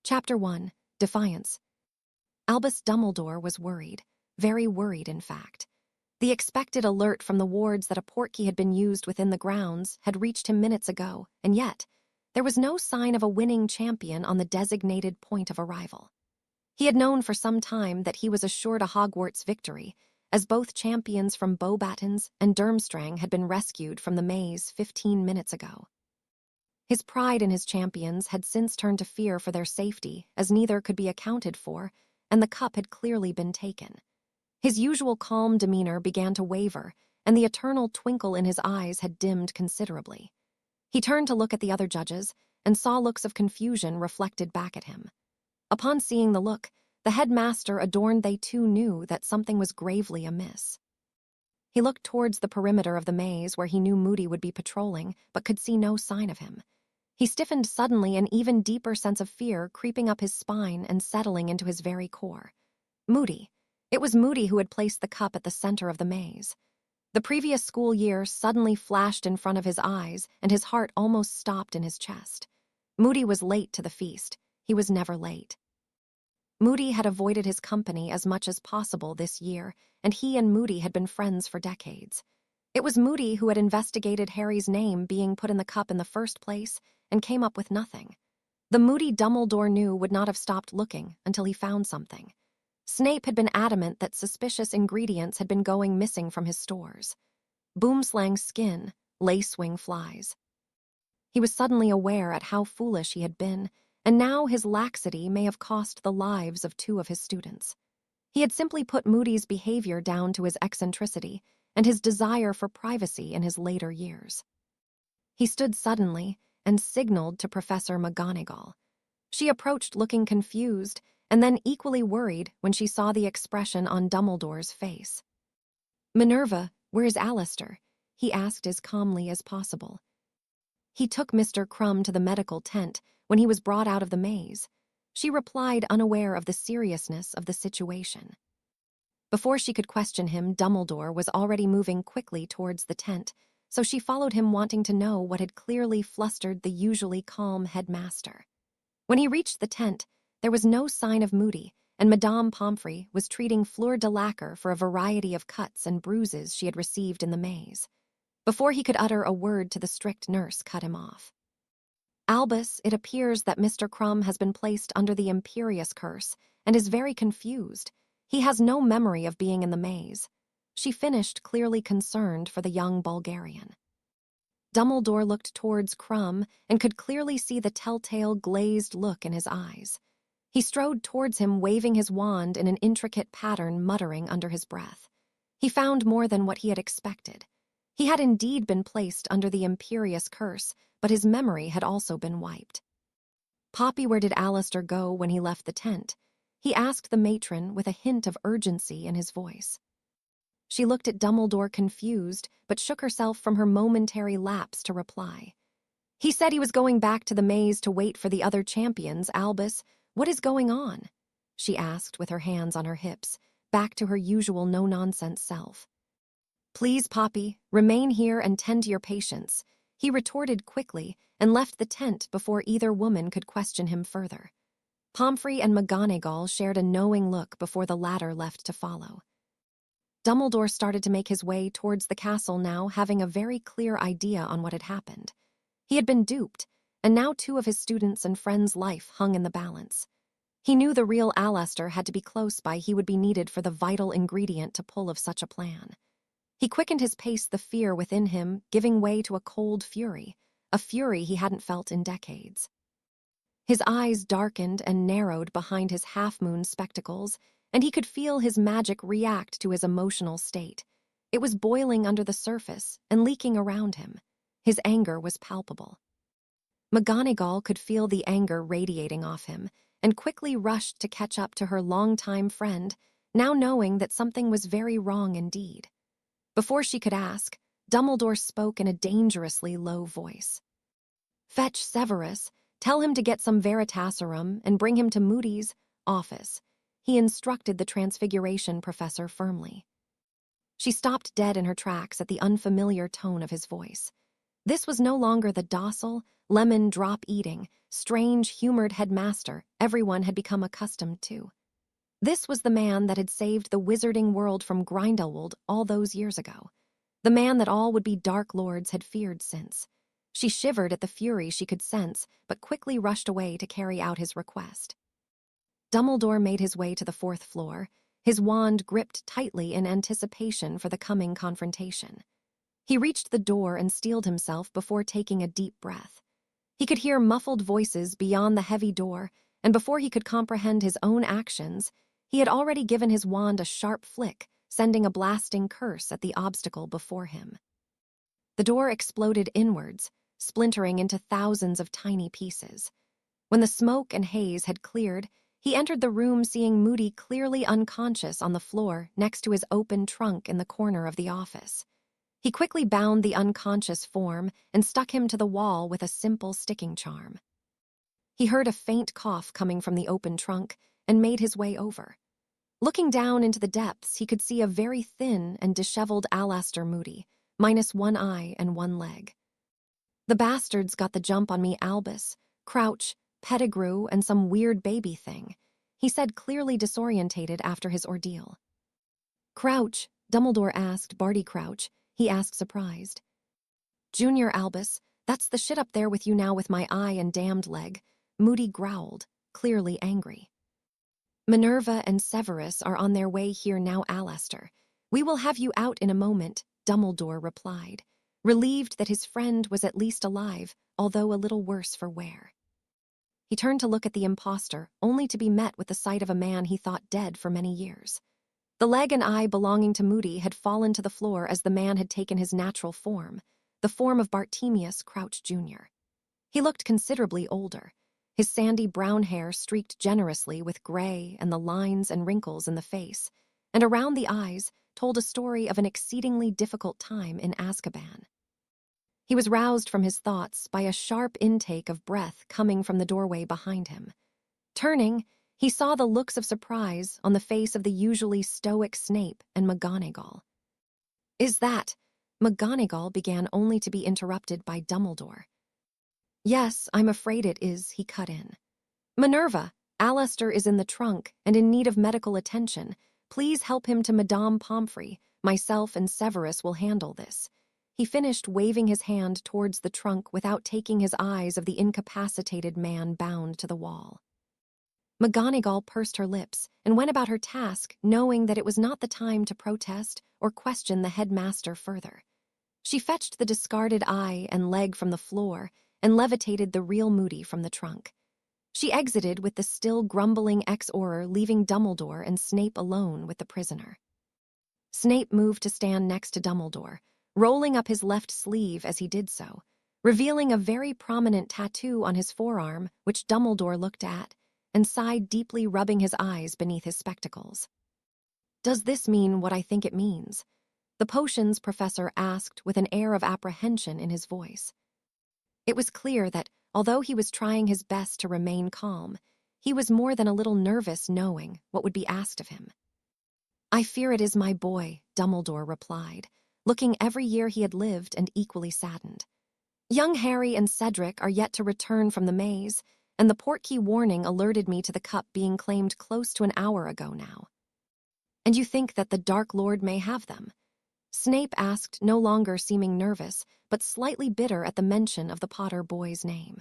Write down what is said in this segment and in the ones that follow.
Chapter 1. Defiance. Albus Dumbledore was worried, very worried in fact. The expected alert from the wards that a portkey had been used within the grounds had reached him minutes ago, and yet, there was no sign of a winning champion on the designated point of arrival. He had known for some time that he was assured a Hogwarts victory, as both champions from Beauxbatons and Durmstrang had been rescued from the maze 15 minutes ago. His pride in his champions had since turned to fear for their safety, as neither could be accounted for, and the cup had clearly been taken. His usual calm demeanor began to waver, and the eternal twinkle in his eyes had dimmed considerably. He turned to look at the other judges, and saw looks of confusion reflected back at him. Upon seeing the look, the headmaster adorned they too knew that something was gravely amiss. He looked towards the perimeter of the maze where he knew Moody would be patrolling, but could see no sign of him. He stiffened suddenly, an even deeper sense of fear creeping up his spine and settling into his very core. Moody. It was Moody who had placed the cup at the center of the maze. The previous school year suddenly flashed in front of his eyes, and his heart almost stopped in his chest. Moody was late to the feast. He was never late. Moody had avoided his company as much as possible this year, and he and Moody had been friends for decades. It was Moody who had investigated Harry's name being put in the cup in the first place and came up with nothing. The Moody Dumbledore knew would not have stopped looking until he found something. Snape had been adamant that suspicious ingredients had been going missing from his stores. Boomslang skin, lacewing flies. He was suddenly aware at how foolish he had been, and now his laxity may have cost the lives of 2 of his students. He had simply put Moody's behavior down to his eccentricity and his desire for privacy in his later years. He stood suddenly and signaled to Professor McGonagall. She approached looking confused and then equally worried when she saw the expression on Dumbledore's face. "Minerva, where is Alistair?" he asked as calmly as possible. "He took Mr. Crumb to the medical tent when he was brought out of the maze," she replied, unaware of the seriousness of the situation. Before she could question him, Dumbledore was already moving quickly towards the tent, so she followed him, wanting to know what had clearly flustered the usually calm headmaster. When he reached the tent, there was no sign of Moody, and Madame Pomfrey was treating Fleur de Lacquer for a variety of cuts and bruises she had received in the maze. Before he could utter a word to the strict nurse, cut him off. "Albus, it appears that Mr. Crumb has been placed under the Imperious Curse and is very confused. He has no memory of being in the maze," she finished, clearly concerned for the young Bulgarian. Dumbledore looked towards Crumb and could clearly see the telltale glazed look in his eyes. He strode towards him, waving his wand in an intricate pattern, muttering under his breath. He found more than what he had expected. He had indeed been placed under the Imperious Curse, but his memory had also been wiped. "Poppy, where did Alistair go when he left the tent?" he asked the matron with a hint of urgency in his voice. She looked at Dumbledore confused, but shook herself from her momentary lapse to reply. "He said he was going back to the maze to wait for the other champions. Albus, what is going on?" she asked with her hands on her hips, back to her usual no-nonsense self. "Please, Poppy, remain here and tend to your patients," he retorted quickly and left the tent before either woman could question him further. Pomfrey and McGonagall shared a knowing look before the latter left to follow. Dumbledore started to make his way towards the castle now, having a very clear idea on what had happened. He had been duped, and now 2 of his students' and friends' life hung in the balance. He knew the real Alistair had to be close by. He would be needed for the vital ingredient to pull of such a plan. He quickened his pace, the fear within him giving way to a cold fury, a fury he hadn't felt in decades. His eyes darkened and narrowed behind his half-moon spectacles, and he could feel his magic react to his emotional state. It was boiling under the surface and leaking around him. His anger was palpable. McGonagall could feel the anger radiating off him, and quickly rushed to catch up to her longtime friend, now knowing that something was very wrong indeed. Before she could ask, Dumbledore spoke in a dangerously low voice. "Fetch Severus, tell him to get some Veritaserum and bring him to Moody's office," he instructed the Transfiguration professor firmly. She stopped dead in her tracks at the unfamiliar tone of his voice. This was no longer the docile, lemon drop-eating, strange, humored headmaster everyone had become accustomed to. This was the man that had saved the wizarding world from Grindelwald all those years ago. The man that all would-be Dark Lords had feared since. She shivered at the fury she could sense, but quickly rushed away to carry out his request. Dumbledore made his way to the 4th floor, his wand gripped tightly in anticipation for the coming confrontation. He reached the door and steeled himself before taking a deep breath. He could hear muffled voices beyond the heavy door, and before he could comprehend his own actions, he had already given his wand a sharp flick, sending a blasting curse at the obstacle before him. The door exploded inwards, splintering into thousands of tiny pieces. When the smoke and haze had cleared, he entered the room seeing Moody clearly unconscious on the floor next to his open trunk in the corner of the office. He quickly bound the unconscious form and stuck him to the wall with a simple sticking charm. He heard a faint cough coming from the open trunk and made his way over. Looking down into the depths, he could see a very thin and disheveled Alastor Moody, minus one eye and one leg. "The bastards got the jump on me, Albus, Crouch, Pettigrew, and some weird baby thing," he said, clearly disorientated after his ordeal. "Crouch?" Dumbledore asked. "Barty Crouch?" he asked, surprised. "Junior Albus, that's the shit up there with you now with my eye and damned leg," Moody growled, clearly angry. "Minerva and Severus are on their way here now, Alastor. We will have you out in a moment," Dumbledore replied, relieved that his friend was at least alive, although a little worse for wear. He turned to look at the impostor, only to be met with the sight of a man he thought dead for many years. The leg and eye belonging to Moody had fallen to the floor as the man had taken his natural form, the form of Bartemius Crouch Jr. He looked considerably older, his sandy brown hair streaked generously with gray, and the lines and wrinkles in the face, and around the eyes, told a story of an exceedingly difficult time in Azkaban. He was roused from his thoughts by a sharp intake of breath coming from the doorway behind him. Turning, he saw the looks of surprise on the face of the usually stoic Snape and McGonagall. "Is that—" McGonagall began only to be interrupted by Dumbledore. "Yes, I'm afraid it is," he cut in. "Minerva, Alastor is in the trunk and in need of medical attention. Please help him to Madame Pomfrey. Myself and Severus will handle this." He finished, waving his hand towards the trunk without taking his eyes of the incapacitated man bound to the wall. McGonagall pursed her lips and went about her task, knowing that it was not the time to protest or question the headmaster further. She fetched the discarded eye and leg from the floor and levitated the real Moody from the trunk. She exited with the still grumbling ex-Auror, leaving Dumbledore and Snape alone with the prisoner. Snape moved to stand next to Dumbledore, rolling up his left sleeve as he did so, revealing a very prominent tattoo on his forearm, which Dumbledore looked at and sighed deeply, rubbing his eyes beneath his spectacles. "Does this mean what I think it means?" the potions professor asked with an air of apprehension in his voice. It was clear that, although he was trying his best to remain calm, he was more than a little nervous knowing what would be asked of him. "I fear it is my boy," Dumbledore replied, looking every year he had lived and equally saddened. "Young Harry and Cedric are yet to return from the maze, and the portkey warning alerted me to the cup being claimed close to an hour ago now." "And you think that the Dark Lord may have them?" Snape asked, no longer seeming nervous, but slightly bitter at the mention of the Potter boy's name.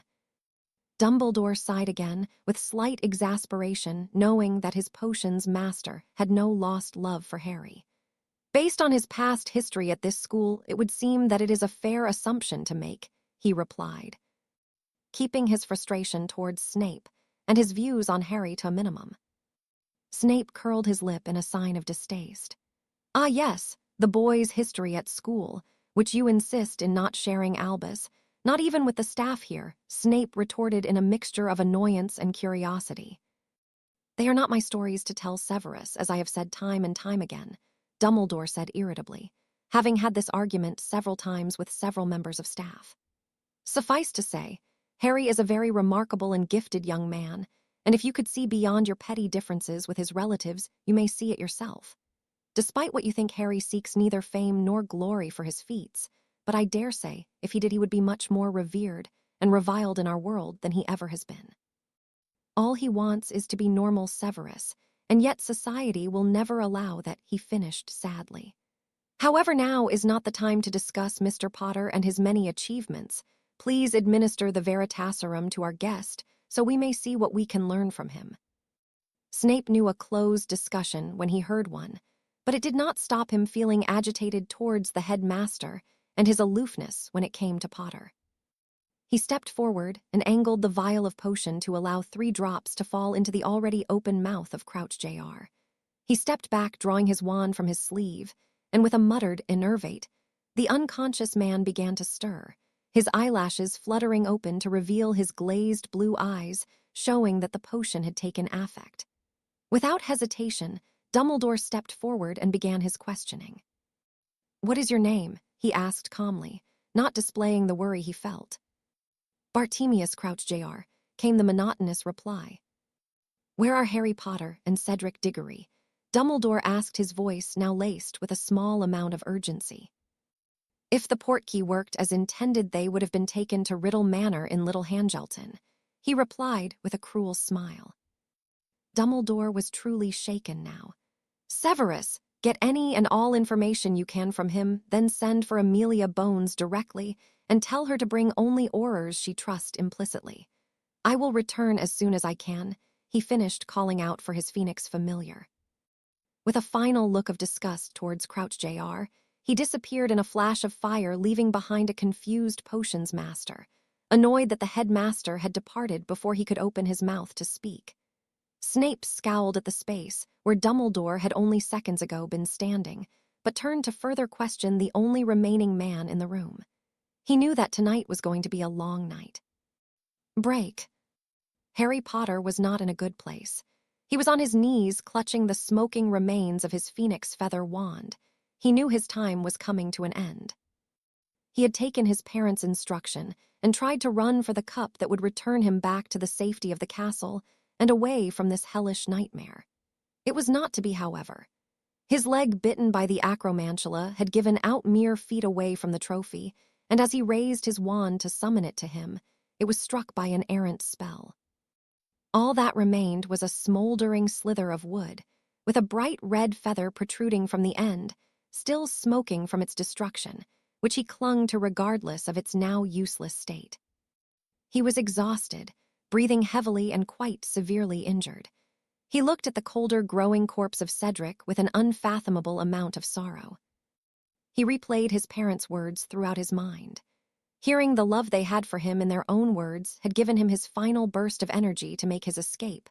Dumbledore sighed again, with slight exasperation, knowing that his potions master had no lost love for Harry. "Based on his past history at this school, it would seem that it is a fair assumption to make," he replied, keeping his frustration towards Snape and his views on Harry to a minimum. Snape curled his lip in a sign of distaste. "Ah, yes, the boy's history at school, which you insist in not sharing, Albus, not even with the staff here," Snape retorted in a mixture of annoyance and curiosity. "They are not my stories to tell Severus, as I have said time and time again," Dumbledore said irritably, having had this argument several times with several members of staff. "Suffice to say, Harry is a very remarkable and gifted young man, and if you could see beyond your petty differences with his relatives, you may see it yourself. Despite what you think, Harry seeks neither fame nor glory for his feats, but I dare say, if he did, he would be much more revered and reviled in our world than he ever has been. All he wants is to be normal Severus, and yet society will never allow that, he finished sadly. However, now is not the time to discuss Mr. Potter and his many achievements. Please administer the Veritaserum to our guest so we may see what we can learn from him. Snape knew a closed discussion when he heard one, but it did not stop him feeling agitated towards the headmaster and his aloofness when it came to Potter. He stepped forward and angled the vial of potion to allow 3 drops to fall into the already open mouth of Crouch Jr. He stepped back, drawing his wand from his sleeve, and with a muttered "enervate," the unconscious man began to stir, his eyelashes fluttering open to reveal his glazed blue eyes, showing that the potion had taken effect. Without hesitation, Dumbledore stepped forward and began his questioning. "What is your name?" he asked calmly, not displaying the worry he felt. "Bartemius Crouch Jr.," came the monotonous reply. "Where are Harry Potter and Cedric Diggory?" Dumbledore asked, his voice now laced with a small amount of urgency. "If the portkey worked as intended, they would have been taken to Riddle Manor in Little Hangelton," he replied with a cruel smile. Dumbledore was truly shaken now. "Severus, get any and all information you can from him, then send for Amelia Bones directly and tell her to bring only Aurors she trusts implicitly. I will return as soon as I can," he finished, calling out for his Phoenix familiar. With a final look of disgust towards Crouch Jr., he disappeared in a flash of fire, leaving behind a confused potions master, annoyed that the headmaster had departed before he could open his mouth to speak. Snape scowled at the space where Dumbledore had only seconds ago been standing, but turned to further question the only remaining man in the room. He knew that tonight was going to be a long night. Break. Harry Potter was not in a good place. He was on his knees, clutching the smoking remains of his phoenix feather wand. He knew his time was coming to an end. He had taken his parents' instruction and tried to run for the cup that would return him back to the safety of the castle and away from this hellish nightmare. It was not to be, however. His leg, bitten by the acromantula, had given out mere feet away from the trophy, and as he raised his wand to summon it to him, it was struck by an errant spell. All that remained was a smoldering slither of wood, with a bright red feather protruding from the end, still smoking from its destruction, which he clung to regardless of its now useless state. He was exhausted, breathing heavily and quite severely injured. He looked at the colder, growing corpse of Cedric with an unfathomable amount of sorrow. He replayed his parents' words throughout his mind. Hearing the love they had for him in their own words had given him his final burst of energy to make his escape,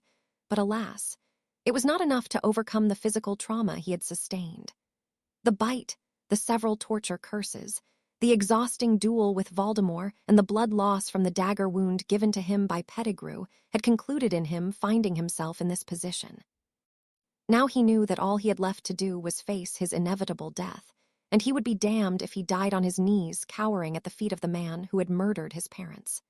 but alas, it was not enough to overcome the physical trauma he had sustained. The bite, the several torture curses, the exhausting duel with Voldemort, and the blood loss from the dagger wound given to him by Pettigrew had concluded in him finding himself in this position. Now he knew that all he had left to do was face his inevitable death, and he would be damned if he died on his knees, cowering at the feet of the man who had murdered his parents.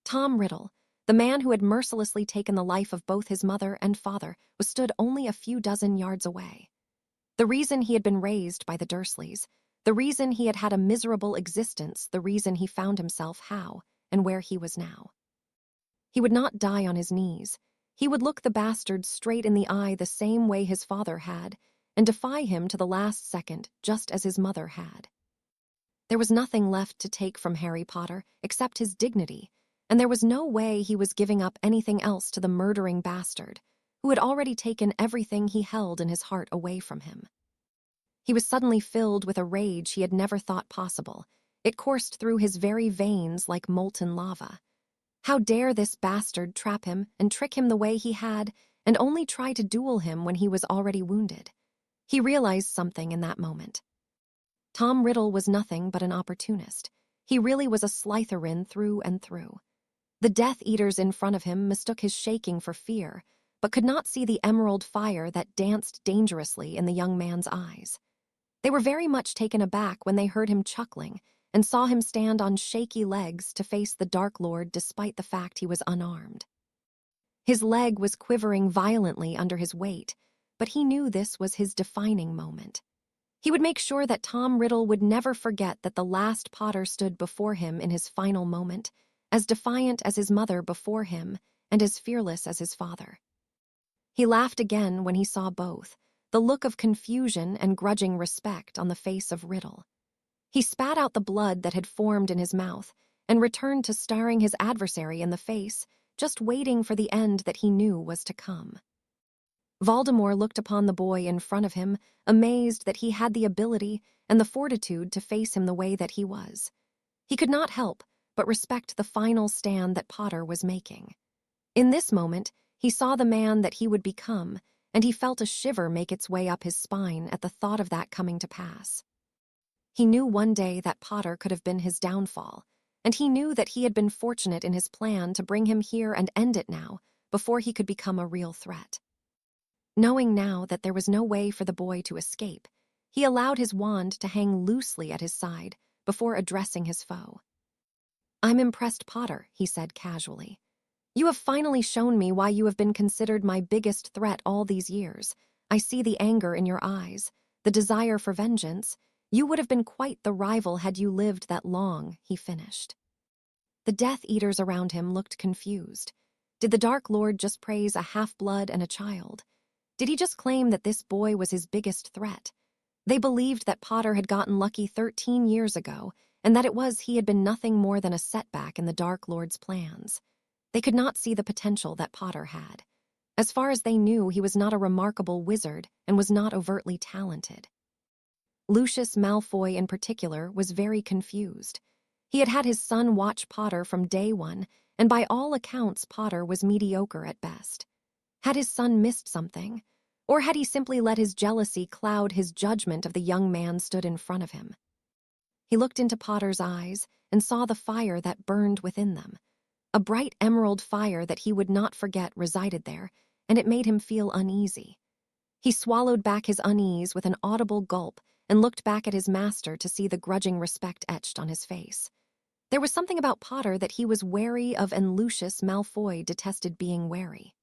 Tom Riddle, the man who had mercilessly taken the life of both his mother and father, was stood only a few dozen yards away. The reason he had been raised by the Dursleys, the reason he had had a miserable existence, the reason he found himself how and where he was now. He would not die on his knees. He would look the bastard straight in the eye the same way his father had, and defy him to the last second, just as his mother had. There was nothing left to take from Harry Potter except his dignity, and there was no way he was giving up anything else to the murdering bastard, who had already taken everything he held in his heart away from him. He was suddenly filled with a rage he had never thought possible. It coursed through his very veins like molten lava. How dare this bastard trap him and trick him the way he had, and only try to duel him when he was already wounded? He realized something in that moment. Tom Riddle was nothing but an opportunist. He really was a Slytherin through and through. The Death Eaters in front of him mistook his shaking for fear, but could not see the emerald fire that danced dangerously in the young man's eyes. They were very much taken aback when they heard him chuckling and saw him stand on shaky legs to face the Dark Lord despite the fact he was unarmed. His leg was quivering violently under his weight, but he knew this was his defining moment. He would make sure that Tom Riddle would never forget that the last Potter stood before him in his final moment, as defiant as his mother before him and as fearless as his father. He laughed again when he saw both, the look of confusion and grudging respect on the face of Riddle. He spat out the blood that had formed in his mouth and returned to staring his adversary in the face, just waiting for the end that he knew was to come. Voldemort looked upon the boy in front of him, amazed that he had the ability and the fortitude to face him the way that he was. He could not help but respect the final stand that Potter was making. In this moment, he saw the man that he would become, and he felt a shiver make its way up his spine at the thought of that coming to pass. He knew one day that Potter could have been his downfall, and he knew that he had been fortunate in his plan to bring him here and end it now, before he could become a real threat. Knowing now that there was no way for the boy to escape, he allowed his wand to hang loosely at his side before addressing his foe. "I'm impressed, Potter," he said casually. "You have finally shown me why you have been considered my biggest threat all these years. I see the anger in your eyes, the desire for vengeance. You would have been quite the rival had you lived that long," he finished. The Death Eaters around him looked confused. Did the Dark Lord just praise a half-blood and a child? Did he just claim that this boy was his biggest threat? They believed that Potter had gotten lucky 13 years ago, and that he had been nothing more than a setback in the Dark Lord's plans. They could not see the potential that Potter had. As far as they knew, he was not a remarkable wizard and was not overtly talented. Lucius Malfoy in particular was very confused. He had had his son watch Potter from day one, and by all accounts Potter was mediocre at best. Had his son missed something? Or had he simply let his jealousy cloud his judgment of the young man stood in front of him? He looked into Potter's eyes and saw the fire that burned within them. A bright emerald fire that he would not forget resided there, and it made him feel uneasy. He swallowed back his unease with an audible gulp and looked back at his master to see the grudging respect etched on his face. There was something about Potter that he was wary of, and Lucius Malfoy detested being wary.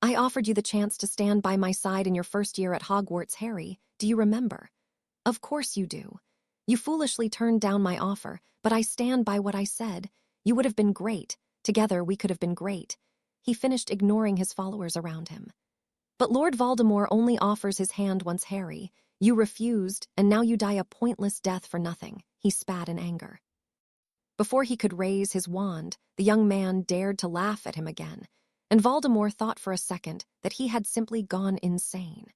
"I offered you the chance to stand by my side in your first year at Hogwarts, Harry. Do you remember?" "Of course you do. You foolishly turned down my offer, but I stand by what I said. You would have been great. Together we could have been great." He finished, ignoring his followers around him. "But Lord Voldemort only offers his hand once, Harry. You refused, and now you die a pointless death for nothing," he spat in anger. Before he could raise his wand, the young man dared to laugh at him again, and Voldemort thought for a second that he had simply gone insane.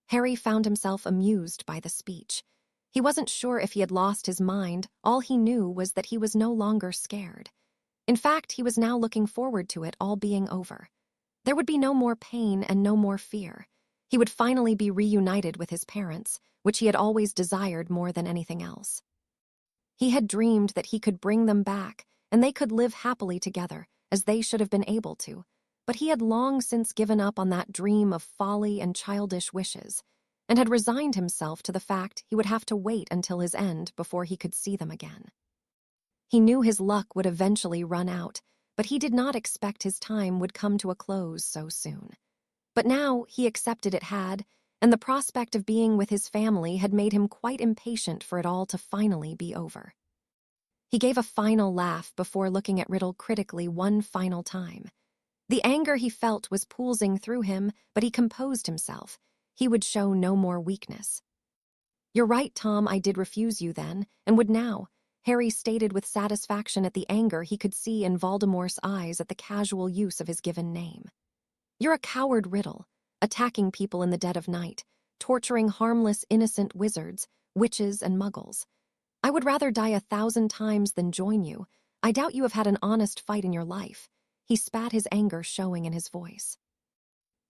Harry found himself amused by the speech. He wasn't sure if he had lost his mind. All he knew was that he was no longer scared. In fact, he was now looking forward to it all being over. There would be no more pain and no more fear. He would finally be reunited with his parents, which he had always desired more than anything else. He had dreamed that he could bring them back, and they could live happily together, as they should have been able to, but he had long since given up on that dream of folly and childish wishes, and had resigned himself to the fact he would have to wait until his end before he could see them again. He knew his luck would eventually run out, but he did not expect his time would come to a close so soon. But now he accepted it had, and the prospect of being with his family had made him quite impatient for it all to finally be over. He gave a final laugh before looking at Riddle critically one final time. The anger he felt was pulsing through him, but he composed himself. He would show no more weakness. "You're right, Tom, I did refuse you then, and would now," Harry stated with satisfaction at the anger he could see in Voldemort's eyes at the casual use of his given name. "You're a coward, Riddle, attacking people in the dead of night, torturing harmless, innocent wizards, witches, and muggles. I would rather die 1,000 times than join you. I doubt you have had an honest fight in your life." He spat, his anger showing in his voice.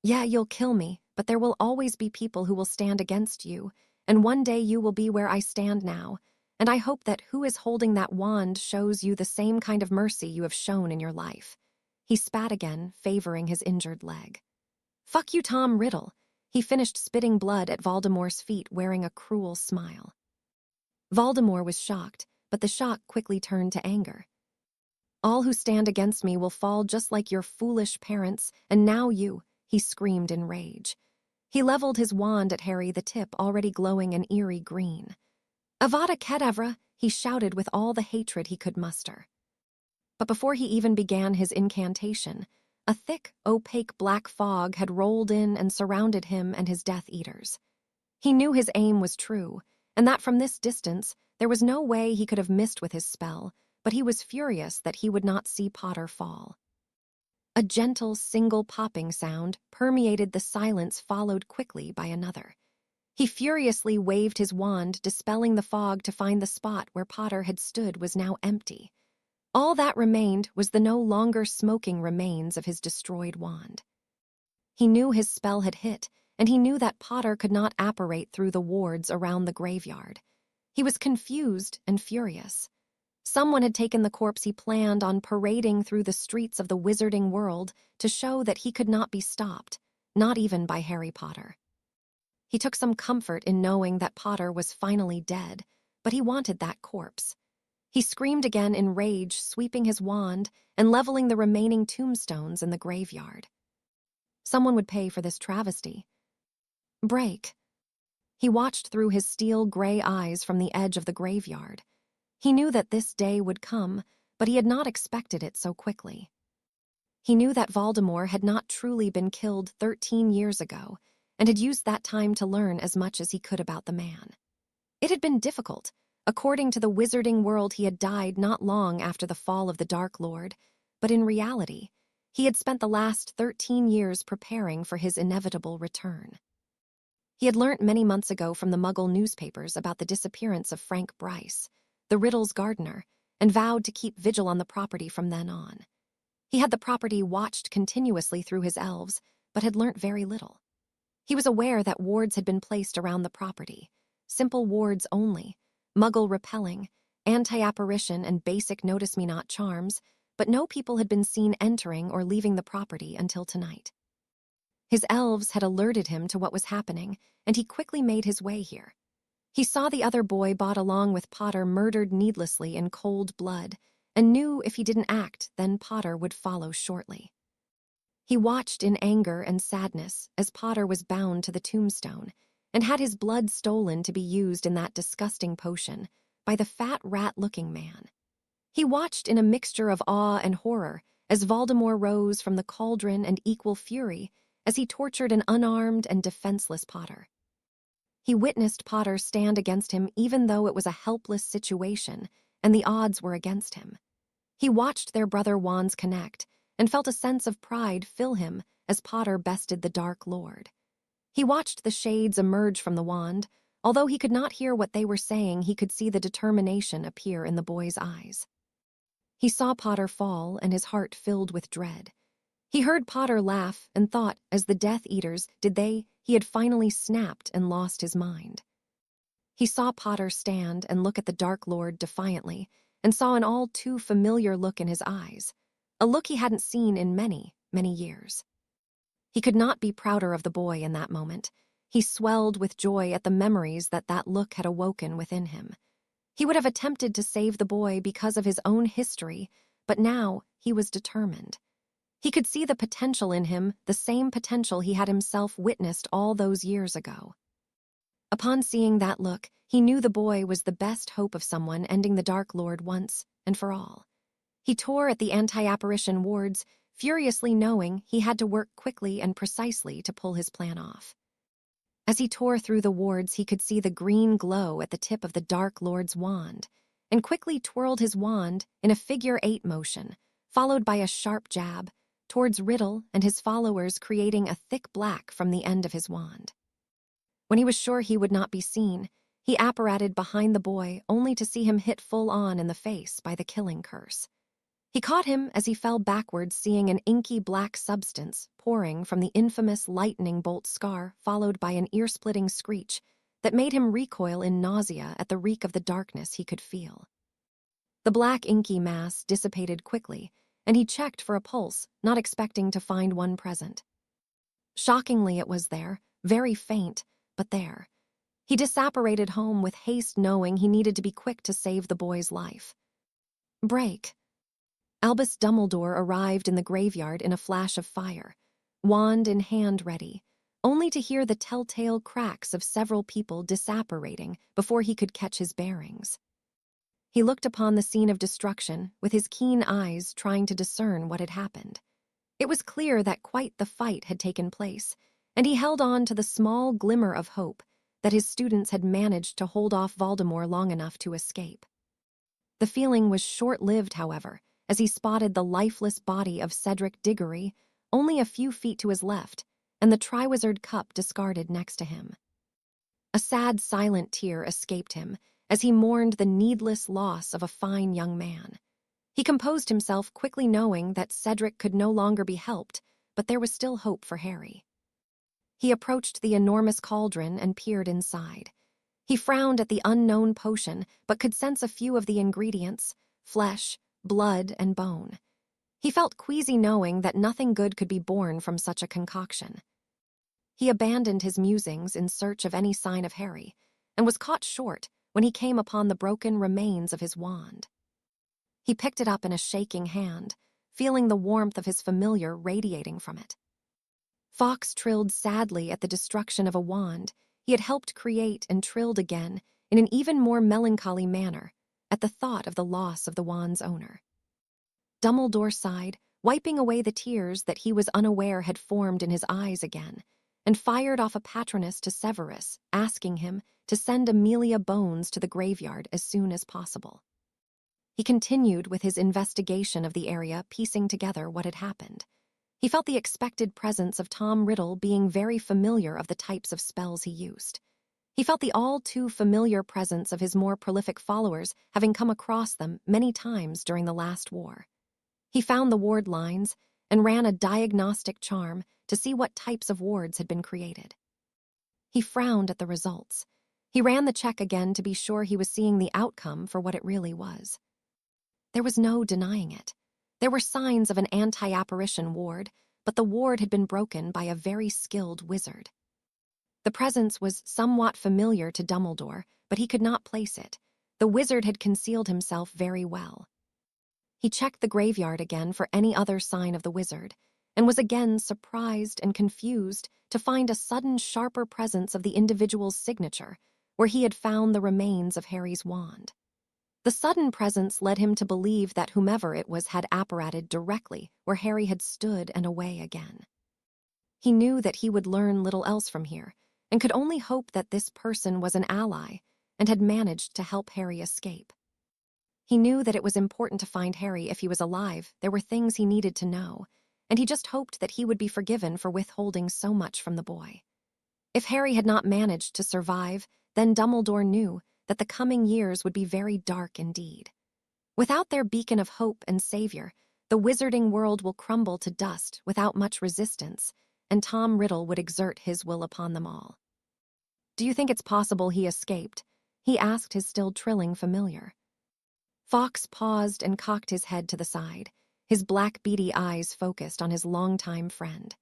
"Yeah, you'll kill me, but there will always be people who will stand against you, and one day you will be where I stand now, and I hope that who is holding that wand shows you the same kind of mercy you have shown in your life." He spat again, favoring his injured leg. "Fuck you, Tom Riddle." He finished, spitting blood at Voldemort's feet, wearing a cruel smile. Voldemort was shocked, but the shock quickly turned to anger. "All who stand against me will fall just like your foolish parents, and now you," he screamed in rage. He leveled his wand at Harry, the tip already glowing an eerie green. "Avada Kedavra!" he shouted with all the hatred he could muster. But before he even began his incantation, a thick, opaque black fog had rolled in and surrounded him and his Death Eaters. He knew his aim was true, and that from this distance there was no way he could have missed with his spell, but he was furious that he would not see Potter fall. A gentle, single popping sound permeated the silence, followed quickly by another. He furiously waved his wand, dispelling the fog, to find the spot where Potter had stood was now empty. All that remained was the no longer smoking remains of his destroyed wand. He knew his spell had hit, and he knew that Potter could not apparate through the wards around the graveyard. He was confused and furious. Someone had taken the corpse he planned on parading through the streets of the wizarding world to show that he could not be stopped, not even by Harry Potter. He took some comfort in knowing that Potter was finally dead, but he wanted that corpse. He screamed again in rage, sweeping his wand and leveling the remaining tombstones in the graveyard. Someone would pay for this travesty. Break. He watched through his steel gray eyes from the edge of the graveyard. He knew that this day would come, but he had not expected it so quickly. He knew that Voldemort had not truly been killed 13 years ago, and had used that time to learn as much as he could about the man. It had been difficult. According to the wizarding world, he had died not long after the fall of the Dark Lord, but in reality, he had spent the last 13 years preparing for his inevitable return. He had learnt many months ago from the Muggle newspapers about the disappearance of Frank Bryce, the Riddle's gardener, and vowed to keep vigil on the property from then on. He had the property watched continuously through his elves, but had learnt very little. He was aware that wards had been placed around the property, simple wards only, Muggle-repelling, anti-apparition and basic notice-me-not charms, but no people had been seen entering or leaving the property until tonight. His elves had alerted him to what was happening, and he quickly made his way here. He saw the other boy brought along with Potter murdered needlessly in cold blood, and knew if he didn't act, then Potter would follow shortly. He watched in anger and sadness as Potter was bound to the tombstone, and had his blood stolen to be used in that disgusting potion by the fat rat-looking man. He watched in a mixture of awe and horror as Voldemort rose from the cauldron and equal fury as he tortured an unarmed and defenseless Potter. He witnessed Potter stand against him even though it was a helpless situation and the odds were against him. He watched their brother wands connect and felt a sense of pride fill him as Potter bested the Dark Lord. He watched the shades emerge from the wand. Although he could not hear what they were saying, he could see the determination appear in the boy's eyes. He saw Potter fall, and his heart filled with dread. He heard Potter laugh and thought, as the Death Eaters did he had finally snapped and lost his mind. He saw Potter stand and look at the Dark Lord defiantly, and saw an all too familiar look in his eyes, a look he hadn't seen in many, many years. He could not be prouder of the boy in that moment. He swelled with joy at the memories that look had awoken within him. He would have attempted to save the boy because of his own history, but now he was determined. He could see the potential in him, the same potential he had himself witnessed all those years ago. Upon seeing that look, he knew the boy was the best hope of someone ending the Dark Lord once and for all. He tore at the anti-apparition wards, furiously knowing he had to work quickly and precisely to pull his plan off. As he tore through the wards, he could see the green glow at the tip of the Dark Lord's wand, and quickly twirled his wand in a figure-8 motion, followed by a sharp jab, towards Riddle and his followers, creating a thick black from the end of his wand. When he was sure he would not be seen, he apparated behind the boy only to see him hit full on in the face by the killing curse. He caught him as he fell backwards, seeing an inky black substance pouring from the infamous lightning bolt scar, followed by an ear-splitting screech that made him recoil in nausea at the reek of the darkness he could feel. The black inky mass dissipated quickly, and he checked for a pulse, not expecting to find one present. Shockingly, it was there, very faint, but there. He disapparated home with haste, knowing he needed to be quick to save the boy's life. Break. Albus Dumbledore arrived in the graveyard in a flash of fire, wand in hand ready, only to hear the telltale cracks of several people disapparating before he could catch his bearings. He looked upon the scene of destruction with his keen eyes trying to discern what had happened. It was clear that quite the fight had taken place, and he held on to the small glimmer of hope that his students had managed to hold off Voldemort long enough to escape. The feeling was short-lived, however, as he spotted the lifeless body of Cedric Diggory only a few feet to his left, and the Triwizard Cup discarded next to him. A sad, silent tear escaped him as he mourned the needless loss of a fine young man. He composed himself, quickly knowing that Cedric could no longer be helped, but there was still hope for Harry. He approached the enormous cauldron and peered inside. He frowned at the unknown potion, but could sense a few of the ingredients: flesh, blood, and bone. He felt queasy knowing that nothing good could be born from such a concoction. He abandoned his musings in search of any sign of Harry, and was caught short when he came upon the broken remains of his wand. He picked it up in a shaking hand, feeling the warmth of his familiar radiating from it. Fawkes trilled sadly at the destruction of a wand he had helped create, and trilled again in an even more melancholy manner at the thought of the loss of the wand's owner. Dumbledore sighed, wiping away the tears that he was unaware had formed in his eyes again, and fired off a patronus to Severus, asking him to send Amelia Bones to the graveyard as soon as possible. He continued with his investigation of the area, piecing together what had happened. He felt the expected presence of Tom Riddle being very familiar of the types of spells he used. He felt the all-too-familiar presence of his more prolific followers, having come across them many times during the last war. He found the ward lines and ran a diagnostic charm to see what types of wards had been created. He frowned at the results. He ran the check again to be sure he was seeing the outcome for what it really was. There was no denying it. There were signs of an anti-apparition ward, but the ward had been broken by a very skilled wizard. The presence was somewhat familiar to Dumbledore, but he could not place it. The wizard had concealed himself very well. He checked the graveyard again for any other sign of the wizard, and was again surprised and confused to find a sudden sharper presence of the individual's signature, where he had found the remains of Harry's wand. The sudden presence led him to believe that whomever it was had apparated directly where Harry had stood and away again. He knew that he would learn little else from here, and could only hope that this person was an ally and had managed to help Harry escape. He knew that it was important to find Harry if he was alive. There were things he needed to know, and he just hoped that he would be forgiven for withholding so much from the boy. If Harry had not managed to survive, then Dumbledore knew that the coming years would be very dark indeed. Without their beacon of hope and savior, the wizarding world will crumble to dust without much resistance, and Tom Riddle would exert his will upon them all. "Do you think it's possible he escaped?" he asked his still trilling familiar. Fawkes paused and cocked his head to the side, his black beady eyes focused on his longtime friend.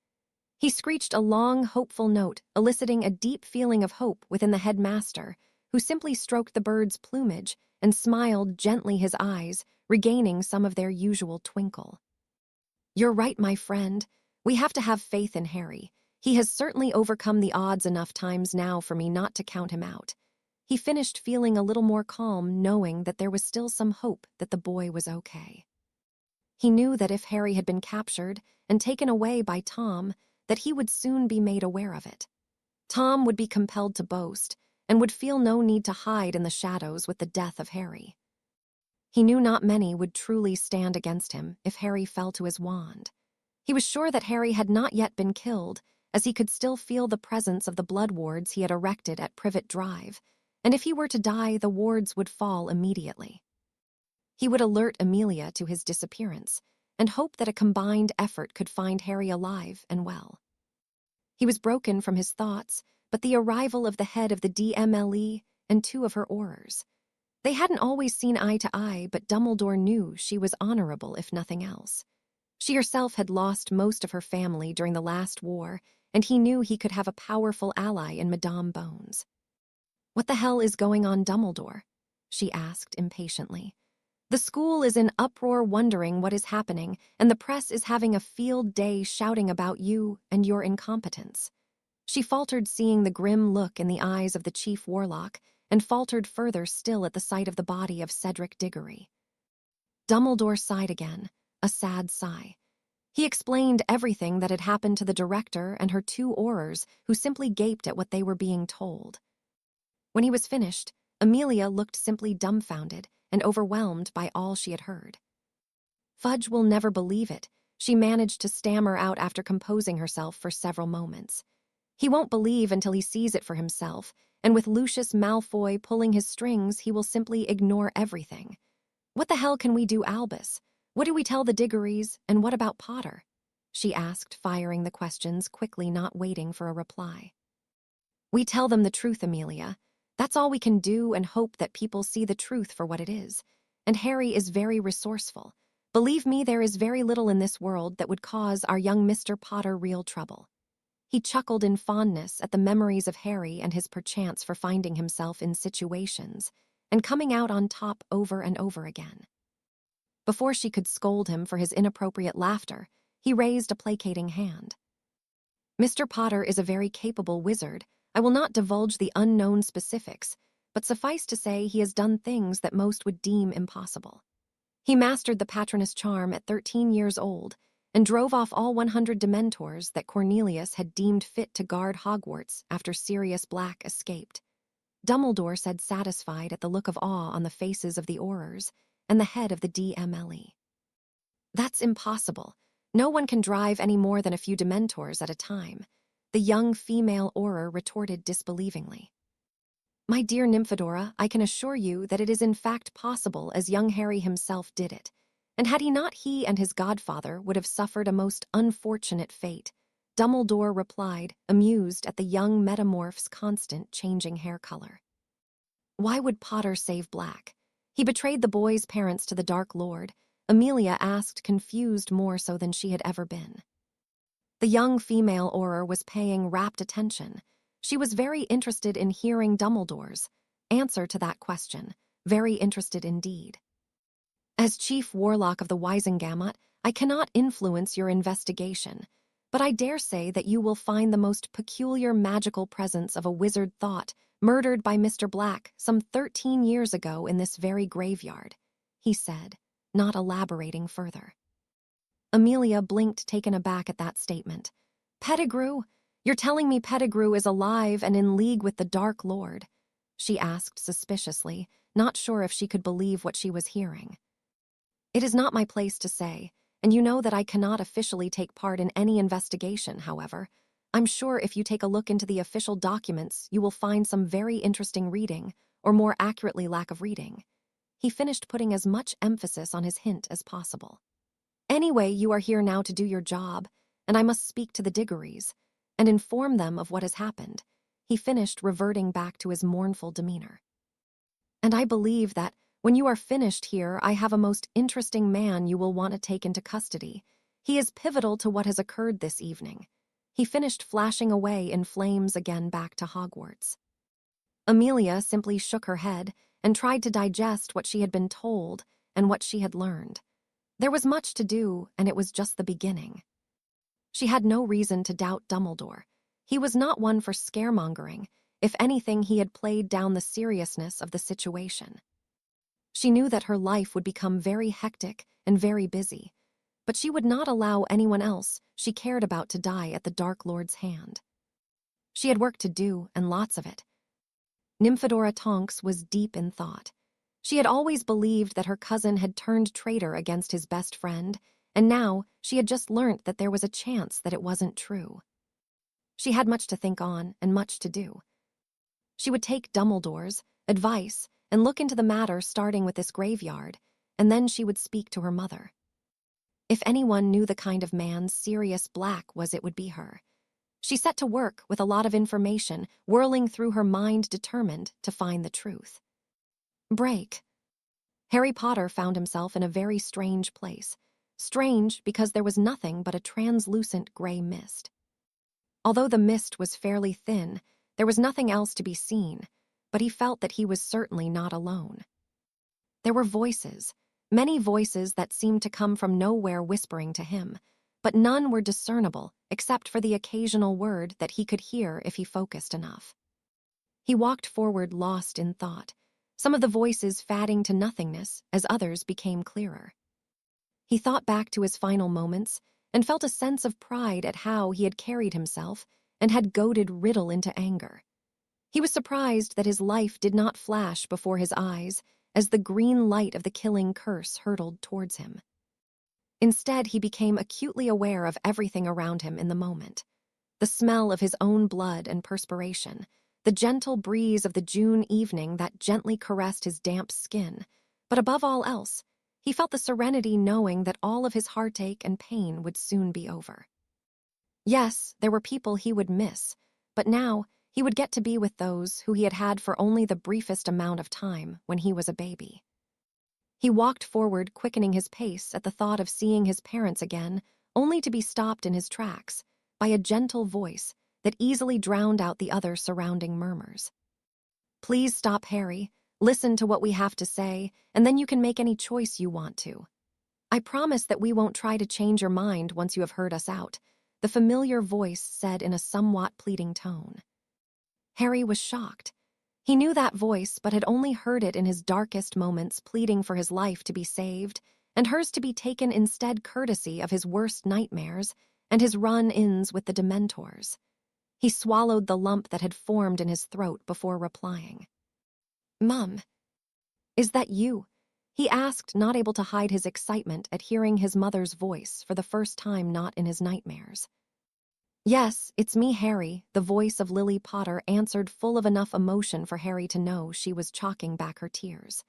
He screeched a long, hopeful note, eliciting a deep feeling of hope within the headmaster, who simply stroked the bird's plumage and smiled gently his eyes, regaining some of their usual twinkle. "You're right, my friend. We have to have faith in Harry. He has certainly overcome the odds enough times now for me not to count him out." He finished feeling a little more calm, knowing that there was still some hope that the boy was okay. He knew that if Harry had been captured and taken away by Tom, that he would soon be made aware of it. Tom would be compelled to boast, and would feel no need to hide in the shadows with the death of Harry. He knew not many would truly stand against him if Harry fell to his wand. He was sure that Harry had not yet been killed, as he could still feel the presence of the blood wards he had erected at Privet Drive, and if he were to die, the wards would fall immediately. He would alert Amelia to his disappearance, and hope that a combined effort could find Harry alive and well. He was broken from his thoughts, but the arrival of the head of the DMLE and two of her Aurors. They hadn't always seen eye to eye, but Dumbledore knew she was honorable if nothing else. She herself had lost most of her family during the last war, and he knew he could have a powerful ally in Madame Bones. "What the hell is going on, Dumbledore?" she asked impatiently. "The school is in uproar wondering what is happening, and the press is having a field day shouting about you and your incompetence." She faltered, seeing the grim look in the eyes of the chief warlock, and faltered further still at the sight of the body of Cedric Diggory. Dumbledore sighed again, a sad sigh. He explained everything that had happened to the director and her two Aurors, who simply gaped at what they were being told. When he was finished, Amelia looked simply dumbfounded and overwhelmed by all she had heard. "Fudge will never believe it," she managed to stammer out after composing herself for several moments. "He won't believe until he sees it for himself, and with Lucius Malfoy pulling his strings, he will simply ignore everything. What the hell can we do, Albus? What do we tell the Diggorys, and what about Potter?" she asked, firing the questions quickly, not waiting for a reply. "We tell them the truth, Amelia. That's all we can do, and hope that people see the truth for what it is. And Harry is very resourceful. Believe me, there is very little in this world that would cause our young Mr. Potter real trouble." He chuckled in fondness at the memories of Harry and his perchance for finding himself in situations and coming out on top over and over again. Before she could scold him for his inappropriate laughter, he raised a placating hand. "Mr. Potter is a very capable wizard. I will not divulge the unknown specifics, but suffice to say he has done things that most would deem impossible. He mastered the patronus charm at 13 years old and drove off all 100 Dementors that Cornelius had deemed fit to guard Hogwarts after Sirius Black escaped." Dumbledore said, satisfied at the look of awe on the faces of the Aurors and the head of the DMLE. "That's impossible. No one can drive any more than a few Dementors at a time," the young female Auror retorted disbelievingly. "My dear Nymphadora, I can assure you that it is in fact possible, as young Harry himself did it. And had he not, he and his godfather would have suffered a most unfortunate fate," Dumbledore replied, amused at the young metamorph's constant changing hair color. "Why would Potter save Black? He betrayed the boy's parents to the Dark Lord," Amelia asked, confused more so than she had ever been. The young female Auror was paying rapt attention. She was very interested in hearing Dumbledore's answer to that question, very interested indeed. "As chief warlock of the Wisengamot, I cannot influence your investigation, but I dare say that you will find the most peculiar magical presence of a wizard thought murdered by Mr. Black some 13 years ago in this very graveyard," he said, not elaborating further. Amelia blinked, taken aback at that statement. "Pettigrew? You're telling me Pettigrew is alive and in league with the Dark Lord?" she asked suspiciously, not sure if she could believe what she was hearing. "It is not my place to say, and you know that I cannot officially take part in any investigation, however. I'm sure if you take a look into the official documents, you will find some very interesting reading, or more accurately, lack of reading." He finished, putting as much emphasis on his hint as possible. "Anyway, you are here now to do your job, and I must speak to the Diggorys and inform them of what has happened," he finished, reverting back to his mournful demeanor. "And I believe that when you are finished here, I have a most interesting man you will want to take into custody. He is pivotal to what has occurred this evening," he finished, flashing away in flames again back to Hogwarts. Amelia simply shook her head and tried to digest what she had been told and what she had learned. There was much to do, and it was just the beginning. She had no reason to doubt Dumbledore. He was not one for scaremongering. If anything, he had played down the seriousness of the situation. She knew that her life would become very hectic and very busy, but she would not allow anyone else she cared about to die at the Dark Lord's hand. She had work to do, and lots of it. Nymphadora Tonks was deep in thought. She had always believed that her cousin had turned traitor against his best friend, and now she had just learnt that there was a chance that it wasn't true. She had much to think on and much to do. She would take Dumbledore's advice and look into the matter, starting with this graveyard, and then she would speak to her mother. If anyone knew the kind of man Sirius Black was, it would be her. She set to work with a lot of information whirling through her mind, determined to find the truth. Break. Harry Potter found himself in a very strange place. Strange because there was nothing but a translucent gray mist. Although the mist was fairly thin, there was nothing else to be seen, but he felt that he was certainly not alone. There were voices, many voices that seemed to come from nowhere, whispering to him, but none were discernible except for the occasional word that he could hear if he focused enough. He walked forward lost in thought, some of the voices fading to nothingness as others became clearer. He thought back to his final moments and felt a sense of pride at how he had carried himself and had goaded Riddle into anger. He was surprised that his life did not flash before his eyes as the green light of the killing curse hurtled towards him. Instead, he became acutely aware of everything around him in the moment. The smell of his own blood and perspiration, the gentle breeze of the June evening that gently caressed his damp skin, but above all else, he felt the serenity knowing that all of his heartache and pain would soon be over. Yes, there were people he would miss, but now he would get to be with those who he had had for only the briefest amount of time when he was a baby. He walked forward, quickening his pace at the thought of seeing his parents again, only to be stopped in his tracks by a gentle voice that easily drowned out the other surrounding murmurs. "Please stop, Harry. Listen to what we have to say, and then you can make any choice you want to. I promise that we won't try to change your mind once you have heard us out," the familiar voice said in a somewhat pleading tone. Harry was shocked. He knew that voice, but had only heard it in his darkest moments, pleading for his life to be saved, and hers to be taken instead courtesy of his worst nightmares and his run-ins with the Dementors. He swallowed the lump that had formed in his throat before replying. "Mum, is that you?" he asked, not able to hide his excitement at hearing his mother's voice for the first time not in his nightmares. "Yes, it's me, Harry," the voice of Lily Potter answered, full of enough emotion for Harry to know she was chalking back her tears.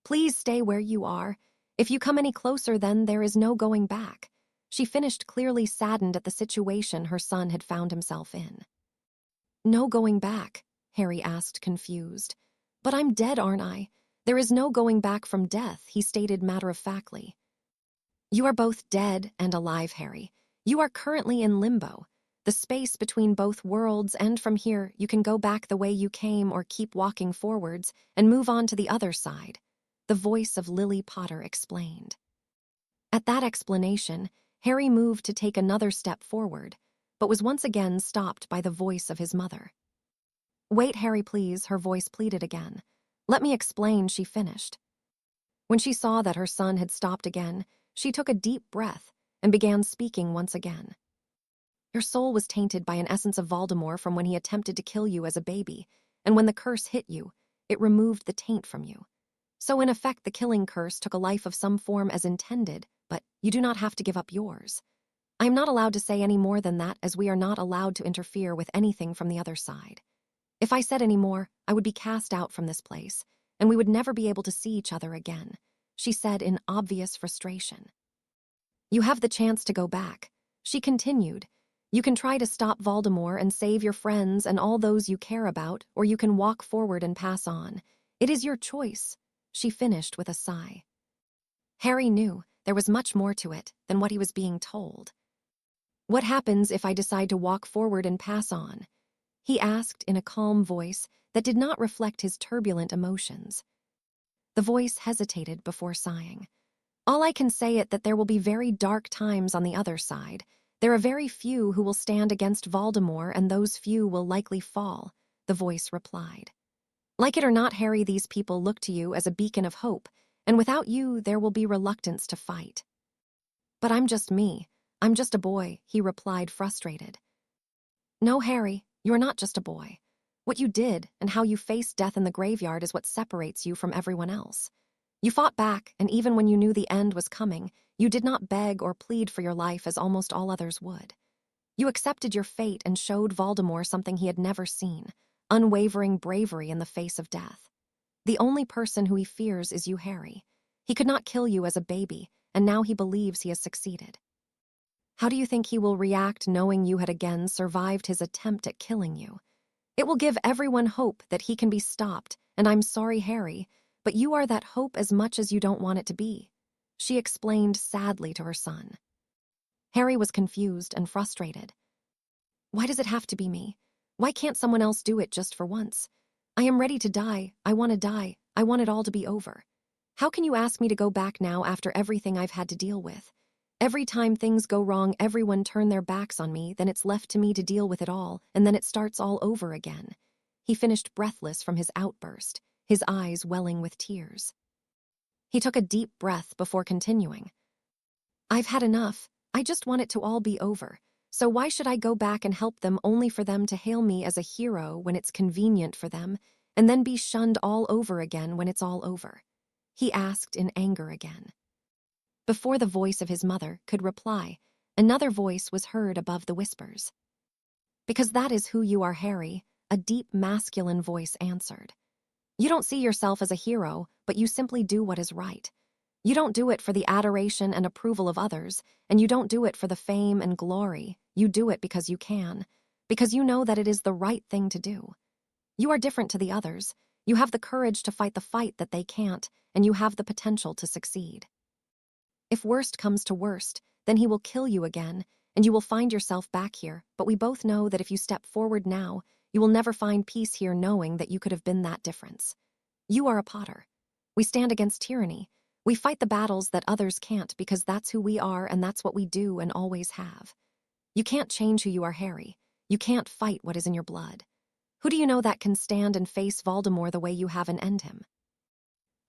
"Please stay where you are. If you come any closer, then there is no going back," she finished, clearly saddened at the situation her son had found himself in. "No going back?" Harry asked, confused. "But I'm dead, aren't I?" "There is no going back from death," he stated matter-of-factly. "You are both dead and alive, Harry. You are currently in limbo, the space between both worlds, and from here you can go back the way you came or keep walking forwards and move on to the other side," the voice of Lily Potter explained. At that explanation, Harry moved to take another step forward, but was once again stopped by the voice of his mother. "Wait, Harry, please," her voice pleaded again. "Let me explain," she finished. When she saw that her son had stopped again, she took a deep breath and began speaking once again. "Your soul was tainted by an essence of Voldemort from when he attempted to kill you as a baby, and when the curse hit you, it removed the taint from you. So in effect, the killing curse took a life of some form as intended, but you do not have to give up yours. I am not allowed to say any more than that, as we are not allowed to interfere with anything from the other side. If I said any more, I would be cast out from this place, and we would never be able to see each other again," she said in obvious frustration. "You have the chance to go back," she continued. "You can try to stop Voldemort and save your friends and all those you care about, or you can walk forward and pass on. It is your choice," she finished with a sigh. Harry knew there was much more to it than what he was being told. "What happens if I decide to walk forward and pass on?" he asked in a calm voice that did not reflect his turbulent emotions. The voice hesitated before sighing. "All I can say is that there will be very dark times on the other side. There are very few who will stand against Voldemort, and those few will likely fall," the voice replied. "Like it or not, Harry, these people look to you as a beacon of hope, and without you there will be reluctance to fight." "But I'm just me. I'm just a boy," he replied, frustrated. "No, Harry, you are not just a boy. What you did and how you faced death in the graveyard is what separates you from everyone else. You fought back, and even when you knew the end was coming, you did not beg or plead for your life as almost all others would. You accepted your fate and showed Voldemort something he had never seen, unwavering bravery in the face of death. The only person who he fears is you, Harry. He could not kill you as a baby, and now he believes he has succeeded. How do you think he will react knowing you had again survived his attempt at killing you? It will give everyone hope that he can be stopped, and I'm sorry, Harry, but you are that hope as much as you don't want it to be," she explained sadly to her son. Harry was confused and frustrated. "Why does it have to be me? Why can't someone else do it just for once? I am ready to die. I want to die. I want it all to be over. How can you ask me to go back now after everything I've had to deal with? Every time things go wrong, everyone turn their backs on me, then it's left to me to deal with it all, and then it starts all over again." He finished breathless from his outburst, his eyes welling with tears. He took a deep breath before continuing. "I've had enough. I just want it to all be over. So why should I go back and help them only for them to hail me as a hero when it's convenient for them, and then be shunned all over again when it's all over?" He asked in anger again. Before the voice of his mother could reply, another voice was heard above the whispers. "Because that is who you are, Harry," a deep masculine voice answered. "You don't see yourself as a hero, but you simply do what is right. You don't do it for the adoration and approval of others, and you don't do it for the fame and glory. You do it because you can, because you know that it is the right thing to do. You are different to the others. You have the courage to fight the fight that they can't, and you have the potential to succeed. If worst comes to worst, then he will kill you again, and you will find yourself back here, but we both know that if you step forward now, you will never find peace here knowing that you could have been that difference. You are a Potter. We stand against tyranny. We fight the battles that others can't because that's who we are and that's what we do and always have. You can't change who you are, Harry. You can't fight what is in your blood. Who do you know that can stand and face Voldemort the way you have and end him?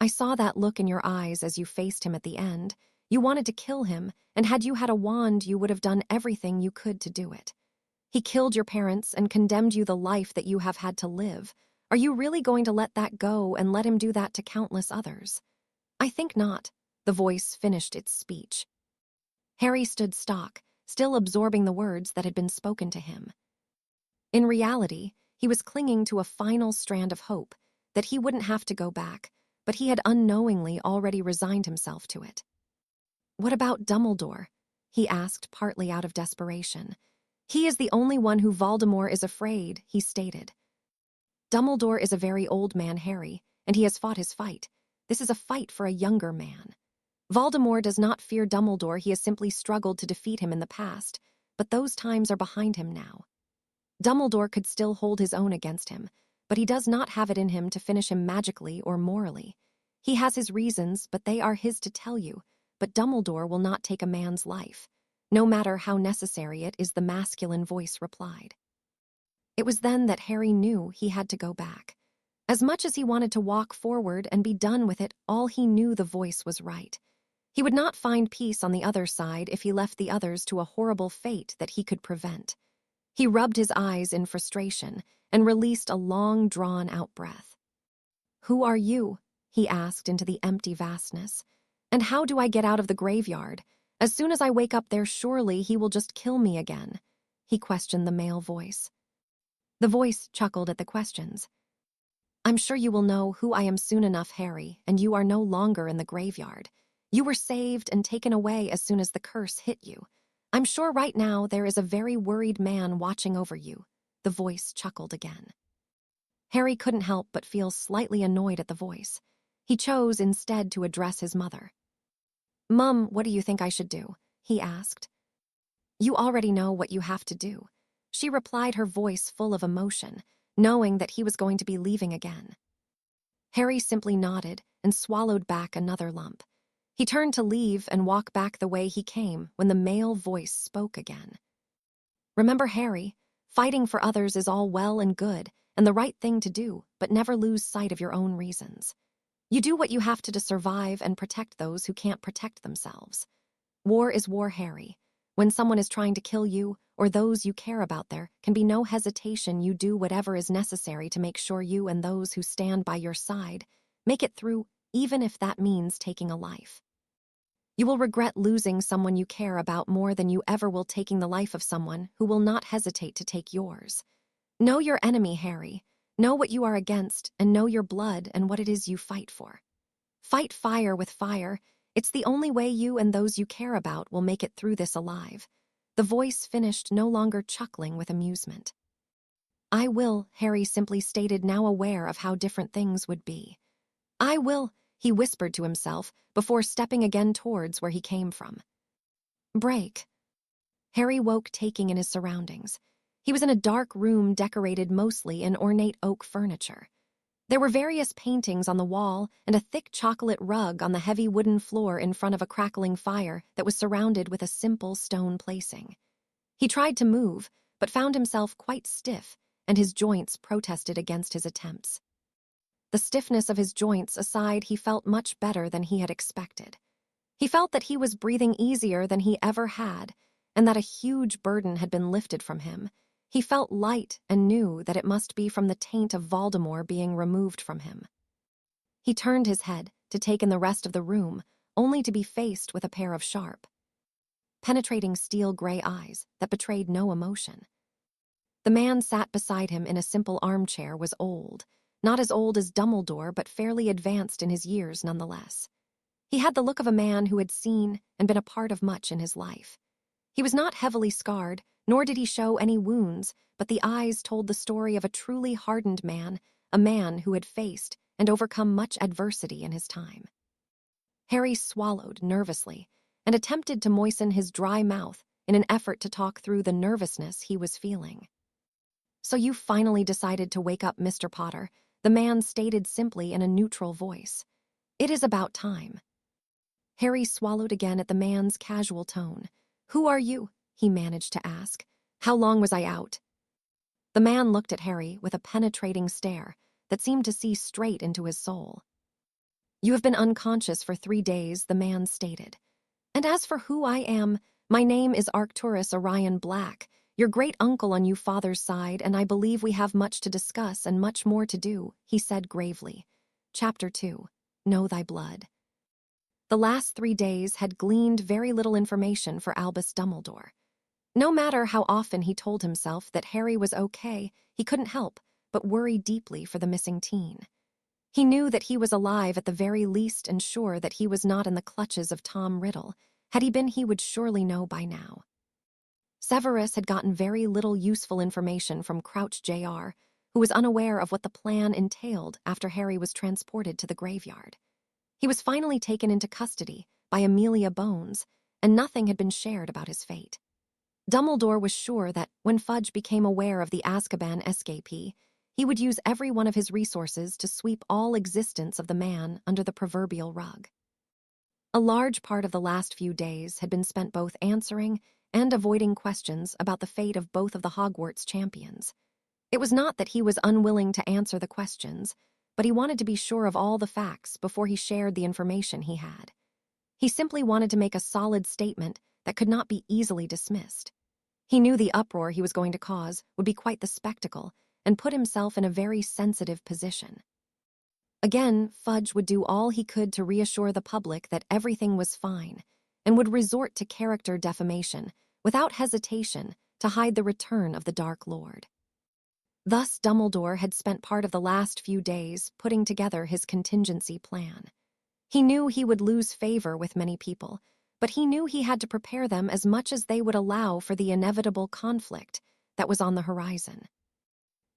I saw that look in your eyes as you faced him at the end. You wanted to kill him, and had you had a wand, you would have done everything you could to do it. He killed your parents and condemned you the life that you have had to live. Are you really going to let that go and let him do that to countless others? I think not. The voice finished its speech. Harry stood stock, still absorbing the words that had been spoken to him. In reality, he was clinging to a final strand of hope, that he wouldn't have to go back, but he had unknowingly already resigned himself to it. "What about Dumbledore?" he asked, partly out of desperation. "He is the only one who Voldemort is afraid," he stated. "Dumbledore is a very old man, Harry, and he has fought his fight. This is a fight for a younger man. Voldemort does not fear Dumbledore, he has simply struggled to defeat him in the past, but those times are behind him now. Dumbledore could still hold his own against him, but he does not have it in him to finish him magically or morally. He has his reasons, but they are his to tell you. But Dumbledore will not take a man's life, no matter how necessary it is," the masculine voice replied. It was then that Harry knew he had to go back. As much as he wanted to walk forward and be done with it, all he knew the voice was right. He would not find peace on the other side if he left the others to a horrible fate that he could prevent. He rubbed his eyes in frustration and released a long, drawn-out breath. "Who are you?" he asked into the empty vastness. "And how do I get out of the graveyard? As soon as I wake up there, surely he will just kill me again," he questioned the male voice. The voice chuckled at the questions. "I'm sure you will know who I am soon enough, Harry, and you are no longer in the graveyard. You were saved and taken away as soon as the curse hit you. I'm sure right now there is a very worried man watching over you," the voice chuckled again. Harry couldn't help but feel slightly annoyed at the voice. He chose instead to address his mother. "Mum, what do you think I should do?" he asked. "You already know what you have to do," she replied, her voice full of emotion, knowing that he was going to be leaving again. Harry simply nodded and swallowed back another lump. He turned to leave and walk back the way he came when the male voice spoke again. "Remember, Harry, fighting for others is all well and good and the right thing to do, but never lose sight of your own reasons. You do what you have to survive and protect those who can't protect themselves. War is war, Harry. When someone is trying to kill you or those you care about, there can be no hesitation. You do whatever is necessary to make sure you and those who stand by your side make it through, even if that means taking a life. You will regret losing someone you care about more than you ever will taking the life of someone who will not hesitate to take yours. Know your enemy, Harry. Know what you are against, and know your blood and what it is you fight for. Fight fire with fire. It's the only way you and those you care about will make it through this alive." The voice finished, no longer chuckling with amusement. "I will," Harry simply stated, now aware of how different things would be. "I will," he whispered to himself before stepping again towards where he came from. Break. Harry woke, taking in his surroundings. He was in a dark room decorated mostly in ornate oak furniture. There were various paintings on the wall and a thick chocolate rug on the heavy wooden floor in front of a crackling fire that was surrounded with a simple stone placing. He tried to move, but found himself quite stiff, and his joints protested against his attempts. The stiffness of his joints aside, he felt much better than he had expected. He felt that he was breathing easier than he ever had, and that a huge burden had been lifted from him. He felt light and knew that it must be from the taint of Voldemort being removed from him. He turned his head to take in the rest of the room, only to be faced with a pair of sharp, penetrating steel-gray eyes that betrayed no emotion. The man sat beside him in a simple armchair was old, not as old as Dumbledore, but fairly advanced in his years nonetheless. He had the look of a man who had seen and been a part of much in his life. He was not heavily scarred, nor did he show any wounds, but the eyes told the story of a truly hardened man, a man who had faced and overcome much adversity in his time. Harry swallowed nervously and attempted to moisten his dry mouth in an effort to talk through the nervousness he was feeling. "So you finally decided to wake up, Mr. Potter," the man stated simply in a neutral voice. "It is about time." Harry swallowed again at the man's casual tone. "Who are you?" he managed to ask. "How long was I out?" The man looked at Harry with a penetrating stare that seemed to see straight into his soul. "You have been unconscious for 3 days," the man stated. "And as for who I am, my name is Arcturus Orion Black, your great-uncle on your father's side, and I believe we have much to discuss and much more to do," he said gravely. Chapter 2. Know Thy Blood. The last 3 days had gleaned very little information for Albus Dumbledore. No matter how often he told himself that Harry was okay, he couldn't help but worry deeply for the missing teen. He knew that he was alive at the very least and sure that he was not in the clutches of Tom Riddle. Had he been, he would surely know by now. Severus had gotten very little useful information from Crouch Jr., who was unaware of what the plan entailed after Harry was transported to the graveyard. He was finally taken into custody by Amelia Bones, and nothing had been shared about his fate. Dumbledore was sure that when Fudge became aware of the Azkaban escapee, he would use every one of his resources to sweep all existence of the man under the proverbial rug. A large part of the last few days had been spent both answering and avoiding questions about the fate of both of the Hogwarts champions. It was not that he was unwilling to answer the questions, but he wanted to be sure of all the facts before he shared the information he had. He simply wanted to make a solid statement that could not be easily dismissed. He knew the uproar he was going to cause would be quite the spectacle and put himself in a very sensitive position. Again, Fudge would do all he could to reassure the public that everything was fine and would resort to character defamation without hesitation to hide the return of the Dark Lord. Thus, Dumbledore had spent part of the last few days putting together his contingency plan. He knew he would lose favor with many people, but he knew he had to prepare them as much as they would allow for the inevitable conflict that was on the horizon.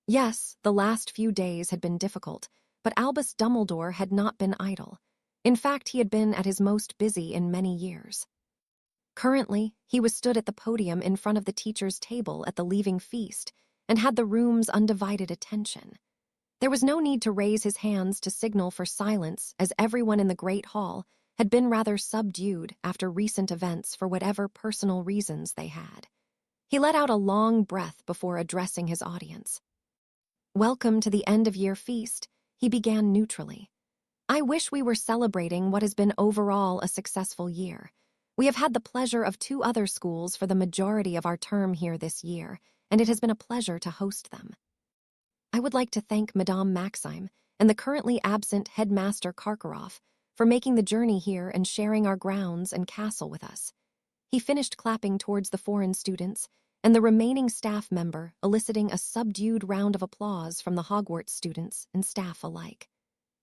Yes, the last few days had been difficult, but Albus Dumbledore had not been idle. In fact, he had been at his most busy in many years. Currently, he was stood at the podium in front of the teacher's table at the leaving feast and had the room's undivided attention. There was no need to raise his hands to signal for silence, as everyone in the Great Hall had been rather subdued after recent events for whatever personal reasons they had. He let out a long breath before addressing his audience. "Welcome to the end-of-year feast," he began neutrally. "I wish we were celebrating what has been overall a successful year. We have had the pleasure of 2 other schools for the majority of our term here this year, and it has been a pleasure to host them. I would like to thank Madame Maxime and the currently absent Headmaster Karkaroff for making the journey here and sharing our grounds and castle with us." He finished clapping towards the foreign students, and the remaining staff member eliciting a subdued round of applause from the Hogwarts students and staff alike.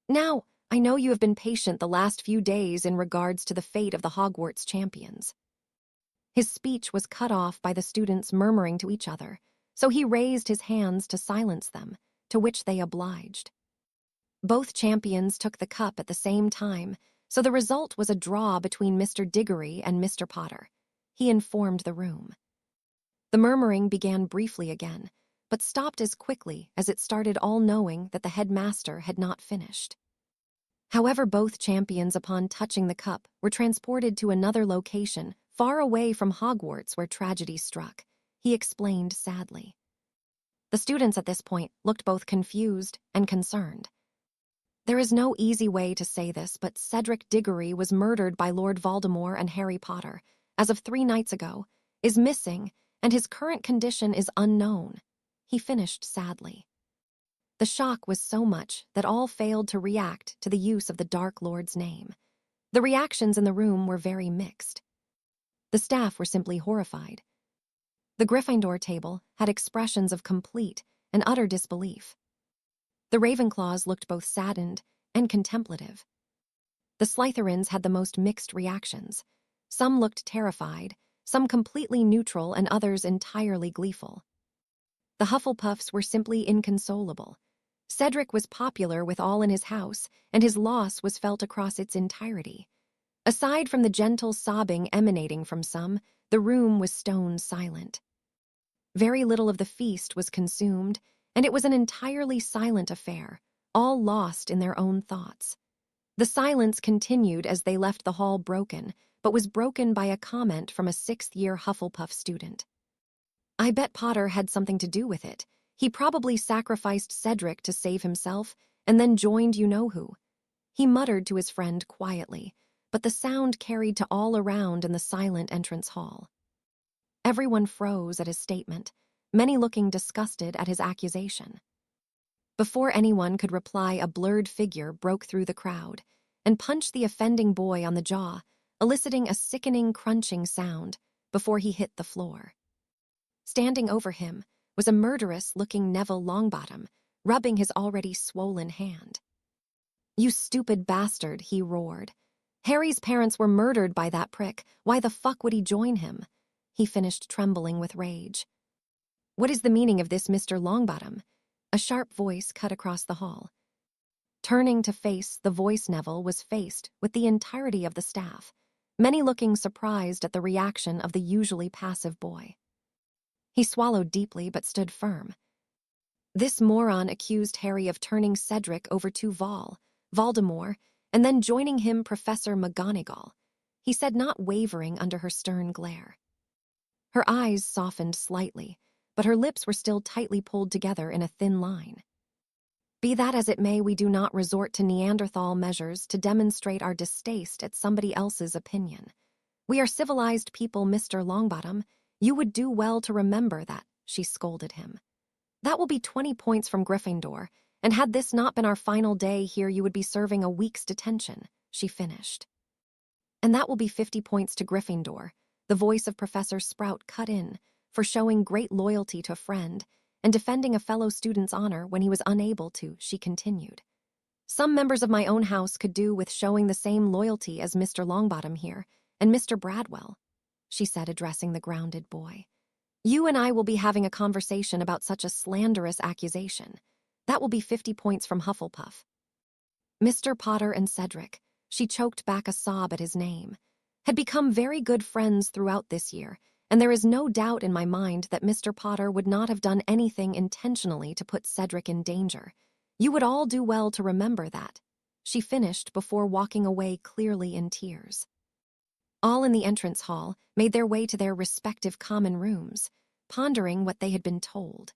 "Now, I know you have been patient the last few days in regards to the fate of the Hogwarts champions." His speech was cut off by the students murmuring to each other, so he raised his hands to silence them, to which they obliged. Both champions took the cup at the same time, so the result was a draw between Mr. Diggory and Mr. Potter. He informed the room. The murmuring began briefly again, but stopped as quickly as it started, all knowing that the headmaster had not finished. However, both champions, upon touching the cup, were transported to another location, far away from Hogwarts where tragedy struck, he explained sadly. The students at this point looked both confused and concerned. There is no easy way to say this, but Cedric Diggory was murdered by Lord Voldemort, and Harry Potter, as of 3 nights ago, is missing, and his current condition is unknown, he finished sadly. The shock was so much that all failed to react to the use of the Dark Lord's name. The reactions in the room were very mixed. The staff were simply horrified. The Gryffindor table had expressions of complete and utter disbelief. The Ravenclaws looked both saddened and contemplative. The Slytherins had the most mixed reactions. Some looked terrified, some completely neutral, and others entirely gleeful. The Hufflepuffs were simply inconsolable. Cedric was popular with all in his house, and his loss was felt across its entirety. Aside from the gentle sobbing emanating from some, the room was stone silent. Very little of the feast was consumed, and it was an entirely silent affair, all lost in their own thoughts. The silence continued as they left the hall, broken, but was broken by a comment from a 6th-year Hufflepuff student. "I bet Potter had something to do with it. He probably sacrificed Cedric to save himself, and then joined you-know-who." He muttered to his friend quietly, but the sound carried to all around in the silent entrance hall. Everyone froze at his statement, many looking disgusted at his accusation. Before anyone could reply, a blurred figure broke through the crowd and punched the offending boy on the jaw, eliciting a sickening crunching sound before he hit the floor. Standing over him was a murderous-looking Neville Longbottom, rubbing his already swollen hand. "You stupid bastard," he roared. "Harry's parents were murdered by that prick. Why the fuck would he join him?" He finished, trembling with rage. "What is the meaning of this, Mr. Longbottom?" A sharp voice cut across the hall. Turning to face the voice, Neville was faced with the entirety of the staff, many looking surprised at the reaction of the usually passive boy. He swallowed deeply but stood firm. This moron accused Harry of turning Cedric over to Voldemort, and then joining him, Professor McGonagall, he said, not wavering under her stern glare. Her eyes softened slightly, but her lips were still tightly pulled together in a thin line. "Be that as it may, we do not resort to Neanderthal measures to demonstrate our distaste at somebody else's opinion. We are civilized people, Mr. Longbottom. You would do well to remember that," she scolded him. "That will be 20 points from Gryffindor, and had this not been our final day here, you would be serving a week's detention," she finished. "And that will be 50 points to Gryffindor," the voice of Professor Sprout cut in, "for showing great loyalty to a friend and defending a fellow student's honor when he was unable to," she continued. "Some members of my own house could do with showing the same loyalty as Mr. Longbottom here, and Mr. Bradwell," she said, addressing the grounded boy. "You and I will be having a conversation about such a slanderous accusation. That will be 50 points from Hufflepuff." Mr. Potter and Cedric, she choked back a sob at his name, had become very good friends throughout this year, and there is no doubt in my mind that Mr. Potter would not have done anything intentionally to put Cedric in danger. You would all do well to remember that, she finished before walking away, clearly in tears. All in the entrance hall made their way to their respective common rooms, pondering what they had been told.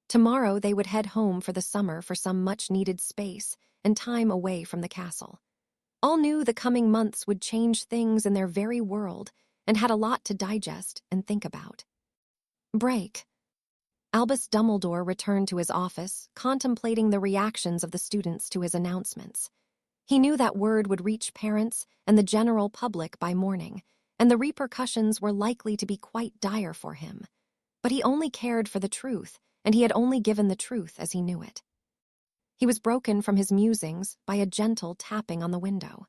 Tomorrow they would head home for the summer for some much-needed space and time away from the castle. All knew the coming months would change things in their very world and had a lot to digest and think about. Break. Albus Dumbledore returned to his office, contemplating the reactions of the students to his announcements. He knew that word would reach parents and the general public by morning, and the repercussions were likely to be quite dire for him. But he only cared for the truth, and he had only given the truth as he knew it. He was broken from his musings by a gentle tapping on the window.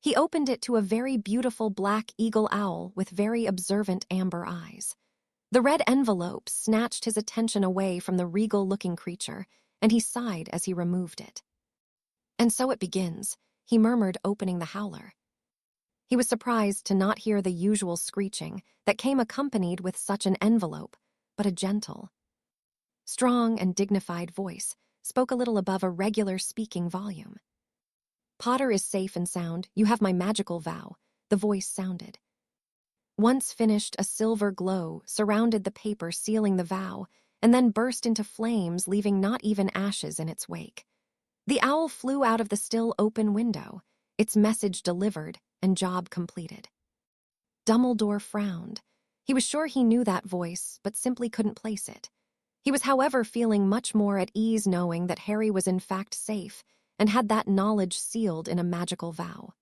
He opened it to a very beautiful black eagle owl with very observant amber eyes. The red envelope snatched his attention away from the regal-looking creature, and he sighed as he removed it. "And so it begins," he murmured, opening the howler. He was surprised to not hear the usual screeching that came accompanied with such an envelope, but a gentle strong and dignified voice, spoke a little above a regular speaking volume. "Potter is safe and sound. You have my magical vow," the voice sounded. Once finished, a silver glow surrounded the paper sealing the vow, and then burst into flames, leaving not even ashes in its wake. The owl flew out of the still open window, its message delivered and job completed. Dumbledore frowned. He was sure he knew that voice, but simply couldn't place it. He was, however, feeling much more at ease knowing that Harry was in fact safe and had that knowledge sealed in a magical vow.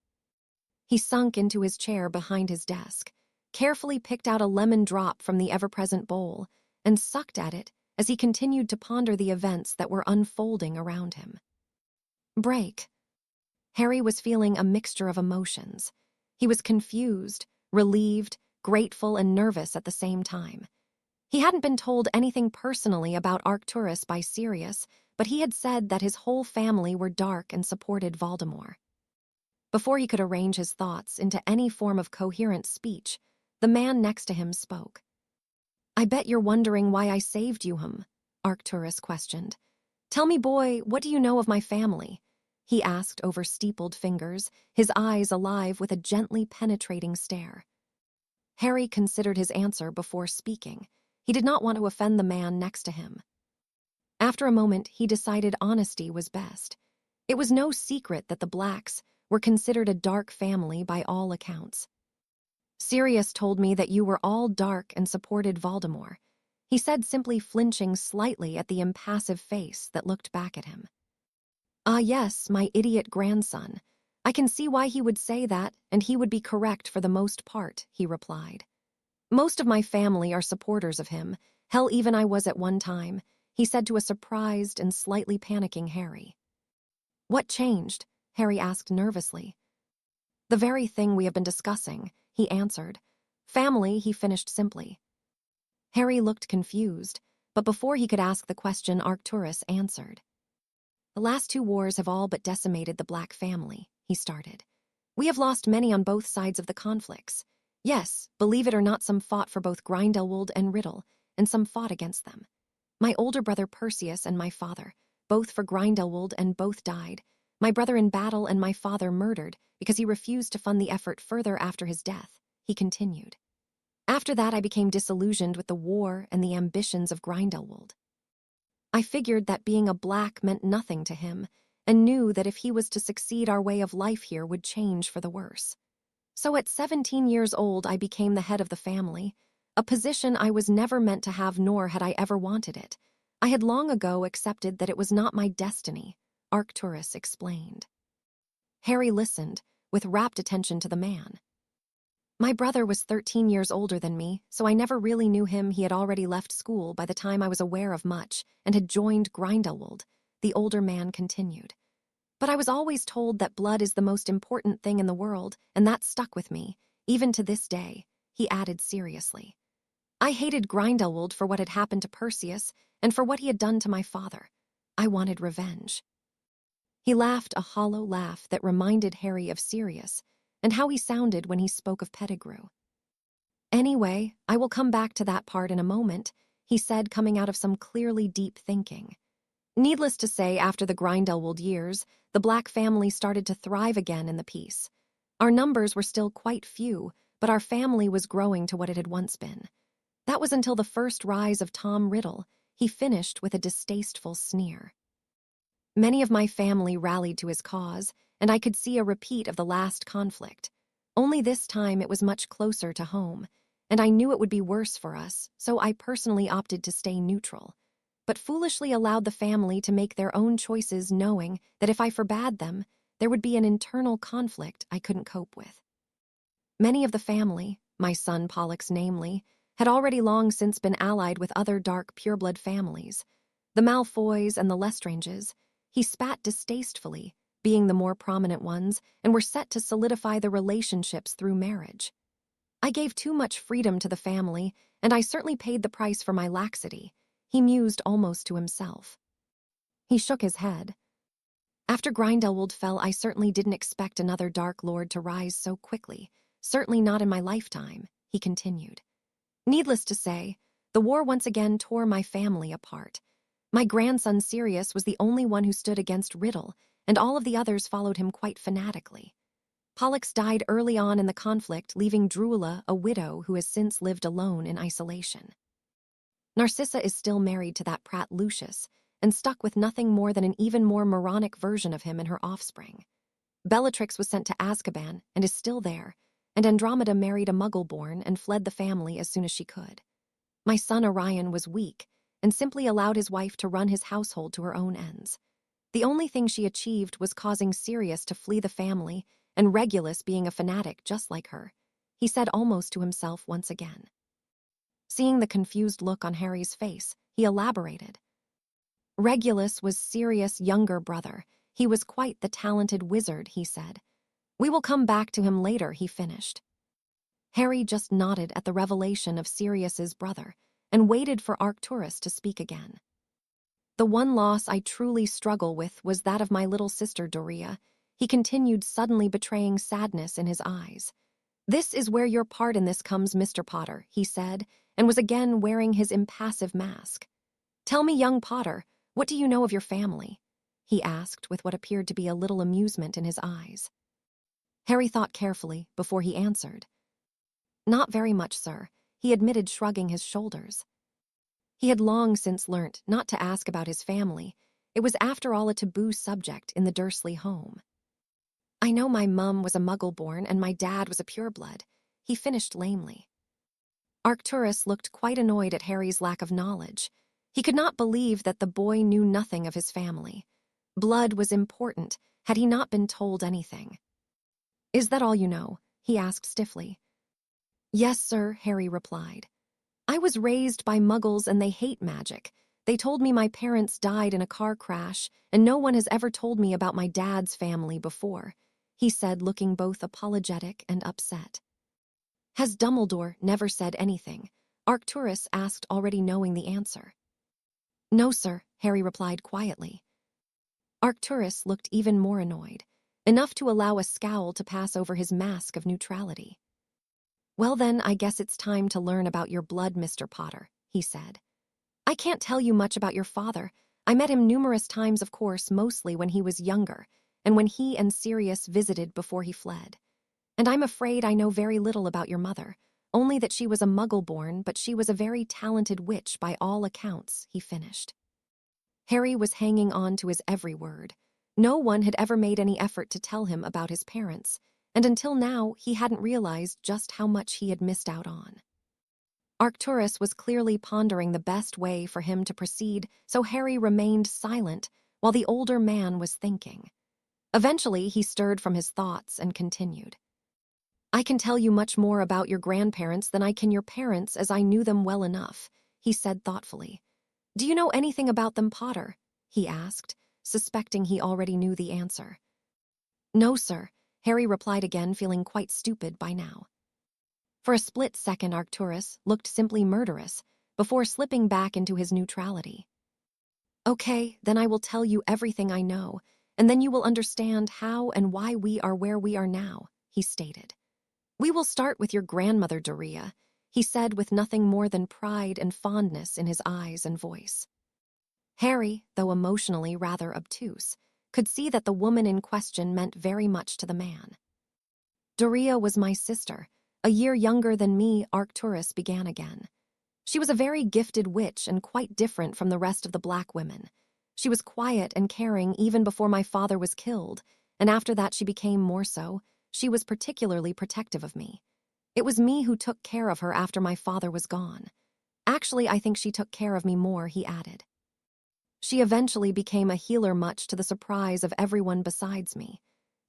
He sunk into his chair behind his desk, carefully picked out a lemon drop from the ever-present bowl, and sucked at it as he continued to ponder the events that were unfolding around him. Break. Harry was feeling a mixture of emotions. He was confused, relieved, grateful, and nervous at the same time. He hadn't been told anything personally about Arcturus by Sirius, but he had said that his whole family were dark and supported Voldemort. Before he could arrange his thoughts into any form of coherent speech, the man next to him spoke. "I bet you're wondering why I saved you, Arcturus questioned. "Tell me, boy, what do you know of my family?" he asked over steepled fingers, his eyes alive with a gently penetrating stare. Harry considered his answer before speaking. He did not want to offend the man next to him. After a moment, he decided honesty was best. It was no secret that the Blacks were considered a dark family by all accounts. "Sirius told me that you were all dark and supported Voldemort," he said, simply flinching slightly at the impassive face that looked back at him. "Ah, yes, my idiot grandson. I can see why he would say that, and he would be correct for the most part," he replied. "Most of my family are supporters of him. Hell, even I was at one time," he said to a surprised and slightly panicking Harry. "What changed?" Harry asked nervously. "The very thing we have been discussing," he answered. "Family," he finished simply. Harry looked confused, but before he could ask the question, Arcturus answered. "The last 2 wars have all but decimated the Black family," he started. "We have lost many on both sides of the conflicts. Yes, believe it or not, some fought for both Grindelwald and Riddle, and some fought against them. My older brother Perseus and my father, both for Grindelwald, and both died. My brother in battle and my father murdered because he refused to fund the effort further after his death," he continued. "After that, I became disillusioned with the war and the ambitions of Grindelwald. I figured that being a Black meant nothing to him, and knew that if he was to succeed, our way of life here would change for the worse. So at 17 years old, I became the head of the family, a position I was never meant to have, nor had I ever wanted it. I had long ago accepted that it was not my destiny," Arcturus explained. Harry listened, with rapt attention to the man. "My brother was 13 years older than me, so I never really knew him. He had already left school by the time I was aware of much, and had joined Grindelwald," the older man continued. "But I was always told that blood is the most important thing in the world, and that stuck with me, even to this day," he added seriously. "I hated Grindelwald for what had happened to Perseus, and for what he had done to my father. I wanted revenge." He laughed a hollow laugh that reminded Harry of Sirius, and how he sounded when he spoke of Pettigrew. "Anyway, I will come back to that part in a moment," he said, coming out of some clearly deep thinking. "Needless to say, after the Grindelwald years, the Black family started to thrive again in the peace. Our numbers were still quite few, but our family was growing to what it had once been. That was until the first rise of Tom Riddle," he finished with a distasteful sneer. "Many of my family rallied to his cause, and I could see a repeat of the last conflict. Only this time it was much closer to home, and I knew it would be worse for us, so I personally opted to stay neutral, but foolishly allowed the family to make their own choices, knowing that if I forbade them, there would be an internal conflict I couldn't cope with. Many of the family, my son Pollux namely, had already long since been allied with other dark pureblood families. The Malfoys and the Lestranges," he spat distastefully, being the more prominent ones, and were set to solidify the relationships through marriage. "I gave too much freedom to the family, and I certainly paid the price for my laxity," he mused almost to himself. He shook his head. "After Grindelwald fell, I certainly didn't expect another Dark Lord to rise so quickly, certainly not in my lifetime," he continued. "Needless to say, the war once again tore my family apart. My grandson Sirius was the only one who stood against Riddle, and all of the others followed him quite fanatically. Pollux died early on in the conflict, leaving Drusilla a widow who has since lived alone in isolation. Narcissa is still married to that prat Lucius, and stuck with nothing more than an even more moronic version of him in her offspring. Bellatrix was sent to Azkaban and is still there, and Andromeda married a Muggle-born and fled the family as soon as she could. My son Orion was weak and simply allowed his wife to run his household to her own ends. The only thing she achieved was causing Sirius to flee the family and Regulus being a fanatic just like her, he said almost to himself once again. Seeing the confused look on Harry's face, he elaborated. Regulus was Sirius' younger brother. He was quite the talented wizard, he said. We will come back to him later, he finished. Harry just nodded at the revelation of Sirius's brother and waited for Arcturus to speak again. The one loss I truly struggle with was that of my little sister Doria, he continued, suddenly betraying sadness in his eyes. This is where your part in this comes, Mr. Potter, he said, and was again wearing his impassive mask. Tell me, young Potter, what do you know of your family? He asked with what appeared to be a little amusement in his eyes. Harry thought carefully before he answered. Not very much, sir, he admitted, shrugging his shoulders. He had long since learnt not to ask about his family. It was after all a taboo subject in the Dursley home. I know my mum was a Muggle-born and my dad was a pureblood, he finished lamely. Arcturus looked quite annoyed at Harry's lack of knowledge. He could not believe that the boy knew nothing of his family. Blood was important, had he not been told anything. Is that all you know? He asked stiffly. Yes, sir, Harry replied. I was raised by Muggles and they hate magic. They told me my parents died in a car crash, and no one has ever told me about my dad's family before, he said, looking both apologetic and upset. Has Dumbledore never said anything? Arcturus asked, already knowing the answer. No, sir, Harry replied quietly. Arcturus looked even more annoyed, enough to allow a scowl to pass over his mask of neutrality. Well then, I guess it's time to learn about your blood, Mr. Potter, he said. I can't tell you much about your father. I met him numerous times, of course, mostly when he was younger, and when he and Sirius visited before he fled. And I'm afraid I know very little about your mother, only that she was a Muggle-born, but she was a very talented witch by all accounts, he finished. Harry was hanging on to his every word. No one had ever made any effort to tell him about his parents, and until now he hadn't realized just how much he had missed out on. Arcturus was clearly pondering the best way for him to proceed, so Harry remained silent while the older man was thinking. Eventually, he stirred from his thoughts and continued. I can tell you much more about your grandparents than I can your parents, as I knew them well enough, he said thoughtfully. Do you know anything about them, Potter? He asked, suspecting he already knew the answer. No, sir, Harry replied again, feeling quite stupid by now. For a split second, Arcturus looked simply murderous, before slipping back into his neutrality. Okay, then I will tell you everything I know, and then you will understand how and why we are where we are now, he stated. We will start with your grandmother, Doria, he said with nothing more than pride and fondness in his eyes and voice. Harry, though emotionally rather obtuse, could see that the woman in question meant very much to the man. Doria was my sister. A year younger than me, Arcturus began again. She was a very gifted witch and quite different from the rest of the black women. She was quiet and caring even before my father was killed, and after that she became more so. She was particularly protective of me. It was me who took care of her after my father was gone. Actually, I think she took care of me more, he added. She eventually became a healer, much to the surprise of everyone besides me.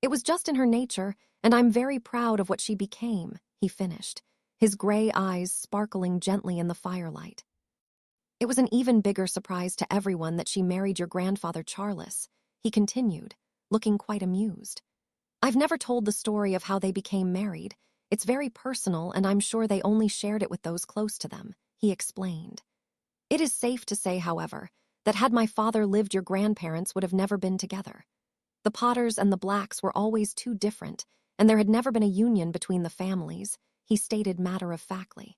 It was just in her nature, and I'm very proud of what she became, he finished, his gray eyes sparkling gently in the firelight. It was an even bigger surprise to everyone that she married your grandfather Charles, he continued, looking quite amused. I've never told the story of how they became married. It's very personal, and I'm sure they only shared it with those close to them, he explained. It is safe to say, however, that had my father lived, your grandparents would have never been together. The Potters and the Blacks were always too different, and there had never been a union between the families, he stated matter-of-factly.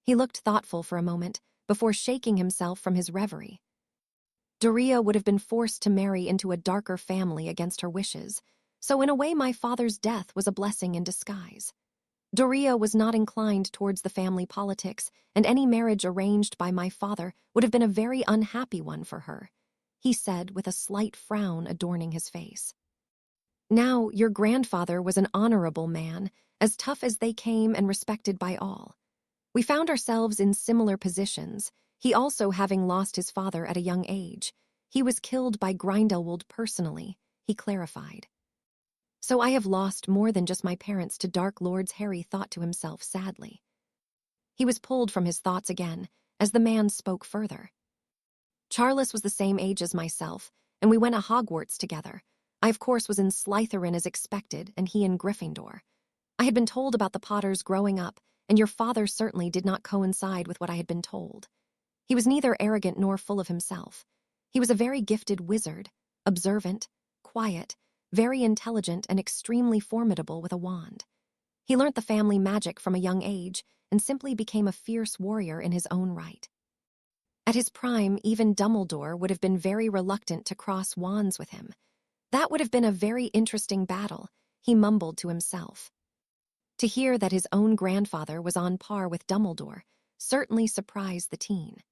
He looked thoughtful for a moment before shaking himself from his reverie. Doria would have been forced to marry into a darker family against her wishes, so in a way my father's death was a blessing in disguise. Doria was not inclined towards the family politics, and any marriage arranged by my father would have been a very unhappy one for her, he said with a slight frown adorning his face. Now, your grandfather was an honorable man, as tough as they came and respected by all. We found ourselves in similar positions, he also having lost his father at a young age. He was killed by Gryffindor personally, he clarified. So I have lost more than just my parents to Dark Lords, Harry thought to himself sadly. He was pulled from his thoughts again, as the man spoke further. Charles was the same age as myself, and we went to Hogwarts together. I of course was in Slytherin as expected, and he in Gryffindor. I had been told about the Potters growing up, and your father certainly did not coincide with what I had been told. He was neither arrogant nor full of himself. He was a very gifted wizard, observant, quiet, very intelligent and extremely formidable with a wand. He learnt the family magic from a young age and simply became a fierce warrior in his own right. At his prime, even Dumbledore would have been very reluctant to cross wands with him. That would have been a very interesting battle, he mumbled to himself. To hear that his own grandfather was on par with Dumbledore certainly surprised the teen.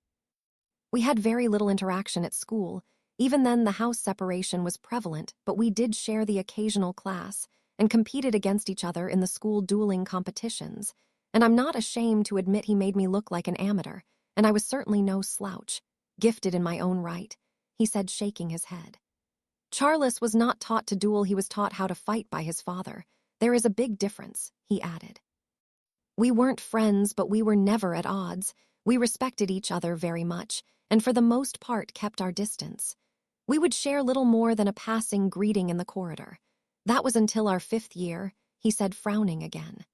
We had very little interaction at school. Even then, the house separation was prevalent, but we did share the occasional class and competed against each other in the school dueling competitions, and I'm not ashamed to admit he made me look like an amateur, and I was certainly no slouch, gifted in my own right, he said, shaking his head. Charles was not taught to duel, he was taught how to fight by his father. There is a big difference, he added. We weren't friends, but we were never at odds. We respected each other very much, and for the most part kept our distance. We would share little more than a passing greeting in the corridor. That was until our 5th year, he said, frowning again.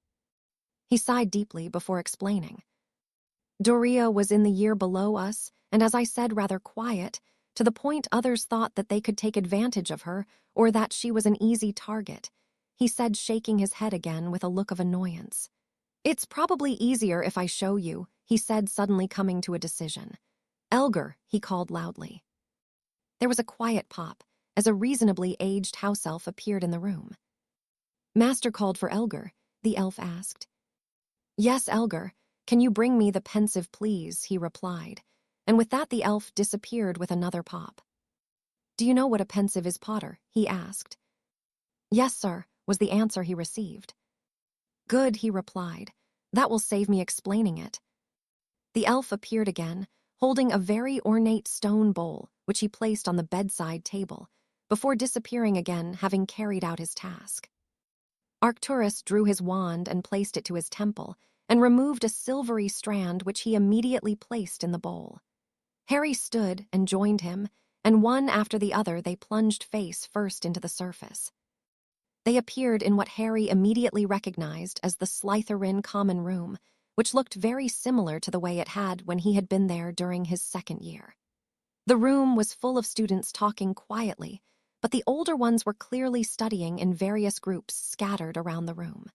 He sighed deeply before explaining. Doria was in the year below us, and as I said, rather quiet, to the point others thought that they could take advantage of her or that she was an easy target, he said, shaking his head again with a look of annoyance. It's probably easier if I show you, he said, suddenly coming to a decision. Elgar, he called loudly. There was a quiet pop as a reasonably aged house elf appeared in the room. Master called for Elgar, the elf asked. Yes, Elgar, can you bring me the pensive, please, he replied, and with that the elf disappeared with another pop. Do you know what a pensive is, Potter? He asked. Yes, sir, was the answer he received. Good, he replied. That will save me explaining it. The elf appeared again, holding a very ornate stone bowl, which he placed on the bedside table, before disappearing again, having carried out his task. Arcturus drew his wand and placed it to his temple, and removed a silvery strand which he immediately placed in the bowl. Harry stood and joined him, and one after the other they plunged face first into the surface. They appeared in what Harry immediately recognized as the Slytherin common room, which looked very similar to the way it had when he had been there during his 2nd year. The room was full of students talking quietly, but the older ones were clearly studying in various groups scattered around the room.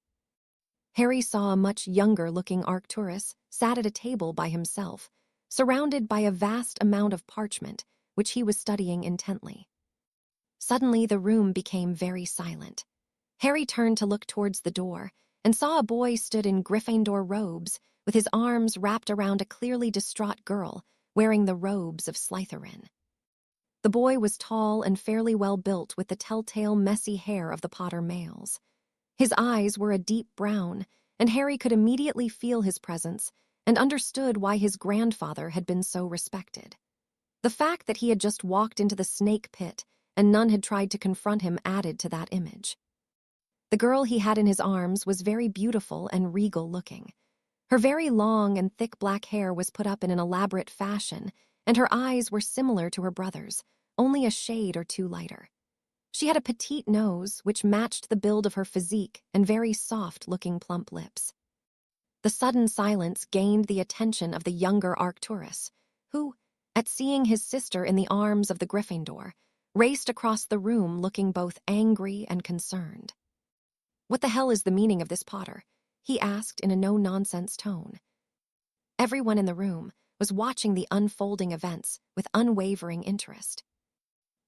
Harry saw a much younger-looking Arcturus sat at a table by himself, surrounded by a vast amount of parchment, which he was studying intently. Suddenly, the room became very silent. Harry turned to look towards the door and saw a boy stood in Gryffindor robes with his arms wrapped around a clearly distraught girl wearing the robes of Slytherin. The boy was tall and fairly well built with the telltale messy hair of the Potter males. His eyes were a deep brown, and Harry could immediately feel his presence and understood why his grandfather had been so respected. The fact that he had just walked into the snake pit and none had tried to confront him added to that image. The girl he had in his arms was very beautiful and regal-looking. Her very long and thick black hair was put up in an elaborate fashion, and her eyes were similar to her brother's, only a shade or two lighter. She had a petite nose, which matched the build of her physique, and very soft-looking plump lips. The sudden silence gained the attention of the younger Arcturus, who, at seeing his sister in the arms of the Gryffindor, raced across the room looking both angry and concerned. What the hell is the meaning of this, Potter? He asked in a no-nonsense tone. Everyone in the room, was watching the unfolding events with unwavering interest.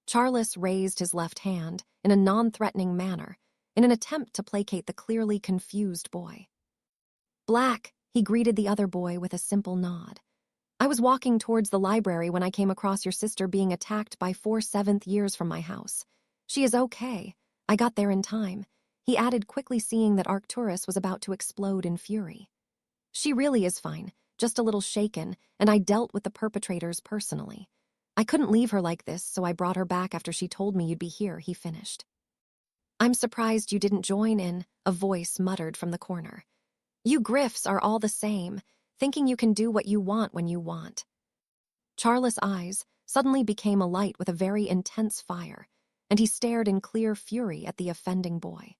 Charles raised his left hand in a non-threatening manner in an attempt to placate the clearly confused boy. "Black," he greeted the other boy with a simple nod. "I was walking towards the library when I came across your sister being attacked by 4 seventh years from my house. She is okay. I got there in time," he added, quickly seeing that Arcturus was about to explode in fury. "She really is fine, just a little shaken, and I dealt with the perpetrators personally. I couldn't leave her like this, so I brought her back after she told me you'd be here," he finished. "I'm surprised you didn't join in," a voice muttered from the corner. "You Griffs are all the same, thinking you can do what you want when you want." Charles' eyes suddenly became alight with a very intense fire, and he stared in clear fury at the offending boy.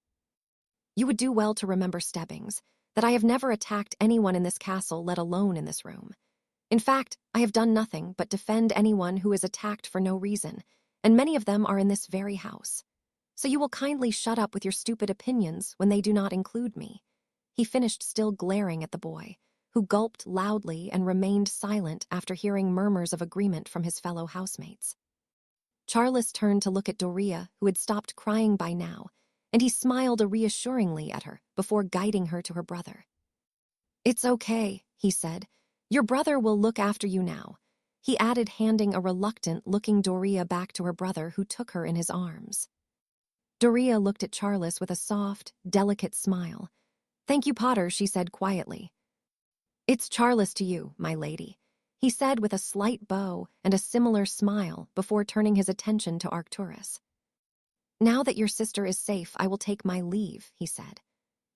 "You would do well to remember, Stebbings, that I have never attacked anyone in this castle, let alone in this room. In fact, I have done nothing but defend anyone who is attacked for no reason, and many of them are in this very house. So you will kindly shut up with your stupid opinions when they do not include me," he finished, still glaring at the boy, who gulped loudly and remained silent after hearing murmurs of agreement from his fellow housemates. Charles turned to look at Doria, who had stopped crying by now, and he smiled reassuringly at her before guiding her to her brother. "It's okay," he said. "Your brother will look after you now," he added, handing a reluctant-looking Doria back to her brother, who took her in his arms. Doria looked at Charles with a soft, delicate smile. "Thank you, Potter," she said quietly. "It's Charles to you, my lady," he said with a slight bow and a similar smile before turning his attention to Arcturus. "Now that your sister is safe, I will take my leave," he said.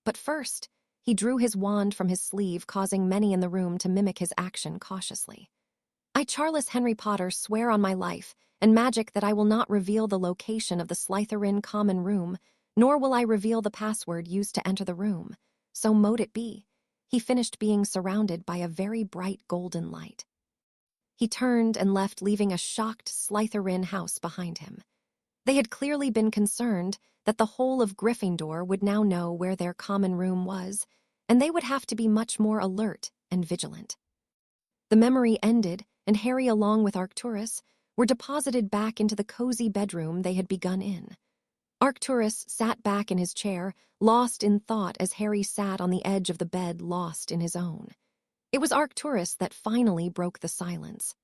But first, he drew his wand from his sleeve, causing many in the room to mimic his action cautiously. "I, Charles Henry Potter, swear on my life and magic that I will not reveal the location of the Slytherin common room, nor will I reveal the password used to enter the room. So mote it be," he finished, being surrounded by a very bright golden light. He turned and left, leaving a shocked Slytherin house behind him. They had clearly been concerned that the whole of Gryffindor would now know where their common room was, and they would have to be much more alert and vigilant. The memory ended, and Harry, along with Arcturus, were deposited back into the cozy bedroom they had begun in. Arcturus sat back in his chair, lost in thought, as Harry sat on the edge of the bed, lost in his own. It was Arcturus that finally broke the silence.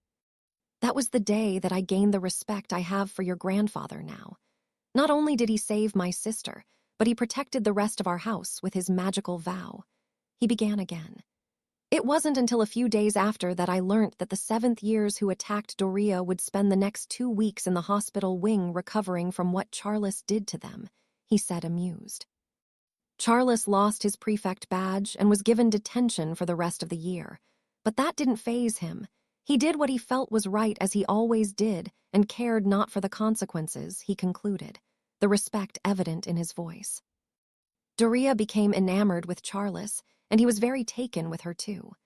"That was the day that I gained the respect I have for your grandfather now. Not only did he save my sister, but he protected the rest of our house with his magical vow," he began again. "It wasn't until a few days after that I learnt that the 7th years who attacked Doria would spend the next 2 weeks in the hospital wing recovering from what Charles did to them," he said, amused. "Charles lost his prefect badge and was given detention for the rest of the year, but that didn't faze him. He did what he felt was right, as he always did, and cared not for the consequences," he concluded, the respect evident in his voice. Doria became enamored with Charles, and he was very taken with her too.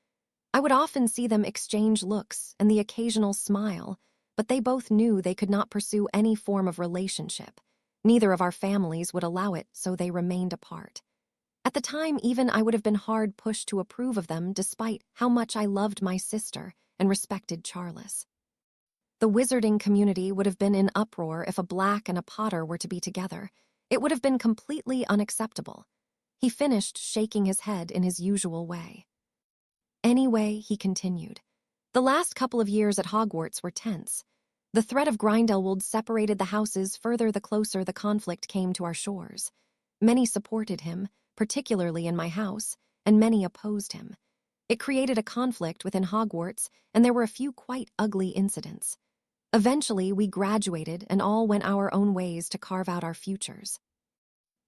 I would often see them exchange looks and the occasional smile, but they both knew they could not pursue any form of relationship. Neither of our families would allow it, so they remained apart. At the time, even, I would have been hard pushed to approve of them, despite how much I loved my sister and respected Charles. The wizarding community would have been in uproar if a Black and a Potter were to be together. It would have been completely unacceptable. He finished, shaking his head in his usual way. "Anyway," he continued, "the last couple of years at Hogwarts were tense. The threat of Grindelwald separated the houses further the closer the conflict came to our shores. Many supported him, particularly in my house, and many opposed him. It created a conflict within Hogwarts, and there were a few quite ugly incidents. Eventually, we graduated and all went our own ways to carve out our futures.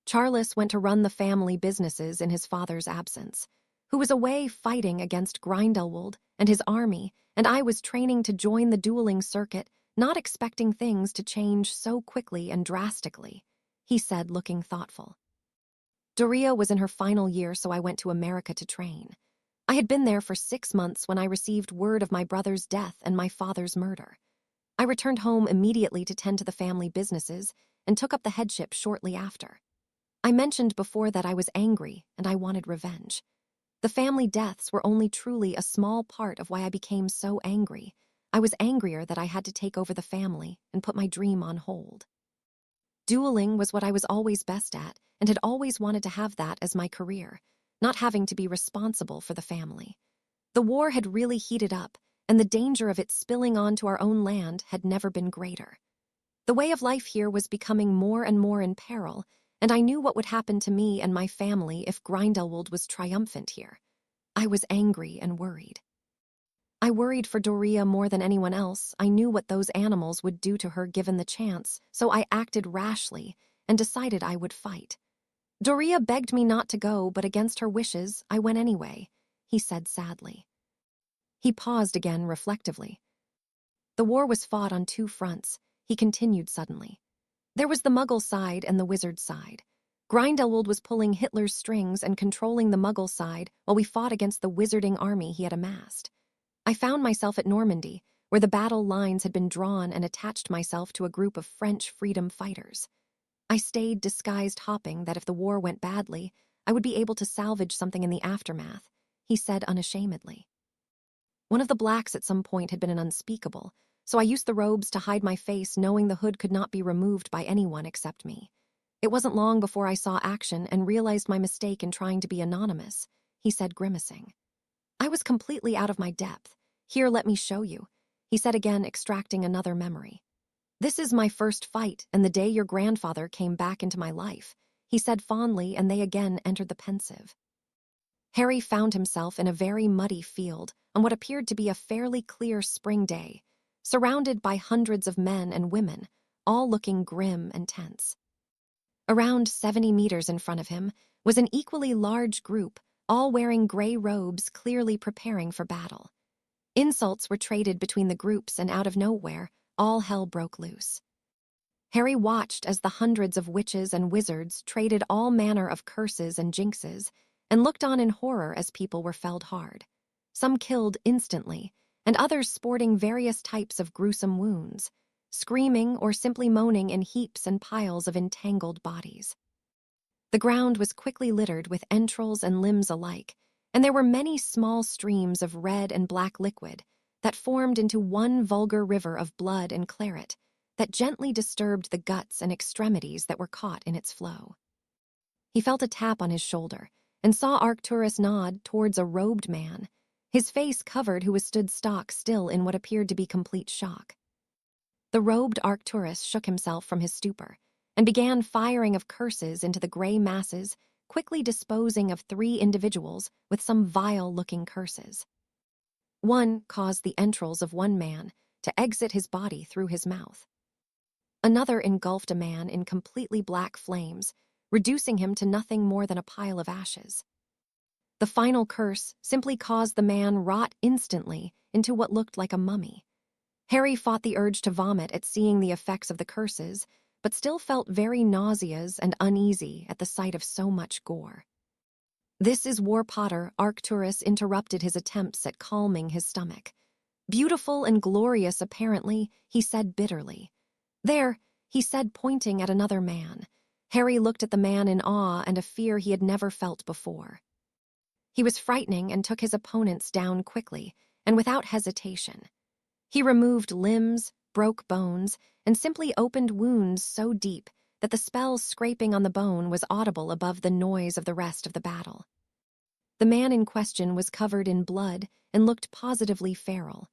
Charles went to run the family businesses in his father's absence, who was away fighting against Grindelwald and his army, and I was training to join the dueling circuit, not expecting things to change so quickly and drastically," he said, looking thoughtful. "Doria was in her final year, so I went to America to train. I had been there for 6 months when I received word of my brother's death and my father's murder. I returned home immediately to tend to the family businesses and took up the headship shortly after. I mentioned before that I was angry and I wanted revenge. The family deaths were only truly a small part of why I became so angry. I was angrier that I had to take over the family and put my dream on hold. Dueling was what I was always best at and had always wanted to have that as my career, not having to be responsible for the family. The war had really heated up, and the danger of it spilling onto our own land had never been greater. The way of life here was becoming more and more in peril, and I knew what would happen to me and my family if Gryffindor was triumphant here. I was angry and worried. I worried for Doria more than anyone else. I knew what those animals would do to her given the chance, so I acted rashly and decided I would fight. Doria begged me not to go, but against her wishes, I went anyway, he said sadly. He paused again reflectively. The war was fought on two fronts, he continued suddenly. There was the Muggle side and the Wizard side. Grindelwald was pulling Hitler's strings and controlling the Muggle side while we fought against the wizarding army he had amassed. I found myself at Normandy, where the battle lines had been drawn, and attached myself to a group of French freedom fighters. I stayed disguised, hoping that if the war went badly, I would be able to salvage something in the aftermath, he said unashamedly. One of the blacks at some point had been an unspeakable, so I used the robes to hide my face, knowing the hood could not be removed by anyone except me. It wasn't long before I saw action and realized my mistake in trying to be anonymous, he said, grimacing. I was completely out of my depth. Here, let me show you, he said again, extracting another memory. This is my first fight, and the day your grandfather came back into my life, he said fondly, and they again entered the pensive. Harry found himself in a very muddy field on what appeared to be a fairly clear spring day, surrounded by hundreds of men and women, all looking grim and tense. Around 70 meters in front of him was an equally large group, all wearing gray robes, clearly preparing for battle. Insults were traded between the groups, and out of nowhere, all hell broke loose. Harry watched as the hundreds of witches and wizards traded all manner of curses and jinxes, and looked on in horror as people were felled hard. Some killed instantly, and others sporting various types of gruesome wounds, screaming or simply moaning in heaps and piles of entangled bodies. The ground was quickly littered with entrails and limbs alike, and there were many small streams of red and black liquid that formed into one vulgar river of blood and claret that gently disturbed the guts and extremities that were caught in its flow. He felt a tap on his shoulder and saw Arcturus nod towards a robed man, his face covered, who was stood stock still in what appeared to be complete shock. The robed Arcturus shook himself from his stupor and began firing of curses into the gray masses, quickly disposing of 3 individuals with some vile-looking curses. One caused the entrails of one man to exit his body through his mouth. Another engulfed a man in completely black flames, reducing him to nothing more than a pile of ashes. The final curse simply caused the man rot instantly into what looked like a mummy. Harry fought the urge to vomit at seeing the effects of the curses, but still felt very nauseous and uneasy at the sight of so much gore. This is War Potter, Arcturus interrupted his attempts at calming his stomach. Beautiful and glorious, apparently, he said bitterly. There, he said, pointing at another man. Harry looked at the man in awe and a fear he had never felt before. He was frightening and took his opponents down quickly and without hesitation. He removed limbs, broke bones, and simply opened wounds so deep that the spell scraping on the bone was audible above the noise of the rest of the battle. The man in question was covered in blood and looked positively feral.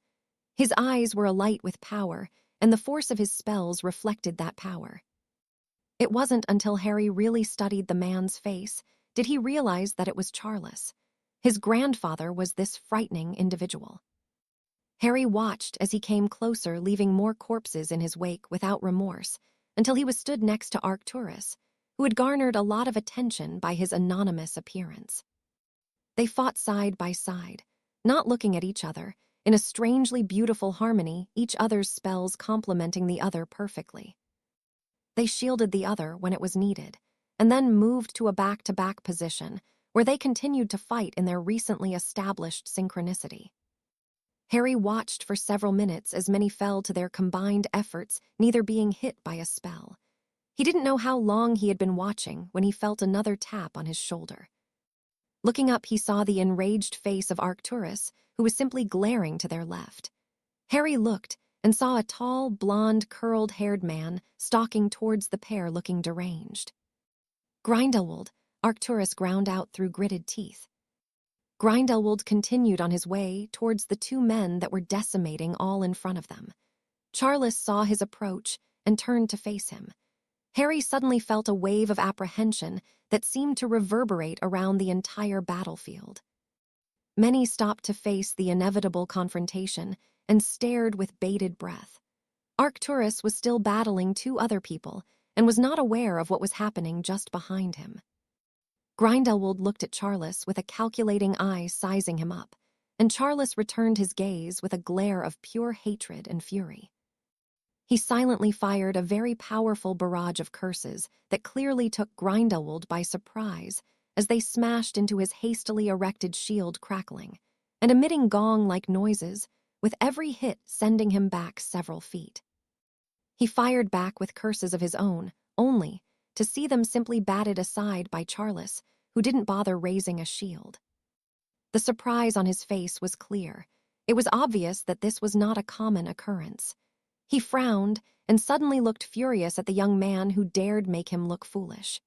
His eyes were alight with power, and the force of his spells reflected that power. It wasn't until Harry really studied the man's face did he realize that it was Charles. His grandfather was this frightening individual. Harry watched as he came closer, leaving more corpses in his wake without remorse, until he was stood next to Arcturus, who had garnered a lot of attention by his anonymous appearance. They fought side by side, not looking at each other, in a strangely beautiful harmony, each other's spells complementing the other perfectly. They shielded the other when it was needed, and then moved to a back-to-back position, where they continued to fight in their recently established synchronicity. Harry watched for several minutes as many fell to their combined efforts, neither being hit by a spell. He didn't know how long he had been watching when he felt another tap on his shoulder. Looking up, he saw the enraged face of Arcturus, who was simply glaring to their left. Harry looked and saw a tall, blonde, curled-haired man stalking towards the pair looking deranged. Grindelwald, Arcturus ground out through gritted teeth. Grindelwald continued on his way towards the two men that were decimating all in front of them. Charles saw his approach and turned to face him. Harry suddenly felt a wave of apprehension that seemed to reverberate around the entire battlefield. Many stopped to face the inevitable confrontation and stared with bated breath. Arcturus was still battling two other people and was not aware of what was happening just behind him. Grindelwald looked at Charles with a calculating eye sizing him up, and Charles returned his gaze with a glare of pure hatred and fury. He silently fired a very powerful barrage of curses that clearly took Grindelwald by surprise as they smashed into his hastily erected shield, crackling and emitting gong-like noises, with every hit sending him back several feet. He fired back with curses of his own, only to see them simply batted aside by Charles, who didn't bother raising a shield. The surprise on his face was clear. It was obvious that this was not a common occurrence. He frowned and suddenly looked furious at the young man who dared make him look foolish.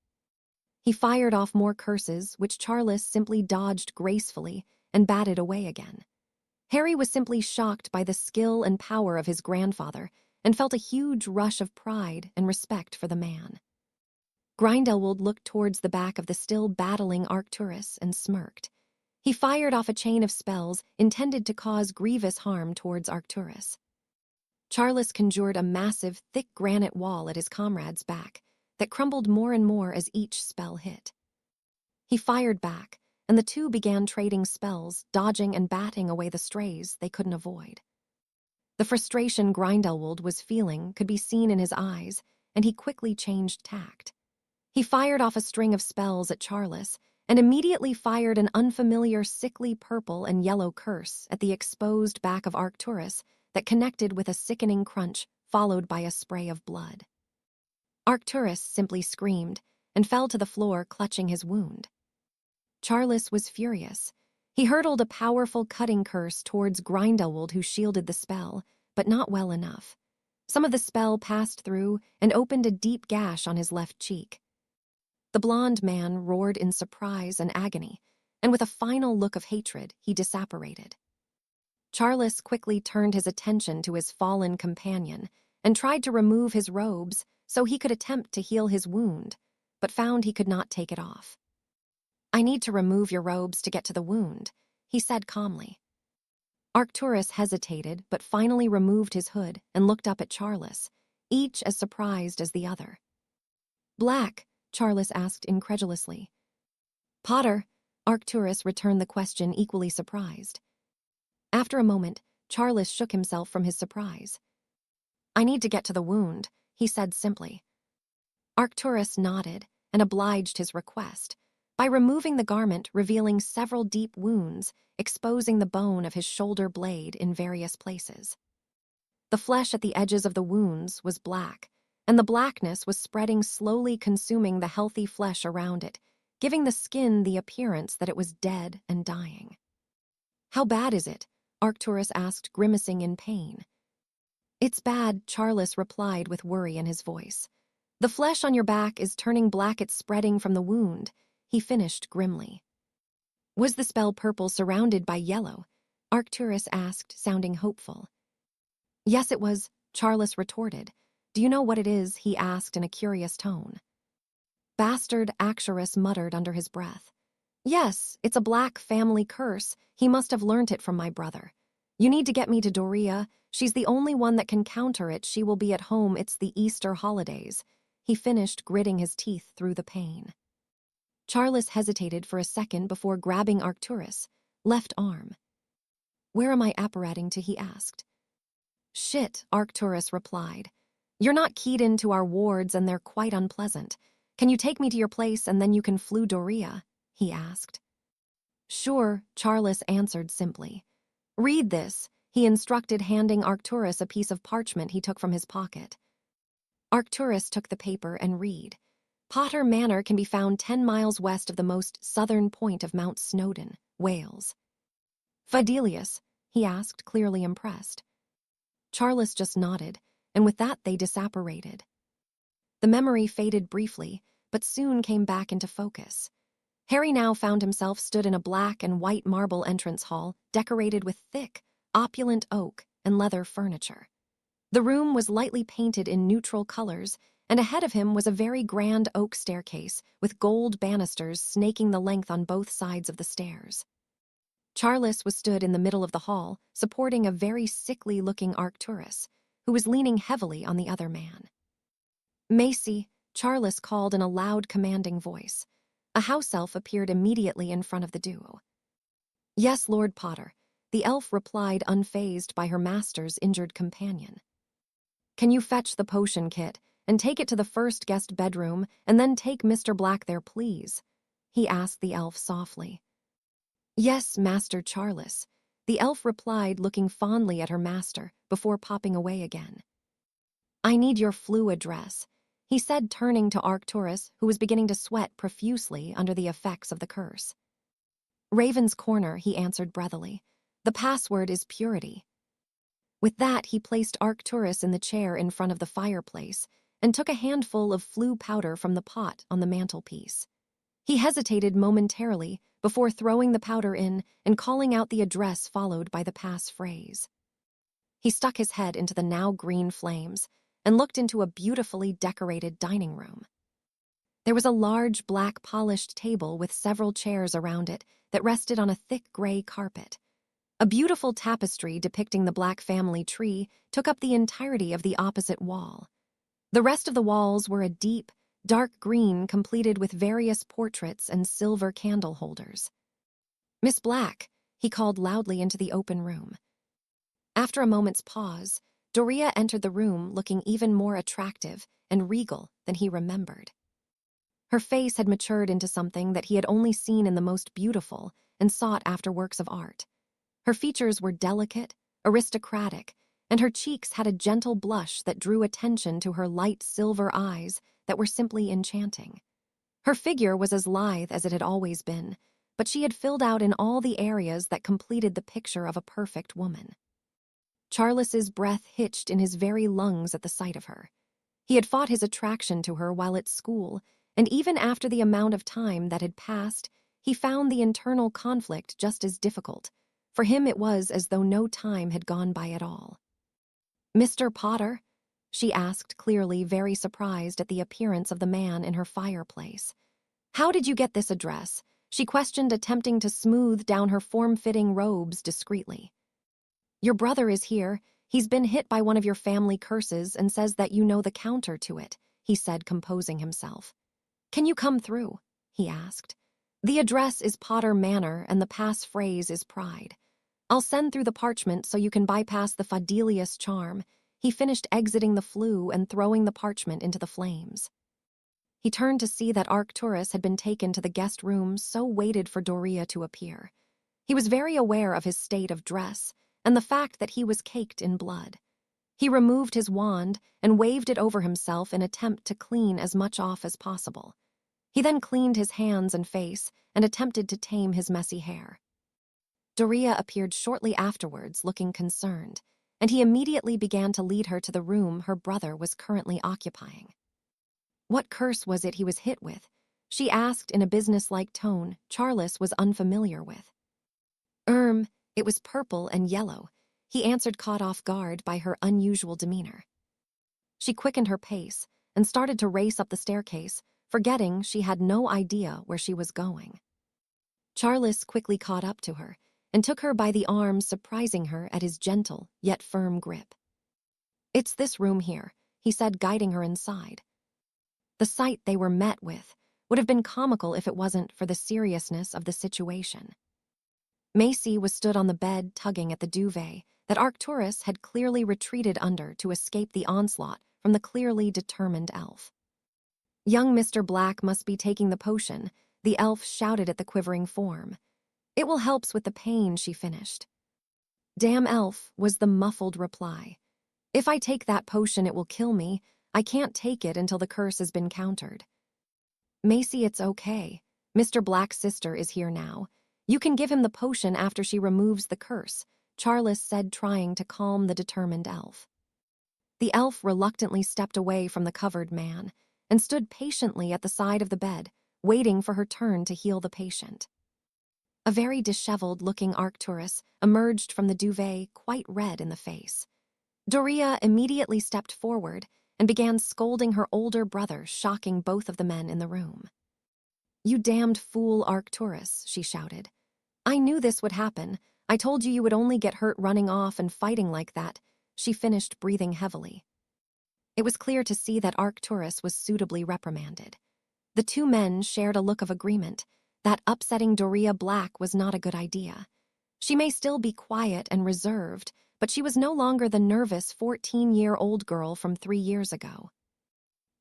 He fired off more curses, which Charles simply dodged gracefully and batted away again. Harry was simply shocked by the skill and power of his grandfather and felt a huge rush of pride and respect for the man. Grindelwald looked towards the back of the still battling Arcturus and smirked. He fired off a chain of spells intended to cause grievous harm towards Arcturus. Charles conjured a massive, thick granite wall at his comrade's back that crumbled more and more as each spell hit. He fired back, and the two began trading spells, dodging and batting away the strays they couldn't avoid. The frustration Grindelwald was feeling could be seen in his eyes, and he quickly changed tact. He fired off a string of spells at Charles and immediately fired an unfamiliar sickly purple and yellow curse at the exposed back of Arcturus that connected with a sickening crunch followed by a spray of blood. Arcturus simply screamed and fell to the floor clutching his wound. Charles was furious. He hurled a powerful cutting curse towards Grindelwald, who shielded the spell, but not well enough. Some of the spell passed through and opened a deep gash on his left cheek. The blond man roared in surprise and agony, and with a final look of hatred, he disapparated. Charles quickly turned his attention to his fallen companion and tried to remove his robes so he could attempt to heal his wound, but found he could not take it off. "I need to remove your robes to get to the wound," he said calmly. Arcturus hesitated but finally removed his hood and looked up at Charles, each as surprised as the other. "Black?" Charles asked incredulously. "Potter," Arcturus returned the question, equally surprised. After a moment, Charles shook himself from his surprise. "I need to get to the wound," he said simply. Arcturus nodded and obliged his request by removing the garment, revealing several deep wounds, exposing the bone of his shoulder blade in various places. The flesh at the edges of the wounds was black, and the blackness was spreading, slowly consuming the healthy flesh around it, giving the skin the appearance that it was dead and dying. "How bad is it?" Arcturus asked, grimacing in pain. "It's bad," Charles replied with worry in his voice. "The flesh on your back is turning black, it's spreading from the wound," he finished grimly. "Was the spell purple surrounded by yellow?" Arcturus asked, sounding hopeful. "Yes, it was," Charles retorted. "Do you know what it is?" he asked in a curious tone. "Bastard," Arcturus muttered under his breath. "Yes, it's a black family curse. He must have learnt it from my brother. You need to get me to Doria. She's the only one that can counter it. She will be at home. It's the Easter holidays," he finished, gritting his teeth through the pain. Charles hesitated for a second before grabbing Arcturus' left arm. "Where am I apparating to?" he asked. "Shit," Arcturus replied. "You're not keyed into our wards and they're quite unpleasant. Can you take me to your place and then you can flew Doria?" he asked. "Sure," Charles answered simply. "Read this," he instructed, handing Arcturus a piece of parchment he took from his pocket. Arcturus took the paper and read. Potter Manor can be found 10 miles west of the most southern point of Mount Snowdon, Wales. Fidelius, he asked, clearly impressed. Charles just nodded, and with that they disapparated. The memory faded briefly, but soon came back into focus. Harry now found himself stood in a black and white marble entrance hall decorated with thick, opulent oak and leather furniture. The room was lightly painted in neutral colors, and ahead of him was a very grand oak staircase with gold banisters snaking the length on both sides of the stairs. Charles was stood in the middle of the hall, supporting a very sickly-looking Arcturus, who was leaning heavily on the other man. "Macy," Charles called in a loud, commanding voice. A house elf appeared immediately in front of the duo. "Yes, Lord Potter," the elf replied, unfazed by her master's injured companion. "Can you fetch the potion kit and take it to the first guest bedroom and then take Mr. Black there, please?" he asked the elf softly. "Yes, Master Charles," the elf replied, looking fondly at her master before popping away again. "I need your flu address," he said, turning to Arcturus, who was beginning to sweat profusely under the effects of the curse. "Raven's Corner," he answered breathily. "The password is purity." With that, he placed Arcturus in the chair in front of the fireplace and took a handful of flu powder from the pot on the mantelpiece. He hesitated momentarily before throwing the powder in and calling out the address followed by the passphrase. He stuck his head into the now green flames and looked into a beautifully decorated dining room. There was a large black polished table with several chairs around it that rested on a thick gray carpet. A beautiful tapestry depicting the Black family tree took up the entirety of the opposite wall. The rest of the walls were a deep, dark green completed with various portraits and silver candle holders. "Miss Black," he called loudly into the open room. After a moment's pause, Doria entered the room looking even more attractive and regal than he remembered. Her face had matured into something that he had only seen in the most beautiful and sought-after works of art. Her features were delicate, aristocratic, and her cheeks had a gentle blush that drew attention to her light silver eyes that were simply enchanting. Her figure was as lithe as it had always been, but she had filled out in all the areas that completed the picture of a perfect woman. Charles's breath hitched in his very lungs at the sight of her. He had fought his attraction to her while at school, and even after the amount of time that had passed, he found the internal conflict just as difficult. For him it was as though no time had gone by at all. "Mr. Potter?" she asked, clearly very surprised at the appearance of the man in her fireplace. "How did you get this address?" she questioned, attempting to smooth down her form-fitting robes discreetly. "Your brother is here. He's been hit by one of your family curses and says that you know the counter to it," he said, composing himself. "Can you come through?" he asked. "The address is Potter Manor and the passphrase is pride. I'll send through the parchment so you can bypass the Fidelius charm." He finished exiting the flue and throwing the parchment into the flames. He turned to see that Arcturus had been taken to the guest room, so waited for Doria to appear. He was very aware of his state of dress and the fact that he was caked in blood. He removed his wand and waved it over himself in attempt to clean as much off as possible. He then cleaned his hands and face and attempted to tame his messy hair. Doria appeared shortly afterwards, looking concerned, and he immediately began to lead her to the room her brother was currently occupying. What curse was it he was hit with? She asked in a businesslike tone Charles was unfamiliar with. It was purple and yellow," he answered, caught off guard by her unusual demeanor. She quickened her pace and started to race up the staircase, forgetting she had no idea where she was going. Charles quickly caught up to her and took her by the arm, surprising her at his gentle yet firm grip. "It's this room here," he said, guiding her inside. The sight they were met with would have been comical if it wasn't for the seriousness of the situation. Macy was stood on the bed tugging at the duvet that Arcturus had clearly retreated under to escape the onslaught from the clearly determined elf. "Young Mr. Black must be taking the potion," the elf shouted at the quivering form. "It will help with the pain," she finished. "Damn elf," was the muffled reply. "If I take that potion it will kill me. I can't take it until the curse has been countered." Macy, it's okay. Mr. Black's sister is here now. You can give him the potion after she removes the curse, Charles said, trying to calm the determined elf. The elf reluctantly stepped away from the covered man and stood patiently at the side of the bed, waiting for her turn to heal the patient. A very disheveled-looking Arcturus emerged from the duvet, quite red in the face. Doria immediately stepped forward and began scolding her older brother, shocking both of the men in the room. "You damned fool, Arcturus," she shouted. "I knew this would happen. I told you would only get hurt running off and fighting like that," she finished, breathing heavily. It was clear to see that Arcturus was suitably reprimanded. The two men shared a look of agreement that upsetting Doria Black was not a good idea. She may still be quiet and reserved, but she was no longer the nervous 14-year-old girl from 3 years ago.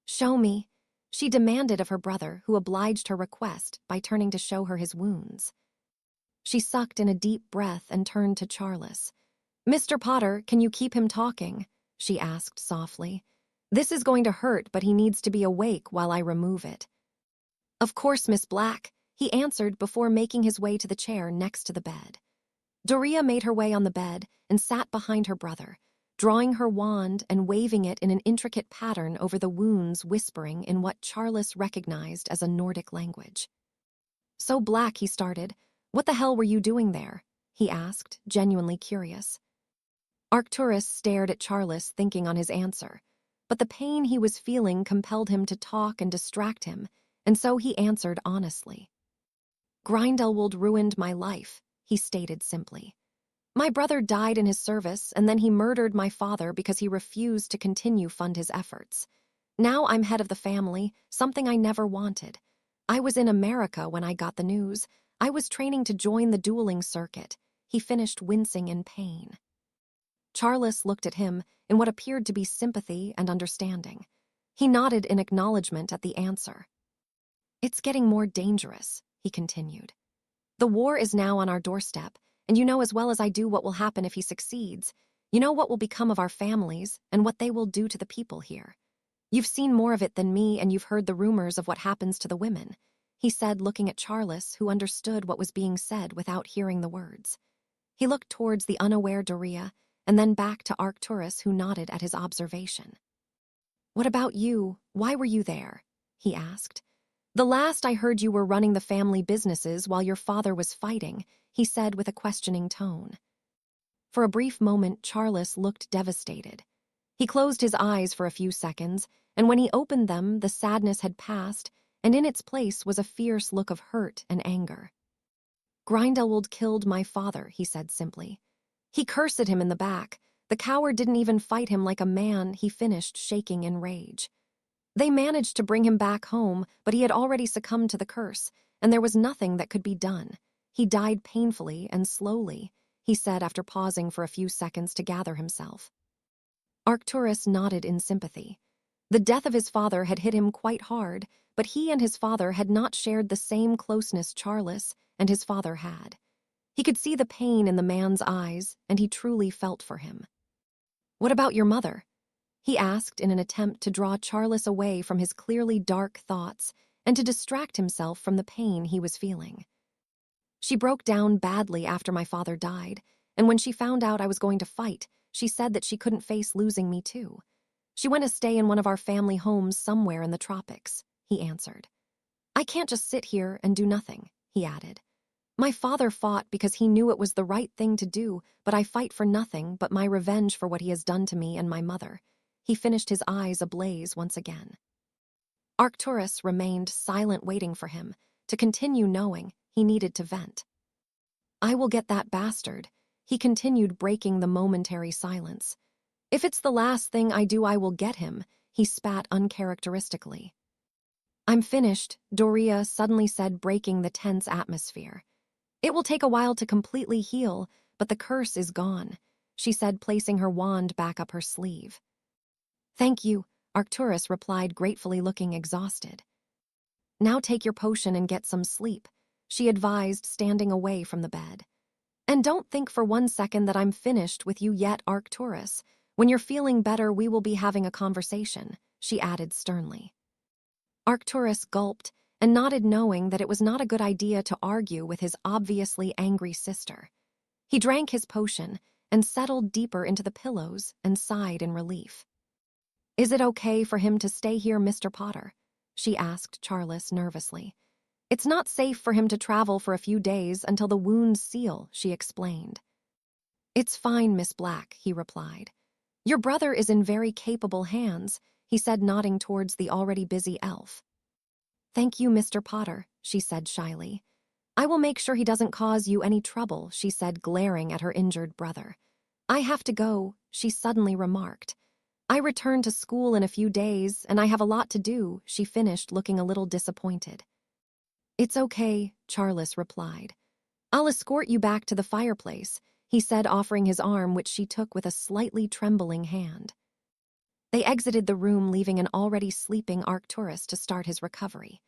"Show me," she demanded of her brother, who obliged her request by turning to show her his wounds. She sucked in a deep breath and turned to Charles. "Mr. Potter, can you keep him talking?" she asked softly. "This is going to hurt, but he needs to be awake while I remove it." "Of course, Miss Black," he answered before making his way to the chair next to the bed. Doria made her way on the bed and sat behind her brother, drawing her wand and waving it in an intricate pattern over the wounds, whispering in what Charles recognized as a Nordic language. "So Black," he started. "What the hell were you doing there?" he asked, genuinely curious. Arcturus stared at Charles, thinking on his answer, but the pain he was feeling compelled him to talk and distract him, and so he answered honestly. "Gryndled ruined my life," he stated simply. "My brother died in his service, and then he murdered my father because he refused to continue fund his efforts. Now I'm head of the family, something I never wanted. I was in America when I got the news. I was training to join the dueling circuit," he finished, wincing in pain. Charles looked at him in what appeared to be sympathy and understanding. He nodded in acknowledgement at the answer. "It's getting more dangerous," he continued. "The war is now on our doorstep, and you know as well as I do what will happen if he succeeds. You know what will become of our families and what they will do to the people here. You've seen more of it than me, and you've heard the rumors of what happens to the women," he said, looking at Charles, who understood what was being said without hearing the words. He looked towards the unaware Doria, and then back to Arcturus, who nodded at his observation. "What about you? Why were you there?" he asked. "The last I heard you were running the family businesses while your father was fighting," he said with a questioning tone. For a brief moment, Charles looked devastated. He closed his eyes for a few seconds, and when he opened them, the sadness had passed, and in its place was a fierce look of hurt and anger. "Gryndled killed my father," he said simply. "He cursed him in the back. The coward didn't even fight him like a man," he finished, shaking in rage. "They managed to bring him back home, but he had already succumbed to the curse, and there was nothing that could be done. He died painfully and slowly," he said after pausing for a few seconds to gather himself. Arcturus nodded in sympathy. The death of his father had hit him quite hard, but he and his father had not shared the same closeness Charles and his father had. He could see the pain in the man's eyes, and he truly felt for him. "What about your mother?" he asked in an attempt to draw Charles away from his clearly dark thoughts and to distract himself from the pain he was feeling. "She broke down badly after my father died, and when she found out I was going to fight, she said that she couldn't face losing me too. She went to stay in one of our family homes somewhere in the tropics," he answered. "I can't just sit here and do nothing," he added. "My father fought because he knew it was the right thing to do, but I fight for nothing but my revenge for what he has done to me and my mother." He finished, his eyes ablaze once again. Arcturus remained silent, waiting for him to continue, knowing he needed to vent. "I will get that bastard," he continued, breaking the momentary silence. "If it's the last thing I do, I will get him," he spat uncharacteristically. "I'm finished," Doria suddenly said, breaking the tense atmosphere. "It will take a while to completely heal, but the curse is gone," she said, placing her wand back up her sleeve. "Thank you," Arcturus replied, gratefully, looking exhausted. "Now take your potion and get some sleep," she advised, standing away from the bed. "And don't think for one second that I'm finished with you yet, Arcturus. When you're feeling better, we will be having a conversation," she added sternly. Arcturus gulped and nodded, knowing that it was not a good idea to argue with his obviously angry sister. He drank his potion and settled deeper into the pillows and sighed in relief. "Is it okay for him to stay here, Mr. Potter?" she asked Charles nervously. "It's not safe for him to travel for a few days until the wounds seal," she explained. "It's fine, Miss Black," he replied. "Your brother is in very capable hands," he said, nodding towards the already busy elf. "Thank you, Mr. Potter," she said shyly. "I will make sure he doesn't cause you any trouble," she said, glaring at her injured brother. "I have to go," she suddenly remarked. "I return to school in a few days, and I have a lot to do," she finished, looking a little disappointed. "It's okay," Charles replied. "I'll escort you back to the fireplace," he said, offering his arm, which she took with a slightly trembling hand. They exited the room, leaving an already sleeping Arcturus to start his recovery.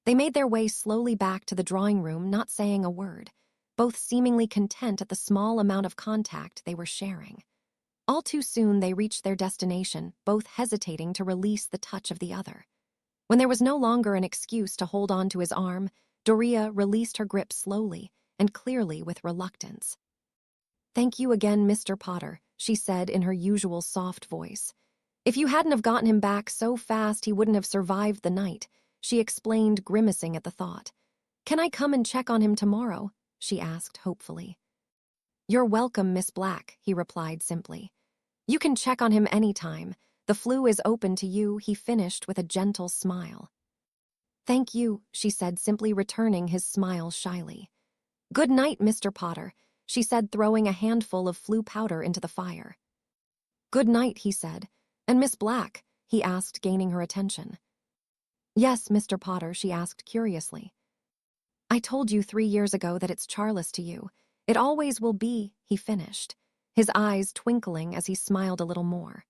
They made their way slowly back to the drawing room, not saying a word, both seemingly content at the small amount of contact they were sharing. All too soon they reached their destination, both hesitating to release the touch of the other. When there was no longer an excuse to hold on to his arm, Doria released her grip slowly and clearly with reluctance. "Thank you again, Mr. Potter," she said in her usual soft voice. "If you hadn't have gotten him back so fast, he wouldn't have survived the night," she explained, grimacing at the thought. "Can I come and check on him tomorrow?" she asked hopefully. "You're welcome, Miss Black," he replied simply. "You can check on him any time. The flu is open to you," he finished with a gentle smile. "Thank you," she said, simply returning his smile shyly. "Good night, Mr. Potter," she said, throwing a handful of flu powder into the fire. "Good night," he said. "And Miss Black?" he asked, gaining her attention. "Yes, Mr. Potter," she asked curiously. "I told you 3 years ago that it's Charles to you. It always will be," he finished, his eyes twinkling as he smiled a little more.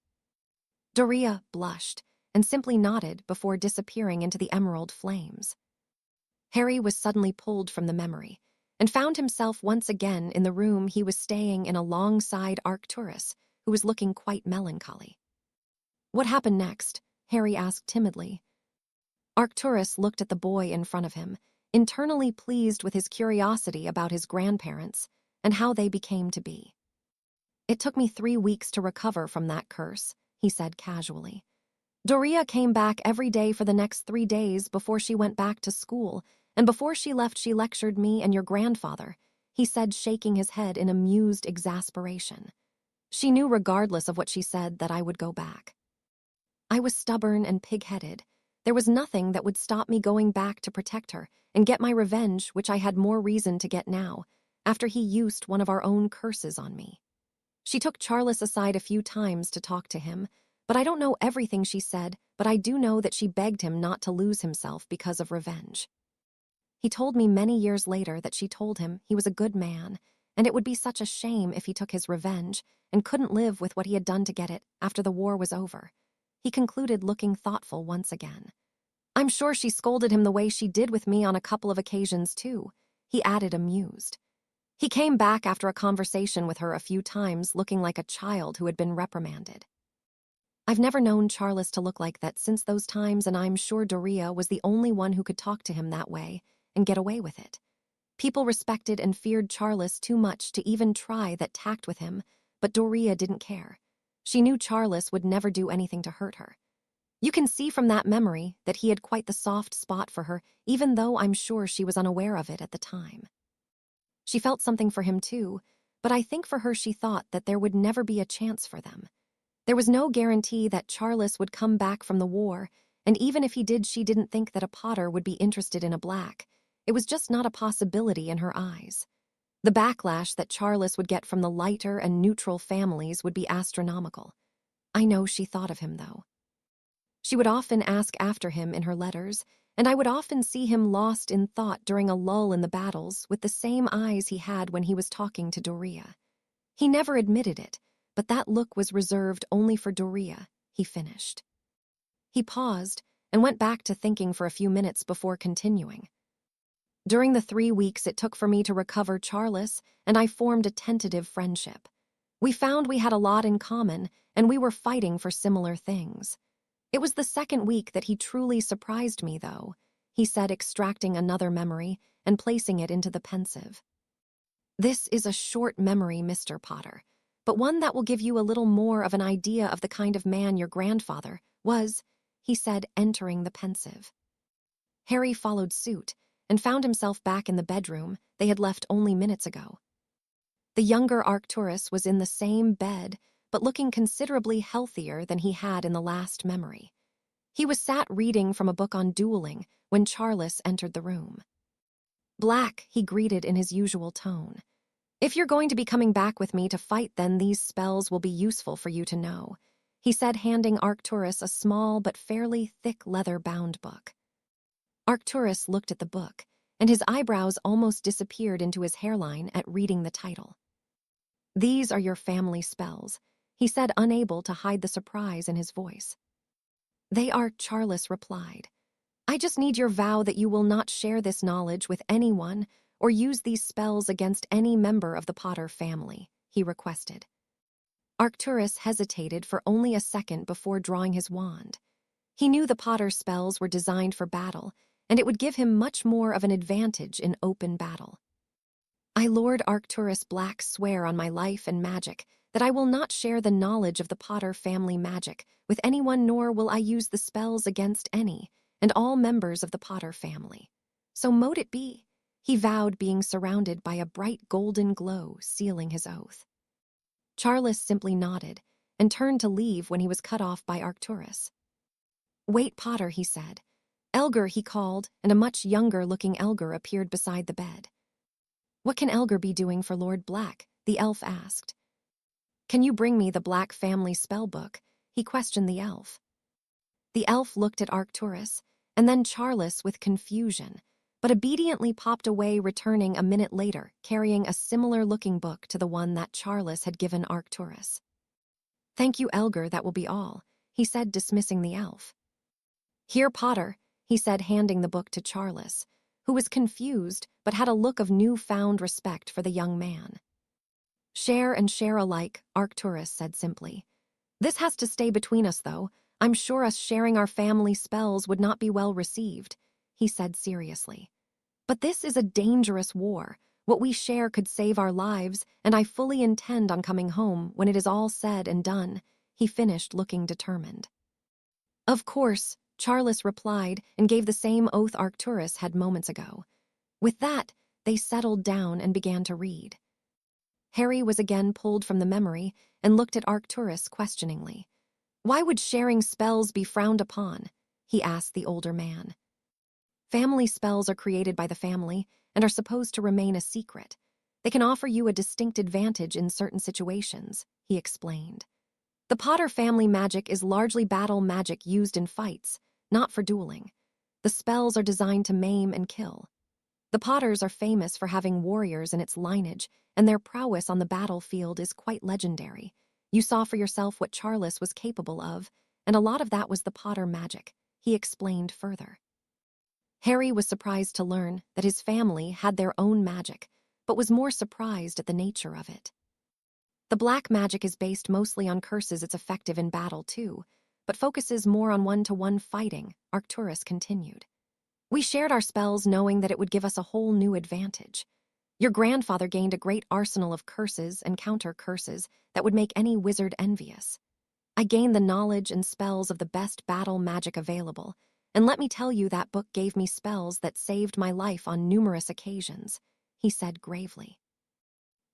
Doria blushed and simply nodded before disappearing into the emerald flames. Harry was suddenly pulled from the memory and found himself once again in the room he was staying in alongside Arcturus, who was looking quite melancholy. "What happened next?" Harry asked timidly. Arcturus looked at the boy in front of him, internally pleased with his curiosity about his grandparents and how they became to be. "It took me 3 weeks to recover from that curse," he said casually. "Doria came back every day for the next 3 days before she went back to school, and before she left she lectured me and your grandfather," he said, shaking his head in amused exasperation. "She knew regardless of what she said that I would go back. I was stubborn and pig-headed. There was nothing that would stop me going back to protect her and get my revenge, which I had more reason to get now, after he used one of our own curses on me." She took Charles aside a few times to talk to him, but I don't know everything she said, but I do know that she begged him not to lose himself because of revenge. He told me many years later that she told him he was a good man, and it would be such a shame if he took his revenge and couldn't live with what he had done to get it after the war was over. He concluded, looking thoughtful once again. "I'm sure she scolded him the way she did with me on a couple of occasions too," he added, amused. He came back after a conversation with her a few times, looking like a child who had been reprimanded. "I've never known Charles to look like that since those times, and I'm sure Doria was the only one who could talk to him that way and get away with it. People respected and feared Charles too much to even try that tact with him, but Doria didn't care. She knew Charles would never do anything to hurt her. You can see from that memory that he had quite the soft spot for her, even though I'm sure she was unaware of it at the time. She felt something for him too, but I think for her she thought that there would never be a chance for them. There was no guarantee that Charles would come back from the war, and even if he did, she didn't think that a Potter would be interested in a Black. It was just not a possibility in her eyes. The backlash that Charles would get from the lighter and neutral families would be astronomical. I know she thought of him, though. She would often ask after him in her letters, and I would often see him lost in thought during a lull in the battles with the same eyes he had when he was talking to Doria. He never admitted it, but that look was reserved only for Doria, he finished. He paused and went back to thinking for a few minutes before continuing. "During the 3 weeks it took for me to recover Charles, and I formed a tentative friendship. We found we had a lot in common, and we were fighting for similar things. It was the 2nd week that he truly surprised me, though. he said, extracting another memory and placing it into the pensive. This is a short memory, Mr. Potter, but one that will give you a little more of an idea of the kind of man your grandfather was, he said, entering the pensive. Harry followed suit and found himself back in the bedroom they had left only minutes ago. The younger Arcturus was in the same bed, but looking considerably healthier than he had in the last memory. He was sat reading from a book on dueling when Charles entered the room. "Black," he greeted in his usual tone. "If you're going to be coming back with me to fight, then these spells will be useful for you to know," he said, handing Arcturus a small but fairly thick leather-bound book. Arcturus looked at the book, and his eyebrows almost disappeared into his hairline at reading the title. "These are your family spells," he said, unable to hide the surprise in his voice. "They are," Charles replied. "I just need your vow that you will not share this knowledge with anyone or use these spells against any member of the Potter family," he requested. Arcturus hesitated for only a second before drawing his wand. He knew the Potter spells were designed for battle, and it would give him much more of an advantage in open battle. "I, Lord Arcturus Black, swear on my life and magic that I will not share the knowledge of the Potter family magic with anyone, nor will I use the spells against any and all members of the Potter family. So mote it be," he vowed, being surrounded by a bright golden glow sealing his oath. Charles simply nodded and turned to leave when he was cut off by Arcturus. "Wait, Potter," he said. "Elgar," he called, and a much younger-looking Elgar appeared beside the bed. "What can Elgar be doing for Lord Black?" the elf asked. "Can you bring me the Black family spell book?" he questioned the elf. The elf looked at Arcturus, and then Charles with confusion, but obediently popped away, returning a minute later, carrying a similar-looking book to the one that Charles had given Arcturus. "Thank you, Elgar, that will be all," he said, dismissing the elf. "Here, Potter," he said, handing the book to Charles, who was confused but had a look of new-found respect for the young man. "Share and share alike," Arcturus said simply. "This has to stay between us, though. I'm sure us sharing our family spells would not be well received," he said seriously. "But this is a dangerous war. What we share could save our lives, and I fully intend on coming home when it is all said and done," he finished, looking determined. "Of course," Charles replied, and gave the same oath Arcturus had moments ago. With that, they settled down and began to read. Harry was again pulled from the memory and looked at Arcturus questioningly. "Why would sharing spells be frowned upon?" he asked the older man. "Family spells are created by the family and are supposed to remain a secret. They can offer you a distinct advantage in certain situations," he explained. "The Potter family magic is largely battle magic used in fights, not for dueling. The spells are designed to maim and kill. The Potters are famous for having warriors in its lineage, and their prowess on the battlefield is quite legendary. You saw for yourself what Charles was capable of, and a lot of that was the Potter magic," he explained further. Harry was surprised to learn that his family had their own magic, but was more surprised at the nature of it. "The black magic is based mostly on curses. It's effective in battle, too, but focuses more on one-to-one fighting," Arcturus continued. "We shared our spells knowing that it would give us a whole new advantage. Your grandfather gained a great arsenal of curses and counter-curses that would make any wizard envious. I gained the knowledge and spells of the best battle magic available, and let me tell you, that book gave me spells that saved my life on numerous occasions," he said gravely.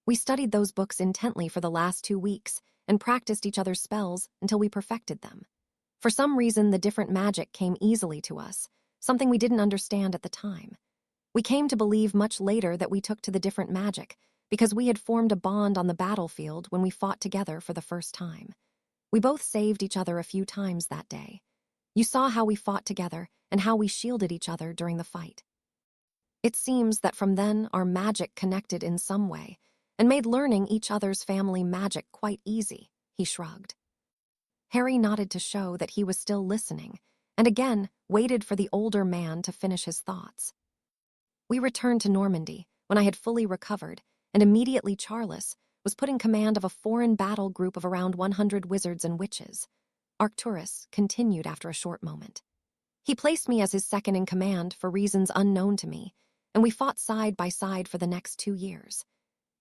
"We studied those books intently for the last 2 weeks and practiced each other's spells until we perfected them. For some reason, the different magic came easily to us, something we didn't understand at the time. We came to believe much later that we took to the different magic because we had formed a bond on the battlefield when we fought together for the first time. We both saved each other a few times that day. You saw how we fought together and how we shielded each other during the fight. It seems that from then our magic connected in some way and made learning each other's family magic quite easy," he shrugged. Harry nodded to show that he was still listening, and again waited for the older man to finish his thoughts. "We returned to Normandy when I had fully recovered, and immediately Charles was put in command of a foreign battle group of around 100 wizards and witches," Arcturus continued after a short moment. He placed me as his second in command for reasons unknown to me, and we fought side by side for the next 2 years.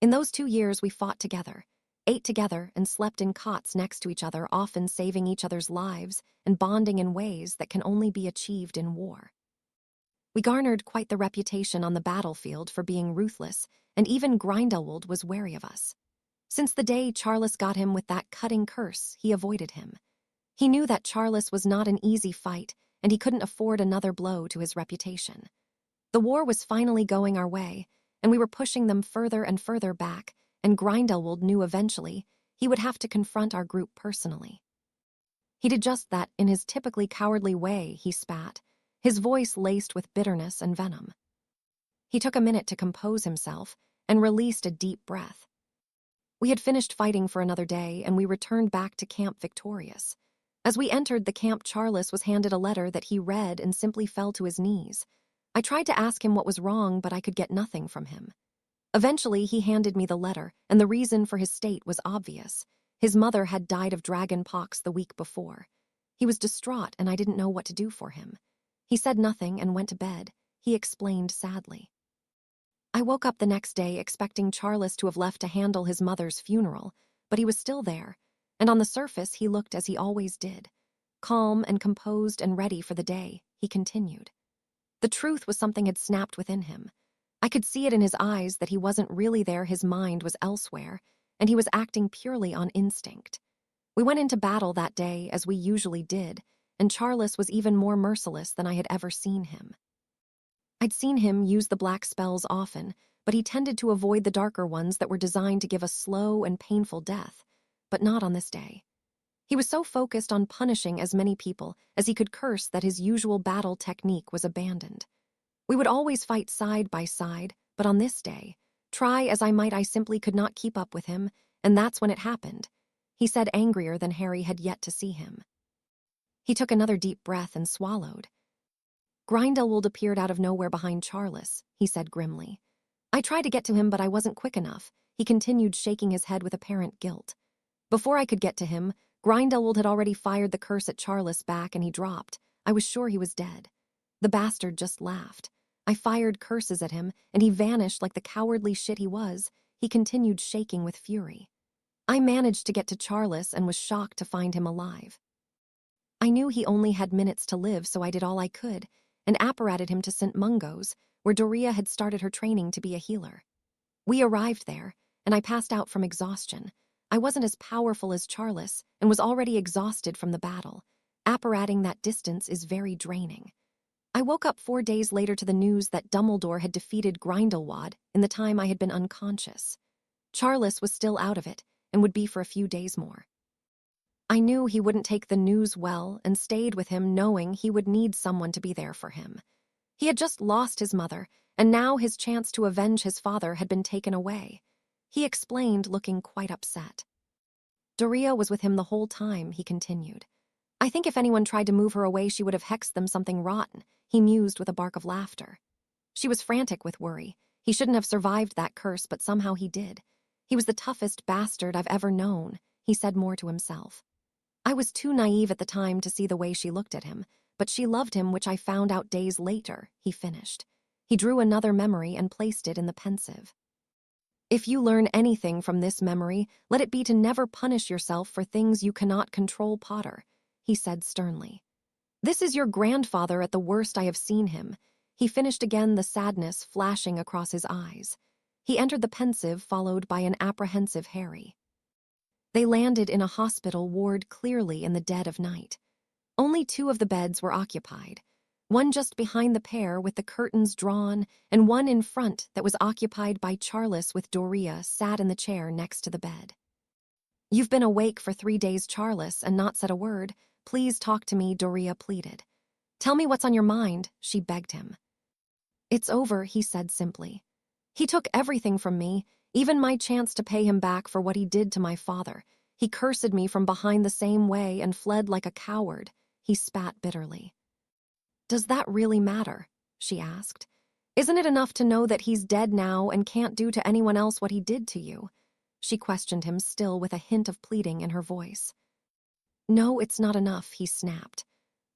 In those 2 years, we fought together, ate together, and slept in cots next to each other, often saving each other's lives and bonding in ways that can only be achieved in war. We garnered quite the reputation on the battlefield for being ruthless, and even Gryffindor was wary of us. Since the day Charles got him with that cutting curse, he avoided him. He knew that Charles was not an easy fight, and he couldn't afford another blow to his reputation. The war was finally going our way, and we were pushing them further and further back, and Gryffindor knew eventually he would have to confront our group personally. He did just that in his typically cowardly way. He spat, his voice laced with bitterness and venom. He took a minute to compose himself and released a deep breath. We had finished fighting for another day, and we returned back to camp victorious. As we entered the camp, Charles was handed a letter that he read and simply fell to his knees. I tried to ask him what was wrong, but I could get nothing from him. Eventually, he handed me the letter, and the reason for his state was obvious. His mother had died of dragon pox the week before. He was distraught, and I didn't know what to do for him. He said nothing and went to bed. He explained sadly. I woke up the next day expecting Charles to have left to handle his mother's funeral, but he was still there, and on the surface he looked as he always did. Calm and composed and ready for the day, he continued. The truth was something had snapped within him. I could see it in his eyes that he wasn't really there, his mind was elsewhere, and he was acting purely on instinct. We went into battle that day as we usually did, and Charles was even more merciless than I had ever seen him. I'd seen him use the black spells often, but he tended to avoid the darker ones that were designed to give a slow and painful death, but not on this day. He was so focused on punishing as many people as he could curse that his usual battle technique was abandoned. We would always fight side by side, but on this day, try as I might, I simply could not keep up with him, and that's when it happened. He said, angrier than Harry had yet to see him. He took another deep breath and swallowed. Gryffindor appeared out of nowhere behind Charles, he said grimly. I tried to get to him, but I wasn't quick enough, he continued, shaking his head with apparent guilt. Before I could get to him, Gryffindor had already fired the curse at Charles back, and he dropped. I was sure he was dead. The bastard just laughed. I fired curses at him, and he vanished like the cowardly shit he was, he continued, shaking with fury. I managed to get to Charles and was shocked to find him alive. I knew he only had minutes to live, so I did all I could, and apparated him to St. Mungo's, where Doria had started her training to be a healer. We arrived there, and I passed out from exhaustion. I wasn't as powerful as Charles, and was already exhausted from the battle. Apparating that distance is very draining. I woke up 4 days later to the news that Dumbledore had defeated Grindelwald in the time I had been unconscious. Charles was still out of it, and would be for a few days more. I knew he wouldn't take the news well and stayed with him, knowing he would need someone to be there for him. He had just lost his mother, and now his chance to avenge his father had been taken away. He explained, looking quite upset. Doria was with him the whole time, he continued. I think if anyone tried to move her away, she would have hexed them something rotten, he mused with a bark of laughter. She was frantic with worry. He shouldn't have survived that curse, but somehow he did. He was the toughest bastard I've ever known, he said more to himself. I was too naive at the time to see the way she looked at him, but she loved him, which I found out days later, he finished. He drew another memory and placed it in the pensive. If you learn anything from this memory, let it be to never punish yourself for things you cannot control, Potter, he said sternly. This is your grandfather at the worst I have seen him, he finished, again the sadness flashing across his eyes. He entered the pensive, followed by an apprehensive Harry. They landed in a hospital ward, clearly in the dead of night. Only 2 of the beds were occupied, one just behind the pair with the curtains drawn, and one in front that was occupied by Charles, with Doria sat in the chair next to the bed. You've been awake for 3 days, Charles, and not said a word. Please talk to me, Doria pleaded. Tell me what's on your mind, she begged him. It's over, he said simply. He took everything from me, even my chance to pay him back for what he did to my father. He cursed me from behind the same way and fled like a coward, he spat bitterly. Does that really matter? She asked. Isn't it enough to know that he's dead now and can't do to anyone else what he did to you? She questioned him, still with a hint of pleading in her voice. No, it's not enough, he snapped.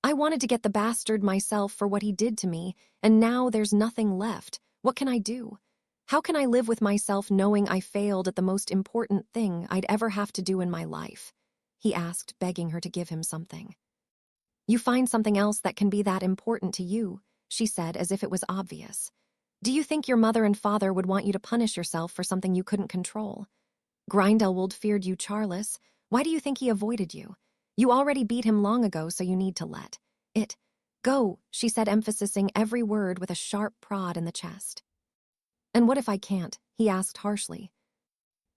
I wanted to get the bastard myself for what he did to me, and now there's nothing left. What can I do? How can I live with myself knowing I failed at the most important thing I'd ever have to do in my life?" he asked, begging her to give him something. "You find something else that can be that important to you," she said, as if it was obvious. "Do you think your mother and father would want you to punish yourself for something you couldn't control? Grindelwald feared you, Charles. Why do you think he avoided you? You already beat him long ago, so you need to let it go," she said, emphasizing every word with a sharp prod in the chest. "And what if I can't?" he asked harshly.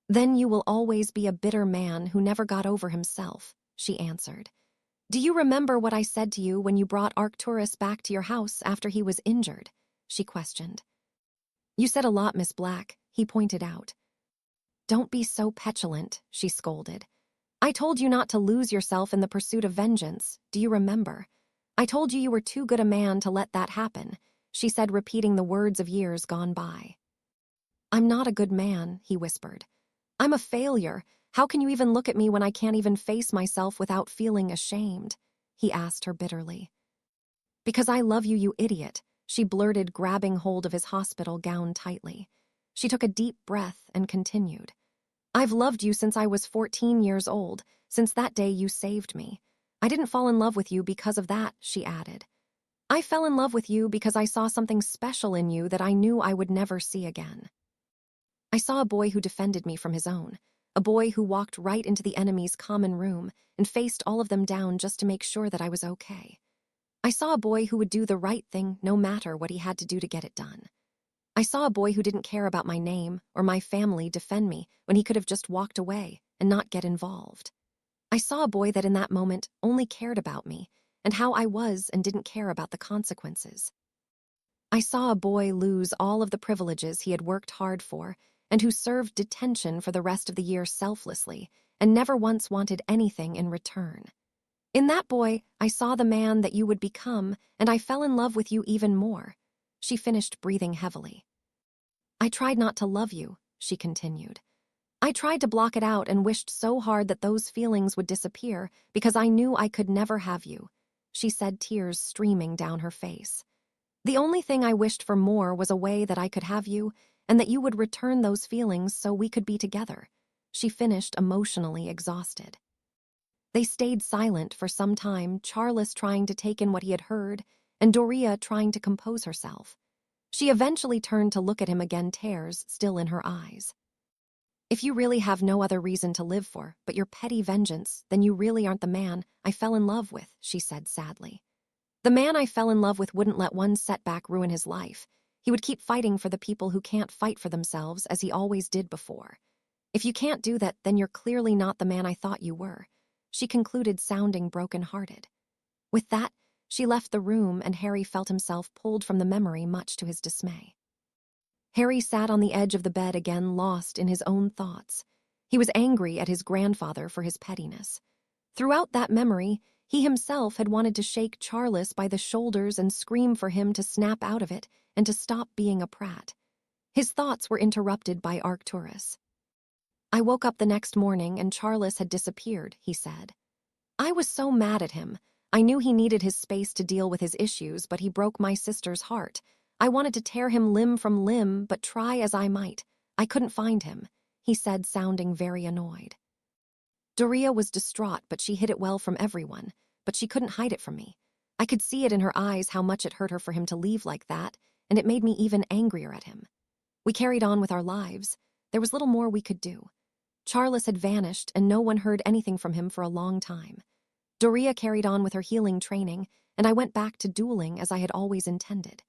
"Then you will always be a bitter man who never got over himself," she answered. "Do you remember what I said to you when you brought Arcturus back to your house after he was injured?" she questioned. "You said a lot, Miss Black," he pointed out. "Don't be so petulant," she scolded. "I told you not to lose yourself in the pursuit of vengeance. Do you remember? I told you were too good a man to let that happen," she said, repeating the words of years gone by. "I'm not a good man," he whispered. "I'm a failure. How can you even look at me when I can't even face myself without feeling ashamed?" he asked her bitterly. "Because I love you, you idiot," she blurted, grabbing hold of his hospital gown tightly. She took a deep breath and continued. "I've loved you since I was 14 years old, since that day you saved me. I didn't fall in love with you because of that," she added. "I fell in love with you because I saw something special in you that I knew I would never see again. I saw a boy who defended me from his own, a boy who walked right into the enemy's common room and faced all of them down just to make sure that I was okay. I saw a boy who would do the right thing no matter what he had to do to get it done. I saw a boy who didn't care about my name or my family defend me when he could have just walked away and not get involved. I saw a boy that in that moment only cared about me and how I was and didn't care about the consequences. I saw a boy lose all of the privileges he had worked hard for and who served detention for the rest of the year selflessly and never once wanted anything in return. In that boy, I saw the man that you would become, and I fell in love with you even more." She finished, breathing heavily. "I tried not to love you," she continued. "I tried to block it out and wished so hard that those feelings would disappear because I knew I could never have you," she said, tears streaming down her face. "The only thing I wished for more was a way that I could have you and that you would return those feelings so we could be together," she finished, emotionally exhausted. They stayed silent for some time, Charles trying to take in what he had heard and Doria trying to compose herself. She eventually turned to look at him again, tears still in her eyes. "If you really have no other reason to live for but your petty vengeance, then you really aren't the man I fell in love with," she said sadly. "The man I fell in love with wouldn't let one setback ruin his life. He would keep fighting for the people who can't fight for themselves as he always did before. If you can't do that, then you're clearly not the man I thought you were," she concluded, sounding broken-hearted. With that, she left the room and Harry felt himself pulled from the memory, much to his dismay. Harry sat on the edge of the bed again, lost in his own thoughts. He was angry at his grandfather for his pettiness. Throughout that memory, he himself had wanted to shake Charles by the shoulders and scream for him to snap out of it and to stop being a prat. His thoughts were interrupted by Arcturus. "I woke up the next morning and Charles had disappeared," he said. "I was so mad at him. I knew he needed his space to deal with his issues, but he broke my sister's heart. I wanted to tear him limb from limb, but try as I might, I couldn't find him," he said, sounding very annoyed. Doria was distraught, but she hid it well from everyone, but she couldn't hide it from me. I could see it in her eyes how much it hurt her for him to leave like that, and it made me even angrier at him. We carried on with our lives. There was little more we could do. Charles had vanished, and no one heard anything from him for a long time. Doria carried on with her healing training, and I went back to dueling as I had always intended.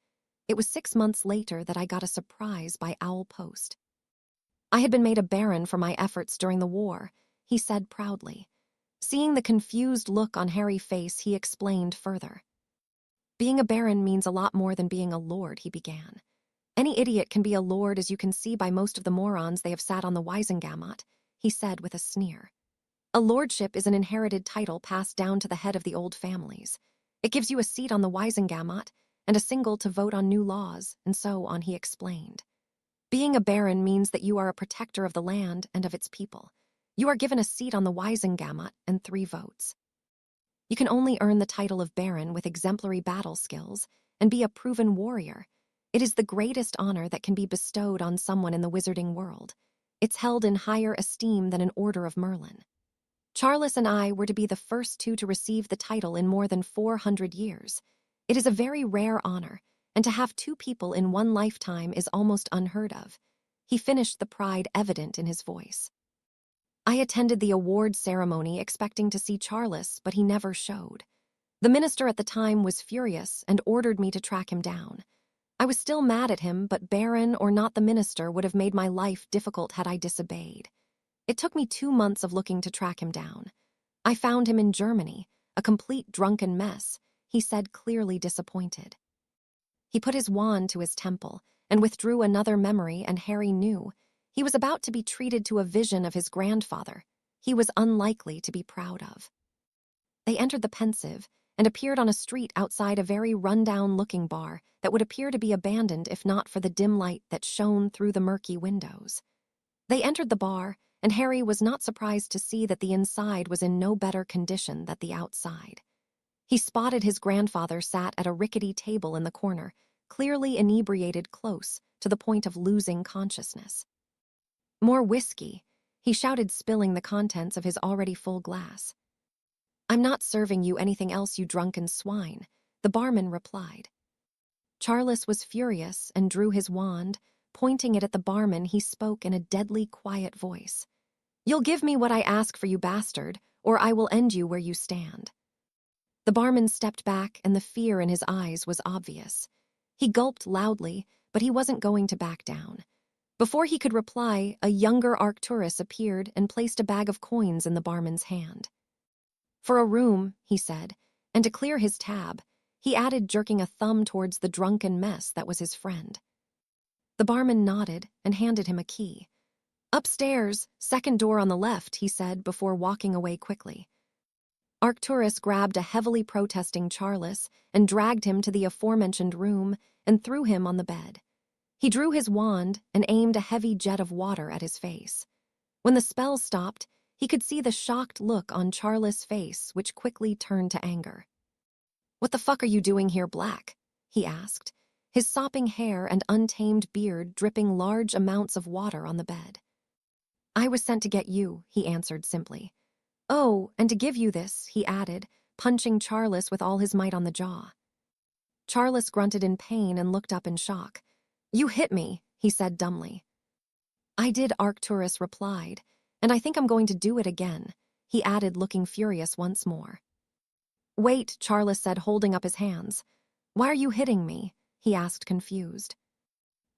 It was 6 months later that I got a surprise by owl post. "I had been made a baron for my efforts during the war," he said proudly. Seeing the confused look on Harry's face, he explained further. "Being a baron means a lot more than being a lord," he began. "Any idiot can be a lord, as you can see by most of the morons they have sat on the Wisengamot," he said with a sneer. "A lordship is an inherited title passed down to the head of the old families. It gives you a seat on the Wisengamot and a single to vote on new laws, and so on," he explained. "Being a baron means that you are a protector of the land and of its people. You are given a seat on the Wisengamot and 3 votes. You can only earn the title of Baron with exemplary battle skills and be a proven warrior. It is the greatest honor that can be bestowed on someone in the wizarding world. It's held in higher esteem than an Order of Merlin. Charles and I were to be the first two to receive the title in more than 400 years. It is a very rare honor, and to have two people in one lifetime is almost unheard of. He finished, the pride evident in his voice. I attended the award ceremony expecting to see Charles, but he never showed. The minister at the time was furious and ordered me to track him down. I was still mad at him, but Baron or not, the minister would have made my life difficult had I disobeyed. It took me 2 months of looking to track him down. I found him in Germany, a complete drunken mess, he said, clearly disappointed. He put his wand to his temple and withdrew another memory, and Harry knew. He was about to be treated to a vision of his grandfather he was unlikely to be proud of. They entered the Pensive and appeared on a street outside a very run-down-looking bar that would appear to be abandoned if not for the dim light that shone through the murky windows. They entered the bar, and Harry was not surprised to see that the inside was in no better condition than the outside. He spotted his grandfather sat at a rickety table in the corner, clearly inebriated close to the point of losing consciousness. "More whiskey," he shouted, spilling the contents of his already full glass. "I'm not serving you anything else, you drunken swine," the barman replied. Charles was furious and drew his wand. Pointing it at the barman, he spoke in a deadly quiet voice. "You'll give me what I ask for, you bastard, or I will end you where you stand." The barman stepped back, and the fear in his eyes was obvious. He gulped loudly, but he wasn't going to back down. Before he could reply, a younger Arcturus appeared and placed a bag of coins in the barman's hand. "For a room," he said, and to clear his tab, he added, jerking a thumb towards the drunken mess that was his friend. The barman nodded and handed him a key. "Upstairs, second door on the left," he said before walking away quickly. Arcturus grabbed a heavily protesting Charles and dragged him to the aforementioned room and threw him on the bed. He drew his wand and aimed a heavy jet of water at his face. When the spell stopped, he could see the shocked look on Charles' face, which quickly turned to anger. "What the fuck are you doing here, Black?" he asked, his sopping hair and untamed beard dripping large amounts of water on the bed. "I was sent to get you," he answered simply. "Oh, and to give you this," he added, punching Charles with all his might on the jaw. Charles grunted in pain and looked up in shock. "You hit me," he said dumbly. "I did," Arcturus replied, "and I think I'm going to do it again," he added, looking furious once more. "Wait," Charles said, holding up his hands. "Why are you hitting me?" he asked, confused.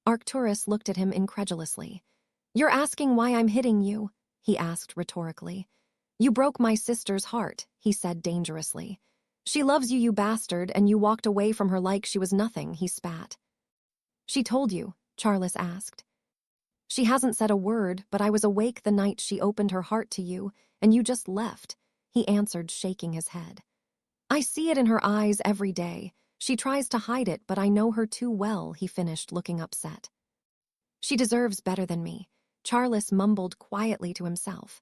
Arcturus looked at him incredulously. "You're asking why I'm hitting you?" he asked rhetorically. "You broke my sister's heart," he said dangerously. "She loves you, you bastard, and you walked away from her like she was nothing," he spat. "She told you?" Charles asked. "She hasn't said a word, but I was awake the night she opened her heart to you, and you just left," he answered, shaking his head. "I see it in her eyes every day. She tries to hide it, but I know her too well," he finished, looking upset. "She deserves better than me," Charles mumbled quietly to himself.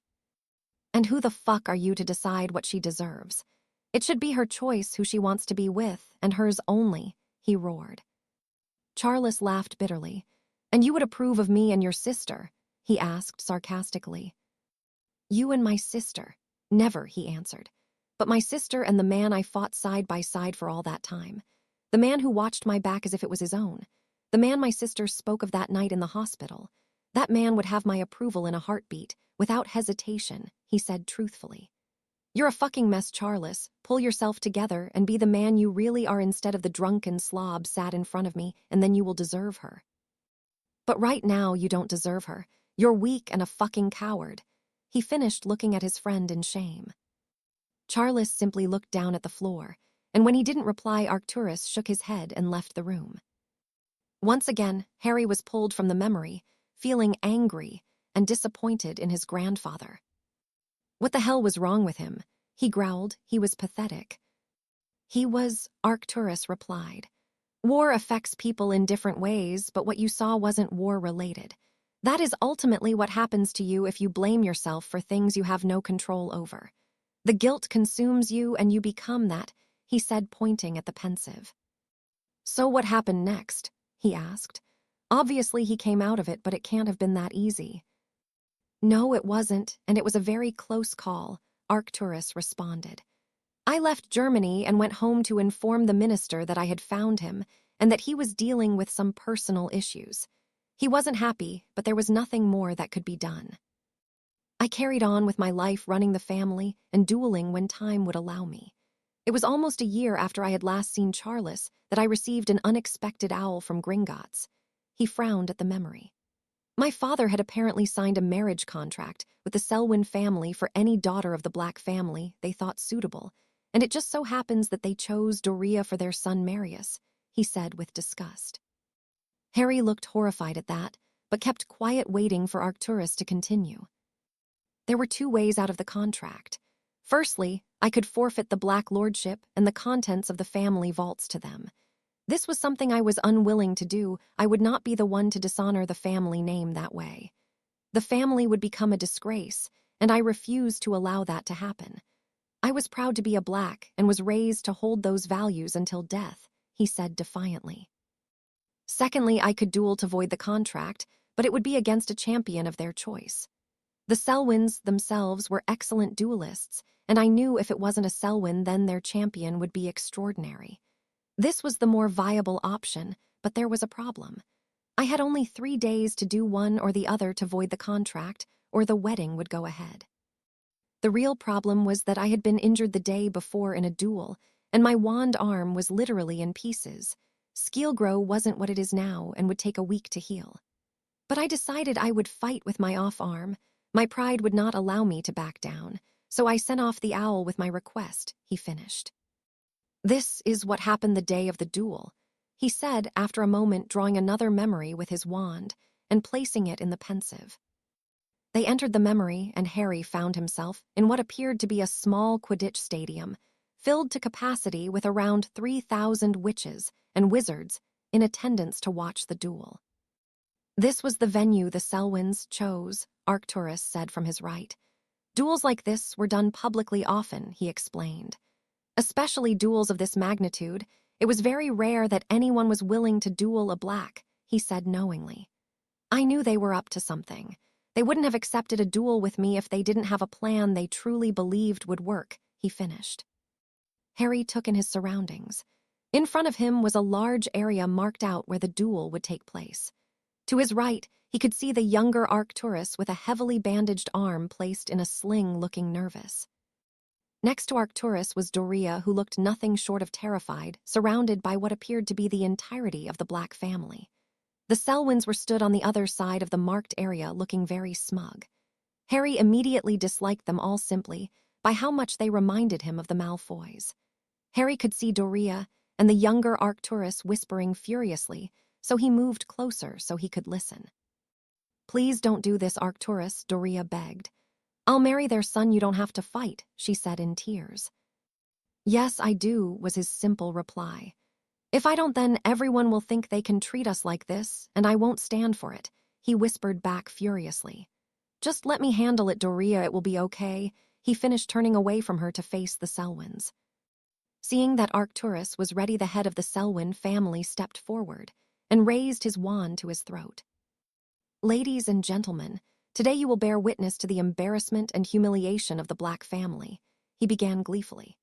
"And who the fuck are you to decide what she deserves? It should be her choice who she wants to be with, and hers only," he roared. Charles laughed bitterly. "And you would approve of me and your sister?" he asked sarcastically. "You and my sister? Never," he answered. "But my sister and the man I fought side by side for all that time. The man who watched my back as if it was his own. The man my sister spoke of that night in the hospital. That man would have my approval in a heartbeat, without hesitation," he said truthfully. "You're a fucking mess, Charles. Pull yourself together and be the man you really are instead of the drunken slob sat in front of me, and then you will deserve her. But right now you don't deserve her. You're weak and a fucking coward," he finished, looking at his friend in shame. Charles simply looked down at the floor, and when he didn't reply, Arcturus shook his head and left the room. Once again, Harry was pulled from the memory, feeling angry and disappointed in his grandfather. What the hell was wrong with him? He growled. He was pathetic. "He was," Arcturus replied. "War affects people in different ways, but what you saw wasn't war-related. That is ultimately what happens to you if you blame yourself for things you have no control over. The guilt consumes you and you become that, he said, pointing at the pensive. So what happened next? He asked. Obviously he came out of it, but it can't have been that easy. No, it wasn't, and it was a very close call, Arcturus responded. I left Germany and went home to inform the minister that I had found him and that he was dealing with some personal issues. He wasn't happy, but there was nothing more that could be done. I carried on with my life running the family and dueling when time would allow me. It was almost a year after I had last seen Charles that I received an unexpected owl from Gringotts. He frowned at the memory. My father had apparently signed a marriage contract with the Selwyn family for any daughter of the Black family they thought suitable, and it just so happens that they chose Doria for their son Marius, he said with disgust. Harry looked horrified at that, but kept quiet, waiting for Arcturus to continue. There were two ways out of the contract. Firstly, I could forfeit the Black lordship and the contents of the family vaults to them. This was something I was unwilling to do. I would not be the one to dishonor the family name that way. The family would become a disgrace, and I refused to allow that to happen. I was proud to be a Black and was raised to hold those values until death, he said defiantly. Secondly, I could duel to void the contract, but it would be against a champion of their choice. The Selwyns themselves were excellent duelists, and I knew if it wasn't a Selwyn, then their champion would be extraordinary. This was the more viable option, but there was a problem. I had only 3 days to do one or the other to void the contract, or the wedding would go ahead. The real problem was that I had been injured the day before in a duel, and my wand arm was literally in pieces. Skeelgrow wasn't what it is now and would take a week to heal. But I decided I would fight with my off arm. My pride would not allow me to back down, so I sent off the owl with my request, he finished. This is what happened the day of the duel, he said after a moment, drawing another memory with his wand and placing it in the pensive. They entered the memory, and Harry found himself in what appeared to be a small Quidditch stadium, filled to capacity with around 3,000 witches and wizards in attendance to watch the duel. This was the venue the Selwyns chose, Arcturus said from his right. Duels like this were done publicly often, he explained. Especially duels of this magnitude, it was very rare that anyone was willing to duel a Black, he said knowingly. I knew they were up to something. They wouldn't have accepted a duel with me if they didn't have a plan they truly believed would work, he finished. Harry took in his surroundings. In front of him was a large area marked out where the duel would take place. To his right, he could see the younger Arcturus with a heavily bandaged arm placed in a sling, looking nervous. Next to Arcturus was Doria, who looked nothing short of terrified, surrounded by what appeared to be the entirety of the Black family. The Selwyns were stood on the other side of the marked area, looking very smug. Harry immediately disliked them all simply by how much they reminded him of the Malfoys. Harry could see Doria and the younger Arcturus whispering furiously, so he moved closer so he could listen. Please don't do this, Arcturus, Doria begged. I'll marry their son, you don't have to fight, she said in tears. Yes, I do, was his simple reply. If I don't, then everyone will think they can treat us like this, and I won't stand for it, he whispered back furiously. Just let me handle it, Doria, it will be okay, he finished, turning away from her to face the Selwyns. Seeing that Arcturus was ready, the head of the Selwyn family stepped forward and raised his wand to his throat. Ladies and gentlemen, today you will bear witness to the embarrassment and humiliation of the Black family, he began gleefully.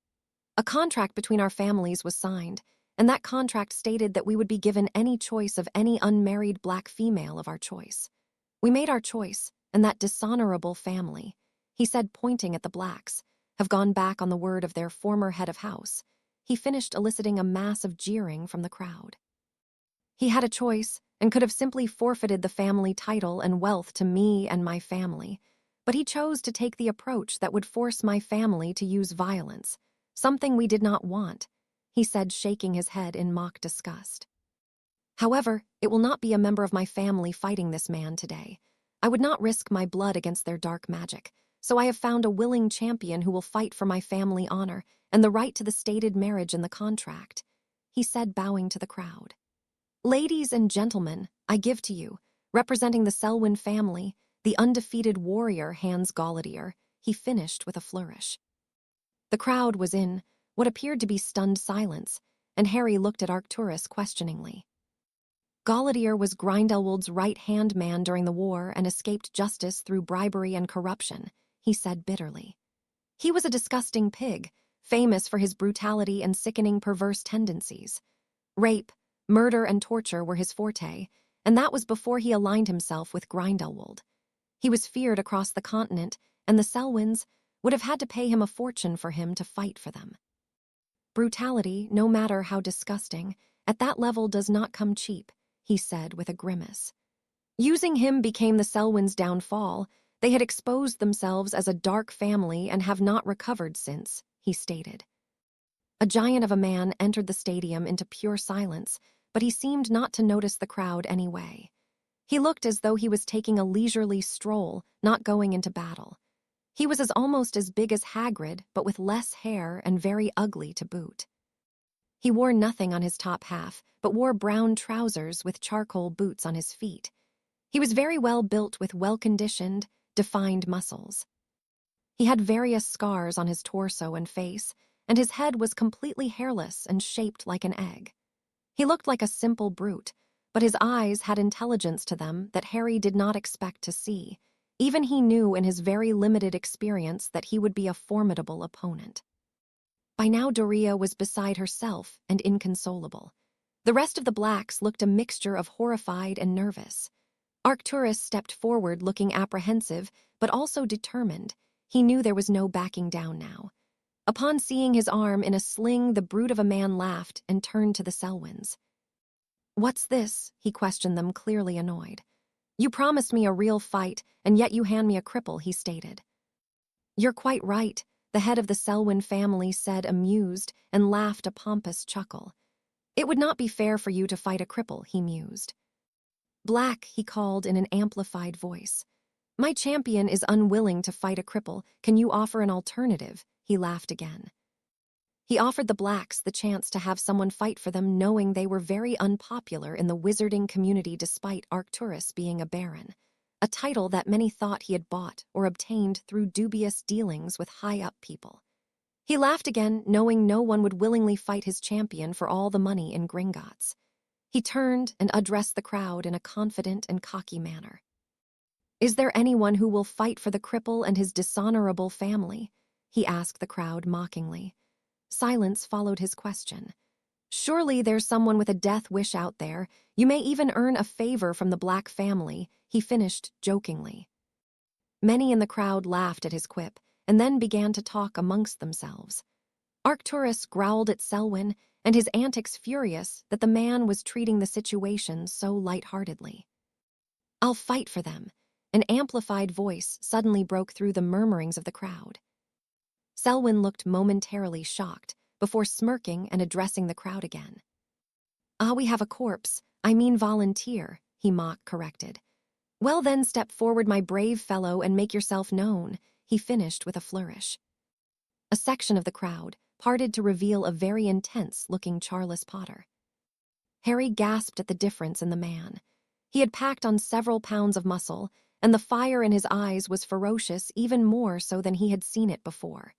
A contract between our families was signed, and that contract stated that we would be given any choice of any unmarried Black female of our choice. We made our choice, and that dishonorable family, he said pointing at the Blacks, have gone back on the word of their former head of house. He finished, eliciting a mass of jeering from the crowd. He had a choice and could have simply forfeited the family title and wealth to me and my family, but he chose to take the approach that would force my family to use violence, something we did not want, he said, shaking his head in mock disgust. However, it will not be a member of my family fighting this man today. I would not risk my blood against their dark magic, so I have found a willing champion who will fight for my family honor and the right to the stated marriage in the contract, he said, bowing to the crowd. Ladies and gentlemen, I give to you, representing the Selwyn family, the undefeated warrior Hans Gauladier, he finished with a flourish. The crowd was in what appeared to be stunned silence, and Harry looked at Arcturus questioningly. Gallaudier was Grindelwald's right-hand man during the war and escaped justice through bribery and corruption, he said bitterly. He was a disgusting pig, famous for his brutality and sickening perverse tendencies. Rape, murder, and torture were his forte, and that was before he aligned himself with Grindelwald. He was feared across the continent, and the Selwyns would have had to pay him a fortune for him to fight for them. Brutality, no matter how disgusting, at that level does not come cheap, he said with a grimace. Using him became the Selwyns' downfall. They had exposed themselves as a dark family and have not recovered since, he stated. A giant of a man entered the stadium into pure silence, but he seemed not to notice the crowd anyway. He looked as though he was taking a leisurely stroll, not going into battle. He was almost as big as Hagrid, but with less hair and very ugly to boot. He wore nothing on his top half, but wore brown trousers with charcoal boots on his feet. He was very well built with well-conditioned, defined muscles. He had various scars on his torso and face, and his head was completely hairless and shaped like an egg. He looked like a simple brute, but his eyes had intelligence to them that Harry did not expect to see. Even he knew in his very limited experience that he would be a formidable opponent. By now Doria was beside herself and inconsolable. The rest of the Blacks looked a mixture of horrified and nervous. Arcturus stepped forward looking apprehensive, but also determined. He knew there was no backing down now. Upon seeing his arm in a sling, the brute of a man laughed and turned to the Selwyns. "What's this?" he questioned them, clearly annoyed. "You promised me a real fight, and yet you hand me a cripple," he stated. "You're quite right," the head of the Selwyn family said, amused, and laughed a pompous chuckle. "It would not be fair for you to fight a cripple," he mused. "Black," he called in an amplified voice. "My champion is unwilling to fight a cripple. Can you offer an alternative?" He laughed again. He offered the Blacks the chance to have someone fight for them, knowing they were very unpopular in the wizarding community despite Arcturus being a baron, a title that many thought he had bought or obtained through dubious dealings with high-up people. He laughed again, knowing no one would willingly fight his champion for all the money in Gringotts. He turned and addressed the crowd in a confident and cocky manner. "Is there anyone who will fight for the cripple and his dishonorable family?" he asked the crowd mockingly. Silence followed his question. "Surely there's someone with a death wish out there. You may even earn a favor from the Black family," he finished jokingly. Many in the crowd laughed at his quip, and then began to talk amongst themselves. Arcturus growled at Selwyn, and his antics furious that the man was treating the situation so lightheartedly. "I'll fight for them," an amplified voice suddenly broke through the murmurings of the crowd. Selwyn looked momentarily shocked, before smirking and addressing the crowd again. "Ah, we have a corpse. I mean volunteer," he corrected. "Well then, step forward, my brave fellow, and make yourself known," he finished with a flourish. A section of the crowd parted to reveal a very intense-looking Charles Potter. Harry gasped at the difference in the man. He had packed on several pounds of muscle, and the fire in his eyes was ferocious, even more so than he had seen it before.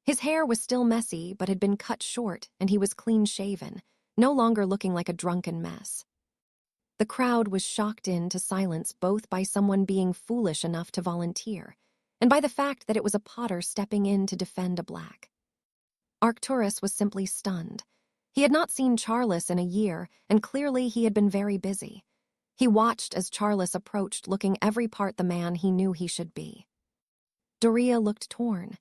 His hair was still messy, but had been cut short, and he was clean-shaven, no longer looking like a drunken mess. The crowd was shocked into silence both by someone being foolish enough to volunteer, and by the fact that it was a Potter stepping in to defend a Black. Arcturus was simply stunned. He had not seen Charles in a year, and clearly he had been very busy. He watched as Charles approached, looking every part the man he knew he should be. Doria looked torn.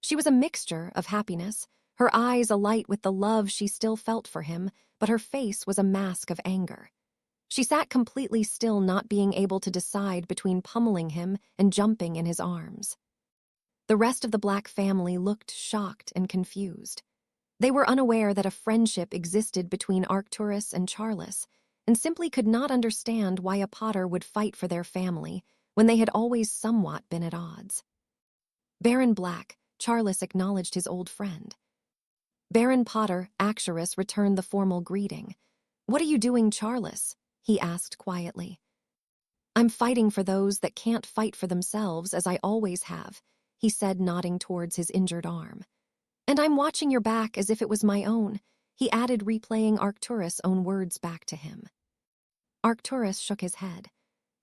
She was a mixture of happiness, her eyes alight with the love she still felt for him, but her face was a mask of anger. She sat completely still, not being able to decide between pummeling him and jumping in his arms. The rest of the Black family looked shocked and confused. They were unaware that a friendship existed between Arcturus and Charles, and simply could not understand why a Potter would fight for their family when they had always somewhat been at odds. "Baron Black," Charles acknowledged his old friend. Baron Potter, Arcturus returned the formal greeting. "What are you doing, Charles?" he asked quietly. "I'm fighting for those that can't fight for themselves, as I always have," he said, nodding towards his injured arm. And I'm watching your back as if it was my own, he added, replaying Arcturus' own words back to him. Arcturus shook his head.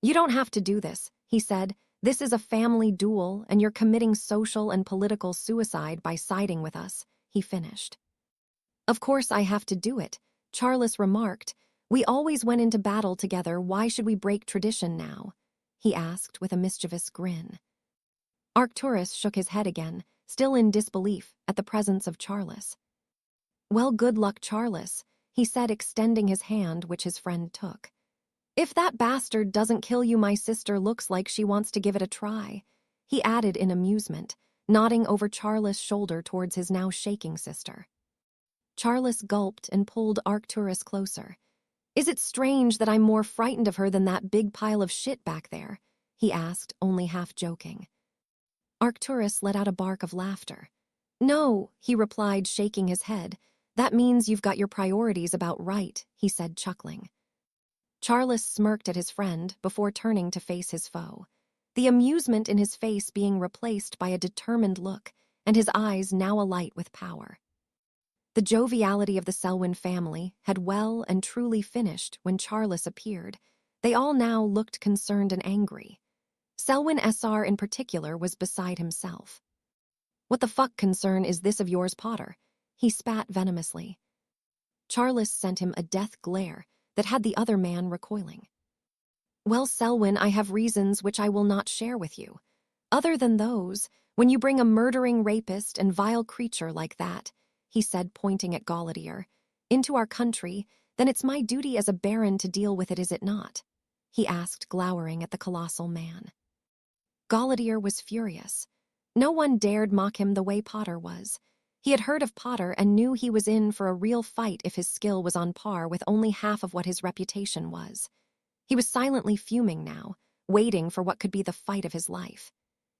You don't have to do this, he said. This is a family duel, and you're committing social and political suicide by siding with us, he finished. Of course I have to do it, Charles remarked. We always went into battle together, why should we break tradition now? He asked with a mischievous grin. Arcturus shook his head again, still in disbelief at the presence of Charles. Well, good luck, Charles, he said, extending his hand, which his friend took. If that bastard doesn't kill you, my sister looks like she wants to give it a try, he added in amusement, nodding over Charles' shoulder towards his now shaking sister. Charles gulped and pulled Arcturus closer. Is it strange that I'm more frightened of her than that big pile of shit back there? He asked, only half joking. Arcturus let out a bark of laughter. No, he replied, shaking his head. That means you've got your priorities about right, he said, chuckling. Charles smirked at his friend before turning to face his foe, the amusement in his face being replaced by a determined look, and his eyes now alight with power. The joviality of the Selwyn family had well and truly finished when Charles appeared. They all now looked concerned and angry. Selwyn SR in particular was beside himself. What the fuck concern is this of yours, Potter? He spat venomously. Charles sent him a death glare that had the other man recoiling. Well, Selwyn, I have reasons which I will not share with you. Other than those, when you bring a murdering rapist and vile creature like that, he said, pointing at Gauleiter, into our country, then it's my duty as a baron to deal with it, is it not? He asked, glowering at the colossal man. Gauleiter was furious. No one dared mock him the way Potter was. He had heard of Potter and knew he was in for a real fight if his skill was on par with only half of what his reputation was. He was silently fuming now, waiting for what could be the fight of his life.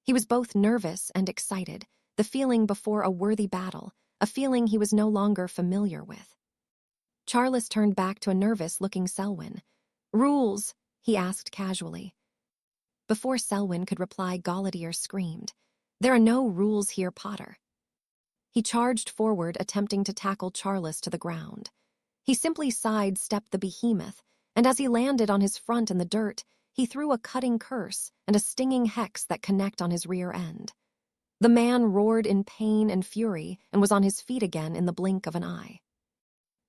He was both nervous and excited, the feeling before a worthy battle, a feeling he was no longer familiar with. Charles turned back to a nervous-looking Selwyn. Rules, he asked casually. Before Selwyn could reply, Gauleiter screamed, There are no rules here, Potter. He charged forward, attempting to tackle Charles to the ground. He simply sidestepped the behemoth, and as he landed on his front in the dirt, he threw a cutting curse and a stinging hex that connect on his rear end. The man roared in pain and fury and was on his feet again in the blink of an eye.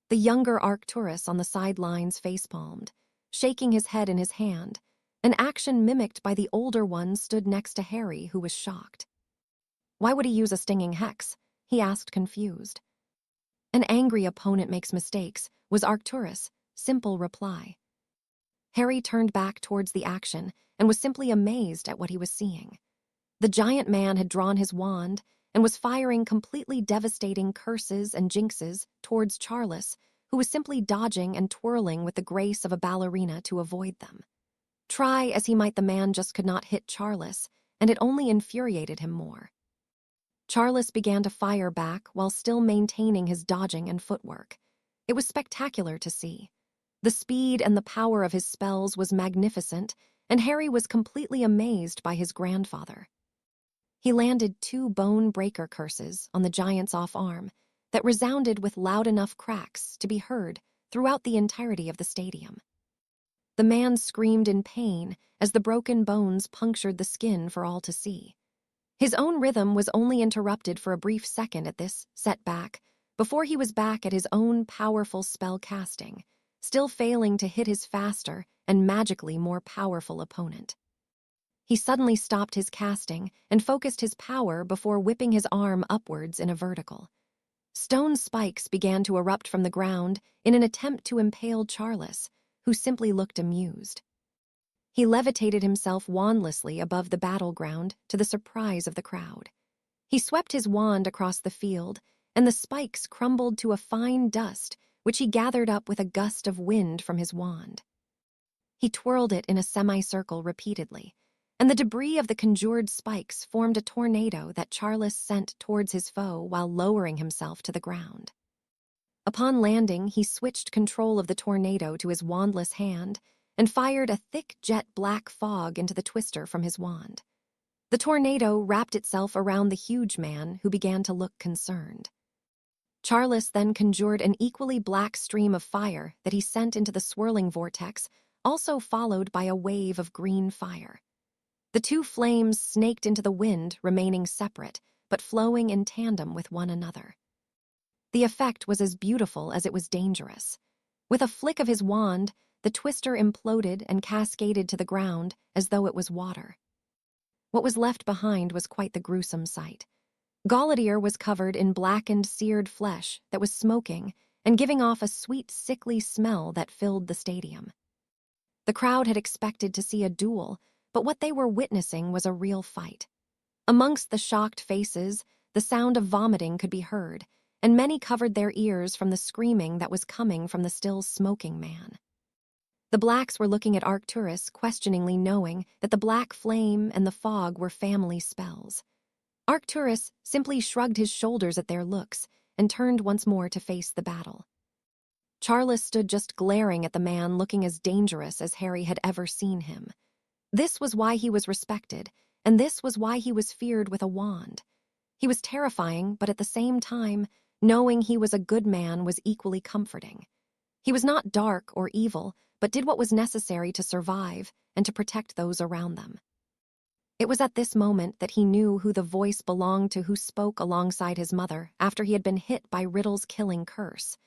The younger Arcturus on the sidelines facepalmed, shaking his head in his hand. An action mimicked by the older one stood next to Harry, who was shocked. Why would he use a stinging hex? He asked, confused. An angry opponent makes mistakes, was Arcturus' simple reply. Harry turned back towards the action and was simply amazed at what he was seeing. The giant man had drawn his wand and was firing completely devastating curses and jinxes towards Charles, who was simply dodging and twirling with the grace of a ballerina to avoid them. Try as he might, the man just could not hit Charles, and it only infuriated him more. Charles began to fire back while still maintaining his dodging and footwork. It was spectacular to see. The speed and the power of his spells was magnificent, and Harry was completely amazed by his grandfather. He landed 2 bone-breaker curses on the giant's off-arm that resounded with loud enough cracks to be heard throughout the entirety of the stadium. The man screamed in pain as the broken bones punctured the skin for all to see. His own rhythm was only interrupted for a brief second at this setback before he was back at his own powerful spell casting, still failing to hit his faster and magically more powerful opponent. He suddenly stopped his casting and focused his power before whipping his arm upwards in a vertical. Stone spikes began to erupt from the ground in an attempt to impale Charles, who simply looked amused. He levitated himself wandlessly above the battleground to the surprise of the crowd. He swept his wand across the field, and the spikes crumbled to a fine dust which he gathered up with a gust of wind from his wand. He twirled it in a semicircle repeatedly, and the debris of the conjured spikes formed a tornado that Charles sent towards his foe while lowering himself to the ground. Upon landing, he switched control of the tornado to his wandless hand and fired a thick jet black fog into the twister from his wand. The tornado wrapped itself around the huge man, who began to look concerned. Charles then conjured an equally black stream of fire that he sent into the swirling vortex, also followed by a wave of green fire. The two flames snaked into the wind, remaining separate, but flowing in tandem with one another. The effect was as beautiful as it was dangerous. With a flick of his wand, the twister imploded and cascaded to the ground as though it was water. What was left behind was quite the gruesome sight. Gallaudet was covered in blackened, seared flesh that was smoking and giving off a sweet, sickly smell that filled the stadium. The crowd had expected to see a duel, but what they were witnessing was a real fight. Amongst the shocked faces, the sound of vomiting could be heard, and many covered their ears from the screaming that was coming from the still smoking man. The Blacks were looking at Arcturus questioningly, knowing that the black flame and the fog were family spells. Arcturus simply shrugged his shoulders at their looks and turned once more to face the battle. Charles stood just glaring at the man, looking as dangerous as Harry had ever seen him. This was why he was respected, and this was why he was feared with a wand. He was terrifying, but at the same time, knowing he was a good man was equally comforting. He was not dark or evil, but did what was necessary to survive and to protect those around them. It was at this moment that he knew who the voice belonged to who spoke alongside his mother after he had been hit by Riddle's killing curse.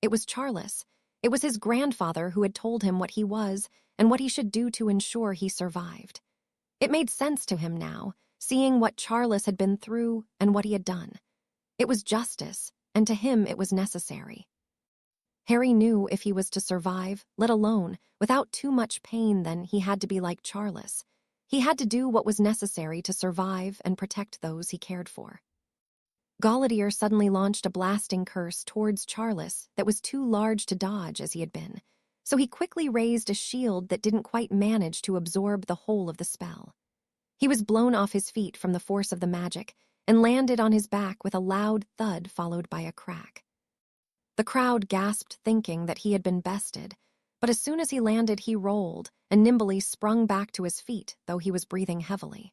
It was Charles. It was his grandfather who had told him what he was and what he should do to ensure he survived. It made sense to him now, seeing what Charles had been through and what he had done. It was justice, and to him it was necessary. Harry knew if he was to survive, let alone without too much pain, then he had to be like Charles. He had to do what was necessary to survive and protect those he cared for. Gallaudet suddenly launched a blasting curse towards Charles that was too large to dodge as he had been, so he quickly raised a shield that didn't quite manage to absorb the whole of the spell. He was blown off his feet from the force of the magic and landed on his back with a loud thud followed by a crack. The crowd gasped, thinking that he had been bested, but as soon as he landed, he rolled and nimbly sprung back to his feet, though he was breathing heavily.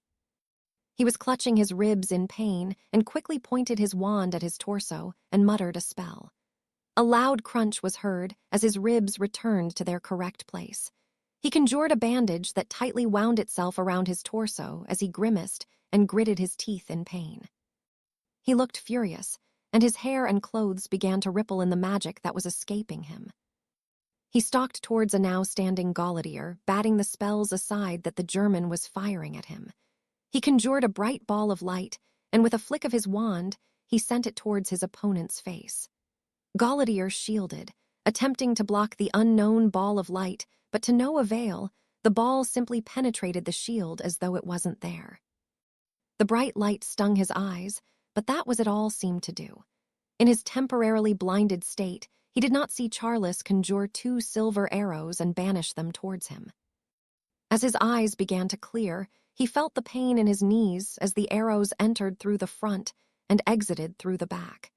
He was clutching his ribs in pain and quickly pointed his wand at his torso and muttered a spell. A loud crunch was heard as his ribs returned to their correct place. He conjured a bandage that tightly wound itself around his torso as he grimaced and gritted his teeth in pain. He looked furious, and his hair and clothes began to ripple in the magic that was escaping him. He stalked towards a now standing Gallaudet, batting the spells aside that the German was firing at him. He conjured a bright ball of light, and with a flick of his wand, he sent it towards his opponent's face. Gallaudet shielded, attempting to block the unknown ball of light, but to no avail. The ball simply penetrated the shield as though it wasn't there. The bright light stung his eyes, but that was it all seemed to do. In his temporarily blinded state, he did not see Charles conjure 2 silver arrows and banish them towards him. As his eyes began to clear, he felt the pain in his knees as the arrows entered through the front and exited through the back.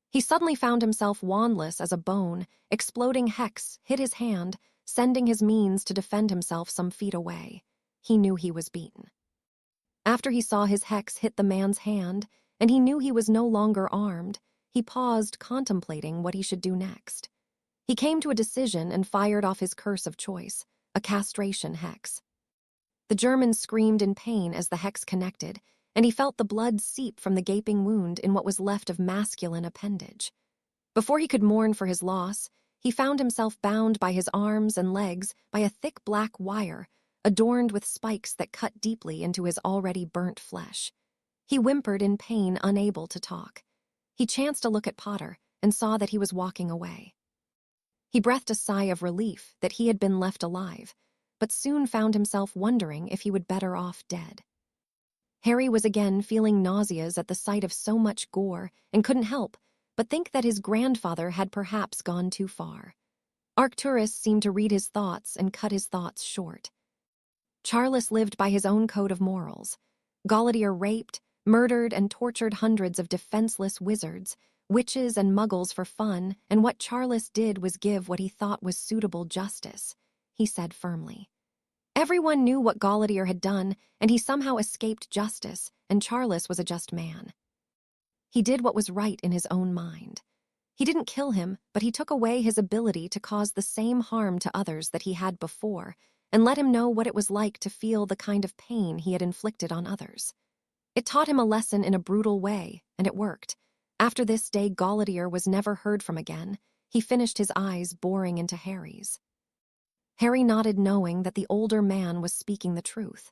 He suddenly found himself wandless as a bone. Exploding hex hit his hand, sending his means to defend himself some feet away. He knew he was beaten. After he saw his hex hit the man's hand, and he knew he was no longer armed, he paused, contemplating what he should do next. He came to a decision and fired off his curse of choice, a castration hex. The German screamed in pain as the hex connected, and he felt the blood seep from the gaping wound in what was left of masculine appendage. Before he could mourn for his loss, he found himself bound by his arms and legs by a thick black wire, adorned with spikes that cut deeply into his already burnt flesh. He whimpered in pain, unable to talk. He chanced a look at Potter and saw that he was walking away. He breathed a sigh of relief that he had been left alive, but soon found himself wondering if he would better off dead. Harry was again feeling nauseas at the sight of so much gore and couldn't help but think that his grandfather had perhaps gone too far. Arcturus seemed to read his thoughts and cut his thoughts short. Charles lived by his own code of morals. Gallaudet raped, murdered, and tortured hundreds of defenseless wizards, witches, and muggles for fun, and what Charles did was give what he thought was suitable justice, he said firmly. Everyone knew what Gauladier had done, and he somehow escaped justice, and Charles was a just man. He did what was right in his own mind. He didn't kill him, but he took away his ability to cause the same harm to others that he had before, and let him know what it was like to feel the kind of pain he had inflicted on others. It taught him a lesson in a brutal way, and it worked. After this day, Gauladier was never heard from again. He finished his eyes boring into Harry's. Harry nodded, knowing that the older man was speaking the truth.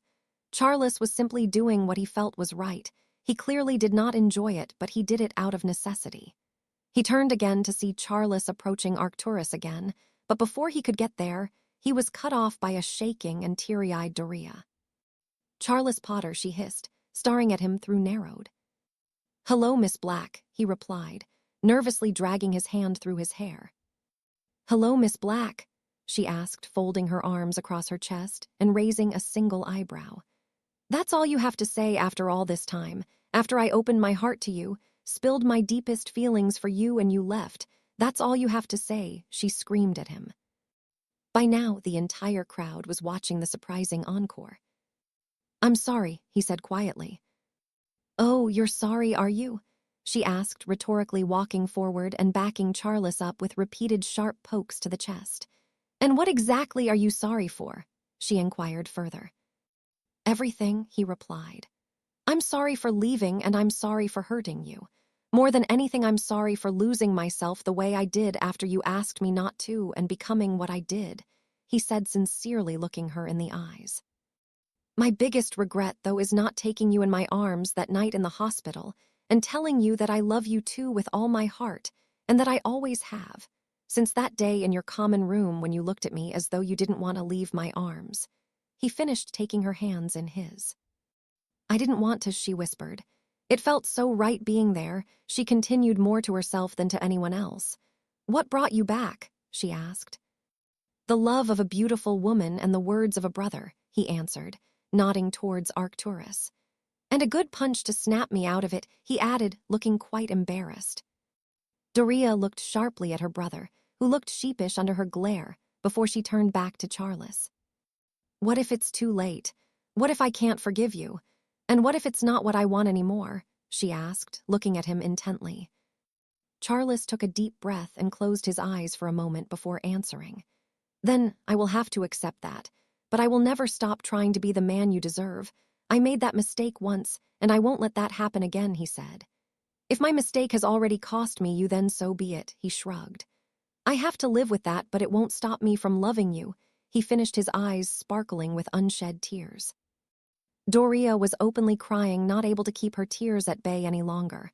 Charles was simply doing what he felt was right. He clearly did not enjoy it, but he did it out of necessity. He turned again to see Charles approaching Arcturus again, but before he could get there, he was cut off by a shaking and teary-eyed Doria. "Charles Potter," she hissed, staring at him through narrowed. "Hello, Miss Black," he replied, nervously dragging his hand through his hair. "Hello, Miss Black," she asked, folding her arms across her chest and raising a single eyebrow. "That's all you have to say after all this time, after I opened my heart to you, spilled my deepest feelings for you and you left. That's all you have to say," she screamed at him. By now, the entire crowd was watching the surprising encore. "I'm sorry," he said quietly. "Oh, you're sorry, are you?" she asked, rhetorically, walking forward and backing Charles up with repeated sharp pokes to the chest. "And what exactly are you sorry for?" she inquired further. "Everything," he replied. "I'm sorry for leaving, and I'm sorry for hurting you. More than anything, I'm sorry for losing myself the way I did after you asked me not to and becoming what I did," he said, sincerely looking her in the eyes. "My biggest regret, though, is not taking you in my arms that night in the hospital and telling you that I love you too with all my heart, and that I always have, since that day in your common room when you looked at me as though you didn't want to leave my arms." He finished, taking her hands in his. "I didn't want to," she whispered. "It felt so right being there," she continued, more to herself than to anyone else. "What brought you back?" she asked. "The love of a beautiful woman and the words of a brother," he answered, nodding towards Arcturus. "And a good punch to snap me out of it," he added, looking quite embarrassed. Doria looked sharply at her brother, who looked sheepish under her glare, before she turned back to Charles. "What if it's too late? What if I can't forgive you? And what if it's not what I want anymore?" she asked, looking at him intently. Charles took a deep breath and closed his eyes for a moment before answering. "Then I will have to accept that, but I will never stop trying to be the man you deserve. I made that mistake once, and I won't let that happen again," he said. "If my mistake has already cost me you, then so be it," he shrugged. "I have to live with that, but it won't stop me from loving you," he finished, his eyes sparkling with unshed tears. Doria was openly crying, not able to keep her tears at bay any longer.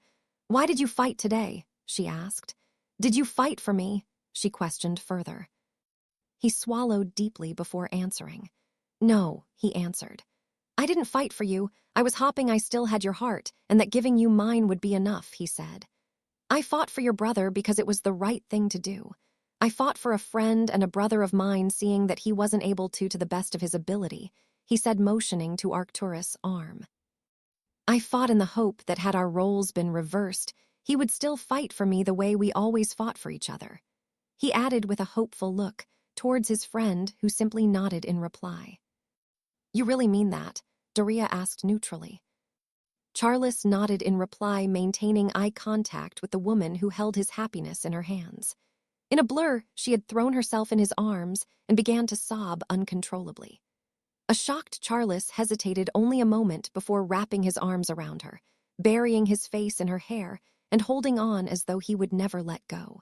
"Why did you fight today?" she asked. "Did you fight for me?" she questioned further. He swallowed deeply before answering. "No," he answered. "I didn't fight for you. I was hoping I still had your heart, and that giving you mine would be enough," he said. "I fought for your brother because it was the right thing to do. I fought for a friend and a brother of mine, seeing that he wasn't able to the best of his ability," he said, motioning to Arcturus' arm. "I fought in the hope that had our roles been reversed, he would still fight for me the way we always fought for each other," he added with a hopeful look towards his friend, who simply nodded in reply. "You really mean that?" Doria asked neutrally. Charles nodded in reply, maintaining eye contact with the woman who held his happiness in her hands. In a blur, she had thrown herself in his arms and began to sob uncontrollably. A shocked Charles hesitated only a moment before wrapping his arms around her, burying his face in her hair and holding on as though he would never let go.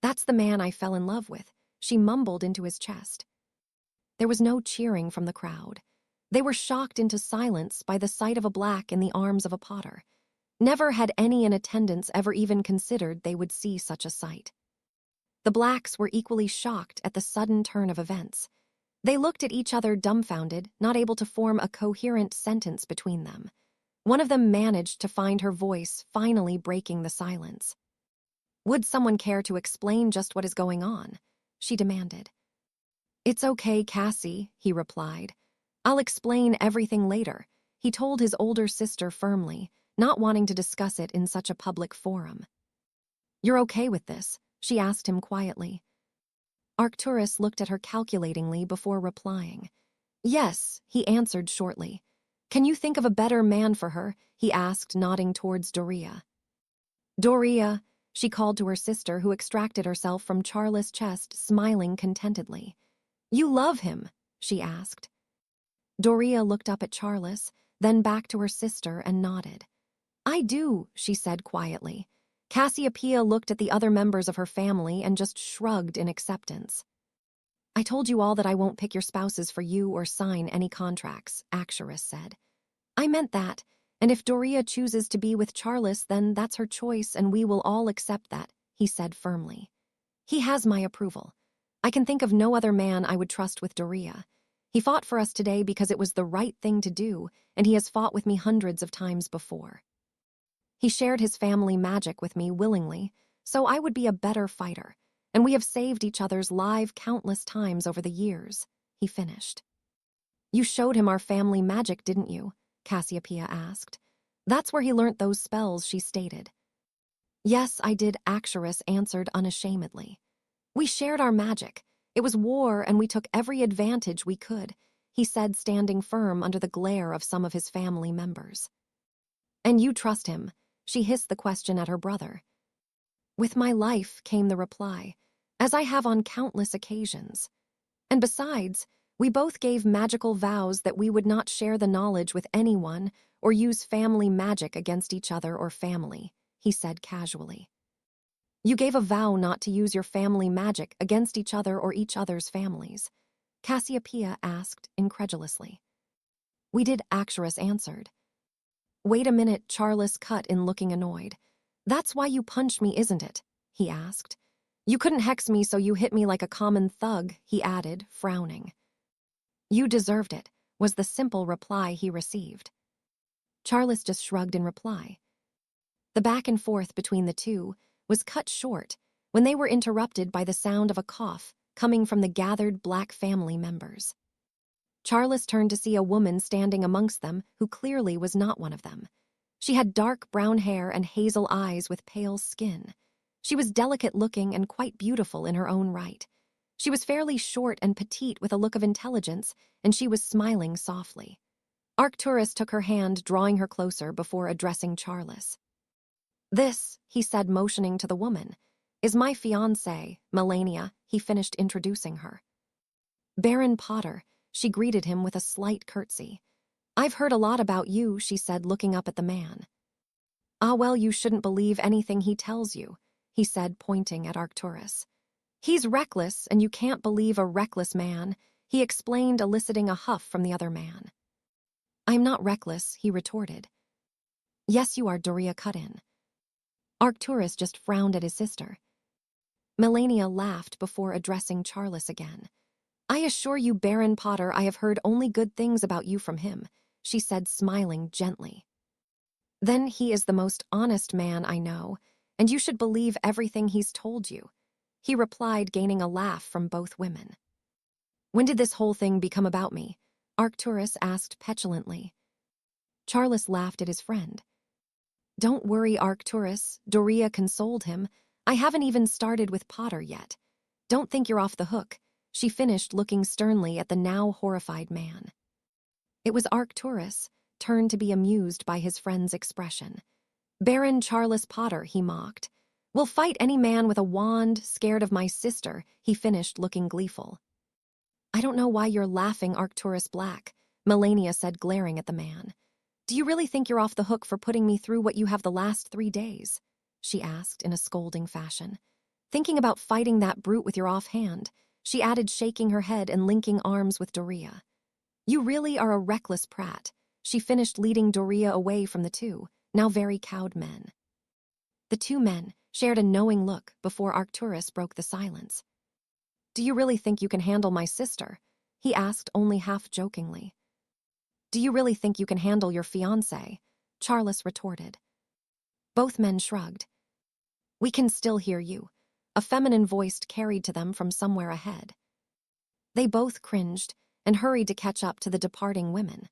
"That's the man I fell in love with," she mumbled into his chest. There was no cheering from the crowd. They were shocked into silence by the sight of a Black in the arms of a Potter. Never had any in attendance ever even considered they would see such a sight. The Blacks were equally shocked at the sudden turn of events. They looked at each other dumbfounded, not able to form a coherent sentence between them. One of them managed to find her voice, finally breaking the silence. "Would someone care to explain just what is going on?" she demanded. "It's okay, Cassie," he replied. "I'll explain everything later," he told his older sister firmly, not wanting to discuss it in such a public forum. "You're okay with this?" she asked him quietly. Arcturus looked at her calculatingly before replying. Yes, he answered shortly. Can you think of a better man for her? He asked, nodding towards Doria. Doria, she called to her sister, who extracted herself from Charles' chest, smiling contentedly. You love him? She asked. Doria looked up at Charles, then back to her sister and nodded. I do, she said quietly. Cassiopeia looked at the other members of her family and just shrugged in acceptance. I told you all that I won't pick your spouses for you or sign any contracts, Axorus said. I meant that, and if Doria chooses to be with Charles, then that's her choice and we will all accept that, he said firmly. He has my approval. I can think of no other man I would trust with Doria. He fought for us today because it was the right thing to do, and he has fought with me hundreds of times before. He shared his family magic with me willingly, so I would be a better fighter, and we have saved each other's lives countless times over the years, he finished. You showed him our family magic, didn't you? Cassiopeia asked. That's where he learnt those spells, she stated. Yes, I did, Axorus answered unashamedly. We shared our magic. It was war, and we took every advantage we could, he said, standing firm under the glare of some of his family members. And you trust him? She hissed the question at her brother. With my life, came the reply, as I have on countless occasions. And besides, we both gave magical vows that we would not share the knowledge with anyone or use family magic against each other or family, he said casually. You gave a vow not to use your family magic against each other or each other's families, Cassiopeia asked incredulously. We did, Axorus answered. Wait a minute, Charles cut in, looking annoyed. That's why you punched me, isn't it? He asked. You couldn't hex me, so you hit me like a common thug, he added, frowning. You deserved it, was the simple reply he received. Charles just shrugged in reply. The back and forth between the two was cut short when they were interrupted by the sound of a cough coming from the gathered Black family members. Charles turned to see a woman standing amongst them who clearly was not one of them. She had dark brown hair and hazel eyes with pale skin. She was delicate-looking and quite beautiful in her own right. She was fairly short and petite with a look of intelligence, and she was smiling softly. Arcturus took her hand, drawing her closer before addressing Charles. This, he said, motioning to the woman, is my fiancée, Melania, he finished introducing her. Baron Potter, she greeted him with a slight curtsy. I've heard a lot about you, she said, looking up at the man. Ah, well, you shouldn't believe anything he tells you, he said, pointing at Arcturus. He's reckless, and you can't believe a reckless man, he explained, eliciting a huff from the other man. I'm not reckless, he retorted. Yes, you are, Doria cut in. Arcturus just frowned at his sister. Melania laughed before addressing Charles again. I assure you, Baron Potter, I have heard only good things about you from him, she said, smiling gently. Then he is the most honest man I know, and you should believe everything he's told you, he replied, gaining a laugh from both women. When did this whole thing become about me? Arcturus asked petulantly. Charles laughed at his friend. Don't worry, Arcturus, Doria consoled him. I haven't even started with Potter yet. Don't think you're off the hook, she finished, looking sternly at the now horrified man. It was Arcturus, turned to be amused by his friend's expression. Baron Charles Potter, he mocked. Will fight any man with a wand, scared of my sister, he finished, looking gleeful. I don't know why you're laughing, Arcturus Black, Melania said, glaring at the man. Do you really think you're off the hook for putting me through what you have the last 3 days? She asked in a scolding fashion. Thinking about fighting that brute with your offhand, she added, shaking her head and linking arms with Doria. You really are a reckless prat, she finished, leading Doria away from the two, now very cowed men. The two men shared a knowing look before Arcturus broke the silence. Do you really think you can handle my sister? He asked, only half jokingly. Do you really think you can handle your fiancé? Charles retorted. Both men shrugged. We can still hear you, a feminine voice carried to them from somewhere ahead. They both cringed and hurried to catch up to the departing women.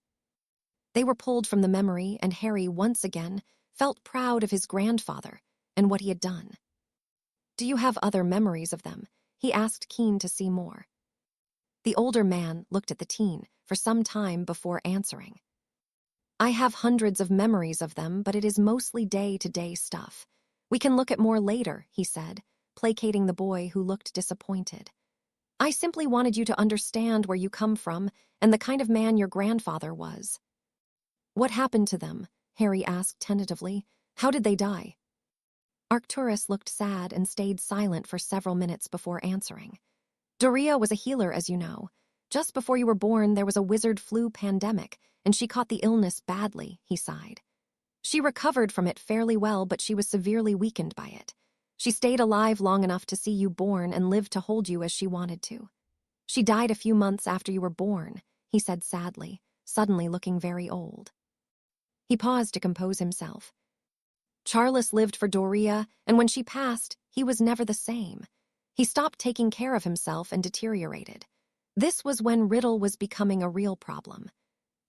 They were pulled from the memory, and Harry once again felt proud of his grandfather and what he had done. Do you have other memories of them? He asked, keen to see more. The older man looked at the teen, for some time before answering. I have hundreds of memories of them, but it is mostly day-to-day stuff. We can look at more later, he said, placating the boy who looked disappointed. I simply wanted you to understand where you come from and the kind of man your grandfather was. What happened to them? Harry asked tentatively. How did they die? Arcturus looked sad and stayed silent for several minutes before answering. Doria was a healer, as you know. Just before you were born, there was a wizard flu pandemic, and she caught the illness badly, he sighed. She recovered from it fairly well, but she was severely weakened by it. She stayed alive long enough to see you born and lived to hold you as she wanted to. She died a few months after you were born, he said sadly, suddenly looking very old. He paused to compose himself. Charles lived for Doria, and when she passed, he was never the same. He stopped taking care of himself and deteriorated. This was when Riddle was becoming a real problem.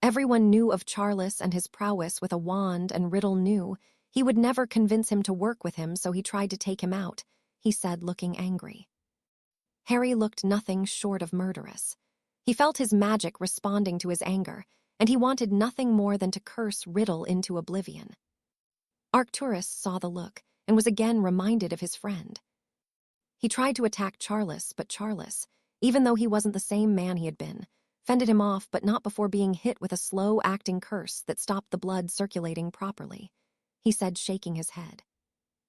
Everyone knew of Charles and his prowess with a wand, and Riddle knew he would never convince him to work with him, so he tried to take him out, he said, looking angry. Harry looked nothing short of murderous. He felt his magic responding to his anger, and he wanted nothing more than to curse Riddle into oblivion. Arcturus saw the look and was again reminded of his friend. He tried to attack Charles, but Charles, even though he wasn't the same man he had been, fended him off, but not before being hit with a slow-acting curse that stopped the blood circulating properly, he said, shaking his head.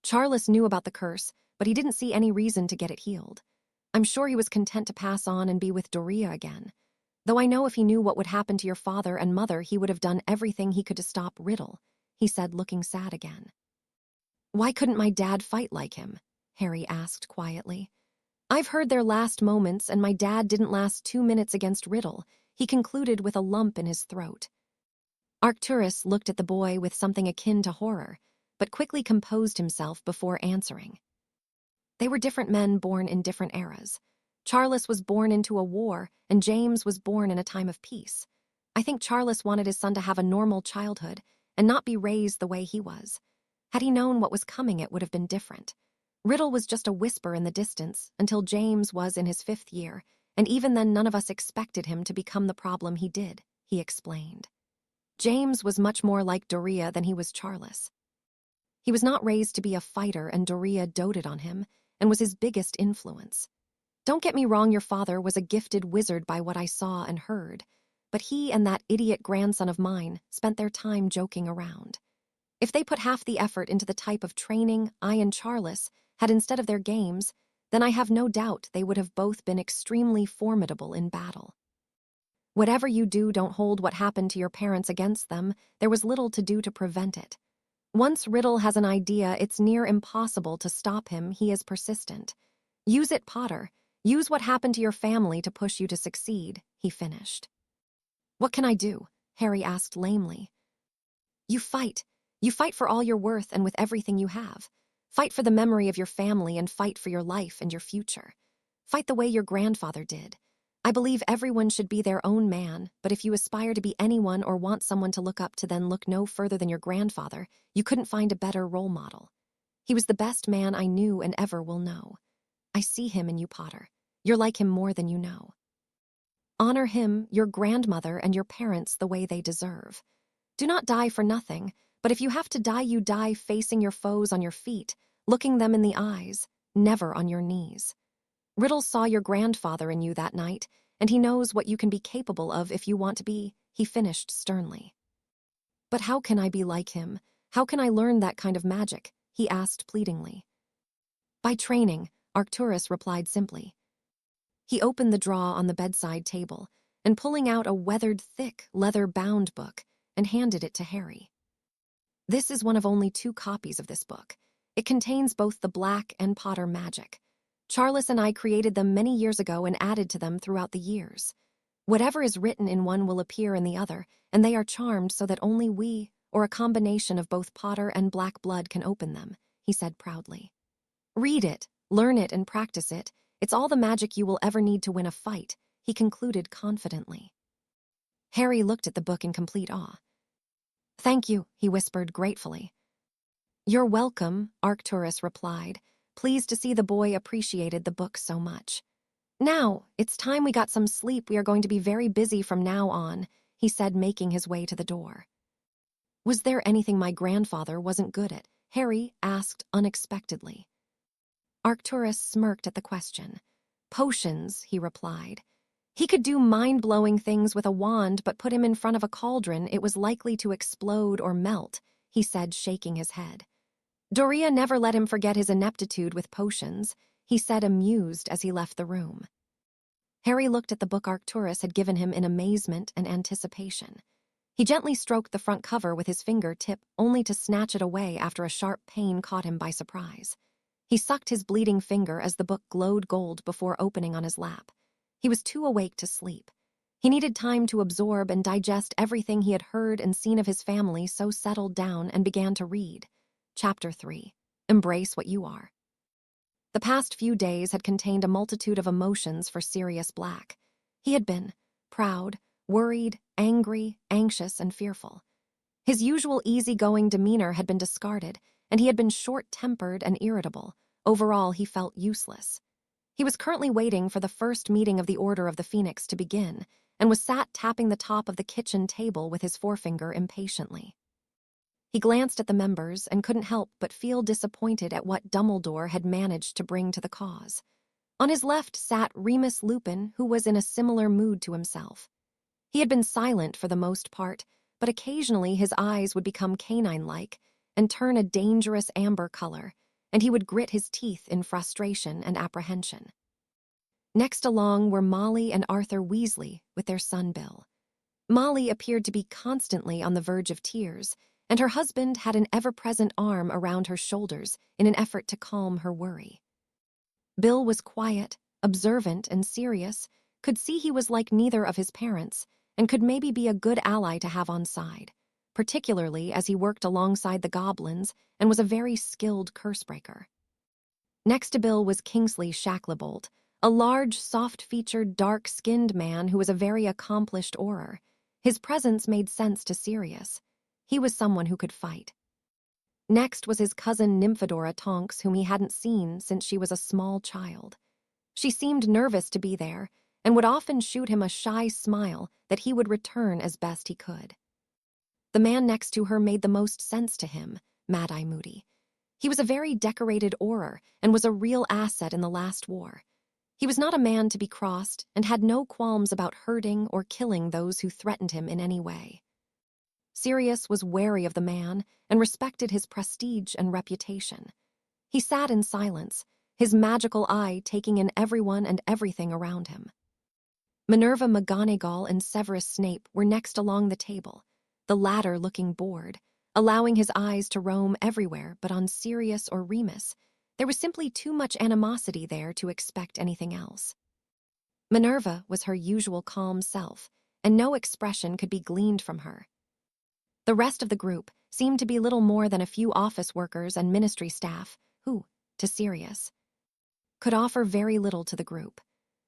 Charles knew about the curse, but he didn't see any reason to get it healed. I'm sure he was content to pass on and be with Doria again. Though I know if he knew what would happen to your father and mother, he would have done everything he could to stop Riddle, he said, looking sad again. Why couldn't my dad fight like him? Harry asked quietly. I've heard their last moments, and my dad didn't last 2 minutes against Riddle, he concluded with a lump in his throat. Arcturus looked at the boy with something akin to horror, but quickly composed himself before answering. They were different men born in different eras. Charles was born into a war, and James was born in a time of peace. I think Charles wanted his son to have a normal childhood and not be raised the way he was. Had he known what was coming, it would have been different. Riddle was just a whisper in the distance until James was in his 5th year, and even then none of us expected him to become the problem he did, he explained. James was much more like Doria than he was Charles. He was not raised to be a fighter, and Doria doted on him and was his biggest influence. Don't get me wrong, your father was a gifted wizard by what I saw and heard, but he and that idiot grandson of mine spent their time joking around. If they put half the effort into the type of training I and Charles had instead of their games, then I have no doubt they would have both been extremely formidable in battle. Whatever you do, don't hold what happened to your parents against them. There was little to do to prevent it. Once Riddle has an idea, it's near impossible to stop him. He is persistent. Use it, Potter. Use what happened to your family to push you to succeed, he finished. What can I do? Harry asked lamely. You fight. You fight for all you're worth and with everything you have. Fight for the memory of your family and fight for your life and your future. Fight the way your grandfather did. I believe everyone should be their own man, but if you aspire to be anyone or want someone to look up to, then look no further than your grandfather. You couldn't find a better role model. He was the best man I knew and ever will know. I see him in you, Potter. You're like him more than you know. Honor him, your grandmother, and your parents the way they deserve. Do not die for nothing, but if you have to die, you die facing your foes on your feet, looking them in the eyes, never on your knees. Riddle saw your grandfather in you that night, and he knows what you can be capable of if you want to be, he finished sternly. But how can I be like him? How can I learn that kind of magic? He asked pleadingly. By training, Arcturus replied simply. He opened the drawer on the bedside table and pulling out a weathered, thick, leather-bound book and handed it to Harry. This is one of only 2 copies of this book. It contains both the Black and Potter magic. Charles and I created them many years ago and added to them throughout the years. Whatever is written in one will appear in the other, and they are charmed so that only we, or a combination of both Potter and Black blood, can open them, he said proudly. Read it, learn it, and practice it. It's all the magic you will ever need to win a fight, he concluded confidently. Harry looked at the book in complete awe. Thank you, he whispered gratefully. You're welcome, Arcturus replied, pleased to see the boy appreciated the book so much. "Now, it's time we got some sleep. We are going to be very busy from now on," he said, making his way to the door. "Was there anything my grandfather wasn't good at?" Harry asked unexpectedly. Arcturus smirked at the question. "Potions," he replied. "He could do mind-blowing things with a wand, but put him in front of a cauldron, it was likely to explode or melt," he said, shaking his head. "Doria never let him forget his ineptitude with potions," he said, amused as he left the room. Harry looked at the book Arcturus had given him in amazement and anticipation. He gently stroked the front cover with his finger-tip, only to snatch it away after a sharp pain caught him by surprise. He sucked his bleeding finger as the book glowed gold before opening on his lap. He was too awake to sleep. He needed time to absorb and digest everything he had heard and seen of his family, so settled down and began to read. Chapter 3. Embrace What You Are. The past few days had contained a multitude of emotions for Sirius Black. He had been proud, worried, angry, anxious, and fearful. His usual easygoing demeanor had been discarded, and he had been short-tempered and irritable. Overall, he felt useless. He was currently waiting for the first meeting of the Order of the Phoenix to begin, and was sat tapping the top of the kitchen table with his forefinger impatiently. He glanced at the members and couldn't help but feel disappointed at what Dumbledore had managed to bring to the cause. On his left sat Remus Lupin, who was in a similar mood to himself. He had been silent for the most part, but occasionally his eyes would become canine-like and turn a dangerous amber color, and he would grit his teeth in frustration and apprehension. Next along were Molly and Arthur Weasley with their son Bill. Molly appeared to be constantly on the verge of tears, and her husband had an ever-present arm around her shoulders in an effort to calm her worry. Bill was quiet, observant, and serious, could see he was like neither of his parents, and could maybe be a good ally to have on side, particularly as he worked alongside the goblins and was a very skilled cursebreaker. Next to Bill was Kingsley Shacklebolt, a large, soft-featured, dark-skinned man who was a very accomplished orar. His presence made sense to Sirius. He was someone who could fight. Next was his cousin Nymphadora Tonks, whom he hadn't seen since she was a small child. She seemed nervous to be there, and would often shoot him a shy smile that he would return as best he could. The man next to her made the most sense to him, Mad-Eye Moody. He was a very decorated orar and was a real asset in the last war. He was not a man to be crossed and had no qualms about hurting or killing those who threatened him in any way. Sirius was wary of the man and respected his prestige and reputation. He sat in silence, his magical eye taking in everyone and everything around him. Minerva McGonagall and Severus Snape were next along the table, the latter looking bored, allowing his eyes to roam everywhere but on Sirius or Remus. There was simply too much animosity there to expect anything else. Minerva was her usual calm self, and no expression could be gleaned from her. The rest of the group seemed to be little more than a few office workers and ministry staff who, to Sirius, could offer very little to the group.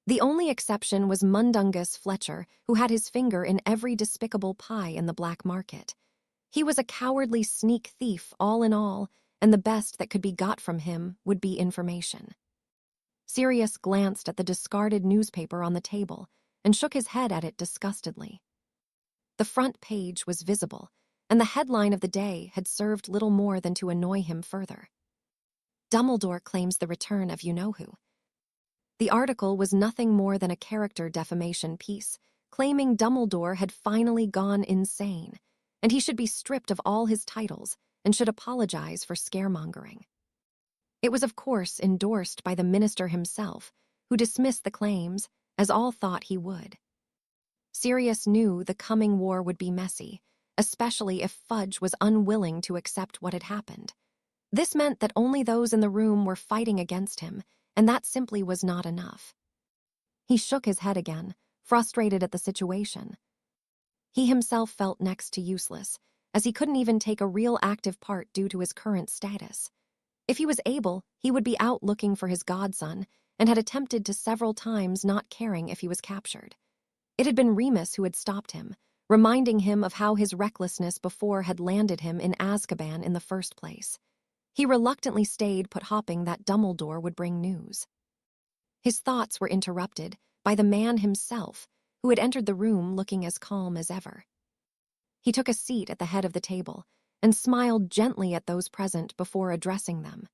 The only exception was Mundungus Fletcher, who had his finger in every despicable pie in the black market. He was a cowardly sneak thief all in all, and the best that could be got from him would be information. Sirius glanced at the discarded newspaper on the table and shook his head at it disgustedly. The front page was visible, and the headline of the day had served little more than to annoy him further. Dumbledore claims the return of you-know-who. The article was nothing more than a character defamation piece, claiming Dumbledore had finally gone insane, and he should be stripped of all his titles and should apologize for scaremongering. It was, of course, endorsed by the minister himself, who dismissed the claims, as all thought he would. Sirius knew the coming war would be messy, especially if Fudge was unwilling to accept what had happened. This meant that only those in the room were fighting against him, and that simply was not enough. He shook his head again, frustrated at the situation. He himself felt next to useless, as he couldn't even take a real active part due to his current status. If he was able, he would be out looking for his godson, and had attempted to several times, not caring if he was captured. It had been Remus who had stopped him, reminding him of how his recklessness before had landed him in Azkaban in the first place. He reluctantly stayed put, hoping that Dumbledore would bring news. His thoughts were interrupted by the man himself, who had entered the room looking as calm as ever. He took a seat at the head of the table and smiled gently at those present before addressing them.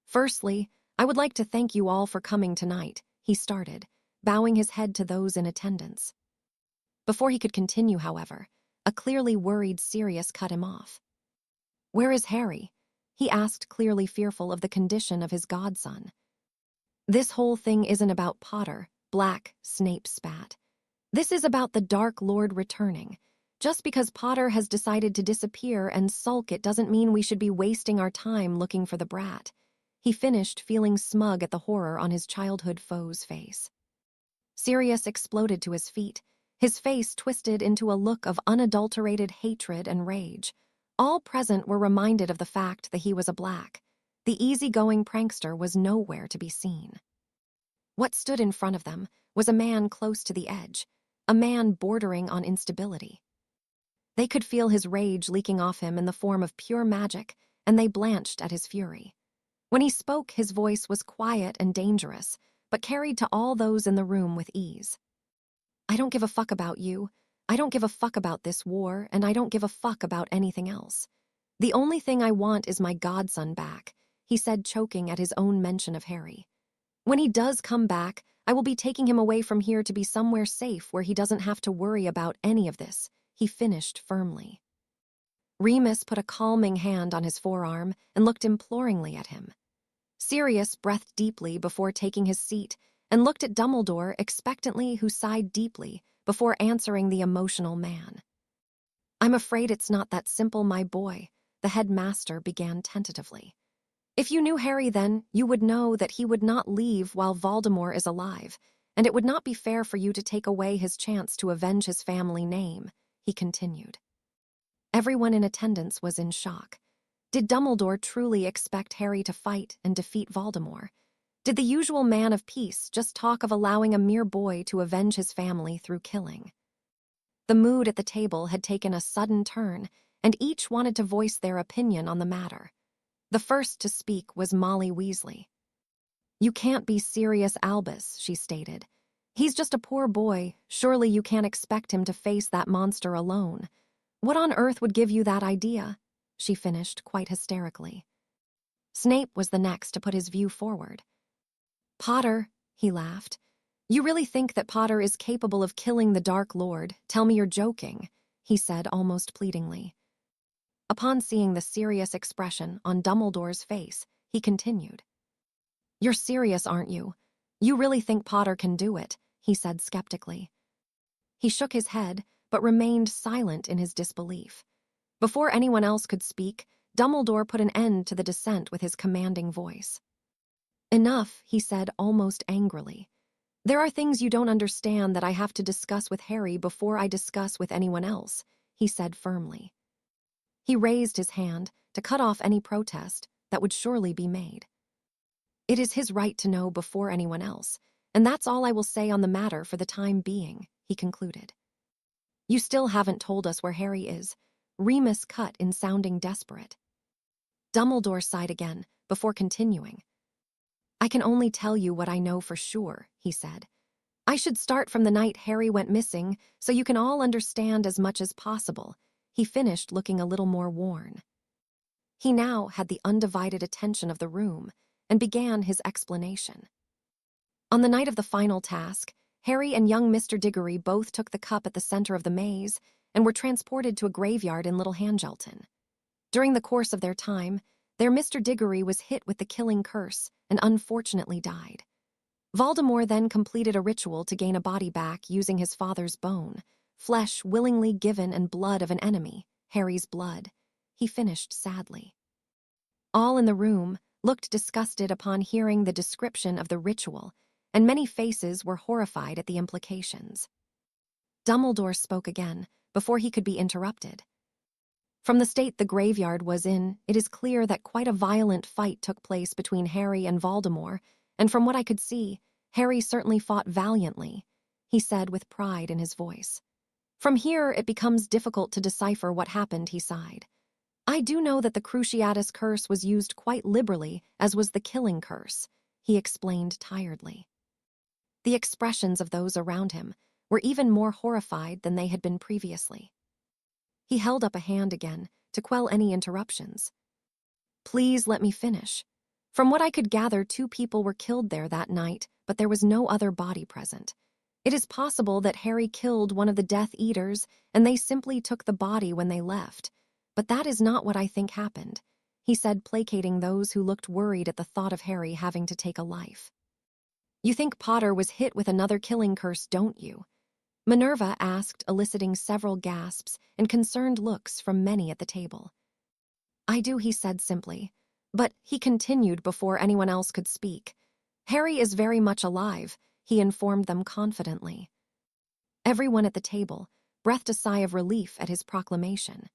"Firstly, I would like to thank you all for coming tonight," he started, bowing his head to those in attendance. Before he could continue, however, a clearly worried Sirius cut him off. "Where is Harry?" he asked, clearly fearful of the condition of his godson. "This whole thing isn't about Potter," Snape spat. "This is about the Dark Lord returning. Just because Potter has decided to disappear and sulk, it doesn't mean we should be wasting our time looking for the brat," he finished, feeling smug at the horror on his childhood foe's face. Sirius exploded to his feet, his face twisted into a look of unadulterated hatred and rage. All present were reminded of the fact that he was a Black. The easygoing prankster was nowhere to be seen. What stood in front of them was a man close to the edge, a man bordering on instability. They could feel his rage leaking off him in the form of pure magic, and they blanched at his fury. When he spoke, his voice was quiet and dangerous, but carried to all those in the room with ease. "I don't give a fuck about you. I don't give a fuck about this war, and I don't give a fuck about anything else. The only thing I want is my godson back," he said, choking at his own mention of Harry. "When he does come back, I will be taking him away from here to be somewhere safe where he doesn't have to worry about any of this," he finished firmly. Remus put a calming hand on his forearm and looked imploringly at him. Sirius breathed deeply before taking his seat and looked at Dumbledore expectantly, who sighed deeply before answering the emotional man. "I'm afraid it's not that simple, my boy," the headmaster began tentatively. "If you knew Harry then, you would know that he would not leave while Voldemort is alive, and it would not be fair for you to take away his chance to avenge his family name," he continued. Everyone in attendance was in shock. Did Dumbledore truly expect Harry to fight and defeat Voldemort? Did the usual man of peace just talk of allowing a mere boy to avenge his family through killing? The mood at the table had taken a sudden turn, and each wanted to voice their opinion on the matter. The first to speak was Molly Weasley. "You can't be serious, Albus," she stated. "He's just a poor boy. Surely you can't expect him to face that monster alone. What on earth would give you that idea?" she finished quite hysterically. Snape was the next to put his view forward. "Potter," he laughed. "You really think that Potter is capable of killing the Dark Lord? Tell me you're joking," he said almost pleadingly. Upon seeing the serious expression on Dumbledore's face, he continued. "You're serious, aren't you? You really think Potter can do it?" he said skeptically. He shook his head, but remained silent in his disbelief. Before anyone else could speak, Dumbledore put an end to the dissent with his commanding voice. "Enough," he said almost angrily. "There are things you don't understand that I have to discuss with Harry before I discuss with anyone else," he said firmly. He raised his hand to cut off any protest that would surely be made. "It is his right to know before anyone else, and that's all I will say on the matter for the time being," he concluded. "You still haven't told us where Harry is," Remus cut in, sounding desperate. Dumbledore sighed again before continuing. "I can only tell you what I know for sure," he said. "I should start from the night Harry went missing so you can all understand as much as possible," he finished, looking a little more worn. He now had the undivided attention of the room and began his explanation. On the night of the final task, Harry and young Mr. Diggory both took the cup at the center of the maze and were transported to a graveyard in Little Hangelton. During the course of their time, their Mr. Diggory was hit with the killing curse and unfortunately died. Voldemort then completed a ritual to gain a body back using his father's bone, flesh willingly given and blood of an enemy, Harry's blood, he finished sadly. All in the room looked disgusted upon hearing the description of the ritual, and many faces were horrified at the implications. Dumbledore spoke again before he could be interrupted. "From the state the graveyard was in, it is clear that quite a violent fight took place between Harry and Voldemort, and from what I could see, Harry certainly fought valiantly," he said with pride in his voice. "From here, it becomes difficult to decipher what happened," he sighed. "I do know that the Cruciatus curse was used quite liberally, as was the killing curse," he explained tiredly. The expressions of those around him were even more horrified than they had been previously. He held up a hand again to quell any interruptions. "Please let me finish. From what I could gather, 2 people were killed there that night, but there was no other body present. It is possible that Harry killed one of the Death Eaters and they simply took the body when they left. But that is not what I think happened," he said, placating those who looked worried at the thought of Harry having to take a life. "You think Potter was hit with another killing curse, don't you?" Minerva asked, eliciting several gasps and concerned looks from many at the table. "I do," he said simply. But he continued before anyone else could speak. "Harry is very much alive," he informed them confidently. Everyone at the table breathed a sigh of relief at his proclamation.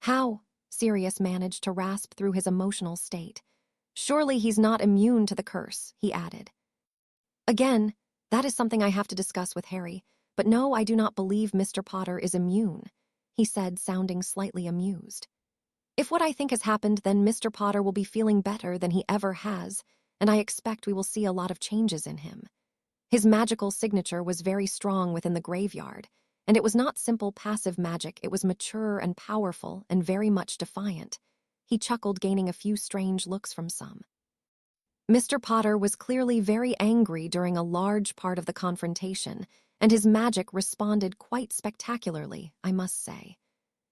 "How?" Sirius managed to rasp through his emotional state. "Surely he's not immune to the curse," he added. "Again, that is something I have to discuss with Harry, but no, I do not believe Mr. Potter is immune," he said, sounding slightly amused. "If what I think has happened, then Mr. Potter will be feeling better than he ever has, and I expect we will see a lot of changes in him. His magical signature was very strong within the graveyard, and it was not simple passive magic, it was mature and powerful and very much defiant." He chuckled, gaining a few strange looks from some. Mr. Potter was clearly very angry during a large part of the confrontation, and his magic responded quite spectacularly, I must say.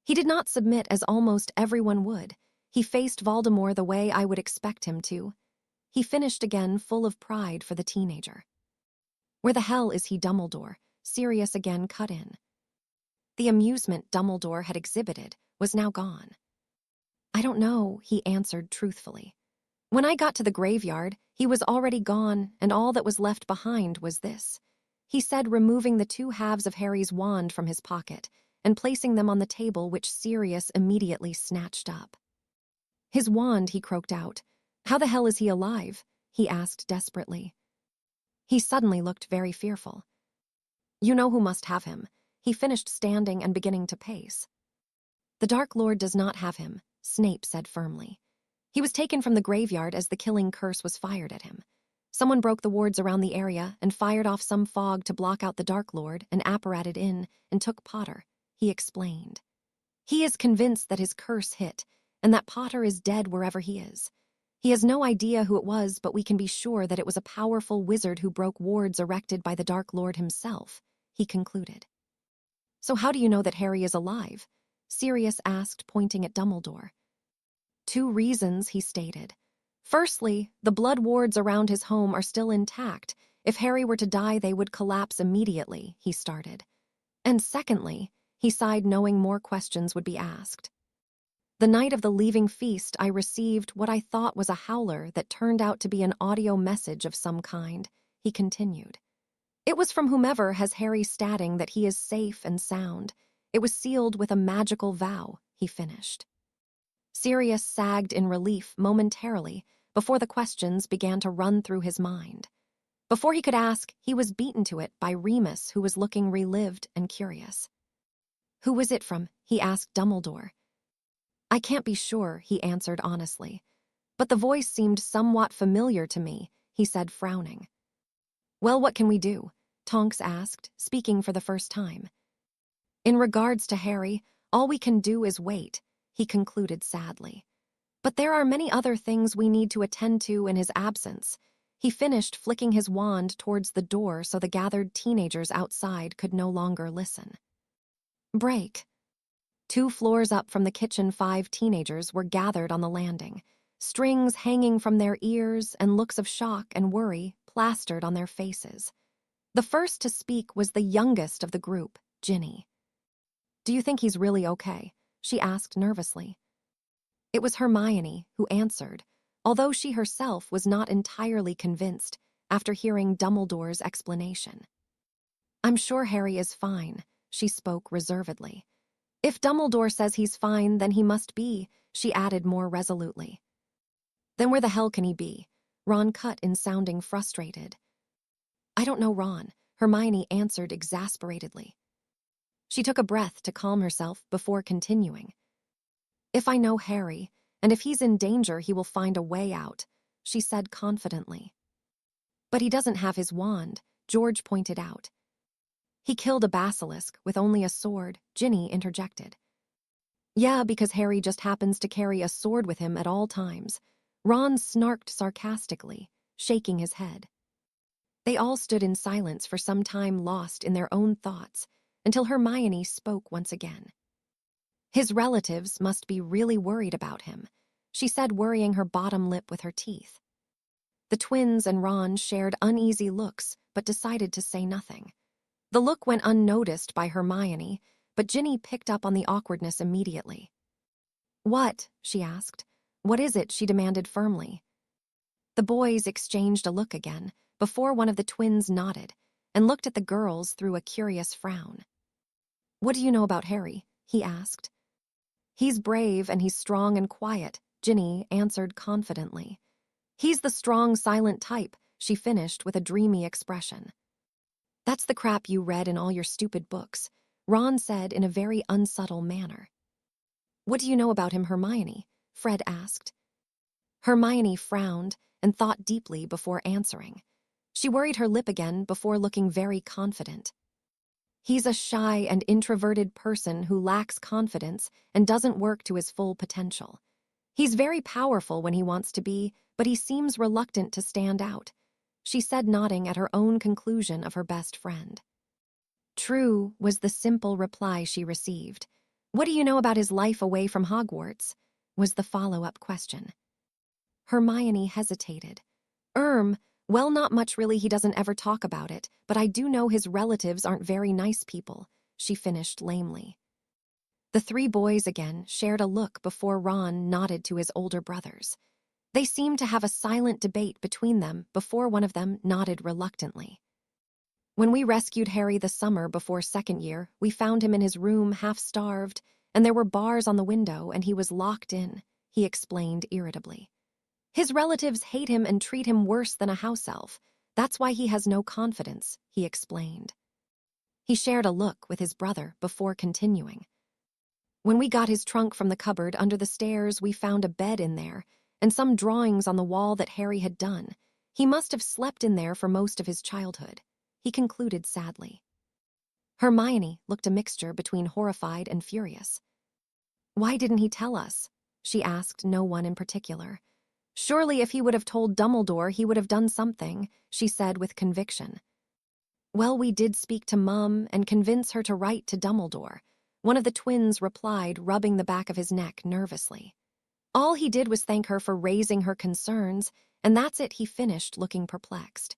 He did not submit as almost everyone would. He faced Voldemort the way I would expect him to. He finished again, full of pride for the teenager. "Where the hell is he, Dumbledore?" Sirius again cut in. The amusement Dumbledore had exhibited was now gone. "I don't know," he answered truthfully. "When I got to the graveyard, he was already gone, and all that was left behind was this," he said, removing the 2 halves of Harry's wand from his pocket and placing them on the table, which Sirius immediately snatched up. "His wand," he croaked out. "How the hell is he alive?" he asked desperately. He suddenly looked very fearful. "You know who must have him." He finished standing and beginning to pace. "The Dark Lord does not have him," Snape said firmly. "He was taken from the graveyard as the killing curse was fired at him. Someone broke the wards around the area and fired off some fog to block out the Dark Lord and apparated in and took Potter," he explained. "He is convinced that his curse hit and that Potter is dead wherever he is. He has no idea who it was, but we can be sure that it was a powerful wizard who broke wards erected by the Dark Lord himself," he concluded. "So how do you know that Harry is alive?" Sirius asked, pointing at Dumbledore. "2 reasons," he stated. "Firstly, the blood wards around his home are still intact. If Harry were to die, they would collapse immediately," he started. "And secondly," he sighed, knowing more questions would be asked. "The night of the leaving feast, I received what I thought was a howler that turned out to be an audio message of some kind," he continued. "It was from whomever has Harry stating that he is safe and sound. It was sealed with a magical vow," he finished. Sirius sagged in relief momentarily before the questions began to run through his mind. Before he could ask, he was beaten to it by Remus, who was looking relived and curious. "Who was it from?" he asked Dumbledore. "I can't be sure," he answered honestly. "But the voice seemed somewhat familiar to me," he said, frowning. "Well, what can we do?" Tonks asked, speaking for the first time. "In regards to Harry, all we can do is wait," he concluded sadly. "But there are many other things we need to attend to in his absence." He finished, flicking his wand towards the door so the gathered teenagers outside could no longer listen. Break. 2 floors up from the kitchen, 5 teenagers were gathered on the landing, strings hanging from their ears and looks of shock and worry plastered on their faces. The first to speak was the youngest of the group, Ginny. "Do you think he's really okay?" she asked nervously. It was Hermione who answered, although she herself was not entirely convinced after hearing Dumbledore's explanation. "I'm sure Harry is fine," she spoke reservedly. "If Dumbledore says he's fine, then he must be," she added more resolutely. "Then where the hell can he be?" Ron cut in, sounding frustrated. "I don't know, Ron," Hermione answered exasperatedly. She took a breath to calm herself before continuing. "If I know Harry, and if he's in danger, he will find a way out," she said confidently. "But he doesn't have his wand," George pointed out. He killed a basilisk with only a sword, Ginny interjected. Yeah, because Harry just happens to carry a sword with him at all times. Ron snarked sarcastically, shaking his head. They all stood in silence for some time, lost in their own thoughts, until Hermione spoke once again. His relatives must be really worried about him, she said, worrying her bottom lip with her teeth. The twins and Ron shared uneasy looks, but decided to say nothing. The look went unnoticed by Hermione, but Ginny picked up on the awkwardness immediately. What? She asked. What is it? She demanded firmly. The boys exchanged a look again, before one of the twins nodded, and looked at the girls through a curious frown. What do you know about Harry? He asked. He's brave and he's strong and quiet, Ginny answered confidently. He's the strong, silent type, she finished with a dreamy expression. That's the crap you read in all your stupid books, Ron said in a very unsubtle manner. What do you know about him, Hermione? Fred asked. Hermione frowned and thought deeply before answering. She worried her lip again before looking very confident. He's a shy and introverted person who lacks confidence and doesn't work to his full potential. He's very powerful when he wants to be, but he seems reluctant to stand out, she said, nodding at her own conclusion of her best friend. True, was the simple reply she received. What do you know about his life away from Hogwarts? Was the follow-up question. Hermione hesitated. Well, not much really, he doesn't ever talk about it, but I do know his relatives aren't very nice people, she finished lamely. The three boys again shared a look before Ron nodded to his older brothers. They seemed to have a silent debate between them before one of them nodded reluctantly. When we rescued Harry the summer before second year, we found him in his room half-starved, and there were bars on the window and he was locked in, he explained irritably. His relatives hate him and treat him worse than a house elf. That's why he has no confidence, he explained. He shared a look with his brother before continuing. When we got his trunk from the cupboard under the stairs, we found a bed in there and some drawings on the wall that Harry had done. He must have slept in there for most of his childhood, he concluded sadly. Hermione looked a mixture between horrified and furious. Why didn't he tell us? She asked no one in particular. Surely if he would have told Dumbledore, he would have done something, she said with conviction. Well, we did speak to Mum and convince her to write to Dumbledore, one of the twins replied, rubbing the back of his neck nervously. All he did was thank her for raising her concerns, and that's it, he finished, looking perplexed.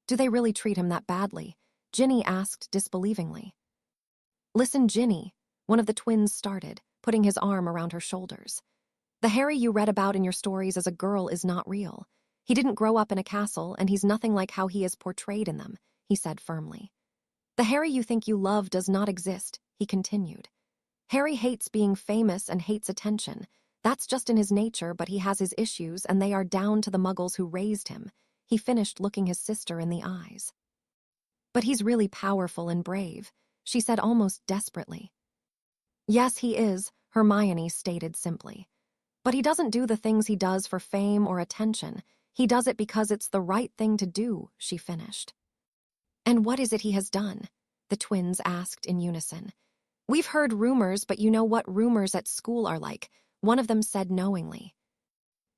Do they really treat him that badly? Ginny asked disbelievingly. Listen, Ginny, one of the twins started, putting his arm around her shoulders. The Harry you read about in your stories as a girl is not real. He didn't grow up in a castle, and he's nothing like how he is portrayed in them, he said firmly. The Harry you think you love does not exist, he continued. Harry hates being famous and hates attention. That's just in his nature, but he has his issues, and they are down to the muggles who raised him, he finished, looking his sister in the eyes. But he's really powerful and brave, she said almost desperately. Yes, he is, Hermione stated simply. But he doesn't do the things he does for fame or attention. He does it because it's the right thing to do, she finished. And what is it he has done? The twins asked in unison. We've heard rumors, but you know what rumors at school are like, one of them said knowingly.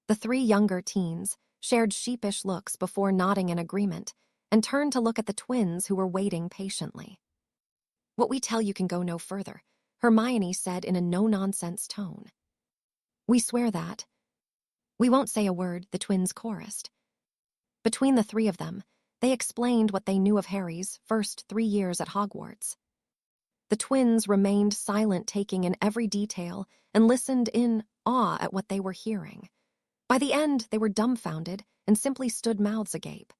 The three younger teens shared sheepish looks before nodding in agreement and turned to look at the twins who were waiting patiently. What we tell you can go no further, Hermione said in a no-nonsense tone. We swear that. We won't say a word, the twins chorused. Between the three of them, they explained what they knew of Harry's first 3 years at Hogwarts. The twins remained silent, taking in every detail, and listened in awe at what they were hearing. By the end, they were dumbfounded and simply stood mouths agape.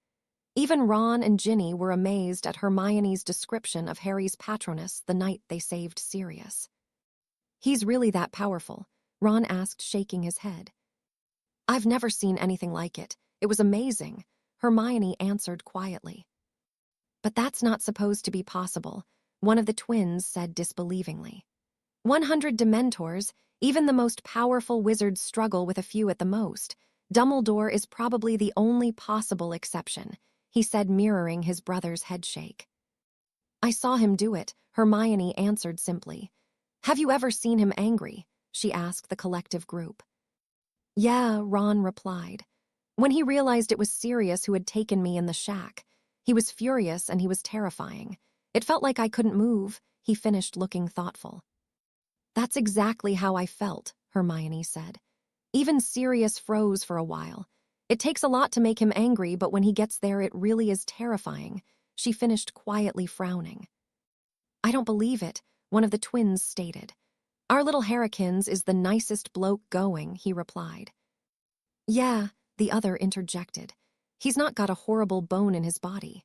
Even Ron and Ginny were amazed at Hermione's description of Harry's patronus the night they saved Sirius. He's really that powerful? Ron asked, shaking his head. I've never seen anything like it. It was amazing, Hermione answered quietly. But that's not supposed to be possible, one of the twins said disbelievingly. 100 Dementors, even the most powerful wizards struggle with a few at the most. Dumbledore is probably the only possible exception, he said, mirroring his brother's headshake. I saw him do it, Hermione answered simply. Have you ever seen him angry? She asked the collective group. Yeah, Ron replied. When he realized it was Sirius who had taken me in the shack. He was furious and he was terrifying. It felt like I couldn't move, he finished looking thoughtful. That's exactly how I felt, Hermione said. Even Sirius froze for a while. It takes a lot to make him angry, but when he gets there it really is terrifying, she finished quietly frowning. I don't believe it, one of the twins stated. Our little Harrikins is the nicest bloke going, he replied. Yeah, the other interjected. He's not got a horrible bone in his body.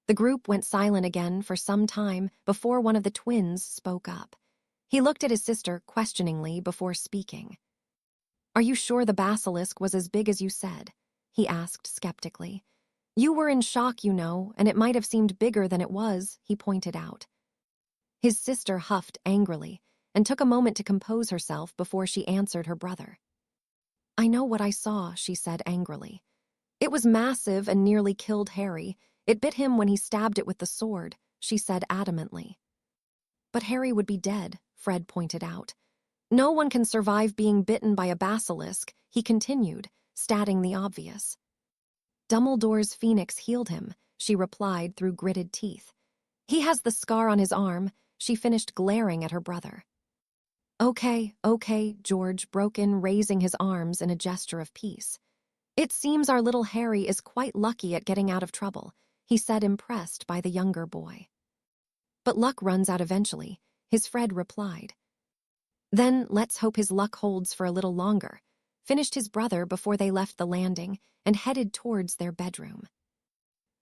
The group went silent again for some time before one of the twins spoke up. He looked at his sister questioningly before speaking. Are you sure the basilisk was as big as you said? He asked skeptically. You were in shock, you know, and it might have seemed bigger than it was, he pointed out. His sister huffed angrily and took a moment to compose herself before she answered her brother. I know what I saw, she said angrily. It was massive and nearly killed Harry. It bit him when he stabbed it with the sword, she said adamantly. But Harry would be dead, Fred pointed out. No one can survive being bitten by a basilisk, he continued, stating the obvious. Dumbledore's phoenix healed him, she replied through gritted teeth. He has the scar on his arm, she finished glaring at her brother. Okay, George broke in, raising his arms in a gesture of peace. It seems our little Harry is quite lucky at getting out of trouble, he said, impressed by the younger boy. But luck runs out eventually, his Fred replied. Then let's hope his luck holds for a little longer, finished his brother before they left the landing and headed towards their bedroom.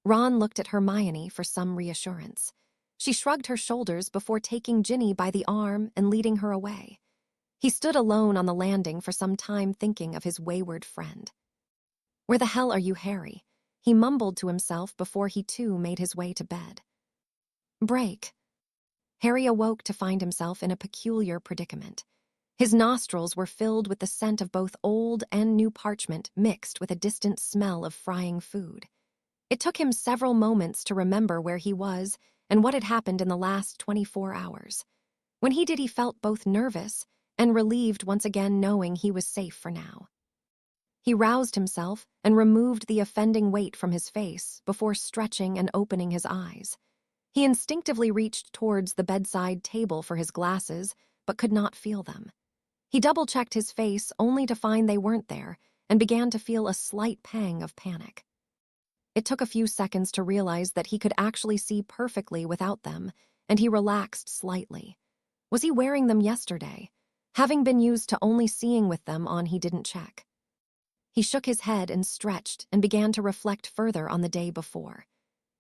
Ron looked at Hermione for some reassurance. She shrugged her shoulders before taking Ginny by the arm and leading her away. He stood alone on the landing for some time thinking of his wayward friend. Where the hell are you, Harry? He mumbled to himself before he too made his way to bed. Break. Harry awoke to find himself in a peculiar predicament. His nostrils were filled with the scent of both old and new parchment mixed with a distant smell of frying food. It took him several moments to remember where he was and what had happened in the last 24 hours. When he did, he felt both nervous and relieved once again, knowing he was safe for now. He roused himself and removed the offending weight from his face before stretching and opening his eyes. He instinctively reached towards the bedside table for his glasses, but could not feel them. He double-checked his face only to find they weren't there and began to feel a slight pang of panic. It took a few seconds to realize that he could actually see perfectly without them, and he relaxed slightly. Was he wearing them yesterday? Having been used to only seeing with them on, he didn't check. He shook his head and stretched and began to reflect further on the day before.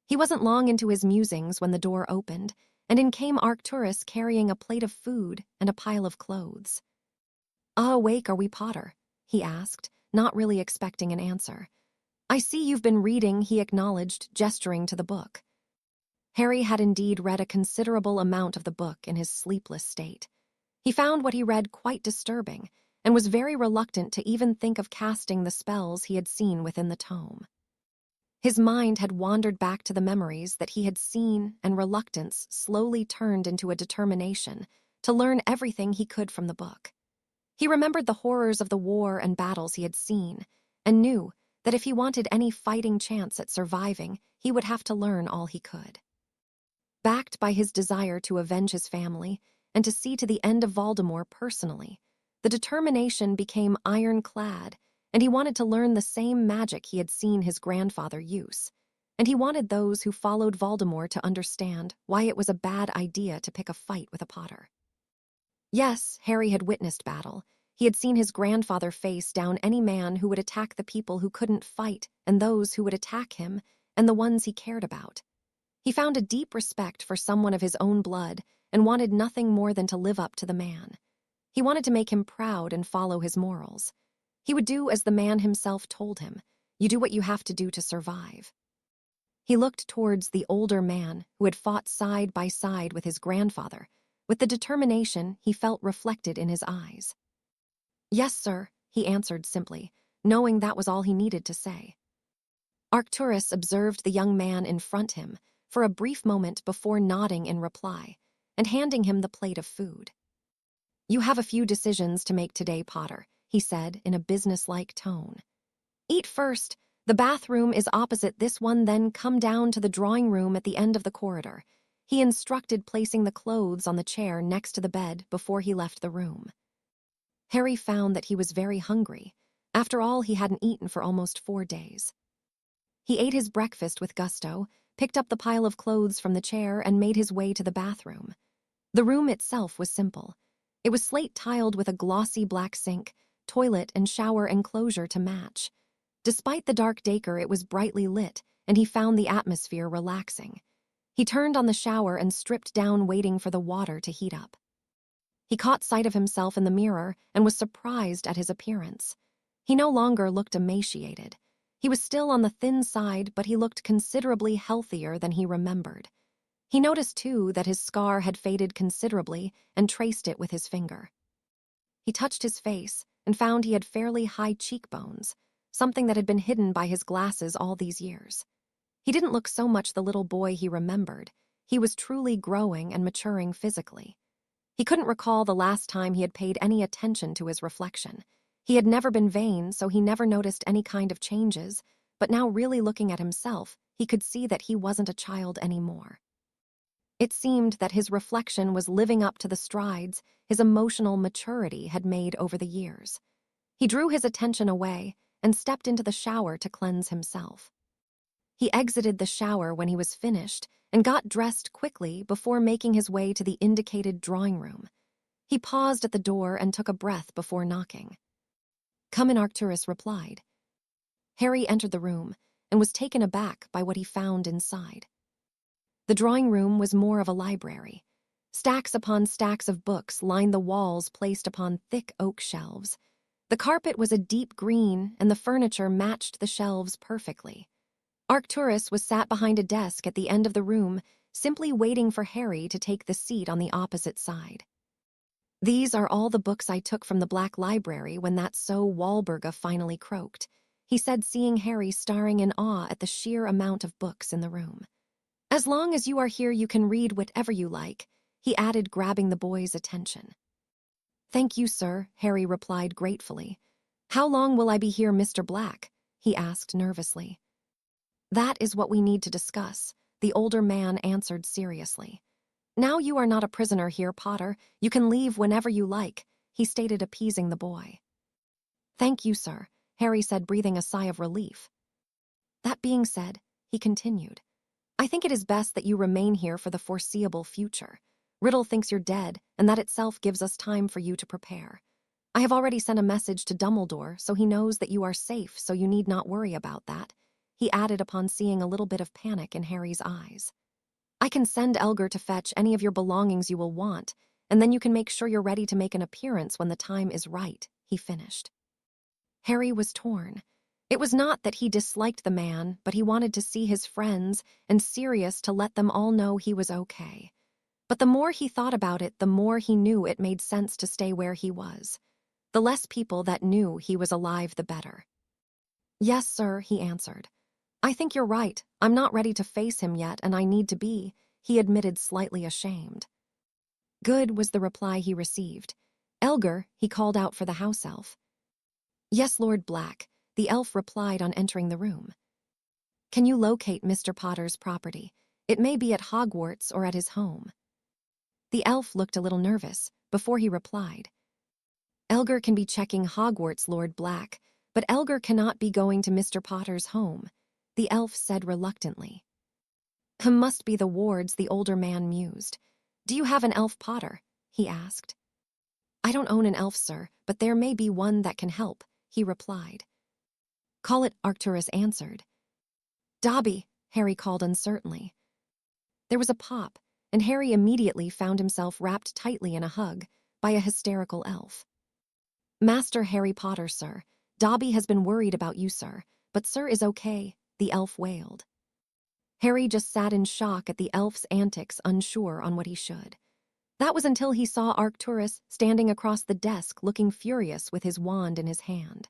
He wasn't long into his musings when the door opened, and in came Arcturus carrying a plate of food and a pile of clothes. Awake are we, Potter? He asked, not really expecting an answer. I see you've been reading, he acknowledged, gesturing to the book. Harry had indeed read a considerable amount of the book in his sleepless state. He found what he read quite disturbing, and was very reluctant to even think of casting the spells he had seen within the tome. His mind had wandered back to the memories that he had seen, and reluctance slowly turned into a determination to learn everything he could from the book. He remembered the horrors of the war and battles he had seen, and knew that if he wanted any fighting chance at surviving, he would have to learn all he could. Backed by his desire to avenge his family and to see to the end of Voldemort personally, the determination became ironclad, and he wanted to learn the same magic he had seen his grandfather use. And he wanted those who followed Voldemort to understand why it was a bad idea to pick a fight with a Potter. Yes, Harry had witnessed battle. He had seen his grandfather face down any man who would attack the people who couldn't fight and those who would attack him and the ones he cared about. He found a deep respect for someone of his own blood and wanted nothing more than to live up to the man. He wanted to make him proud and follow his morals. He would do as the man himself told him. You do what you have to do to survive. He looked towards the older man who had fought side by side with his grandfather, with the determination he felt reflected in his eyes. Yes, sir, he answered simply, knowing that was all he needed to say. Arcturus observed the young man in front him for a brief moment before nodding in reply and handing him the plate of food. "You have a few decisions to make today, Potter," he said in a businesslike tone. "Eat first. The bathroom is opposite this one, then come down to the drawing room at the end of the corridor." He instructed, placing the clothes on the chair next to the bed before he left the room. Harry found that he was very hungry. After all, he hadn't eaten for almost 4 days. He ate his breakfast with gusto, picked up the pile of clothes from the chair, and made his way to the bathroom. The room itself was simple. It was slate-tiled with a glossy black sink, toilet, and shower enclosure to match. Despite the dark decor, it was brightly lit, and he found the atmosphere relaxing. He turned on the shower and stripped down, waiting for the water to heat up. He caught sight of himself in the mirror and was surprised at his appearance. He no longer looked emaciated. He was still on the thin side, but he looked considerably healthier than he remembered. He noticed, too, that his scar had faded considerably and traced it with his finger. He touched his face and found he had fairly high cheekbones, something that had been hidden by his glasses all these years. He didn't look so much the little boy he remembered. He was truly growing and maturing physically. He couldn't recall the last time he had paid any attention to his reflection. He had never been vain, so he never noticed any kind of changes, but now, really looking at himself, he could see that he wasn't a child anymore. It seemed that his reflection was living up to the strides his emotional maturity had made over the years. He drew his attention away and stepped into the shower to cleanse himself. He exited the shower when he was finished and got dressed quickly before making his way to the indicated drawing room. He paused at the door and took a breath before knocking. "Come in," Arcturus replied. Harry entered the room and was taken aback by what he found inside. The drawing room was more of a library. Stacks upon stacks of books lined the walls, placed upon thick oak shelves. The carpet was a deep green, and the furniture matched the shelves perfectly. Arcturus was sat behind a desk at the end of the room, simply waiting for Harry to take the seat on the opposite side. "These are all the books I took from the Black Library when that Walburga finally croaked," he said, seeing Harry staring in awe at the sheer amount of books in the room. "As long as you are here, you can read whatever you like," he added, grabbing the boy's attention. "Thank you, sir," Harry replied gratefully. "How long will I be here, Mr. Black?" he asked nervously. "That is what we need to discuss," the older man answered seriously. "Now you are not a prisoner here, Potter. You can leave whenever you like," he stated, appeasing the boy. "Thank you, sir," Harry said, breathing a sigh of relief. "That being said," he continued, "I think it is best that you remain here for the foreseeable future. Riddle thinks you're dead, and that itself gives us time for you to prepare. I have already sent a message to Dumbledore, so he knows that you are safe, so you need not worry about that," he added upon seeing a little bit of panic in Harry's eyes. "I can send Elgar to fetch any of your belongings you will want, and then you can make sure you're ready to make an appearance when the time is right," he finished. Harry was torn. It was not that he disliked the man, but he wanted to see his friends and Sirius to let them all know he was okay. But the more he thought about it, the more he knew it made sense to stay where he was. The less people that knew he was alive, the better. "Yes, sir," he answered. "I think you're right. I'm not ready to face him yet, and I need to be," he admitted, slightly ashamed. "Good," was the reply he received. "Elgar," he called out for the house elf. "Yes, Lord Black," the elf replied on entering the room. "Can you locate Mr. Potter's property? It may be at Hogwarts or at his home." The elf looked a little nervous before he replied. "Elgar can be checking Hogwarts, Lord Black, but Elgar cannot be going to Mr. Potter's home," the elf said reluctantly. "Must be the wards," the older man mused. "Do you have an elf, Potter?" he asked. "I don't own an elf, sir, but there may be one that can help," he replied. "Call it," Arcturus answered. "Dobby," Harry called uncertainly. There was a pop, and Harry immediately found himself wrapped tightly in a hug by a hysterical elf. "Master Harry Potter, sir. Dobby has been worried about you, sir, but sir is okay," the elf wailed. Harry just sat in shock at the elf's antics, unsure on what he should. That was until he saw Arcturus standing across the desk, looking furious with his wand in his hand.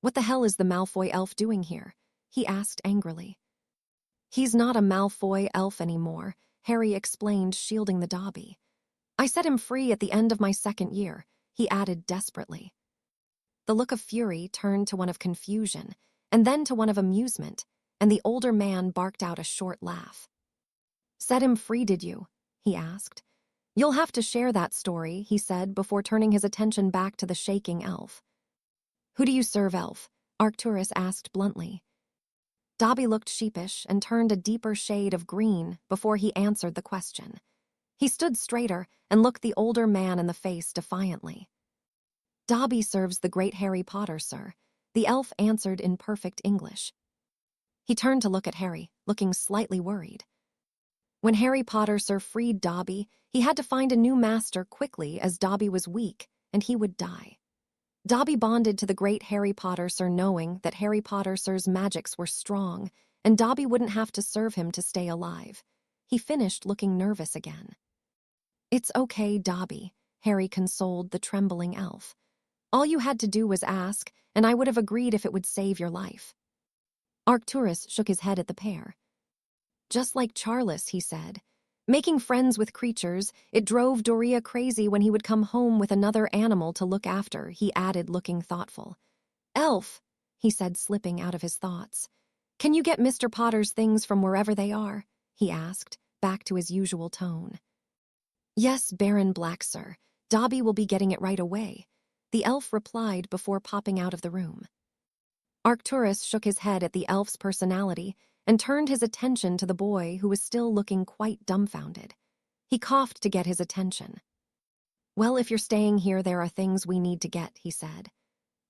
"What the hell is the Malfoy elf doing here?" he asked angrily. He's not a Malfoy elf anymore, Harry explained, shielding the Dobby. I set him free at the end of my second year, he added desperately. The look of fury turned to one of confusion, and then to one of amusement, and the older man barked out a short laugh. Set him free, did you? He asked. You'll have to share that story, he said before turning his attention back to the shaking elf. Who do you serve, elf? Arcturus asked bluntly. Dobby looked sheepish and turned a deeper shade of green before he answered the question. He stood straighter and looked the older man in the face defiantly. Dobby serves the great Harry Potter, sir, the elf answered in perfect English. He turned to look at Harry, looking slightly worried. When Harry Potter Sir freed Dobby, he had to find a new master quickly as Dobby was weak and he would die. Dobby bonded to the great Harry Potter Sir knowing that Harry Potter Sir's magics were strong and Dobby wouldn't have to serve him to stay alive. He finished looking nervous again. It's okay, Dobby, Harry consoled the trembling elf. All you had to do was ask, and I would have agreed if it would save your life. Arcturus shook his head at the pair. Just like Charles, he said. Making friends with creatures, it drove Doria crazy when he would come home with another animal to look after, he added, looking thoughtful. Elf, he said, slipping out of his thoughts. Can you get Mr. Potter's things from wherever they are? He asked, back to his usual tone. Yes, Baron Black, sir. Dobby will be getting it right away, the elf replied before popping out of the room. Arcturus shook his head at the elf's personality and turned his attention to the boy who was still looking quite dumbfounded. He coughed to get his attention. Well, if you're staying here, there are things we need to get, he said.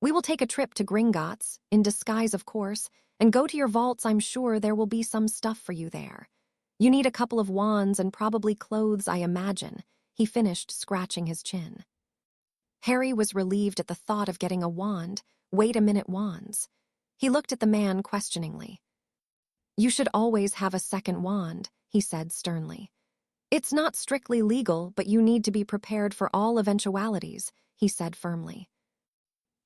We will take a trip to Gringotts, in disguise of course, and go to your vaults. I'm sure there will be some stuff for you there. You need a couple of wands and probably clothes, I imagine, he finished, scratching his chin. Harry was relieved at the thought of getting a wand. Wait a minute, wands. He looked at the man questioningly. You should always have a second wand, he said sternly. It's not strictly legal, but you need to be prepared for all eventualities, he said firmly.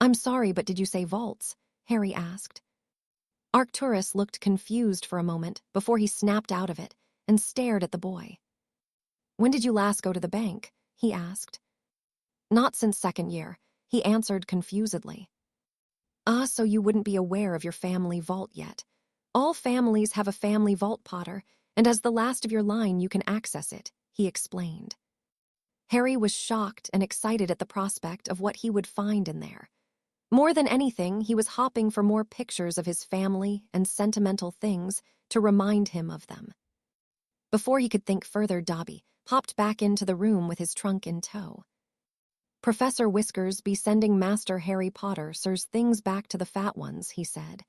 I'm sorry, but did you say vaults? Harry asked. Arcturus looked confused for a moment before he snapped out of it and stared at the boy. When did you last go to the bank? He asked. Not since second year, he answered confusedly. So you wouldn't be aware of your family vault yet. All families have a family vault, Potter, and as the last of your line you can access it, he explained. Harry was shocked and excited at the prospect of what he would find in there. More than anything, he was hopping for more pictures of his family and sentimental things to remind him of them. Before he could think further, Dobby popped back into the room with his trunk in tow. Professor Whiskers be sending Master Harry Potter Sir's things back to the fat ones, he said.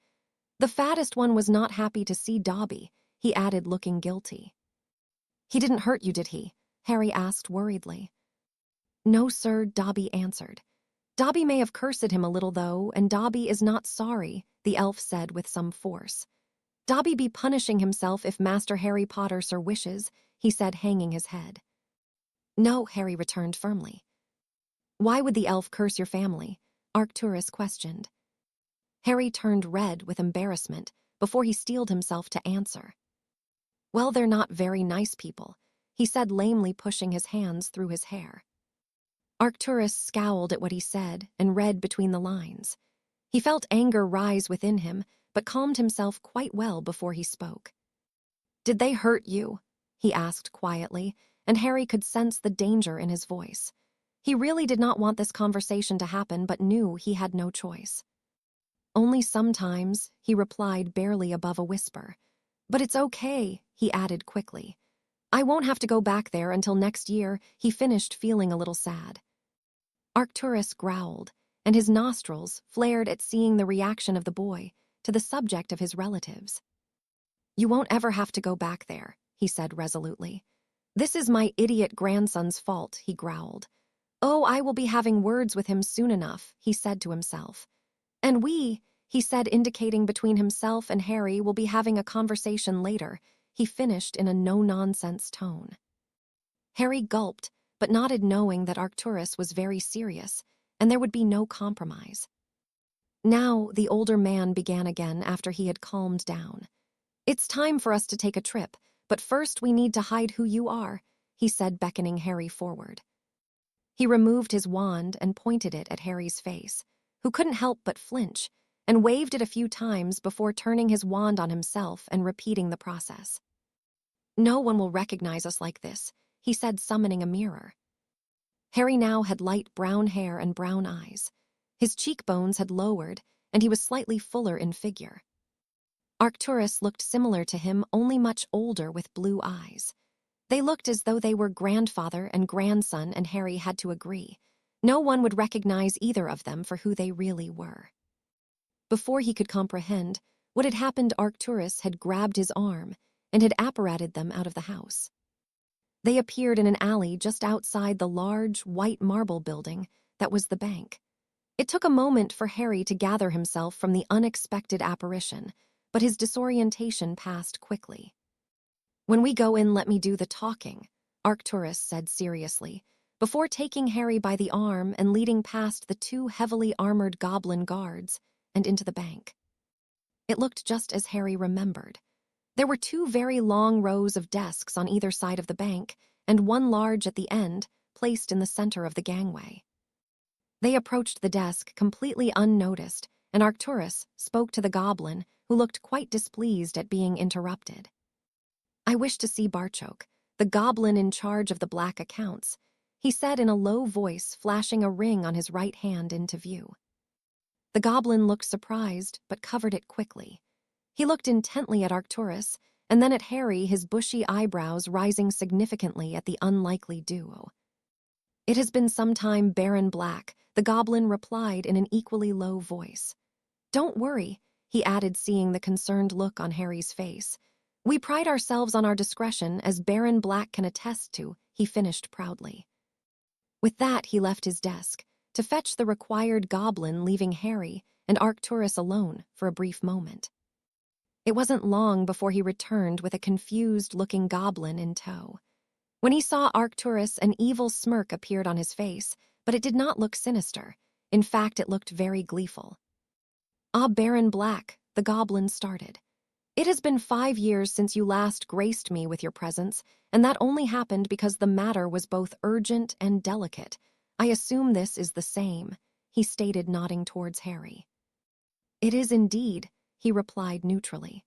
The fattest one was not happy to see Dobby, he added, looking guilty. He didn't hurt you, did he? Harry asked worriedly. No, sir, Dobby answered. Dobby may have cursed him a little, though, and Dobby is not sorry, the elf said with some force. Dobby be punishing himself if Master Harry Potter Sir wishes, he said, hanging his head. No, Harry returned firmly. Why would the elf curse your family? Arcturus questioned. Harry turned red with embarrassment before he steeled himself to answer. Well, they're not very nice people, he said lamely, pushing his hands through his hair. Arcturus scowled at what he said and read between the lines. He felt anger rise within him, but calmed himself quite well before he spoke. Did they hurt you? He asked quietly, and Harry could sense the danger in his voice. He really did not want this conversation to happen, but knew he had no choice. Only sometimes, he replied barely above a whisper. But it's okay, he added quickly. I won't have to go back there until next year, he finished, feeling a little sad. Arcturus growled, and his nostrils flared at seeing the reaction of the boy to the subject of his relatives. You won't ever have to go back there, he said resolutely. This is my idiot grandson's fault, he growled. Oh, I will be having words with him soon enough, he said to himself. And we, he said, indicating between himself and Harry, will be having a conversation later, he finished in a no-nonsense tone. Harry gulped, but nodded, knowing that Arcturus was very serious, and there would be no compromise. Now, the older man began again after he had calmed down. "It's time for us to take a trip, but first we need to hide who you are," he said, beckoning Harry forward. He removed his wand and pointed it at Harry's face, who couldn't help but flinch, and waved it a few times before turning his wand on himself and repeating the process. "No one will recognize us like this," he said, summoning a mirror. Harry now had light brown hair and brown eyes. His cheekbones had lowered, and he was slightly fuller in figure. Arcturus looked similar to him, only much older with blue eyes. They looked as though they were grandfather and grandson, and Harry had to agree. No one would recognize either of them for who they really were. Before he could comprehend what had happened, Arcturus had grabbed his arm and had apparated them out of the house. They appeared in an alley just outside the large, white marble building that was the bank. It took a moment for Harry to gather himself from the unexpected apparition, but his disorientation passed quickly. "When we go in, let me do the talking," Arcturus said seriously, before taking Harry by the arm and leading past the two heavily armored goblin guards and into the bank. It looked just as Harry remembered. There were two very long rows of desks on either side of the bank, and one large at the end, placed in the center of the gangway. They approached the desk completely unnoticed, and Arcturus spoke to the goblin, who looked quite displeased at being interrupted. "I wish to see Barchoke, the goblin in charge of the black accounts," he said in a low voice, flashing a ring on his right hand into view. The goblin looked surprised, but covered it quickly. He looked intently at Arcturus, and then at Harry, his bushy eyebrows rising significantly at the unlikely duo. "It has been some time, Baron Black," the goblin replied in an equally low voice. "Don't worry," he added, seeing the concerned look on Harry's face. "We pride ourselves on our discretion, as Baron Black can attest to," he finished proudly. With that, he left his desk to fetch the required goblin, leaving Harry and Arcturus alone for a brief moment. It wasn't long before he returned with a confused-looking goblin in tow. When he saw Arcturus, an evil smirk appeared on his face, but it did not look sinister. In fact, it looked very gleeful. "Ah, Baron Black," the goblin started. "It has been 5 years since you last graced me with your presence, and that only happened because the matter was both urgent and delicate. I assume this is the same," he stated, nodding towards Harry. "It is indeed," he replied neutrally.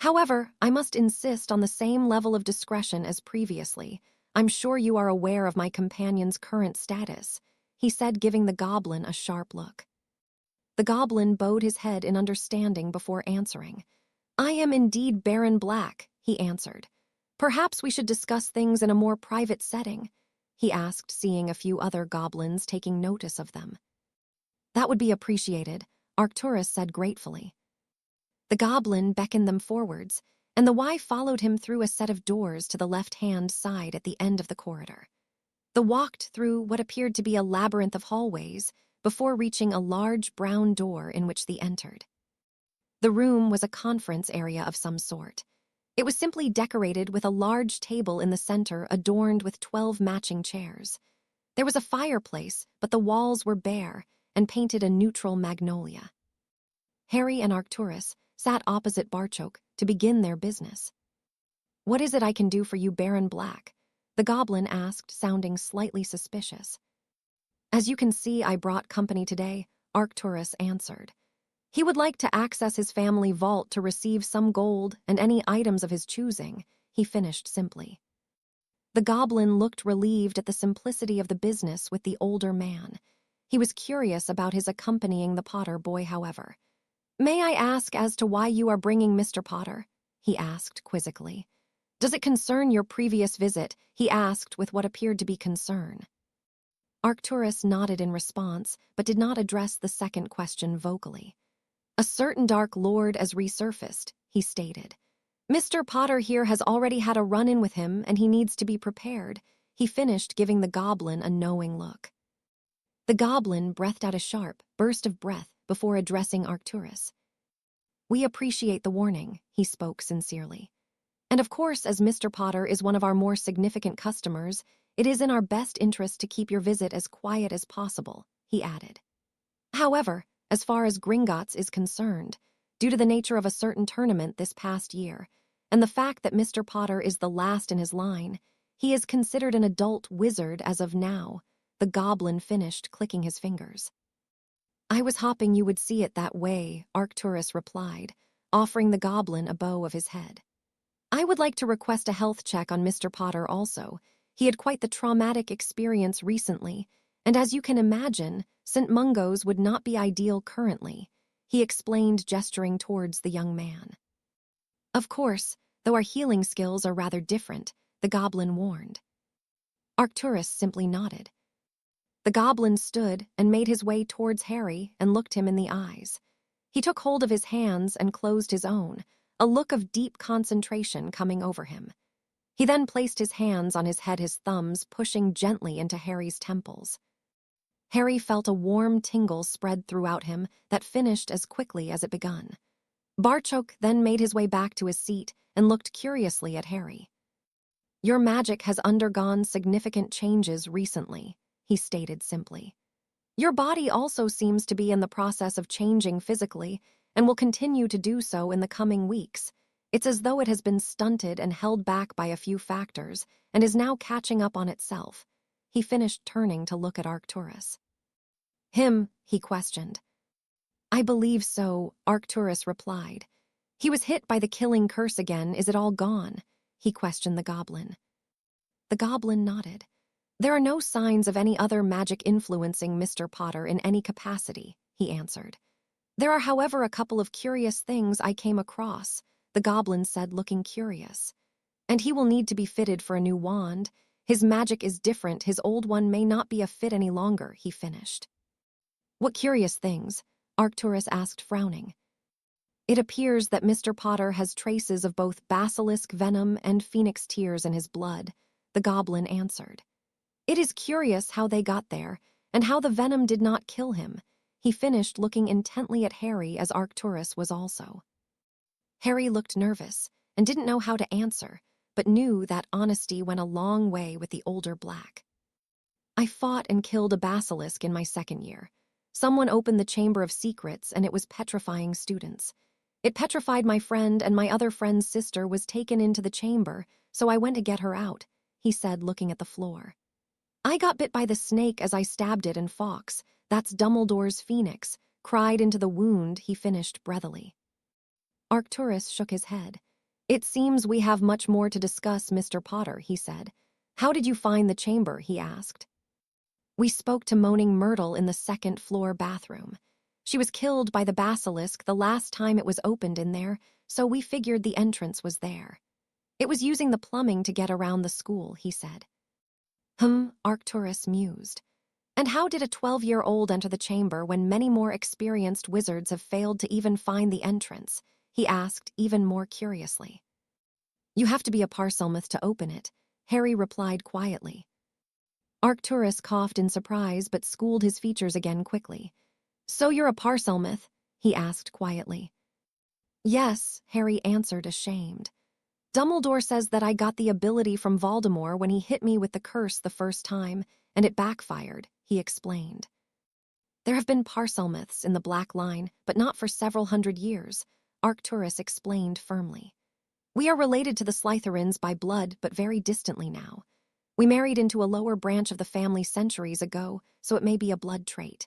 "However, I must insist on the same level of discretion as previously. I'm sure you are aware of my companion's current status," he said, giving the goblin a sharp look. The goblin bowed his head in understanding before answering. "I am indeed Baron Black," he answered. "Perhaps we should discuss things in a more private setting," he asked, seeing a few other goblins taking notice of them. "That would be appreciated," Arcturus said gratefully. The goblin beckoned them forwards, and the wife followed him through a set of doors to the left-hand side at the end of the corridor. They walked through what appeared to be a labyrinth of hallways before reaching a large brown door in which they entered. The room was a conference area of some sort. It was simply decorated with a large table in the center adorned with 12 matching chairs. There was a fireplace, but the walls were bare and painted a neutral magnolia. Harry and Arcturus sat opposite Barchoke to begin their business. "What is it I can do for you, Baron Black?" the goblin asked, sounding slightly suspicious. "As you can see, I brought company today," Arcturus answered. "He would like to access his family vault to receive some gold and any items of his choosing," he finished simply. The goblin looked relieved at the simplicity of the business with the older man. He was curious about his accompanying the Potter boy, however. "May I ask as to why you are bringing Mr. Potter?" he asked quizzically. "Does it concern your previous visit?" he asked with what appeared to be concern. Arcturus nodded in response, but did not address the second question vocally. "A certain Dark Lord has resurfaced," he stated. "Mr. Potter here has already had a run-in with him, and he needs to be prepared," he finished, giving the goblin a knowing look. The goblin breathed out a sharp burst of breath before addressing Arcturus. "We appreciate the warning," he spoke sincerely. "And of course, as Mr. Potter is one of our more significant customers, it is in our best interest to keep your visit as quiet as possible," he added. "However," as far as Gringotts is concerned, due to the nature of a certain tournament this past year, and the fact that Mr. Potter is the last in his line. He is considered an adult wizard as of now. The goblin finished, clicking his fingers. I was hoping you would see it that way, Arcturus replied, offering the goblin a bow of his head. I would like to request a health check on Mr. Potter also. He had quite the traumatic experience recently, and as you can imagine, St. Mungo's would not be ideal currently, he explained, gesturing towards the young man. Of course, though our healing skills are rather different, the goblin warned. Arcturus simply nodded. The goblin stood and made his way towards Harry and looked him in the eyes. He took hold of his hands and closed his own, a look of deep concentration coming over him. He then placed his hands on his head, his thumbs pushing gently into Harry's temples. Harry felt a warm tingle spread throughout him that finished as quickly as it begun. Barchok then made his way back to his seat and looked curiously at Harry. Your magic has undergone significant changes recently, he stated simply. Your body also seems to be in the process of changing physically and will continue to do so in the coming weeks. It's as though it has been stunted and held back by a few factors and is now catching up on itself. He finished, turning to look at Arcturus. Him, he questioned. I believe so, Arcturus replied. He was hit by the killing curse again. Is it all gone? He questioned the goblin. The goblin nodded. There are no signs of any other magic influencing Mr. Potter in any capacity, he answered. There are, however, a couple of curious things I came across, the goblin said, looking curious. And he will need to be fitted for a new wand. His magic is different. His old one may not be a fit any longer, he finished. What curious things? Arcturus asked, frowning. It appears that Mr. Potter has traces of both basilisk venom and phoenix tears in his blood, the goblin answered. It is curious how they got there, and how the venom did not kill him, he finished, looking intently at Harry as Arcturus was also. Harry looked nervous and didn't know how to answer, but knew that honesty went a long way with the older Black. I fought and killed a basilisk in my second year. Someone opened the Chamber of Secrets and it was petrifying students. It petrified my friend, and my other friend's sister was taken into the chamber, so I went to get her out, he said, looking at the floor. I got bit by the snake as I stabbed it, and Fawkes, that's Dumbledore's phoenix, cried into the wound, he finished breathily. Arcturus shook his head. It seems we have much more to discuss, Mr. Potter, he said. How did you find the chamber, he asked. We spoke to Moaning Myrtle in the second-floor bathroom. She was killed by the basilisk the last time it was opened in there, so we figured the entrance was there. It was using the plumbing to get around the school, he said. Arcturus mused. And how did a 12-year-old enter the chamber when many more experienced wizards have failed to even find the entrance? He asked, even more curiously. You have to be a Parselmouth to open it, Harry replied quietly. Arcturus coughed in surprise but schooled his features again quickly. So you're a Parselmouth? He asked quietly. Yes, Harry answered, ashamed. Dumbledore says that I got the ability from Voldemort when he hit me with the curse the first time, and it backfired, he explained. There have been Parselmouths in the Black Line, but not for several hundred years, Arcturus explained firmly. We are related to the Slytherins by blood, but very distantly now. We married into a lower branch of the family centuries ago, so it may be a blood trait.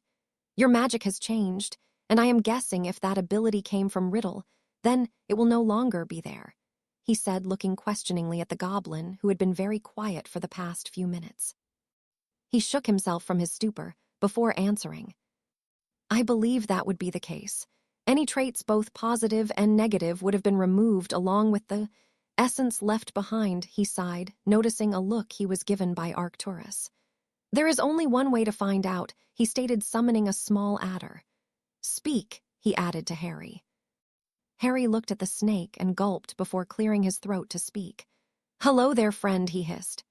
Your magic has changed, and I am guessing if that ability came from Riddle, then it will no longer be there, he said, looking questioningly at the goblin, who had been very quiet for the past few minutes. He shook himself from his stupor before answering. I believe that would be the case. Any traits, both positive and negative, would have been removed along with the essence left behind, he sighed, noticing a look he was given by Arcturus. There is only one way to find out, he stated, summoning a small adder. Speak, he added to Harry. Harry looked at the snake and gulped before clearing his throat to speak. Hello there, friend, he hissed.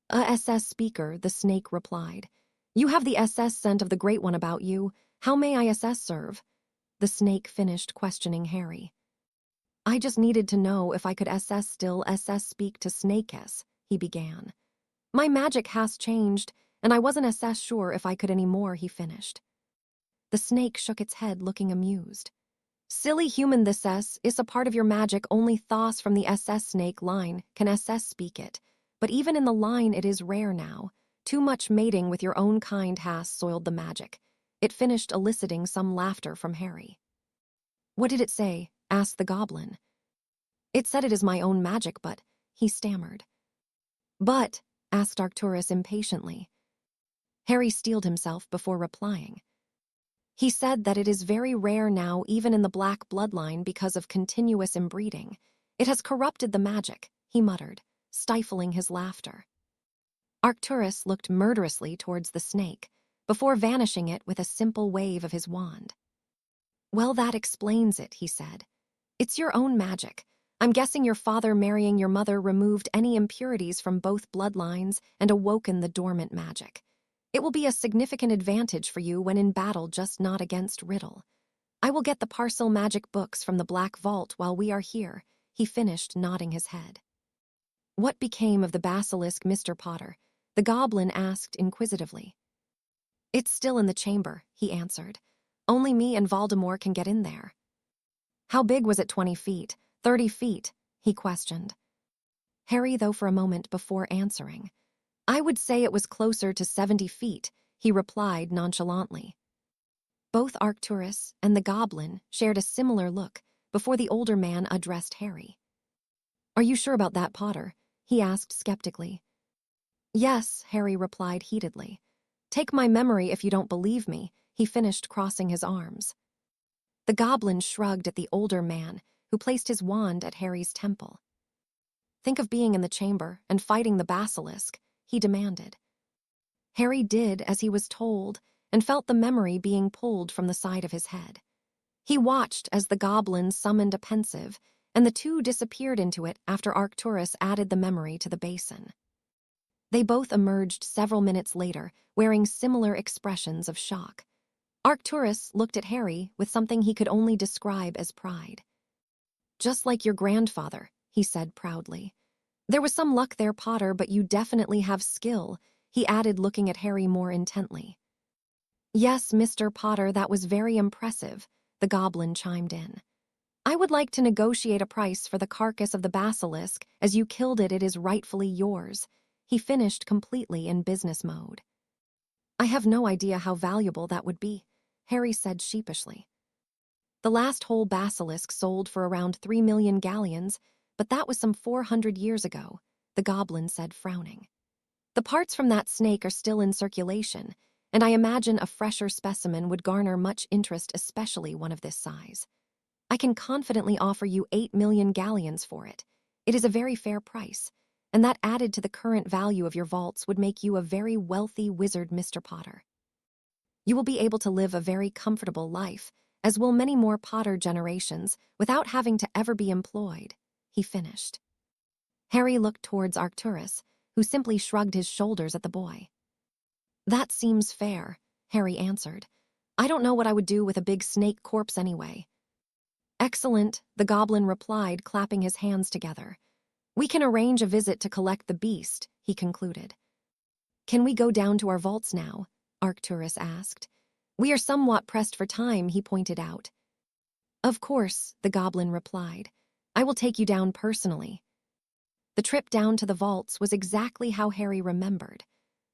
A SS speaker, the snake replied. You have the SS scent of the Great One about you. How may I SS serve? The snake finished, questioning Harry. I just needed to know if I could SS speak to Snake-S, he began. My magic has changed, and I wasn't SS sure if I could anymore, he finished. The snake shook its head, looking amused. Silly human, this S is a part of your magic. Only Thos from the SS snake line can SS speak it. But even in the line it is rare now. Too much mating with your own kind has soiled the magic. It finished, eliciting some laughter from Harry. What did it say? Asked the goblin. It said it is my own magic, but, he stammered. But, asked Arcturus impatiently. Harry steeled himself before replying. He said that it is very rare now, even in the black bloodline, because of continuous inbreeding. It has corrupted the magic, he muttered, stifling his laughter. Arcturus looked murderously towards the snake, before vanishing it with a simple wave of his wand. Well, that explains it, he said. It's your own magic. I'm guessing your father marrying your mother removed any impurities from both bloodlines and awoken the dormant magic. It will be a significant advantage for you when in battle, just not against Riddle. I will get the parcel magic books from the Black Vault while we are here, he finished, nodding his head. What became of the basilisk, Mr. Potter? The goblin asked inquisitively. It's still in the chamber, he answered. Only me and Voldemort can get in there. How big was it? 20 feet? 30 feet? He questioned. Harry, though, for a moment before answering. I would say it was closer to 70 feet, he replied nonchalantly. Both Arcturus and the goblin shared a similar look before the older man addressed Harry. Are you sure about that, Potter? He asked skeptically. Yes, Harry replied heatedly. Take my memory if you don't believe me, he finished, crossing his arms. The goblin shrugged at the older man, who placed his wand at Harry's temple. Think of being in the chamber and fighting the basilisk, he demanded. Harry did as he was told and felt the memory being pulled from the side of his head. He watched as the goblin summoned a pensive, and the two disappeared into it after Arcturus added the memory to the basin. They both emerged several minutes later, wearing similar expressions of shock. Arcturus looked at Harry with something he could only describe as pride. Just like your grandfather, he said proudly. There was some luck there, Potter, but you definitely have skill, he added, looking at Harry more intently. Yes, Mr. Potter, that was very impressive, the goblin chimed in. I would like to negotiate a price for the carcass of the basilisk. As you killed it, it is rightfully yours, he finished, completely in business mode. I have no idea how valuable that would be, Harry said sheepishly. The last whole basilisk sold for around 3 million galleons, but that was some 400 years ago, the goblin said, frowning. The parts from that snake are still in circulation, and I imagine a fresher specimen would garner much interest, especially one of this size. I can confidently offer you 8 million galleons for it. It is a very fair price, and that added to the current value of your vaults would make you a very wealthy wizard, Mr. Potter. You will be able to live a very comfortable life, as will many more Potter generations, without having to ever be employed, he finished. Harry looked towards Arcturus, who simply shrugged his shoulders at the boy. That seems fair, Harry answered. I don't know what I would do with a big snake corpse anyway. Excellent, the goblin replied, clapping his hands together. We can arrange a visit to collect the beast, he concluded. Can we go down to our vaults now? Arcturus asked. We are somewhat pressed for time, he pointed out. Of course, the goblin replied. I will take you down personally. The trip down to the vaults was exactly how Harry remembered.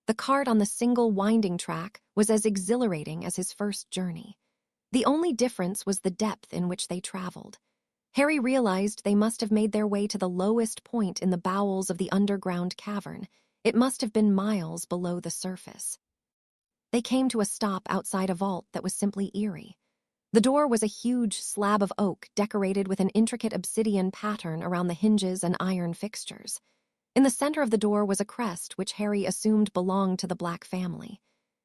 The cart on the single winding track was as exhilarating as his first journey. The only difference was the depth in which they traveled. Harry realized they must have made their way to the lowest point in the bowels of the underground cavern. It must have been miles below the surface. They came to a stop outside a vault that was simply eerie. The door was a huge slab of oak decorated with an intricate obsidian pattern around the hinges and iron fixtures. In the center of the door was a crest which Harry assumed belonged to the Black family.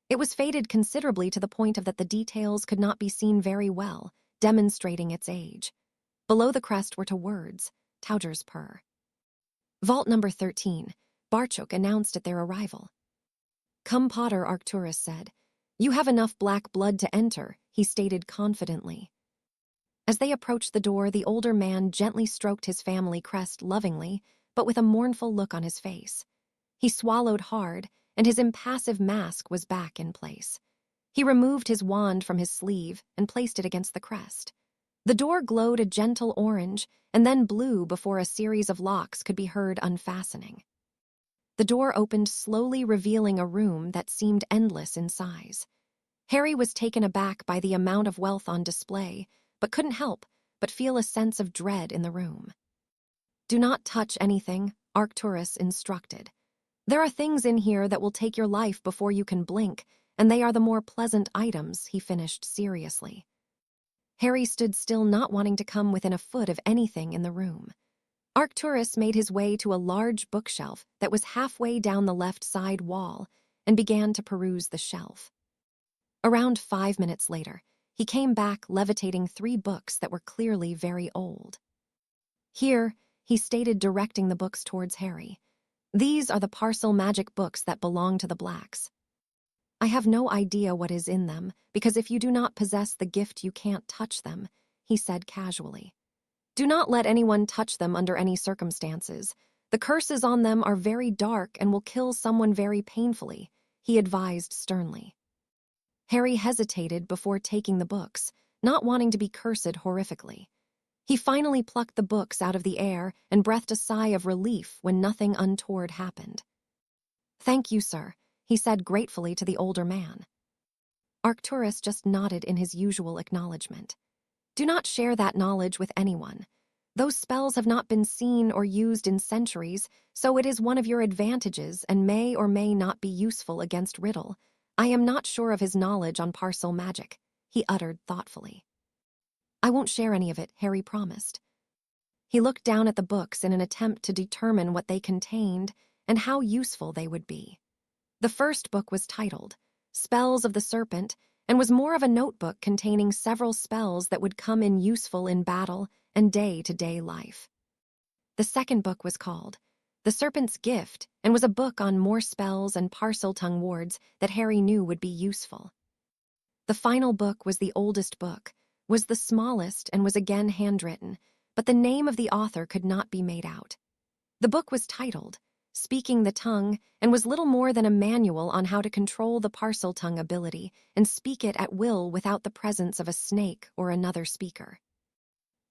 It was faded considerably to the point of that the details could not be seen very well, demonstrating its age. Below the crest were two words, Tauger's Purr. Vault number 13, Barchuk announced at their arrival. Come, Potter, Arcturus said. You have enough black blood to enter, he stated confidently. As they approached the door, the older man gently stroked his family crest lovingly, but with a mournful look on his face. He swallowed hard, and his impassive mask was back in place. He removed his wand from his sleeve and placed it against the crest. The door glowed a gentle orange and then blue before a series of locks could be heard unfastening. The door opened slowly, revealing a room that seemed endless in size. Harry was taken aback by the amount of wealth on display, but couldn't help but feel a sense of dread in the room. "Do not touch anything," Arcturus instructed. "There are things in here that will take your life before you can blink, and they are the more pleasant items," he finished seriously. Harry stood still, not wanting to come within a foot of anything in the room. Arcturus made his way to a large bookshelf that was halfway down the left side wall and began to peruse the shelf. Around 5 minutes later, he came back levitating 3 books that were clearly very old. "Here," he stated, directing the books towards Harry. "These are the parcel magic books that belong to the Blacks. I have no idea what is in them, because if you do not possess the gift you can't touch them," he said casually. "Do not let anyone touch them under any circumstances. The curses on them are very dark and will kill someone very painfully," he advised sternly. Harry hesitated before taking the books, not wanting to be cursed horrifically. He finally plucked the books out of the air and breathed a sigh of relief when nothing untoward happened. "Thank you, sir," he said gratefully to the older man. Arcturus just nodded in his usual acknowledgement. "Do not share that knowledge with anyone. Those spells have not been seen or used in centuries, so it is one of your advantages and may or may not be useful against Riddle. I am not sure of his knowledge on parcel magic," he uttered thoughtfully. "I won't share any of it," Harry promised. He looked down at the books in an attempt to determine what they contained and how useful they would be. The first book was titled Spells of the Serpent and was more of a notebook containing several spells that would come in useful in battle and day-to-day life. The second book was called The Serpent's Gift and was a book on more spells and parcel-tongue wards that Harry knew would be useful. The final book was the oldest book, was the smallest and was again handwritten, but the name of the author could not be made out. The book was titled Speaking the Tongue and was little more than a manual on how to control the parcel tongue ability and speak it at will without the presence of a snake or another speaker.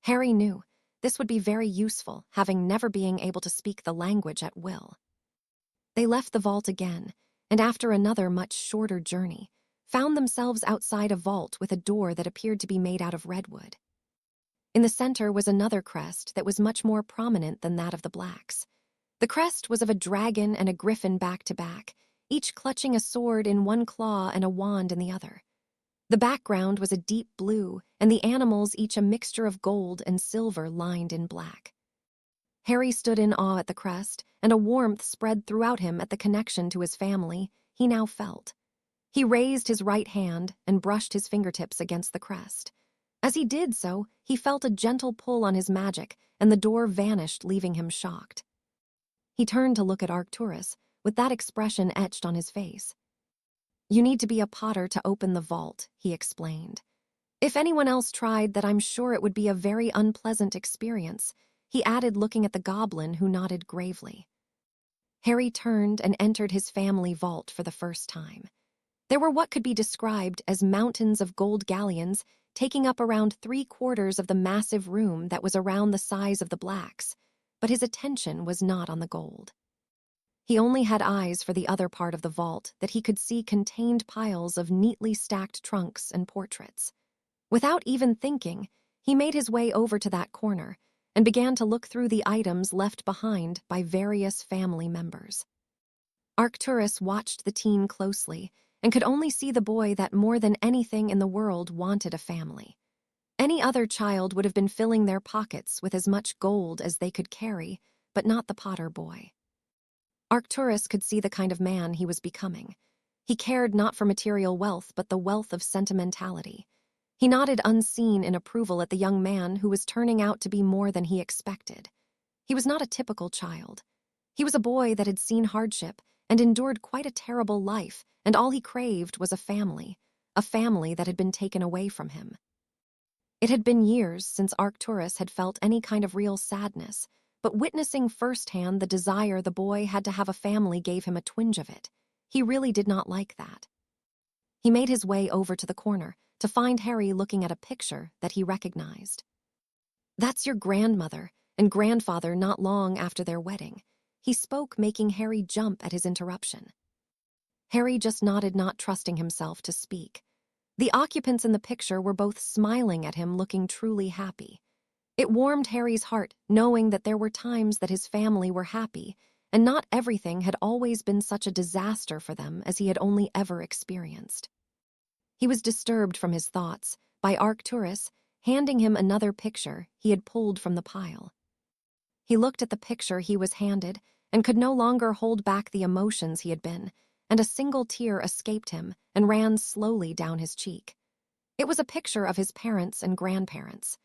Harry knew this would be very useful, having never been able to speak the language at will. They left the vault again, and after another much shorter journey, found themselves outside a vault with a door that appeared to be made out of redwood. In the center was another crest that was much more prominent than that of the Blacks. The crest was of a dragon and a griffin back-to-back, each clutching a sword in one claw and a wand in the other. The background was a deep blue, and the animals each a mixture of gold and silver lined in black. Harry stood in awe at the crest, and a warmth spread throughout him at the connection to his family he now felt. He raised his right hand and brushed his fingertips against the crest. As he did so, he felt a gentle pull on his magic, and the door vanished, leaving him shocked. He turned to look at Arcturus, with that expression etched on his face. "You need to be a potter to open the vault," he explained. "If anyone else tried that, I'm sure it would be a very unpleasant experience," he added, looking at the goblin, who nodded gravely. Harry turned and entered his family vault for the first time. There were what could be described as mountains of gold galleons, taking up around 3/4 of the massive room that was around the size of the Blacks, but his attention was not on the gold. He only had eyes for the other part of the vault that he could see contained piles of neatly stacked trunks and portraits. Without even thinking, he made his way over to that corner and began to look through the items left behind by various family members. Arcturus watched the teen closely and could only see the boy that more than anything in the world wanted a family. Any other child would have been filling their pockets with as much gold as they could carry, but not the Potter boy. Arcturus could see the kind of man he was becoming. He cared not for material wealth, but the wealth of sentimentality. He nodded unseen in approval at the young man who was turning out to be more than he expected. He was not a typical child. He was a boy that had seen hardship and endured quite a terrible life, and all he craved was a family that had been taken away from him. It had been years since Arcturus had felt any kind of real sadness, but witnessing firsthand the desire the boy had to have a family gave him a twinge of it. He really did not like that. He made his way over to the corner to find Harry looking at a picture that he recognized. "That's your grandmother and grandfather not long after their wedding," he spoke, making Harry jump at his interruption. Harry just nodded, not trusting himself to speak. The occupants in the picture were both smiling at him, looking truly happy. It warmed Harry's heart, knowing that there were times that his family were happy, and not everything had always been such a disaster for them as he had only ever experienced. He was disturbed from his thoughts by Arcturus handing him another picture he had pulled from the pile. He looked at the picture he was handed and could no longer hold back the emotions he had been, and a single tear escaped him and ran slowly down his cheek. It was a picture of his parents and grandparents.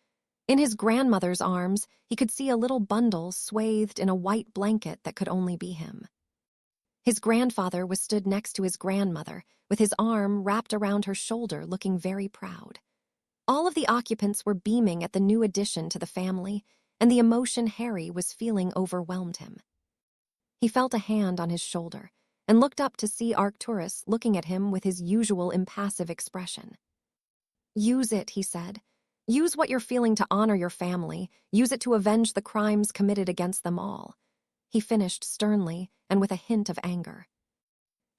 In his grandmother's arms, he could see a little bundle swathed in a white blanket that could only be him. His grandfather was stood next to his grandmother, with his arm wrapped around her shoulder, looking very proud. All of the occupants were beaming at the new addition to the family, and the emotion Harry was feeling overwhelmed him. He felt a hand on his shoulder and looked up to see Arcturus looking at him with his usual impassive expression. "Use it," he said. "Use what you're feeling to honor your family. Use it to avenge the crimes committed against them all," he finished sternly and with a hint of anger.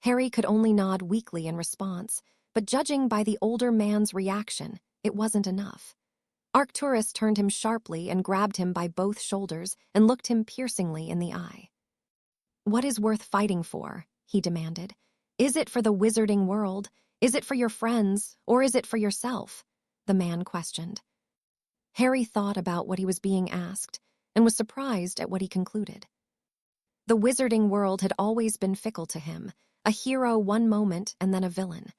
Harry could only nod weakly in response, but judging by the older man's reaction, it wasn't enough. Arcturus turned him sharply and grabbed him by both shoulders and looked him piercingly in the eye. "What is worth fighting for?" he demanded. "Is it for the wizarding world? Is it for your friends? Or is it for yourself?" the man questioned. Harry thought about what he was being asked and was surprised at what he concluded. The wizarding world had always been fickle to him, a hero one moment and then a villain.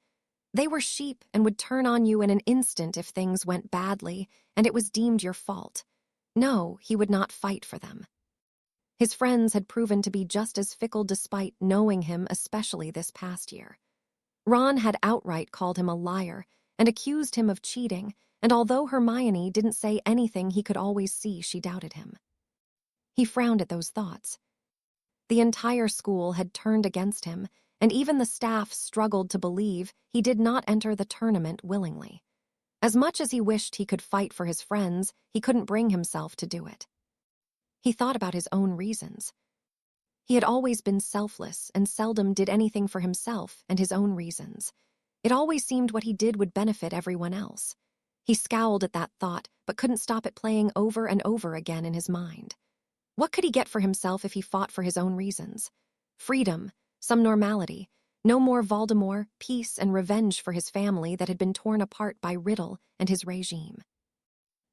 They were sheep and would turn on you in an instant if things went badly, and it was deemed your fault. No, he would not fight for them. His friends had proven to be just as fickle despite knowing him, especially this past year. Ron had outright called him a liar and accused him of cheating, and although Hermione didn't say anything, he could always see she doubted him. He frowned at those thoughts. The entire school had turned against him, and even the staff struggled to believe he did not enter the tournament willingly. As much as he wished he could fight for his friends, he couldn't bring himself to do it. He thought about his own reasons. He had always been selfless and seldom did anything for himself and his own reasons. It always seemed what he did would benefit everyone else. He scowled at that thought, but couldn't stop it playing over and over again in his mind. What could he get for himself if he fought for his own reasons? Freedom, some normality, no more Voldemort, peace and revenge for his family that had been torn apart by Riddle and his regime.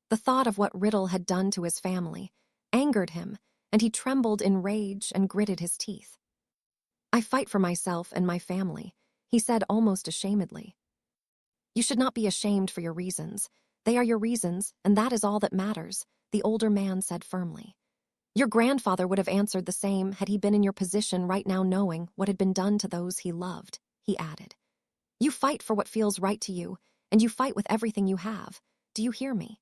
The thought of what Riddle had done to his family angered him, and he trembled in rage and gritted his teeth. "I fight for myself and my family," he said almost ashamedly. "You should not be ashamed for your reasons. They are your reasons, and that is all that matters," the older man said firmly. "Your grandfather would have answered the same had he been in your position right now, knowing what had been done to those he loved," he added. "You fight for what feels right to you, and you fight with everything you have. Do you hear me?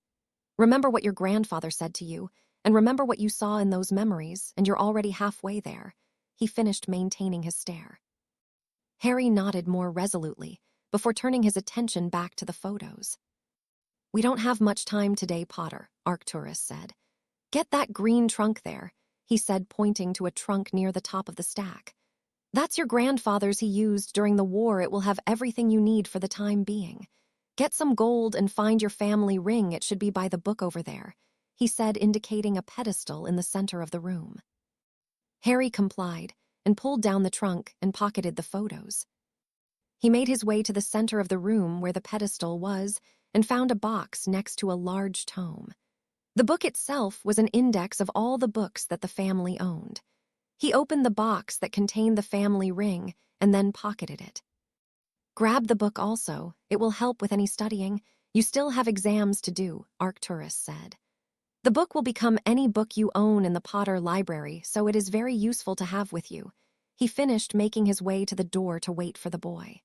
Remember what your grandfather said to you, and remember what you saw in those memories, and you're already halfway there," he finished, maintaining his stare. Harry nodded more resolutely before turning his attention back to the photos. "We don't have much time today, Potter," Arcturus said. "Get that green trunk there," he said, pointing to a trunk near the top of the stack. "That's your grandfather's. He used during the war. It will have everything you need for the time being. Get some gold and find your family ring. It should be by the book over there," he said, indicating a pedestal in the center of the room. Harry complied and pulled down the trunk and pocketed the photos. He made his way to the center of the room where the pedestal was and found a box next to a large tome. The book itself was an index of all the books that the family owned. He opened the box that contained the family ring and then pocketed it. "Grab the book also. It will help with any studying. You still have exams to do," Arcturus said. "The book will become any book you own in the Potter library, so it is very useful to have with you," he finished, making his way to the door to wait for the boy.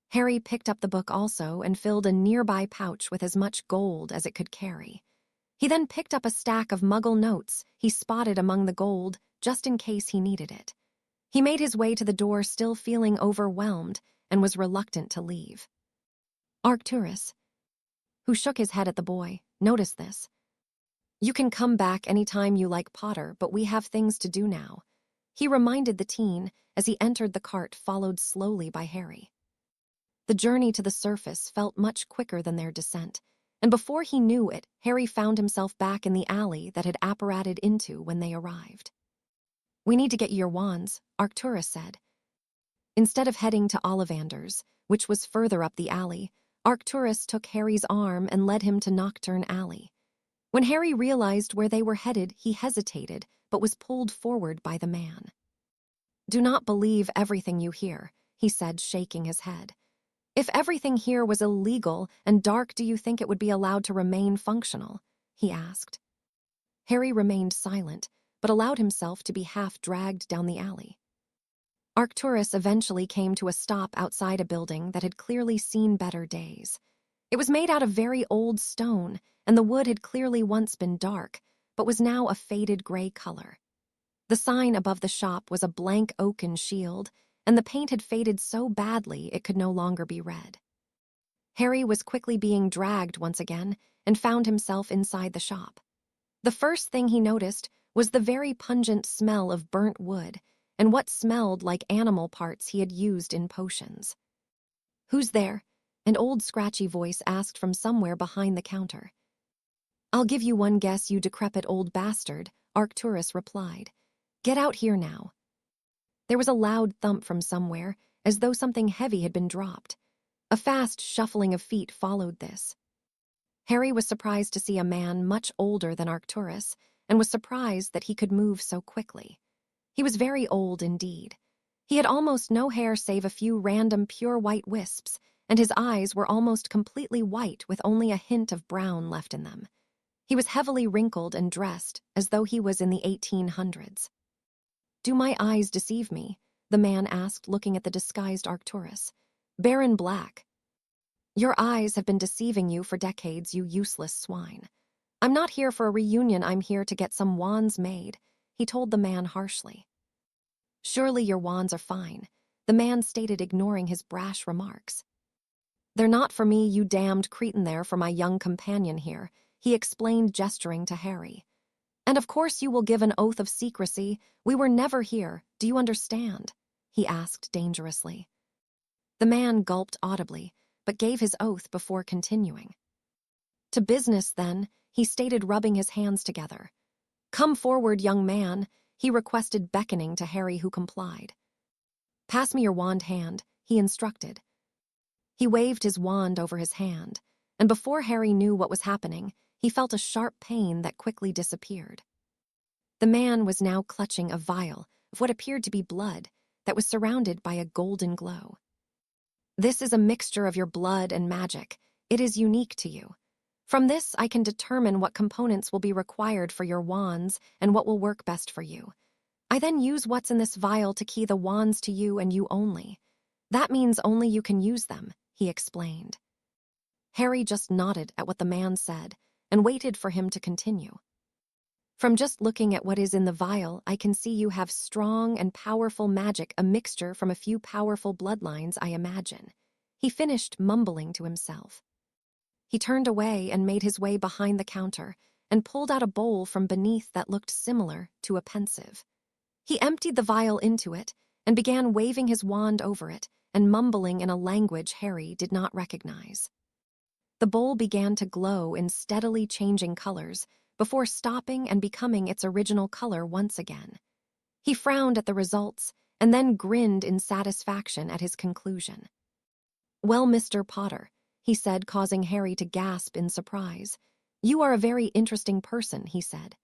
Harry picked up the book also and filled a nearby pouch with as much gold as it could carry. He then picked up a stack of Muggle notes he spotted among the gold, just in case he needed it. He made his way to the door, still feeling overwhelmed, and was reluctant to leave. Arcturus, who shook his head at the boy, noticed this. "You can come back anytime you like, Potter, but we have things to do now," he reminded the teen as he entered the cart, followed slowly by Harry. The journey to the surface felt much quicker than their descent, and before he knew it, Harry found himself back in the alley that had apparated into when they arrived. "We need to get you your wands," Arcturus said. Instead of heading to Ollivander's, which was further up the alley, Arcturus took Harry's arm and led him to Nocturne Alley. When Harry realized where they were headed, he hesitated, but was pulled forward by the man. "Do not believe everything you hear," he said, shaking his head. "If everything here was illegal and dark, do you think it would be allowed to remain functional?" he asked. Harry remained silent, but allowed himself to be half-dragged down the alley. Arcturus eventually came to a stop outside a building that had clearly seen better days. It was made out of very old stone, and the wood had clearly once been dark, but was now a faded gray color. The sign above the shop was a blank oaken shield, and the paint had faded so badly it could no longer be read. Harry was quickly being dragged once again and found himself inside the shop. The first thing he noticed was the very pungent smell of burnt wood and what smelled like animal parts he had used in potions. "Who's there?" an old scratchy voice asked from somewhere behind the counter. "I'll give you one guess, you decrepit old bastard," Arcturus replied. "Get out here now." There was a loud thump from somewhere, as though something heavy had been dropped. A fast shuffling of feet followed this. Harry was surprised to see a man much older than Arcturus, and was surprised that he could move so quickly. He was very old indeed. He had almost no hair save a few random pure white wisps, and his eyes were almost completely white with only a hint of brown left in them. He was heavily wrinkled and dressed as though he was in the 1800s. "Do my eyes deceive me?" the man asked, looking at the disguised Arcturus. "Baron Black." "Your eyes have been deceiving you for decades, you useless swine. I'm not here for a reunion, I'm here to get some wands made," he told the man harshly. "Surely your wands are fine," the man stated, ignoring his brash remarks. "They're not for me, you damned cretin, they're for my young companion here," he explained, gesturing to Harry. "And of course you will give an oath of secrecy. We were never here, do you understand?" he asked dangerously. The man gulped audibly, but gave his oath before continuing. "To business, then," he stated, rubbing his hands together. "Come forward, young man," he requested, beckoning to Harry, who complied. "Pass me your wand hand," he instructed. He waved his wand over his hand, and before Harry knew what was happening, he felt a sharp pain that quickly disappeared. The man was now clutching a vial of what appeared to be blood that was surrounded by a golden glow. "This is a mixture of your blood and magic. It is unique to you. From this, I can determine what components will be required for your wands and what will work best for you. I then use what's in this vial to key the wands to you and you only. That means only you can use them," he explained. Harry just nodded at what the man said and waited for him to continue. "From just looking at what is in the vial, I can see you have strong and powerful magic, a mixture from a few powerful bloodlines, I imagine," he finished, mumbling to himself. He turned away and made his way behind the counter and pulled out a bowl from beneath that looked similar to a pensieve. He emptied the vial into it and began waving his wand over it and mumbling in a language Harry did not recognize. The bowl began to glow in steadily changing colors before stopping and becoming its original color once again. He frowned at the results and then grinned in satisfaction at his conclusion. "Well, Mr. Potter," he said, causing Harry to gasp in surprise. "You are a very interesting person," he said.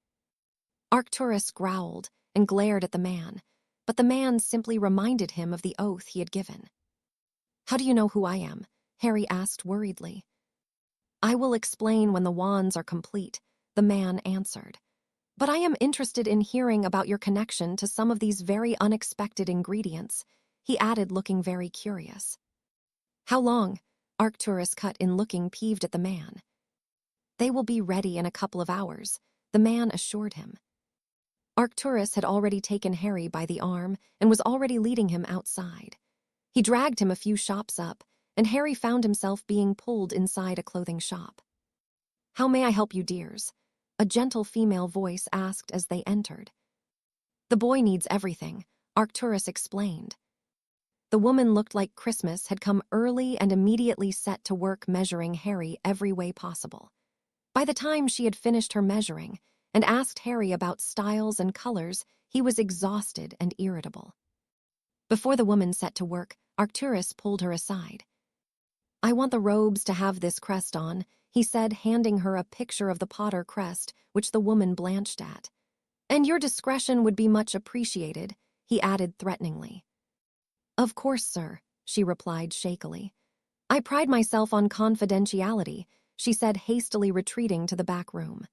Arcturus growled and glared at the man, but the man simply reminded him of the oath he had given. "How do you know who I am?" Harry asked worriedly. "I will explain when the wands are complete," the man answered. "But I am interested in hearing about your connection to some of these very unexpected ingredients," he added, looking very curious. "How long?" Arcturus cut in, looking peeved at the man. "They will be ready in a couple of hours," the man assured him. Arcturus had already taken Harry by the arm and was already leading him outside. He dragged him a few shops up, and Harry found himself being pulled inside a clothing shop. "How may I help you, dears?" a gentle female voice asked as they entered. "The boy needs everything," Arcturus explained. The woman looked like Christmas had come early and immediately set to work measuring Harry every way possible. By the time she had finished her measuring and asked Harry about styles and colors, he was exhausted and irritable. Before the woman set to work, Arcturus pulled her aside. "I want the robes to have this crest on," he said, handing her a picture of the Potter crest, which the woman blanched at. "And your discretion would be much appreciated," he added threateningly. "Of course, sir," she replied shakily. "I pride myself on confidentiality," she said, hastily retreating to the back room.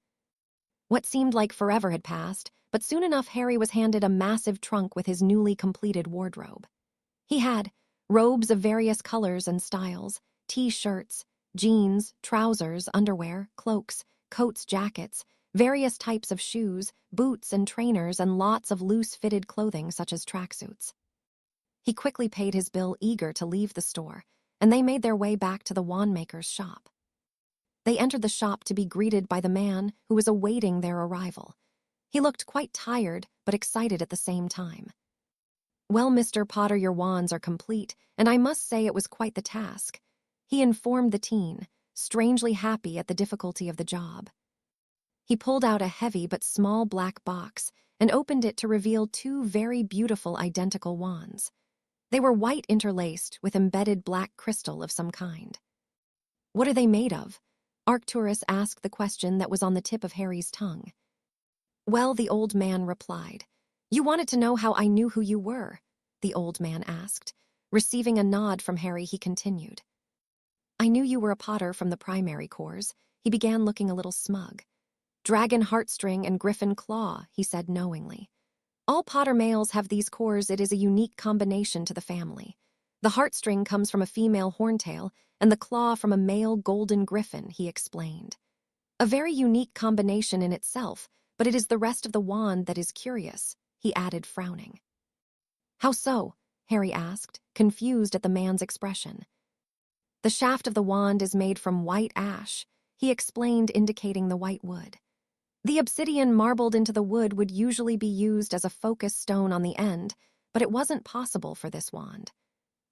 What seemed like forever had passed, but soon enough Harry was handed a massive trunk with his newly completed wardrobe. He had robes of various colors and styles, t-shirts, jeans, trousers, underwear, cloaks, coats, jackets, various types of shoes, boots and trainers, and lots of loose-fitted clothing such as tracksuits. He quickly paid his bill, eager to leave the store, and they made their way back to the wandmaker's shop. They entered the shop to be greeted by the man who was awaiting their arrival. He looked quite tired, but excited at the same time. "Well, Mr. Potter, your wands are complete, and I must say it was quite the task," he informed the teen, strangely happy at the difficulty of the job. He pulled out a heavy but small black box and opened it to reveal two very beautiful identical wands. They were white interlaced with embedded black crystal of some kind. "What are they made of?" Arcturus asked the question that was on the tip of Harry's tongue. "Well," the old man replied. "You wanted to know how I knew who you were?" the old man asked. Receiving a nod from Harry, he continued. "I knew you were a Potter from the primary course." He began looking a little smug. "Dragon heartstring and griffin claw," he said knowingly. "All Potter males have these cores. It is a unique combination to the family. The heartstring comes from a female horntail, and the claw from a male golden griffin," he explained. "A very unique combination in itself, but it is the rest of the wand that is curious," he added, frowning. "How so?" Harry asked, confused at the man's expression. "The shaft of the wand is made from white ash," he explained, indicating the white wood. "The obsidian marbled into the wood would usually be used as a focus stone on the end, but it wasn't possible for this wand.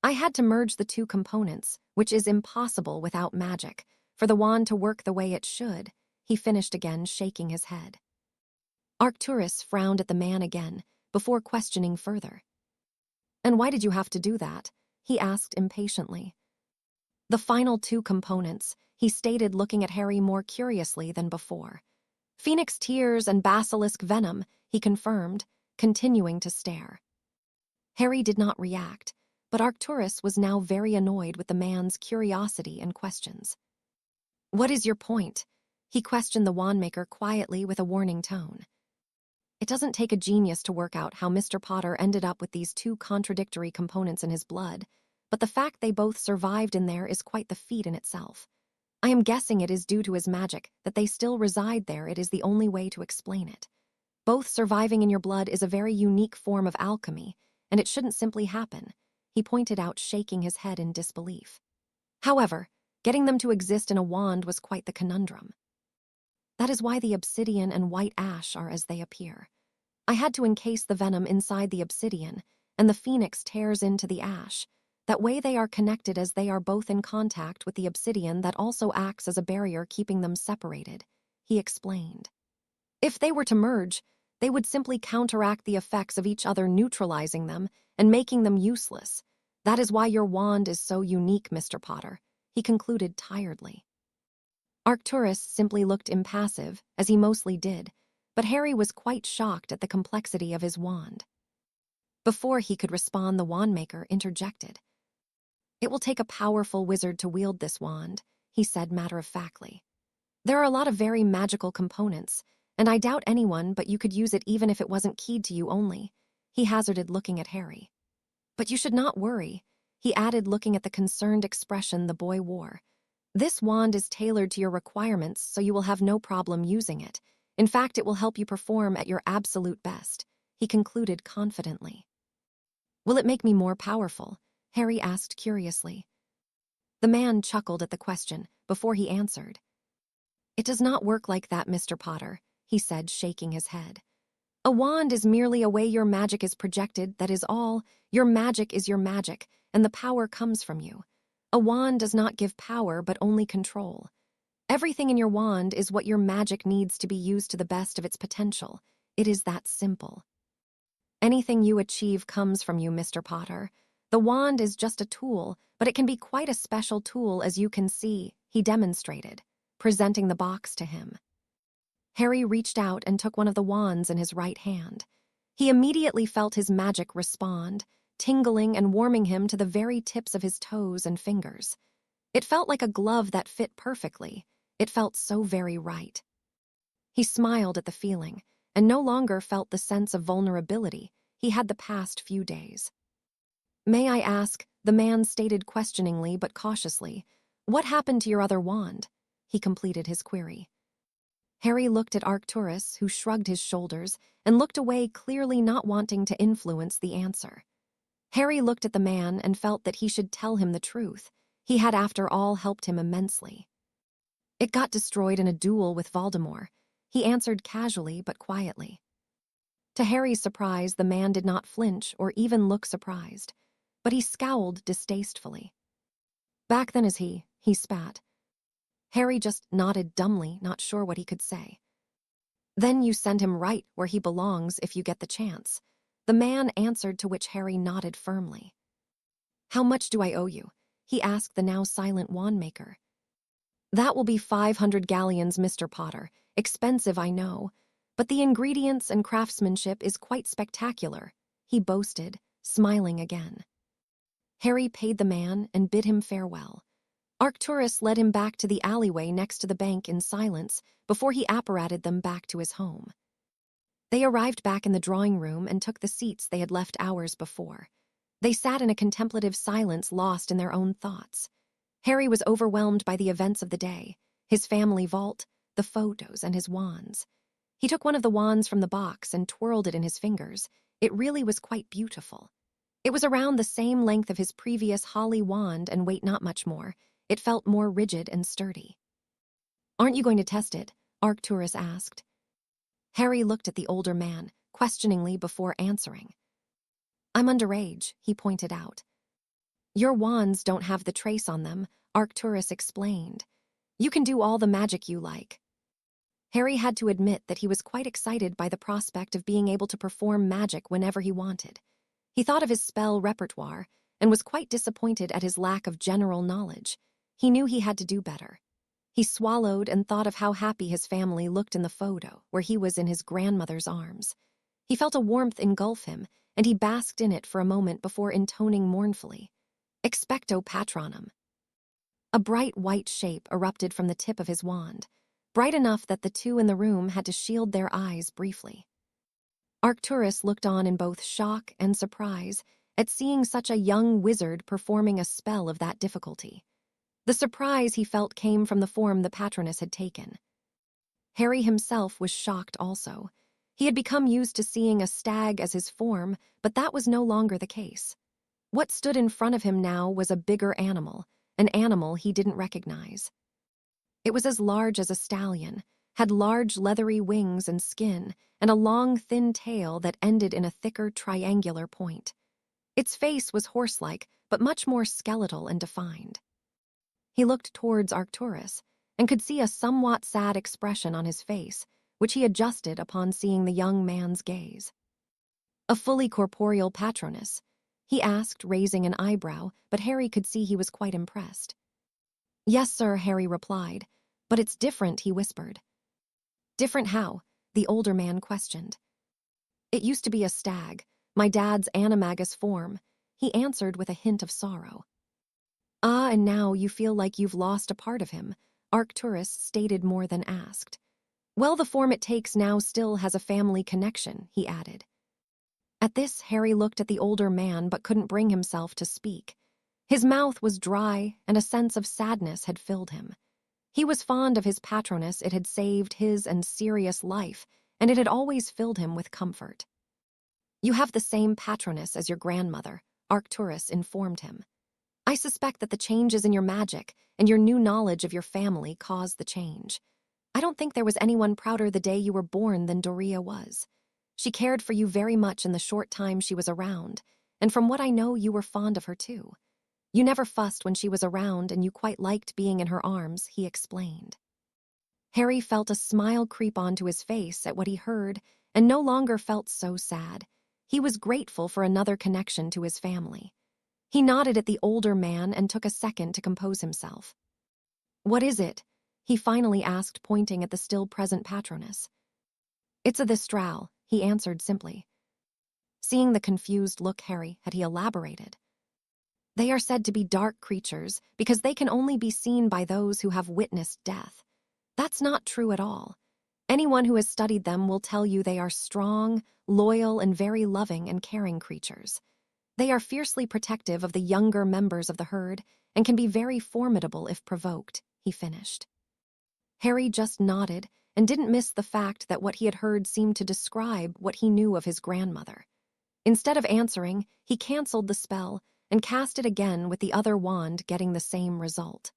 I had to merge the two components, which is impossible without magic, for the wand to work the way it should," he finished again, shaking his head. Arcturus frowned at the man again, before questioning further. "And why did you have to do that?" he asked impatiently. "The final two components," he stated, looking at Harry more curiously than before. "Phoenix tears and basilisk venom," he confirmed, continuing to stare. Harry did not react, but Arcturus was now very annoyed with the man's curiosity and questions. "What is your point?" he questioned the wandmaker quietly with a warning tone. It doesn't take a genius to work out how Mr. Potter ended up with these two contradictory components in his blood, but the fact they both survived in there is quite the feat in itself. I am guessing it is due to his magic that they still reside there. It is the only way to explain it. Both surviving in your blood is a very unique form of alchemy, and it shouldn't simply happen, he pointed out, shaking his head in disbelief. However, getting them to exist in a wand was quite the conundrum. That is why the obsidian and white ash are as they appear. I had to encase the venom inside the obsidian, and the phoenix tears into the ash. That way they are connected as they are both in contact with the obsidian that also acts as a barrier keeping them separated, he explained. If they were to merge, they would simply counteract the effects of each other, neutralizing them and making them useless. That is why your wand is so unique, Mr. Potter, he concluded tiredly. Arcturus simply looked impassive, as he mostly did, but Harry was quite shocked at the complexity of his wand. Before he could respond, the wandmaker interjected. "It will take a powerful wizard to wield this wand," he said matter-of-factly. "There are a lot of very magical components, and I doubt anyone but you could use it even if it wasn't keyed to you only," he hazarded, looking at Harry. "But you should not worry," he added, looking at the concerned expression the boy wore. "This wand is tailored to your requirements, so you will have no problem using it. In fact, it will help you perform at your absolute best," he concluded confidently. "Will it make me more powerful?" Harry asked curiously. The man chuckled at the question before he answered. It does not work like that, Mr. Potter, he said, shaking his head. A wand is merely a way your magic is projected, that is all. Your magic is your magic, and the power comes from you. A wand does not give power, but only control. Everything in your wand is what your magic needs to be used to the best of its potential. It is that simple. Anything you achieve comes from you, Mr. Potter. The wand is just a tool, but it can be quite a special tool, as you can see, he demonstrated, presenting the box to him. Harry reached out and took one of the wands in his right hand. He immediately felt his magic respond, tingling and warming him to the very tips of his toes and fingers. It felt like a glove that fit perfectly. It felt so very right. He smiled at the feeling, and no longer felt the sense of vulnerability he had the past few days. May I ask, the man stated questioningly but cautiously, what happened to your other wand? He completed his query. Harry looked at Arcturus, who shrugged his shoulders and looked away, clearly not wanting to influence the answer. Harry looked at the man and felt that he should tell him the truth. He had, after all, helped him immensely. It got destroyed in a duel with Voldemort, he answered casually but quietly. To Harry's surprise, the man did not flinch or even look surprised, but he scowled distastefully. Back then as he spat. Harry just nodded dumbly, not sure what he could say. Then you send him right where he belongs if you get the chance, the man answered, to which Harry nodded firmly. How much do I owe you? He asked the now silent wandmaker. That will be 500 galleons, Mr. Potter. Expensive, I know, but the ingredients and craftsmanship is quite spectacular, he boasted, smiling again. Harry paid the man and bid him farewell. Arcturus led him back to the alleyway next to the bank in silence before he apparated them back to his home. They arrived back in the drawing room and took the seats they had left hours before. They sat in a contemplative silence, lost in their own thoughts. Harry was overwhelmed by the events of the day, his family vault, the photos, and his wands. He took one of the wands from the box and twirled it in his fingers. It really was quite beautiful. It was around the same length of his previous holly wand and weight not much more. It felt more rigid and sturdy. Aren't you going to test it? Arcturus asked. Harry looked at the older man, questioningly before answering. I'm underage, he pointed out. Your wands don't have the trace on them, Arcturus explained. You can do all the magic you like. Harry had to admit that he was quite excited by the prospect of being able to perform magic whenever he wanted. He thought of his spell repertoire and was quite disappointed at his lack of general knowledge. He knew he had to do better. He swallowed and thought of how happy his family looked in the photo where he was in his grandmother's arms. He felt a warmth engulf him, and he basked in it for a moment before intoning mournfully, Expecto Patronum. A bright white shape erupted from the tip of his wand, bright enough that the two in the room had to shield their eyes briefly. Arcturus looked on in both shock and surprise at seeing such a young wizard performing a spell of that difficulty. The surprise he felt came from the form the patronus had taken. Harry himself was shocked also. He had become used to seeing a stag as his form, but that was no longer the case. What stood in front of him now was a bigger animal, an animal he didn't recognize. It was as large as a stallion, had large leathery wings and skin, and a long, thin tail that ended in a thicker, triangular point. Its face was horse-like, but much more skeletal and defined. He looked towards Arcturus and could see a somewhat sad expression on his face, which he adjusted upon seeing the young man's gaze. A fully corporeal patronus? He asked, raising an eyebrow, but Harry could see he was quite impressed. Yes, sir, Harry replied, but it's different, he whispered. Different how? The older man questioned. It used to be a stag, my dad's animagus form, he answered with a hint of sorrow. Ah, and now you feel like you've lost a part of him, Arcturus stated more than asked. Well, the form it takes now still has a family connection, he added. At this, Harry looked at the older man but couldn't bring himself to speak. His mouth was dry and a sense of sadness had filled him. He was fond of his patronus, it had saved his and Sirius' life, and it had always filled him with comfort. You have the same patronus as your grandmother, Arcturus informed him. I suspect that the changes in your magic and your new knowledge of your family caused the change. I don't think there was anyone prouder the day you were born than Doria was. She cared for you very much in the short time she was around, and from what I know, you were fond of her too. You never fussed when she was around, and you quite liked being in her arms, he explained. Harry felt a smile creep onto his face at what he heard and no longer felt so sad. He was grateful for another connection to his family. He nodded at the older man and took a second to compose himself. What is it? He finally asked, pointing at the still present patronus. It's a Thestral, he answered simply. Seeing the confused look Harry had, he elaborated. They are said to be dark creatures because they can only be seen by those who have witnessed death. That's not true at all. Anyone who has studied them will tell you they are strong, loyal, and very loving and caring creatures. They are fiercely protective of the younger members of the herd and can be very formidable if provoked, he finished. Harry just nodded and didn't miss the fact that what he had heard seemed to describe what he knew of his grandmother. Instead of answering, he canceled the spell and cast it again with the other wand, getting the same result.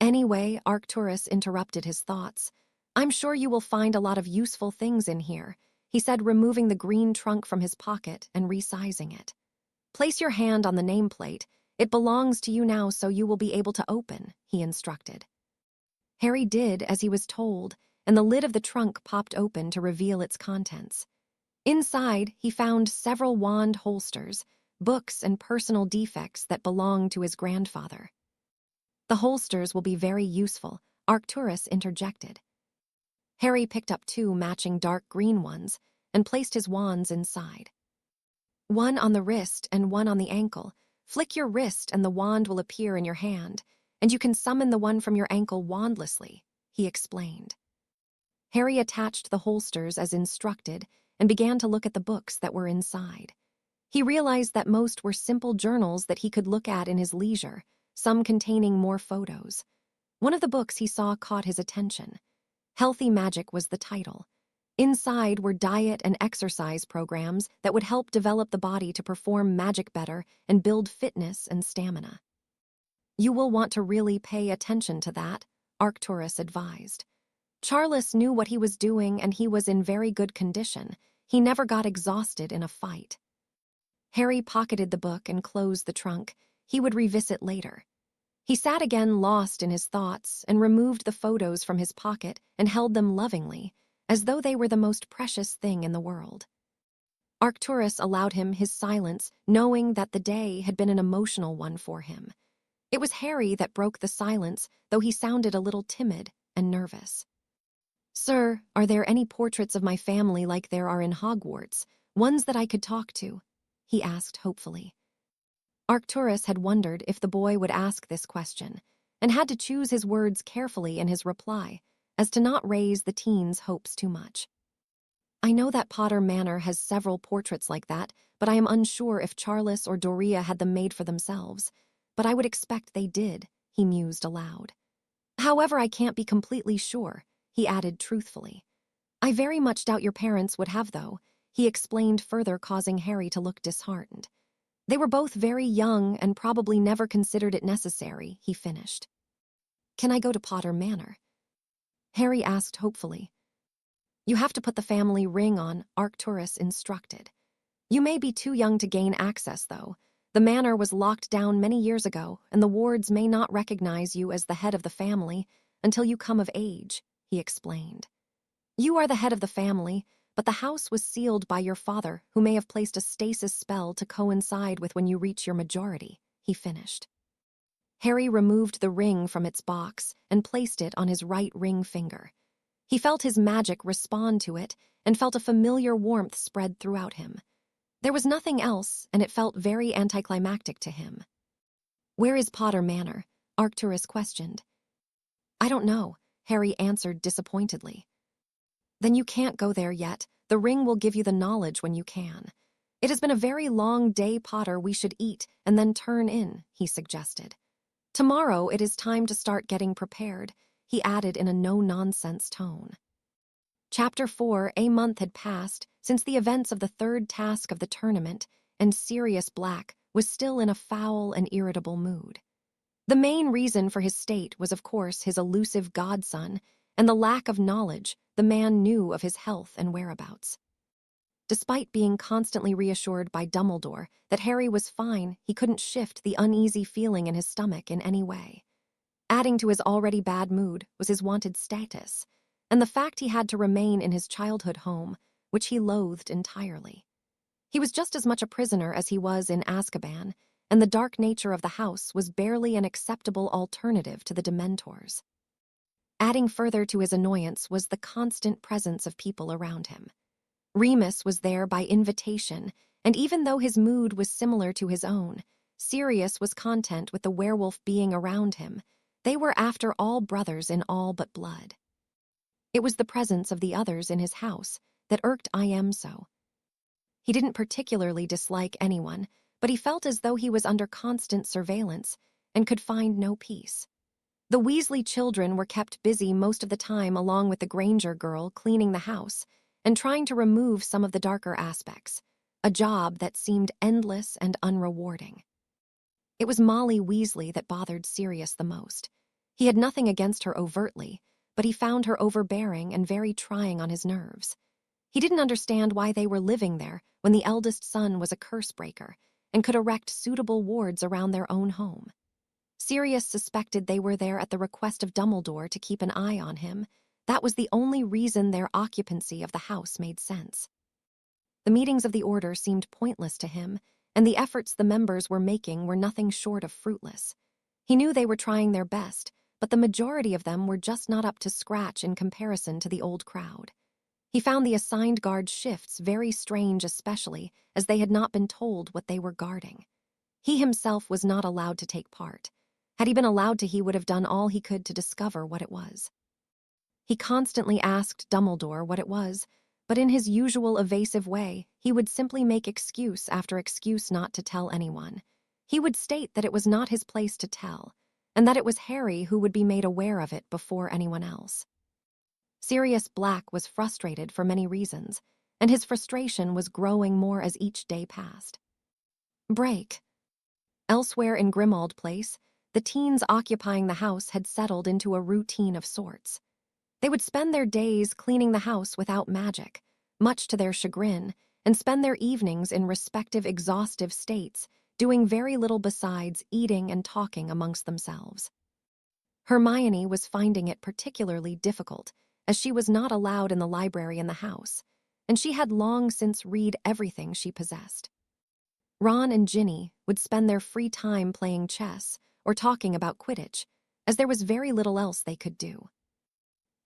Anyway, Arcturus interrupted his thoughts. I'm sure you will find a lot of useful things in here, he said, removing the green trunk from his pocket and resizing it. Place your hand on the nameplate. It belongs to you now, so you will be able to open, he instructed. Harry did as he was told, and the lid of the trunk popped open to reveal its contents. Inside, he found several wand holsters, books, and personal defects that belonged to his grandfather. The holsters will be very useful, Arcturus interjected. Harry picked up 2 matching dark green ones and placed his wands inside. One on the wrist and one on the ankle. Flick your wrist and the wand will appear in your hand, and you can summon the one from your ankle wandlessly, he explained. Harry attached the holsters as instructed and began to look at the books that were inside. He realized that most were simple journals that he could look at in his leisure, some containing more photos. One of the books he saw caught his attention. Healthy Magic was the title. Inside were diet and exercise programs that would help develop the body to perform magic better and build fitness and stamina. You will want to really pay attention to that, Arcturus advised. Charles knew what he was doing and he was in very good condition. He never got exhausted in a fight. Harry pocketed the book and closed the trunk. He would revisit later. He sat again, lost in his thoughts, and removed the photos from his pocket and held them lovingly, as though they were the most precious thing in the world. Arcturus allowed him his silence, knowing that the day had been an emotional one for him. It was Harry that broke the silence, though he sounded a little timid and nervous. Sir, are there any portraits of my family like there are in Hogwarts, ones that I could talk to? He asked hopefully. Arcturus had wondered if the boy would ask this question, and had to choose his words carefully in his reply, as to not raise the teen's hopes too much. I know that Potter Manor has several portraits like that, but I am unsure if Charles or Doria had them made for themselves, but I would expect they did, he mused aloud. However, I can't be completely sure, he added truthfully. I very much doubt your parents would have, though, he explained further, causing Harry to look disheartened. They were both very young and probably never considered it necessary, he finished. Can I go to Potter Manor? Harry asked hopefully. You have to put the family ring on, Arcturus instructed. You may be too young to gain access, though. The manor was locked down many years ago, and the wards may not recognize you as the head of the family until you come of age, he explained. You are the head of the family, but the house was sealed by your father, who may have placed a stasis spell to coincide with when you reach your majority, he finished. Harry removed the ring from its box and placed it on his right ring finger. He felt his magic respond to it and felt a familiar warmth spread throughout him. There was nothing else, and it felt very anticlimactic to him. Where is Potter Manor? Arcturus questioned. I don't know, Harry answered disappointedly. Then you can't go there yet. The ring will give you the knowledge when you can. It has been a very long day, Potter. We should eat and then turn in, he suggested. Tomorrow it is time to start getting prepared, he added in a no-nonsense tone. Chapter 4. A month had passed since the events of the third task of the tournament, and Sirius Black was still in a foul and irritable mood. The main reason for his state was, of course, his elusive godson and the lack of knowledge the man knew of his health and whereabouts. Despite being constantly reassured by Dumbledore that Harry was fine, he couldn't shift the uneasy feeling in his stomach in any way. Adding to his already bad mood was his wanted status, and the fact he had to remain in his childhood home, which he loathed entirely. He was just as much a prisoner as he was in Azkaban, and the dark nature of the house was barely an acceptable alternative to the Dementors. Adding further to his annoyance was the constant presence of people around him. Remus was there by invitation, and even though his mood was similar to his own, Sirius was content with the werewolf being around him. They were, after all, brothers in all but blood. It was the presence of the others in his house that irked him so. He didn't particularly dislike anyone, but he felt as though he was under constant surveillance and could find no peace. The Weasley children were kept busy most of the time along with the Granger girl cleaning the house and trying to remove some of the darker aspects, a job that seemed endless and unrewarding. It was Molly Weasley that bothered Sirius the most. He had nothing against her overtly, but he found her overbearing and very trying on his nerves. He didn't understand why they were living there when the eldest son was a curse breaker and could erect suitable wards around their own home. Sirius suspected they were there at the request of Dumbledore to keep an eye on him. That was the only reason their occupancy of the house made sense. The meetings of the Order seemed pointless to him, and the efforts the members were making were nothing short of fruitless. He knew they were trying their best, but the majority of them were just not up to scratch in comparison to the old crowd. He found the assigned guard shifts very strange, especially as they had not been told what they were guarding. He himself was not allowed to take part. Had he been allowed to, he would have done all he could to discover what it was. He constantly asked Dumbledore what it was, but in his usual evasive way, he would simply make excuse after excuse not to tell anyone. He would state that it was not his place to tell, and that it was Harry who would be made aware of it before anyone else. Sirius Black was frustrated for many reasons, and his frustration was growing more as each day passed. Break. Elsewhere in Grimmauld Place, the teens occupying the house had settled into a routine of sorts. They would spend their days cleaning the house without magic, much to their chagrin, and spend their evenings in respective exhaustive states, doing very little besides eating and talking amongst themselves. Hermione was finding it particularly difficult, as she was not allowed in the library in the house, and she had long since read everything she possessed. Ron and Ginny would spend their free time playing chess or talking about Quidditch, as there was very little else they could do.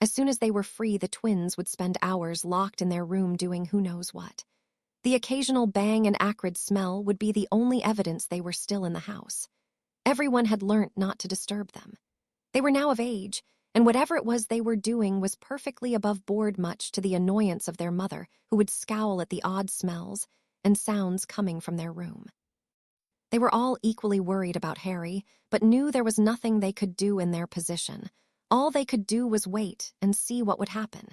As soon as they were free, the twins would spend hours locked in their room doing who knows what. The occasional bang and acrid smell would be the only evidence they were still in the house. Everyone had learnt not to disturb them. They were now of age, and whatever it was they were doing was perfectly above board, much to the annoyance of their mother, who would scowl at the odd smells and sounds coming from their room. They were all equally worried about Harry, but knew there was nothing they could do in their position. All they could do was wait and see what would happen.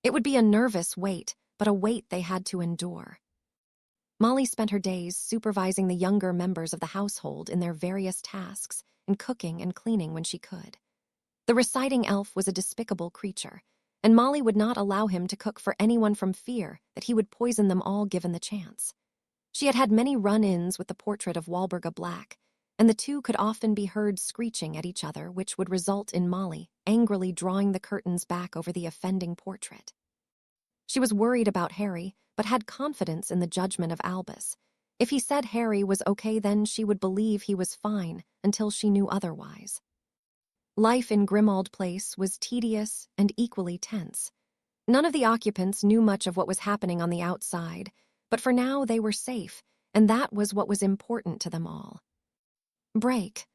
It would be a nervous wait, but a wait they had to endure. Molly spent her days supervising the younger members of the household in their various tasks and cooking and cleaning when she could. The reciting elf was a despicable creature, and Molly would not allow him to cook for anyone from fear that he would poison them all given the chance. She had had many run-ins with the portrait of Walburga Black, and the two could often be heard screeching at each other, which would result in Molly angrily drawing the curtains back over the offending portrait. She was worried about Harry, but had confidence in the judgment of Albus. If he said Harry was okay, then she would believe he was fine until she knew otherwise. Life in Grimmauld Place was tedious and equally tense. None of the occupants knew much of what was happening on the outside, but for now they were safe, and that was what was important to them all. Break.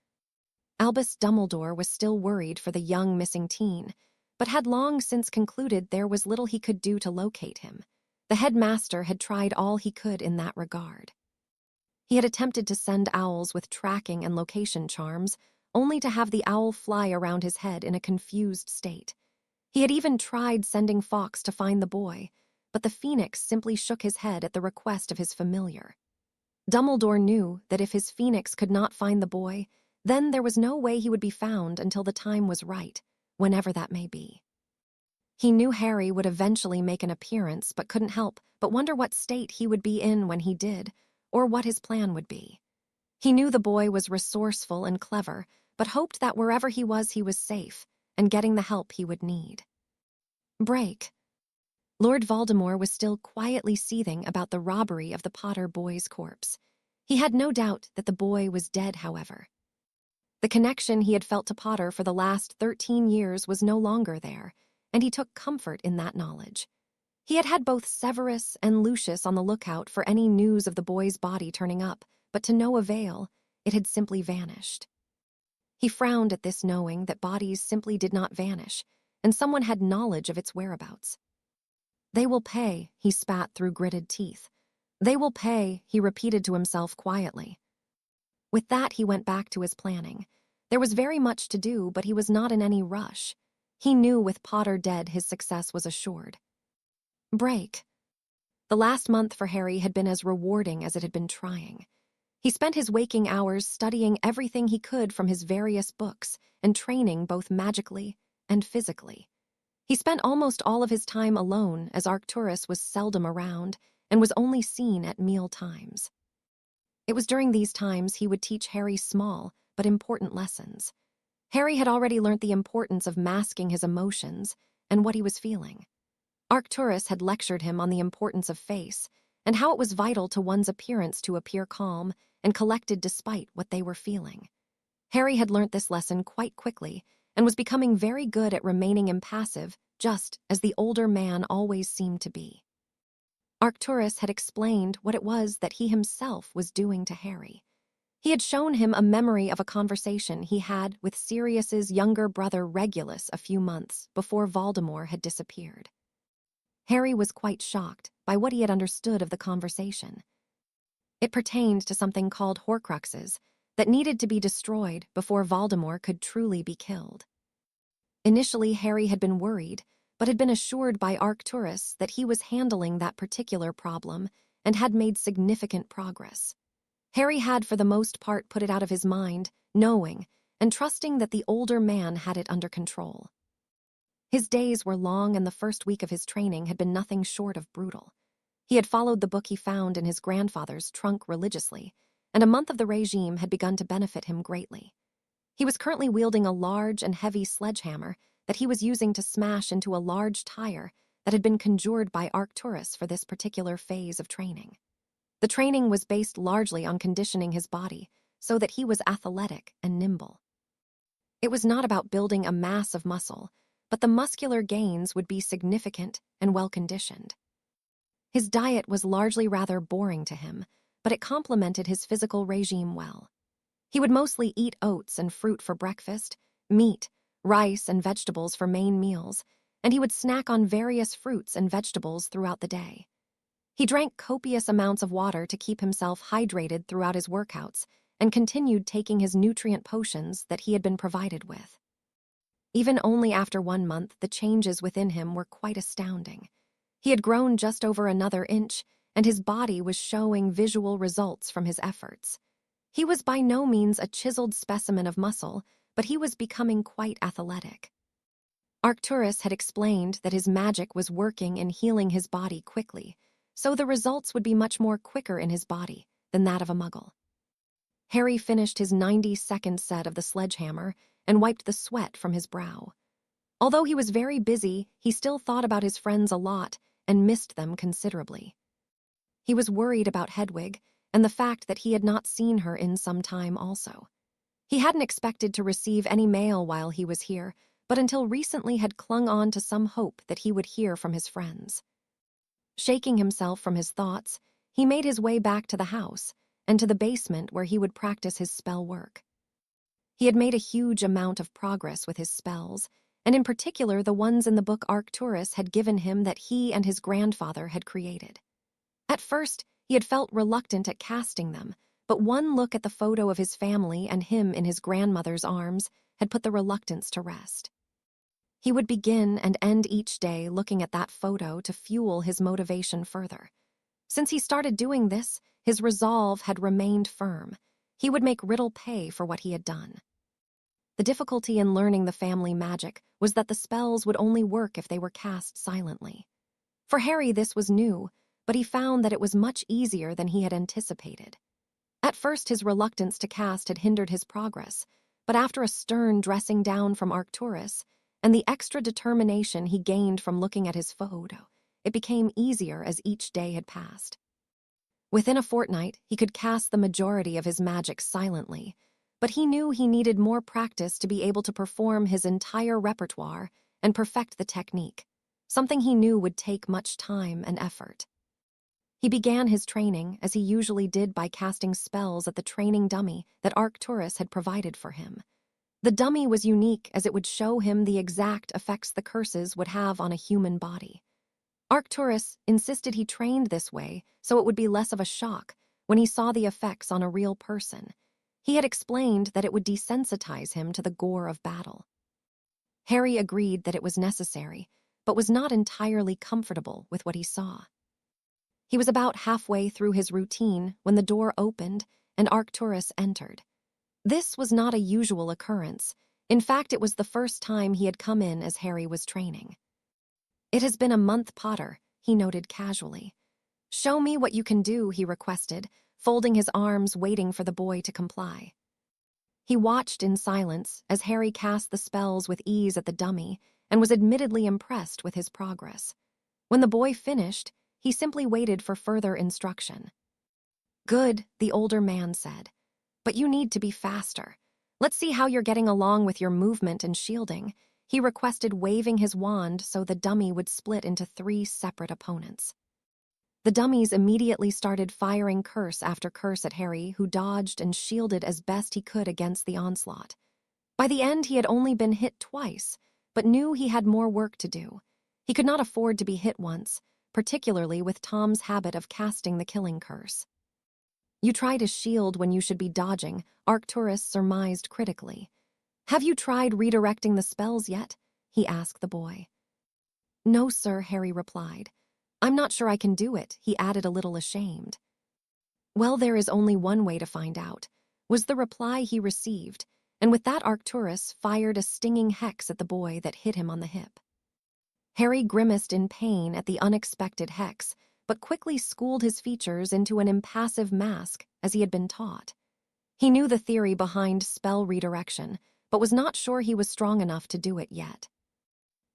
Albus Dumbledore was still worried for the young missing teen, but had long since concluded there was little he could do to locate him. The headmaster had tried all he could in that regard. He had attempted to send owls with tracking and location charms, only to have the owl fly around his head in a confused state. He had even tried sending Fawkes to find the boy, but the phoenix simply shook his head at the request of his familiar. Dumbledore knew that if his phoenix could not find the boy, then there was no way he would be found until the time was right, whenever that may be. He knew Harry would eventually make an appearance but couldn't help but wonder what state he would be in when he did, or what his plan would be. He knew the boy was resourceful and clever, but hoped that wherever he was safe and getting the help he would need. Break. Lord Voldemort was still quietly seething about the robbery of the Potter boy's corpse. He had no doubt that the boy was dead, however. The connection he had felt to Potter for the last 13 years was no longer there, and he took comfort in that knowledge. He had had both Severus and Lucius on the lookout for any news of the boy's body turning up, but to no avail, it had simply vanished. He frowned at this, knowing that bodies simply did not vanish, and someone had knowledge of its whereabouts. "They will pay," he spat through gritted teeth. "They will pay," he repeated to himself quietly. With that, he went back to his planning. There was very much to do, but he was not in any rush. He knew with Potter dead, his success was assured. Break. The last month for Harry had been as rewarding as it had been trying. He spent his waking hours studying everything he could from his various books and training both magically and physically. He spent almost all of his time alone, as Arcturus was seldom around and was only seen at meal times. It was during these times he would teach Harry small but important lessons. Harry had already learnt the importance of masking his emotions and what he was feeling. Arcturus had lectured him on the importance of face and how it was vital to one's appearance to appear calm and collected despite what they were feeling. Harry had learnt this lesson quite quickly and was becoming very good at remaining impassive, just as the older man always seemed to be. Arcturus had explained what it was that he himself was doing to Harry. He had shown him a memory of a conversation he had with Sirius's younger brother Regulus a few months before Voldemort had disappeared. Harry was quite shocked by what he had understood of the conversation. It pertained to something called Horcruxes that needed to be destroyed before Voldemort could truly be killed. Initially, Harry had been worried, but had been assured by Arcturus that he was handling that particular problem and had made significant progress. Harry had for the most part put it out of his mind, knowing and trusting that the older man had it under control. His days were long, and the first week of his training had been nothing short of brutal. He had followed the book he found in his grandfather's trunk religiously, and a month of the regime had begun to benefit him greatly. He was currently wielding a large and heavy sledgehammer that he was using to smash into a large tire that had been conjured by Arcturus for this particular phase of training. The training was based largely on conditioning his body so that he was athletic and nimble. It was not about building a mass of muscle, but the muscular gains would be significant and well-conditioned. His diet was largely rather boring to him, but it complemented his physical regime well. He would mostly eat oats and fruit for breakfast, meat, rice, and vegetables for main meals, and he would snack on various fruits and vegetables throughout the day. He drank copious amounts of water to keep himself hydrated throughout his workouts and continued taking his nutrient potions that he had been provided with. Even only after 1 month, the changes within him were quite astounding. He had grown just over another inch, and his body was showing visual results from his efforts. He was by no means a chiseled specimen of muscle, but he was becoming quite athletic. Arcturus had explained that his magic was working and healing his body quickly, so the results would be much more quicker in his body than that of a muggle. Harry finished his 90-second set of the sledgehammer and wiped the sweat from his brow. Although he was very busy, he still thought about his friends a lot and missed them considerably. He was worried about Hedwig and the fact that he had not seen her in some time also. He hadn't expected to receive any mail while he was here, but until recently had clung on to some hope that he would hear from his friends. Shaking himself from his thoughts, he made his way back to the house and to the basement where he would practice his spell work. He had made a huge amount of progress with his spells, and in particular the ones in the book Arcturus had given him that he and his grandfather had created. At first, he had felt reluctant at casting them, but one look at the photo of his family and him in his grandmother's arms had put the reluctance to rest. He would begin and end each day looking at that photo to fuel his motivation further. Since he started doing this, his resolve had remained firm. He would make Riddle pay for what he had done. The difficulty in learning the family magic was that the spells would only work if they were cast silently. For Harry, this was new, but he found that it was much easier than he had anticipated. At first, his reluctance to cast had hindered his progress, but after a stern dressing down from Arcturus and the extra determination he gained from looking at his photo, it became easier as each day had passed. Within a fortnight, he could cast the majority of his magic silently, but he knew he needed more practice to be able to perform his entire repertoire and perfect the technique, something he knew would take much time and effort. He began his training, as he usually did, by casting spells at the training dummy that Arcturus had provided for him. The dummy was unique as it would show him the exact effects the curses would have on a human body. Arcturus insisted he trained this way so it would be less of a shock when he saw the effects on a real person. He had explained that it would desensitize him to the gore of battle. Harry agreed that it was necessary, but was not entirely comfortable with what he saw. He was about halfway through his routine when the door opened and Arcturus entered. This was not a usual occurrence. In fact, it was the first time he had come in as Harry was training. "It has been a month, Potter," he noted casually. "Show me what you can do," he requested, folding his arms, waiting for the boy to comply. He watched in silence as Harry cast the spells with ease at the dummy and was admittedly impressed with his progress. When the boy finished, he simply waited for further instruction. "Good," the older man said. "But you need to be faster. Let's see how you're getting along with your movement and shielding," he requested, waving his wand so the dummy would split into 3 separate opponents. The dummies immediately started firing curse after curse at Harry, who dodged and shielded as best he could against the onslaught. By the end, he had only been hit twice, but knew he had more work to do. He could not afford to be hit once, particularly with Tom's habit of casting the killing curse. "You try to shield when you should be dodging," Arcturus surmised critically. "Have you tried redirecting the spells yet?" he asked the boy. "No, sir," Harry replied. "I'm not sure I can do it," he added, a little ashamed. "Well, there is only one way to find out," was the reply he received, and with that Arcturus fired a stinging hex at the boy that hit him on the hip. Harry grimaced in pain at the unexpected hex, but quickly schooled his features into an impassive mask as he had been taught. He knew the theory behind spell redirection, but was not sure he was strong enough to do it yet.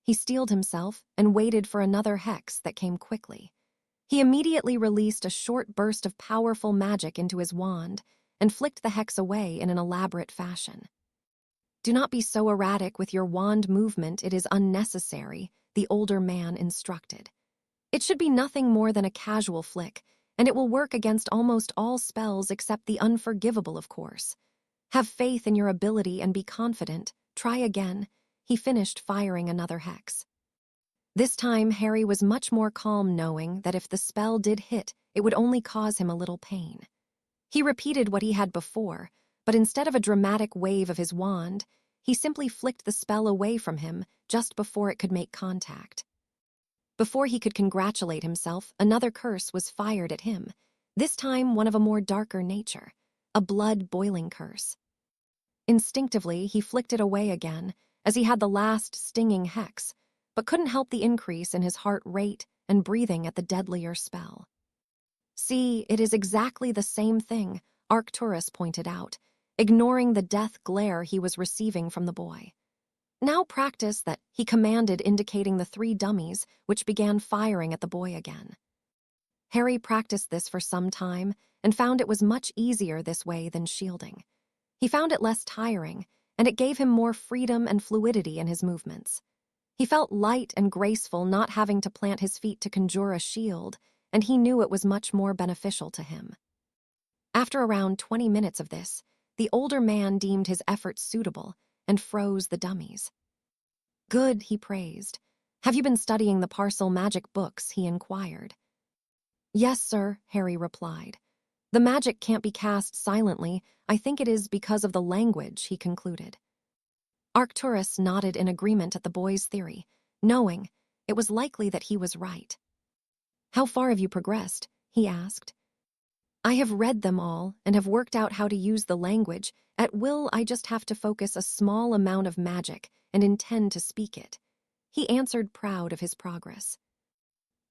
He steeled himself and waited for another hex that came quickly. He immediately released a short burst of powerful magic into his wand and flicked the hex away in an elaborate fashion. "Do not be so erratic with your wand movement, it is unnecessary," the older man instructed. "It should be nothing more than a casual flick, and it will work against almost all spells except the unforgivable, of course. Have faith in your ability and be confident. Try again." He finished firing another hex. This time, Harry was much more calm, knowing that if the spell did hit, it would only cause him a little pain. He repeated what he had before, but instead of a dramatic wave of his wand, he simply flicked the spell away from him just before it could make contact. Before he could congratulate himself, another curse was fired at him, this time one of a more darker nature, a blood-boiling curse. Instinctively, he flicked it away again, as he had the last stinging hex, but couldn't help the increase in his heart rate and breathing at the deadlier spell. "See, it is exactly the same thing," Arcturus pointed out, ignoring the death glare he was receiving from the boy. "Now practice that," he commanded, indicating the 3 dummies, which began firing at the boy again. Harry practiced this for some time and found it was much easier this way than shielding. He found it less tiring, and it gave him more freedom and fluidity in his movements. He felt light and graceful, not having to plant his feet to conjure a shield, and he knew it was much more beneficial to him. After around 20 minutes of this, the older man deemed his efforts suitable and froze the dummies. "Good," he praised. "Have you been studying the parcel magic books?" he inquired. "Yes, sir," Harry replied. "The magic can't be cast silently. I think it is because of the language," he concluded. Arcturus nodded in agreement at the boy's theory, knowing it was likely that he was right. "How far have you progressed?" he asked. I have read them all and have worked out how to use the language. At will, I just have to focus a small amount of magic and intend to speak it. He answered, proud of his progress.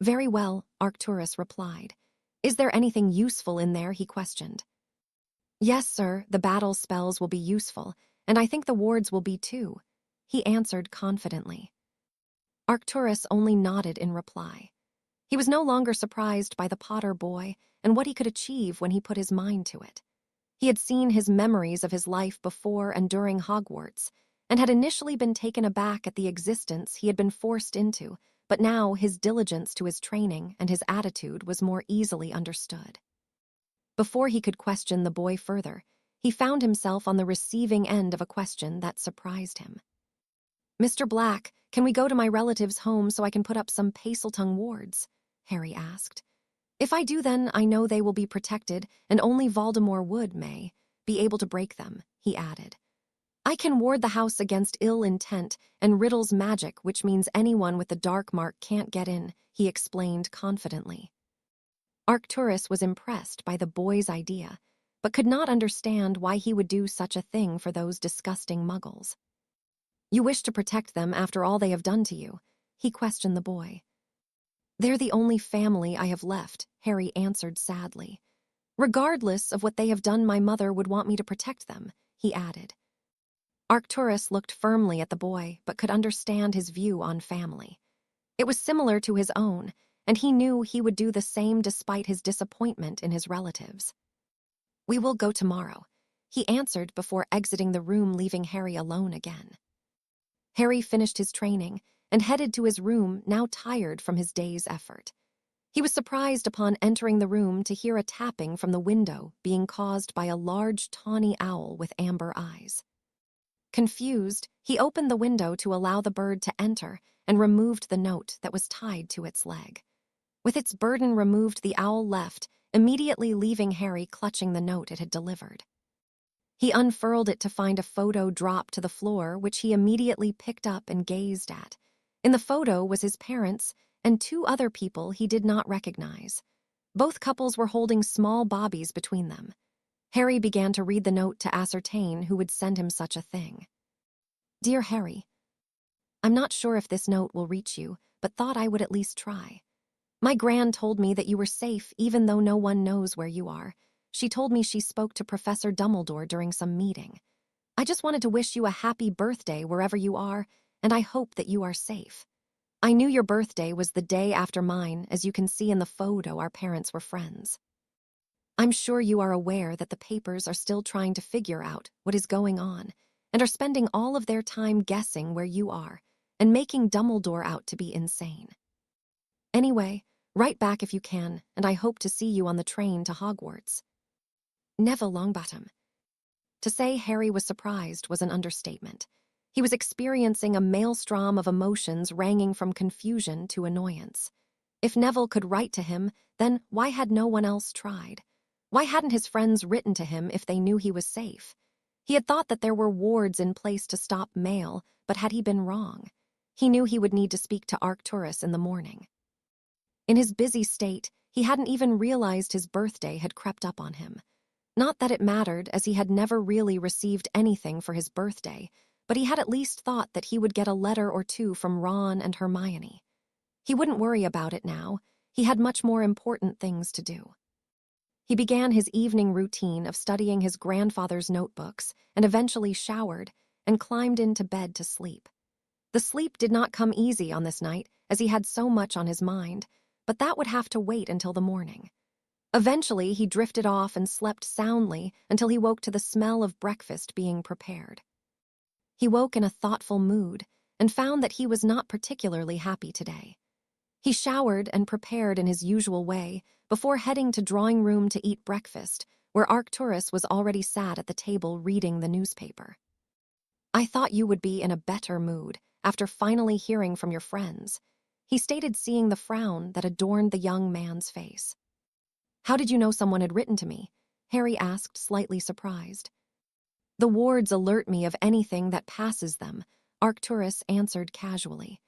Very well, Arcturus replied. Is there anything useful in there? He questioned. Yes, sir, the battle spells will be useful, and I think the wards will be too, he answered confidently. Arcturus only nodded in reply. He was no longer surprised by the Potter boy and what he could achieve when he put his mind to it. He had seen his memories of his life before and during Hogwarts, and had initially been taken aback at the existence he had been forced into, but now his diligence to his training and his attitude was more easily understood. Before he could question the boy further, he found himself on the receiving end of a question that surprised him. Mr. Black, can we go to my relative's home so I can put up some Paceltongue wards? Harry asked. If I do, then I know they will be protected, and only Voldemort would, be able to break them, he added. I can ward the house against ill intent and Riddle's magic, which means anyone with the dark mark can't get in, he explained confidently. Arcturus was impressed by the boy's idea, but could not understand why he would do such a thing for those disgusting muggles. You wish to protect them after all they have done to you? He questioned the boy. They're the only family I have left, Harry answered sadly. Regardless of what they have done, my mother would want me to protect them, he added. Arcturus looked firmly at the boy, but could understand his view on family. It was similar to his own, and he knew he would do the same despite his disappointment in his relatives. We will go tomorrow, he answered before exiting the room, leaving Harry alone again. Harry finished his training and headed to his room, now tired from his day's effort. He was surprised upon entering the room to hear a tapping from the window being caused by a large tawny owl with amber eyes. Confused, he opened the window to allow the bird to enter and removed the note that was tied to its leg. With its burden removed, the owl left, immediately leaving Harry clutching the note it had delivered. He unfurled it to find a photo dropped to the floor, which he immediately picked up and gazed at. In the photo was his parents and two other people he did not recognize. Both couples were holding small bobbies between them. Harry began to read the note to ascertain who would send him such a thing. Dear Harry, I'm not sure if this note will reach you, but thought I would at least try. My Gran told me that you were safe even though no one knows where you are. She told me she spoke to Professor Dumbledore during some meeting. I just wanted to wish you a happy birthday wherever you are, and I hope that you are safe. I knew your birthday was the day after mine, as you can see in the photo our parents were friends. I'm sure you are aware that the papers are still trying to figure out what is going on and are spending all of their time guessing where you are and making Dumbledore out to be insane. Anyway, write back if you can, and I hope to see you on the train to Hogwarts. Neville Longbottom. To say Harry was surprised was an understatement. He was experiencing a maelstrom of emotions ranging from confusion to annoyance. If Neville could write to him, then why had no one else tried? Why hadn't his friends written to him if they knew he was safe? He had thought that there were wards in place to stop mail, but had he been wrong? He knew he would need to speak to Arcturus in the morning. In his busy state, he hadn't even realized his birthday had crept up on him. Not that it mattered, as he had never really received anything for his birthday, but he had at least thought that he would get a letter or two from Ron and Hermione. He wouldn't worry about it now. He had much more important things to do. He began his evening routine of studying his grandfather's notebooks and eventually showered and climbed into bed to sleep. The sleep did not come easy on this night, as he had so much on his mind, but that would have to wait until the morning. Eventually, he drifted off and slept soundly until he woke to the smell of breakfast being prepared. He woke in a thoughtful mood and found that he was not particularly happy today. He showered and prepared in his usual way before heading to drawing room to eat breakfast, where Arcturus was already sat at the table reading the newspaper. I thought you would be in a better mood after finally hearing from your friends, he stated, seeing the frown that adorned the young man's face. How did you know someone had written to me? Harry asked, slightly surprised. The wards alert me of anything that passes them, Arcturus answered casually.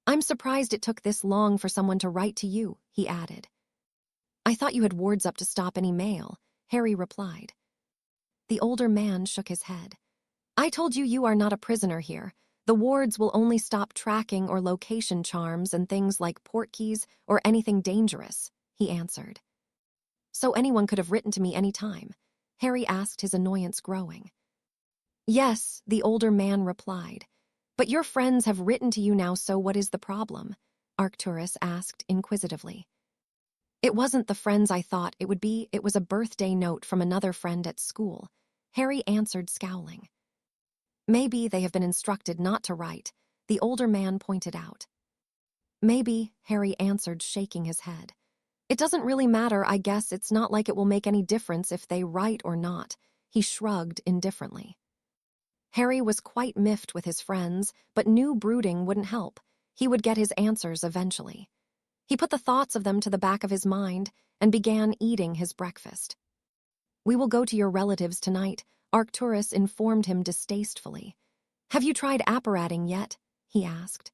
I'm surprised it took this long for someone to write to you, he added. I thought you had wards up to stop any mail, Harry replied. The older man shook his head. I told you you are not a prisoner here. The wards will only stop tracking or location charms and things like portkeys or anything dangerous, he answered. So anyone could have written to me any time, Harry asked, his annoyance growing. Yes, the older man replied. But your friends have written to you now, so what is the problem? Arcturus asked inquisitively. It wasn't the friends I thought it would be, it was a birthday note from another friend at school, Harry answered, scowling. Maybe they have been instructed not to write, the older man pointed out. Maybe, Harry answered, shaking his head. It doesn't really matter, I guess. It's not like it will make any difference if they write or not, he shrugged indifferently. Harry was quite miffed with his friends, but knew brooding wouldn't help. He would get his answers eventually. He put the thoughts of them to the back of his mind and began eating his breakfast. We will go to your relatives tonight, Arcturus informed him distastefully. Have you tried apparating yet? He asked.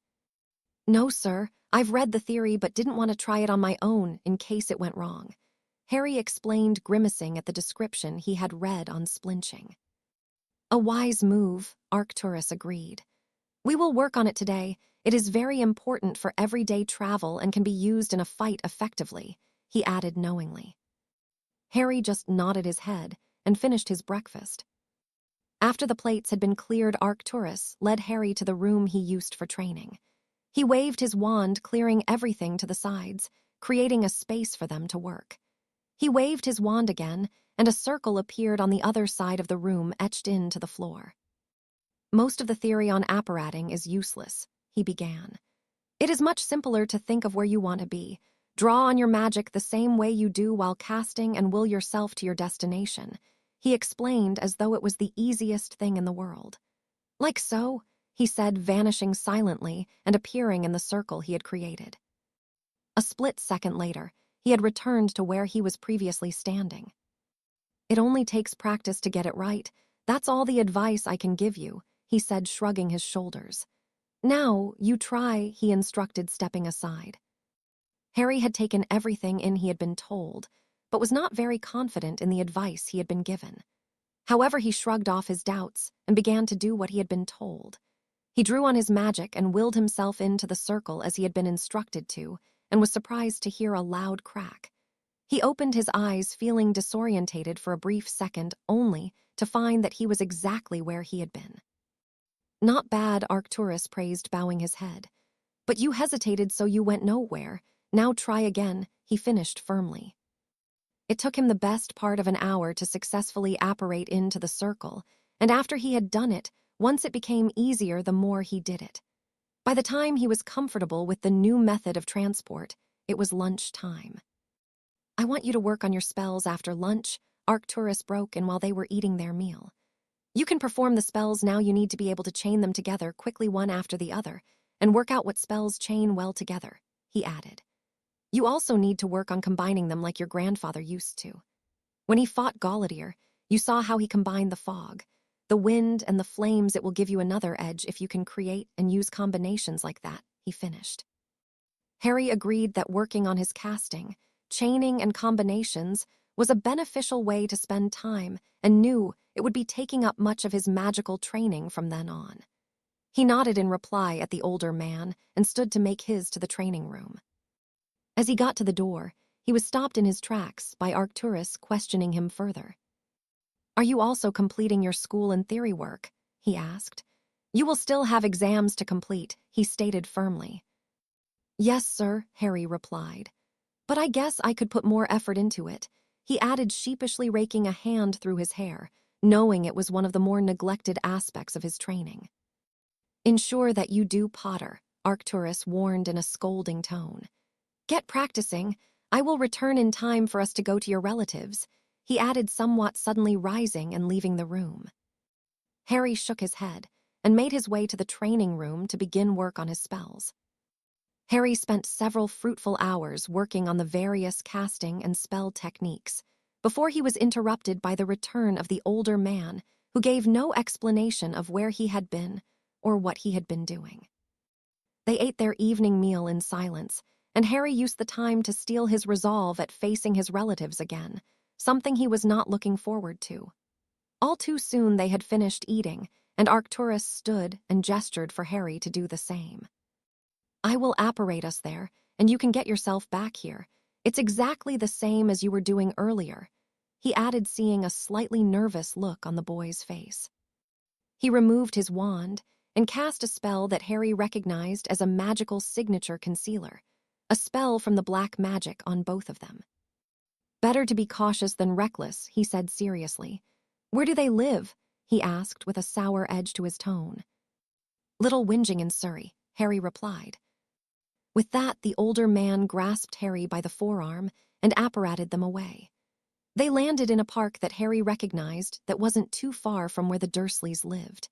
No, sir. I've read the theory but didn't want to try it on my own in case it went wrong. Harry explained, grimacing at the description he had read on splinching. A wise move, Arcturus agreed. We will work on it today. It is very important for everyday travel and can be used in a fight effectively, he added knowingly. Harry just nodded his head and finished his breakfast. After the plates had been cleared, Arcturus led Harry to the room he used for training. He waved his wand, clearing everything to the sides, creating a space for them to work. He waved his wand again, and a circle appeared on the other side of the room, etched into the floor. Most of the theory on apparating is useless, he began. It is much simpler to think of where you want to be. Draw on your magic the same way you do while casting and will yourself to your destination, he explained as though it was the easiest thing in the world. Like so, he said, vanishing silently and appearing in the circle he had created. A split second later, he had returned to where he was previously standing. It only takes practice to get it right. That's all the advice I can give you, he said, shrugging his shoulders. Now, you try, he instructed, stepping aside. Harry had taken everything in he had been told, but was not very confident in the advice he had been given. However, he shrugged off his doubts and began to do what he had been told. He drew on his magic and willed himself into the circle as he had been instructed to, and was surprised to hear a loud crack. He opened his eyes, feeling disorientated for a brief second, only to find that he was exactly where he had been. Not bad, Arcturus praised, bowing his head. But you hesitated, so you went nowhere. Now try again, he finished firmly. It took him the best part of an hour to successfully apparate into the circle, and after he had done it, once it became easier the more he did it. By the time he was comfortable with the new method of transport, it was lunch time. I want you to work on your spells after lunch, Arcturus broke in while they were eating their meal. You can perform the spells now. You need to be able to chain them together quickly one after the other, and work out what spells chain well together, he added. You also need to work on combining them like your grandfather used to. When he fought Gauleiter, you saw how he combined the fog, the wind, and the flames. It will give you another edge if you can create and use combinations like that, he finished. Harry agreed that working on his casting, chaining, and combinations was a beneficial way to spend time and knew it would be taking up much of his magical training from then on. He nodded in reply at the older man and stood to make his to the training room. As he got to the door, he was stopped in his tracks by Arcturus questioning him further. Are you also completing your school and theory work? He asked. You will still have exams to complete, he stated firmly. Yes, sir, Harry replied. But I guess I could put more effort into it, he added, sheepishly raking a hand through his hair, knowing it was one of the more neglected aspects of his training. Ensure that you do, Potter, Arcturus warned in a scolding tone. Get practicing. I will return in time for us to go to your relatives, he added, somewhat suddenly rising and leaving the room. Harry shook his head and made his way to the training room to begin work on his spells. Harry spent several fruitful hours working on the various casting and spell techniques before he was interrupted by the return of the older man, who gave no explanation of where he had been or what he had been doing. They ate their evening meal in silence, and Harry used the time to steel his resolve at facing his relatives again, something he was not looking forward to. All too soon they had finished eating, and Arcturus stood and gestured for Harry to do the same. "I will apparate us there, and you can get yourself back here. It's exactly the same as you were doing earlier," he added, seeing a slightly nervous look on the boy's face. He removed his wand and cast a spell that Harry recognized as a magical signature concealer, a spell from the black magic on both of them. "Better to be cautious than reckless," he said seriously. "Where do they live?" he asked with a sour edge to his tone. "Little Whinging in Surrey," Harry replied. With that, the older man grasped Harry by the forearm and apparated them away. They landed in a park that Harry recognized that wasn't too far from where the Dursleys lived.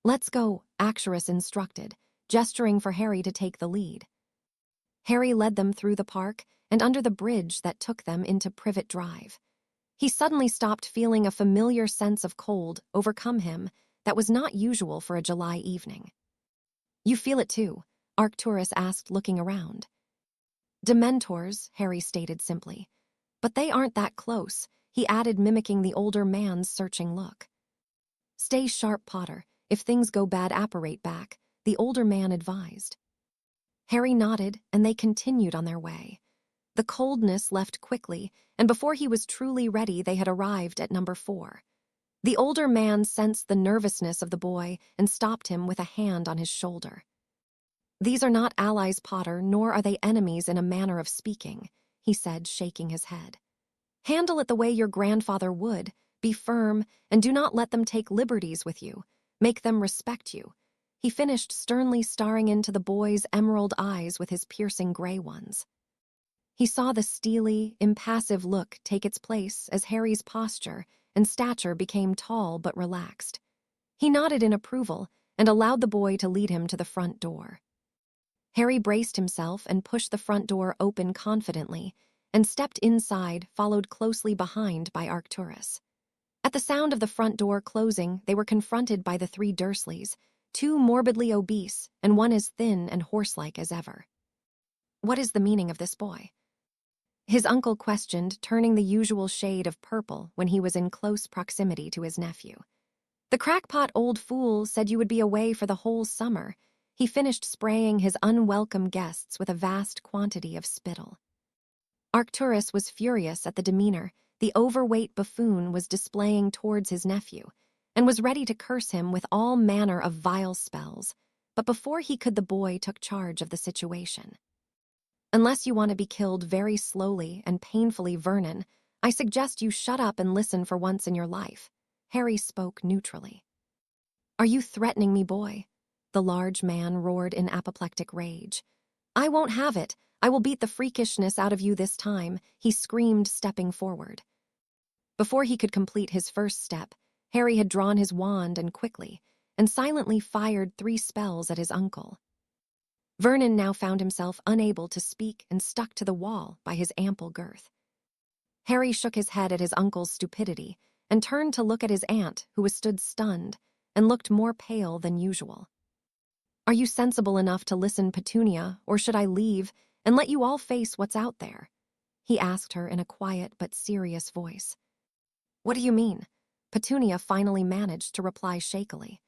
"Let's go," Arcturus instructed, gesturing for Harry to take the lead. Harry led them through the park and under the bridge that took them into Privet Drive. He suddenly stopped, feeling a familiar sense of cold overcome him that was not usual for a July evening. "You feel it too?" Arcturus asked, looking around. "Dementors," Harry stated simply. "But they aren't that close," he added, mimicking the older man's searching look. "Stay sharp, Potter. If things go bad, apparate back," the older man advised. Harry nodded, and they continued on their way. The coldness left quickly, and before he was truly ready, they had arrived at number 4. The older man sensed the nervousness of the boy and stopped him with a hand on his shoulder. "These are not allies, Potter, nor are they enemies in a manner of speaking," he said, shaking his head. "Handle it the way your grandfather would. Be firm, and do not let them take liberties with you. Make them respect you," he finished, sternly staring into the boy's emerald eyes with his piercing gray ones. He saw the steely, impassive look take its place as Harry's posture and stature became tall but relaxed. He nodded in approval and allowed the boy to lead him to the front door. Harry braced himself and pushed the front door open confidently and stepped inside, followed closely behind by Arcturus. At the sound of the front door closing, they were confronted by the 3 Dursleys, 2 morbidly obese and one as thin and horse-like as ever. "What is the meaning of this, boy?" his uncle questioned, turning the usual shade of purple when he was in close proximity to his nephew. "The crackpot old fool said you would be away for the whole summer," he finished, spraying his unwelcome guests with a vast quantity of spittle. Arcturus was furious at the demeanor the overweight buffoon was displaying towards his nephew, and was ready to curse him with all manner of vile spells, but before he could, the boy took charge of the situation. "Unless you want to be killed very slowly and painfully, Vernon, I suggest you shut up and listen for once in your life," Harry spoke neutrally. "Are you threatening me, boy?" the large man roared in apoplectic rage. "I won't have it. I will beat the freakishness out of you this time," he screamed, stepping forward. Before he could complete his first step, Harry had drawn his wand and quickly and silently fired 3 spells at his uncle. Vernon now found himself unable to speak and stuck to the wall by his ample girth. Harry shook his head at his uncle's stupidity and turned to look at his aunt, who was stood stunned and looked more pale than usual. "Are you sensible enough to listen, Petunia, or should I leave and let you all face what's out there?" he asked her in a quiet but serious voice. "What do you mean?" Petunia finally managed to reply shakily.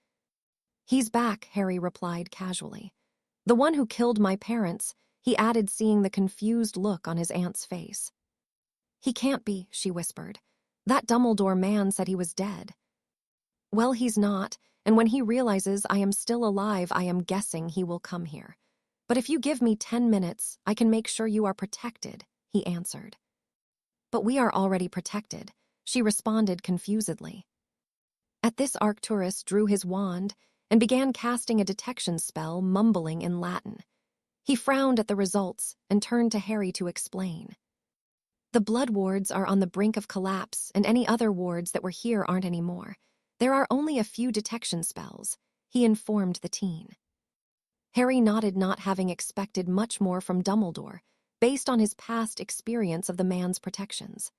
"He's back," Harry replied casually. "The one who killed my parents," he added, seeing the confused look on his aunt's face. "He can't be," she whispered. "That Dumbledore man said he was dead." "Well, he's not, and when he realizes I am still alive, I am guessing he will come here. But if you give me 10 minutes, I can make sure you are protected," he answered. "But we are already protected," she responded confusedly. At this, Arcturus drew his wand and began casting a detection spell, mumbling in Latin. He frowned at the results and turned to Harry to explain. "The blood wards are on the brink of collapse, and any other wards that were here aren't anymore. There are only a few detection spells," he informed the teen. Harry nodded, not having expected much more from Dumbledore, based on his past experience of the man's protections.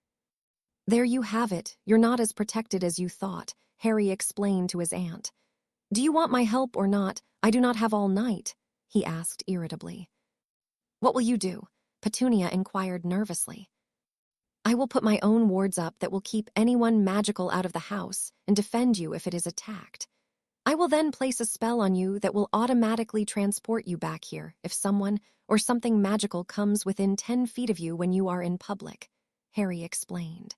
"There you have it. You're not as protected as you thought," Harry explained to his aunt. "Do you want my help or not? I do not have all night," he asked irritably. What will you do? Petunia inquired nervously. I will put my own wards up that will keep anyone magical out of the house and defend you if it is attacked. I will then place a spell on you that will automatically transport you back here if someone or something magical comes within 10 feet of you when you are in public, Harry explained.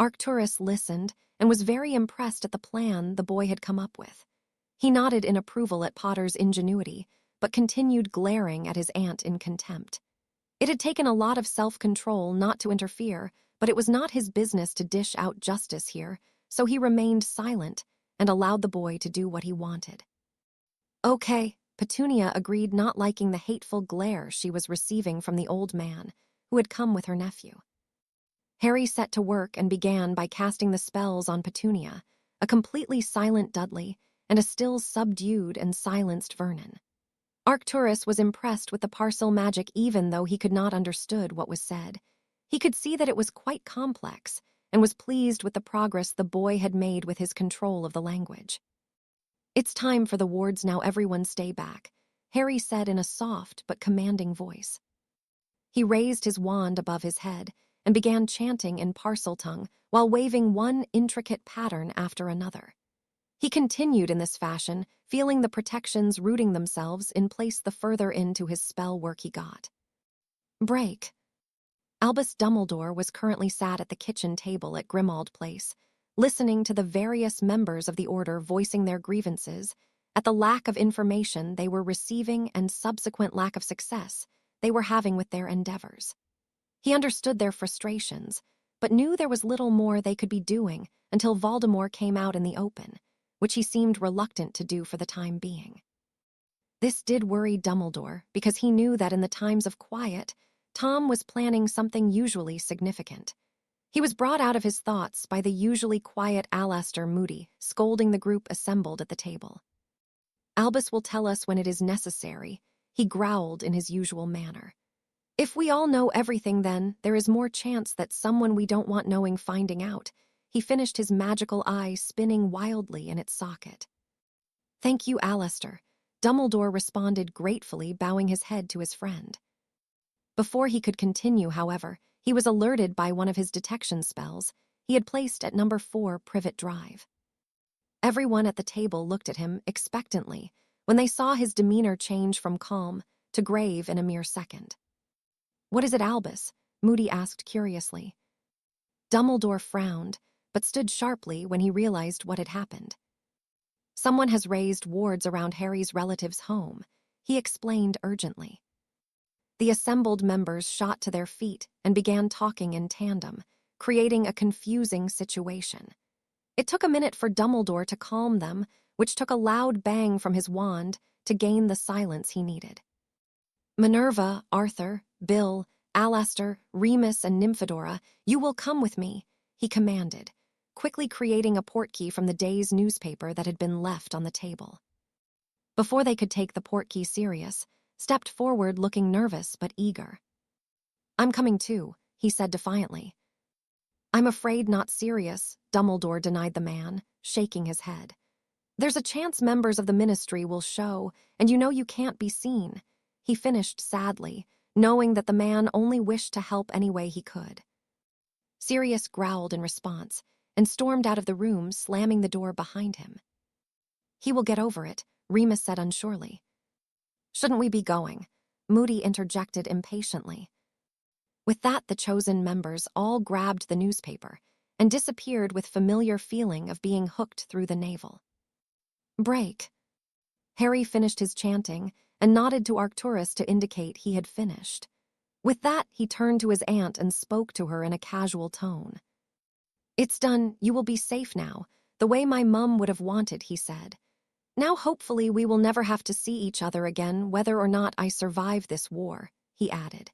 Arcturus listened and was very impressed at the plan the boy had come up with. He nodded in approval at Potter's ingenuity, but continued glaring at his aunt in contempt. It had taken a lot of self-control not to interfere, but it was not his business to dish out justice here, so he remained silent and allowed the boy to do what he wanted. Okay, Petunia agreed, not liking the hateful glare she was receiving from the old man, who had come with her nephew. Harry set to work and began by casting the spells on Petunia, a completely silent Dudley, and a still subdued and silenced Vernon. Arcturus was impressed with the parcel magic even though he could not understood what was said. He could see that it was quite complex and was pleased with the progress the boy had made with his control of the language. It's time for the wards now, everyone stay back, Harry said in a soft but commanding voice. He raised his wand above his head and began chanting in parcel tongue while waving one intricate pattern after another. He continued in this fashion, feeling the protections rooting themselves in place the further into his spell work he got. Break. Albus Dumbledore was currently sat at the kitchen table at Grimmauld Place, listening to the various members of the Order voicing their grievances at the lack of information they were receiving and subsequent lack of success they were having with their endeavors. He understood their frustrations, but knew there was little more they could be doing until Voldemort came out in the open, which he seemed reluctant to do for the time being. This did worry Dumbledore because he knew that in the times of quiet, Tom was planning something usually significant. He was brought out of his thoughts by the usually quiet Alastor Moody scolding the group assembled at the table. Albus will tell us when it is necessary, he growled in his usual manner. If we all know everything, then there is more chance that someone we don't want knowing finding out. He finished, his magical eye spinning wildly in its socket. Thank you, Alastor, Dumbledore responded gratefully, bowing his head to his friend. Before he could continue, however, he was alerted by one of his detection spells he had placed at number 4 Privet Drive. Everyone at the table looked at him expectantly when they saw his demeanor change from calm to grave in a mere second. What is it, Albus? Moody asked curiously. Dumbledore frowned, but stood sharply when he realized what had happened. Someone has raised wards around Harry's relative's home, he explained urgently. The assembled members shot to their feet and began talking in tandem, creating a confusing situation. It took a minute for Dumbledore to calm them, which took a loud bang from his wand to gain the silence he needed. Minerva, Arthur, Bill, Alastor, Remus, and Nymphadora, you will come with me, he commanded, quickly creating a portkey from the day's newspaper that had been left on the table. Before they could take the portkey serious, stepped forward looking nervous but eager. I'm coming too, he said defiantly. I'm afraid not serious, Dumbledore denied the man, shaking his head. There's a chance members of the ministry will show, and you know you can't be seen, he finished sadly, knowing that the man only wished to help any way he could. Sirius growled in response and stormed out of the room, slamming the door behind him. He will get over it, Remus said unsurely. Shouldn't we be going? Moody interjected impatiently. With that, the chosen members all grabbed the newspaper and disappeared with familiar feeling of being hooked through the navel. Break. Harry finished his chanting and nodded to Arcturus to indicate he had finished. With that, he turned to his aunt and spoke to her in a casual tone. It's done, you will be safe now, the way my mum would have wanted, he said. Now hopefully we will never have to see each other again, whether or not I survive this war, he added.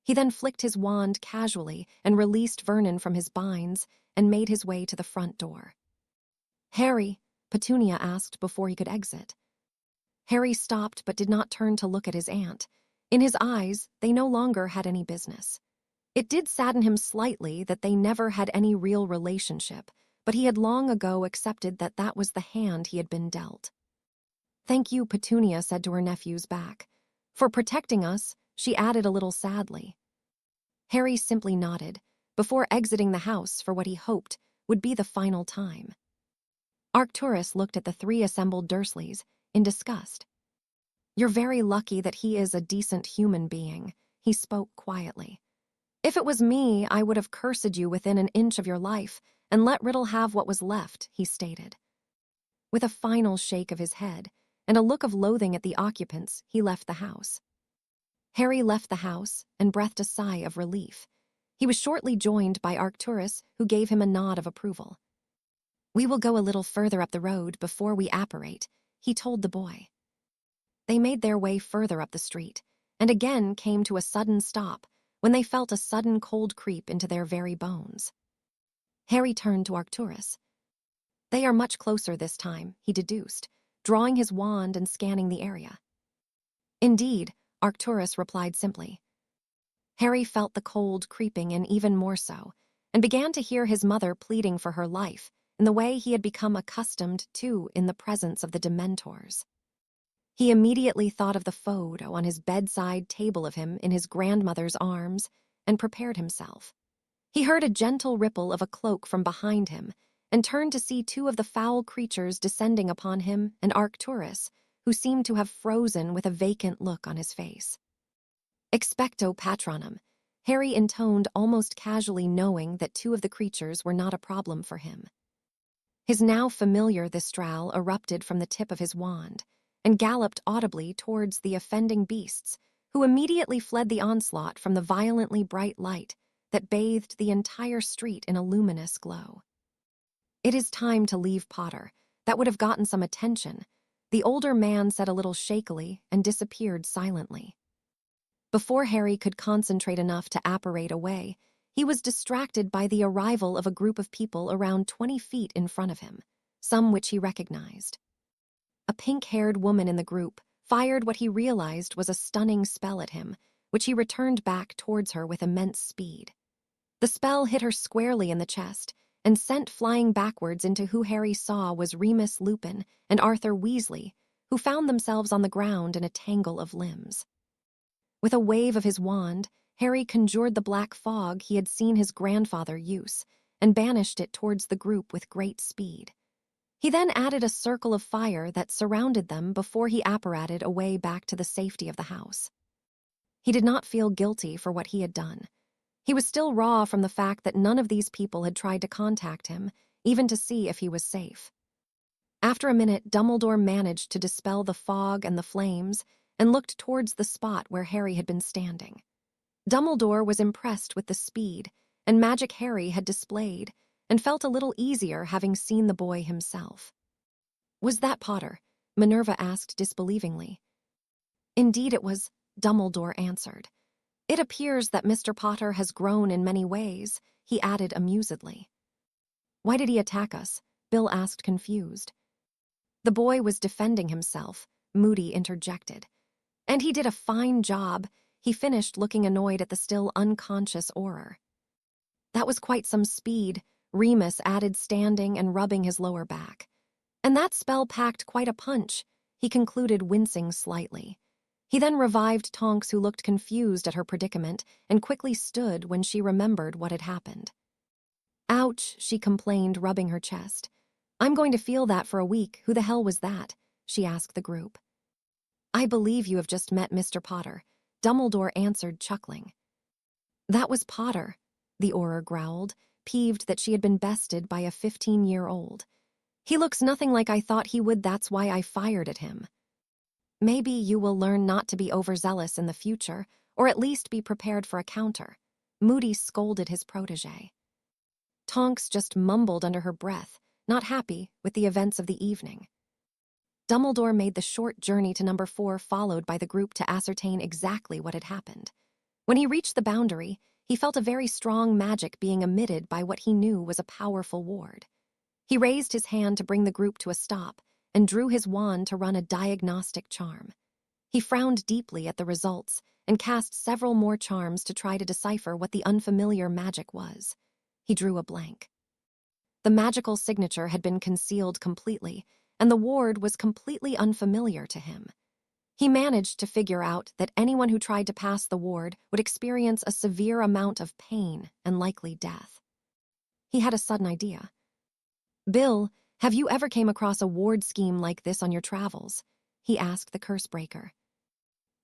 He then flicked his wand casually and released Vernon from his binds and made his way to the front door. Harry, Petunia asked before he could exit. Harry stopped but did not turn to look at his aunt. In his eyes, they no longer had any business. It did sadden him slightly that they never had any real relationship, but he had long ago accepted that that was the hand he had been dealt. Thank you, Petunia said to her nephew's back, for protecting us she added a little sadly. Harry simply nodded, before exiting the house for what he hoped would be the final time. Arcturus looked at the three assembled Dursleys in disgust. "You're very lucky that he is a decent human being," he spoke quietly. "If it was me, I would have cursed you within an inch of your life and let Riddle have what was left," he stated. With a final shake of his head and a look of loathing at the occupants, he left the house. Harry left the house and breathed a sigh of relief. He was shortly joined by Arcturus, who gave him a nod of approval. "We will go a little further up the road before we apparate," he told the boy. They made their way further up the street, and again came to a sudden stop when they felt a sudden cold creep into their very bones. Harry turned to Arcturus. "They are much closer this time," he deduced, drawing his wand and scanning the area. "Indeed," Arcturus replied simply. Harry felt the cold creeping in even more so, and began to hear his mother pleading for her life in the way he had become accustomed to in the presence of the Dementors. He immediately thought of the photo on his bedside table of him in his grandmother's arms and prepared himself. He heard a gentle ripple of a cloak from behind him and turned to see two of the foul creatures descending upon him and Arcturus, who seemed to have frozen with a vacant look on his face. "Expecto patronum," Harry intoned almost casually, knowing that two of the creatures were not a problem for him. His now familiar Thistral erupted from the tip of his wand and galloped audibly towards the offending beasts, who immediately fled the onslaught from the violently bright light that bathed the entire street in a luminous glow. "It is time to leave, Potter. That would have gotten some attention," the older man said a little shakily and disappeared silently. Before Harry could concentrate enough to apparate away, he was distracted by the arrival of a group of people around 20 feet in front of him, some which he recognized. A pink-haired woman in the group fired what he realized was a stunning spell at him, which he returned back towards her with immense speed. The spell hit her squarely in the chest and sent flying backwards into who Harry saw was Remus Lupin and Arthur Weasley, who found themselves on the ground in a tangle of limbs. With a wave of his wand, Harry conjured the black fog he had seen his grandfather use and banished it towards the group with great speed. He then added a circle of fire that surrounded them before he apparated away back to the safety of the house. He did not feel guilty for what he had done. He was still raw from the fact that none of these people had tried to contact him, even to see if he was safe. After a minute, Dumbledore managed to dispel the fog and the flames and looked towards the spot where Harry had been standing. Dumbledore was impressed with the speed and magic Harry had displayed and felt a little easier having seen the boy himself. "Was that Potter?" Minerva asked disbelievingly. "Indeed it was," Dumbledore answered. "It appears that Mr. Potter has grown in many ways," he added amusedly. "Why did he attack us?" Bill asked, confused. "The boy was defending himself," Moody interjected. "And he did a fine job," he finished, looking annoyed at the still unconscious Auror. "That was quite some speed," Remus added, standing and rubbing his lower back. "And that spell packed quite a punch," he concluded, wincing slightly. He then revived Tonks, who looked confused at her predicament and quickly stood when she remembered what had happened. "Ouch," she complained, rubbing her chest. "I'm going to feel that for a week. Who the hell was that?" she asked the group. "I believe you have just met Mr. Potter," Dumbledore answered, chuckling. "That was Potter," the Auror growled, peeved that she had been bested by a 15-year-old. "He looks nothing like I thought he would, that's why I fired at him." "Maybe you will learn not to be overzealous in the future, or at least be prepared for a counter," Moody scolded his protégé. Tonks just mumbled under her breath, not happy with the events of the evening. Dumbledore made the short journey to number 4, followed by the group, to ascertain exactly what had happened. When he reached the boundary, he felt a very strong magic being emitted by what he knew was a powerful ward. He raised his hand to bring the group to a stop and drew his wand to run a diagnostic charm. He frowned deeply at the results and cast several more charms to try to decipher what the unfamiliar magic was. He drew a blank. The magical signature had been concealed completely, and the ward was completely unfamiliar to him. He managed to figure out that anyone who tried to pass the ward would experience a severe amount of pain and likely death. He had a sudden idea. "Bill, have you ever came across a ward scheme like this on your travels?" he asked the curse breaker.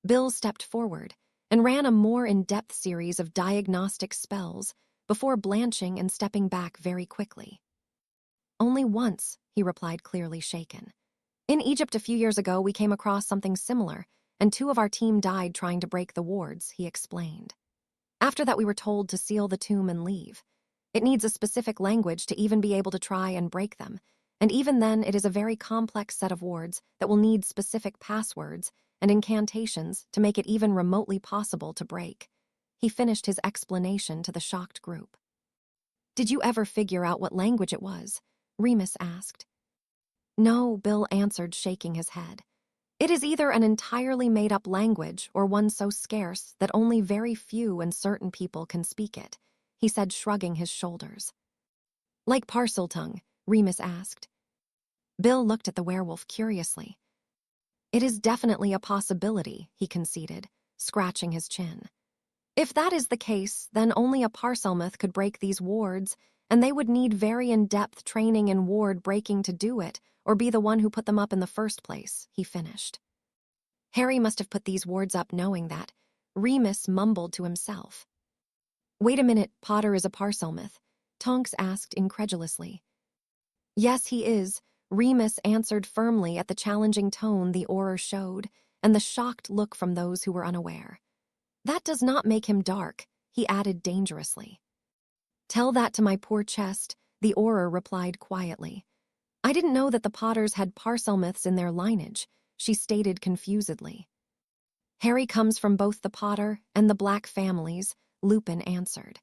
Bill stepped forward and ran a more in-depth series of diagnostic spells before blanching and stepping back very quickly. "Only once," he replied, clearly shaken. "In Egypt a few years ago, we came across something similar, and 2 of our team died trying to break the wards," he explained. "After that, we were told to seal the tomb and leave. It needs a specific language to even be able to try and break them, and even then it is a very complex set of wards that will need specific passwords and incantations to make it even remotely possible to break." He finished his explanation to the shocked group. "Did you ever figure out what language it was?" Remus asked. "No," Bill answered, shaking his head. "It is either an entirely made-up language or one so scarce that only very few and certain people can speak it," he said, shrugging his shoulders. "Like parcel tongue?" Remus asked. Bill looked at the werewolf curiously. "It is definitely a possibility," he conceded, scratching his chin. "If that is the case, then only a Parselmouth could break these wards, and they would need very in-depth training in ward breaking to do it, or be the one who put them up in the first place," he finished. "Harry must have put these wards up knowing that," Remus mumbled to himself. "Wait a minute, Potter is a Parselmouth?" Tonks asked incredulously. "Yes, he is," Remus answered firmly at the challenging tone the auror showed, and the shocked look from those who were unaware. "That does not make him dark," he added dangerously. "Tell that to my poor chest," the auror replied quietly. "I didn't know that the Potters had Parselmouths in their lineage," she stated confusedly. "Harry comes from both the Potter and the Black families," Lupin answered.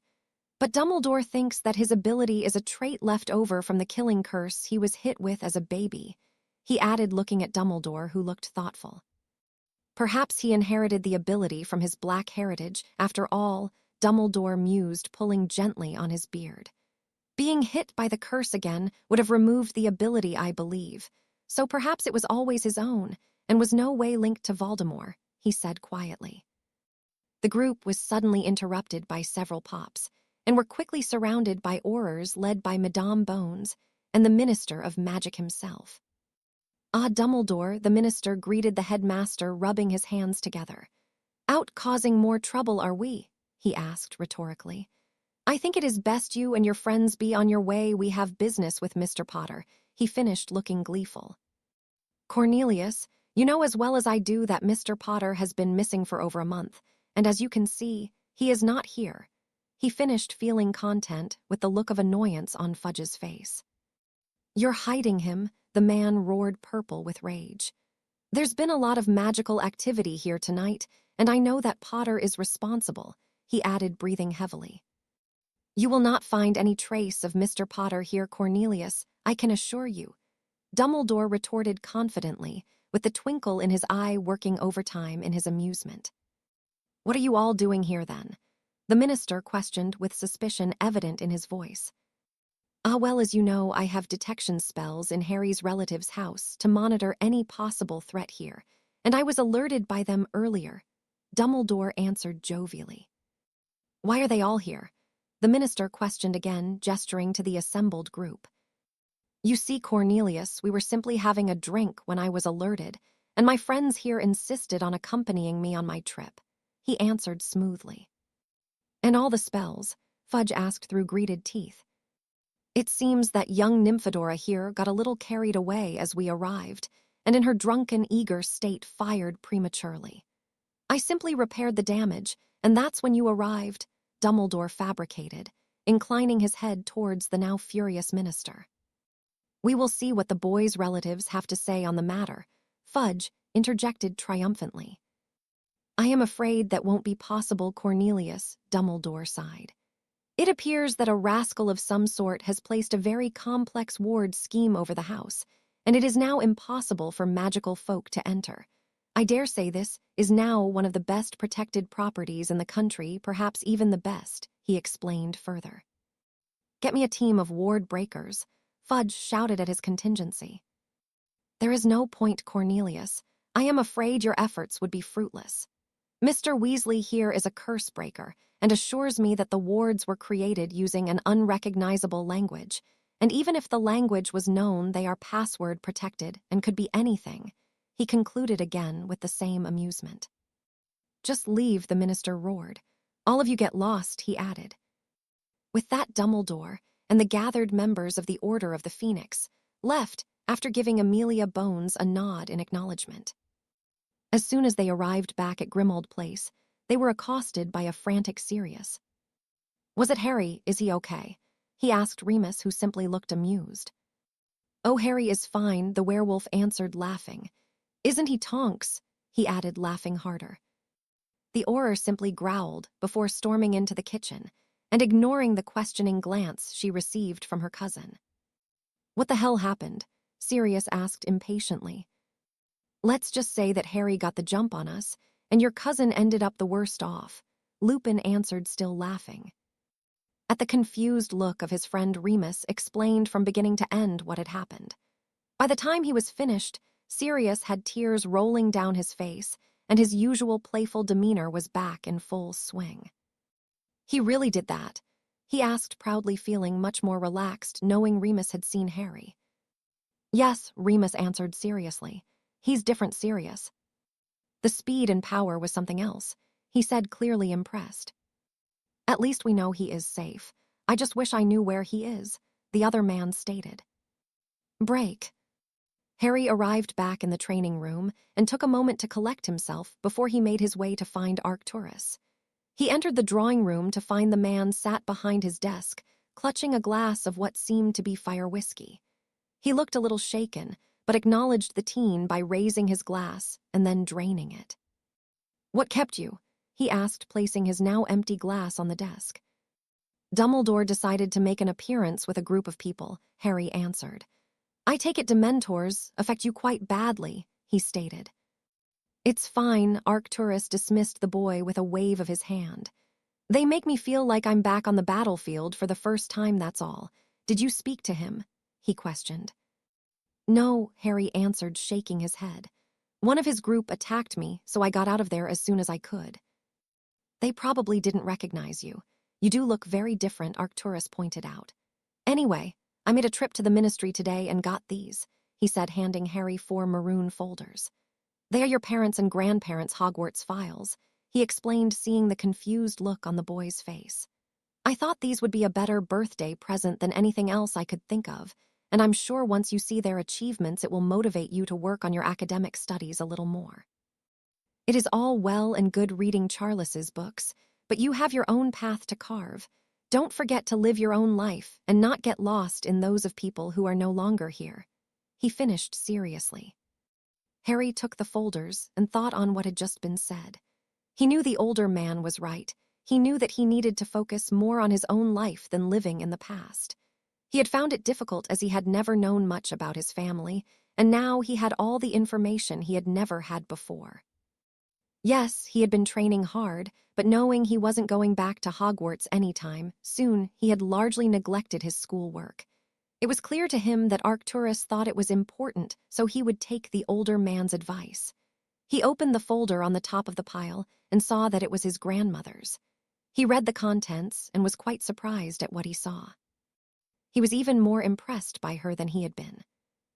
"But Dumbledore thinks that his ability is a trait left over from the killing curse he was hit with as a baby," he added, looking at Dumbledore, who looked thoughtful. "Perhaps he inherited the ability from his Black heritage. After all," Dumbledore mused, pulling gently on his beard. "Being hit by the curse again would have removed the ability, I believe. So perhaps it was always his own, and was no way linked to Voldemort," he said quietly. The group was suddenly interrupted by several pops, and were quickly surrounded by aurors led by Madame Bones and the Minister of Magic himself. "Ah, Dumbledore," the minister greeted the headmaster, rubbing his hands together. "Out causing more trouble, are we?" he asked rhetorically. "I think it is best you and your friends be on your way. We have business with Mr. Potter," he finished, looking gleeful. "Cornelius, you know as well as I do that Mr. Potter has been missing for over a month, and as you can see, he is not here," he finished, feeling content with the look of annoyance on Fudge's face. "You're hiding him," the man roared, purple with rage. "There's been a lot of magical activity here tonight, and I know that Potter is responsible," he added, breathing heavily. "You will not find any trace of Mr. Potter here, Cornelius, I can assure you," Dumbledore retorted confidently, with the twinkle in his eye working overtime in his amusement. "What are you all doing here, then?" the minister questioned, with suspicion evident in his voice. "Ah, well, as you know, I have detection spells in Harry's relative's house to monitor any possible threat here, and I was alerted by them earlier," Dumbledore answered jovially. "Why are they all here?" the minister questioned again, gesturing to the assembled group. "You see, Cornelius, we were simply having a drink when I was alerted, and my friends here insisted on accompanying me on my trip," he answered smoothly. "And all the spells?" Fudge asked through gritted teeth. "It seems that young Nymphadora here got a little carried away as we arrived, and in her drunken, eager state fired prematurely. I simply repaired the damage, and that's when you arrived," Dumbledore fabricated, inclining his head towards the now furious minister. "We will see what the boys' relatives have to say on the matter," Fudge interjected triumphantly. "I am afraid that won't be possible, Cornelius," Dumbledore sighed. "It appears that a rascal of some sort has placed a very complex ward scheme over the house, and it is now impossible for magical folk to enter. I dare say this is now one of the best protected properties in the country, perhaps even the best," he explained further. "Get me a team of ward breakers," Fudge shouted at his contingency. "There is no point, Cornelius," I am afraid your efforts would be fruitless. Mr. Weasley here is a curse breaker and assures me that the wards were created using an unrecognizable language, and even if the language was known, they are password protected and could be anything. He concluded again with the same amusement. Just leave, the minister roared. All of you get lost, he added. With that, Dumbledore and the gathered members of the Order of the Phoenix left after giving Amelia Bones a nod in acknowledgement. As soon as they arrived back at Grimmauld Place, they were accosted by a frantic Sirius. Was it Harry? Is he okay? He asked Remus, who simply looked amused. Oh, Harry is fine, the werewolf answered, laughing. Isn't he, Tonks? He added, laughing harder. The Auror simply growled before storming into the kitchen and ignoring the questioning glance she received from her cousin. What the hell happened? Sirius asked impatiently. Let's just say that Harry got the jump on us, and your cousin ended up the worst off, Lupin answered, still laughing. At the confused look of his friend, Remus explained from beginning to end what had happened. By the time he was finished, Sirius had tears rolling down his face, and his usual playful demeanor was back in full swing. He really did that? He asked, proudly, feeling much more relaxed, knowing Remus had seen Harry. Yes, Remus answered seriously. He's different serious. The speed and power was something else, he said, clearly impressed. At least we know he is safe. I just wish I knew where he is, the other man stated. Break. Harry arrived back in the training room and took a moment to collect himself before he made his way to find Arcturus. He entered the drawing room to find the man sat behind his desk, clutching a glass of what seemed to be fire whiskey. He looked a little shaken, but acknowledged the teen by raising his glass and then draining it. What kept you? He asked, placing his now empty glass on the desk. Dumbledore decided to make an appearance with a group of people, Harry answered. I take it Dementors affect you quite badly, he stated. It's fine, Arcturus dismissed the boy with a wave of his hand. They make me feel like I'm back on the battlefield for the first time, that's all. Did you speak to him? He questioned. No, Harry answered, shaking his head. One of his group attacked me, so I got out of there as soon as I could. They probably didn't recognize you. You do look very different, Arcturus pointed out. Anyway, I made a trip to the ministry today and got these, he said, handing Harry 4 maroon folders. They are your parents' and grandparents' Hogwarts files, he explained, seeing the confused look on the boy's face. I thought these would be a better birthday present than anything else I could think of, and I'm sure once you see their achievements it will motivate you to work on your academic studies a little more. It is all well and good reading Charles's books, but you have your own path to carve. Don't forget to live your own life and not get lost in those of people who are no longer here. He finished seriously. Harry took the folders and thought on what had just been said. He knew the older man was right. He knew that he needed to focus more on his own life than living in the past. He had found it difficult as he had never known much about his family, and now he had all the information he had never had before. Yes, he had been training hard, but knowing he wasn't going back to Hogwarts anytime soon, he had largely neglected his schoolwork. It was clear to him that Arcturus thought it was important, so he would take the older man's advice. He opened the folder on the top of the pile and saw that it was his grandmother's. He read the contents and was quite surprised at what he saw. He was even more impressed by her than he had been.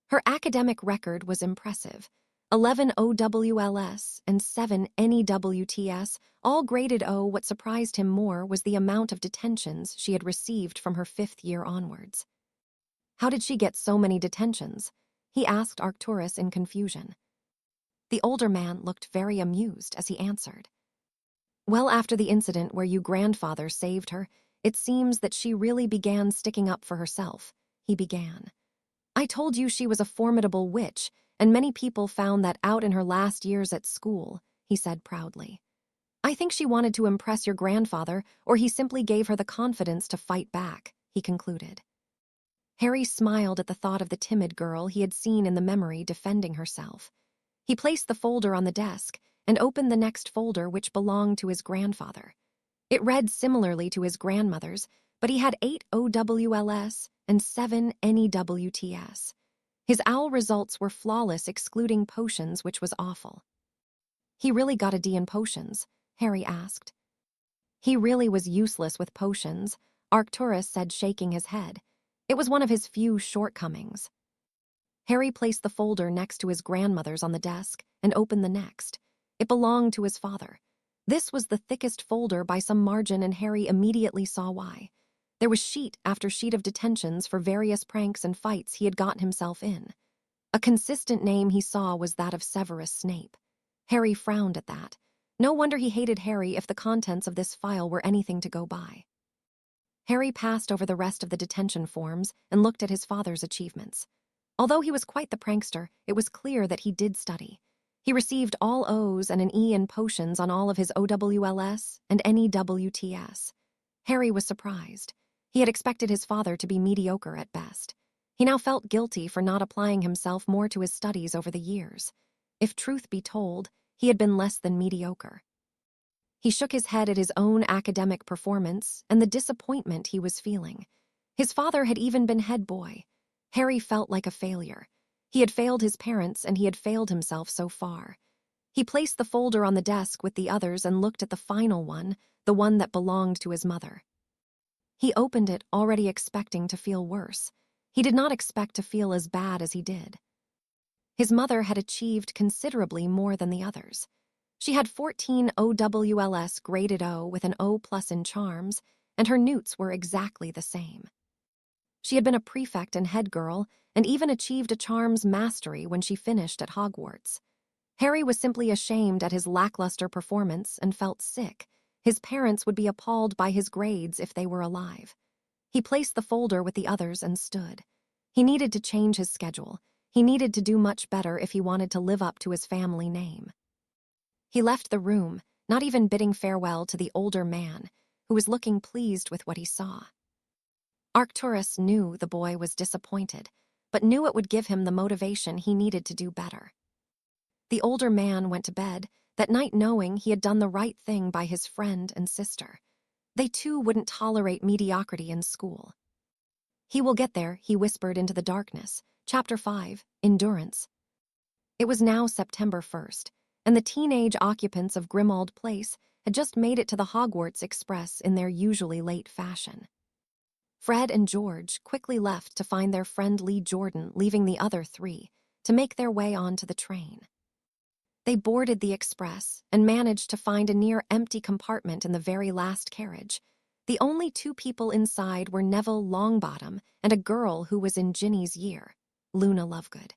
Her academic record was impressive. 11 OWLS and 7 NEWTS, all graded O. What surprised him more was the amount of detentions she had received from her 5th year onwards. How did she get so many detentions? He asked Arcturus in confusion. The older man looked very amused as he answered. Well, after the incident where your grandfather saved her, it seems that she really began sticking up for herself, he began. I told you she was a formidable witch, and many people found that out in her last years at school, he said proudly. I think she wanted to impress your grandfather, or he simply gave her the confidence to fight back, he concluded. Harry smiled at the thought of the timid girl he had seen in the memory defending herself. He placed the folder on the desk and opened the next folder, which belonged to his grandfather. It read similarly to his grandmother's, but he had 8 OWLS and 7 NEWTS. His owl results were flawless, excluding potions, which was awful. He really got a D in potions? Harry asked. He really was useless with potions, Arcturus said, shaking his head. It was one of his few shortcomings. Harry placed the folder next to his grandmother's on the desk and opened the next. It belonged to his father. This was the thickest folder by some margin, and Harry immediately saw why. There was sheet after sheet of detentions for various pranks and fights he had gotten himself in. A consistent name he saw was that of Severus Snape. Harry frowned at that. No wonder he hated Harry if the contents of this file were anything to go by. Harry passed over the rest of the detention forms and looked at his father's achievements. Although he was quite the prankster, it was clear that he did study. He received all O's and an E in potions on all of his OWLS and NEWTS. Harry was surprised. He had expected his father to be mediocre at best. He now felt guilty for not applying himself more to his studies over the years. If truth be told, he had been less than mediocre. He shook his head at his own academic performance and the disappointment he was feeling. His father had even been head boy. Harry felt like a failure. He had failed his parents, and he had failed himself so far. He placed the folder on the desk with the others and looked at the final one, the one that belonged to his mother. He opened it, already expecting to feel worse. He did not expect to feel as bad as he did. His mother had achieved considerably more than the others. She had 14 OWLS graded O with an O+ in charms, and her newts were exactly the same. She had been a prefect and head girl, and even achieved a charms mastery when she finished at Hogwarts. Harry was simply ashamed at his lackluster performance and felt sick. His parents would be appalled by his grades if they were alive. He placed the folder with the others and stood. He needed to change his schedule. He needed to do much better if he wanted to live up to his family name. He left the room, not even bidding farewell to the older man, who was looking pleased with what he saw. Arcturus knew the boy was disappointed, but knew it would give him the motivation he needed to do better. The older man went to bed that night knowing he had done the right thing by his friend and sister. They too wouldn't tolerate mediocrity in school. He will get there, he whispered into the darkness. Chapter 5, Endurance. It was now September 1st, and the teenage occupants of Grimmauld Place had just made it to the Hogwarts Express in their usually late fashion. Fred and George quickly left to find their friend Lee Jordan, leaving the other three to make their way onto the train. They boarded the express and managed to find a near-empty compartment in the very last carriage. The only two people inside were Neville Longbottom and a girl who was in Ginny's year, Luna Lovegood.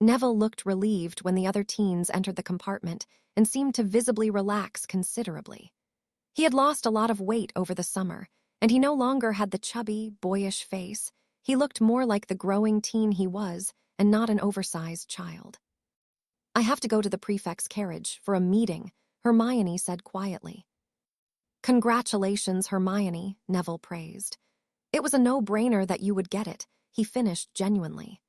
Neville looked relieved when the other teens entered the compartment and seemed to visibly relax considerably. He had lost a lot of weight over the summer, and he no longer had the chubby, boyish face. He looked more like the growing teen he was, and not an oversized child. "I have to go to the prefect's carriage for a meeting," Hermione said quietly. "Congratulations, Hermione," Neville praised. "It was a no-brainer that you would get it," he finished genuinely.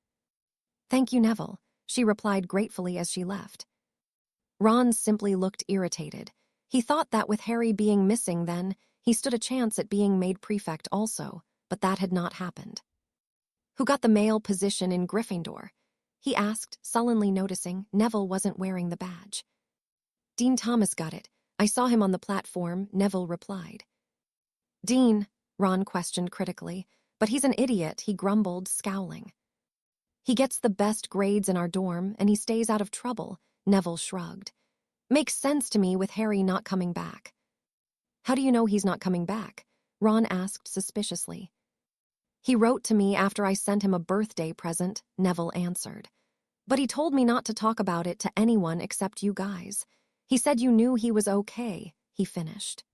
"Thank you, Neville," she replied gratefully as she left. Ron simply looked irritated. He thought that with Harry being missing then, he stood a chance at being made prefect also, but that had not happened. "Who got the male position in Gryffindor?" he asked, sullenly noticing Neville wasn't wearing the badge. "Dean Thomas got it. I saw him on the platform," Neville replied. "Dean?" Ron questioned critically, "but he's an idiot," he grumbled, scowling. "He gets the best grades in our dorm, and he stays out of trouble," Neville shrugged. "Makes sense to me with Harry not coming back." "How do you know he's not coming back?" Ron asked suspiciously. "He wrote to me after I sent him a birthday present," Neville answered. "But he told me not to talk about it to anyone except you guys. He said you knew he was okay," he finished.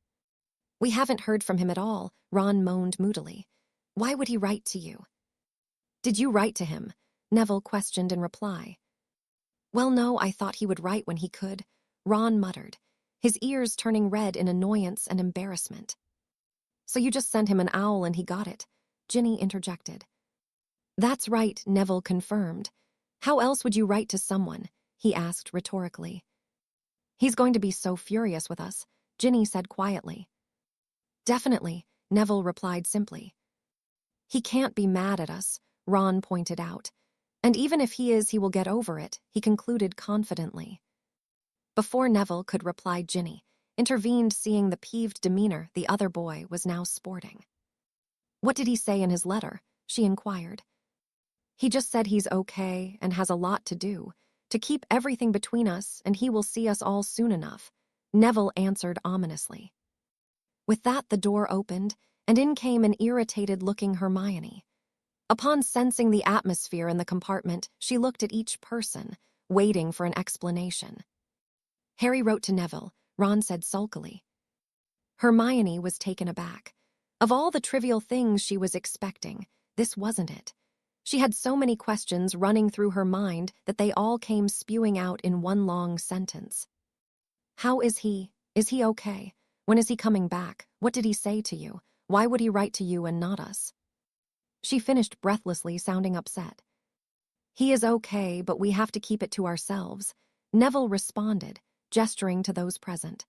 "We haven't heard from him at all," Ron moaned moodily. "Why would he write to you?" "Did you write to him?" Neville questioned in reply. "Well, no, I thought he would write when he could," Ron muttered, his ears turning red in annoyance and embarrassment. "So you just sent him an owl and he got it," Ginny interjected. "That's right," Neville confirmed. "How else would you write to someone?" he asked rhetorically. "He's going to be so furious with us," Ginny said quietly. "Definitely," Neville replied simply. "He can't be mad at us," Ron pointed out. And even if he is, he will get over it, he concluded confidently. Before Neville could reply, Ginny intervened, seeing the peeved demeanor the other boy was now sporting. What did he say in his letter? She inquired. He just said he's okay and has a lot to do, to keep everything between us, and he will see us all soon enough, Neville answered ominously. With that, the door opened, and in came an irritated-looking Hermione. Upon sensing the atmosphere in the compartment, she looked at each person, waiting for an explanation. Harry wrote to Neville, Ron said sulkily. Hermione was taken aback. Of all the trivial things she was expecting, this wasn't it. She had so many questions running through her mind that they all came spewing out in one long sentence. How is he? Is he okay? When is he coming back? What did he say to you? Why would he write to you and not us? She finished breathlessly, sounding upset. He is okay, but we have to keep it to ourselves, Neville responded, gesturing to those present.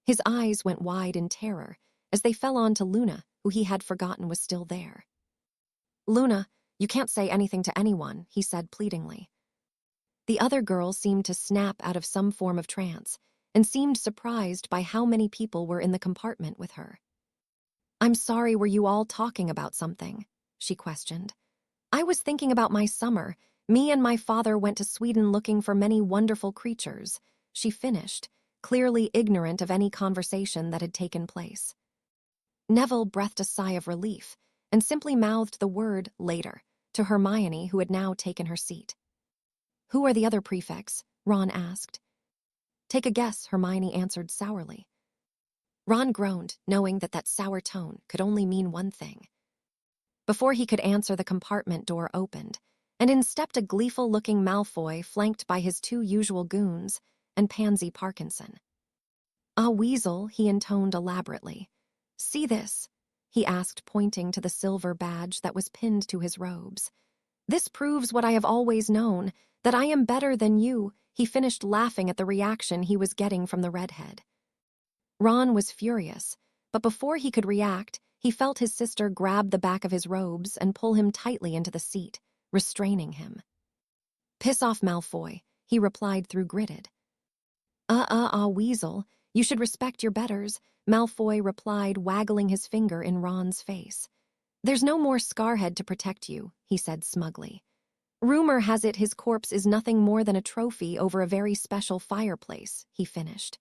His eyes went wide in terror as they fell on to Luna, who he had forgotten was still there. Luna, you can't say anything to anyone, he said pleadingly. The other girl seemed to snap out of some form of trance and seemed surprised by how many people were in the compartment with her. I'm sorry, were you all talking about something? She questioned. I was thinking about my summer. Me and my father went to Sweden looking for many wonderful creatures, she finished, clearly ignorant of any conversation that had taken place. Neville breathed a sigh of relief and simply mouthed the word later to Hermione, who had now taken her seat. Who are the other prefects? Ron asked. Take a guess, Hermione answered sourly. Ron groaned, knowing that sour tone could only mean one thing. Before he could answer, the compartment door opened, and in stepped a gleeful-looking Malfoy flanked by his two usual goons and Pansy Parkinson. Ah, Weasel, he intoned elaborately. See this? He asked, pointing to the silver badge that was pinned to his robes. This proves what I have always known, that I am better than you, he finished, laughing at the reaction he was getting from the redhead. Ron was furious, but before he could react, he felt his sister grab the back of his robes and pull him tightly into the seat, restraining him. Piss off, Malfoy, he replied through gritted. Weasel, you should respect your betters, Malfoy replied, waggling his finger in Ron's face. There's no more Scarhead to protect you, he said smugly. Rumor has it his corpse is nothing more than a trophy over a very special fireplace, he finished.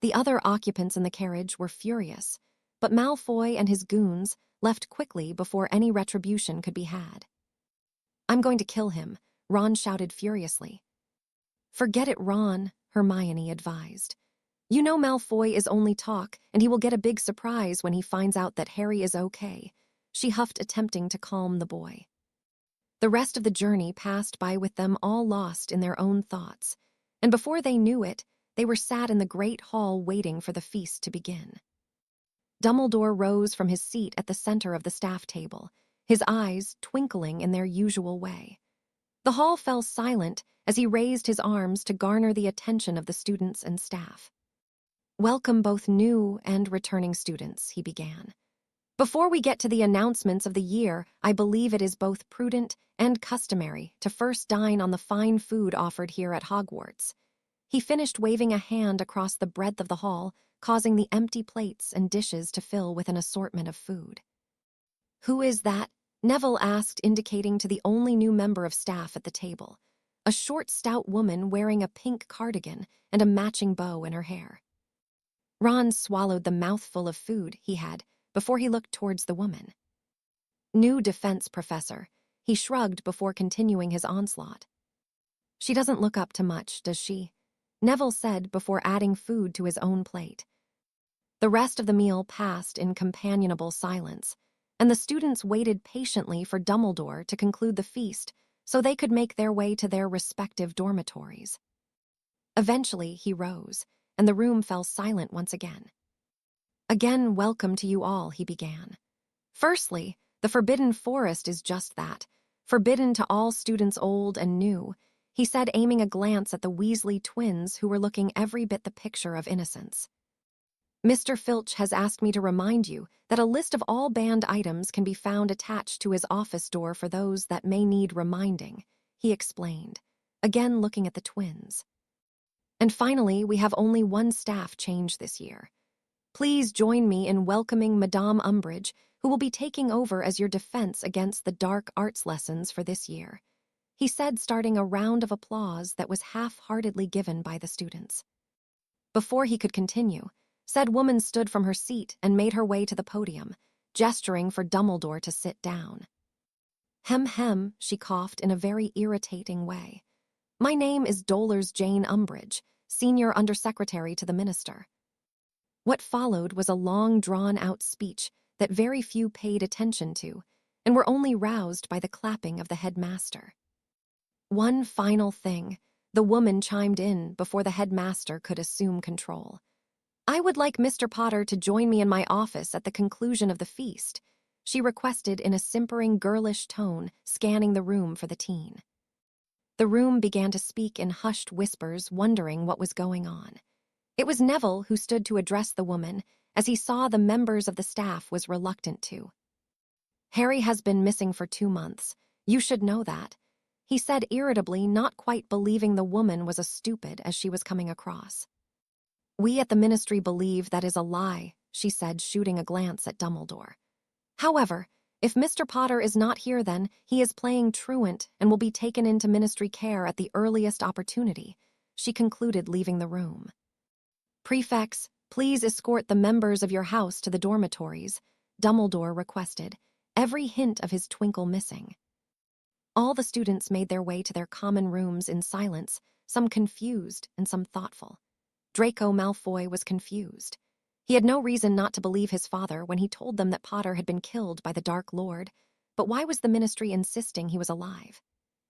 The other occupants in the carriage were furious, but Malfoy and his goons left quickly before any retribution could be had. I'm going to kill him, Ron shouted furiously. Forget it, Ron, Hermione advised. You know Malfoy is only talk, and he will get a big surprise when he finds out that Harry is okay, she huffed, attempting to calm the boy. The rest of the journey passed by with them all lost in their own thoughts, and before they knew it, they were sat in the great hall waiting for the feast to begin. Dumbledore rose from his seat at the center of the staff table, his eyes twinkling in their usual way. The hall fell silent as he raised his arms to garner the attention of the students and staff. Welcome both new and returning students, he began. Before we get to the announcements of the year, I believe it is both prudent and customary to first dine on the fine food offered here at Hogwarts. He finished, waving a hand across the breadth of the hall, causing the empty plates and dishes to fill with an assortment of food. Who is that? Neville asked, indicating to the only new member of staff at the table, a short, stout woman wearing a pink cardigan and a matching bow in her hair. Ron swallowed the mouthful of food he had before he looked towards the woman. New defense professor, he shrugged before continuing his onslaught. She doesn't look up to much, does she? Neville said before adding food to his own plate. The rest of the meal passed in companionable silence, and the students waited patiently for Dumbledore to conclude the feast so they could make their way to their respective dormitories. Eventually, he rose, and the room fell silent once again. Again, welcome to you all, he began. Firstly, the Forbidden Forest is just that, forbidden to all students old and new, he said, aiming a glance at the Weasley twins who were looking every bit the picture of innocence. Mr. Filch has asked me to remind you that a list of all banned items can be found attached to his office door for those that may need reminding, he explained, again looking at the twins. And finally, we have only one staff change this year. Please join me in welcoming Madame Umbridge, who will be taking over as your defense against the dark arts lessons for this year, he said, starting a round of applause that was half-heartedly given by the students. Before he could continue, said woman stood from her seat and made her way to the podium, gesturing for Dumbledore to sit down. Hem, she coughed in a very irritating way. My name is Dolores Jane Umbridge, Senior Undersecretary to the Minister. What followed was a long, drawn-out speech that very few paid attention to, and were only roused by the clapping of the headmaster. One final thing, the woman chimed in before the headmaster could assume control. I would like Mr. Potter to join me in my office at the conclusion of the feast, she requested in a simpering, girlish tone, scanning the room for the teen. The room began to speak in hushed whispers, wondering what was going on. It was Neville who stood to address the woman, as he saw the members of the staff was reluctant to. Harry has been missing for 2 months. You should know that, he said irritably, not quite believing the woman was as stupid as she was coming across. We at the Ministry believe that is a lie, she said, shooting a glance at Dumbledore. However, if Mr. Potter is not here, then he is playing truant and will be taken into Ministry care at the earliest opportunity, she concluded, leaving the room. Prefects, please escort the members of your house to the dormitories, Dumbledore requested, every hint of his twinkle missing. All the students made their way to their common rooms in silence, some confused and some thoughtful. Draco Malfoy was confused. He had no reason not to believe his father when he told them that Potter had been killed by the Dark Lord, but why was the Ministry insisting he was alive?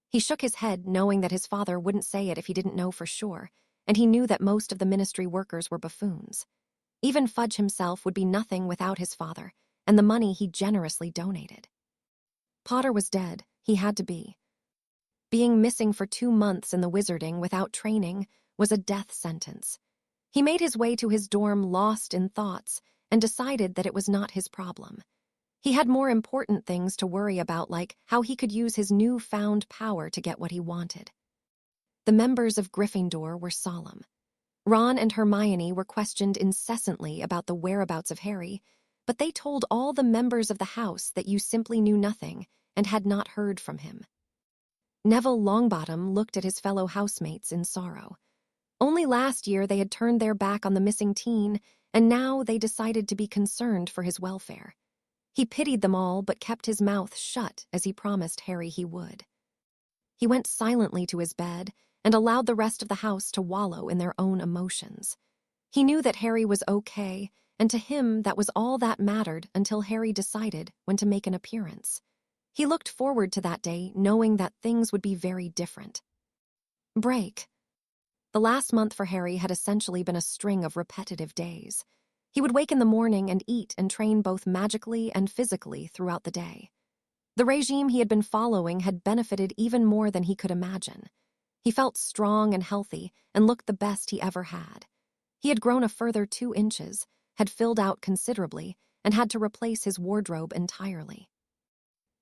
He shook his head, knowing that his father wouldn't say it if he didn't know for sure, and he knew that most of the Ministry workers were buffoons. Even Fudge himself would be nothing without his father, and the money he generously donated. Potter was dead. He had to be. Being missing for 2 months in the wizarding without training was a death sentence. He made his way to his dorm lost in thoughts and decided that it was not his problem. He had more important things to worry about, like how he could use his newfound power to get what he wanted. The members of Gryffindor were solemn. Ron and Hermione were questioned incessantly about the whereabouts of Harry, but they told all the members of the house that you simply knew nothing and had not heard from him. Neville Longbottom looked at his fellow housemates in sorrow. Only last year they had turned their back on the missing teen, and now they decided to be concerned for his welfare. He pitied them all but kept his mouth shut as he promised Harry he would. He went silently to his bed and allowed the rest of the house to wallow in their own emotions. He knew that Harry was okay, and to him that was all that mattered until Harry decided when to make an appearance. He looked forward to that day, knowing that things would be very different. Break. The last month for Harry had essentially been a string of repetitive days. He would wake in the morning and eat and train both magically and physically throughout the day. The regime he had been following had benefited even more than he could imagine. He felt strong and healthy and looked the best he ever had. He had grown a further 2 inches, had filled out considerably, and had to replace his wardrobe entirely.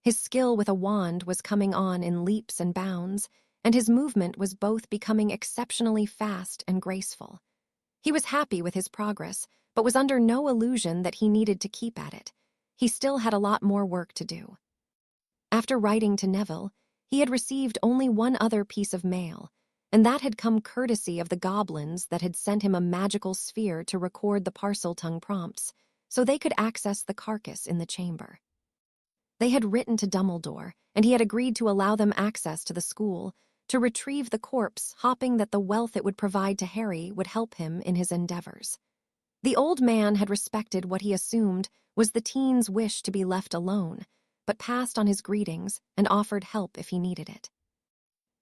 His skill with a wand was coming on in leaps and bounds, and his movement was both becoming exceptionally fast and graceful. He was happy with his progress, but was under no illusion that he needed to keep at it. He still had a lot more work to do. After writing to Neville, he had received only one other piece of mail, and that had come courtesy of the goblins that had sent him a magical sphere to record the Parseltongue prompts, so they could access the carcass in the chamber. They had written to Dumbledore, and he had agreed to allow them access to the school, to retrieve the corpse, hoping that the wealth it would provide to Harry would help him in his endeavors. The old man had respected what he assumed was the teen's wish to be left alone, but passed on his greetings and offered help if he needed it.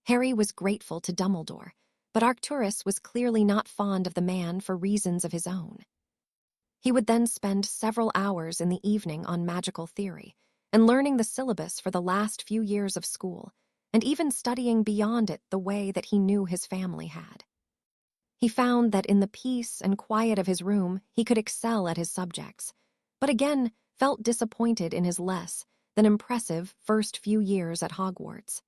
Harry was grateful to Dumbledore, but Arcturus was clearly not fond of the man for reasons of his own. He would then spend several hours in the evening on magical theory, and learning the syllabus for the last few years of school, and even studying beyond it the way that he knew his family had. He found that in the peace and quiet of his room, he could excel at his subjects, but again felt disappointed in his less than impressive first few years at Hogwarts.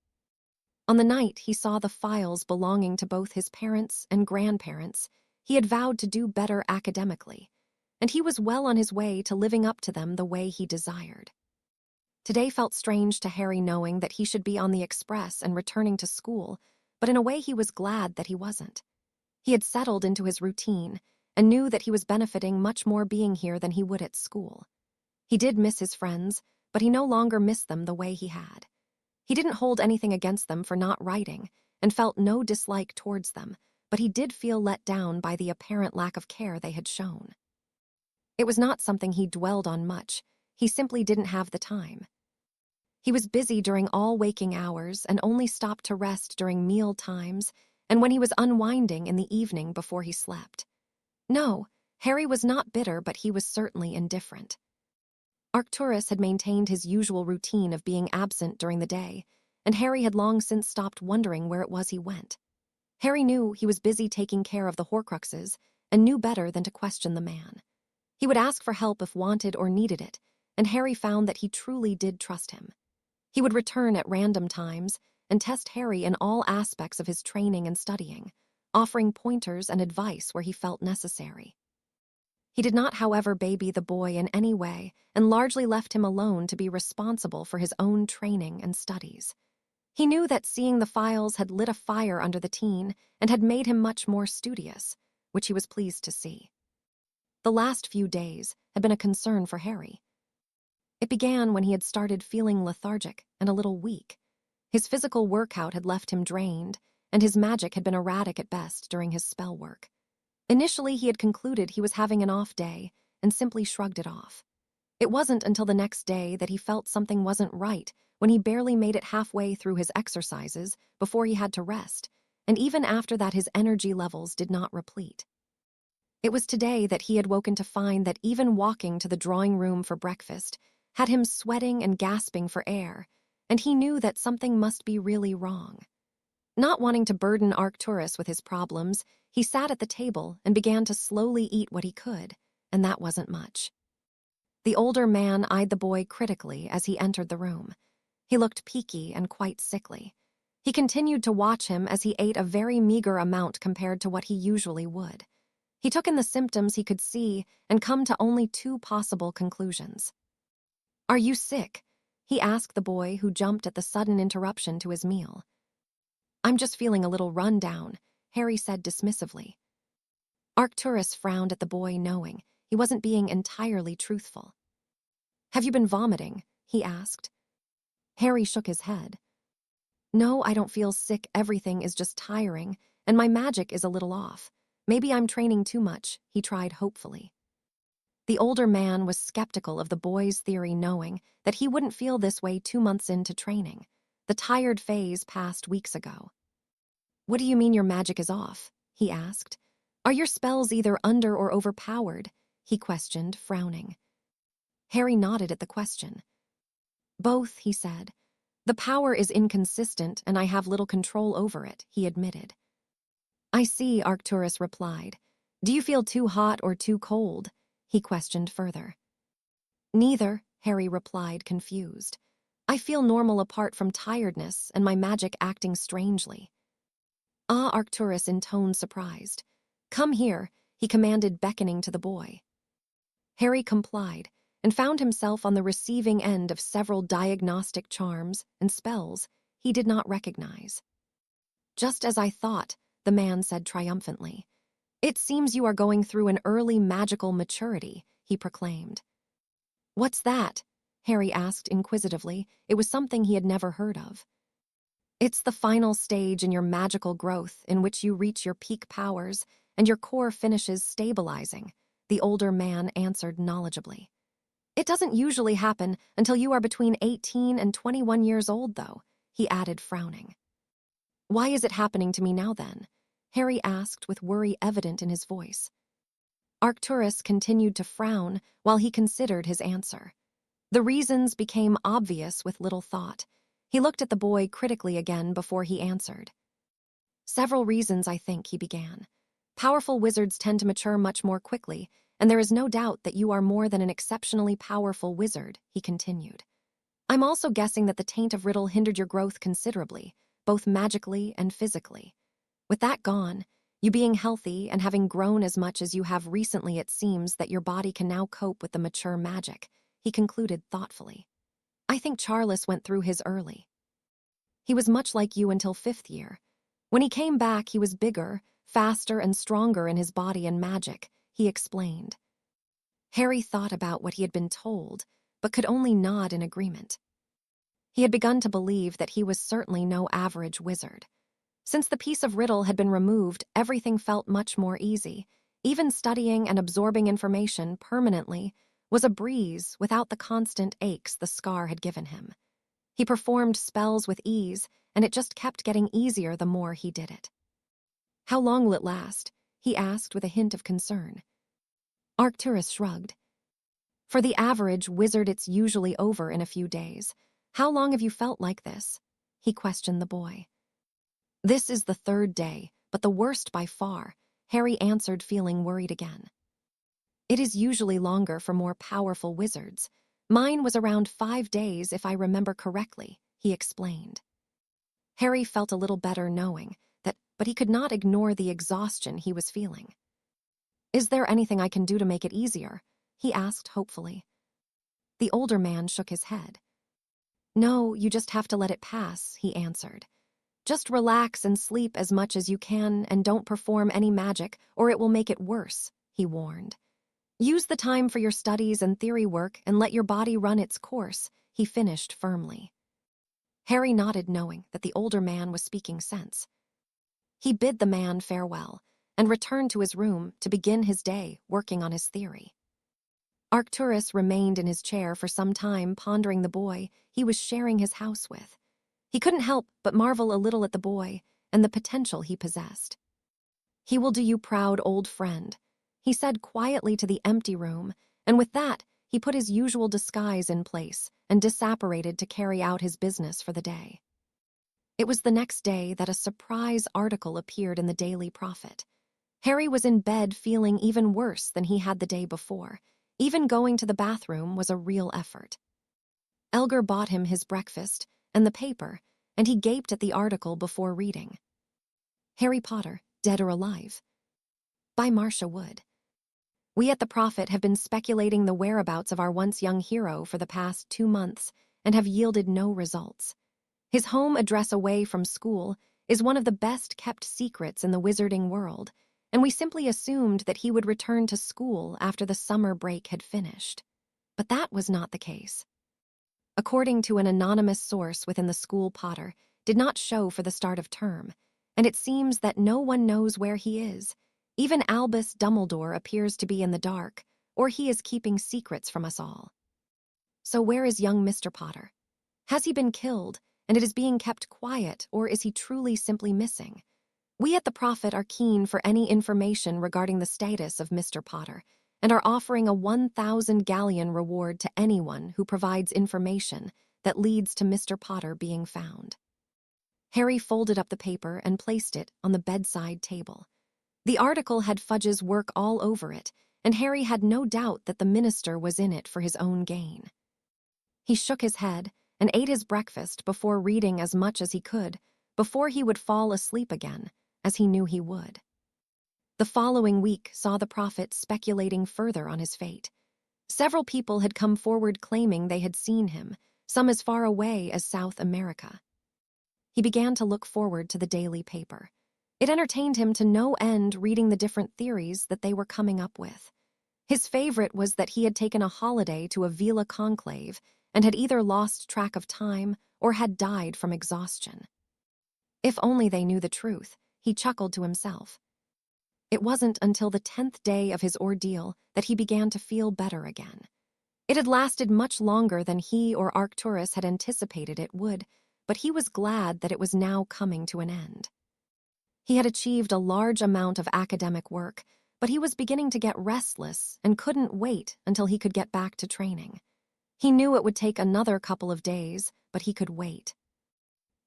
On the night he saw the files belonging to both his parents and grandparents, he had vowed to do better academically, and he was well on his way to living up to them the way he desired. Today felt strange to Harry, knowing that he should be on the express and returning to school, but in a way he was glad that he wasn't. He had settled into his routine and knew that he was benefiting much more being here than he would at school. He did miss his friends, but he no longer missed them the way he had. He didn't hold anything against them for not writing and felt no dislike towards them, but he did feel let down by the apparent lack of care they had shown. It was not something he dwelled on much. He simply didn't have the time. He was busy during all waking hours and only stopped to rest during meal times and when he was unwinding in the evening before he slept. No, Harry was not bitter, but he was certainly indifferent. Arcturus had maintained his usual routine of being absent during the day, and Harry had long since stopped wondering where it was he went. Harry knew he was busy taking care of the Horcruxes and knew better than to question the man. He would ask for help if wanted or needed it, and Harry found that he truly did trust him. He would return at random times and test Harry in all aspects of his training and studying, offering pointers and advice where he felt necessary. He did not, however, baby the boy in any way and largely left him alone to be responsible for his own training and studies. He knew that seeing the files had lit a fire under the teen and had made him much more studious, which he was pleased to see. The last few days had been a concern for Harry. It began when he had started feeling lethargic and a little weak. His physical workout had left him drained, and his magic had been erratic at best during his spell work. Initially, he had concluded he was having an off day and simply shrugged it off. It wasn't until the next day that he felt something wasn't right, when he barely made it halfway through his exercises before he had to rest, and even after that his energy levels did not replete. It was today that he had woken to find that even walking to the drawing room for breakfast had him sweating and gasping for air, and he knew that something must be really wrong. Not wanting to burden Arcturus with his problems, he sat at the table and began to slowly eat what he could, and that wasn't much. The older man eyed the boy critically as he entered the room. He looked peaky and quite sickly. He continued to watch him as he ate a very meager amount compared to what he usually would. He took in the symptoms he could see and come to only two possible conclusions. "Are you sick?" he asked the boy, who jumped at the sudden interruption to his meal. "I'm just feeling a little run down," Harry said dismissively. Arcturus frowned at the boy, knowing he wasn't being entirely truthful. "Have you been vomiting?" he asked. Harry shook his head. "No, I don't feel sick. Everything is just tiring, and my magic is a little off. Maybe I'm training too much," he tried hopefully. The older man was skeptical of the boy's theory, knowing that he wouldn't feel this way 2 months into training. The tired phase passed weeks ago. "What do you mean your magic is off?" he asked. "Are your spells either under or overpowered?" he questioned, frowning. Harry nodded at the question. "Both," he said. "The power is inconsistent and I have little control over it," he admitted. "I see," Arcturus replied. "Do you feel too hot or too cold?" he questioned further. "Neither," Harry replied, confused. "I feel normal apart from tiredness and my magic acting strangely." "Ah," Arcturus intoned, surprised. "Come here," he commanded, beckoning to the boy. Harry complied and found himself on the receiving end of several diagnostic charms and spells he did not recognize. "Just as I thought," the man said triumphantly. "It seems you are going through an early magical maturity," he proclaimed. "What's that?" Harry asked inquisitively. It was something he had never heard of. "It's the final stage in your magical growth, in which you reach your peak powers and your core finishes stabilizing," the older man answered knowledgeably. "It doesn't usually happen until you are between 18 and 21 years old, though," he added, frowning. "Why is it happening to me now, then?" Harry asked, with worry evident in his voice. Arcturus continued to frown while he considered his answer. The reasons became obvious with little thought. He looked at the boy critically again before he answered. "Several reasons, I think," he began. Powerful wizards tend to mature much more quickly, and there is no doubt that you are more than an exceptionally powerful wizard," he continued. "I'm also guessing that the taint of Riddle hindered your growth considerably, both magically and physically. With that gone, you being healthy and having grown as much as you have recently, it seems that your body can now cope with the mature magic," he concluded thoughtfully. "I think Charles went through his early. He was much like you until 5th year. When he came back, he was bigger, faster, and stronger in his body and magic," he explained. Harry thought about what he had been told, but could only nod in agreement. He had begun to believe that he was certainly no average wizard. Since the piece of riddle had been removed, everything felt much more easy. Even studying and absorbing information permanently was a breeze without the constant aches the scar had given him. He performed spells with ease, and it just kept getting easier the more he did it. "How long will it last?" he asked with a hint of concern. Arcturus shrugged. "For the average wizard, it's usually over in a few days. How long have you felt like this?" he questioned the boy. "This is the 3rd day, but the worst by far," Harry answered, feeling worried again. "It is usually longer for more powerful wizards. Mine was around 5 days, if I remember correctly," he explained. Harry felt a little better knowing that, but he could not ignore the exhaustion he was feeling. "Is there anything I can do to make it easier?" he asked hopefully. The older man shook his head. "No, you just have to let it pass," he answered. "Just relax and sleep as much as you can, and don't perform any magic, or it will make it worse," he warned. "Use the time for your studies and theory work and let your body run its course," he finished firmly. Harry nodded, knowing that the older man was speaking sense. He bid the man farewell and returned to his room to begin his day working on his theory. Arcturus remained in his chair for some time, pondering the boy he was sharing his house with. He couldn't help but marvel a little at the boy and the potential he possessed. "He will do you proud, old friend," he said quietly to the empty room, and with that, he put his usual disguise in place and disapparated to carry out his business for the day. It was the next day that a surprise article appeared in the Daily Prophet. Harry was in bed feeling even worse than he had the day before. Even going to the bathroom was a real effort. Elgar bought him his breakfast and the paper, and he gaped at the article before reading. "Harry Potter, Dead or Alive?" by Marcia Wood. "We at the Prophet have been speculating the whereabouts of our once young hero for the past 2 months and have yielded no results. His home address away from school is one of the best-kept secrets in the wizarding world, and we simply assumed that he would return to school after the summer break had finished. But that was not the case. According to an anonymous source within the school, Potter did not show for the start of term, and it seems that no one knows where he is. Even Albus Dumbledore appears to be in the dark, or he is keeping secrets from us all. So where is young Mr. Potter? Has he been killed, and it is being kept quiet, or is he truly simply missing? We at the Prophet are keen for any information regarding the status of Mr. Potter, and are offering a 1,000 galleon reward to anyone who provides information that leads to Mr. Potter being found." Harry folded up the paper and placed it on the bedside table. The article had Fudge's work all over it, and Harry had no doubt that the minister was in it for his own gain. He shook his head and ate his breakfast before reading as much as he could, before he would fall asleep again, as he knew he would. The following week saw the Prophet speculating further on his fate. Several people had come forward claiming they had seen him, some as far away as South America. He began to look forward to the daily paper. It entertained him to no end reading the different theories that they were coming up with. His favorite was that he had taken a holiday to a Vila conclave and had either lost track of time or had died from exhaustion. If only they knew the truth, he chuckled to himself. It wasn't until the 10th day of his ordeal that he began to feel better again. It had lasted much longer than he or Arcturus had anticipated it would, but he was glad that it was now coming to an end. He had achieved a large amount of academic work, but he was beginning to get restless and couldn't wait until he could get back to training. He knew it would take another couple of days, but he could wait.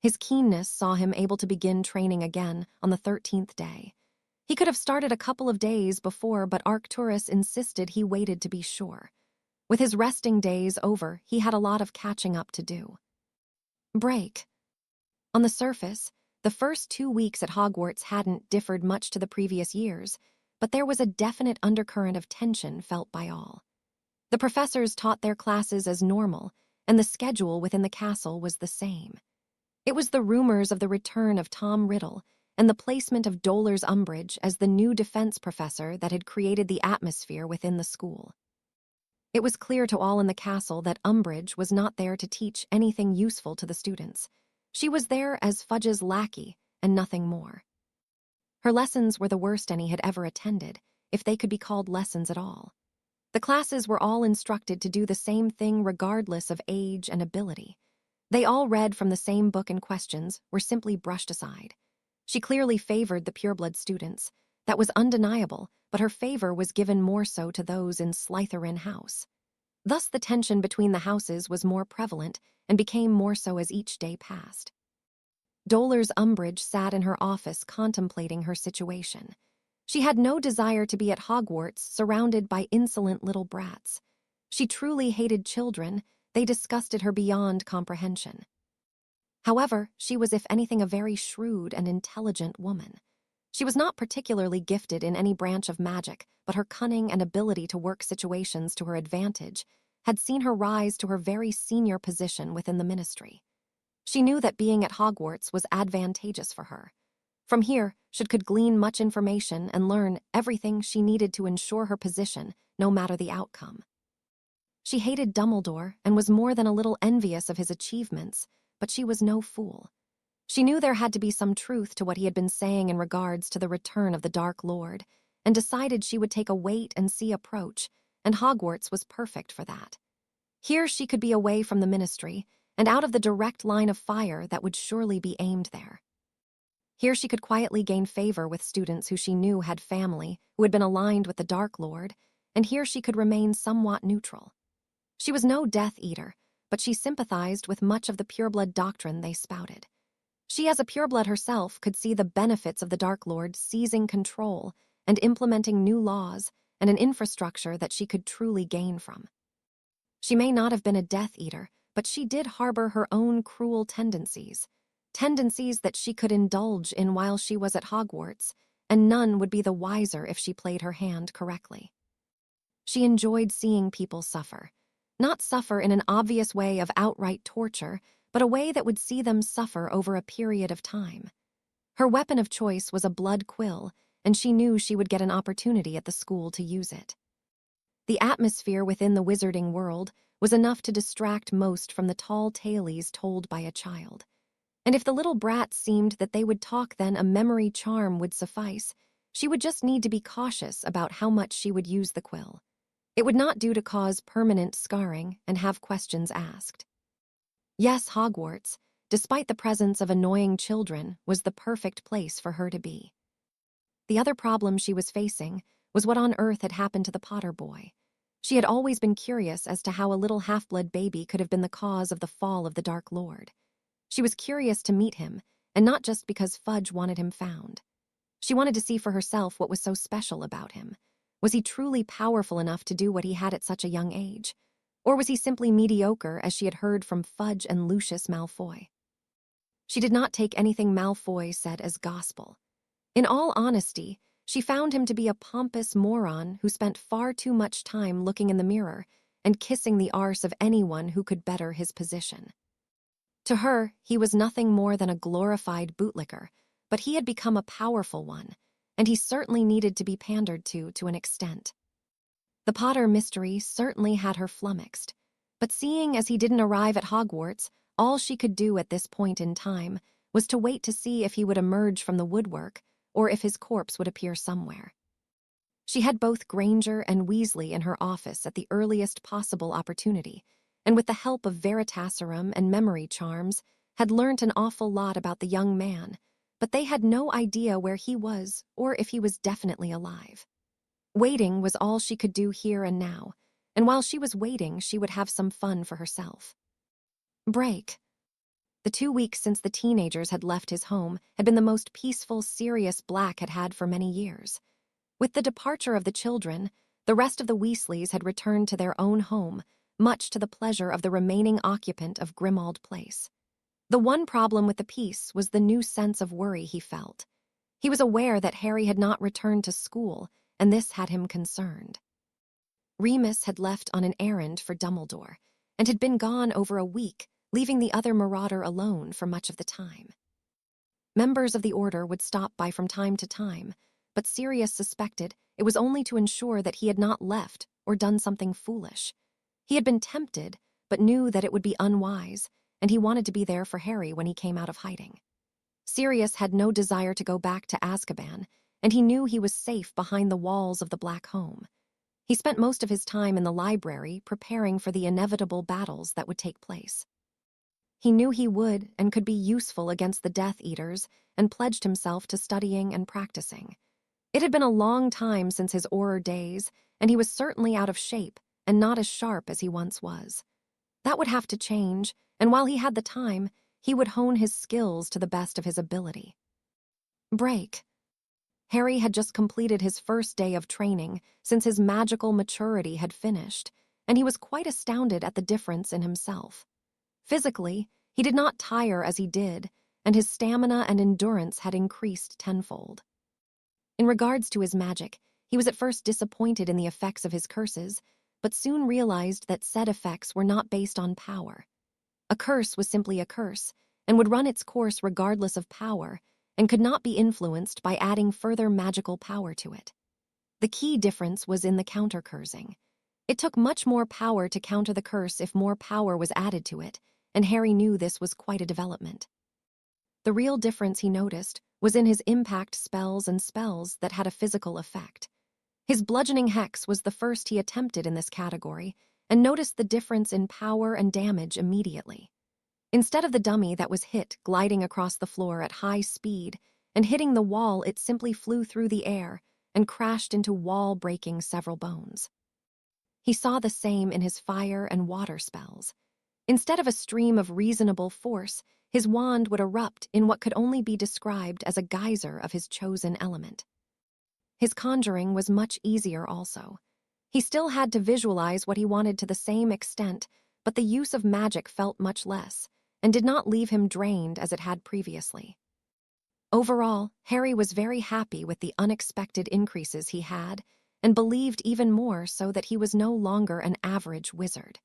His keenness saw him able to begin training again on the 13th day. He could have started a couple of days before, but Arcturus insisted he waited to be sure. With his resting days over, he had a lot of catching up to do. Break. On the surface, the first 2 weeks at Hogwarts hadn't differed much to the previous years, but there was a definite undercurrent of tension felt by all. The professors taught their classes as normal, and the schedule within the castle was the same. It was the rumors of the return of Tom Riddle and the placement of Dolores Umbridge as the new defense professor that had created the atmosphere within the school. It was clear to all in the castle that Umbridge was not there to teach anything useful to the students. She was there as Fudge's lackey and nothing more. Her lessons were the worst any had ever attended, if they could be called lessons at all. The classes were all instructed to do the same thing regardless of age and ability. They all read from the same book, and questions were simply brushed aside. She clearly favored the pureblood students. That was undeniable, but her favor was given more so to those in Slytherin House. Thus the tension between the houses was more prevalent and became more so as each day passed. Dolores Umbridge sat in her office contemplating her situation. She had no desire to be at Hogwarts surrounded by insolent little brats. She truly hated children. They disgusted her beyond comprehension. However, she was if anything a very shrewd and intelligent woman. She was not particularly gifted in any branch of magic, but her cunning and ability to work situations to her advantage had seen her rise to her very senior position within the ministry. She knew that being at Hogwarts was advantageous for her. From here, she could glean much information and learn everything she needed to ensure her position, no matter the outcome. She hated Dumbledore and was more than a little envious of his achievements, but she was no fool. She knew there had to be some truth to what he had been saying in regards to the return of the Dark Lord, and decided she would take a wait-and-see approach, and Hogwarts was perfect for that. Here she could be away from the ministry, and out of the direct line of fire that would surely be aimed there. Here she could quietly gain favor with students who she knew had family, who had been aligned with the Dark Lord, and here she could remain somewhat neutral. She was no Death Eater, but she sympathized with much of the pureblood doctrine they spouted. She, as a pureblood herself, could see the benefits of the Dark Lord seizing control and implementing new laws and an infrastructure that she could truly gain from. She may not have been a Death Eater, but she did harbor her own cruel tendencies that she could indulge in while she was at Hogwarts, and none would be the wiser if she played her hand correctly. She enjoyed seeing people suffer. Not suffer in an obvious way of outright torture, but a way that would see them suffer over a period of time. Her weapon of choice was a blood quill, and she knew she would get an opportunity at the school to use it. The atmosphere within the wizarding world was enough to distract most from the tall tales told by a child. And if the little brats seemed that they would talk, then a memory charm would suffice. She would just need to be cautious about how much she would use the quill. It would not do to cause permanent scarring and have questions asked. Yes, Hogwarts, despite the presence of annoying children, was the perfect place for her to be. The other problem she was facing was what on earth had happened to the Potter boy. She had always been curious as to how a little half-blood baby could have been the cause of the fall of the Dark Lord. She was curious to meet him, and not just because Fudge wanted him found. She wanted to see for herself what was so special about him. Was he truly powerful enough to do what he had at such a young age? Or was he simply mediocre, as she had heard from Fudge and Lucius Malfoy? She did not take anything Malfoy said as gospel. In all honesty, she found him to be a pompous moron who spent far too much time looking in the mirror and kissing the arse of anyone who could better his position. To her, he was nothing more than a glorified bootlicker, but he had become a powerful one, and he certainly needed to be pandered to an extent. The Potter mystery certainly had her flummoxed, but seeing as he didn't arrive at Hogwarts, all she could do at this point in time was to wait to see if he would emerge from the woodwork or if his corpse would appear somewhere. She had both Granger and Weasley in her office at the earliest possible opportunity, and with the help of Veritaserum and memory charms, had learnt an awful lot about the young man, but they had no idea where he was or if he was definitely alive. Waiting was all she could do here and now, and while she was waiting, she would have some fun for herself. Break. The 2 weeks since the teenagers had left his home had been the most peaceful Sirius Black had had for many years. With the departure of the children, the rest of the Weasleys had returned to their own home, much to the pleasure of the remaining occupant of Grimmauld Place. The one problem with the peace was the new sense of worry he felt. He was aware that Harry had not returned to school, and this had him concerned. Remus had left on an errand for Dumbledore, and had been gone over a week, leaving the other marauder alone for much of the time. Members of the Order would stop by from time to time, but Sirius suspected it was only to ensure that he had not left or done something foolish. He had been tempted, but knew that it would be unwise, and he wanted to be there for Harry when he came out of hiding. Sirius had no desire to go back to Azkaban, and he knew he was safe behind the walls of the Black Home. He spent most of his time in the library preparing for the inevitable battles that would take place. He knew he would and could be useful against the Death Eaters and pledged himself to studying and practicing. It had been a long time since his Auror days, and he was certainly out of shape and not as sharp as he once was. That would have to change, and while he had the time, he would hone his skills to the best of his ability. Break. Harry had just completed his first day of training since his magical maturity had finished, and he was quite astounded at the difference in himself. Physically, he did not tire as he did, and his stamina and endurance had increased tenfold. In regards to his magic, he was at first disappointed in the effects of his curses, but soon realized that said effects were not based on power. A curse was simply a curse, and would run its course regardless of power, and could not be influenced by adding further magical power to it. The key difference was in the counter-cursing. It took much more power to counter the curse if more power was added to it, and Harry knew this was quite a development. The real difference he noticed was in his impact spells and spells that had a physical effect. His bludgeoning hex was the first he attempted in this category, and noticed the difference in power and damage immediately. Instead of the dummy that was hit gliding across the floor at high speed and hitting the wall, it simply flew through the air and crashed into wall, breaking several bones. He saw the same in his fire and water spells. Instead of a stream of reasonable force, his wand would erupt in what could only be described as a geyser of his chosen element. His conjuring was much easier also. He still had to visualize what he wanted to the same extent, but the use of magic felt much less, and did not leave him drained as it had previously. Overall, Harry was very happy with the unexpected increases he had, and believed even more so that he was no longer an average wizard.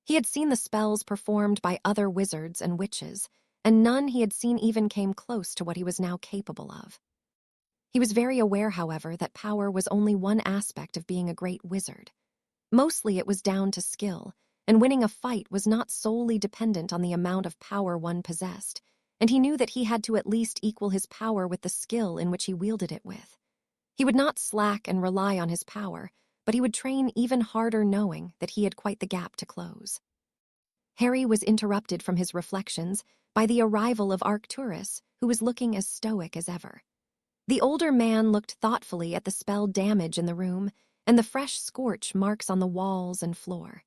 He had seen the spells performed by other wizards and witches, and none he had seen even came close to what he was now capable of. He was very aware, however, that power was only one aspect of being a great wizard. Mostly it was down to skill, and winning a fight was not solely dependent on the amount of power one possessed, and he knew that he had to at least equal his power with the skill in which he wielded it with. He would not slack and rely on his power, but he would train even harder knowing that he had quite the gap to close. Harry was interrupted from his reflections by the arrival of Arcturus, who was looking as stoic as ever. The older man looked thoughtfully at the spell damage in the room and the fresh scorch marks on the walls and floor.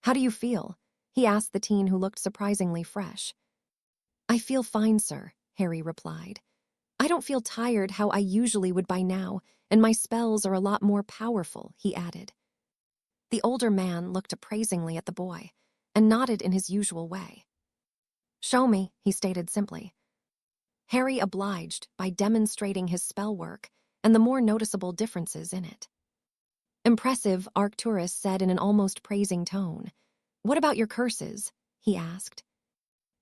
"How do you feel?" he asked the teen, who looked surprisingly fresh. "I feel fine, sir," Harry replied. "I don't feel tired how I usually would by now, and my spells are a lot more powerful," he added. The older man looked appraisingly at the boy and nodded in his usual way. "Show me," he stated simply. Harry obliged by demonstrating his spell work and the more noticeable differences in it. "Impressive," Arcturus said in an almost praising tone. "What about your curses?" he asked.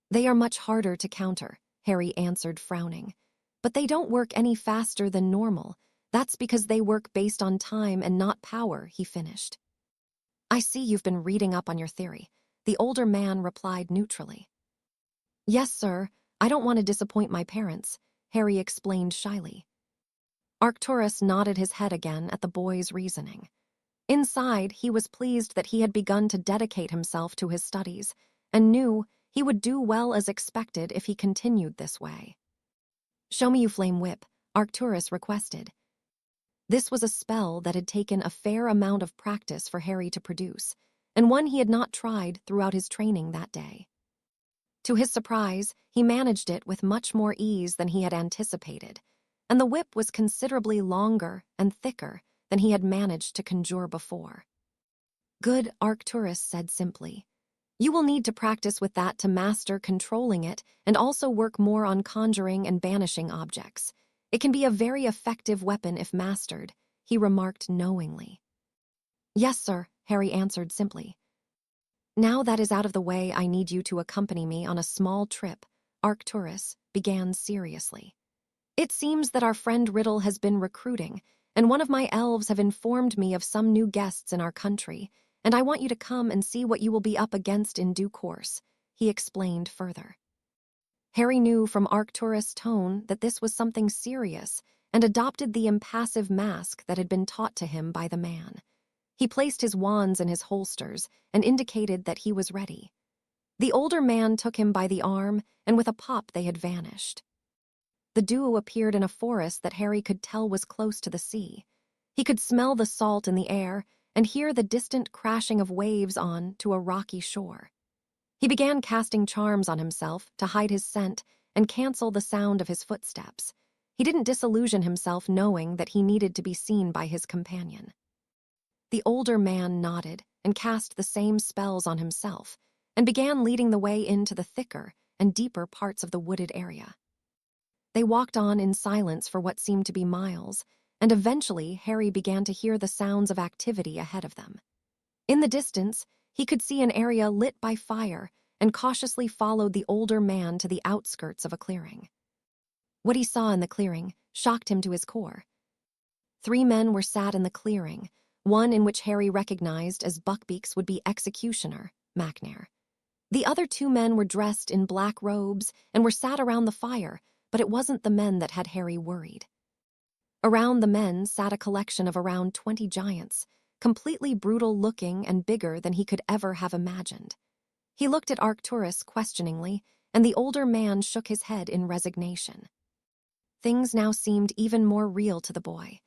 "They are much harder to counter," Harry answered, frowning. "But they don't work any faster than normal. That's because they work based on time and not power," he finished. "I see you've been reading up on your theory," the older man replied neutrally. "Yes, sir. I don't want to disappoint my parents," Harry explained shyly. Arcturus nodded his head again at the boy's reasoning. Inside, he was pleased that he had begun to dedicate himself to his studies, and knew he would do well as expected if he continued this way. "Show me you flame whip," Arcturus requested. This was a spell that had taken a fair amount of practice for Harry to produce, and one he had not tried throughout his training that day. To his surprise, he managed it with much more ease than he had anticipated, and the whip was considerably longer and thicker than he had managed to conjure before. "Good," Arcturus said simply. "You will need to practice with that to master controlling it and also work more on conjuring and banishing objects. It can be a very effective weapon if mastered," he remarked knowingly. "Yes, sir," Harry answered simply. "Now that is out of the way, I need you to accompany me on a small trip," Arcturus began seriously. "It seems that our friend Riddle has been recruiting, and one of my elves have informed me of some new guests in our country, and I want you to come and see what you will be up against in due course," he explained further. Harry knew from Arcturus' tone that this was something serious and adopted the impassive mask that had been taught to him by the man. He placed his wands in his holsters and indicated that he was ready. The older man took him by the arm, and with a pop they had vanished. The duo appeared in a forest that Harry could tell was close to the sea. He could smell the salt in the air and hear the distant crashing of waves on to a rocky shore. He began casting charms on himself to hide his scent and cancel the sound of his footsteps. He didn't disillusion himself knowing that he needed to be seen by his companion. The older man nodded and cast the same spells on himself and began leading the way into the thicker and deeper parts of the wooded area. They walked on in silence for what seemed to be miles, and eventually Harry began to hear the sounds of activity ahead of them. In the distance, he could see an area lit by fire and cautiously followed the older man to the outskirts of a clearing. What he saw in the clearing shocked him to his core. 3 men were sat in the clearing, one in which Harry recognized as Buckbeak's would-be executioner, Macnair. The other 2 men were dressed in black robes and were sat around the fire, but it wasn't the men that had Harry worried. Around the men sat a collection of around 20 giants, completely brutal-looking and bigger than he could ever have imagined. He looked at Arcturus questioningly, and the older man shook his head in resignation. Things now seemed even more real to the boy.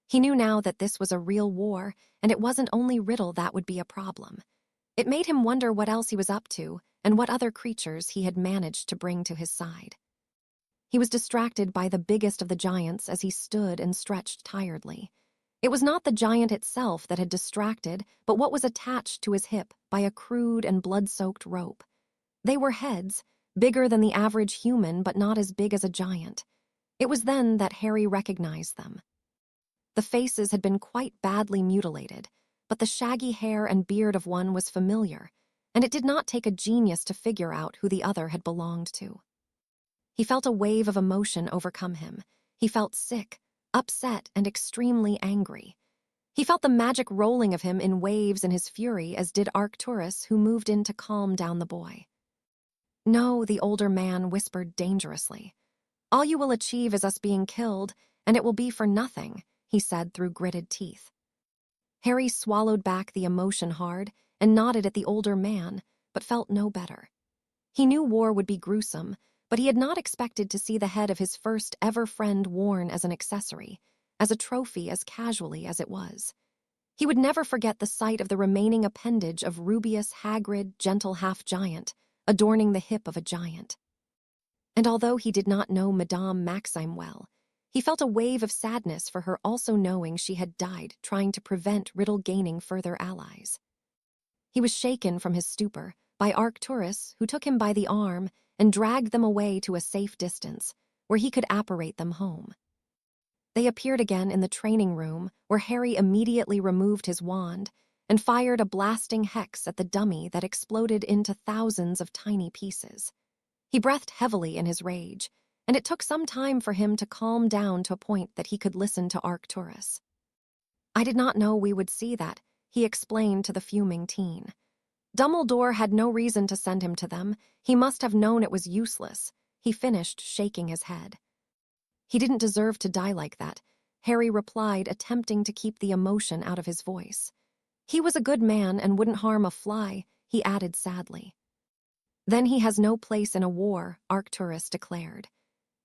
He knew now that this was a real war, and it wasn't only Riddle that would be a problem. It made him wonder what else he was up to and what other creatures he had managed to bring to his side. He was distracted by the biggest of the giants as he stood and stretched tiredly. It was not the giant itself that had distracted, but what was attached to his hip by a crude and blood-soaked rope. They were heads, bigger than the average human but not as big as a giant. It was then that Harry recognized them. The faces had been quite badly mutilated, but the shaggy hair and beard of one was familiar, and it did not take a genius to figure out who the other had belonged to. He felt a wave of emotion overcome him. He felt sick, upset, and extremely angry. He felt the magic rolling of him in waves in his fury, as did Arcturus, who moved in to calm down the boy. "No," the older man whispered dangerously. "All you will achieve is us being killed, and it will be for nothing," he said through gritted teeth. Harry swallowed back the emotion hard and nodded at the older man, but felt no better. He knew war would be gruesome, but he had not expected to see the head of his first ever friend worn as an accessory, as a trophy as casually as it was. He would never forget the sight of the remaining appendage of Rubeus Hagrid, gentle half-giant, adorning the hip of a giant. And although he did not know Madame Maxime well, he felt a wave of sadness for her, also knowing she had died trying to prevent Riddle gaining further allies. He was shaken from his stupor by Arcturus, who took him by the arm and dragged them away to a safe distance, where he could apparate them home. They appeared again in the training room, where Harry immediately removed his wand and fired a blasting hex at the dummy that exploded into thousands of tiny pieces. He breathed heavily in his rage, and it took some time for him to calm down to a point that he could listen to Arcturus. "I did not know we would see that," he explained to the fuming teen. "Dumbledore had no reason to send him to them. He must have known it was useless," he finished, shaking his head. "He didn't deserve to die like that," Harry replied, attempting to keep the emotion out of his voice. "He was a good man and wouldn't harm a fly," he added sadly. "Then he has no place in a war," Arcturus declared.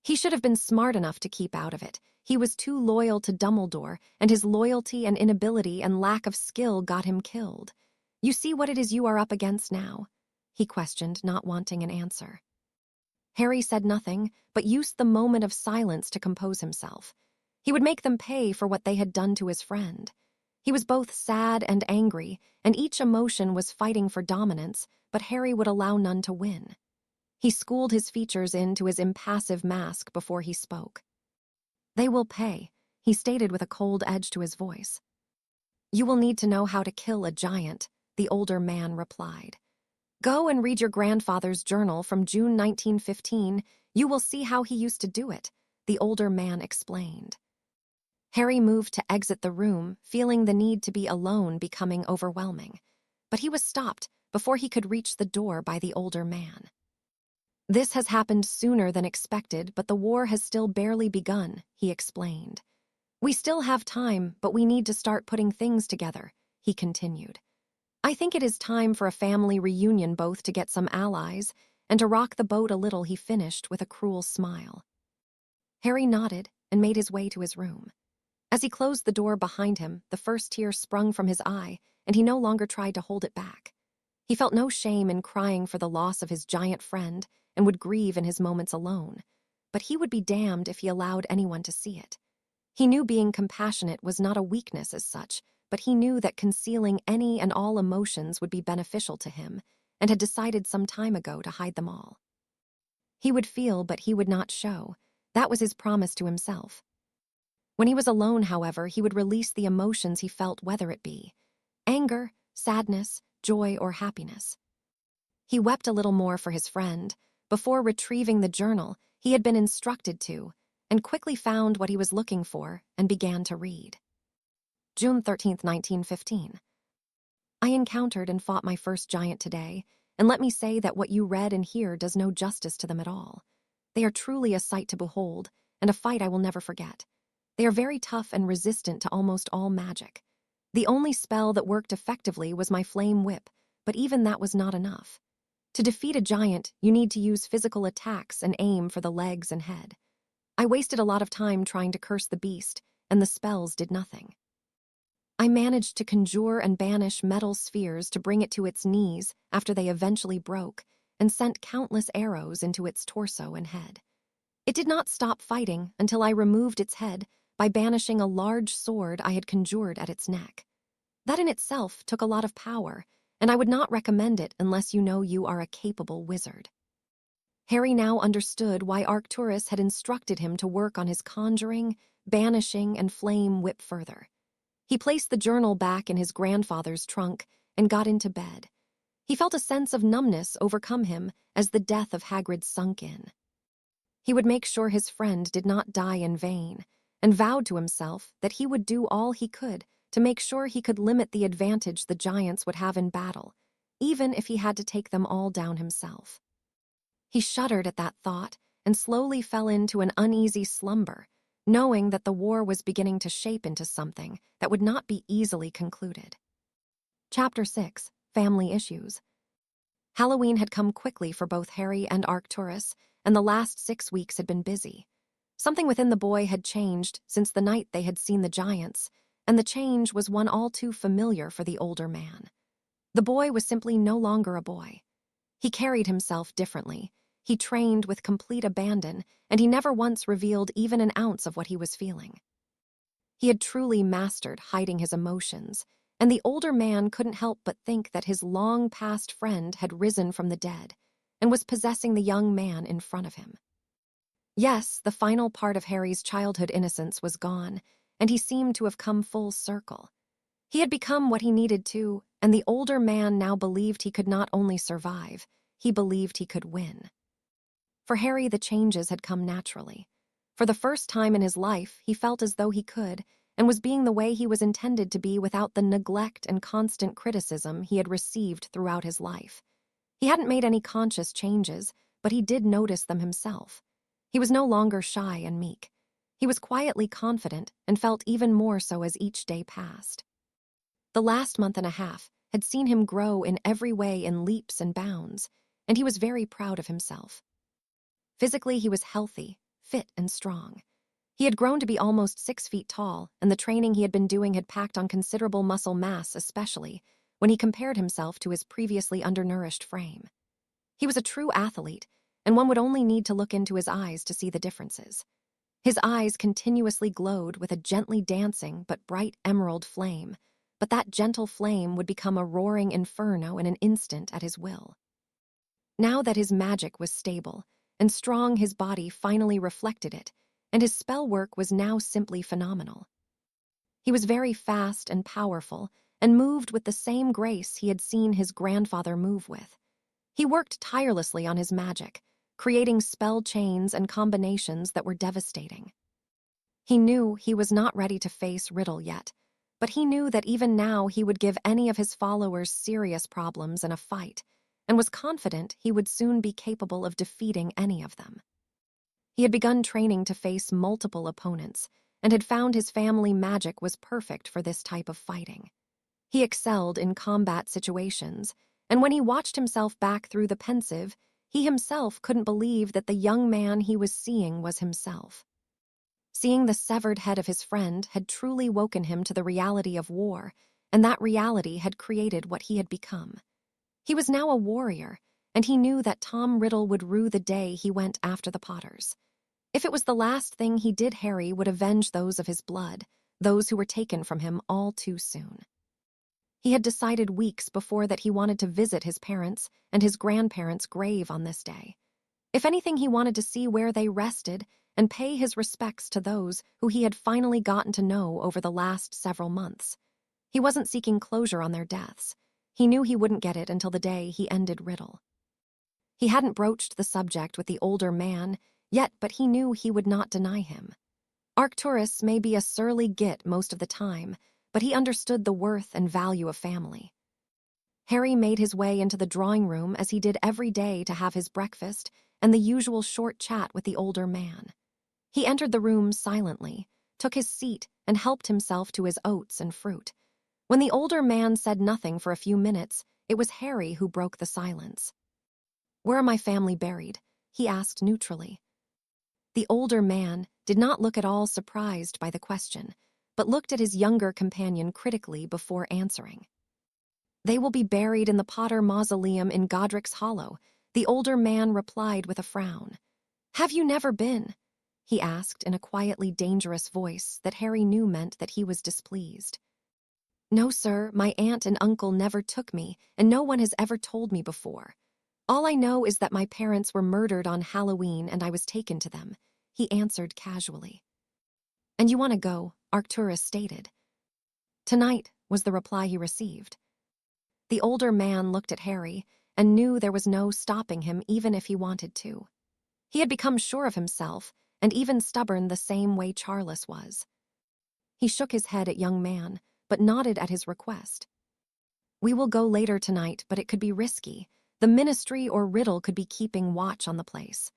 "He should have been smart enough to keep out of it. He was too loyal to Dumbledore, and his loyalty and inability and lack of skill got him killed. You see what it is you are up against now?" he questioned, not wanting an answer. Harry said nothing, but used the moment of silence to compose himself. He would make them pay for what they had done to his friend. He was both sad and angry, and each emotion was fighting for dominance, but Harry would allow none to win. He schooled his features into his impassive mask before he spoke. "They will pay," he stated with a cold edge to his voice. "You will need to know how to kill a giant," the older man replied. "Go and read your grandfather's journal from June 1915. You will see how he used to do it," the older man explained. Harry moved to exit the room, feeling the need to be alone becoming overwhelming. But he was stopped before he could reach the door by the older man. "This has happened sooner than expected, but the war has still barely begun," he explained. "We still have time, but we need to start putting things together," he continued. "I think it is time for a family reunion, both to get some allies and to rock the boat a little," he finished with a cruel smile. Harry nodded and made his way to his room. As he closed the door behind him, the first tear sprung from his eye, and he no longer tried to hold it back. He felt no shame in crying for the loss of his giant friend and would grieve in his moments alone. But he would be damned if he allowed anyone to see it. He knew being compassionate was not a weakness as such, but he knew that concealing any and all emotions would be beneficial to him, and had decided some time ago to hide them all. He would feel, but he would not show. That was his promise to himself. When he was alone, however, he would release the emotions he felt, whether it be anger, sadness, joy, or happiness. He wept a little more for his friend. Before retrieving the journal he had been instructed to, and quickly found what he was looking for and began to read. June 13th, 1915. "I encountered and fought my first giant today, and let me say that what you read and hear does no justice to them at all. They are truly a sight to behold, and a fight I will never forget. They are very tough and resistant to almost all magic. The only spell that worked effectively was my flame whip, but even that was not enough. To defeat a giant, you need to use physical attacks and aim for the legs and head. I wasted a lot of time trying to curse the beast, and the spells did nothing. I managed to conjure and banish metal spheres to bring it to its knees after they eventually broke, and sent countless arrows into its torso and head. It did not stop fighting until I removed its head by banishing a large sword I had conjured at its neck. That in itself took a lot of power, and I would not recommend it unless you know you are a capable wizard." Harry now understood why Arcturus had instructed him to work on his conjuring, banishing, and flame whip further. He placed the journal back in his grandfather's trunk and got into bed. He felt a sense of numbness overcome him as the death of Hagrid sunk in. He would make sure his friend did not die in vain, and vowed to himself that he would do all he could to make sure he could limit the advantage the giants would have in battle, even if he had to take them all down himself. He shuddered at that thought and slowly fell into an uneasy slumber, knowing that the war was beginning to shape into something that would not be easily concluded. Chapter 6. Family Issues. Halloween had come quickly for both Harry and Arcturus, and the last 6 weeks had been busy. Something within the boy had changed since the night they had seen the giants, and the change was one all too familiar for the older man. The boy was simply no longer a boy. He carried himself differently. He trained with complete abandon, and he never once revealed even an ounce of what he was feeling. He had truly mastered hiding his emotions, and the older man couldn't help but think that his long-past friend had risen from the dead and was possessing the young man in front of him. Yes, the final part of Harry's childhood innocence was gone, and he seemed to have come full circle. He had become what he needed to, and the older man now believed he could not only survive, he believed he could win. For Harry, the changes had come naturally. For the first time in his life, he felt as though he could, and was being the way he was intended to be without the neglect and constant criticism he had received throughout his life. He hadn't made any conscious changes, but he did notice them himself. He was no longer shy and meek. He was quietly confident and felt even more so as each day passed. The last month and a half had seen him grow in every way in leaps and bounds, and he was very proud of himself. Physically, he was healthy, fit, and strong. He had grown to be almost 6 feet tall, and the training he had been doing had packed on considerable muscle mass, especially when he compared himself to his previously undernourished frame. He was a true athlete, and one would only need to look into his eyes to see the differences. His eyes continuously glowed with a gently dancing but bright emerald flame, but that gentle flame would become a roaring inferno in an instant at his will. Now that his magic was stable and strong, his body finally reflected it, and his spell work was now simply phenomenal. He was very fast and powerful, and moved with the same grace he had seen his grandfather move with. He worked tirelessly on his magic, creating spell chains and combinations that were devastating. He knew he was not ready to face Riddle yet, but he knew that even now he would give any of his followers serious problems in a fight, and was confident he would soon be capable of defeating any of them. He had begun training to face multiple opponents, and had found his family magic was perfect for this type of fighting. He excelled in combat situations, and when he watched himself back through the pensive, he himself couldn't believe that the young man he was seeing was himself. Seeing the severed head of his friend had truly woken him to the reality of war, and that reality had created what he had become. He was now a warrior, and he knew that Tom Riddle would rue the day he went after the Potters. If it was the last thing he did, Harry would avenge those of his blood, those who were taken from him all too soon. He had decided weeks before that he wanted to visit his parents' and his grandparents' grave on this day. If anything, he wanted to see where they rested and pay his respects to those who he had finally gotten to know over the last several months. He wasn't seeking closure on their deaths. He knew he wouldn't get it until the day he ended Riddle. He hadn't broached the subject with the older man yet, but he knew he would not deny him. Arcturus may be a surly git most of the time, but he understood the worth and value of family. Harry made his way into the drawing room as he did every day to have his breakfast and the usual short chat with the older man. He entered the room silently, took his seat, and helped himself to his oats and fruit. When the older man said nothing for a few minutes, it was Harry who broke the silence. "Where are my family buried?" he asked neutrally. The older man did not look at all surprised by the question, but looked at his younger companion critically before answering. "They will be buried in the Potter Mausoleum in Godric's Hollow," the older man replied with a frown. "Have you never been?" he asked in a quietly dangerous voice that Harry knew meant that he was displeased. "No, sir, my aunt and uncle never took me, and no one has ever told me before. All I know is that my parents were murdered on Halloween and I was taken to them," he answered casually. "And you want to go?" Arcturus stated. "Tonight," was the reply he received. The older man looked at Harry and knew there was no stopping him even if he wanted to. He had become sure of himself and even stubborn the same way Charles was. He shook his head at young man, but nodded at his request. "We will go later tonight, but it could be risky. The Ministry or Riddle could be keeping watch on the place.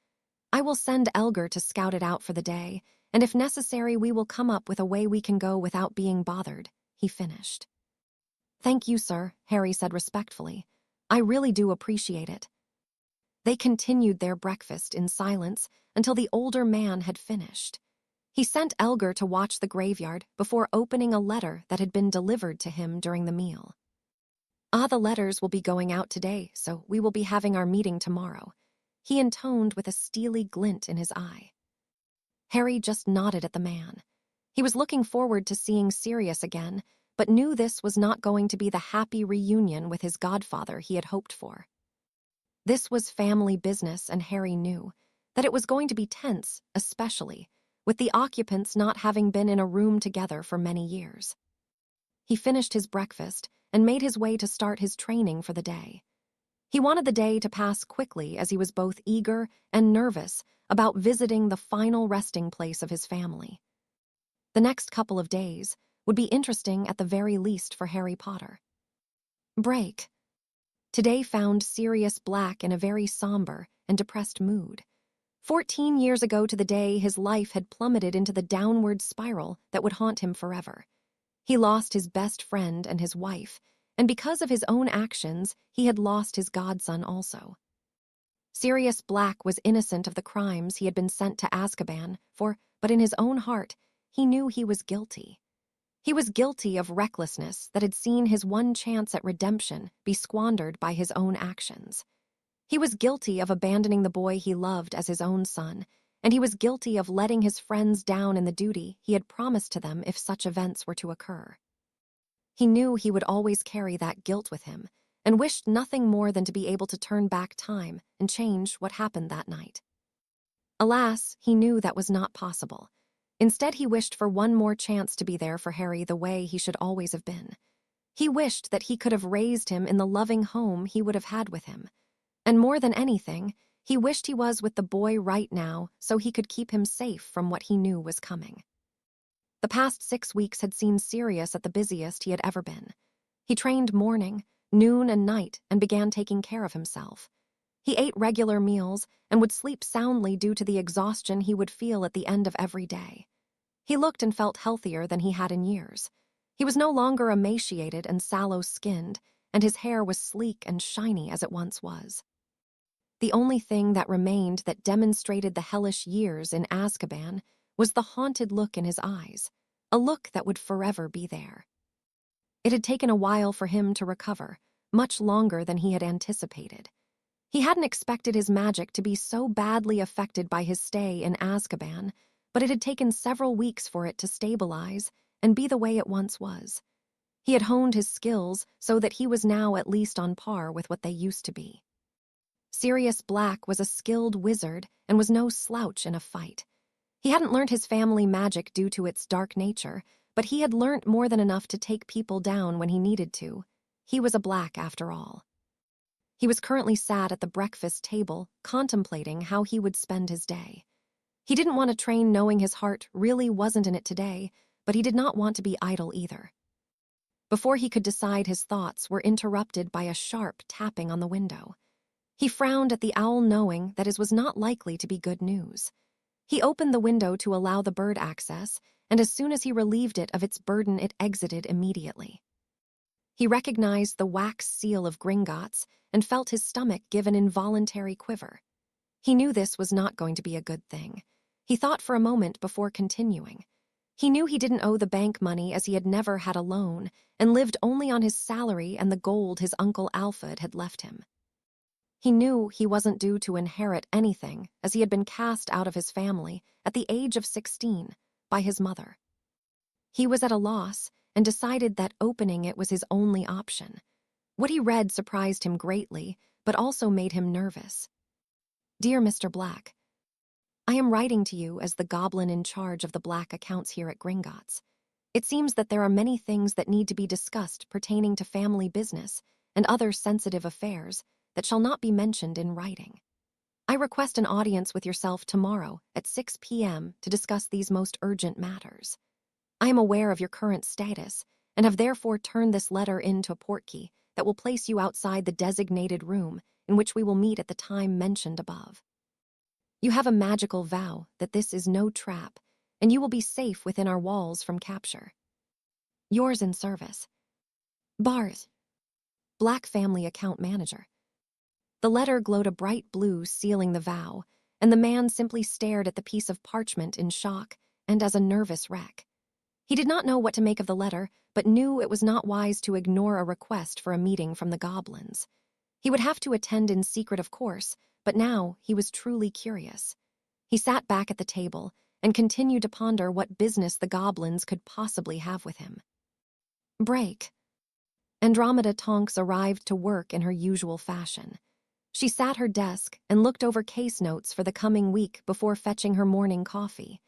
I will send Elgar to scout it out for the day, and if necessary we will come up with a way we can go without being bothered," he finished. "Thank you, sir," Harry said respectfully. "I really do appreciate it." They continued their breakfast in silence until the older man had finished. He sent Elgar to watch the graveyard before opening a letter that had been delivered to him during the meal. "The letters will be going out today, so we will be having our meeting tomorrow," he intoned with a steely glint in his eye. Harry just nodded at the man. He was looking forward to seeing Sirius again, but knew this was not going to be the happy reunion with his godfather he had hoped for. This was family business, and Harry knew that it was going to be tense, especially with the occupants not having been in a room together for many years. He finished his breakfast and made his way to start his training for the day. He wanted the day to pass quickly as he was both eager and nervous about visiting the final resting place of his family. The next couple of days would be interesting at the very least for Harry Potter. Break. Today found Sirius Black in a very somber and depressed mood. 14 years ago to the day, his life had plummeted into the downward spiral that would haunt him forever. He lost his best friend and his wife, and because of his own actions, he had lost his godson also. Sirius Black was innocent of the crimes he had been sent to Azkaban for, but in his own heart, he knew he was guilty. He was guilty of recklessness that had seen his one chance at redemption be squandered by his own actions. He was guilty of abandoning the boy he loved as his own son, and he was guilty of letting his friends down in the duty he had promised to them if such events were to occur. He knew he would always carry that guilt with him, and wished nothing more than to be able to turn back time and change what happened that night. Alas, he knew that was not possible. Instead, he wished for one more chance to be there for Harry the way he should always have been. He wished that he could have raised him in the loving home he would have had with him. And more than anything, he wished he was with the boy right now so he could keep him safe from what he knew was coming. The past 6 weeks had seemed Sirius at the busiest he had ever been. He trained morning, noon, and night and began taking care of himself. He ate regular meals and would sleep soundly due to the exhaustion he would feel at the end of every day. He looked and felt healthier than he had in years. He was no longer emaciated and sallow-skinned, and his hair was sleek and shiny as it once was. The only thing that remained that demonstrated the hellish years in Azkaban was the haunted look in his eyes, a look that would forever be there. It had taken a while for him to recover, much longer than he had anticipated. He hadn't expected his magic to be so badly affected by his stay in Azkaban, but it had taken several weeks for it to stabilize and be the way it once was. He had honed his skills so that he was now at least on par with what they used to be. Sirius Black was a skilled wizard and was no slouch in a fight. He hadn't learned his family magic due to its dark nature, but he had learnt more than enough to take people down when he needed to. He was a Black after all. He was currently sat at the breakfast table, contemplating how he would spend his day. He didn't want to train knowing his heart really wasn't in it today, but he did not want to be idle either. Before he could decide, his thoughts were interrupted by a sharp tapping on the window. He frowned at the owl, knowing that it was not likely to be good news. He opened the window to allow the bird access, and as soon as he relieved it of its burden, it exited immediately. He recognized the wax seal of Gringotts and felt his stomach give an involuntary quiver. He knew this was not going to be a good thing. He thought for a moment before continuing. He knew he didn't owe the bank money, as he had never had a loan and lived only on his salary and the gold his Uncle Alfred had left him. He knew he wasn't due to inherit anything, as he had been cast out of his family at the age of 16 by his mother. He was at a loss and decided that opening it was his only option. What he read surprised him greatly, but also made him nervous. Dear Mr. Black, I am writing to you as the goblin in charge of the Black accounts here at Gringotts. It seems that there are many things that need to be discussed pertaining to family business and other sensitive affairs that shall not be mentioned in writing. I request an audience with yourself tomorrow at 6 p.m. to discuss these most urgent matters. I am aware of your current status and have therefore turned this letter into a portkey that will place you outside the designated room in which we will meet at the time mentioned above. You have a magical vow that this is no trap, and you will be safe within our walls from capture. Yours in service, Barth, Black Family Account Manager. The letter glowed a bright blue, sealing the vow, and the man simply stared at the piece of parchment in shock and as a nervous wreck. He did not know what to make of the letter, but knew it was not wise to ignore a request for a meeting from the goblins. He would have to attend in secret, of course, but now he was truly curious. He sat back at the table and continued to ponder what business the goblins could possibly have with him. Break. Andromeda Tonks arrived to work in her usual fashion. She sat at her desk and looked over case notes for the coming week before fetching her morning coffee.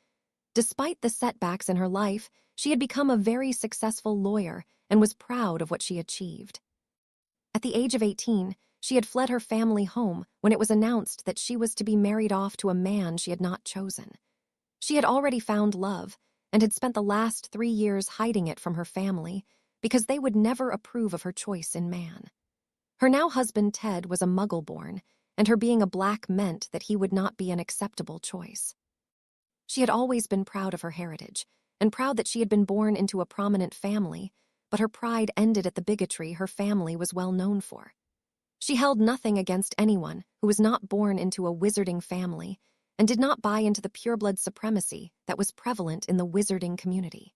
Despite the setbacks in her life, she had become a very successful lawyer and was proud of what she achieved. At the age of 18, she had fled her family home when it was announced that she was to be married off to a man she had not chosen. She had already found love and had spent the last 3 years hiding it from her family because they would never approve of her choice in man. Her now husband Ted was a Muggle-born, and her being a Black meant that he would not be an acceptable choice. She had always been proud of her heritage, and proud that she had been born into a prominent family, but her pride ended at the bigotry her family was well known for. She held nothing against anyone who was not born into a wizarding family and did not buy into the pureblood supremacy that was prevalent in the wizarding community.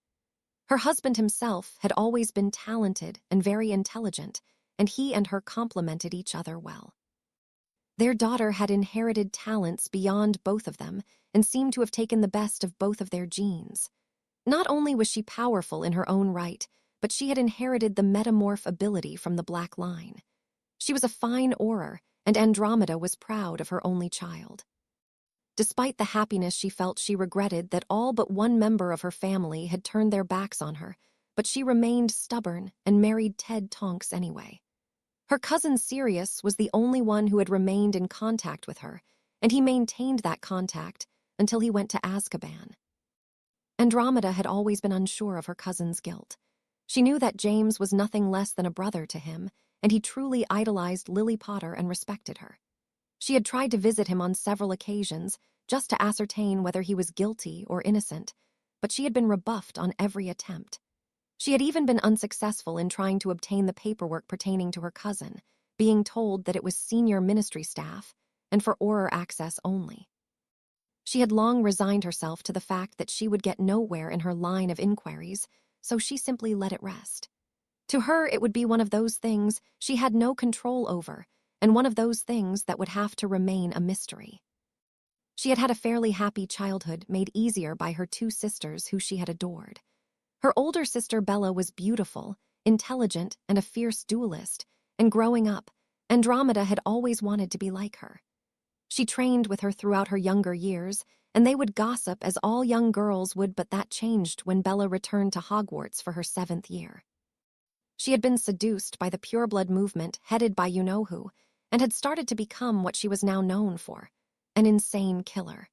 Her husband himself had always been talented and very intelligent, and he and her complemented each other well. Their daughter had inherited talents beyond both of them and seemed to have taken the best of both of their genes. Not only was she powerful in her own right, but she had inherited the metamorph ability from the Black line. She was a fine auror, and Andromeda was proud of her only child. Despite the happiness she felt, she regretted that all but one member of her family had turned their backs on her, but she remained stubborn and married Ted Tonks anyway. Her cousin Sirius was the only one who had remained in contact with her, and he maintained that contact until he went to Azkaban. Andromeda had always been unsure of her cousin's guilt. She knew that James was nothing less than a brother to him, and he truly idolized Lily Potter and respected her. She had tried to visit him on several occasions just to ascertain whether he was guilty or innocent, but she had been rebuffed on every attempt. She had even been unsuccessful in trying to obtain the paperwork pertaining to her cousin, being told that it was senior ministry staff and for Auror access only. She had long resigned herself to the fact that she would get nowhere in her line of inquiries, so she simply let it rest. To her, it would be one of those things she had no control over, and one of those things that would have to remain a mystery. She had had a fairly happy childhood made easier by her two sisters who she had adored. Her older sister Bella was beautiful, intelligent, and a fierce duelist, and growing up, Andromeda had always wanted to be like her. She trained with her throughout her younger years, and they would gossip as all young girls would, but that changed when Bella returned to Hogwarts for her 7th year. She had been seduced by the pureblood movement headed by you-know-who, and had started to become what she was now known for, an insane killer.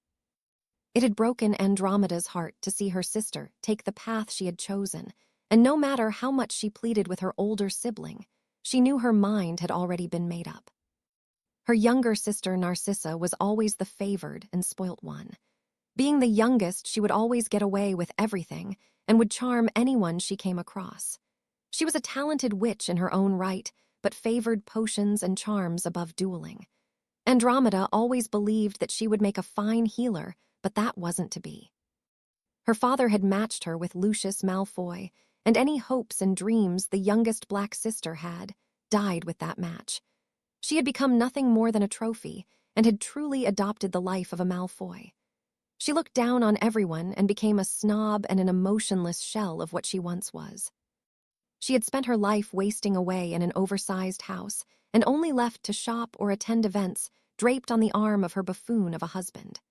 It had broken Andromeda's heart to see her sister take the path she had chosen, and no matter how much she pleaded with her older sibling, she knew her mind had already been made up. Her younger sister Narcissa was always the favored and spoilt one. Being the youngest, she would always get away with everything and would charm anyone she came across. She was a talented witch in her own right, but favored potions and charms above dueling. Andromeda always believed that she would make a fine healer, but that wasn't to be. Her father had matched her with Lucius Malfoy, and any hopes and dreams the youngest Black sister had died with that match. She had become nothing more than a trophy, and had truly adopted the life of a Malfoy. She looked down on everyone and became a snob and an emotionless shell of what she once was. She had spent her life wasting away in an oversized house, and only left to shop or attend events draped on the arm of her buffoon of a husband.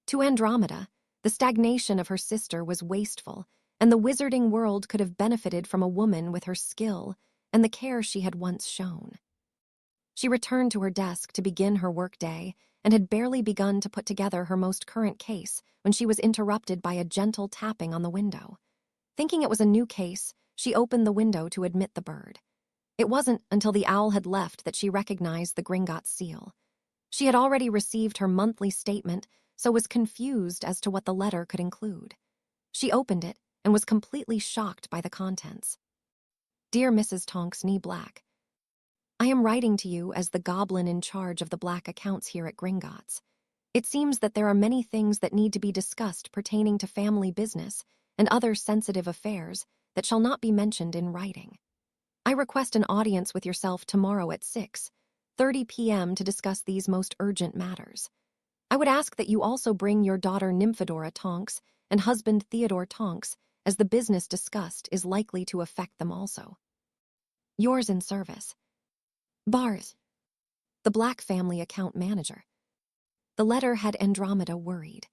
To Andromeda, the stagnation of her sister was wasteful, and the wizarding world could have benefited from a woman with her skill and the care she had once shown. She returned to her desk to begin her workday and had barely begun to put together her most current case when she was interrupted by a gentle tapping on the window. Thinking it was a new case, she opened the window to admit the bird. It wasn't until the owl had left that she recognized the Gringotts seal. She had already received her monthly statement, so was confused as to what the letter could include. She opened it and was completely shocked by the contents. Dear Mrs. Tonks Nee Black, I am writing to you as the goblin in charge of the Black accounts here at Gringotts. It seems that there are many things that need to be discussed pertaining to family business and other sensitive affairs that shall not be mentioned in writing. I request an audience with yourself tomorrow at 6:30 p.m. to discuss these most urgent matters. I would ask that you also bring your daughter Nymphadora Tonks and husband Theodore Tonks, as the business discussed is likely to affect them also. Yours in service, Bars, the Black family account manager. The letter had Andromeda worried.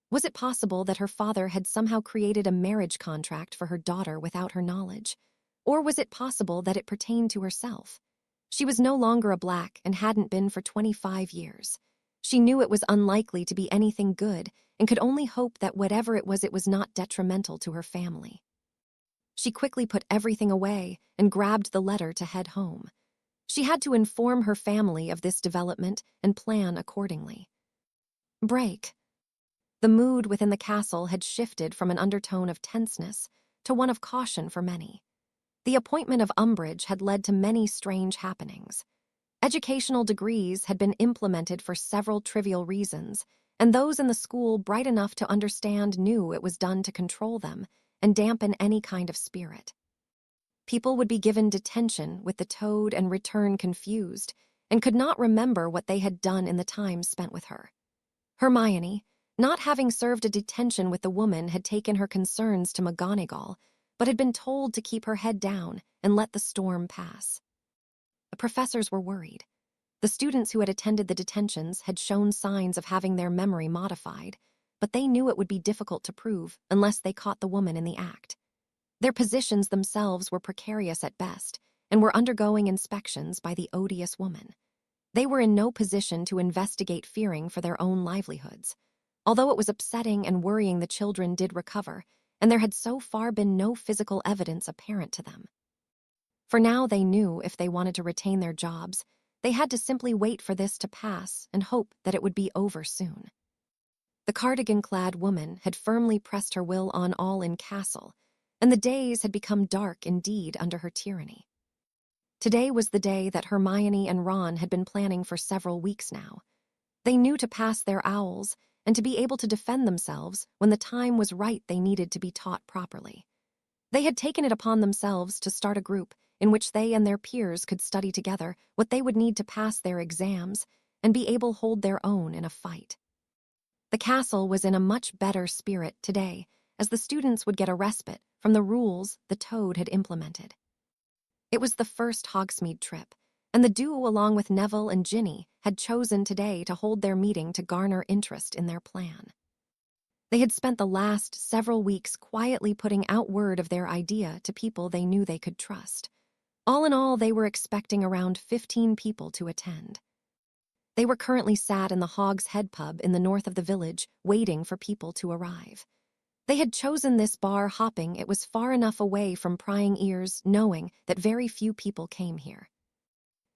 Was it possible that her father had somehow created a marriage contract for her daughter without her knowledge? Or was it possible that it pertained to herself? She was no longer a Black and hadn't been for 25 years. She knew it was unlikely to be anything good and could only hope that whatever it was not detrimental to her family. She quickly put everything away and grabbed the letter to head home. She had to inform her family of this development and plan accordingly. Break. The mood within the castle had shifted from an undertone of tenseness to one of caution for many. The appointment of Umbridge had led to many strange happenings. Educational degrees had been implemented for several trivial reasons, and those in the school bright enough to understand knew it was done to control them and dampen any kind of spirit. People would be given detention with the toad and return confused, and could not remember what they had done in the time spent with her. Hermione, not having served a detention with the woman, had taken her concerns to McGonagall, but had been told to keep her head down and let the storm pass. The professors were worried. The students who had attended the detentions had shown signs of having their memory modified, but they knew it would be difficult to prove unless they caught the woman in the act. Their positions themselves were precarious at best and were undergoing inspections by the odious woman. They were in no position to investigate, fearing for their own livelihoods. Although it was upsetting and worrying, the children did recover, and there had so far been no physical evidence apparent to them. For now, they knew if they wanted to retain their jobs, they had to simply wait for this to pass and hope that it would be over soon. The cardigan-clad woman had firmly pressed her will on all in Castle, and the days had become dark indeed under her tyranny. Today was the day that Hermione and Ron had been planning for several weeks now. They knew to pass their owls, and to be able to defend themselves when the time was right. They needed to be taught properly. They had taken it upon themselves to start a group in which they and their peers could study together what they would need to pass their exams and be able to hold their own in a fight. The castle was in a much better spirit today, as the students would get a respite from the rules the Toad had implemented. It was the first Hogsmeade trip, and the duo, along with Neville and Ginny, had chosen today to hold their meeting to garner interest in their plan. They had spent the last several weeks quietly putting out word of their idea to people they knew they could trust. All in all, they were expecting around 15 people to attend. They were currently sat in the Hog's Head pub in the north of the village, waiting for people to arrive. They had chosen this bar hopping it was far enough away from prying ears, knowing that very few people came here.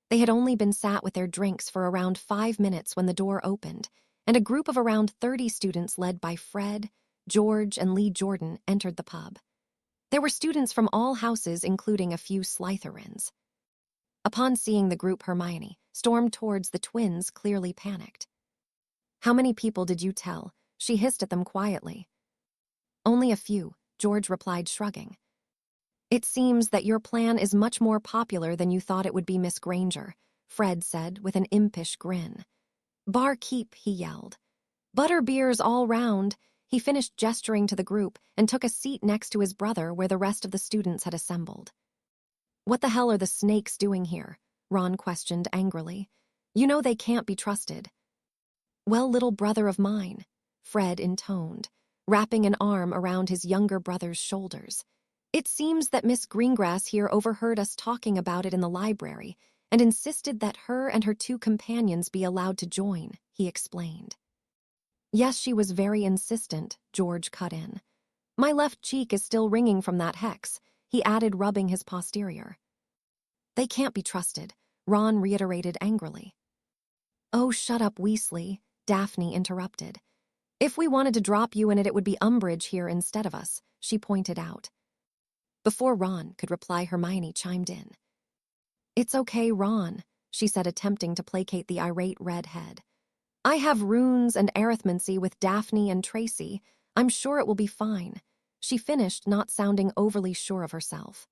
They had only been sat with their drinks for around 5 minutes when the door opened, and a group of around 30 students led by Fred, George, and Lee Jordan entered the pub. There were students from all houses, including a few Slytherins. Upon seeing the group, Hermione stormed towards the twins, clearly panicked. "How many people did you tell?" she hissed at them quietly. "Only a few," George replied, shrugging. "It seems that your plan is much more popular than you thought it would be, Miss Granger," Fred said with an impish grin. "Barkeep," he yelled. "Butterbeers all round." He finished gesturing to the group and took a seat next to his brother where the rest of the students had assembled. "What the hell are the snakes doing here?" Ron questioned angrily. "You know they can't be trusted." "Well, little brother of mine," Fred intoned, wrapping an arm around his younger brother's shoulders. "It seems that Miss Greengrass here overheard us talking about it in the library and insisted that her and her 2 companions be allowed to join," he explained. "Yes, she was very insistent," George cut in. "My left cheek is still ringing from that hex," he added, rubbing his posterior. "They can't be trusted," Ron reiterated angrily. "Oh, shut up, Weasley," Daphne interrupted. "If we wanted to drop you in it, it would be Umbridge here instead of us," she pointed out. Before Ron could reply, Hermione chimed in. "It's okay, Ron," she said, attempting to placate the irate redhead. "I have runes and arithmancy with Daphne and Tracy. I'm sure it will be fine," she finished, not sounding overly sure of herself.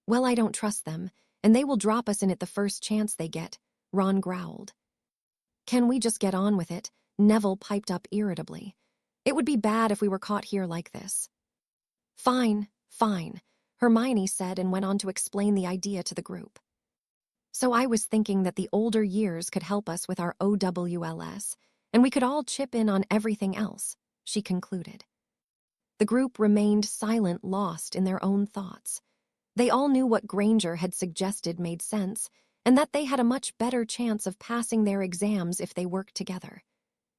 "Well, I don't trust them, and they will drop us in it the first chance they get," Ron growled. "Can we just get on with it?" Neville piped up irritably. "It would be bad if we were caught here like this." "Fine, fine," Hermione said, and went on to explain the idea to the group. "So I was thinking that the older years could help us with our OWLS, and we could all chip in on everything else," she concluded. The group remained silent, lost in their own thoughts. They all knew what Granger had suggested made sense, and that they had a much better chance of passing their exams if they worked together.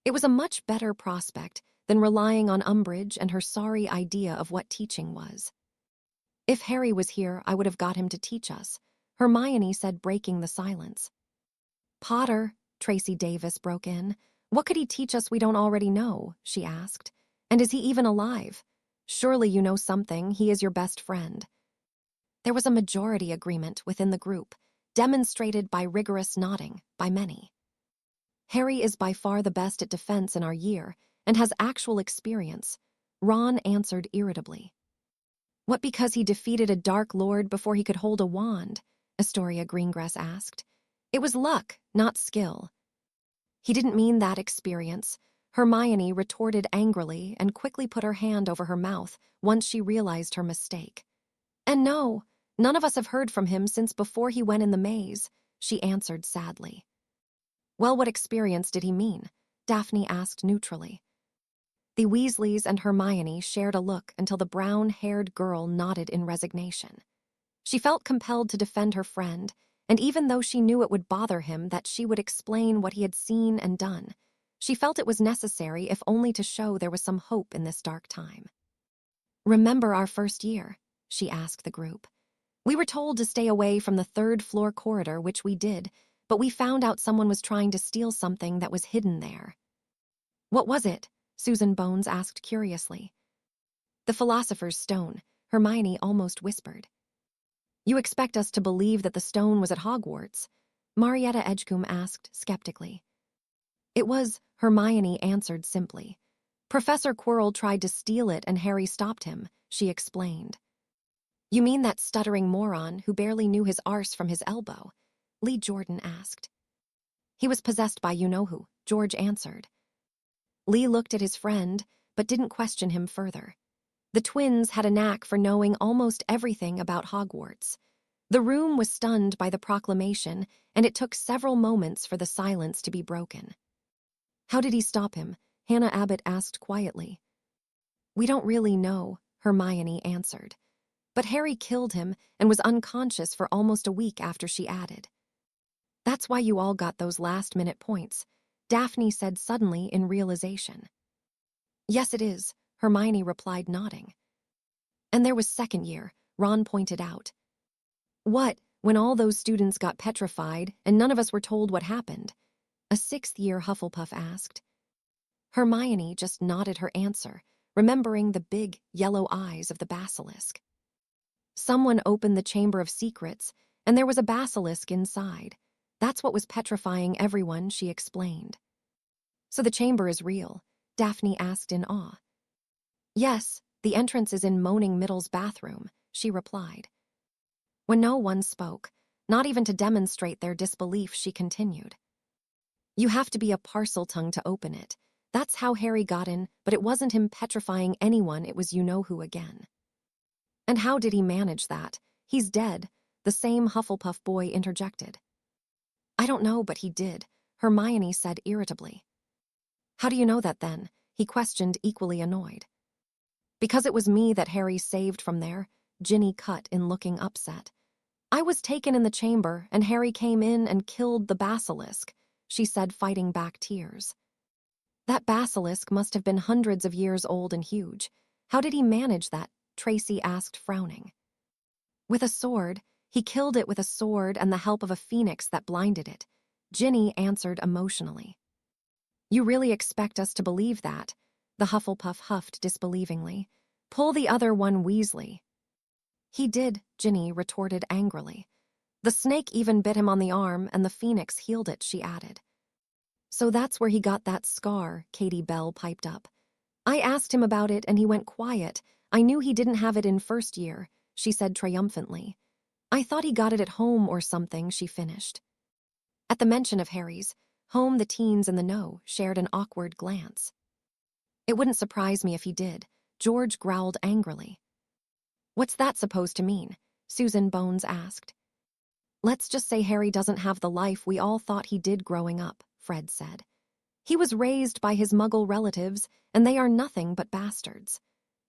It was a much better prospect than relying on Umbridge and her sorry idea of what teaching was. "If Harry was here, I would have got him to teach us," Hermione said, breaking the silence. "Potter," Tracy Davis broke in. "What could he teach us we don't already know?" she asked. "And is he even alive? Surely you know something. He is your best friend." There was a majority agreement within the group, demonstrated by rigorous nodding by many. "Harry is by far the best at defense in our year and has actual experience," Ron answered irritably. "What, because he defeated a Dark Lord before he could hold a wand?" Astoria Greengrass asked. It was luck, not skill. He didn't mean that experience. Hermione retorted angrily and quickly put her hand over her mouth once she realized her mistake. And no, none of us have heard from him since before he went in the maze, she answered sadly. Well, what experience did he mean? Daphne asked neutrally. The Weasleys and Hermione shared a look until the brown-haired girl nodded in resignation. She felt compelled to defend her friend, and even though she knew it would bother him that she would explain what he had seen and done, she felt it was necessary if only to show there was some hope in this dark time. Remember our first year? She asked the group. We were told to stay away from the third-floor corridor, which we did, but we found out someone was trying to steal something that was hidden there. What was it? Susan Bones asked curiously. The Philosopher's Stone, Hermione almost whispered. You expect us to believe that the stone was at Hogwarts? Marietta Edgecombe asked skeptically. It was, Hermione answered simply. Professor Quirrell tried to steal it and Harry stopped him, she explained. You mean that stuttering moron who barely knew his arse from his elbow? Lee Jordan asked. He was possessed by you-know-who, George answered. Lee looked at his friend, but didn't question him further. The twins had a knack for knowing almost everything about Hogwarts. The room was stunned by the proclamation, and it took several moments for the silence to be broken. How did he stop him? Hannah Abbott asked quietly. We don't really know, Hermione answered. But Harry killed him and was unconscious for almost a week after she added. That's why you all got those last-minute points, Daphne said suddenly in realization. Yes, it is, Hermione replied, nodding. And there was second year, Ron pointed out. What, when all those students got petrified and none of us were told what happened? A sixth-year Hufflepuff asked. Hermione just nodded her answer, remembering the big, yellow eyes of the basilisk. Someone opened the Chamber of Secrets, and there was a basilisk inside. That's what was petrifying everyone, she explained. So the chamber is real? Daphne asked in awe. Yes, the entrance is in Moaning Middle's bathroom, she replied. When no one spoke, not even to demonstrate their disbelief, she continued. You have to be a Parseltongue to open it. That's how Harry got in, but it wasn't him petrifying anyone, it was you-know-who again. And how did he manage that? He's dead, the same Hufflepuff boy interjected. I don't know, but he did, Hermione said irritably. How do you know that then? He questioned, equally annoyed. Because it was me that Harry saved from there, Ginny cut in, looking upset. I was taken in the chamber, and Harry came in and killed the basilisk, she said, fighting back tears. That basilisk must have been hundreds of years old and huge. How did he manage that? Tracy asked, frowning. With a sword. He killed it with a sword and the help of a phoenix that blinded it, Ginny answered emotionally. You really expect us to believe that? The Hufflepuff huffed disbelievingly. Pull the other one, Weasley. He did, Ginny retorted angrily. The snake even bit him on the arm and the phoenix healed it, she added. So that's where he got that scar, Katie Bell piped up. I asked him about it and he went quiet. I knew he didn't have it in first year, she said triumphantly. I thought he got it at home or something, she finished. At the mention of Harry's home, the teens in the know shared an awkward glance. It wouldn't surprise me if he did, George growled angrily. What's that supposed to mean? Susan Bones asked. Let's just say Harry doesn't have the life we all thought he did growing up, Fred said. He was raised by his Muggle relatives, and they are nothing but bastards.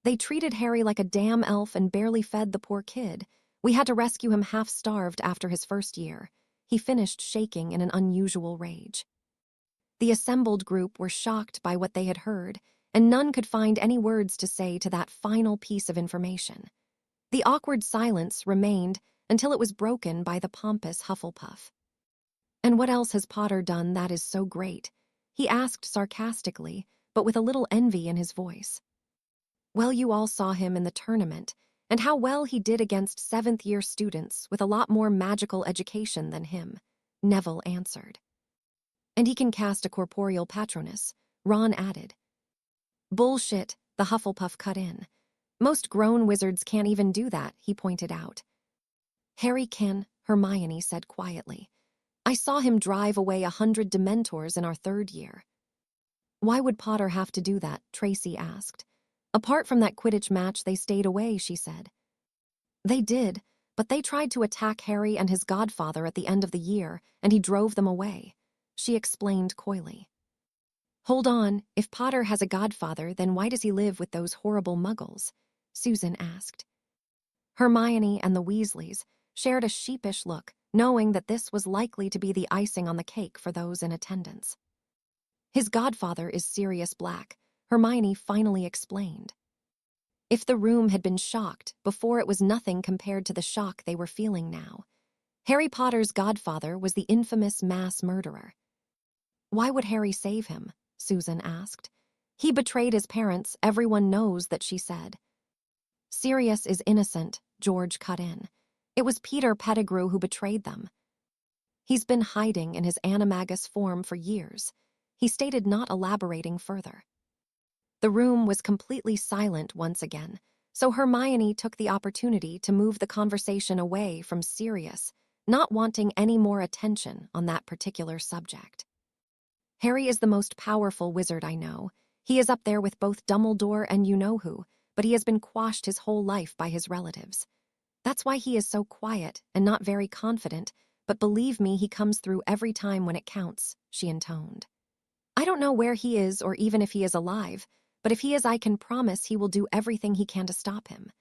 They treated Harry like a damn elf and barely fed the poor kid. We had to rescue him half-starved after his first year. He finished, shaking in an unusual rage. The assembled group were shocked by what they had heard, and none could find any words to say to that final piece of information. The awkward silence remained until it was broken by the pompous Hufflepuff. And what else has Potter done that is so great? He asked sarcastically, but with a little envy in his voice. Well, you all saw him in the tournament, and how well he did against seventh-year students with a lot more magical education than him, Neville answered. And he can cast a corporeal patronus, Ron added. Bullshit, the Hufflepuff cut in. Most grown wizards can't even do that, he pointed out. Harry can, Hermione said quietly. I saw him drive away 100 Dementors in our 3rd year." "Why would Potter have to do that?" Tracy asked. "Apart from that Quidditch match, they stayed away," she said. "They did, but they tried to attack Harry and his godfather at the end of the year, and he drove them away," she explained coyly. "Hold on, if Potter has a godfather, then why does he live with those horrible muggles?" Susan asked. Hermione and the Weasleys shared a sheepish look, knowing that this was likely to be the icing on the cake for those in attendance. "His godfather is Sirius Black," Hermione finally explained. If the room had been shocked before, it was nothing compared to the shock they were feeling now. Harry Potter's godfather was the infamous mass murderer. "Why would Harry save him?" Susan asked. "He betrayed his parents, everyone knows that," she said. "Sirius is innocent," George cut in. "It was Peter Pettigrew who betrayed them. He's been hiding in his animagus form for years," he stated, not elaborating further. The room was completely silent once again, so Hermione took the opportunity to move the conversation away from Sirius, not wanting any more attention on that particular subject. "Harry is the most powerful wizard I know. He is up there with both Dumbledore and you-know-who, but he has been quashed his whole life by his relatives. That's why he is so quiet and not very confident, but believe me, he comes through every time when it counts," she intoned. "I don't know where he is or even if he is alive, but if he is, I can promise he will do everything he can to stop him.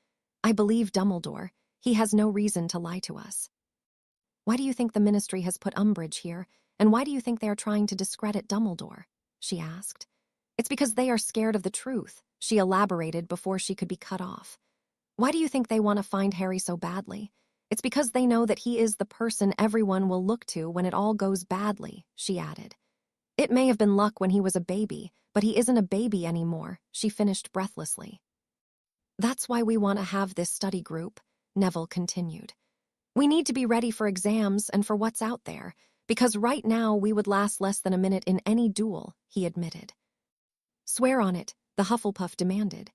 I believe Dumbledore. He has no reason to lie to us." "Why do you think the Ministry has put Umbridge here, and why do you think they are trying to discredit Dumbledore?" she asked. "It's because they are scared of the truth," she elaborated before she could be cut off. "Why do you think they want to find Harry so badly? It's because they know that he is the person everyone will look to when it all goes badly," she added. "It may have been luck when he was a baby, but he isn't a baby anymore," she finished breathlessly. "That's why we want to have this study group," Neville continued. "We need to be ready for exams and for what's out there, because right now we would last less than a minute in any duel," he admitted. "Swear on it," the Hufflepuff demanded.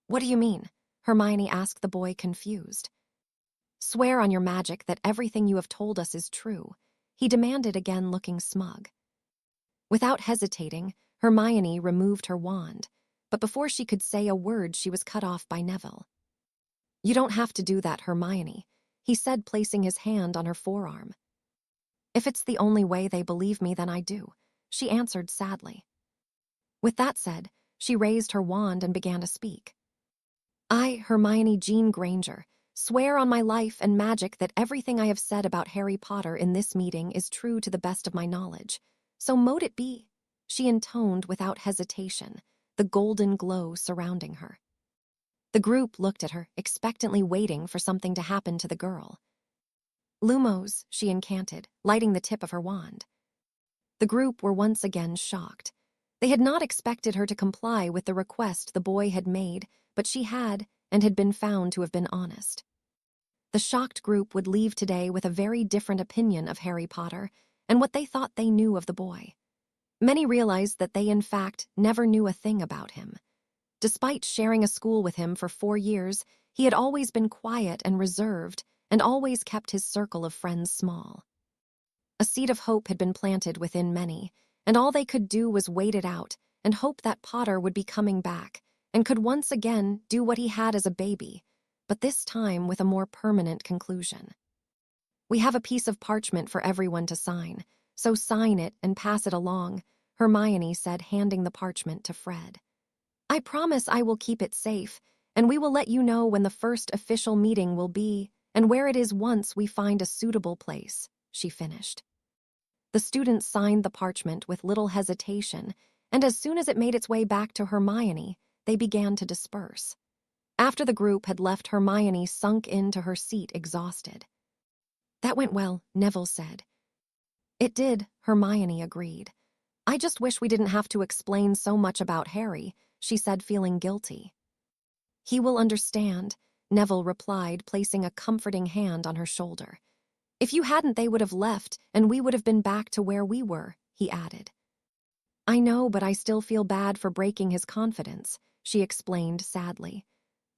"What do you mean?" Hermione asked the boy, confused. "Swear on your magic that everything you have told us is true," he demanded, again looking smug. Without hesitating, Hermione removed her wand, but before she could say a word, she was cut off by Neville. "You don't have to do that, Hermione," he said, placing his hand on her forearm. "If it's the only way they believe me, then I do," she answered sadly. With that said, she raised her wand and began to speak. "I, Hermione Jean Granger, swear on my life and magic that everything I have said about Harry Potter in this meeting is true to the best of my knowledge. So mote it be," she intoned without hesitation, the golden glow surrounding her. The group looked at her, expectantly waiting for something to happen to the girl. "Lumos," she incanted, lighting the tip of her wand. The group were once again shocked. They had not expected her to comply with the request the boy had made, but she had, and had been found to have been honest. The shocked group would leave today with a very different opinion of Harry Potter and what they thought they knew of the boy. Many realized that they, in fact, never knew a thing about him. Despite sharing a school with him for 4 years, he had always been quiet and reserved and always kept his circle of friends small. A seed of hope had been planted within many, and all they could do was wait it out and hope that Potter would be coming back and could once again do what he had as a baby, but this time with a more permanent conclusion. "We have a piece of parchment for everyone to sign, so sign it and pass it along," Hermione said, handing the parchment to Fred. "I promise I will keep it safe, and we will let you know when the first official meeting will be and where it is once we find a suitable place," she finished. The students signed the parchment with little hesitation, and as soon as it made its way back to Hermione, they began to disperse. After the group had left, Hermione sunk into her seat, exhausted. "That went well," Neville said. "It did," Hermione agreed. "I just wish we didn't have to explain so much about Harry," she said, feeling guilty. "He will understand," Neville replied, placing a comforting hand on her shoulder. "If you hadn't, they would have left, and we would have been back to where we were," he added. "I know, but I still feel bad for breaking his confidence," she explained sadly.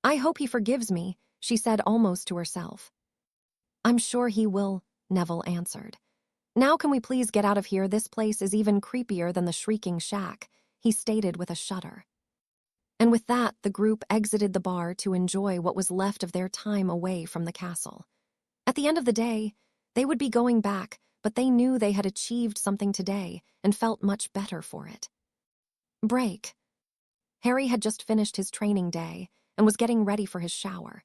"I hope he forgives me," she said almost to herself. "I'm sure he will," Neville answered. "Now can we please get out of here? This place is even creepier than the shrieking shack," he stated with a shudder. And with that, the group exited the bar to enjoy what was left of their time away from the castle. At the end of the day, they would be going back, but they knew they had achieved something today and felt much better for it. Break. Harry had just finished his training day and was getting ready for his shower.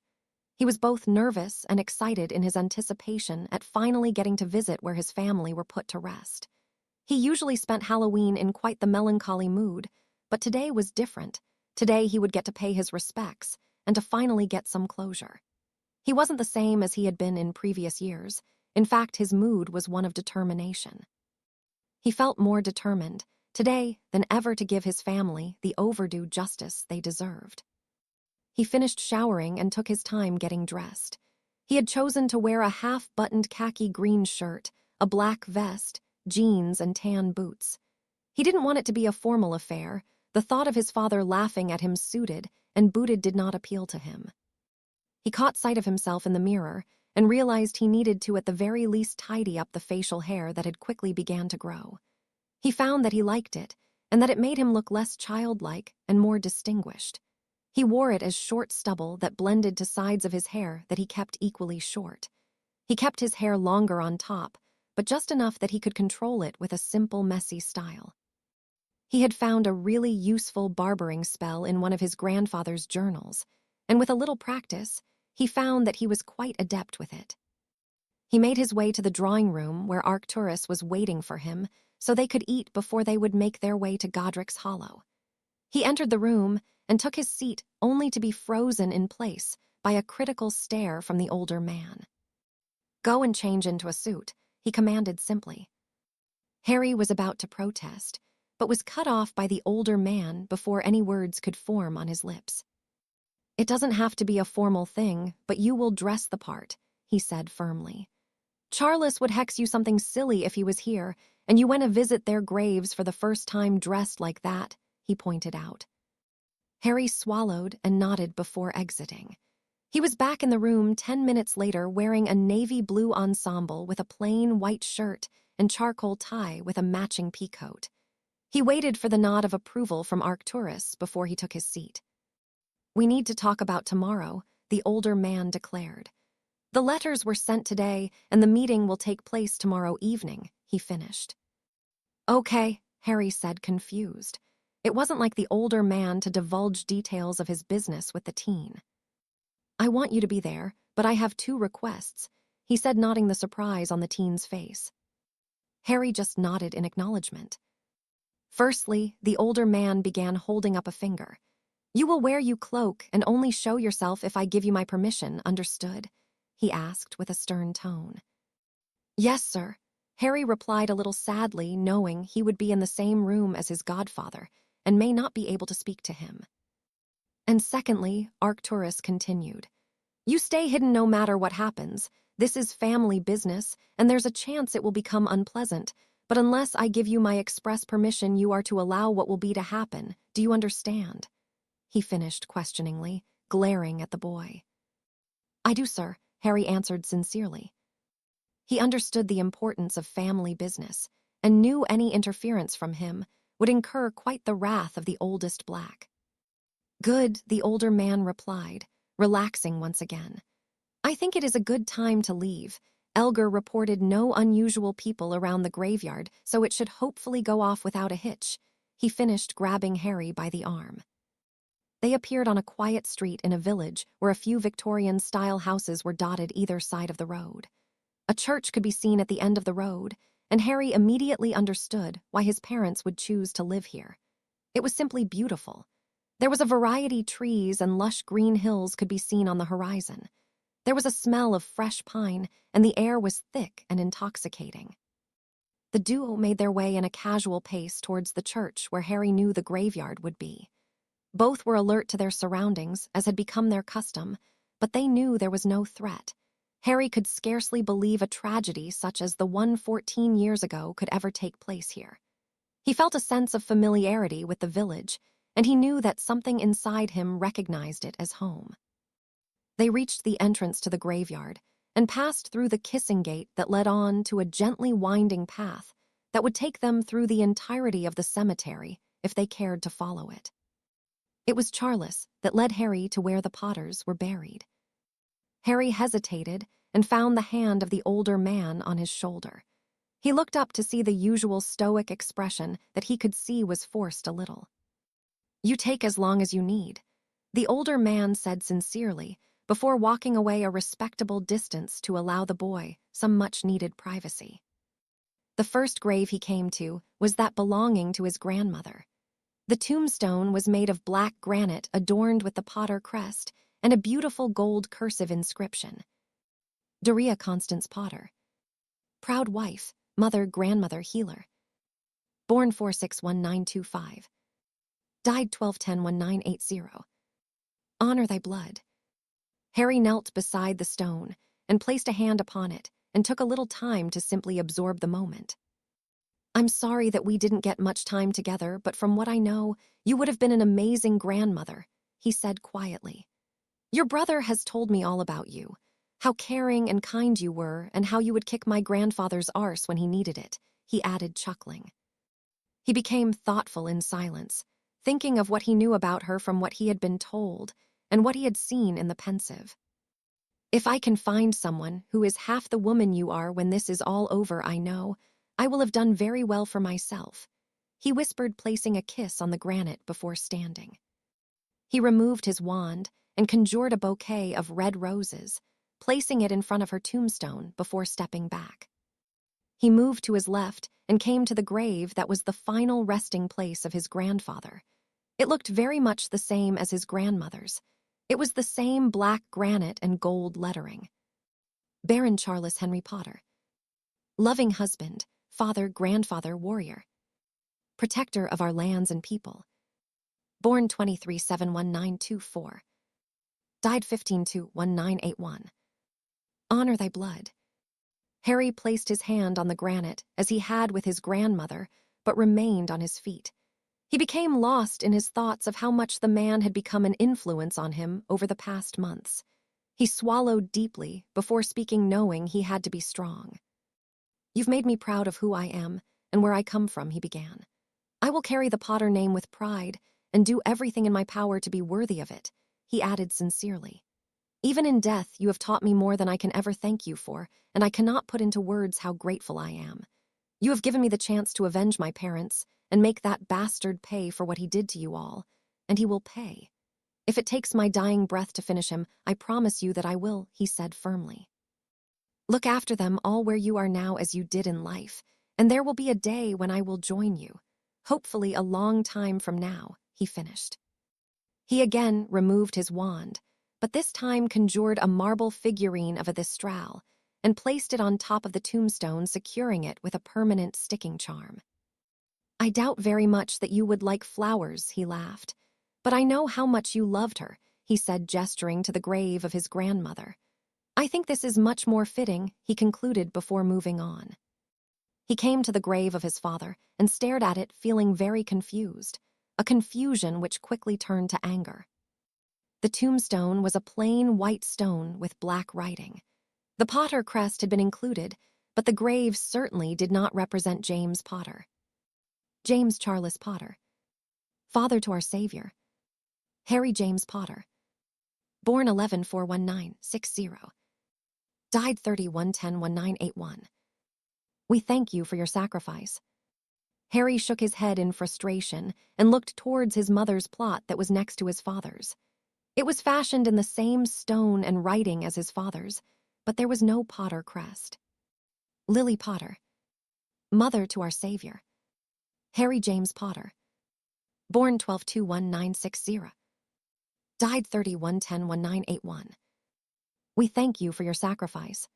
He was both nervous and excited in his anticipation at finally getting to visit where his family were put to rest. He usually spent Halloween in quite the melancholy mood, but today was different. Today he would get to pay his respects and to finally get some closure. He wasn't the same as he had been in previous years. In fact, his mood was one of determination. He felt more determined today than ever to give his family the overdue justice they deserved. He finished showering and took his time getting dressed. He had chosen to wear a half-buttoned khaki green shirt, a black vest, jeans, and tan boots. He didn't want it to be a formal affair. The thought of his father laughing at him suited and booted did not appeal to him. He caught sight of himself in the mirror and realized he needed to at the very least tidy up the facial hair that had quickly began to grow. He found that he liked it and that it made him look less childlike and more distinguished. He wore it as short stubble that blended to sides of his hair that he kept equally short. He kept his hair longer on top, but just enough that he could control it with a simple, messy style. He had found a really useful barbering spell in one of his grandfather's journals, and with a little practice, he found that he was quite adept with it. He made his way to the drawing room where Arcturus was waiting for him so they could eat before they would make their way to Godric's Hollow. He entered the room and took his seat only to be frozen in place by a critical stare from the older man. "Go and change into a suit," he commanded simply. Harry was about to protest, but was cut off by the older man before any words could form on his lips. "It doesn't have to be a formal thing, but you will dress the part," he said firmly. "Charles would hex you something silly if he was here, and you went to visit their graves for the first time dressed like that," he pointed out. Harry swallowed and nodded before exiting. He was back in the room 10 minutes later wearing a navy blue ensemble with a plain white shirt and charcoal tie with a matching peacoat. He waited for the nod of approval from Arcturus before he took his seat. "We need to talk about tomorrow," the older man declared. "The letters were sent today, and the meeting will take place tomorrow evening," he finished. "Okay," Harry said, confused. It wasn't like the older man to divulge details of his business with the teen. "I want you to be there, but I have 2 requests," he said, nodding the surprise on the teen's face. Harry just nodded in acknowledgement. Firstly, the older man began holding up a finger. "You will wear your cloak and only show yourself if I give you my permission, understood?" he asked with a stern tone. "Yes, sir," Harry replied a little sadly, knowing he would be in the same room as his godfather and may not be able to speak to him. "And secondly," Arcturus continued, "you stay hidden no matter what happens. This is family business, and there's a chance it will become unpleasant, but unless I give you my express permission, you are to allow what will be to happen. Do you understand?" he finished questioningly, glaring at the boy. "I do, sir," Harry answered sincerely. He understood the importance of family business and knew any interference from him would incur quite the wrath of the oldest Black. "Good," the older man replied, relaxing once again. "I think it is a good time to leave. Elgar reported no unusual people around the graveyard, so it should hopefully go off without a hitch," he finished, grabbing Harry by the arm. They appeared on a quiet street in a village where a few Victorian-style houses were dotted either side of the road. A church could be seen at the end of the road, and Harry immediately understood why his parents would choose to live here. It was simply beautiful. There was a variety of trees and lush green hills could be seen on the horizon. There was a smell of fresh pine, and the air was thick and intoxicating. The duo made their way in a casual pace towards the church where Harry knew the graveyard would be. Both were alert to their surroundings, as had become their custom, but they knew there was no threat. Harry could scarcely believe a tragedy such as the one 14 years ago could ever take place here. He felt a sense of familiarity with the village, and he knew that something inside him recognized it as home. They reached the entrance to the graveyard, and passed through the kissing gate that led on to a gently winding path that would take them through the entirety of the cemetery if they cared to follow it. It was Charles that led Harry to where the Potters were buried. Harry hesitated and found the hand of the older man on his shoulder. He looked up to see the usual stoic expression that he could see was forced a little. "You take as long as you need," the older man said sincerely, before walking away a respectable distance to allow the boy some much-needed privacy. The first grave he came to was that belonging to his grandmother. The tombstone was made of black granite adorned with the Potter crest and a beautiful gold cursive inscription. Doria Constance Potter. Proud wife, mother, grandmother, healer. Born 461925. Died 12101980. Honor thy blood. Harry knelt beside the stone and placed a hand upon it and took a little time to simply absorb the moment. "I'm sorry that we didn't get much time together, but from what I know, you would have been an amazing grandmother," he said quietly. "Your brother has told me all about you, how caring and kind you were and how you would kick my grandfather's arse when he needed it," he added, chuckling. He became thoughtful in silence, thinking of what he knew about her from what he had been told and what he had seen in the pensive. "If I can find someone who is half the woman you are when this is all over, I know I will have done very well for myself," he whispered, placing a kiss on the granite before standing. He removed his wand and conjured a bouquet of red roses, placing it in front of her tombstone before stepping back. He moved to his left and came to the grave that was the final resting place of his grandfather. It looked very much the same as his grandmother's. It was the same black granite and gold lettering. Baron Charles Henry Potter. Loving husband, father, grandfather, warrior. Protector of our lands and people. Born 23/7/1924. Died 15/2/1981. Honor thy blood. Harry placed his hand on the granite as he had with his grandmother, but remained on his feet. He became lost in his thoughts of how much the man had become an influence on him over the past months. He swallowed deeply before speaking, knowing he had to be strong. "You've made me proud of who I am and where I come from," he began. "I will carry the Potter name with pride and do everything in my power to be worthy of it," he added sincerely. "Even in death, you have taught me more than I can ever thank you for, and I cannot put into words how grateful I am. You have given me the chance to avenge my parents and make that bastard pay for what he did to you all, and he will pay. If it takes my dying breath to finish him, I promise you that I will," he said firmly. "Look after them all where you are now as you did in life, and there will be a day when I will join you, hopefully a long time from now," he finished. He again removed his wand, but this time conjured a marble figurine of a Thistral and placed it on top of the tombstone, securing it with a permanent sticking charm. "I doubt very much that you would like flowers," he laughed. "But I know how much you loved her," he said, gesturing to the grave of his grandmother. "I think this is much more fitting," he concluded before moving on. He came to the grave of his father and stared at it, feeling very confused, a confusion which quickly turned to anger. The tombstone was a plain white stone with black writing. The Potter crest had been included, but the grave certainly did not represent James Potter. James Charles Potter. Father to our Savior. Harry James Potter. Born 11/4/1960. Died 31/10/1981. We thank you for your sacrifice. Harry shook his head in frustration and looked towards his mother's plot that was next to his father's. It was fashioned in the same stone and writing as his father's, but there was no Potter crest. Lily Potter. Mother to our Savior. Harry James Potter. Born 12/2/1960. Died 31/10/1981. We thank you for your sacrifice.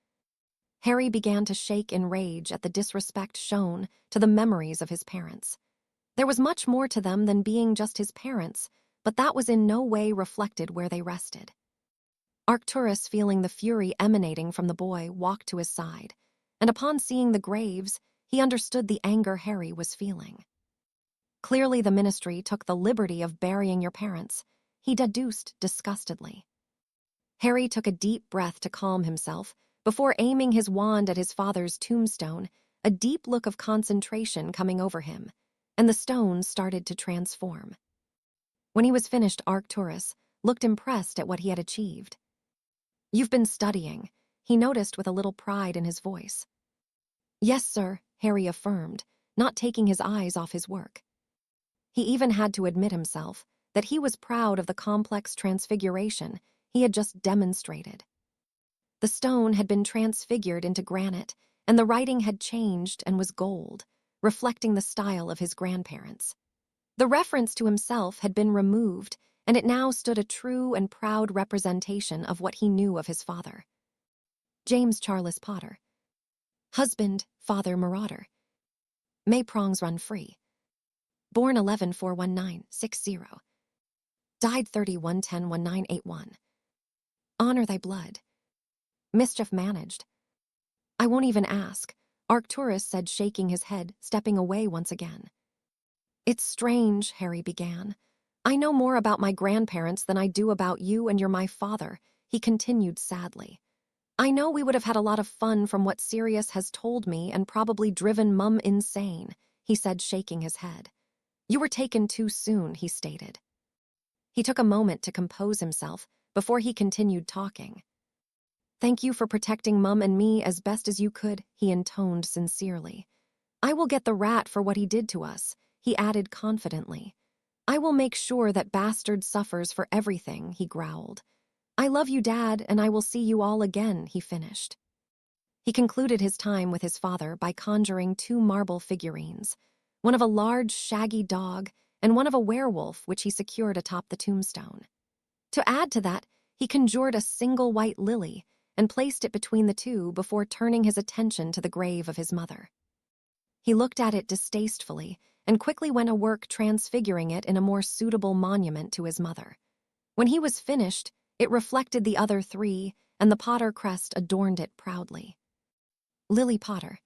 Harry began to shake in rage at the disrespect shown to the memories of his parents. There was much more to them than being just his parents, but that was in no way reflected where they rested. Arcturus, feeling the fury emanating from the boy, walked to his side, and upon seeing the graves, he understood the anger Harry was feeling. "Clearly the ministry took the liberty of burying your parents," he deduced disgustedly. Harry took a deep breath to calm himself before aiming his wand at his father's tombstone, a deep look of concentration coming over him, and the stone started to transform. When he was finished, Arcturus looked impressed at what he had achieved. "You've been studying," he noticed with a little pride in his voice. "Yes, sir," Harry affirmed, not taking his eyes off his work. He even had to admit himself that he was proud of the complex transfiguration he had just demonstrated. The stone had been transfigured into granite, and the writing had changed and was gold, reflecting the style of his grandparents. The reference to himself had been removed, and it now stood a true and proud representation of what he knew of his father. James Charles Potter. Husband, father, marauder. May prongs run free. Born 11/4/1960. Died 31/10/1981. Honor thy blood. Mischief managed. I won't even ask, Arcturus said, shaking his head, stepping away once again. It's strange, Harry began. I know more about my grandparents than I do about you, and you're my father, he continued sadly. I know we would have had a lot of fun from what Sirius has told me and probably driven Mum insane, he said, shaking his head. You were taken too soon, he stated. He took a moment to compose himself before he continued talking. Thank you for protecting Mum and me as best as you could, he intoned sincerely. I will get the rat for what he did to us, he added confidently. I will make sure that bastard suffers for everything, he growled. I love you, Dad, and I will see you all again, he finished. He concluded his time with his father by conjuring 2 marble figurines, one of a large, shaggy dog and one of a werewolf, which he secured atop the tombstone. To add to that, he conjured a single white lily and placed it between the two before turning his attention to the grave of his mother. He looked at it distastefully and quickly went to work transfiguring it in a more suitable monument to his mother. When he was finished, it reflected the other 3, and the Potter crest adorned it proudly. Lily Potter.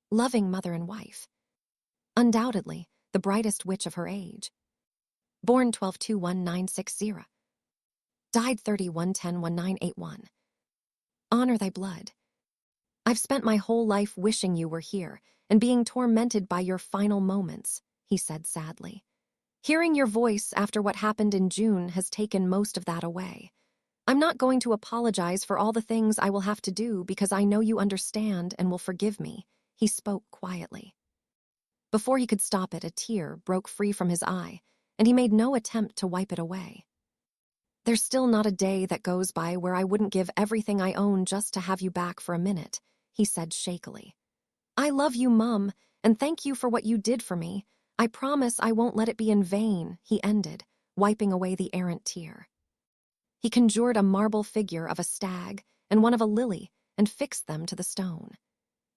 Loving mother and wife. Undoubtedly, the brightest witch of her age. Born 12/2/1960. Died 31/10/1981. Honor thy blood. I've spent my whole life wishing you were here and being tormented by your final moments, he said sadly. Hearing your voice after what happened in June has taken most of that away. I'm not going to apologize for all the things I will have to do because I know you understand and will forgive me, he spoke quietly. Before he could stop it, a tear broke free from his eye, and he made no attempt to wipe it away. There's still not a day that goes by where I wouldn't give everything I own just to have you back for a minute, he said shakily. I love you, Mum, and thank you for what you did for me. I promise I won't let it be in vain, he ended, wiping away the errant tear. He conjured a marble figure of a stag and one of a lily and fixed them to the stone.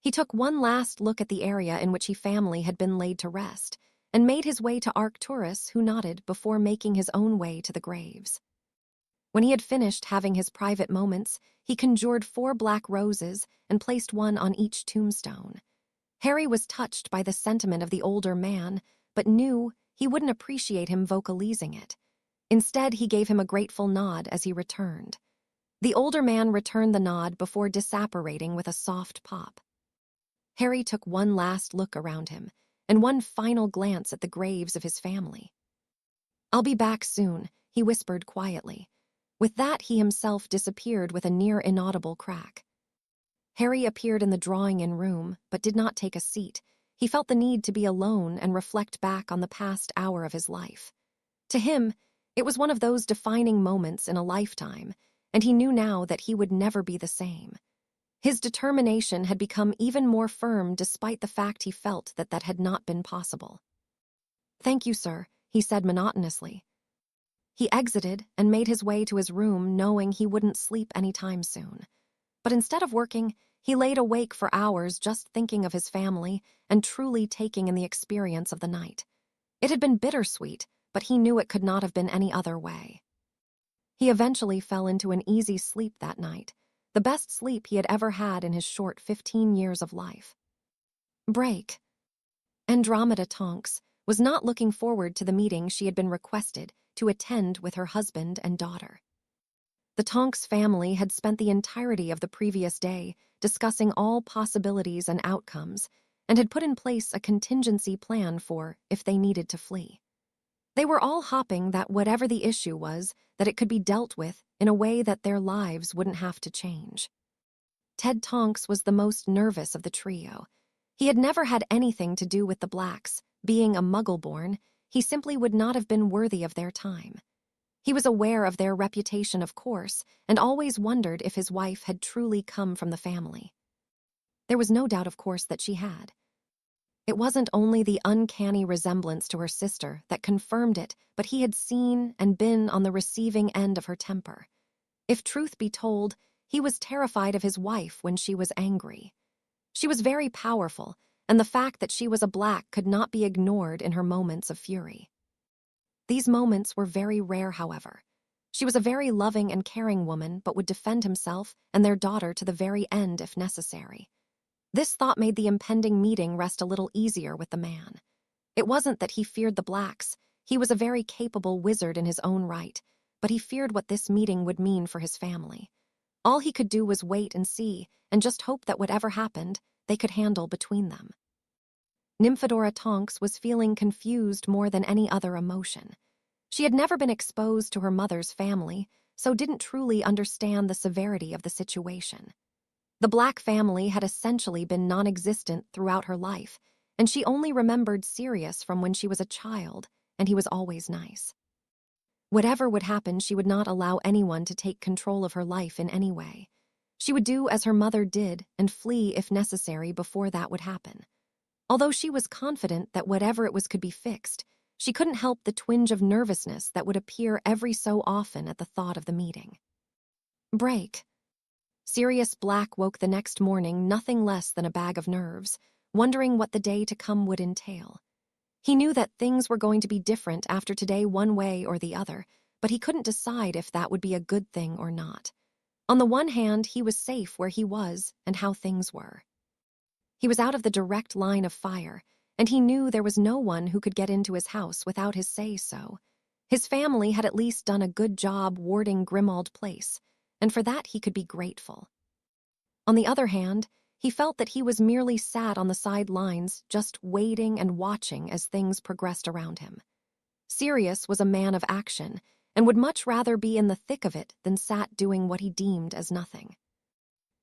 He took one last look at the area in which his family had been laid to rest and made his way to Arcturus, who nodded before making his own way to the graves. When he had finished having his private moments, he conjured 4 black roses and placed one on each tombstone. Harry was touched by the sentiment of the older man, but knew he wouldn't appreciate him vocalizing it. Instead, he gave him a grateful nod as he returned. The older man returned the nod before disapparating with a soft pop. Harry took one last look around him and one final glance at the graves of his family. I'll be back soon, he whispered quietly. With that, he himself disappeared with a near-inaudible crack. Harry appeared in the drawing-in room, but did not take a seat. He felt the need to be alone and reflect back on the past hour of his life. To him, it was one of those defining moments in a lifetime, and he knew now that he would never be the same. His determination had become even more firm despite the fact he felt that that had not been possible. Thank you, sir, he said monotonously. He exited and made his way to his room knowing he wouldn't sleep anytime soon. But instead of working, he laid awake for hours just thinking of his family and truly taking in the experience of the night. It had been bittersweet, but he knew it could not have been any other way. He eventually fell into an easy sleep that night, the best sleep he had ever had in his short 15 years of life. Break. Andromeda Tonks was not looking forward to the meeting she had been requested to attend with her husband and daughter. The Tonks family had spent the entirety of the previous day discussing all possibilities and outcomes and had put in place a contingency plan for if they needed to flee. They were all hoping that whatever the issue was, that it could be dealt with in a way that their lives wouldn't have to change. Ted Tonks was the most nervous of the trio. He had never had anything to do with the Blacks. Being a Muggle-born, he simply would not have been worthy of their time. He was aware of their reputation, of course, and always wondered if his wife had truly come from the family. There was no doubt, of course, that she had. It wasn't only the uncanny resemblance to her sister that confirmed it, but he had seen and been on the receiving end of her temper. If truth be told, he was terrified of his wife when she was angry. She was very powerful, and the fact that she was a Black could not be ignored in her moments of fury. These moments were very rare, however. She was a very loving and caring woman, but would defend himself and their daughter to the very end if necessary. This thought made the impending meeting rest a little easier with the man. It wasn't that he feared the Blacks. He was a very capable wizard in his own right, but he feared what this meeting would mean for his family. All he could do was wait and see, and just hope that whatever happened, they could handle between them. Nymphadora Tonks was feeling confused more than any other emotion. She had never been exposed to her mother's family, so didn't truly understand the severity of the situation. The Black family had essentially been non-existent throughout her life, and she only remembered Sirius from when she was a child, and he was always nice. Whatever would happen, she would not allow anyone to take control of her life in any way. She would do as her mother did and flee if necessary before that would happen. Although she was confident that whatever it was could be fixed, she couldn't help the twinge of nervousness that would appear every so often at the thought of the meeting. Break. Sirius Black woke the next morning nothing less than a bag of nerves, wondering what the day to come would entail. He knew that things were going to be different after today one way or the other, but he couldn't decide if that would be a good thing or not. On the one hand, he was safe where he was and how things were. He was out of the direct line of fire, and he knew there was no one who could get into his house without his say-so. His family had at least done a good job warding Grimmauld Place, and for that he could be grateful. On the other hand, he felt that he was merely sat on the sidelines, just waiting and watching as things progressed around him. Sirius was a man of action, and would much rather be in the thick of it than sat doing what he deemed as nothing.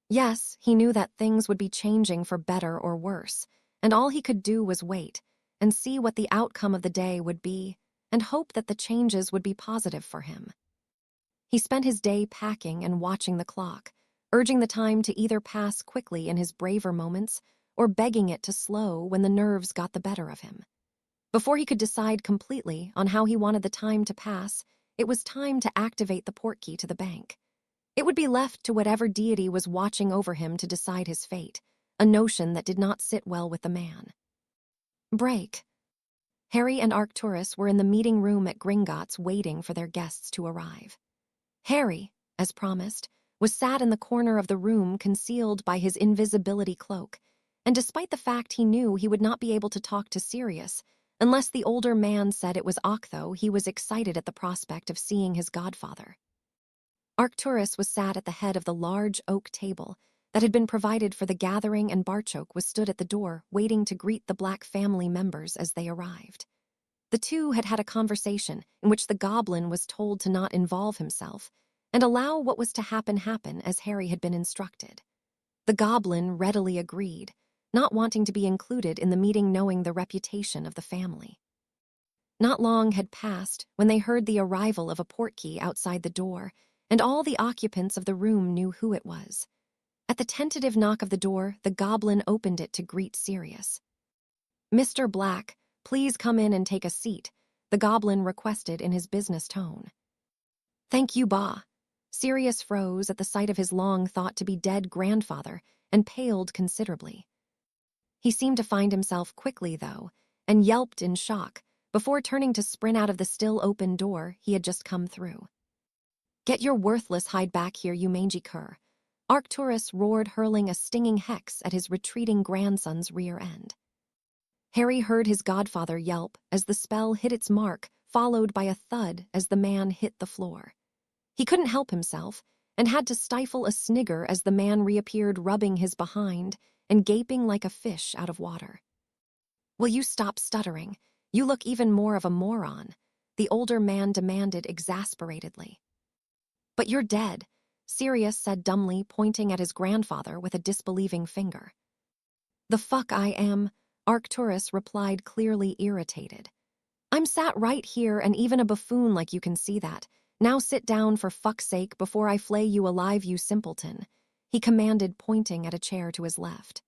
Yes, he knew that things would be changing for better or worse, and all he could do was wait and see what the outcome of the day would be, and hope that the changes would be positive for him. He spent his day packing and watching the clock, urging the time to either pass quickly in his braver moments or begging it to slow when the nerves got the better of him. Before he could decide completely on how he wanted the time to pass, it was time to activate the portkey to the bank. It would be left to whatever deity was watching over him to decide his fate, a notion that did not sit well with the man. Break. Harry and Arcturus were in the meeting room at Gringotts waiting for their guests to arrive. Harry, as promised, was sat in the corner of the room concealed by his invisibility cloak, and despite the fact he knew he would not be able to talk to Sirius, unless the older man said it was Octho, he was excited at the prospect of seeing his godfather. Arcturus was sat at the head of the large oak table that had been provided for the gathering, and Barchoke was stood at the door waiting to greet the Black family members as they arrived. The two had had a conversation in which the goblin was told to not involve himself and allow what was to happen as Harry had been instructed. The goblin readily agreed, not wanting to be included in the meeting knowing the reputation of the family. Not long had passed when they heard the arrival of a portkey outside the door, and all the occupants of the room knew who it was. At the tentative knock of the door, the goblin opened it to greet Sirius. "Mr. Black, please come in and take a seat," the goblin requested in his business tone. "Thank you, Ba." Sirius froze at the sight of his long-thought-to-be-dead grandfather and paled considerably. He seemed to find himself quickly, though, and yelped in shock before turning to sprint out of the still-open door he had just come through. "Get your worthless hide back here, you mangy cur," Arcturus roared, hurling a stinging hex at his retreating grandson's rear end. Harry heard his godfather yelp as the spell hit its mark, followed by a thud as the man hit the floor. He couldn't help himself and had to stifle a snigger as the man reappeared, rubbing his behind and gaping like a fish out of water. "Will you stop stuttering? You look even more of a moron," the older man demanded exasperately. "But you're dead," Sirius said dumbly, pointing at his grandfather with a disbelieving finger. "The fuck I am," Arcturus replied, clearly irritated. "I'm sat right here and even a buffoon like you can see that. Now sit down for fuck's sake before I flay you alive, you simpleton," he commanded, pointing at a chair to his left.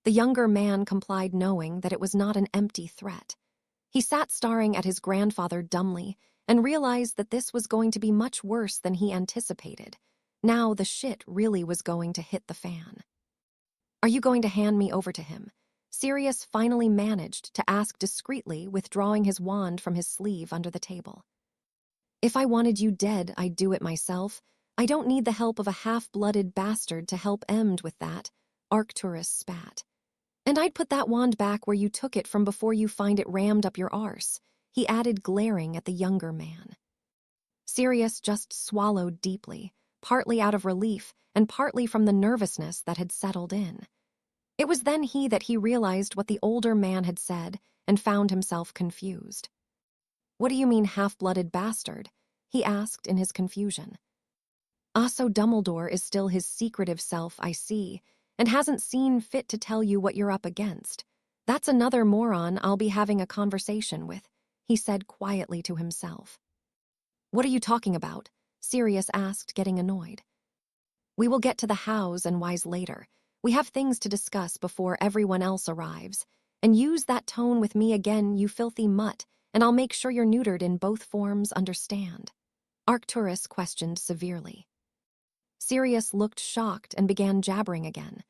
The younger man complied, knowing that it was not an empty threat. He sat staring at his grandfather dumbly and realized that this was going to be much worse than he anticipated. Now the shit really was going to hit the fan. "Are you going to hand me over to him?" Sirius finally managed to ask discreetly, withdrawing his wand from his sleeve under the table. "If I wanted you dead, I'd do it myself. I don't need the help of a half-blooded bastard to help Emd with that," Arcturus spat. "And I'd put that wand back where you took it from before you find it rammed up your arse," he added, glaring at the younger man. Sirius just swallowed deeply, partly out of relief and partly from the nervousness that had settled in. It was then that he realized what the older man had said and found himself confused. "What do you mean, half-blooded bastard?" he asked in his confusion. "So Dumbledore is still his secretive self, I see, and hasn't seen fit to tell you what you're up against. That's another moron I'll be having a conversation with," he said quietly to himself. "What are you talking about?" Sirius asked, getting annoyed. "We will get to the hows and whys later. We have things to discuss before everyone else arrives. And use that tone with me again, you filthy mutt, and I'll make sure you're neutered in both forms, understand?" Arcturus questioned severely. Sirius looked shocked and began jabbering again.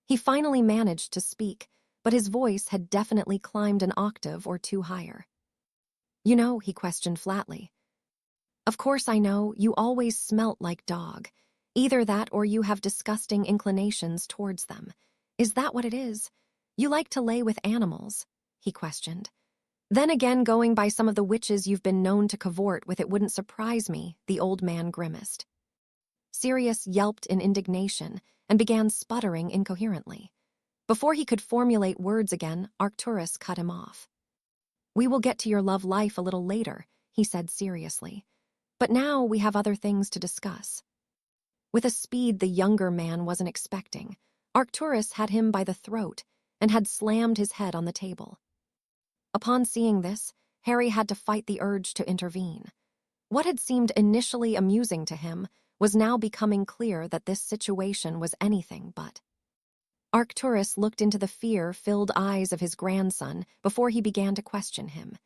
He finally managed to speak, but his voice had definitely climbed an octave or two higher. "You know," he questioned flatly. "Of course I know, you always smelt like dog. Either that or you have disgusting inclinations towards them. Is that what it is? You like to lay with animals?" he questioned. "Then again, going by some of the witches you've been known to cavort with, it wouldn't surprise me," the old man grimaced. Sirius yelped in indignation and began sputtering incoherently. Before he could formulate words again, Arcturus cut him off. "We will get to your love life a little later," he said seriously. "But now we have other things to discuss." With a speed the younger man wasn't expecting, Arcturus had him by the throat and had slammed his head on the table. Upon seeing this, Harry had to fight the urge to intervene. What had seemed initially amusing to him was now becoming clear that this situation was anything but. Arcturus looked into the fear-filled eyes of his grandson before he began to question him.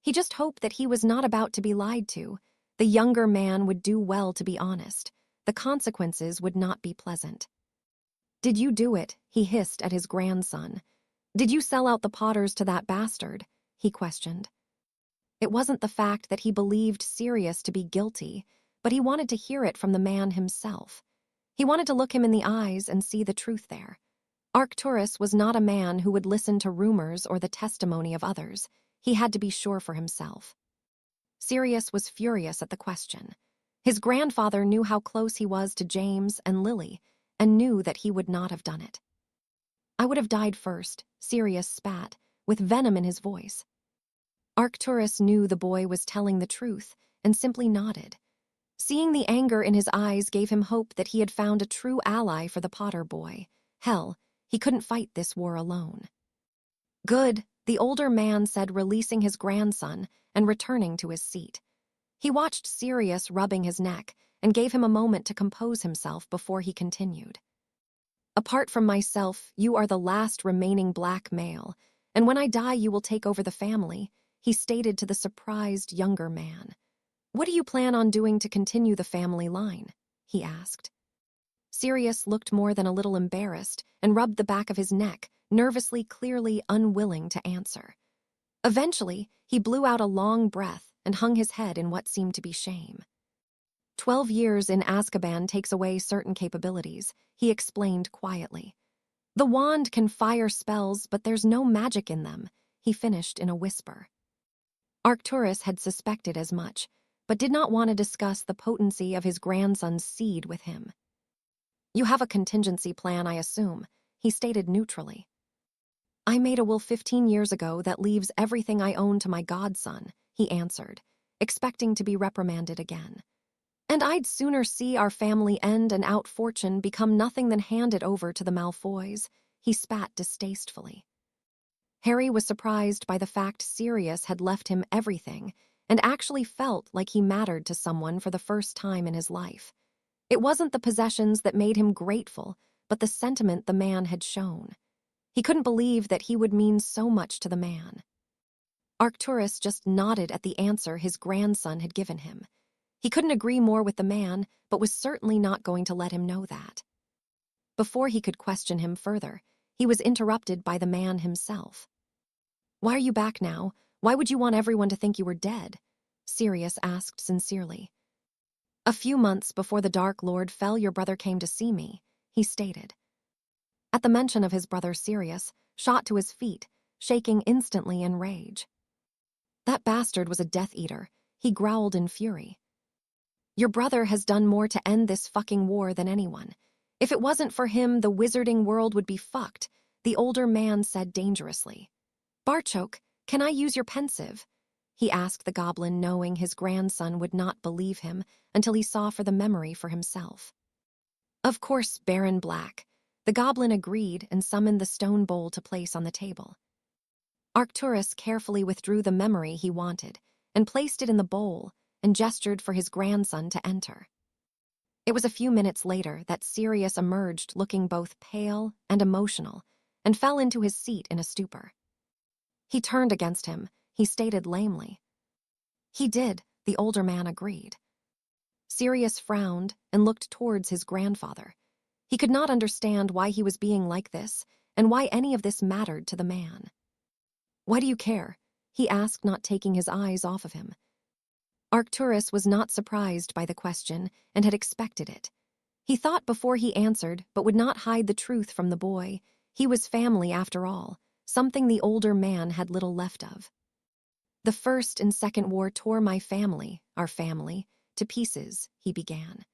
He just hoped that he was not about to be lied to. The younger man would do well to be honest. The consequences would not be pleasant. "Did you do it?" he hissed at his grandson. "Did you sell out the Potters to that bastard?" he questioned. It wasn't the fact that he believed Sirius to be guilty, but he wanted to hear it from the man himself. He wanted to look him in the eyes and see the truth there. Arcturus was not a man who would listen to rumors or the testimony of others. He had to be sure for himself. Sirius was furious at the question. His grandfather knew how close he was to James and Lily, and knew that he would not have done it. "I would have died first," Sirius spat, with venom in his voice. Arcturus knew the boy was telling the truth, and simply nodded. Seeing the anger in his eyes gave him hope that he had found a true ally for the Potter boy. Hell, he couldn't fight this war alone. "Good," the older man said, releasing his grandson and returning to his seat. He watched Sirius rubbing his neck and gave him a moment to compose himself before he continued. "Apart from myself, you are the last remaining black male, and when I die you will take over the family," he stated to the surprised younger man. "What do you plan on doing to continue the family line?" he asked. Sirius looked more than a little embarrassed and rubbed the back of his neck, nervously, clearly unwilling to answer. Eventually, he blew out a long breath and hung his head in what seemed to be shame. 12 years in Azkaban takes away certain capabilities, he explained quietly. "The wand can fire spells, but there's no magic in them," he finished in a whisper. Arcturus had suspected as much, but did not want to discuss the potency of his grandson's seed with him. "You have a contingency plan, I assume," he stated neutrally. "I made a will 15 years ago that leaves everything I own to my godson," he answered, expecting to be reprimanded again. "And I'd sooner see our family end and out fortune become nothing than hand it over to the Malfoys," he spat distastefully. Harry was surprised by the fact Sirius had left him everything and actually felt like he mattered to someone for the first time in his life. It wasn't the possessions that made him grateful, but the sentiment the man had shown. He couldn't believe that he would mean so much to the man. Arcturus just nodded at the answer his grandson had given him. He couldn't agree more with the man, but was certainly not going to let him know that. Before he could question him further, he was interrupted by the man himself. "Why are you back now? Why would you want everyone to think you were dead?" Sirius asked sincerely. "A few months before the Dark Lord fell, your brother came to see me," he stated. At the mention of his brother, Sirius shot to his feet, shaking instantly in rage. That bastard was a Death Eater, he growled in fury. "Your brother has done more to end this fucking war than anyone. If it wasn't for him, the wizarding world would be fucked," the older man said dangerously. "Barchoke, can I use your pensive?" he asked the goblin, knowing his grandson would not believe him until he saw for the memory for himself. "Of course, Baron Black," the goblin agreed and summoned the stone bowl to place on the table. Arcturus carefully withdrew the memory he wanted and placed it in the bowl and gestured for his grandson to enter. It was a few minutes later that Sirius emerged looking both pale and emotional and fell into his seat in a stupor. "He turned against him," he stated lamely. "He did," the older man agreed. Sirius frowned and looked towards his grandfather. He could not understand why he was being like this and why any of this mattered to the man. "Why do you care?" he asked, not taking his eyes off of him. Arcturus was not surprised by the question and had expected it. He thought before he answered, but would not hide the truth from the boy. He was family after all, something the older man had little left of. "The First and Second War tore my family, our family, to pieces," he began.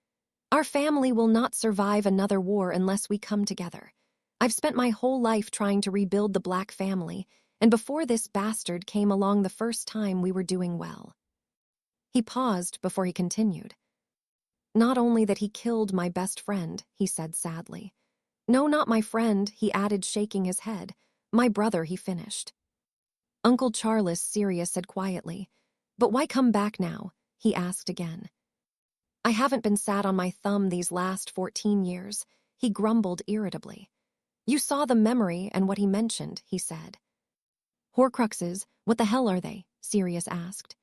"Our family will not survive another war unless we come together. I've spent my whole life trying to rebuild the Black family, and before this bastard came along the first time we were doing well." He paused before he continued. "Not only that he killed my best friend," he said sadly. "No, not my friend," he added, shaking his head. "My brother," he finished. "Uncle Charles," Sirius said quietly. "But why come back now?" he asked again. "I haven't been sat on my thumb these last 14 years, he grumbled irritably. "You saw the memory and what he mentioned," he said. "Horcruxes, what the hell are they?" Sirius asked.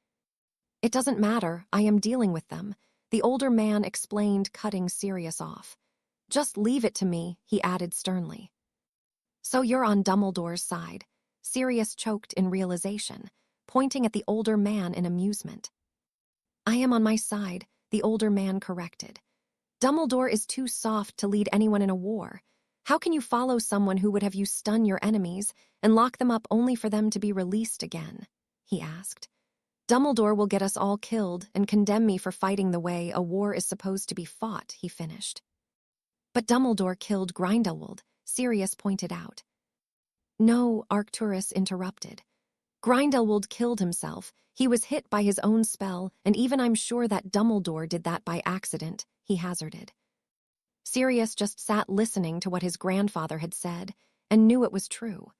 "It doesn't matter, I am dealing with them," the older man explained, cutting Sirius off. "Just leave it to me," he added sternly. "So you're on Dumbledore's side," Sirius choked in realization, pointing at the older man in amusement. "I am on my side," the older man corrected. "Dumbledore is too soft to lead anyone in a war. How can you follow someone who would have you stun your enemies and lock them up only for them to be released again?" he asked. "Dumbledore will get us all killed and condemn me for fighting the way a war is supposed to be fought," he finished. "But Dumbledore killed Grindelwald," Sirius pointed out. "No," Arcturus interrupted. "Grindelwald killed himself. He was hit by his own spell, and even I'm sure that Dumbledore did that by accident," he hazarded. Sirius just sat listening to what his grandfather had said and knew it was true.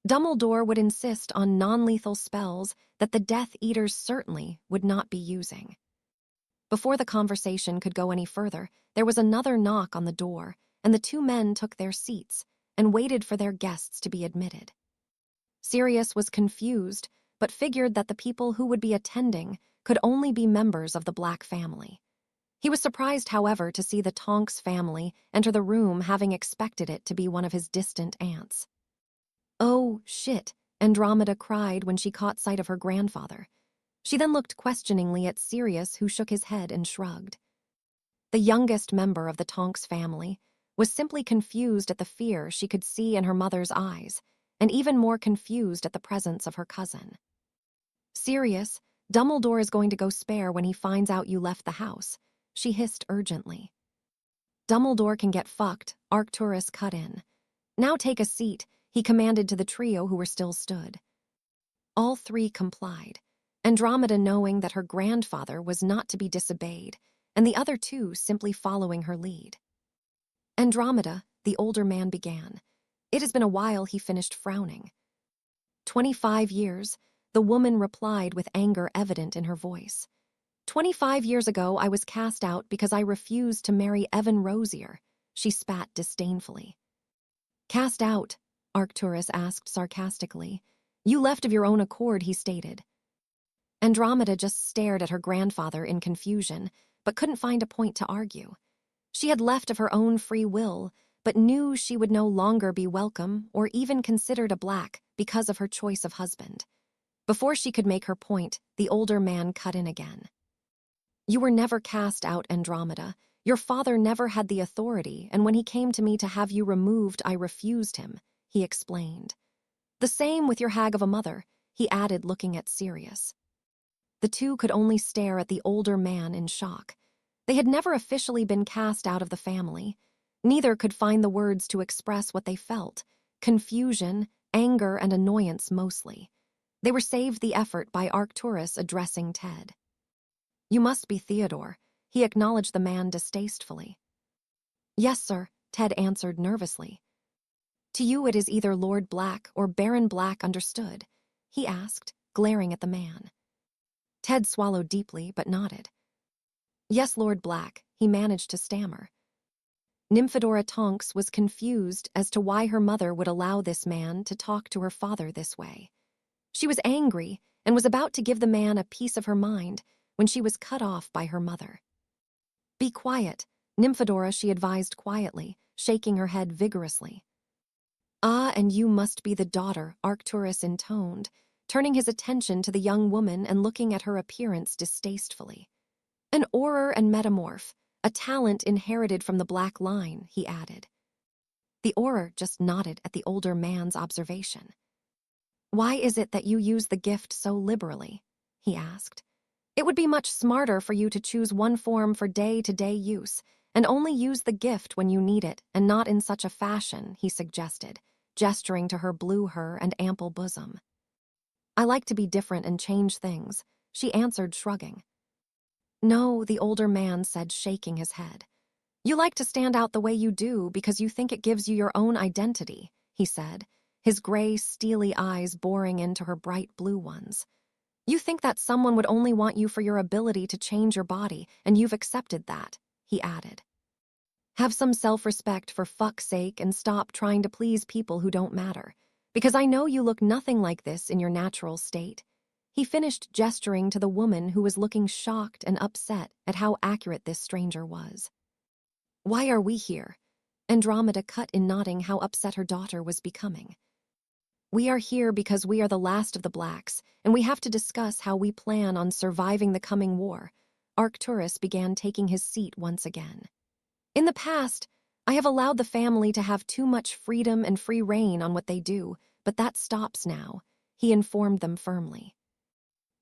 Dumbledore would insist on non-lethal spells that the Death Eaters certainly would not be using. Before the conversation could go any further, there was another knock on the door, and the two men took their seats and waited for their guests to be admitted. Sirius was confused, but figured that the people who would be attending could only be members of the Black family. He was surprised, however, to see the Tonks family enter the room, having expected it to be one of his distant aunts. "Oh, shit," Andromeda cried when she caught sight of her grandfather. She then looked questioningly at Sirius, who shook his head and shrugged. The youngest member of the Tonks family was simply confused at the fear she could see in her mother's eyes, and even more confused at the presence of her cousin. "Sirius, Dumbledore is going to go spare when he finds out you left the house, she hissed urgently. Dumbledore can get fucked, Arcturus cut in. Now take a seat, he commanded to the trio who were still stood. All three complied, Andromeda knowing that her grandfather was not to be disobeyed, and the other two simply following her lead. Andromeda, the older man began. It has been a while, he finished frowning. 25 years, the woman replied with anger evident in her voice. 25 years ago, I was cast out because I refused to marry Evan Rosier, she spat disdainfully. Cast out? Arcturus asked sarcastically. You left of your own accord, he stated. Andromeda just stared at her grandfather in confusion, but couldn't find a point to argue. She had left of her own free will, but knew she would no longer be welcome or even considered a black because of her choice of husband. Before she could make her point, the older man cut in again. You were never cast out, Andromeda. Your father never had the authority, and when he came to me to have you removed, I refused him, he explained. The same with your hag of a mother, he added, looking at Sirius. The two could only stare at the older man in shock. They had never officially been cast out of the family. Neither could find the words to express what they felt. Confusion, anger, and annoyance mostly. They were saved the effort by Arcturus addressing Ted. You must be Theodore, he acknowledged the man distastefully. Yes, sir, Ted answered nervously. To you it is either Lord Black or Baron Black, understood? He asked, glaring at the man. Ted swallowed deeply but nodded. Yes, Lord Black, he managed to stammer. Nymphadora Tonks was confused as to why her mother would allow this man to talk to her father this way. She was angry and was about to give the man a piece of her mind when she was cut off by her mother. Be quiet, Nymphadora, she advised quietly, shaking her head vigorously. Ah, and you must be the daughter, Arcturus intoned, turning his attention to the young woman and looking at her appearance distastefully. An Auror and metamorph, a talent inherited from the Black line, he added. The Auror just nodded at the older man's observation. Why is it that you use the gift so liberally? He asked. It would be much smarter for you to choose one form for day-to-day use, and only use the gift when you need it, and not in such a fashion, he suggested, gesturing to her blue hair and ample bosom. I like to be different and change things, she answered, shrugging. No, the older man said, shaking his head. You like to stand out the way you do because you think it gives you your own identity, he said, his gray, steely eyes boring into her bright blue ones. You think that someone would only want you for your ability to change your body, and you've accepted that, he added. Have some self-respect for fuck's sake and stop trying to please people who don't matter, because I know you look nothing like this in your natural state. He finished gesturing to the woman who was looking shocked and upset at how accurate this stranger was. Why are we here? Andromeda cut in, nodding how upset her daughter was becoming. We are here because we are the last of the Blacks, and we have to discuss how we plan on surviving the coming war. Arcturus began, taking his seat once again. In the past, I have allowed the family to have too much freedom and free reign on what they do, but that stops now, he informed them firmly.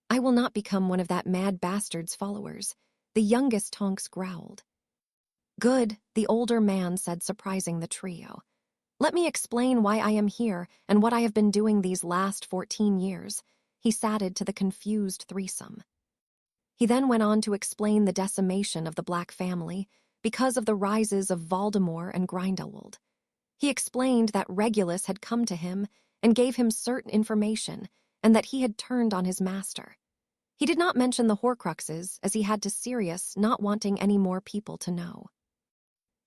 I will not become one of that mad bastard's followers, the youngest Tonks growled. Good, the older man said, surprising the trio. Let me explain why I am here and what I have been doing these last 14 years, he satted to the confused threesome. He then went on to explain the decimation of the Black family because of the rises of Voldemort and Gryffindor. He explained that Regulus had come to him and gave him certain information and that he had turned on his master. He did not mention the Horcruxes, as he had to Sirius not wanting any more people to know.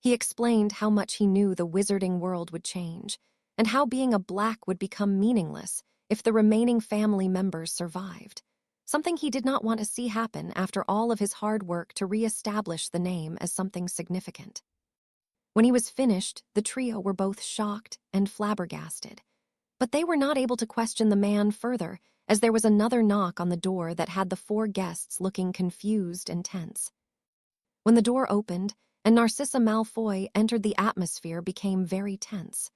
He explained how much he knew the wizarding world would change, and how being a Black would become meaningless if the remaining family members survived, something he did not want to see happen after all of his hard work to re-establish the name as something significant. When he was finished, the trio were both shocked and flabbergasted, but they were not able to question the man further, as there was another knock on the door that had the four guests looking confused and tense. When the door opened, and Narcissa Malfoy entered, the atmosphere became very tense.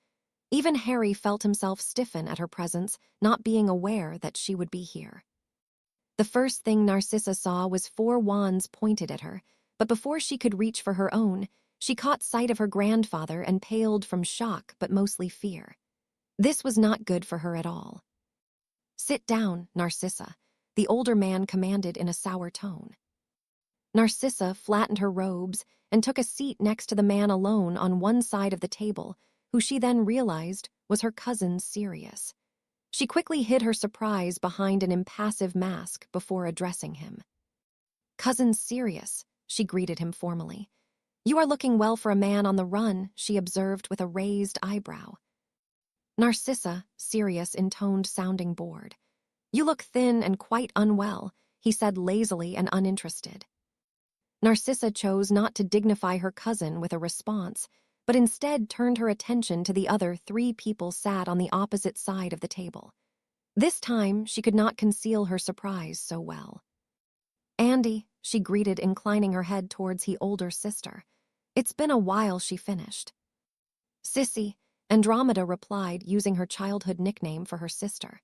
Even Harry felt himself stiffen at her presence, not being aware that she would be here. The first thing Narcissa saw was 4 wands pointed at her, but before she could reach for her own, she caught sight of her grandfather and paled from shock but mostly fear. This was not good for her at all. "Sit down, Narcissa," the older man commanded in a sour tone. Narcissa flattened her robes and took a seat next to the man alone on one side of the table, who she then realized was her cousin Sirius. She quickly hid her surprise behind an impassive mask before addressing him. "Cousin Sirius," she greeted him formally. "You are looking well for a man on the run," she observed with a raised eyebrow. "Narcissa," Sirius intoned, sounding bored. "You look thin and quite unwell," he said lazily and uninterested. Narcissa chose not to dignify her cousin with a response, but instead turned her attention to the other 3 people sat on the opposite side of the table. This time, she could not conceal her surprise so well. "Andy," she greeted, inclining her head towards her older sister. "It's been a while," she finished. "Sissy," Andromeda replied, using her childhood nickname for her sister.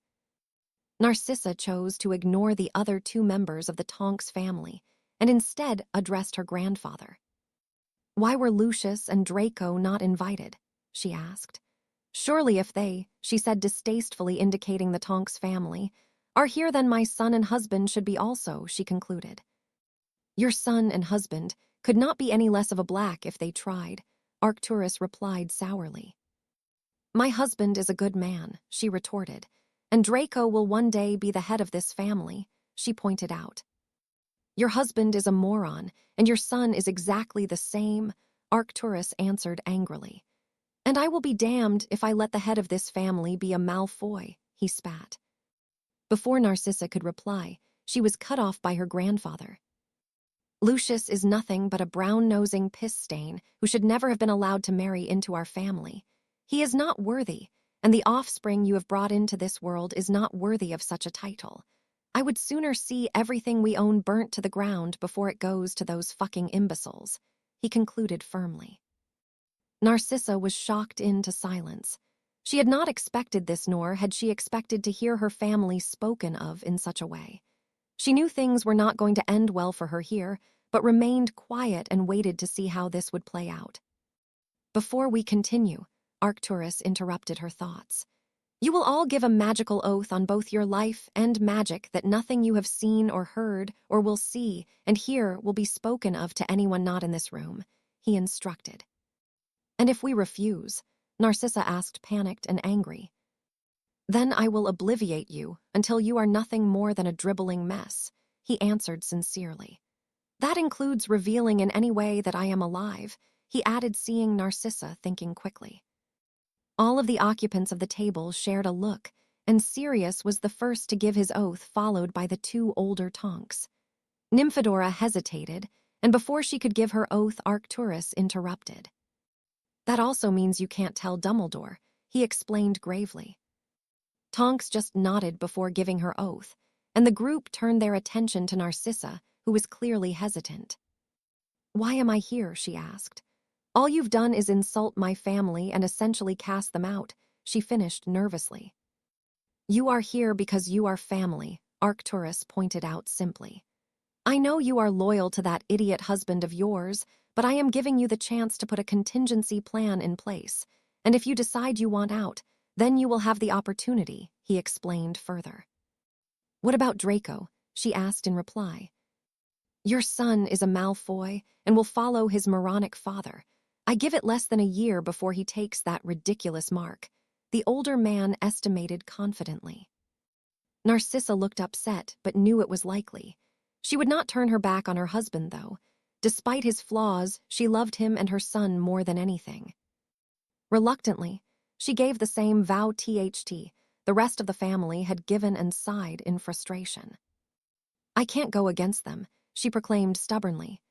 Narcissa chose to ignore the other 2 members of the Tonks family and instead addressed her grandfather. "Why were Lucius and Draco not invited?" she asked. "Surely if they," she said distastefully, indicating the Tonks family, "are here, then my son and husband should be also," she concluded. "Your son and husband could not be any less of a black if they tried," Arcturus replied sourly. "My husband is a good man," she retorted, "and Draco will one day be the head of this family," she pointed out. "Your husband is a moron, and your son is exactly the same," Arcturus answered angrily. "And I will be damned if I let the head of this family be a Malfoy," he spat. Before Narcissa could reply, she was cut off by her grandfather. "Lucius is nothing but a brown-nosing piss stain who should never have been allowed to marry into our family. He is not worthy, and the offspring you have brought into this world is not worthy of such a title. I would sooner see everything we own burnt to the ground before it goes to those fucking imbeciles," he concluded firmly. Narcissa was shocked into silence. She had not expected this, nor had she expected to hear her family spoken of in such a way. She knew things were not going to end well for her here, but remained quiet and waited to see how this would play out. "Before we continue," Arcturus interrupted her thoughts, "you will all give a magical oath on both your life and magic that nothing you have seen or heard or will see and hear will be spoken of to anyone not in this room," he instructed. "And if we refuse?" Narcissa asked, panicked and angry. "Then I will obliviate you until you are nothing more than a dribbling mess," he answered sincerely. "That includes revealing in any way that I am alive," he added, seeing Narcissa thinking quickly. All of the occupants of the table shared a look, and Sirius was the first to give his oath, followed by the 2 older Tonks. Nymphadora hesitated, and before she could give her oath, Arcturus interrupted. "That also means you can't tell Dumbledore," he explained gravely. Tonks just nodded before giving her oath, and the group turned their attention to Narcissa, who was clearly hesitant. "Why am I here?" she asked. "All you've done is insult my family and essentially cast them out," she finished nervously. "You are here because you are family," Arcturus pointed out simply. "I know you are loyal to that idiot husband of yours, but I am giving you the chance to put a contingency plan in place, and if you decide you want out, then you will have the opportunity," he explained further. "What about Draco?" she asked in reply. "Your son is a Malfoy and will follow his moronic father. I give it less than a year before he takes that ridiculous mark," the older man estimated confidently. Narcissa looked upset but knew it was likely. She would not turn her back on her husband, though. Despite his flaws, she loved him and her son more than anything. Reluctantly, she gave the same vow THT the rest of the family had given and sighed in frustration. "I can't go against them," she proclaimed stubbornly.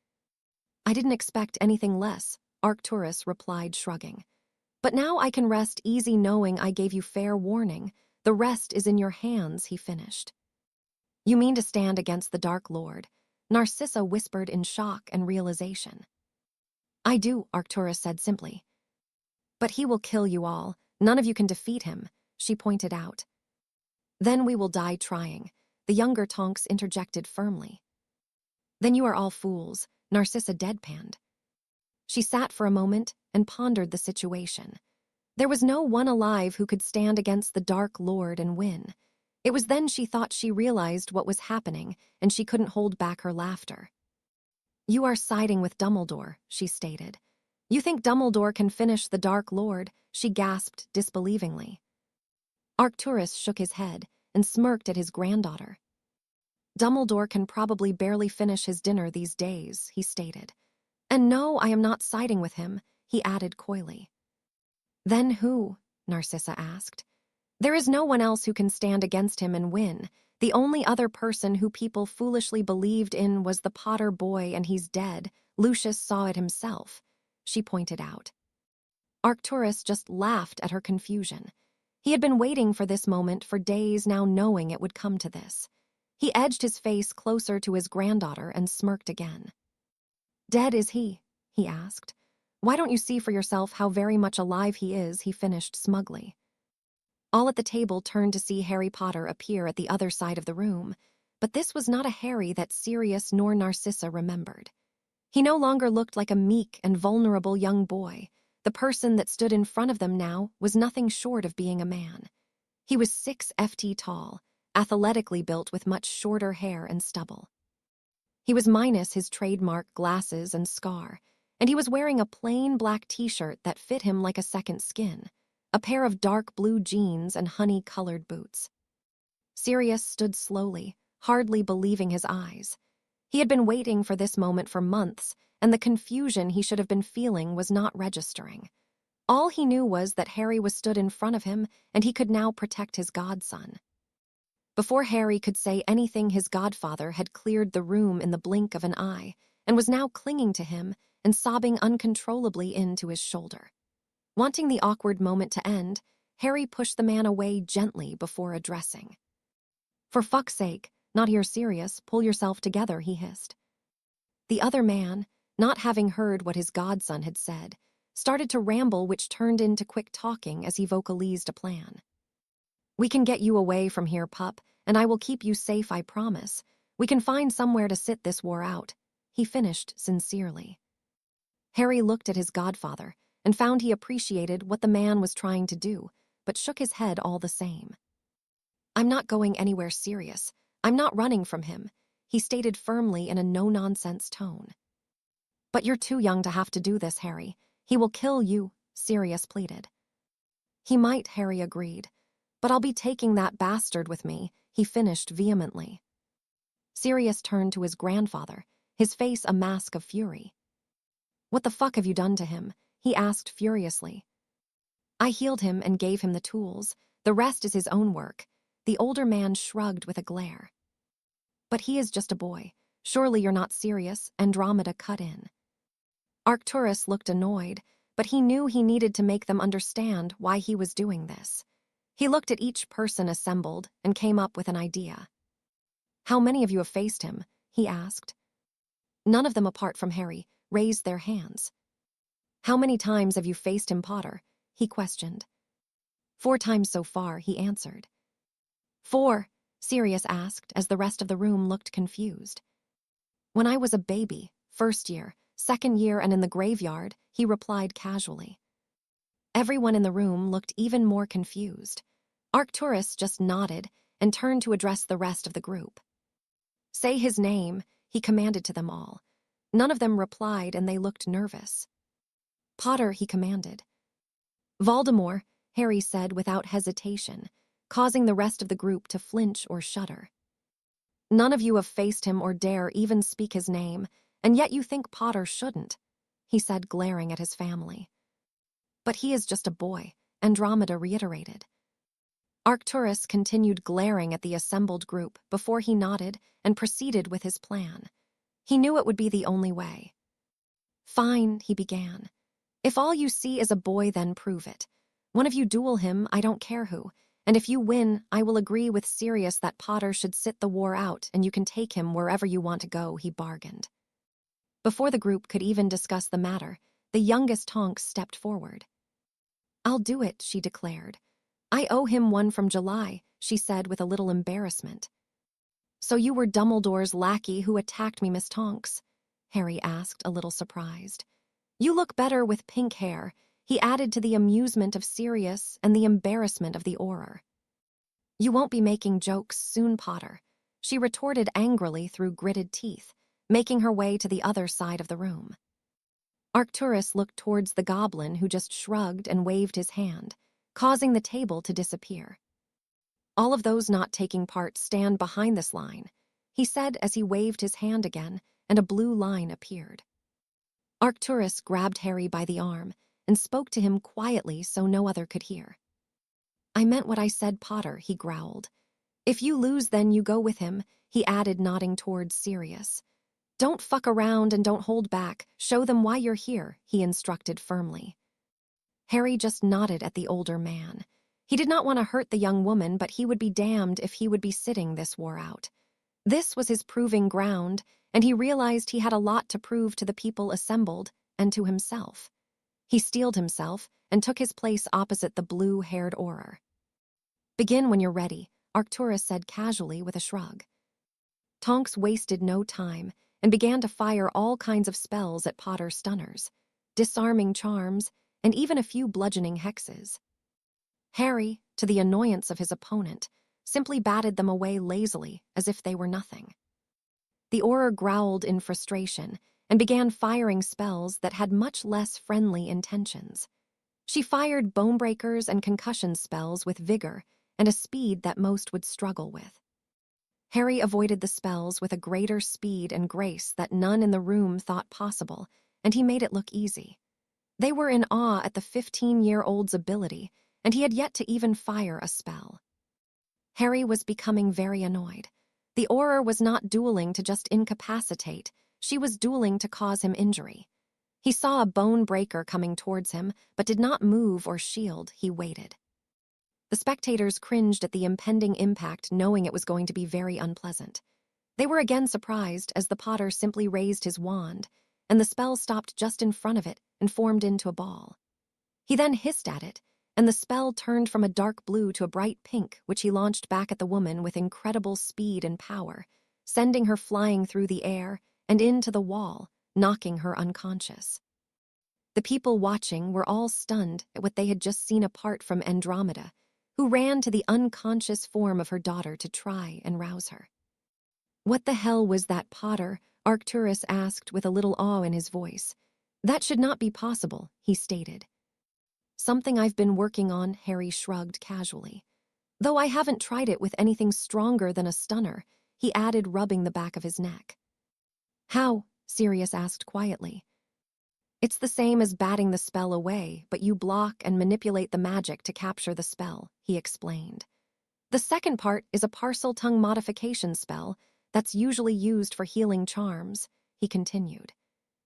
"I didn't expect anything less," Arcturus replied, shrugging. "But now I can rest easy knowing I gave you fair warning. The rest is in your hands," he finished. "You mean to stand against the Dark Lord?" Narcissa whispered in shock and realization. "I do," Arcturus said simply. "But he will kill you all. None of you can defeat him," she pointed out. "Then we will die trying. the younger Tonks interjected firmly. Then you are all fools, Narcissa deadpanned. She sat for a moment and pondered the situation. There was no one alive who could stand against the Dark Lord and win. It was then she thought she realized what was happening, and she couldn't hold back her laughter. You are siding with Dumbledore, she stated. You think Dumbledore can finish the Dark Lord, she gasped disbelievingly. Arcturus shook his head and smirked at his granddaughter. Dumbledore can probably barely finish his dinner these days, he stated. And no, I am not siding with him, he added coyly. Then who? Narcissa asked. There is no one else who can stand against him and win. The only other person who people foolishly believed in was the Potter boy, and he's dead. Lucius saw it himself, she pointed out. Arcturus just laughed at her confusion. He had been waiting for this moment for days now, knowing it would come to this. He edged his face closer to his granddaughter and smirked again. Dead is he? He asked. Why don't you see for yourself how very much alive he is? He finished smugly. All at the table turned to see Harry Potter appear at the other side of the room, but this was not a Harry that Sirius nor Narcissa remembered. He no longer looked like a meek and vulnerable young boy. The person that stood in front of them now was nothing short of being a man. He was 6 ft tall, athletically built with much shorter hair and stubble. He was minus his trademark glasses and scar, and he was wearing a plain black t-shirt that fit him like a second skin, a pair of dark blue jeans and honey-colored boots. Sirius stood slowly, hardly believing his eyes. He had been waiting for this moment for months, and the confusion he should have been feeling was not registering. All he knew was that Harry was stood in front of him, and he could now protect his godson. Before Harry could say anything, his godfather had cleared the room in the blink of an eye, and was now clinging to him and sobbing uncontrollably into his shoulder. Wanting the awkward moment to end, Harry pushed the man away gently before addressing. For fuck's sake, not here serious, pull yourself together, he hissed. The other man, not having heard what his godson had said, started to ramble, which turned into quick talking as he vocalized a plan. We can get you away from here, pup, and I will keep you safe, I promise. We can find somewhere to sit this war out, he finished sincerely. Harry looked at his godfather and found he appreciated what the man was trying to do, but shook his head all the same. I'm not going anywhere serious. I'm not running from him, he stated firmly in a no-nonsense tone. But you're too young to have to do this, Harry. He will kill you, Sirius pleaded. He might, Harry agreed. But I'll be taking that bastard with me, he finished vehemently. Sirius turned to his grandfather, his face a mask of fury. What the fuck have you done to him? He asked furiously. I healed him and gave him the tools. The rest is his own work. The older man shrugged with a glare. But he is just a boy. Surely you're not serious, Andromeda cut in. Arcturus looked annoyed, but he knew he needed to make them understand why he was doing this. He looked at each person assembled and came up with an idea. How many of you have faced him? He asked. None of them apart from Harry raised their hands. How many times have you faced him, Potter? He questioned. 4 times so far, he answered. 4, Sirius asked as the rest of the room looked confused. When I was a baby, 1st year, 2nd year, and in the graveyard, he replied casually. Everyone in the room looked even more confused. Arcturus just nodded and turned to address the rest of the group. Say his name, he commanded to them all. None of them replied, and they looked nervous. Potter, he commanded. Voldemort, Harry said without hesitation, causing the rest of the group to flinch or shudder. None of you have faced him or dare even speak his name, and yet you think Potter shouldn't, he said, glaring at his family. But he is just a boy, Andromeda reiterated. Arcturus continued glaring at the assembled group before he nodded and proceeded with his plan. He knew it would be the only way. Fine, he began. If all you see is a boy, then prove it. One of you duel him, I don't care who, and if you win, I will agree with Sirius that Potter should sit the war out and you can take him wherever you want to go, he bargained. Before the group could even discuss the matter, the youngest Tonks stepped forward. I'll do it, she declared. I owe him one from July, she said with a little embarrassment. "So you were Dumbledore's lackey who attacked me, Miss Tonks?" Harry asked, a little surprised. "You look better with pink hair," he added, to the amusement of Sirius and the embarrassment of the Auror. "You won't be making jokes soon, Potter," she retorted angrily through gritted teeth, making her way to the other side of the room. Arcturus looked towards the goblin, who just shrugged and waved his hand, causing the table to disappear. "All of those not taking part stand behind this line," he said as he waved his hand again, and a blue line appeared. Arcturus grabbed Harry by the arm and spoke to him quietly so no other could hear. "I meant what I said, Potter," he growled. "If you lose, then you go with him," he added, nodding towards Sirius. "Don't fuck around and don't hold back. Show them why you're here," he instructed firmly. Harry just nodded at the older man. He did not want to hurt the young woman, but he would be damned if he would be sitting this war out. This was his proving ground, and he realized he had a lot to prove to the people assembled and to himself. He steeled himself and took his place opposite the blue-haired Auror. "Begin when you're ready," Arcturus said casually with a shrug. Tonks wasted no time and began to fire all kinds of spells at Potter's stunners, disarming charms, and even a few bludgeoning hexes. Harry, to the annoyance of his opponent, simply batted them away lazily as if they were nothing. The Auror growled in frustration and began firing spells that had much less friendly intentions. She fired bonebreakers and concussion spells with vigor and a speed that most would struggle with. Harry avoided the spells with a greater speed and grace that none in the room thought possible, and he made it look easy. They were in awe at the 15-year-old's ability, and he had yet to even fire a spell. Harry was becoming very annoyed. The Auror was not dueling to just incapacitate, she was dueling to cause him injury. He saw a bone breaker coming towards him, but did not move or shield. He waited. The spectators cringed at the impending impact, knowing it was going to be very unpleasant. They were again surprised as the Potter simply raised his wand, and the spell stopped just in front of it and formed into a ball. He then hissed at it, and the spell turned from a dark blue to a bright pink, which he launched back at the woman with incredible speed and power, sending her flying through the air and into the wall, knocking her unconscious. The people watching were all stunned at what they had just seen, apart from Andromeda, who ran to the unconscious form of her daughter to try and rouse her. "What the hell was that, Potter?" Arcturus asked with a little awe in his voice. "That should not be possible," he stated. "Something I've been working on," Harry shrugged casually. "Though I haven't tried it with anything stronger than a stunner," he added, rubbing the back of his neck. "How?" Sirius asked quietly. "It's the same as batting the spell away, but you block and manipulate the magic to capture the spell," he explained. "The second part is a parcel tongue modification spell that's usually used for healing charms," he continued.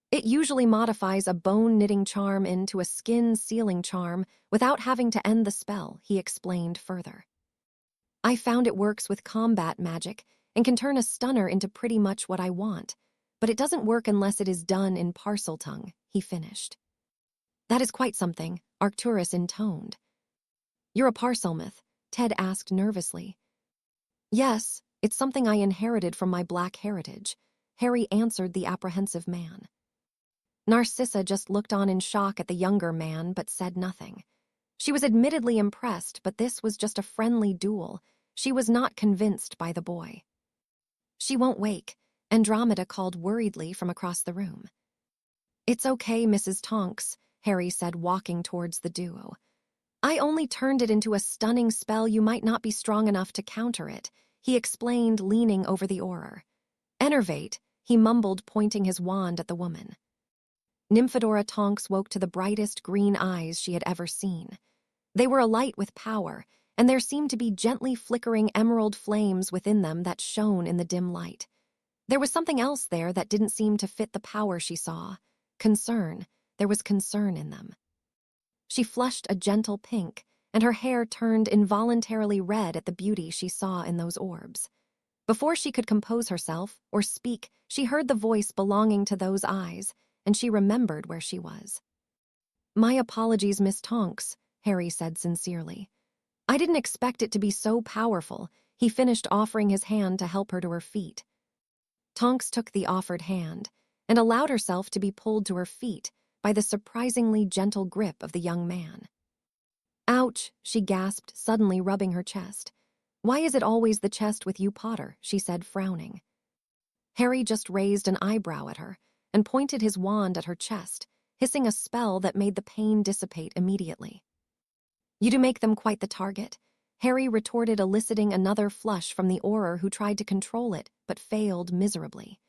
"It usually modifies a bone-knitting charm into a skin-sealing charm without having to end the spell," he explained further. "I found it works with combat magic and can turn a stunner into pretty much what I want, but it doesn't work unless it is done in parcel tongue," he finished. "That is quite something," Arcturus intoned. "You're a Parselmouth?" Ted asked nervously. "Yes, it's something I inherited from my black heritage," Harry answered the apprehensive man. Narcissa just looked on in shock at the younger man but said nothing. She was admittedly impressed, but this was just a friendly duel. She was not convinced by the boy. "She won't wake," Andromeda called worriedly from across the room. "It's okay, Mrs. Tonks," Harry said, walking towards the duo. "I only turned it into a stunning spell. You might not be strong enough to counter it," he explained, leaning over the Auror. "Enervate," he mumbled, pointing his wand at the woman. Nymphadora Tonks woke to the brightest green eyes she had ever seen. They were alight with power, and there seemed to be gently flickering emerald flames within them that shone in the dim light. There was something else there that didn't seem to fit the power she saw. Concern. There was concern in them. She flushed a gentle pink, and her hair turned involuntarily red at the beauty she saw in those orbs. Before she could compose herself or speak, she heard the voice belonging to those eyes, and she remembered where she was. "My apologies, Miss Tonks," Harry said sincerely. "I didn't expect it to be so powerful," He finished offering his hand to help her to her feet. Tonks took the offered hand and allowed herself to be pulled to her feet by the surprisingly gentle grip of the young man. "Ouch," she gasped, suddenly rubbing her chest. "Why is it always the chest with you, Potter?" she said, frowning. Harry just raised an eyebrow at her and pointed his wand at her chest, hissing a spell that made the pain dissipate immediately. "You do make them quite the target," Harry retorted, eliciting another flush from the Auror, who tried to control it but failed miserably.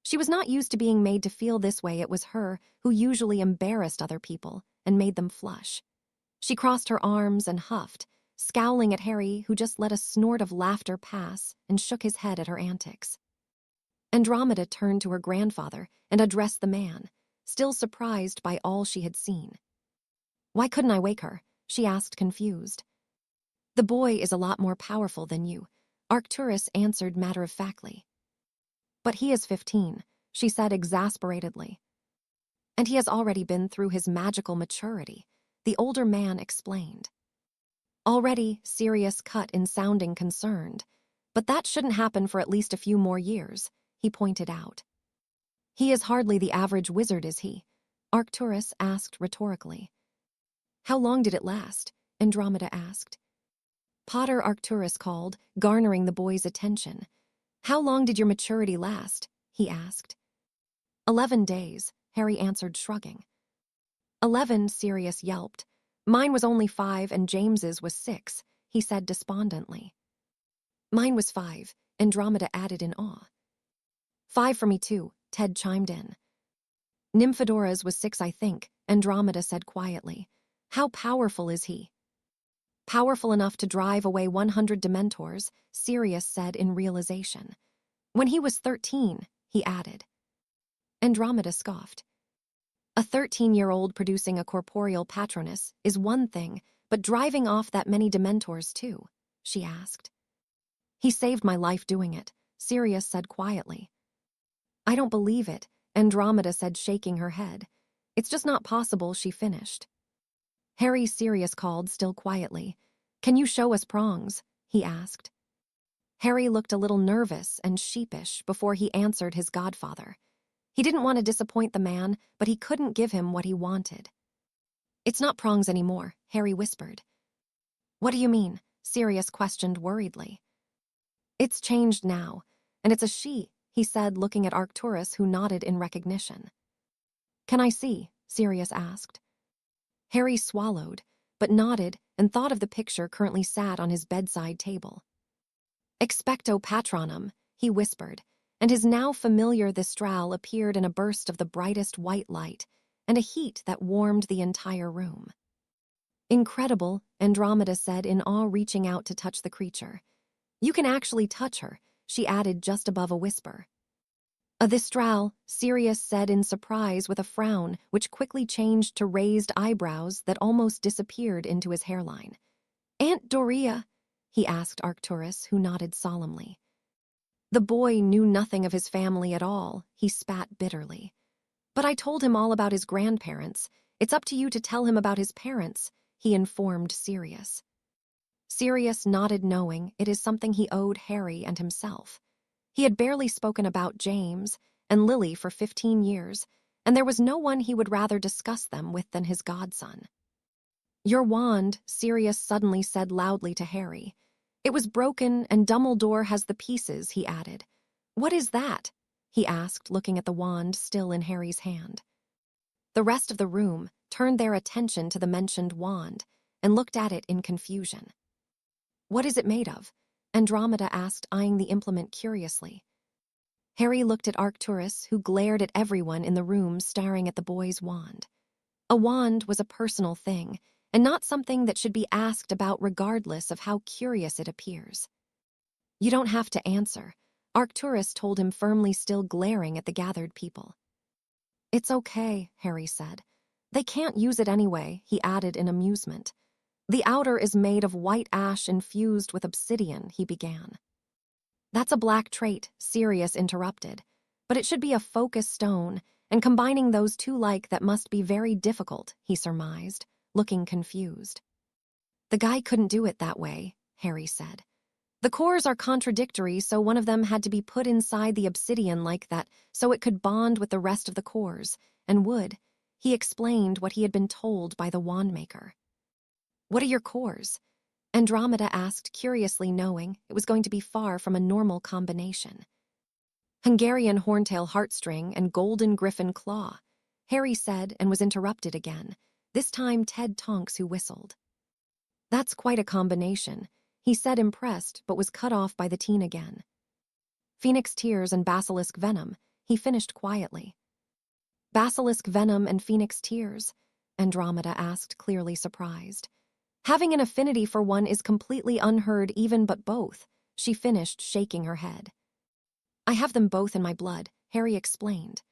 She was not used to being made to feel this way. It was her who usually embarrassed other people and made them flush. She crossed her arms and huffed, scowling at Harry, who just let a snort of laughter pass and shook his head at her antics. Andromeda turned to her grandfather and addressed the man, still surprised by all she had seen. "Why couldn't I wake her?" she asked, confused. "The boy is a lot more powerful than you," Arcturus answered matter-of-factly. "But he is 15, she said exasperatedly. "And he has already been through his magical maturity," the older man explained. Already, Sirius cut in, sounding concerned. "But that shouldn't happen for at least a few more years," he pointed out. "He is hardly the average wizard, is he?" Arcturus asked rhetorically. "How long did it last?" Andromeda asked. "Potter," Arcturus called, garnering the boy's attention. "How long did your maturity last?" he asked. 11 days, Harry answered, shrugging. 11, Sirius yelped. "Mine was only 5 and James's was 6, he said despondently. "Mine was 5, Andromeda added in awe. 5 for me too, Ted chimed in. "Nymphodora's was 6, I think," Andromeda said quietly. "How powerful is he?" "Powerful enough to drive away 100 Dementors," Sirius said in realization. "When he was 13, he added. Andromeda scoffed. "A 13-year-old producing a corporeal patronus is one thing, but driving off that many Dementors too?" she asked. "He saved my life doing it," Sirius said quietly. "I don't believe it," Andromeda said, shaking her head. "It's just not possible," she finished. "Harry," Sirius called, still quietly. "Can you show us prongs?" he asked. Harry looked a little nervous and sheepish before he answered his godfather. He didn't want to disappoint the man, but he couldn't give him what he wanted. "It's not prongs anymore," Harry whispered. "What do you mean?" Sirius questioned worriedly. "It's changed now, and it's a she," he said, looking at Arcturus, who nodded in recognition. "Can I see?" Sirius asked. Harry swallowed, but nodded and thought of the picture currently sat on his bedside table. "Expecto patronum," he whispered, and his now familiar Thistral appeared in a burst of the brightest white light and a heat that warmed the entire room. "Incredible," Andromeda said in awe, reaching out to touch the creature. "You can actually touch her," she added just above a whisper. "A Thistral," Sirius said in surprise with a frown which quickly changed to raised eyebrows that almost disappeared into his hairline. "Aunt Doria?" he asked Arcturus, who nodded solemnly. The boy knew nothing of his family at all, he spat bitterly. "But I told him all about his grandparents. It's up to you to tell him about his parents," he informed Sirius. Sirius nodded, knowing it is something he owed Harry and himself. He had barely spoken about James and Lily for 15 years, and there was no one he would rather discuss them with than his godson. "Your wand," Sirius suddenly said loudly to Harry. "It was broken, and Dumbledore has the pieces," he added. "What is that?" he asked, looking at the wand still in Harry's hand. The rest of the room turned their attention to the mentioned wand and looked at it in confusion. "What is it made of?" Andromeda asked, eyeing the implement curiously. Harry looked at Arcturus, who glared at everyone in the room, staring at the boy's wand. A wand was a personal thing, and not something that should be asked about regardless of how curious it appears. "You don't have to answer," Arcturus told him firmly, still glaring at the gathered people. "It's okay," Harry said. "They can't use it anyway," he added in amusement. "The outer is made of white ash infused with obsidian," he began. "That's a black trait," Sirius interrupted. "But it should be a focus stone, and combining those two that must be very difficult," he surmised, looking confused. "The guy couldn't do it that way," Harry said. The cores are contradictory, so one of them had to be put inside the obsidian like that so it could bond with the rest of the cores, and would. He explained what he had been told by the wandmaker. What are your cores? Andromeda asked, curiously, knowing it was going to be far from a normal combination. Hungarian horntail heartstring and golden griffin claw, Harry said, and was interrupted again, this time Ted Tonks, who whistled. That's quite a combination, he said, impressed, but was cut off by the teen again. Phoenix tears and basilisk venom, he finished quietly. Basilisk venom and phoenix tears? Andromeda asked, clearly surprised. Having an affinity for one is completely unheard even, but both, she finished, shaking her head. I have them both in my blood, Harry explained.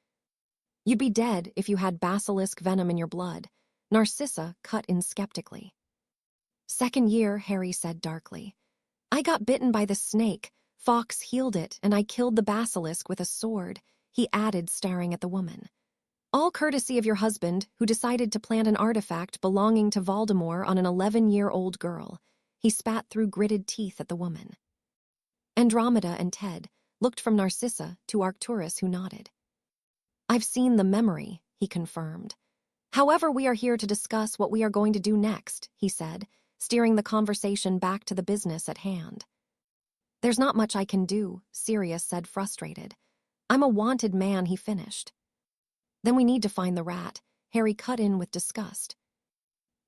You'd be dead if you had basilisk venom in your blood, Narcissa cut in skeptically. Second year, Harry said darkly. I got bitten by the snake, Fox healed it, and I killed the basilisk with a sword, he added, staring at the woman. All courtesy of your husband, who decided to plant an artifact belonging to Voldemort on an 11-year-old girl. He spat through gritted teeth at the woman. Andromeda and Ted looked from Narcissa to Arcturus, who nodded. I've seen the memory, he confirmed. However, we are here to discuss what we are going to do next, he said, steering the conversation back to the business at hand. There's not much I can do, Sirius said, frustrated. I'm a wanted man, he finished. Then we need to find the rat, Harry cut in with disgust.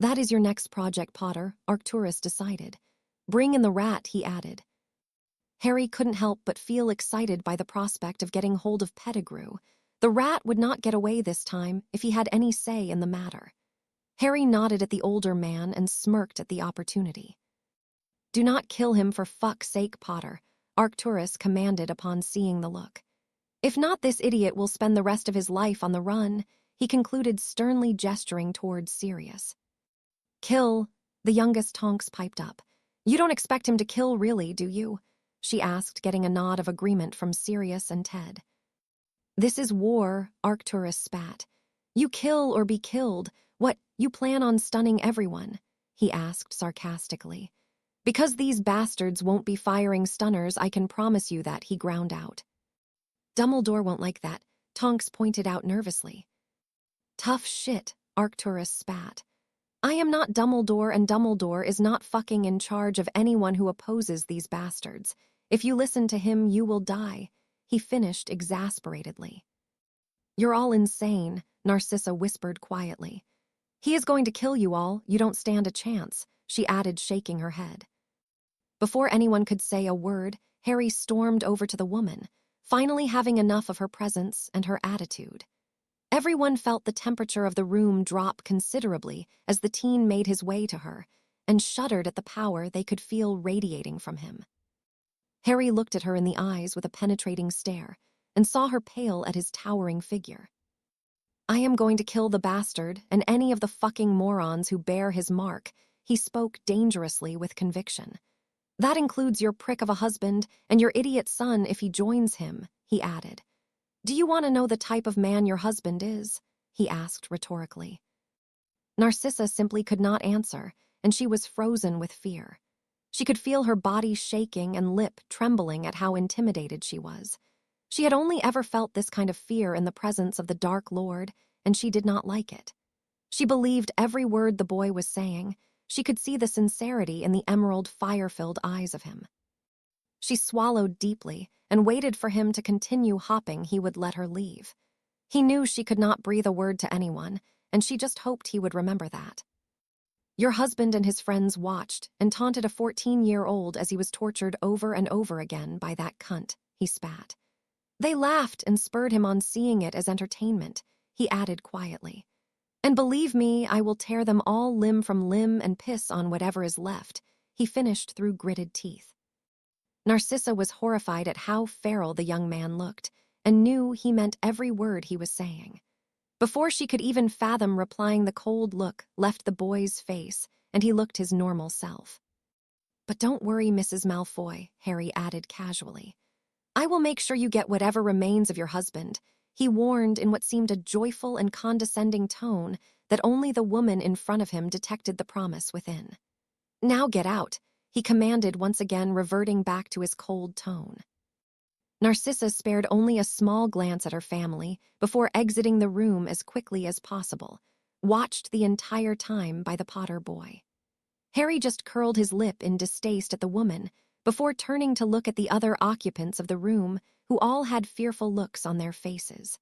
That is your next project, Potter, Arcturus decided. Bring in the rat, he added. Harry couldn't help but feel excited by the prospect of getting hold of Pettigrew. The rat would not get away this time if he had any say in the matter. Harry nodded at the older man and smirked at the opportunity. Do not kill him for fuck's sake, Potter, Arcturus commanded upon seeing the look. If not, this idiot will spend the rest of his life on the run, he concluded, sternly gesturing towards Sirius. Kill, the youngest Tonks piped up. You don't expect him to kill, really, do you? She asked, getting a nod of agreement from Sirius and Ted. This is war, Arcturus spat. You kill or be killed. What, you plan on stunning everyone? He asked sarcastically. Because these bastards won't be firing stunners, I can promise you that, he ground out. Dumbledore won't like that, Tonks pointed out nervously. Tough shit, Arcturus spat. I am not Dumbledore, and Dumbledore is not fucking in charge of anyone who opposes these bastards. If you listen to him, you will die, he finished exasperatedly. You're all insane, Narcissa whispered quietly. He is going to kill you all, you don't stand a chance, she added, shaking her head. Before anyone could say a word, Harry stormed over to the woman, finally having enough of her presence and her attitude. Everyone felt the temperature of the room drop considerably as the teen made his way to her, and shuddered at the power they could feel radiating from him. Harry looked at her in the eyes with a penetrating stare, and saw her pale at his towering figure. I am going to kill the bastard and any of the fucking morons who bear his mark, he spoke dangerously with conviction. That includes your prick of a husband and your idiot son if he joins him, he added. Do you want to know the type of man your husband is? He asked rhetorically. Narcissa simply could not answer, and she was frozen with fear. She could feel her body shaking and lip trembling at how intimidated she was. She had only ever felt this kind of fear in the presence of the Dark Lord, and she did not like it. She believed every word the boy was saying. She could see the sincerity in the emerald fire-filled eyes of him. She swallowed deeply and waited for him to continue hopping. He would let her leave. He knew she could not breathe a word to anyone, and she just hoped he would remember that. Your husband and his friends watched and taunted a 14-year-old as he was tortured over and over again by that cunt, he spat. They laughed and spurred him on, seeing it as entertainment, he added quietly. And believe me, I will tear them all limb from limb and piss on whatever is left, he finished through gritted teeth. Narcissa was horrified at how feral the young man looked, and knew he meant every word he was saying. Before she could even fathom replying, the cold look left the boy's face, and he looked his normal self. But don't worry, Mrs. Malfoy, Harry added casually. I will make sure you get whatever remains of your husband, he warned in what seemed a joyful and condescending tone that only the woman in front of him detected the promise within. Now get out, he commanded, once again reverting back to his cold tone. Narcissa spared only a small glance at her family before exiting the room as quickly as possible, watched the entire time by the Potter boy. Harry just curled his lip in distaste at the woman before turning to look at the other occupants of the room, who all had fearful looks on their faces.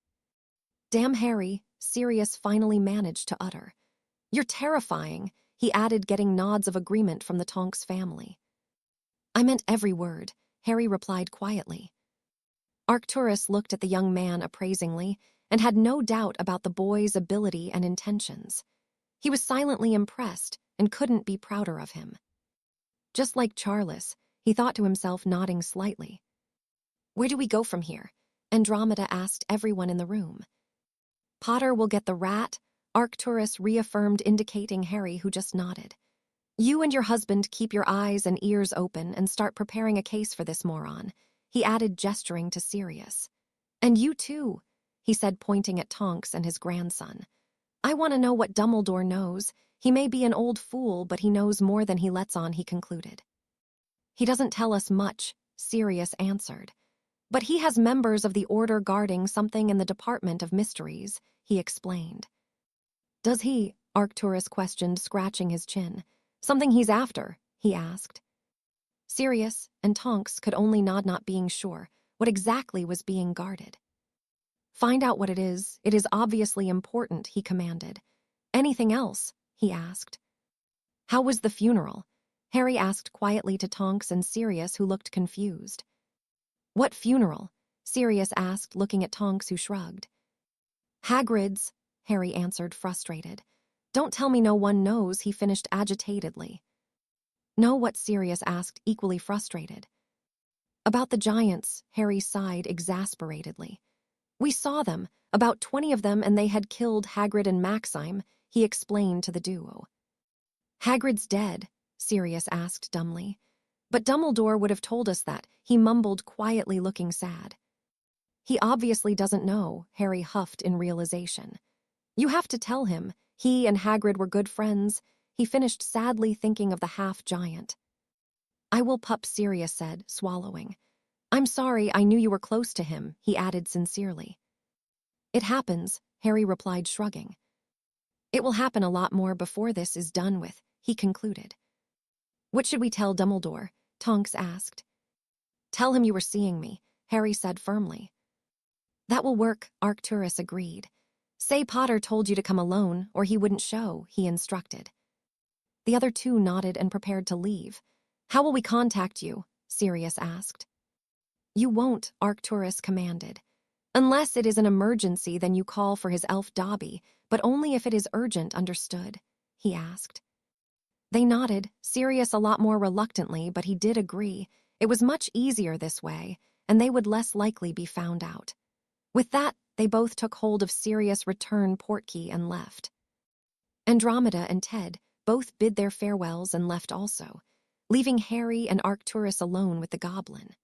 "Damn, Harry," Sirius finally managed to utter. "You're terrifying," he added, getting nods of agreement from the Tonks family. "I meant every word," Harry replied quietly. Arcturus looked at the young man appraisingly and had no doubt about the boy's ability and intentions. He was silently impressed and couldn't be prouder of him. Just like Charles, he thought to himself, nodding slightly. "Where do we go from here?" Andromeda asked everyone in the room. "Potter will get the rat," Arcturus reaffirmed, indicating Harry, who just nodded. "You and your husband keep your eyes and ears open and start preparing a case for this moron," he added, gesturing to Sirius. "And you too," he said, pointing at Tonks and his grandson. "I want to know what Dumbledore knows. He may be an old fool, but he knows more than he lets on," he concluded. "He doesn't tell us much," Sirius answered. "But he has members of the Order guarding something in the Department of Mysteries," he explained. "Does he?" Arcturus questioned, scratching his chin. "Something he's after?" he asked. Sirius and Tonks could only nod, not being sure what exactly was being guarded. "Find out what it is. It is obviously important," he commanded. "Anything else?" he asked. "How was the funeral?" Harry asked quietly to Tonks and Sirius, who looked confused. "What funeral?" Sirius asked, looking at Tonks, who shrugged. "Hagrid's," Harry answered, frustrated. "Don't tell me no one knows," he finished agitatedly. "Know what?" Sirius asked, equally frustrated. "About the giants," Harry sighed exasperatedly. "We saw them, about 20 of them, and they had killed Hagrid and Maxime," he explained to the duo. "Hagrid's dead?" Sirius asked dumbly. "But Dumbledore would have told us that," he mumbled quietly, looking sad. "He obviously doesn't know," Harry huffed in realization. "You have to tell him. He and Hagrid were good friends," he finished, sadly thinking of the half-giant. "I will, pup," Sirius said, swallowing. "I'm sorry, I knew you were close to him," he added sincerely. "It happens," Harry replied, shrugging. "It will happen a lot more before this is done with," he concluded. "What should we tell Dumbledore?" Tonks asked. "Tell him you were seeing me," Harry said firmly. "That will work," Arcturus agreed. "Say Potter told you to come alone, or he wouldn't show," he instructed. The other two nodded and prepared to leave. "How will we contact you?" Sirius asked. "You won't," Arcturus commanded. "Unless it is an emergency, then you call for his elf Dobby, but only if it is urgent, understood?" he asked. They nodded, Sirius a lot more reluctantly, but he did agree. It was much easier this way, and they would less likely be found out. With that, they both took hold of Sirius' return portkey and left. Andromeda and Ted both bid their farewells and left also, leaving Harry and Arcturus alone with the goblin.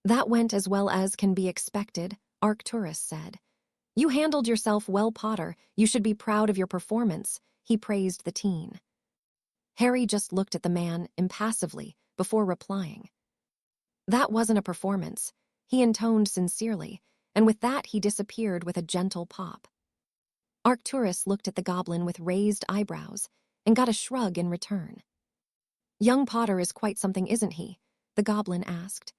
"That went as well as can be expected," Arcturus said. "You handled yourself well, Potter. You should be proud of your performance," he praised the teen. Harry just looked at the man impassively before replying. "That wasn't a performance," he intoned sincerely, and with that he disappeared with a gentle pop. Arcturus looked at the goblin with raised eyebrows and got a shrug in return. "Young Potter is quite something, isn't he?" the goblin asked.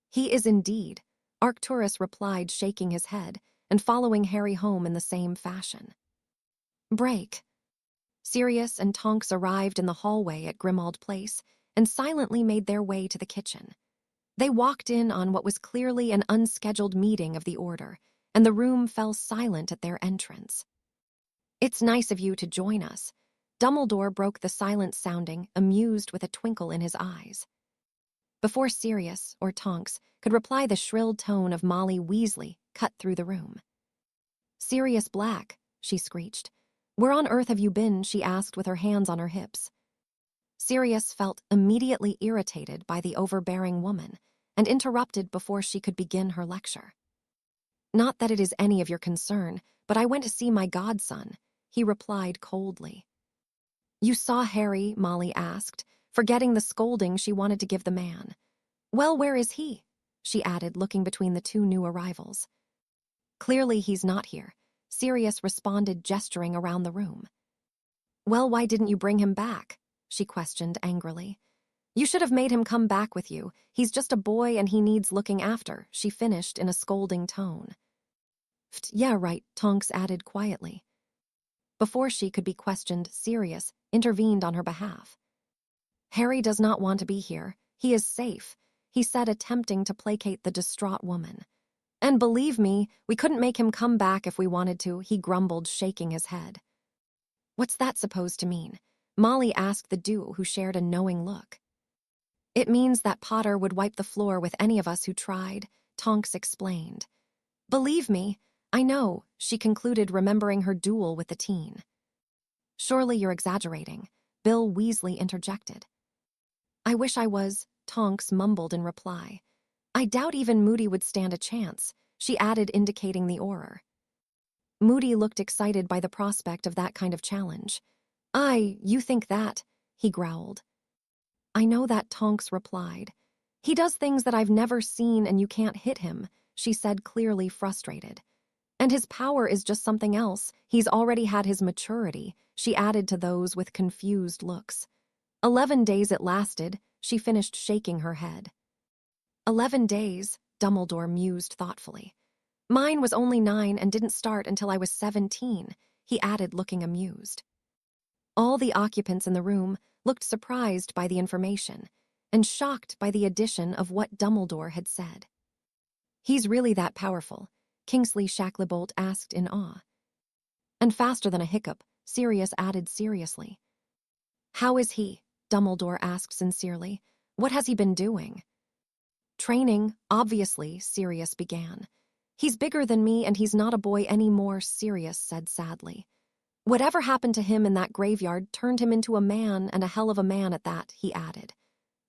"He is indeed," Arcturus replied, shaking his head and following Harry home in the same fashion. Break. Sirius and Tonks arrived in the hallway at Grimmauld Place and silently made their way to the kitchen. They walked in on what was clearly an unscheduled meeting of the Order, and the room fell silent at their entrance. "It's nice of you to join us." Dumbledore broke the silence, sounding amused with a twinkle in his eyes. Before Sirius or Tonks could reply, the shrill tone of Molly Weasley cut through the room. "Sirius Black," she screeched. "Where on earth have you been?" she asked with her hands on her hips. Sirius felt immediately irritated by the overbearing woman and interrupted before she could begin her lecture. "Not that it is any of your concern, but I went to see my godson," he replied coldly. "You saw Harry?" Molly asked, forgetting the scolding she wanted to give the man. "Well, where is he?" she added, looking between the two new arrivals. "Clearly he's not here," Sirius responded, gesturing around the room. "Well, why didn't you bring him back?" she questioned angrily. "You should have made him come back with you. He's just a boy and he needs looking after," she finished in a scolding tone. "Pht, yeah, right," Tonks added quietly. Before she could be questioned, Sirius intervened on her behalf. "Harry does not want to be here. He is safe," he said, attempting to placate the distraught woman. "And believe me, we couldn't make him come back if we wanted to," he grumbled, shaking his head. "What's that supposed to mean?" Molly asked the duo, who shared a knowing look. "It means that Potter would wipe the floor with any of us who tried," Tonks explained. "Believe me, I know," she concluded, remembering her duel with the teen. "Surely you're exaggerating," Bill Weasley interjected. "I wish I was," Tonks mumbled in reply. "I doubt even Moody would stand a chance," she added, indicating the Auror. Moody looked excited by the prospect of that kind of challenge. You think that?" he growled. "I know that," Tonks replied. "He does things that I've never seen and you can't hit him," she said, clearly frustrated. "And his power is just something else. He's already had his maturity," she added to those with confused looks. 11 days it lasted, she finished, shaking her head. 11 days, Dumbledore mused thoughtfully. "Mine was only 9 and didn't start until I was 17, he added, looking amused. All the occupants in the room looked surprised by the information and shocked by the addition of what Dumbledore had said. "He's really that powerful?" Kingsley Shacklebolt asked in awe. "And faster than a hiccup," Sirius added seriously. "How is he?" Dumbledore asked sincerely. "What has he been doing?" "Training, obviously," Sirius began. "He's bigger than me and he's not a boy anymore," Sirius said sadly. "Whatever happened to him in that graveyard turned him into a man, and a hell of a man at that," he added.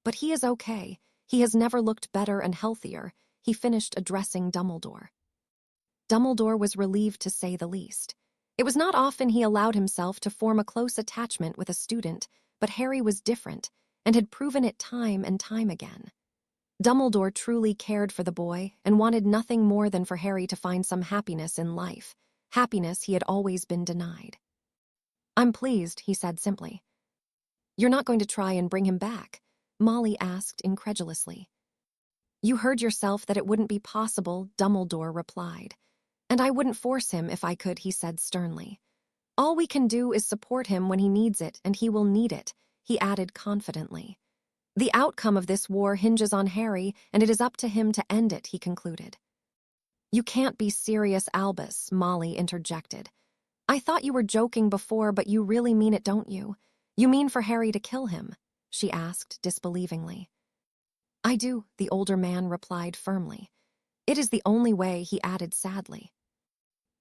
"But he is okay. He has never looked better and healthier," he finished, addressing Dumbledore. Dumbledore was relieved, to say the least. It was not often he allowed himself to form a close attachment with a student, but Harry was different and had proven it time and time again. Dumbledore truly cared for the boy and wanted nothing more than for Harry to find some happiness in life, happiness he had always been denied. "I'm pleased," he said simply. "You're not going to try and bring him back?" Molly asked incredulously. "You heard yourself that it wouldn't be possible," Dumbledore replied. "And I wouldn't force him if I could," he said sternly. "All we can do is support him when he needs it, and he will need it," he added confidently. "The outcome of this war hinges on Harry, and it is up to him to end it," he concluded. "You can't be serious, Albus," Molly interjected. "I thought you were joking before, but you really mean it, don't you? You mean for Harry to kill him?" she asked disbelievingly. "I do," the older man replied firmly. "It is the only way," he added sadly.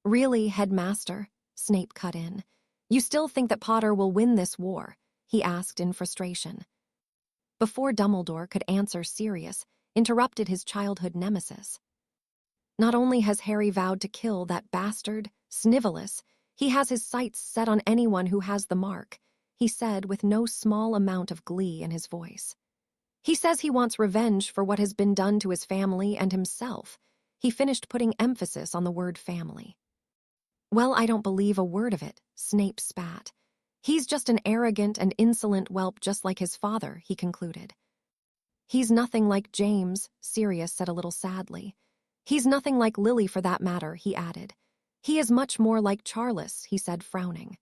"Really, Headmaster?" Snape cut in. "You still think that Potter will win this war?" he asked in frustration. Before Dumbledore could answer, Sirius interrupted his childhood nemesis. "Not only has Harry vowed to kill that bastard, Snivellus, he has his sights set on anyone who has the mark," he said with no small amount of glee in his voice. "He says he wants revenge for what has been done to his family and himself," he finished, putting emphasis on the word family. "Well, I don't believe a word of it," Snape spat. "He's just an arrogant and insolent whelp just like his father," he concluded. "He's nothing like James," Sirius said a little sadly. "He's nothing like Lily for that matter," he added. "He is much more like Charles," he said, frowning.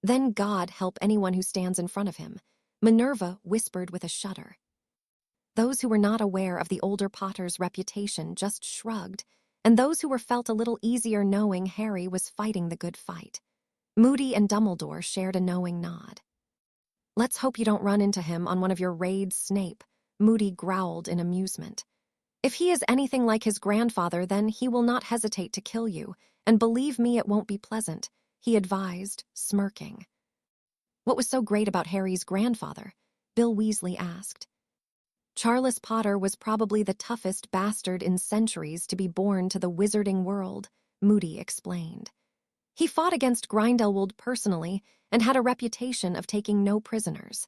"Then God help anyone who stands in front of him," Minerva whispered with a shudder. Those who were not aware of the older Potter's reputation just shrugged, and those who were felt a little easier knowing Harry was fighting the good fight. Moody and Dumbledore shared a knowing nod. "Let's hope you don't run into him on one of your raids, Snape," Moody growled in amusement. "If he is anything like his grandfather, then he will not hesitate to kill you, and believe me, it won't be pleasant," he advised, smirking. "What was so great about Harry's grandfather?" Bill Weasley asked. "Charles Potter was probably the toughest bastard in centuries to be born to the wizarding world," Moody explained. "He fought against Grindelwald personally and had a reputation of taking no prisoners.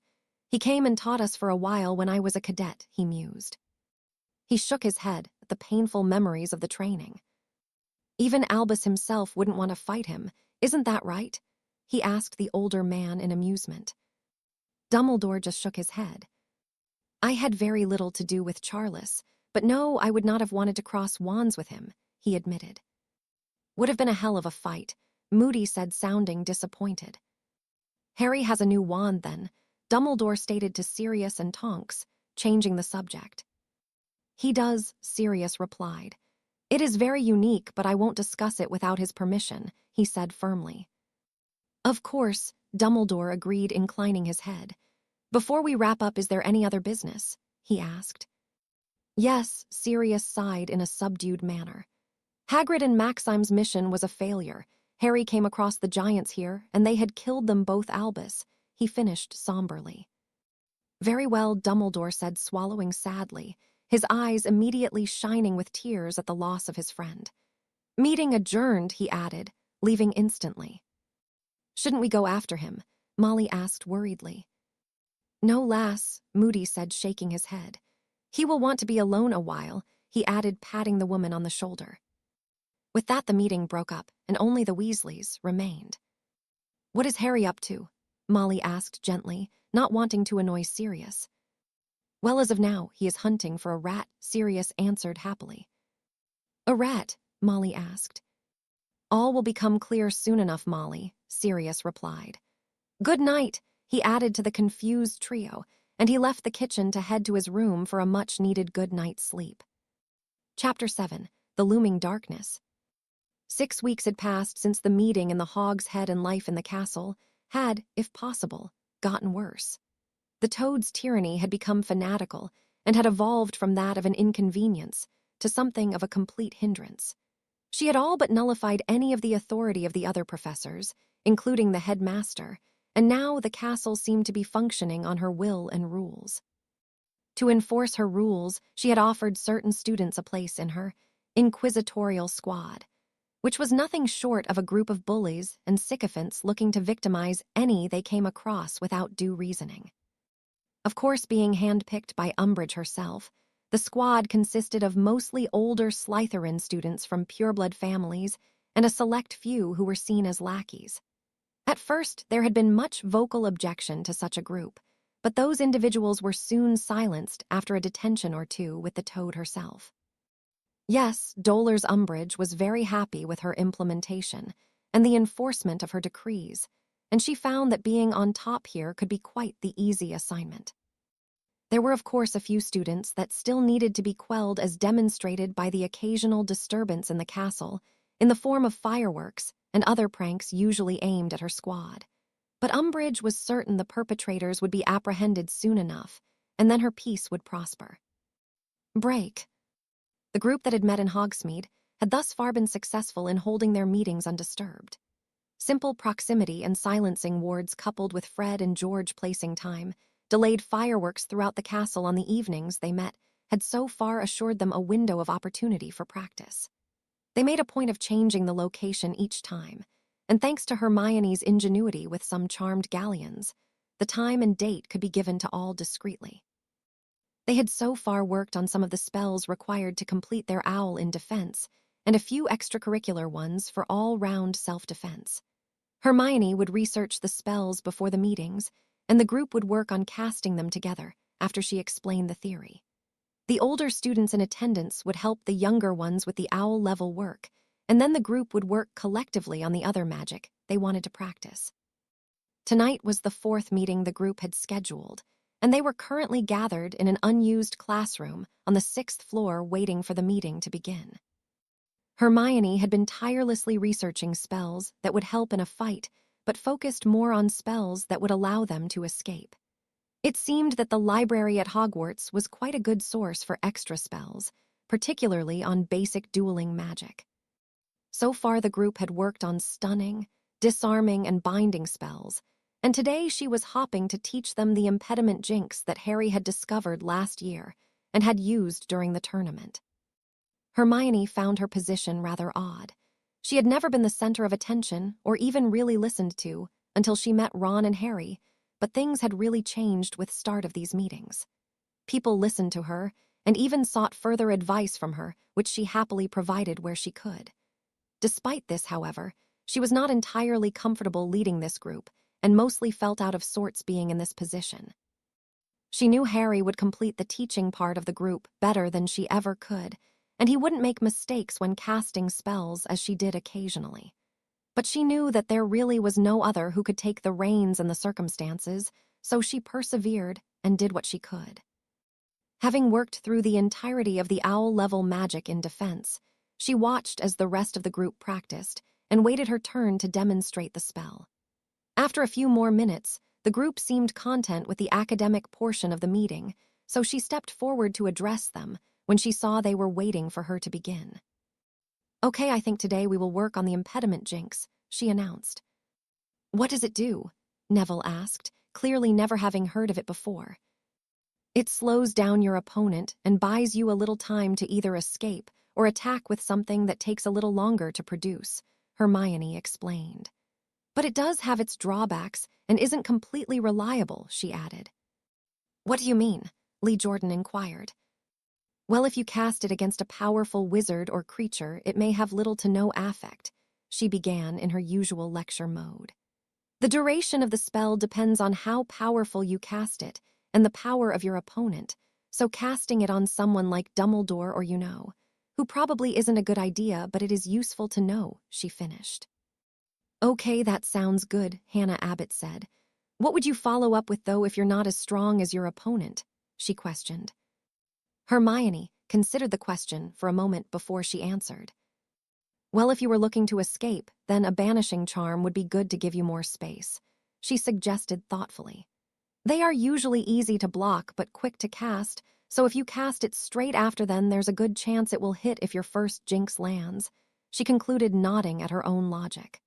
He came and taught us for a while when I was a cadet, he mused. He shook his head at the painful memories of the training. Even Albus himself wouldn't want to fight him, isn't that right? He asked the older man in amusement. Dumbledore just shook his head. I had very little to do with Charles, but no, I would not have wanted to cross wands with him, he admitted. Would have been a hell of a fight, Moody said, sounding disappointed. Harry has a new wand then, Dumbledore stated to Sirius and Tonks, changing the subject. He does, Sirius replied. It is very unique, but I won't discuss it without his permission, he said firmly. Of course, Dumbledore agreed, inclining his head. Before we wrap up, is there any other business? He asked. Yes, Sirius sighed in a subdued manner. Hagrid and Maxime's mission was a failure. Harry came across the giants here, and they had killed them both. Albus, he finished somberly. Very well, Dumbledore said, swallowing sadly, his eyes immediately shining with tears at the loss of his friend. Meeting adjourned, he added, leaving instantly. Shouldn't we go after him? Molly asked worriedly. No, lass, Moody said, shaking his head. He will want to be alone a while, he added, patting the woman on the shoulder. With that, the meeting broke up, and only the Weasleys remained. What is Harry up to? Molly asked gently, not wanting to annoy Sirius. Well, as of now, he is hunting for a rat, Sirius answered happily. A rat? Molly asked. All will become clear soon enough, Molly, Sirius replied. Good night, he added to the confused trio, and he left the kitchen to head to his room for a much-needed good night's sleep. Chapter 7. The Looming Darkness. 6 weeks had passed since the meeting, and the Hog's Head and life in the castle had, if possible, gotten worse. The Toad's tyranny had become fanatical and had evolved from that of an inconvenience to something of a complete hindrance. She had all but nullified any of the authority of the other professors, including the headmaster, and now the castle seemed to be functioning on her will and rules. To enforce her rules, she had offered certain students a place in her inquisitorial squad, which was nothing short of a group of bullies and sycophants looking to victimize any they came across without due reasoning. Of course, being handpicked by Umbridge herself, the squad consisted of mostly older Slytherin students from pureblood families and a select few who were seen as lackeys. At first, there had been much vocal objection to such a group, but those individuals were soon silenced after a detention or two with the Toad herself. Yes, Dolor's Umbridge was very happy with her implementation and the enforcement of her decrees, and she found that being on top here could be quite the easy assignment. There were, of course, a few students that still needed to be quelled, as demonstrated by the occasional disturbance in the castle in the form of fireworks and other pranks usually aimed at her squad. But Umbridge was certain the perpetrators would be apprehended soon enough, and then her peace would prosper. Break. The group that had met in Hogsmeade had thus far been successful in holding their meetings undisturbed. Simple proximity and silencing wards, coupled with Fred and George placing time, delayed fireworks throughout the castle on the evenings they met, had so far assured them a window of opportunity for practice. They made a point of changing the location each time, and thanks to Hermione's ingenuity with some charmed galleons, the time and date could be given to all discreetly. They had so far worked on some of the spells required to complete their owl in defense, and a few extracurricular ones for all-round self-defense. Hermione would research the spells before the meetings, and the group would work on casting them together after she explained the theory. The older students in attendance would help the younger ones with the owl-level work, and then the group would work collectively on the other magic they wanted to practice. Tonight was the 4th meeting the group had scheduled, and they were currently gathered in an unused classroom on the 6th floor waiting for the meeting to begin. Hermione had been tirelessly researching spells that would help in a fight, but focused more on spells that would allow them to escape. It seemed that the library at Hogwarts was quite a good source for extra spells, particularly on basic dueling magic. So far, the group had worked on stunning, disarming, and binding spells, and today she was hopping to teach them the impediment jinx that Harry had discovered last year and had used during the tournament. Hermione found her position rather odd. She had never been the center of attention or even really listened to until she met Ron and Harry, but things had really changed with start of these meetings. People listened to her and even sought further advice from her, which she happily provided where she could. Despite this, however, she was not entirely comfortable leading this group and mostly felt out of sorts being in this position. She knew Harry would complete the teaching part of the group better than she ever could, and he wouldn't make mistakes when casting spells as she did occasionally. But she knew that there really was no other who could take the reins in the circumstances, so she persevered and did what she could. Having worked through the entirety of the owl-level magic in defense, she watched as the rest of the group practiced and waited her turn to demonstrate the spell. After a few more minutes, the group seemed content with the academic portion of the meeting, so she stepped forward to address them when she saw they were waiting for her to begin. "Okay, I think today we will work on the impediment jinx," she announced. "What does it do?" Neville asked, clearly never having heard of it before. "It slows down your opponent and buys you a little time to either escape or attack with something that takes a little longer to produce," Hermione explained. "But it does have its drawbacks and isn't completely reliable," she added. "What do you mean?" Lee Jordan inquired. "Well, if you cast it against a powerful wizard or creature, it may have little to no affect," she began in her usual lecture mode. "The duration of the spell depends on how powerful you cast it and the power of your opponent, so casting it on someone like Dumbledore or who probably isn't a good idea, but it is useful to know," she finished. "Okay, that sounds good," Hannah Abbott said. "What would you follow up with, though, if you're not as strong as your opponent?" she questioned. Hermione considered the question for a moment before she answered. "Well, if you were looking to escape, then a banishing charm would be good to give you more space," she suggested thoughtfully. "They are usually easy to block but quick to cast, so if you cast it straight after them, there's a good chance it will hit if your first jinx lands," she concluded, nodding at her own logic.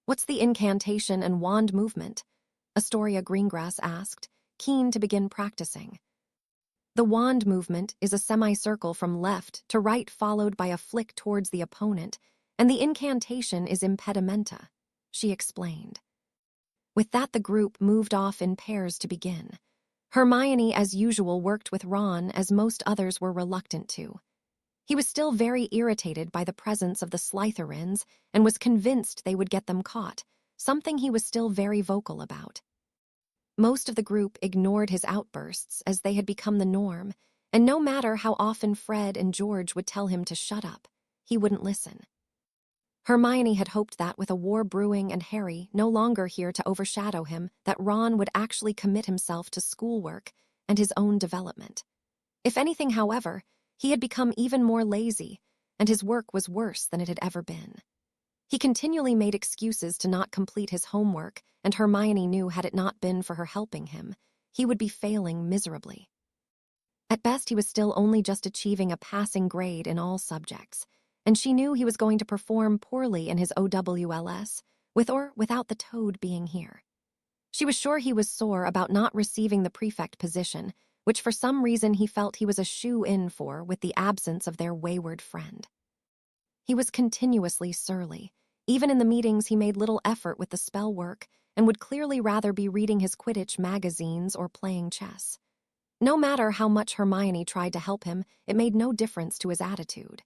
"What's the incantation and wand movement?" Astoria Greengrass asked, keen to begin practicing. "The wand movement is a semicircle from left to right followed by a flick towards the opponent, and the incantation is impedimenta," she explained. With that, the group moved off in pairs to begin. Hermione, as usual, worked with Ron, as most others were reluctant to. He was still very irritated by the presence of the Slytherins and was convinced they would get them caught, something he was still very vocal about. Most of the group ignored his outbursts as they had become the norm, and no matter how often Fred and George would tell him to shut up, he wouldn't listen. Hermione had hoped that with a war brewing and Harry no longer here to overshadow him, that Ron would actually commit himself to schoolwork and his own development. If anything, however, he had become even more lazy, and his work was worse than it had ever been. He continually made excuses to not complete his homework, and Hermione knew had it not been for her helping him, he would be failing miserably. At best, he was still only just achieving a passing grade in all subjects, and she knew he was going to perform poorly in his OWLS, with or without the Toad being here. She was sure he was sore about not receiving the prefect position, which for some reason he felt he was a shoe-in for with the absence of their wayward friend. He was continuously surly. Even in the meetings, he made little effort with the spell work and would clearly rather be reading his Quidditch magazines or playing chess. No matter how much Hermione tried to help him, it made no difference to his attitude.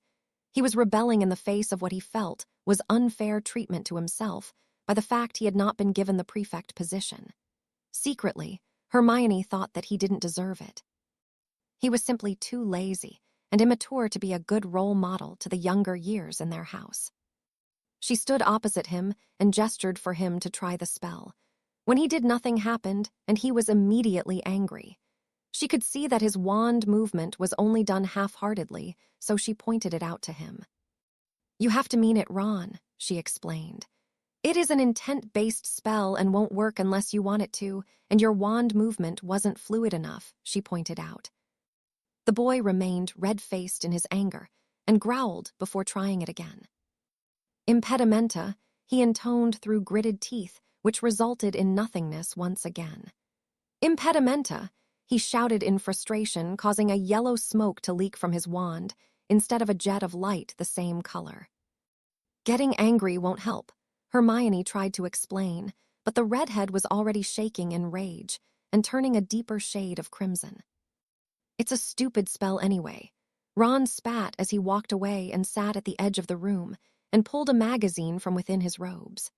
He was rebelling in the face of what he felt was unfair treatment to himself by the fact he had not been given the prefect position. Secretly, Hermione thought that he didn't deserve it. He was simply too lazy and immature to be a good role model to the younger years in their house. She stood opposite him and gestured for him to try the spell. When he did, nothing happened, and he was immediately angry. She could see that his wand movement was only done half-heartedly, so she pointed it out to him. "You have to mean it, Ron," she explained. "It is an intent-based spell and won't work unless you want it to, and your wand movement wasn't fluid enough," she pointed out. The boy remained red-faced in his anger and growled before trying it again. "Impedimenta," he intoned through gritted teeth, which resulted in nothingness once again. "Impedimenta," he shouted in frustration, causing a yellow smoke to leak from his wand, instead of a jet of light the same color. "Getting angry won't help," Hermione tried to explain, but the redhead was already shaking in rage and turning a deeper shade of crimson. It's a stupid spell anyway. Ron spat as he walked away and sat at the edge of the room and pulled a magazine from within his robes.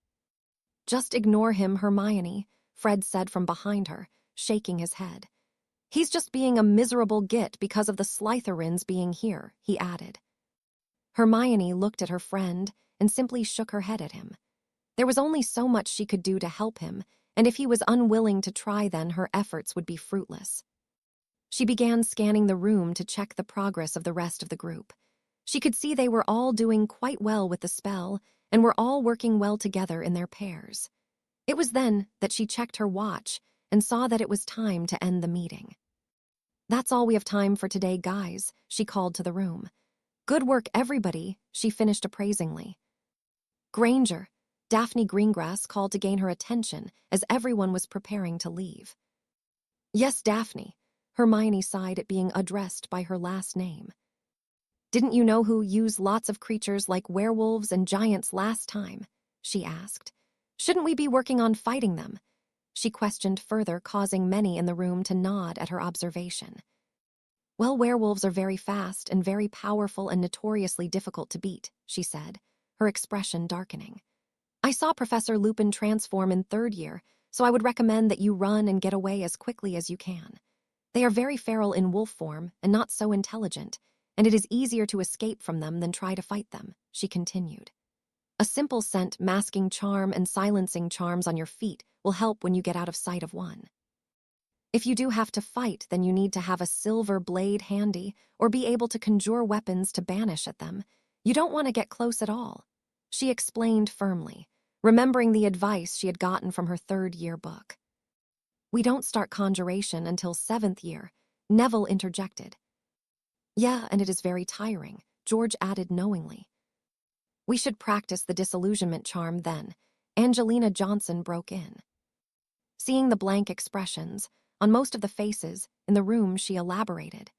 Just ignore him, Hermione, Fred said from behind her, shaking his head. He's just being a miserable git because of the Slytherins being here, he added. Hermione looked at her friend and simply shook her head at him. There was only so much she could do to help him, and if he was unwilling to try, then her efforts would be fruitless. She began scanning the room to check the progress of the rest of the group. She could see they were all doing quite well with the spell and were all working well together in their pairs. It was then that she checked her watch and saw that it was time to end the meeting. That's all we have time for today, guys, she called to the room. Good work, everybody, she finished appraisingly. Granger, Daphne Greengrass called to gain her attention as everyone was preparing to leave. Yes, Daphne, Hermione sighed at being addressed by her last name. Didn't you know who used lots of creatures like werewolves and giants last time? She asked. Shouldn't we be working on fighting them? She questioned further, causing many in the room to nod at her observation. Well, werewolves are very fast and very powerful and notoriously difficult to beat, she said, her expression darkening. I saw Professor Lupin transform in 3rd year, so I would recommend that you run and get away as quickly as you can. They are very feral in wolf form and not so intelligent, and it is easier to escape from them than try to fight them, she continued. A simple scent masking charm and silencing charms on your feet will help when you get out of sight of one. If you do have to fight, then you need to have a silver blade handy or be able to conjure weapons to banish at them. You don't want to get close at all, she explained firmly, remembering the advice she had gotten from her 3rd year book. We don't start conjuration until 7th year, Neville interjected. Yeah, and it is very tiring, George added knowingly. We should practice the disillusionment charm then, Angelina Johnson broke in. Seeing the blank expressions on most of the faces in the room, she elaborated.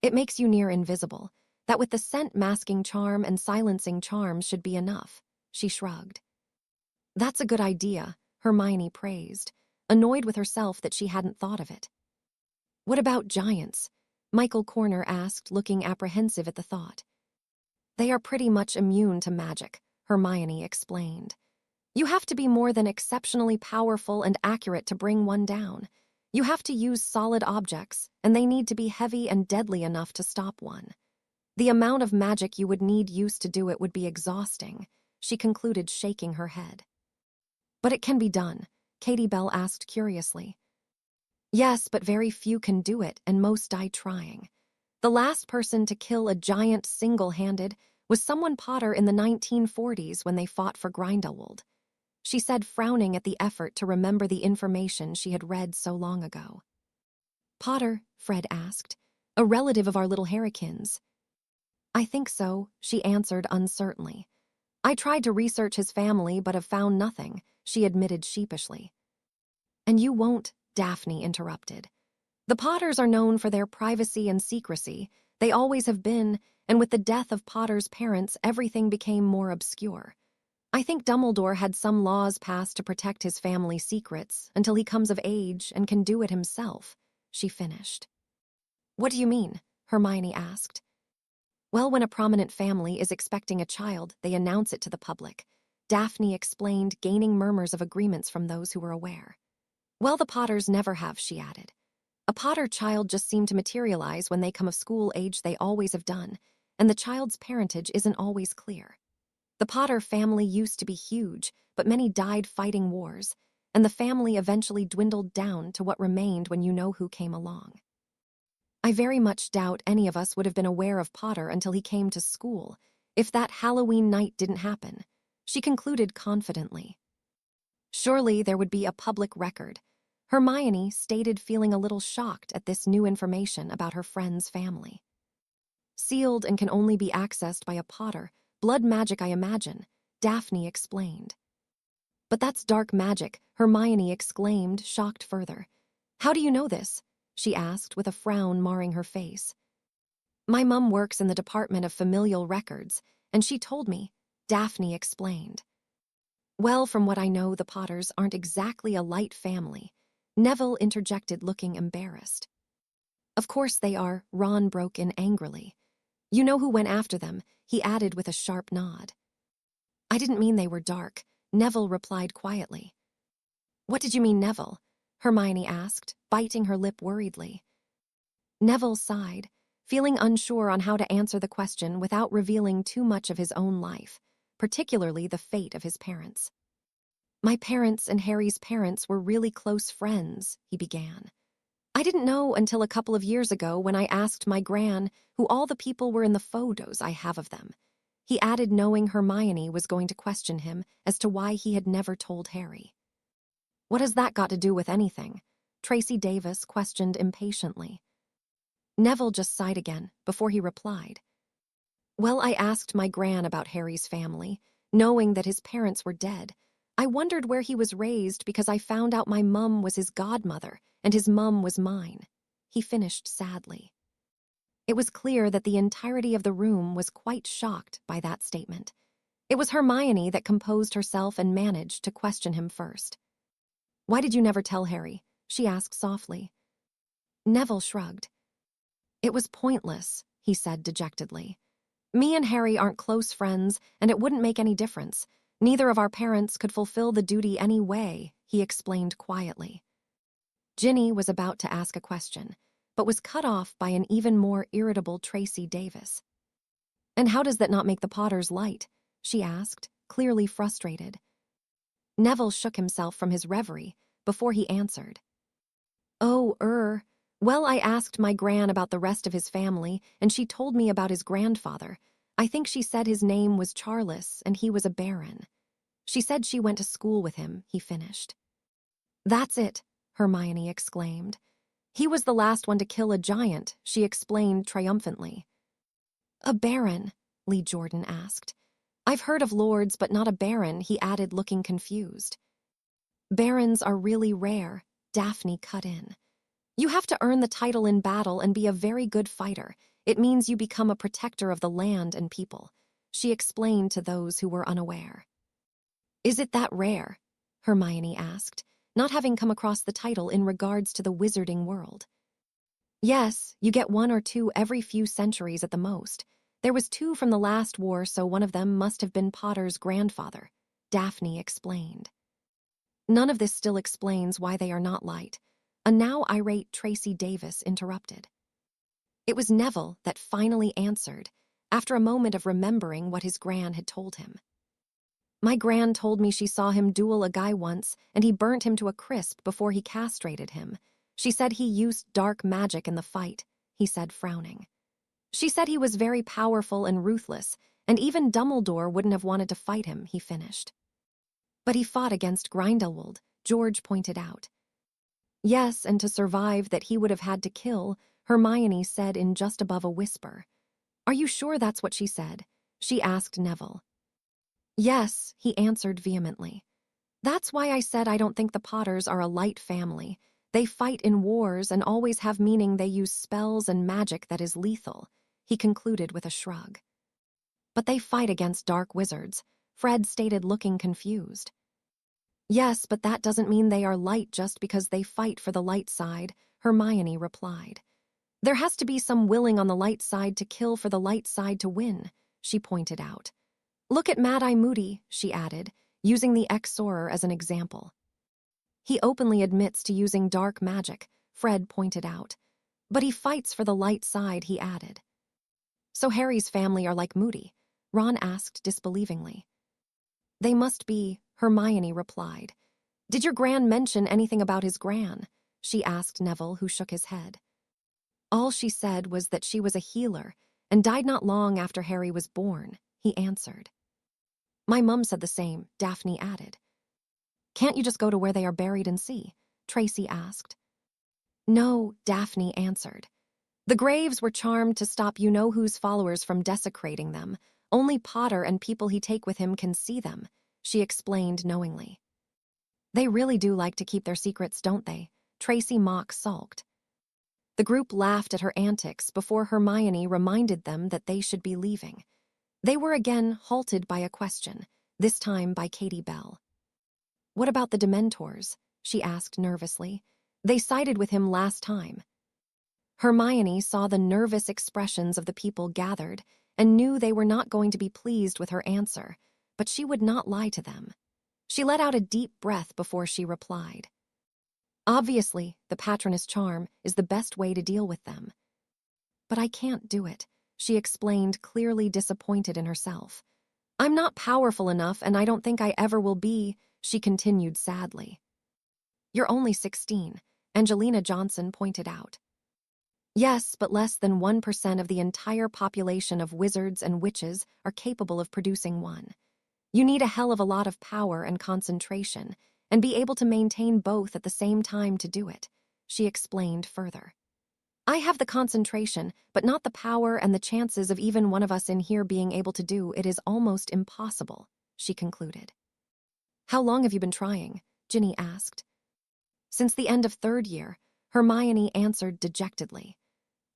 It makes you near invisible, that with the scent masking charm and silencing charms should be enough, she shrugged. That's a good idea, Hermione praised, annoyed with herself that she hadn't thought of it. What about giants? Michael Corner asked, looking apprehensive at the thought. They are pretty much immune to magic, Hermione explained. You have to be more than exceptionally powerful and accurate to bring one down. You have to use solid objects, and they need to be heavy and deadly enough to stop one. The amount of magic you would need used to do it would be exhausting, she concluded, shaking her head. But it can be done, Katie Bell asked curiously. Yes, but very few can do it, and most die trying. The last person to kill a giant single-handed was someone Potter in the 1940s when they fought for Grindelwald, she said, frowning at the effort to remember the information she had read so long ago. Potter, Fred asked, a relative of our little Harrykins. I think so, she answered uncertainly. I tried to research his family but have found nothing, she admitted sheepishly. And you won't, Daphne interrupted. The Potters are known for their privacy and secrecy. They always have been, and with the death of Potter's parents, everything became more obscure. I think Dumbledore had some laws passed to protect his family secrets until he comes of age and can do it himself, she finished. What do you mean? Hermione asked. Well, when a prominent family is expecting a child, they announce it to the public, Daphne explained, gaining murmurs of agreements from those who were aware. Well, the Potters never have, she added. A Potter child just seemed to materialize when they come of school age. They always have done, and the child's parentage isn't always clear. The Potter family used to be huge, but many died fighting wars, and the family eventually dwindled down to what remained when you know who came along. I very much doubt any of us would have been aware of Potter until he came to school, if that Halloween night didn't happen, she concluded confidently. Surely there would be a public record, Hermione stated, feeling a little shocked at this new information about her friend's family. Sealed and can only be accessed by a Potter, blood magic, I imagine, Daphne explained. But that's dark magic, Hermione exclaimed, shocked further. How do you know this? She asked, with a frown marring her face. My mum works in the Department of Familial Records, and she told me, Daphne explained. Well, from what I know, the Potters aren't exactly a light family, Neville interjected, looking embarrassed. Of course they are, Ron broke in angrily. You know who went after them, he added with a sharp nod. I didn't mean they were dark, Neville replied quietly. What did you mean, Neville? Hermione asked, biting her lip worriedly. Neville sighed, feeling unsure on how to answer the question without revealing too much of his own life, particularly the fate of his parents. My parents and Harry's parents were really close friends, he began. I didn't know until a couple of years ago when I asked my gran who all the people were in the photos I have of them. He added, knowing Hermione was going to question him as to why he had never told Harry. What has that got to do with anything? Tracy Davis questioned impatiently. Neville just sighed again before he replied. Well, I asked my gran about Harry's family, knowing that his parents were dead. I wondered where he was raised because I found out my mum was his godmother and his mum was mine. He finished sadly. It was clear that the entirety of the room was quite shocked by that statement. It was Hermione that composed herself and managed to question him first. Why did you never tell Harry? She asked softly. Neville shrugged. It was pointless, he said dejectedly. Me and Harry aren't close friends, and it wouldn't make any difference. Neither of our parents could fulfill the duty any way, he explained quietly. Ginny was about to ask a question, but was cut off by an even more irritable Tracy Davis. And how does that not make the Potters light? She asked, clearly frustrated. Neville shook himself from his reverie before he answered. Well, I asked my gran about the rest of his family, and she told me about his grandfather. I think she said his name was Charles, and he was a baron. She said she went to school with him, he finished. That's it, Hermione exclaimed. He was the last one to kill a giant, she explained triumphantly. A baron? Lee Jordan asked. I've heard of lords, but not a baron, he added, looking confused. Barons are really rare, Daphne cut in. You have to earn the title in battle and be a very good fighter. It means you become a protector of the land and people, she explained to those who were unaware. Is it that rare? Hermione asked, not having come across the title in regards to the wizarding world. Yes, you get 1 or 2 every few centuries at the most. There was 2 from the last war, so one of them must have been Potter's grandfather, Daphne explained. None of this still explains why they are not light. A now irate Tracy Davis interrupted. It was Neville that finally answered, after a moment of remembering what his gran had told him. My gran told me she saw him duel a guy once, and he burnt him to a crisp before he castrated him. She said he used dark magic in the fight, he said, frowning. She said he was very powerful and ruthless, and even Dumbledore wouldn't have wanted to fight him, he finished. But he fought against Grindelwald, George pointed out. Yes, and to survive that he would have had to kill, Hermione said in just above a whisper. Are you sure that's what she said? She asked Neville. Yes, he answered vehemently. That's why I said I don't think the Potters are a light family. They fight in wars and always have meaning. They use spells and magic that is lethal, he concluded with a shrug. But they fight against dark wizards, Fred stated, looking confused. Yes, but that doesn't mean they are light just because they fight for the light side, Hermione replied. There has to be some willing on the light side to kill for the light side to win, she pointed out. Look at Mad-Eye Moody, she added, using the Exorer as an example. He openly admits to using dark magic, Fred pointed out. But he fights for the light side, he added. So Harry's family are like Moody? Ron asked disbelievingly. They must be, Hermione replied. Did your gran mention anything about his gran? She asked Neville, who shook his head. All she said was that she was a healer and died not long after Harry was born, he answered. My mum said the same, Daphne added. Can't you just go to where they are buried and see? Tracy asked. No, Daphne answered. The graves were charmed to stop you-know-whose followers from desecrating them. Only Potter and people he take with him can see them, she explained knowingly. They really do like to keep their secrets, don't they? Tracy mock sulked. The group laughed at her antics before Hermione reminded them that they should be leaving. They were again halted by a question, this time by Katie Bell. "What about the Dementors?" she asked nervously. "They sided with him last time." Hermione saw the nervous expressions of the people gathered and knew they were not going to be pleased with her answer, but she would not lie to them. She let out a deep breath before she replied. "Obviously, the patronus charm is the best way to deal with them." "But I can't do it," she explained, clearly disappointed in herself. "I'm not powerful enough, and I don't think I ever will be," she continued sadly. "You're only 16, Angelina Johnson pointed out. "Yes, but less than 1% of the entire population of wizards and witches are capable of producing one. You need a hell of a lot of power and concentration, and be able to maintain both at the same time to do it," she explained further. "I have the concentration, but not the power, and the chances of even one of us in here being able to do it is almost impossible," she concluded. "How long have you been trying?" Ginny asked. "Since the end of 3rd year," Hermione answered dejectedly.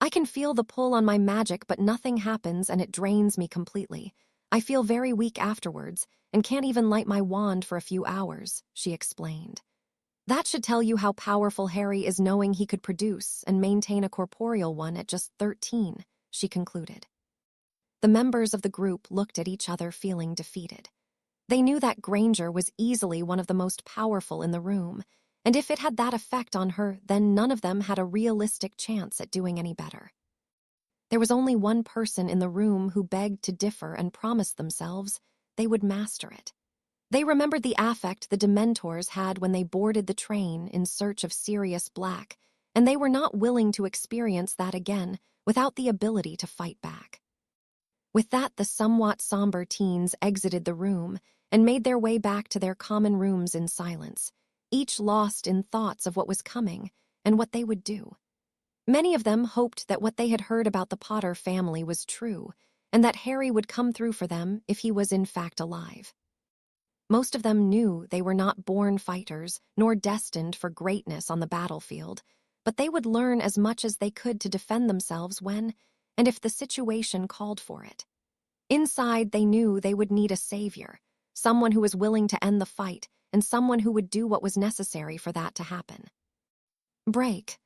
"I can feel the pull on my magic, but nothing happens and it drains me completely. I feel very weak afterwards and can't even light my wand for a few hours," she explained. "That should tell you how powerful Harry is, knowing he could produce and maintain a corporeal one at just 13, she concluded. The members of the group looked at each other, feeling defeated. They knew that Granger was easily one of the most powerful in the room, and if it had that effect on her, then none of them had a realistic chance at doing any better. There was only one person in the room who begged to differ and promised themselves they would master it. They remembered the affect the Dementors had when they boarded the train in search of Sirius Black, and they were not willing to experience that again without the ability to fight back. With that, the somewhat somber teens exited the room and made their way back to their common rooms in silence, each lost in thoughts of what was coming and what they would do. Many of them hoped that what they had heard about the Potter family was true, and that Harry would come through for them if he was in fact alive. Most of them knew they were not born fighters nor destined for greatness on the battlefield, but they would learn as much as they could to defend themselves when and if the situation called for it. Inside, they knew they would need a savior, someone who was willing to end the fight, and someone who would do what was necessary for that to happen. Break.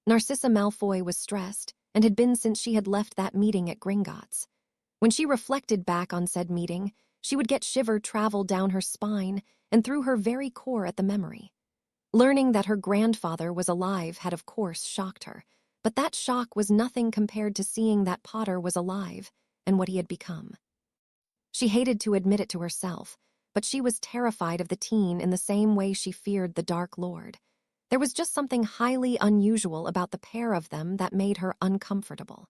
Narcissa Malfoy was stressed, and had been since she had left that meeting at Gringotts. When she reflected back on said meeting, she would get shiver travel down her spine and through her very core at the memory. Learning that her grandfather was alive had of course shocked her, but that shock was nothing compared to seeing that Potter was alive and what he had become. She hated to admit it to herself, but she was terrified of the teen in the same way she feared the Dark Lord. There was just something highly unusual about the pair of them that made her uncomfortable.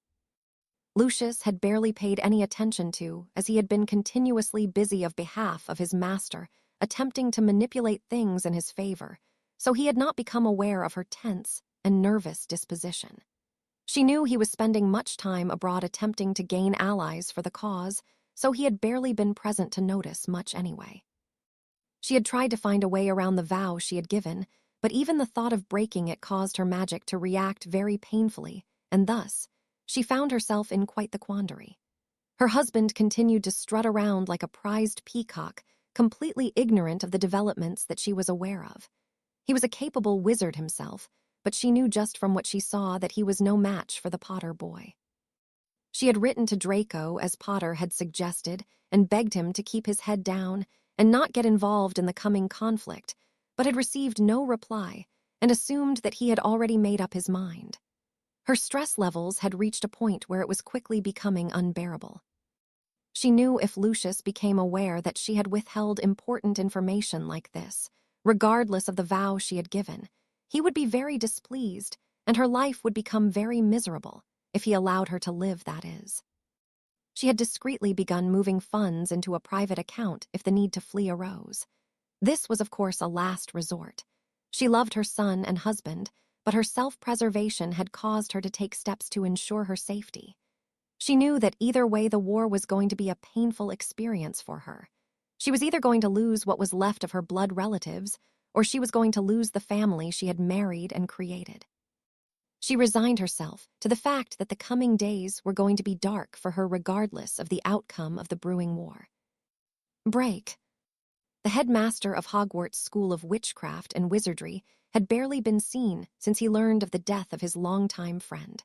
Lucius had barely paid any attention to, as he had been continuously busy of behalf of his master, attempting to manipulate things in his favor, so he had not become aware of her tense and nervous disposition. She knew he was spending much time abroad attempting to gain allies for the cause, so he had barely been present to notice much anyway. She had tried to find a way around the vow she had given, but even the thought of breaking it caused her magic to react very painfully, and thus, she found herself in quite the quandary. Her husband continued to strut around like a prized peacock, completely ignorant of the developments that she was aware of. He was a capable wizard himself, but she knew just from what she saw that he was no match for the Potter boy. She had written to Draco, as Potter had suggested, and begged him to keep his head down and not get involved in the coming conflict, but had received no reply and assumed that he had already made up his mind. Her stress levels had reached a point where it was quickly becoming unbearable. She knew if Lucius became aware that she had withheld important information like this, regardless of the vow she had given, he would be very displeased, and her life would become very miserable if he allowed her to live, that is. She had discreetly begun moving funds into a private account if the need to flee arose. This was, of course, a last resort. She loved her son and husband, but her self-preservation had caused her to take steps to ensure her safety. She knew that either way the war was going to be a painful experience for her. She was either going to lose what was left of her blood relatives, or she was going to lose the family she had married and created. She resigned herself to the fact that the coming days were going to be dark for her regardless of the outcome of the brewing war. Break. The headmaster of Hogwarts' School of Witchcraft and Wizardry had barely been seen since he learned of the death of his longtime friend.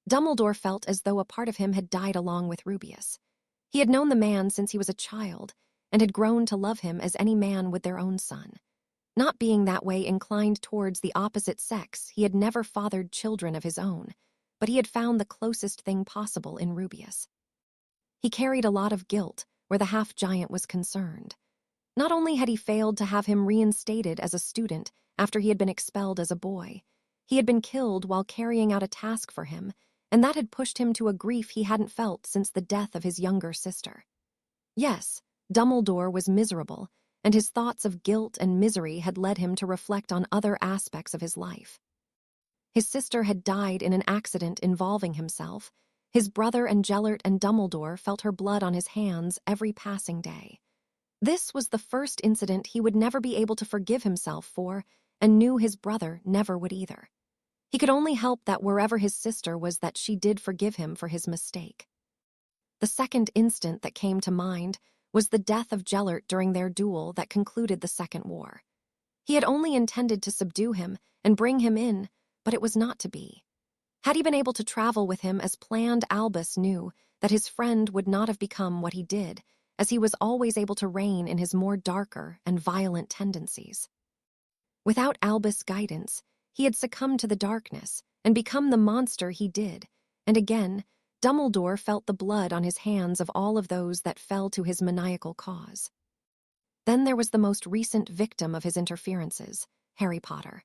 Dumbledore felt as though a part of him had died along with Rubeus. He had known the man since he was a child and had grown to love him as any man would their own son. Not being that way inclined towards the opposite sex, he had never fathered children of his own, but he had found the closest thing possible in Rubeus. He carried a lot of guilt where the half-giant was concerned. Not only had he failed to have him reinstated as a student after he had been expelled as a boy, he had been killed while carrying out a task for him, and that had pushed him to a grief he hadn't felt since the death of his younger sister. Yes, Dumbledore was miserable, and his thoughts of guilt and misery had led him to reflect on other aspects of his life. His sister had died in an accident involving himself. His brother and Gellert and Dumbledore felt her blood on his hands every passing day. This was the first incident he would never be able to forgive himself for, and knew his brother never would either. He could only hope that wherever his sister was that she did forgive him for his mistake. The second instant that came to mind was the death of Gellert during their duel that concluded the Second War. He had only intended to subdue him and bring him in, but it was not to be. Had he been able to travel with him as planned, Albus knew that his friend would not have become what he did, as he was always able to rein in his more darker and violent tendencies. Without Albus' guidance, he had succumbed to the darkness and become the monster he did, and again, Dumbledore felt the blood on his hands of all of those that fell to his maniacal cause. Then there was the most recent victim of his interferences, Harry Potter.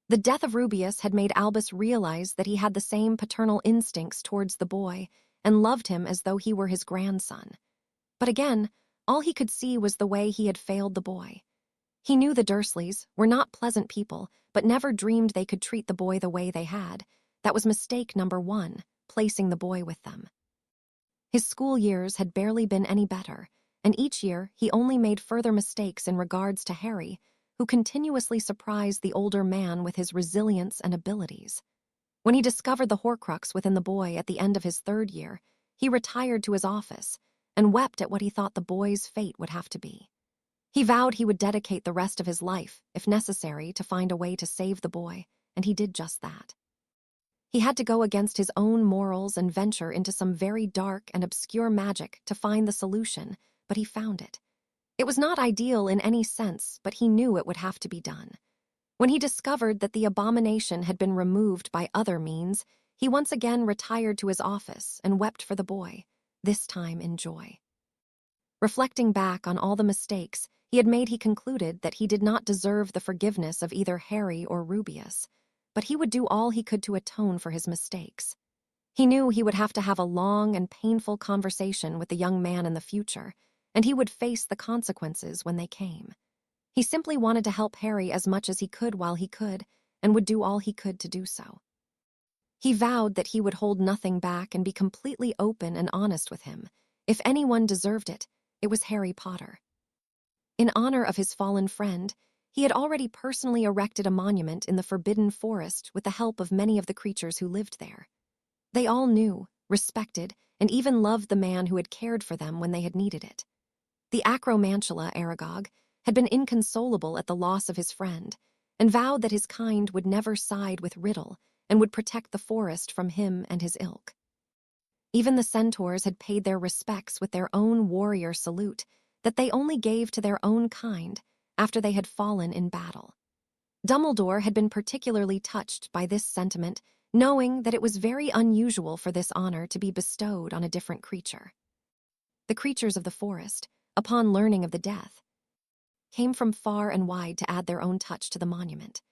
The death of Rubeus had made Albus realize that he had the same paternal instincts towards the boy and loved him as though he were his grandson. But again, all he could see was the way he had failed the boy. He knew the Dursleys were not pleasant people, but never dreamed they could treat the boy the way they had. That was mistake number one, placing the boy with them. His school years had barely been any better, and each year he only made further mistakes in regards to Harry, who continuously surprised the older man with his resilience and abilities. When he discovered the Horcrux within the boy at the end of his third year, he retired to his office and wept at what he thought the boy's fate would have to be. He vowed he would dedicate the rest of his life, if necessary, to find a way to save the boy, and he did just that. He had to go against his own morals and venture into some very dark and obscure magic to find the solution, but he found it. It was not ideal in any sense, but he knew it would have to be done. When he discovered that the abomination had been removed by other means, he once again retired to his office and wept for the boy, this time in joy. Reflecting back on all the mistakes he had made, he concluded that he did not deserve the forgiveness of either Harry or Rubeus, but he would do all he could to atone for his mistakes. He knew he would have to have a long and painful conversation with the young man in the future, and he would face the consequences when they came. He simply wanted to help Harry as much as he could while he could, and would do all he could to do so. He vowed that he would hold nothing back and be completely open and honest with him. If anyone deserved it, it was Harry Potter. In honor of his fallen friend, he had already personally erected a monument in the Forbidden Forest with the help of many of the creatures who lived there. They all knew, respected, and even loved the man who had cared for them when they had needed it. The Acromantula Aragog had been inconsolable at the loss of his friend, and vowed that his kind would never side with Riddle and would protect the forest from him and his ilk. Even the centaurs had paid their respects with their own warrior salute that they only gave to their own kind after they had fallen in battle. Dumbledore had been particularly touched by this sentiment, knowing that it was very unusual for this honor to be bestowed on a different creature. The creatures of the forest, upon learning of the death, came from far and wide to add their own touch to the monument.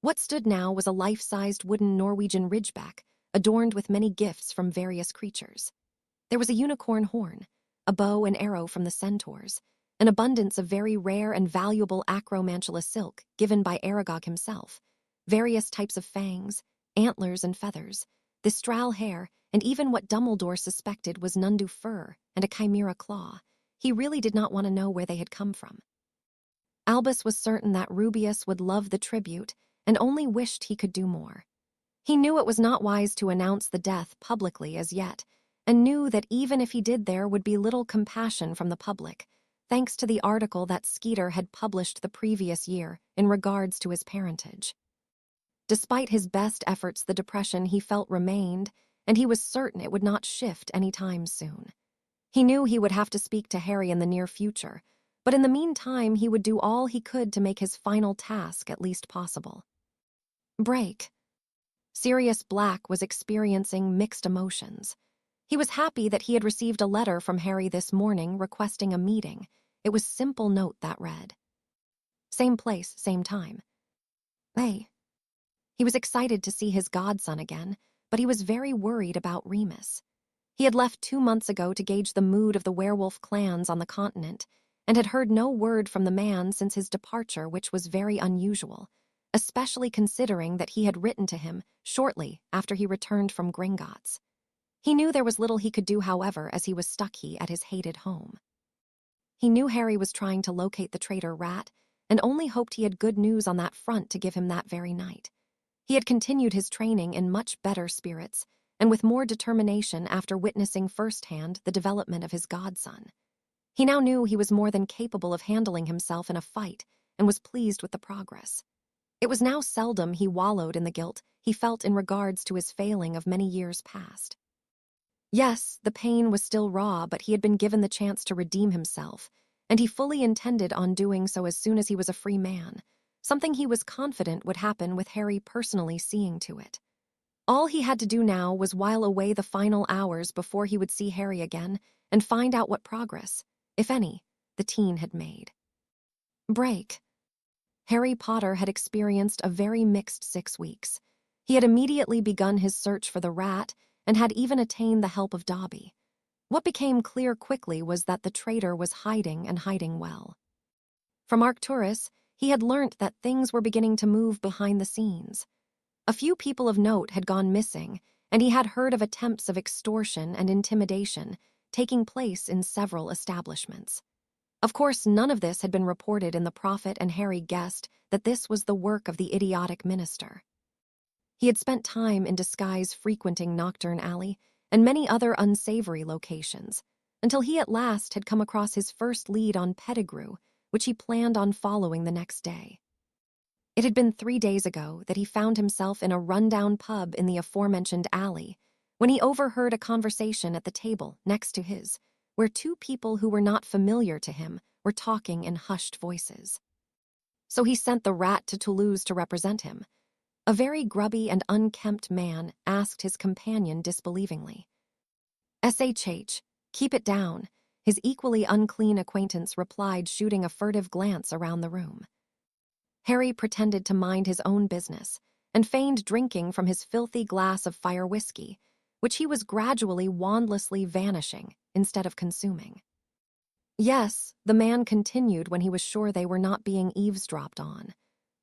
What stood now was a life-sized wooden Norwegian ridgeback, adorned with many gifts from various creatures. There was a unicorn horn, a bow and arrow from the centaurs, an abundance of very rare and valuable acromantula silk given by Aragog himself, various types of fangs, antlers and feathers, thistral hair, and even what Dumbledore suspected was Nundu fur and a chimera claw. He really did not want to know where they had come from. Albus was certain that Rubeus would love the tribute and only wished he could do more. He knew it was not wise to announce the death publicly as yet, and knew that even if he did there would be little compassion from the public, thanks to the article that Skeeter had published the previous year in regards to his parentage. Despite his best efforts, the depression he felt remained, and he was certain it would not shift anytime soon. He knew he would have to speak to Harry in the near future, but in the meantime he would do all he could to make his final task at least possible. Break. Sirius Black was experiencing mixed emotions. He was happy that he had received a letter from Harry this morning requesting a meeting. It was a simple note that read, "Same place, same time." Hey. He was excited to see his godson again, but he was very worried about Remus. He had left 2 months ago to gauge the mood of the werewolf clans on the continent, and had heard no word from the man since his departure, which was very unusual, especially considering that he had written to him shortly after he returned from Gringotts. He knew there was little he could do, however, as he was stuck at his hated home. He knew Harry was trying to locate the traitor Rat, and only hoped he had good news on that front to give him that very night. He had continued his training in much better spirits, and with more determination after witnessing firsthand the development of his godson. He now knew he was more than capable of handling himself in a fight, and was pleased with the progress. It was now seldom he wallowed in the guilt he felt in regards to his failing of many years past. Yes, the pain was still raw, but he had been given the chance to redeem himself, and he fully intended on doing so as soon as he was a free man, something he was confident would happen with Harry personally seeing to it. All he had to do now was while away the final hours before he would see Harry again and find out what progress, if any, the teen had made. Break. Harry Potter had experienced a very mixed 6 weeks. He had immediately begun his search for the rat and had even attained the help of Dobby. What became clear quickly was that the traitor was hiding, and hiding well. From Arcturus, he had learnt that things were beginning to move behind the scenes. A few people of note had gone missing, and he had heard of attempts of extortion and intimidation taking place in several establishments. Of course, none of this had been reported in the Prophet, and Harry guessed that this was the work of the idiotic minister. He had spent time in disguise frequenting Nocturne Alley and many other unsavory locations, until he at last had come across his first lead on Pettigrew, which he planned on following the next day. It had been 3 days ago that he found himself in a rundown pub in the aforementioned alley, when he overheard a conversation at the table next to his, where 2 people who were not familiar to him were talking in hushed voices. So he sent the rat to Toulouse to represent him. A very grubby and unkempt man asked his companion disbelievingly. "SHH, keep it down," his equally unclean acquaintance replied, shooting a furtive glance around the room. Harry pretended to mind his own business and feigned drinking from his filthy glass of fire whiskey, which he was gradually wandlessly vanishing instead of consuming. "Yes," the man continued when he was sure they were not being eavesdropped on.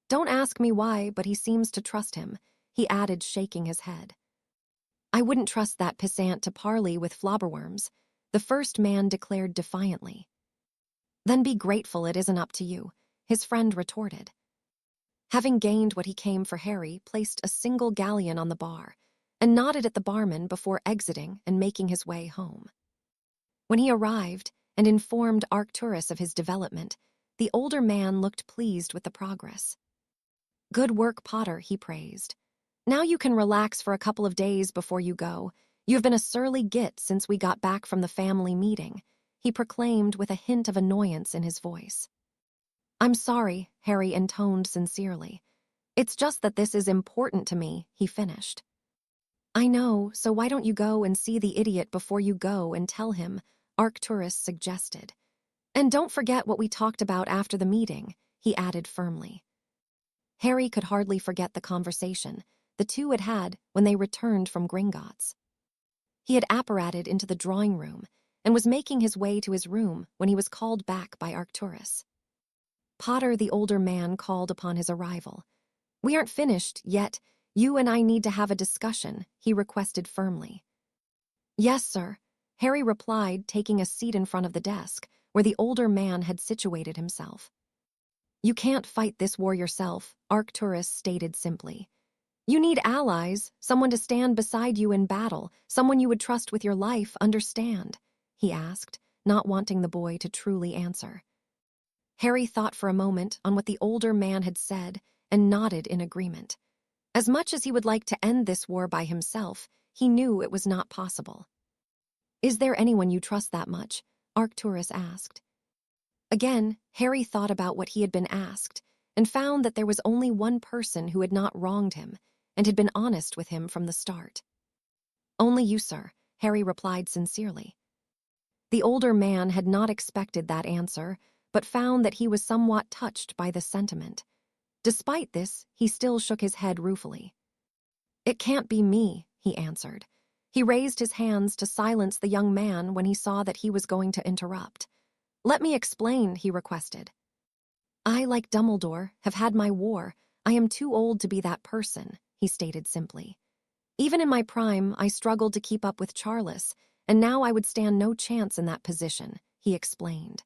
"Don't ask me why, but he seems to trust him," he added, shaking his head. "I wouldn't trust that pissant to parley with flobberworms," the first man declared defiantly. "Then be grateful it isn't up to you," his friend retorted. Having gained what he came for, Harry placed a single galleon on the bar and nodded at the barman before exiting and making his way home. When he arrived and informed Arcturus of his development, the older man looked pleased with the progress. "Good work, Potter," he praised. "Now you can relax for a couple of days before you go. You've been a surly git since we got back from the family meeting," he proclaimed with a hint of annoyance in his voice. "I'm sorry," Harry intoned sincerely. "It's just that this is important to me," he finished. "I know, so why don't you go and see the idiot before you go and tell him," Arcturus suggested. "And don't forget what we talked about after the meeting," he added firmly. Harry could hardly forget the conversation the two had had when they returned from Gringotts. He had apparated into the drawing room and was making his way to his room when he was called back by Arcturus. Potter, the older man, called upon his arrival. "We aren't finished yet. You and I need to have a discussion," he requested firmly. "Yes, sir," Harry replied, taking a seat in front of the desk where the older man had situated himself. "You can't fight this war yourself," Arcturus stated simply. "You need allies, someone to stand beside you in battle, someone you would trust with your life, understand?" he asked, not wanting the boy to truly answer. Harry thought for a moment on what the older man had said and nodded in agreement. As much as he would like to end this war by himself, he knew it was not possible. "Is there anyone you trust that much?" Arcturus asked. Again, Harry thought about what he had been asked and found that there was only one person who had not wronged him and had been honest with him from the start. "Only you, sir," Harry replied sincerely. The older man had not expected that answer, but found that he was somewhat touched by the sentiment. Despite this, he still shook his head ruefully. "It can't be me," he answered. He raised his hands to silence the young man when he saw that he was going to interrupt. "Let me explain," he requested. "I, like Dumbledore, have had my war. I am too old to be that person," he stated simply. "Even in my prime, I struggled to keep up with Charles, and now I would stand no chance in that position," he explained.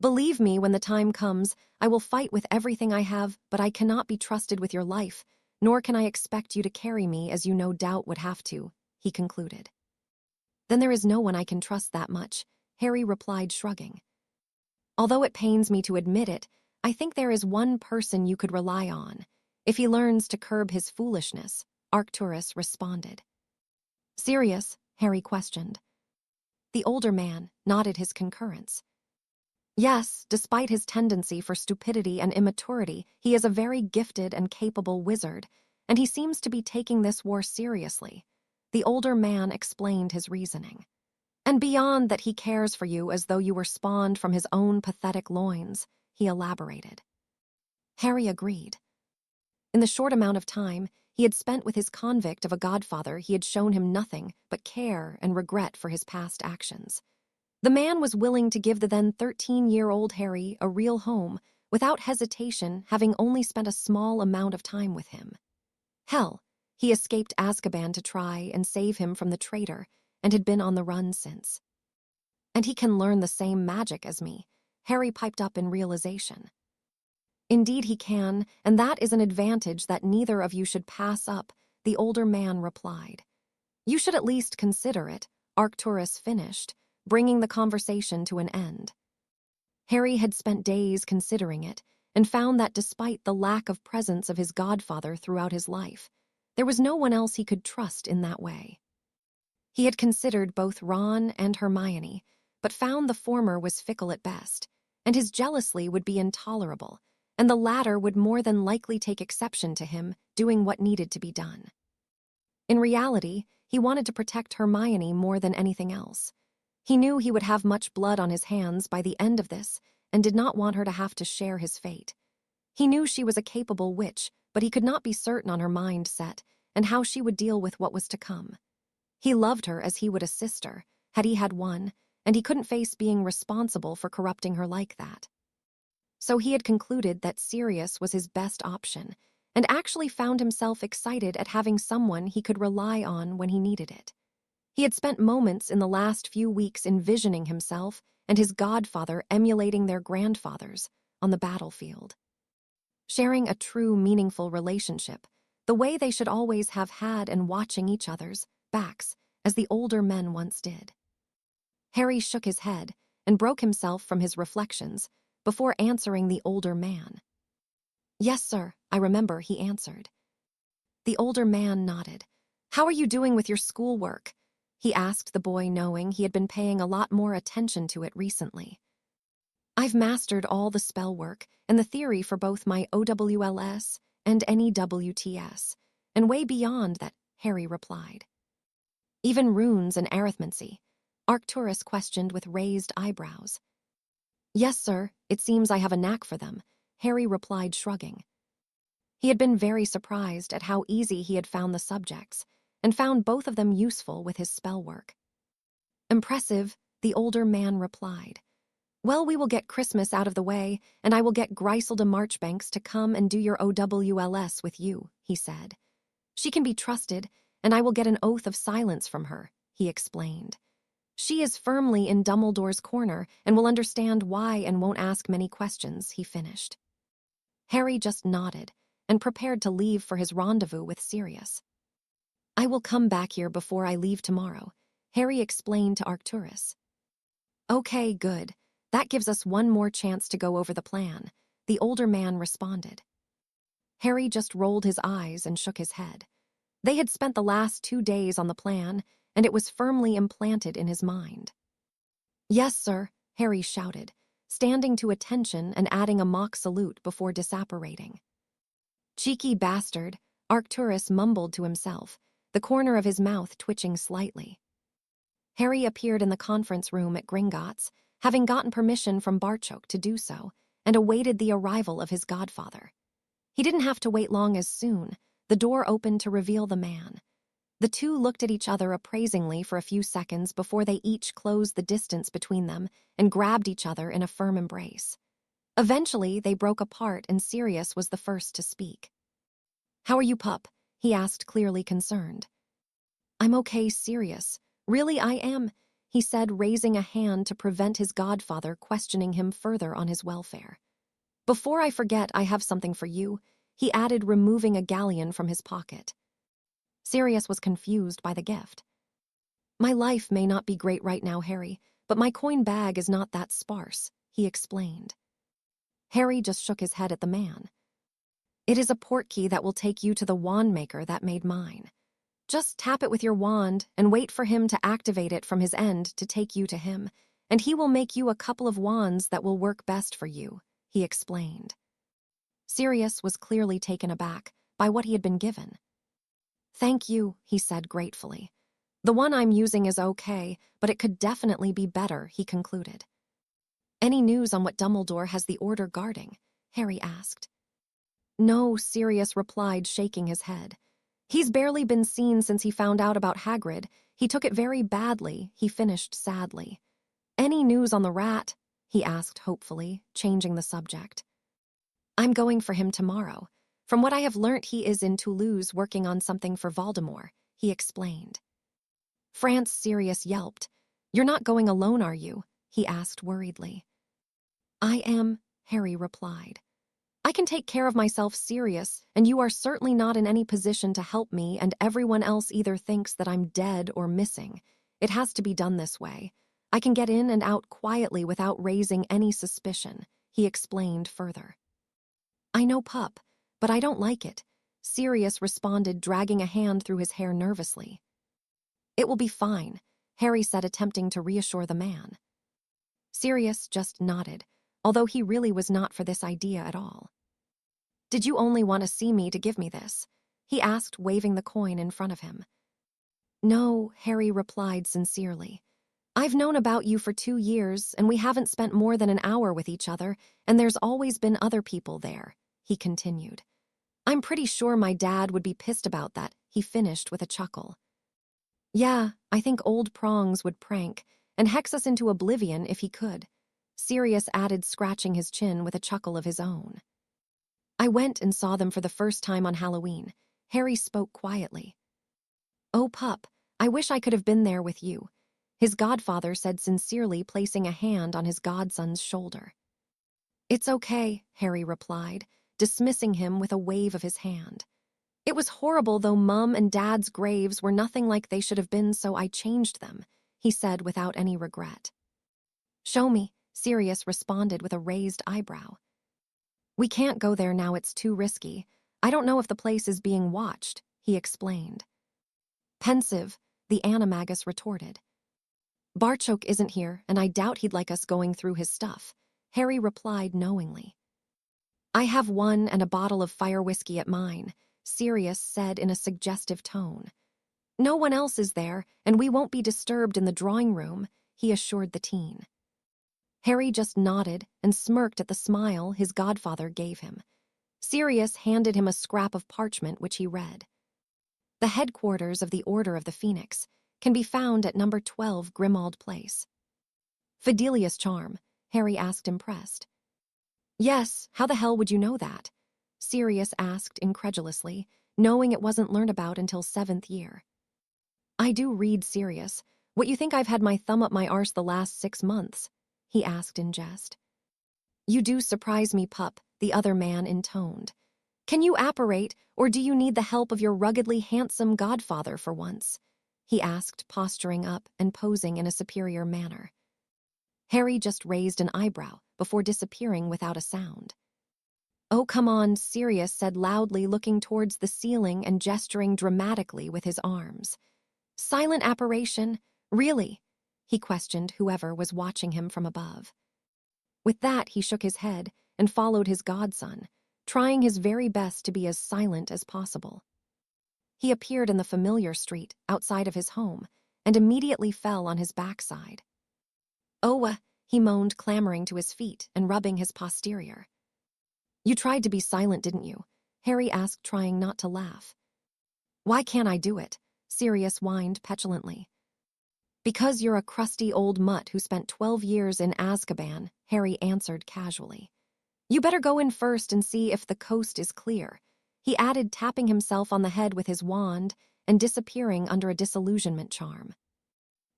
"Believe me, when the time comes, I will fight with everything I have, but I cannot be trusted with your life, nor can I expect you to carry me as you no doubt would have to," he concluded. "Then there is no one I can trust that much," Harry replied, shrugging. "Although it pains me to admit it, I think there is one person you could rely on, if he learns to curb his foolishness," Arcturus responded. "Sirius?" Harry questioned. The older man nodded his concurrence. "Yes, despite his tendency for stupidity and immaturity, he is a very gifted and capable wizard, and he seems to be taking this war seriously." The older man explained his reasoning. "And beyond that, he cares for you as though you were spawned from his own pathetic loins," he elaborated. Harry agreed. In the short amount of time he had spent with his convict of a godfather, he had shown him nothing but care and regret for his past actions. The man was willing to give the then 13-year-old Harry a real home, without hesitation, having only spent a small amount of time with him. Hell, he escaped Azkaban to try and save him from the traitor, and had been on the run since. "And he can learn the same magic as me," Harry piped up in realization. "Indeed he can, and that is an advantage that neither of you should pass up," the older man replied. "You should at least consider it," Arcturus finished, bringing the conversation to an end. Harry had spent days considering it, and found that despite the lack of presence of his godfather throughout his life, there was no one else he could trust in that way. He had considered both Ron and Hermione, but found the former was fickle at best, and his jealousy would be intolerable, and the latter would more than likely take exception to him doing what needed to be done. In reality, he wanted to protect Hermione more than anything else. He knew he would have much blood on his hands by the end of this, and did not want her to have to share his fate. He knew she was a capable witch, but he could not be certain on her mindset and how she would deal with what was to come. He loved her as he would a sister, had he had one, and he couldn't face being responsible for corrupting her like that. So he had concluded that Sirius was his best option, and actually found himself excited at having someone he could rely on when he needed it. He had spent moments in the last few weeks envisioning himself and his godfather emulating their grandfathers on the battlefield. Sharing a true, meaningful relationship, the way they should always have had, and watching each other's backs, as the older men once did. Harry shook his head and broke himself from his reflections before answering the older man. "Yes, sir, I remember," he answered. The older man nodded. "How are you doing with your schoolwork?" he asked the boy, knowing he had been paying a lot more attention to it recently. "I've mastered all the spell work and the theory for both my OWLS and any WTS, and way beyond that," Harry replied. "Even runes and arithmancy?" Arcturus questioned with raised eyebrows. "Yes, sir, it seems I have a knack for them," Harry replied, shrugging. He had been very surprised at how easy he had found the subjects, and found both of them useful with his spell work. "Impressive," the older man replied. "Well, we will get Christmas out of the way, and I will get Gryselda Marchbanks to come and do your OWLS with you," he said. "She can be trusted, and I will get an oath of silence from her," he explained. "She is firmly in Dumbledore's corner and will understand why and won't ask many questions," he finished. Harry just nodded and prepared to leave for his rendezvous with Sirius. "I will come back here before I leave tomorrow," Harry explained to Arcturus. Okay, good. That gives us one more chance to go over the plan, the older man responded. Harry just rolled his eyes and shook his head. They had spent the last 2 days on the plan, and it was firmly implanted in his mind. Yes, sir, Harry shouted, standing to attention and adding a mock salute before disapparating. Cheeky bastard, Arcturus mumbled to himself, the corner of his mouth twitching slightly. Harry appeared in the conference room at Gringotts, having gotten permission from Barchok to do so, and awaited the arrival of his godfather. He didn't have to wait long as soon. The door opened to reveal the man. The two looked at each other appraisingly for a few seconds before they each closed the distance between them and grabbed each other in a firm embrace. Eventually, they broke apart and Sirius was the first to speak. "How are you, pup?" he asked, clearly concerned. "I'm okay, Sirius. Really, I am," he said, raising a hand to prevent his godfather questioning him further on his welfare. "Before I forget, I have something for you," he added, removing a galleon from his pocket. Sirius was confused by the gift. "My life may not be great right now, Harry, but my coin bag is not that sparse," he explained. Harry just shook his head at the man. "It is a portkey that will take you to the wand maker that made mine. Just tap it with your wand and wait for him to activate it from his end to take you to him, and he will make you a couple of wands that will work best for you," he explained. Sirius was clearly taken aback by what he had been given. "Thank you," he said gratefully. "The one I'm using is okay, but it could definitely be better," he concluded. "Any news on what Dumbledore has the order guarding?" Harry asked. "No," Sirius replied, shaking his head. "He's barely been seen since he found out about Hagrid. He took it very badly," he finished sadly. "Any news on the rat?" he asked hopefully, changing the subject. "I'm going for him tomorrow. From what I have learnt, he is in Toulouse working on something for Voldemort," he explained. Sirius yelped. "You're not going alone, are you?" he asked worriedly. "I am," Harry replied. "I can take care of myself, Sirius, and you are certainly not in any position to help me, and everyone else either thinks that I'm dead or missing. It has to be done this way. I can get in and out quietly without raising any suspicion," he explained further. "I know, pup, but I don't like it," Sirius responded, dragging a hand through his hair nervously. "It will be fine," Harry said, attempting to reassure the man. Sirius just nodded, although he really was not for this idea at all. "Did you only want to see me to give me this?" he asked, waving the coin in front of him. "No," Harry replied sincerely. "I've known about you for 2 years, and we haven't spent more than an hour with each other, and there's always been other people there," he continued. "I'm pretty sure my dad would be pissed about that," he finished with a chuckle. "Yeah, I think old Prongs would prank and hex us into oblivion if he could," Sirius added, scratching his chin with a chuckle of his own. "I went and saw them for the first time on Halloween," Harry spoke quietly. "Oh, pup, I wish I could have been there with you," his godfather said sincerely, placing a hand on his godson's shoulder. "It's okay," Harry replied, dismissing him with a wave of his hand. "It was horrible, though Mum and Dad's graves were nothing like they should have been, so I changed them," he said without any regret. "Show me," Sirius responded with a raised eyebrow. "We can't go there now, it's too risky. I don't know if the place is being watched," he explained. Pensive, the animagus retorted. "Barchok isn't here, and I doubt he'd like us going through his stuff," Harry replied knowingly. "I have one and a bottle of fire whiskey at mine," Sirius said in a suggestive tone. "No one else is there, and we won't be disturbed in the drawing room," he assured the teen. Harry just nodded and smirked at the smile his godfather gave him. Sirius handed him a scrap of parchment, which he read. "The headquarters of the Order of the Phoenix can be found at number 12 Grimmauld Place." "Fidelius charm?" Harry asked, impressed. "Yes, how the hell would you know that?" Sirius asked incredulously, knowing it wasn't learned about until 7th year. "I do read, Sirius. What, you think I've had my thumb up my arse the last 6 months?" he asked in jest. "You do surprise me, pup," the other man intoned. "Can you apparate, or do you need the help of your ruggedly handsome godfather for once?" he asked, posturing up and posing in a superior manner. Harry just raised an eyebrow before disappearing without a sound. "Oh, come on," Sirius said loudly, looking towards the ceiling and gesturing dramatically with his arms. "Silent apparition? Really?" he questioned whoever was watching him from above. With that, he shook his head and followed his godson, trying his very best to be as silent as possible. He appeared in the familiar street outside of his home and immediately fell on his backside. "Oh," he moaned, clambering to his feet and rubbing his posterior. "You tried to be silent, didn't you?" Harry asked, trying not to laugh. "Why can't I do it?" Sirius whined petulantly. "Because you're a crusty old mutt who spent 12 years in Azkaban," Harry answered casually. "You better go in first and see if the coast is clear," he added, tapping himself on the head with his wand and disappearing under a disillusionment charm.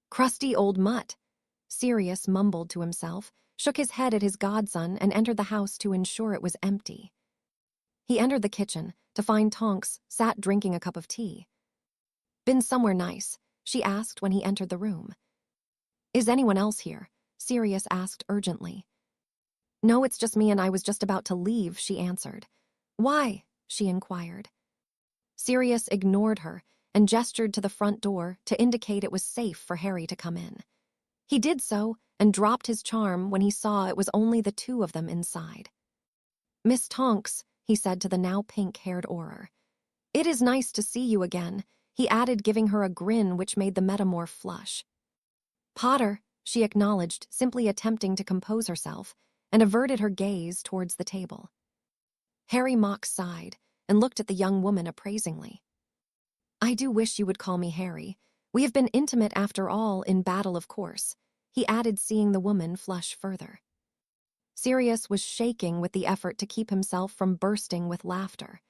"Crusty old mutt," Sirius mumbled to himself, shook his head at his godson, and entered the house to ensure it was empty. He entered the kitchen to find Tonks sat drinking a cup of tea. "Been somewhere nice?" she asked when he entered the room. "Is anyone else here?" Sirius asked urgently. "No, it's just me, and I was just about to leave," she answered. "Why?" she inquired. Sirius ignored her and gestured to the front door to indicate it was safe for Harry to come in. He did so and dropped his charm when he saw it was only the two of them inside. "Miss Tonks," he said to the now pink-haired Auror. "It is nice to see you again," he added, giving her a grin which made the metamorph flush. "Potter," she acknowledged, simply attempting to compose herself, and averted her gaze towards the table. Harry Mock sighed and looked at the young woman appraisingly. "I do wish you would call me Harry. We have been intimate after all, in battle, of course," he added, seeing the woman flush further. Sirius was shaking with the effort to keep himself from bursting with laughter.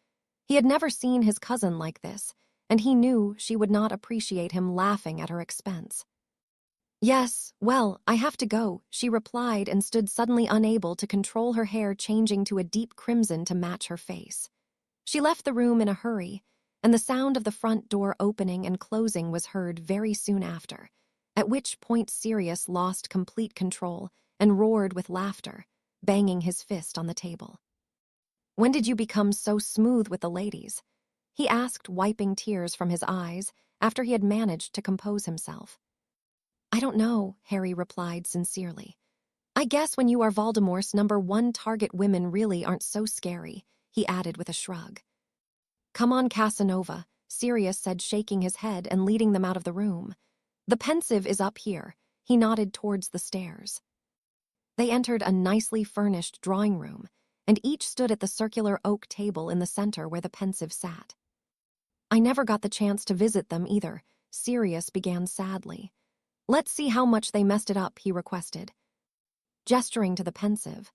He had never seen his cousin like this, and he knew she would not appreciate him laughing at her expense. "Yes, well, I have to go," she replied, and stood suddenly unable to control her hair changing to a deep crimson to match her face. She left the room in a hurry, and the sound of the front door opening and closing was heard very soon after, at which point Sirius lost complete control and roared with laughter, banging his fist on the table. "When did you become so smooth with the ladies?" he asked, wiping tears from his eyes after he had managed to compose himself. "I don't know," Harry replied sincerely. "I guess when you are Voldemort's #1 target, women really aren't so scary," he added with a shrug. "Come on, Casanova," Sirius said, shaking his head and leading them out of the room. "The pensive is up here," he nodded towards the stairs. They entered a nicely furnished drawing room, and each stood at the circular oak table in the center where the pensive sat. "I never got the chance to visit them either," Sirius began sadly. "Let's see how much they messed it up," he requested, gesturing to the pensive.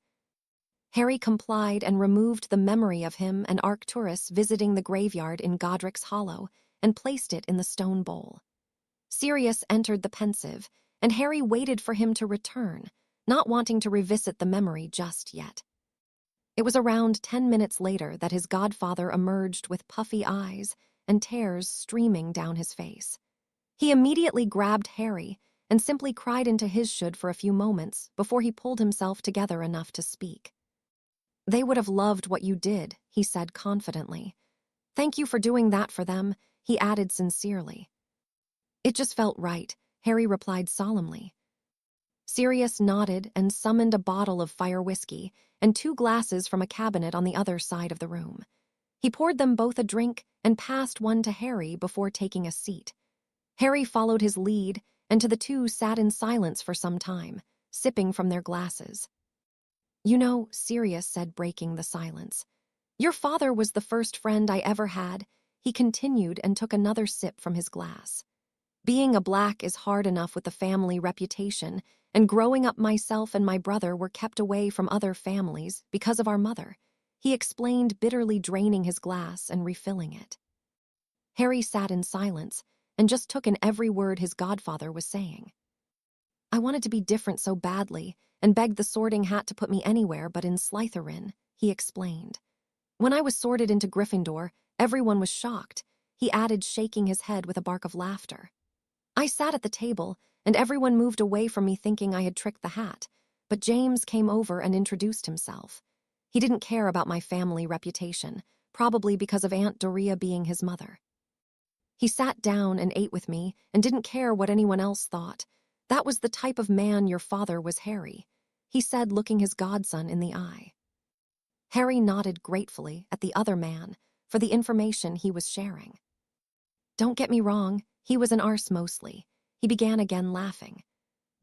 Harry complied and removed the memory of him and Arcturus visiting the graveyard in Godric's Hollow and placed it in the stone bowl. Sirius entered the pensive, and Harry waited for him to return, not wanting to revisit the memory just yet. It was around 10 minutes later that his godfather emerged with puffy eyes and tears streaming down his face. He immediately grabbed Harry and simply cried into his should for a few moments before he pulled himself together enough to speak. "They would have loved what you did," he said confidently. "Thank you for doing that for them," he added sincerely. "It just felt right," Harry replied solemnly. Sirius nodded and summoned a bottle of fire whiskey and 2 glasses from a cabinet on the other side of the room. He poured them both a drink and passed one to Harry before taking a seat. Harry followed his lead, and the two sat in silence for some time, sipping from their glasses. "You know," Sirius said, breaking the silence, "your father was the first friend I ever had," he continued and took another sip from his glass. "Being a Black is hard enough with the family reputation, and growing up myself and my brother were kept away from other families because of our mother," he explained, bitterly draining his glass and refilling it. Harry sat in silence and just took in every word his godfather was saying. "I wanted to be different so badly, and begged the Sorting Hat to put me anywhere but in Slytherin," he explained. "When I was sorted into Gryffindor, everyone was shocked," he added, shaking his head with a bark of laughter. I sat at the table, and everyone moved away from me thinking I had tricked the hat, but James came over and introduced himself. He didn't care about my family reputation, probably because of Aunt Doria being his mother. He sat down and ate with me and didn't care what anyone else thought. That was the type of man your father was, Harry, he said, looking his godson in the eye. Harry nodded gratefully at the other man for the information he was sharing. Don't get me wrong, he was an arse mostly. He began again laughing.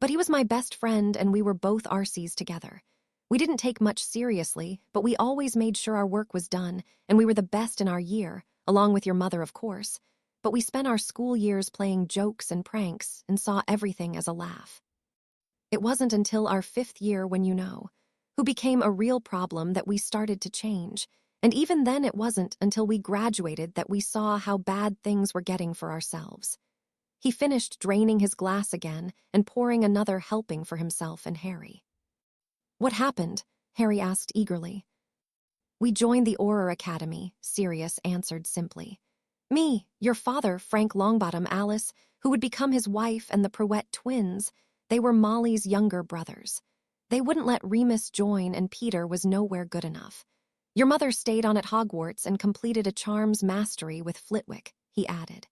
But he was my best friend and we were both arses together. We didn't take much seriously, but we always made sure our work was done and we were the best in our year, along with your mother, of course. But we spent our school years playing jokes and pranks and saw everything as a laugh. It wasn't until our 5th year, when you know, who became a real problem, that we started to change. And even then it wasn't until we graduated that we saw how bad things were getting for ourselves. He finished draining his glass again and pouring another helping for himself and Harry. What happened? Harry asked eagerly. We joined the Auror Academy, Sirius answered simply. Me, your father, Frank Longbottom, Alice, who would become his wife, and the Pruett twins. They were Molly's younger brothers. They wouldn't let Remus join, and Peter was nowhere good enough. Your mother stayed on at Hogwarts and completed a charms mastery with Flitwick, he added.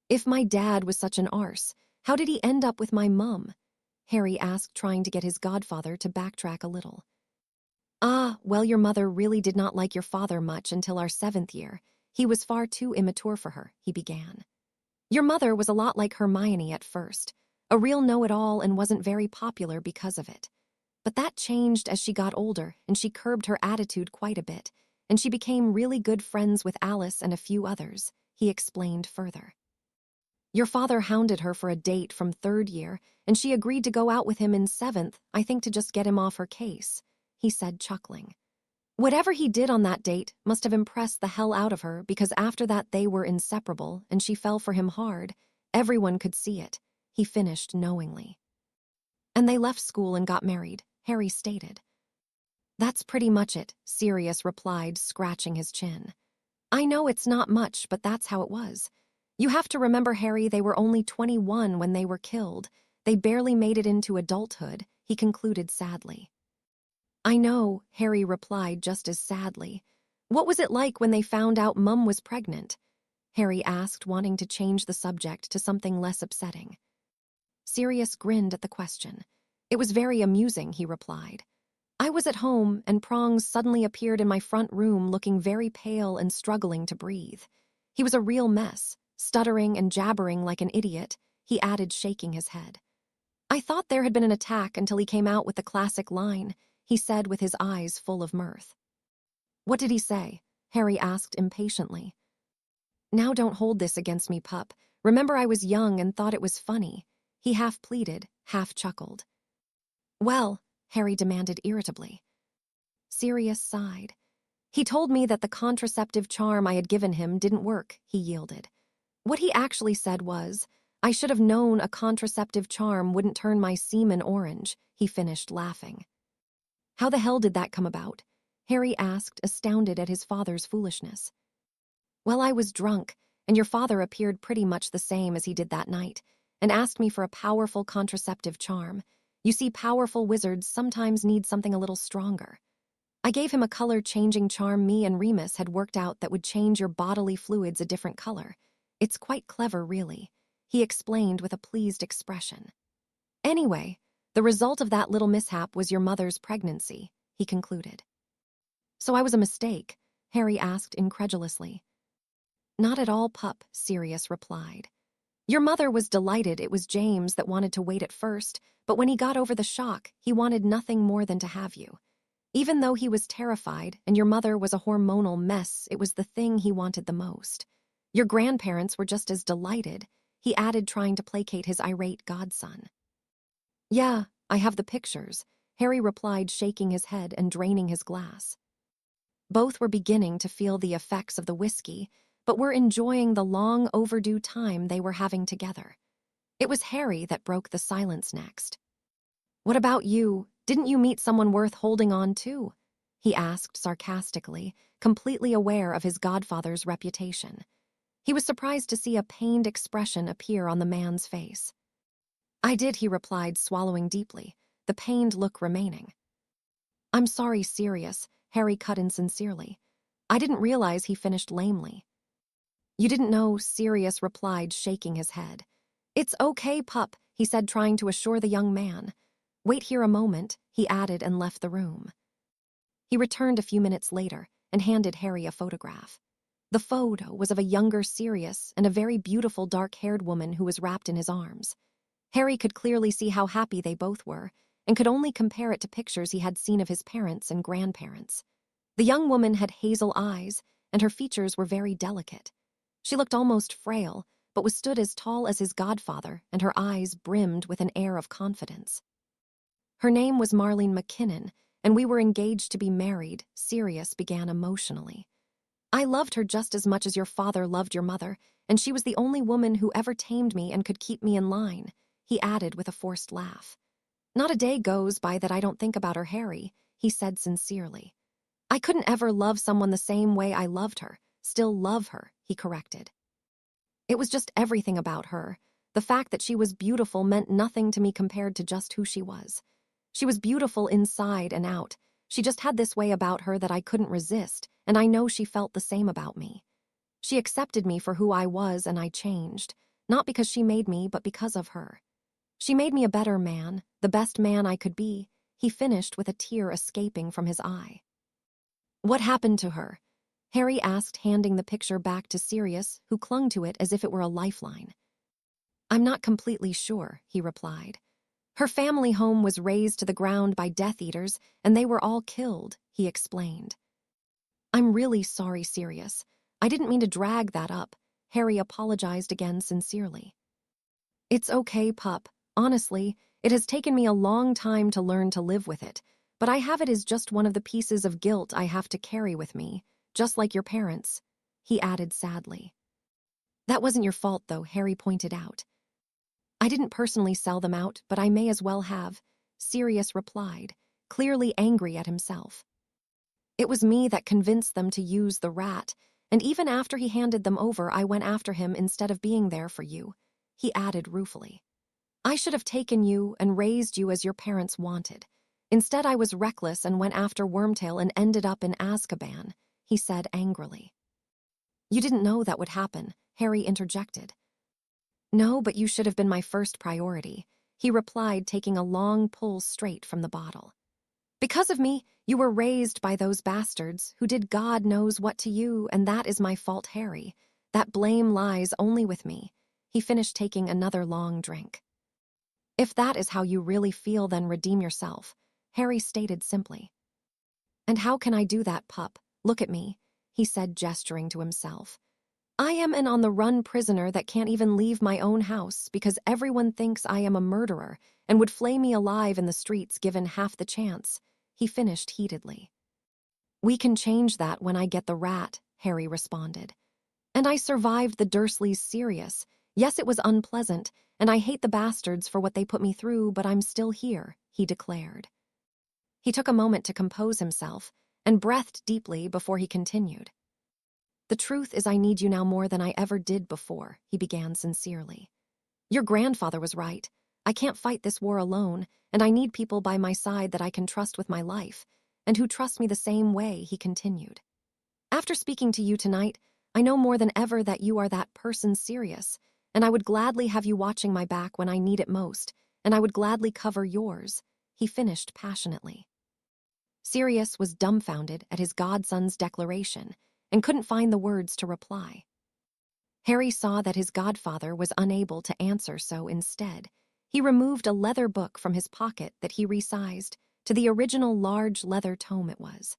If my dad was such an arse, how did he end up with my mum? Harry asked, trying to get his godfather to backtrack a little. Well, your mother really did not like your father much until our 7th year. He was far too immature for her, he began. Your mother was a lot like Hermione at first, a real know-it-all, and wasn't very popular because of it. But that changed as she got older, and she curbed her attitude quite a bit, and she became really good friends with Alice and a few others, he explained further. Your father hounded her for a date from 3rd year, and she agreed to go out with him in 7th, I think to just get him off her case, he said, chuckling. Whatever he did on that date must have impressed the hell out of her, because after that they were inseparable and she fell for him hard. Everyone could see it, he finished knowingly. And they left school and got married, Harry stated. That's pretty much it, Sirius replied, scratching his chin. I know it's not much, but that's how it was. You have to remember, Harry, they were only 21 when they were killed. They barely made it into adulthood, he concluded sadly. I know, Harry replied just as sadly. What was it like when they found out Mum was pregnant? Harry asked, wanting to change the subject to something less upsetting. Sirius grinned at the question. It was very amusing, he replied. I was at home, and Prongs suddenly appeared in my front room looking very pale and struggling to breathe. He was a real mess, stuttering and jabbering like an idiot, he added, shaking his head. I thought there had been an attack until he came out with the classic line, he said with his eyes full of mirth. What did he say? Harry asked impatiently. Now don't hold this against me, pup. Remember, I was young and thought it was funny. He half pleaded, half chuckled. Well, Harry demanded irritably. Sirius sighed. He told me that the contraceptive charm I had given him didn't work, he yielded. What he actually said was, I should have known a contraceptive charm wouldn't turn my semen orange, he finished, laughing. How the hell did that come about? Harry asked, astounded at his father's foolishness. Well, I was drunk, and your father appeared pretty much the same as he did that night, and asked me for a powerful contraceptive charm. You see, powerful wizards sometimes need something a little stronger. I gave him a color-changing charm me and Remus had worked out that would change your bodily fluids a different color. It's quite clever, really, he explained with a pleased expression. Anyway, the result of that little mishap was your mother's pregnancy, he concluded. So I was a mistake? Harry asked incredulously. Not at all, pup, Sirius replied. Your mother was delighted it was James that wanted to wait at first, but when he got over the shock, he wanted nothing more than to have you. Even though he was terrified and your mother was a hormonal mess, it was the thing he wanted the most. Your grandparents were just as delighted, he added, trying to placate his irate godson. Yeah, I have the pictures, Harry replied, shaking his head and draining his glass. Both were beginning to feel the effects of the whiskey, but were enjoying the long overdue time they were having together. It was Harry that broke the silence next. What about you? Didn't you meet someone worth holding on to? He asked sarcastically, completely aware of his godfather's reputation. He was surprised to see a pained expression appear on the man's face. "I did," he replied, swallowing deeply, the pained look remaining. "I'm sorry, Sirius," Harry cut in sincerely. "I didn't realize," he finished lamely. "You didn't know," Sirius replied, shaking his head. "It's okay, pup," he said, trying to assure the young man. "Wait here a moment," he added, and left the room. He returned a few minutes later and handed Harry a photograph. The photo was of a younger Sirius and a very beautiful dark-haired woman who was wrapped in his arms. Harry could clearly see how happy they both were, and could only compare it to pictures he had seen of his parents and grandparents. The young woman had hazel eyes, and her features were very delicate. She looked almost frail, but was stood as tall as his godfather, and her eyes brimmed with an air of confidence. "Her name was Marlene McKinnon, and we were engaged to be married," Sirius began emotionally. "I loved her just as much as your father loved your mother, and she was the only woman who ever tamed me and could keep me in line," he added with a forced laugh. "Not a day goes by that I don't think about her, Harry," he said sincerely. "I couldn't ever love someone the same way I loved her, still love her," he corrected. "It was just everything about her. The fact that she was beautiful meant nothing to me compared to just who she was. She was beautiful inside and out. She just had this way about her that I couldn't resist, and I know she felt the same about me. She accepted me for who I was, and I changed, not because she made me, but because of her. She made me a better man, the best man I could be," he finished with a tear escaping from his eye. "What happened to her?" Harry asked, handing the picture back to Sirius, who clung to it as if it were a lifeline. "I'm not completely sure," he replied. "Her family home was razed to the ground by Death Eaters, and they were all killed," he explained. "I'm really sorry, Sirius. I didn't mean to drag that up," Harry apologized again sincerely. "It's okay, pup. Honestly, it has taken me a long time to learn to live with it, but I have it as just one of the pieces of guilt I have to carry with me, just like your parents," he added sadly. "That wasn't your fault, though," Harry pointed out. "I didn't personally sell them out, but I may as well have," Sirius replied, clearly angry at himself. "It was me that convinced them to use the rat, and even after he handed them over, I went after him instead of being there for you," he added ruefully. "I should have taken you and raised you as your parents wanted. Instead, I was reckless and went after Wormtail and ended up in Azkaban," he said angrily. "You didn't know that would happen," Harry interjected. "No, but you should have been my first priority," he replied, taking a long pull straight from the bottle. "Because of me, you were raised by those bastards who did God knows what to you, and that is my fault, Harry. That blame lies only with me," he finished, taking another long drink. "If that is how you really feel, then redeem yourself," Harry stated simply. "And how can I do that, pup? Look at me," he said, gesturing to himself. "I am an on-the-run prisoner that can't even leave my own house because everyone thinks I am a murderer and would flay me alive in the streets given half the chance," he finished heatedly. "We can change that when I get the rat," Harry responded. "And I survived the Dursleys, Sirius. Yes, it was unpleasant, and I hate the bastards for what they put me through, but I'm still here," he declared. He took a moment to compose himself and breathed deeply before he continued. "The truth is I need you now more than I ever did before," he began sincerely. "Your grandfather was right. I can't fight this war alone, and I need people by my side that I can trust with my life, and who trust me the same way," he continued. "After speaking to you tonight, I know more than ever that you are that person, Sirius, and I would gladly have you watching my back when I need it most, and I would gladly cover yours," he finished passionately. Sirius was dumbfounded at his godson's declaration and couldn't find the words to reply. Harry saw that his godfather was unable to answer, so instead, he removed a leather book from his pocket that he resized to the original large leather tome it was.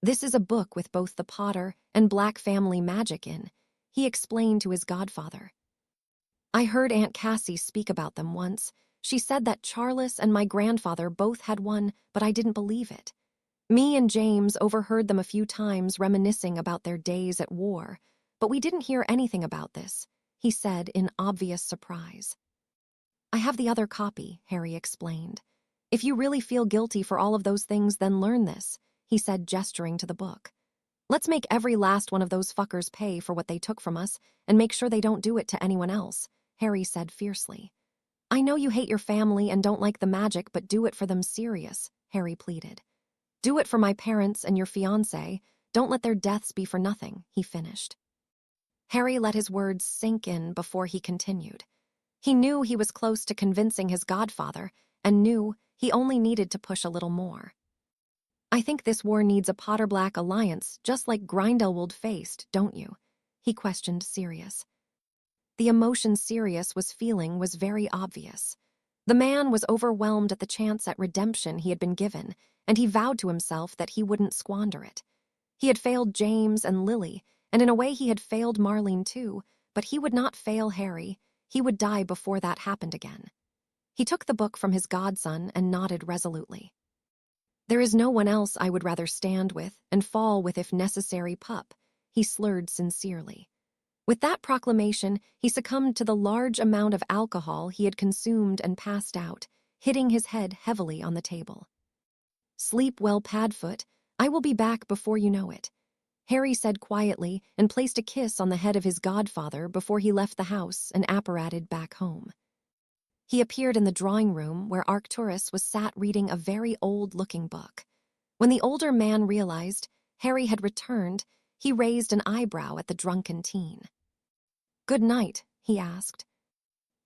"This is a book with both the Potter and Black family magic in," he explained to his godfather. "I heard Aunt Cassie speak about them once. She said that Charles and my grandfather both had one, but I didn't believe it. Me and James overheard them a few times reminiscing about their days at war, but we didn't hear anything about this," he said in obvious surprise. "I have the other copy," Harry explained. "If you really feel guilty for all of those things, then learn this," he said, gesturing to the book. Let's make every last one of those fuckers pay for what they took from us and make sure they don't do it to anyone else, Harry said fiercely. I know you hate your family and don't like the magic, but do it for them serious, Harry pleaded. Do it for my parents and your fiancé. Don't let their deaths be for nothing, he finished. Harry let his words sink in before he continued. He knew he was close to convincing his godfather and knew he only needed to push a little more. I think this war needs a Potter-Black alliance, just like Grindelwald faced, don't you? He questioned Sirius. The emotion Sirius was feeling was very obvious. The man was overwhelmed at the chance at redemption he had been given, and he vowed to himself that he wouldn't squander it. He had failed James and Lily, and in a way he had failed Marlene too, but he would not fail Harry. He would die before that happened again. He took the book from his godson and nodded resolutely. There is no one else I would rather stand with and fall with if necessary, pup, he slurred sincerely. With that proclamation, he succumbed to the large amount of alcohol he had consumed and passed out, hitting his head heavily on the table. Sleep well, Padfoot. I will be back before you know it, Harry said quietly and placed a kiss on the head of his godfather before he left the house and apparated back home. He appeared in the drawing room where Arcturus was sat reading a very old-looking book. When the older man realized Harry had returned, he raised an eyebrow at the drunken teen. Good night, he asked.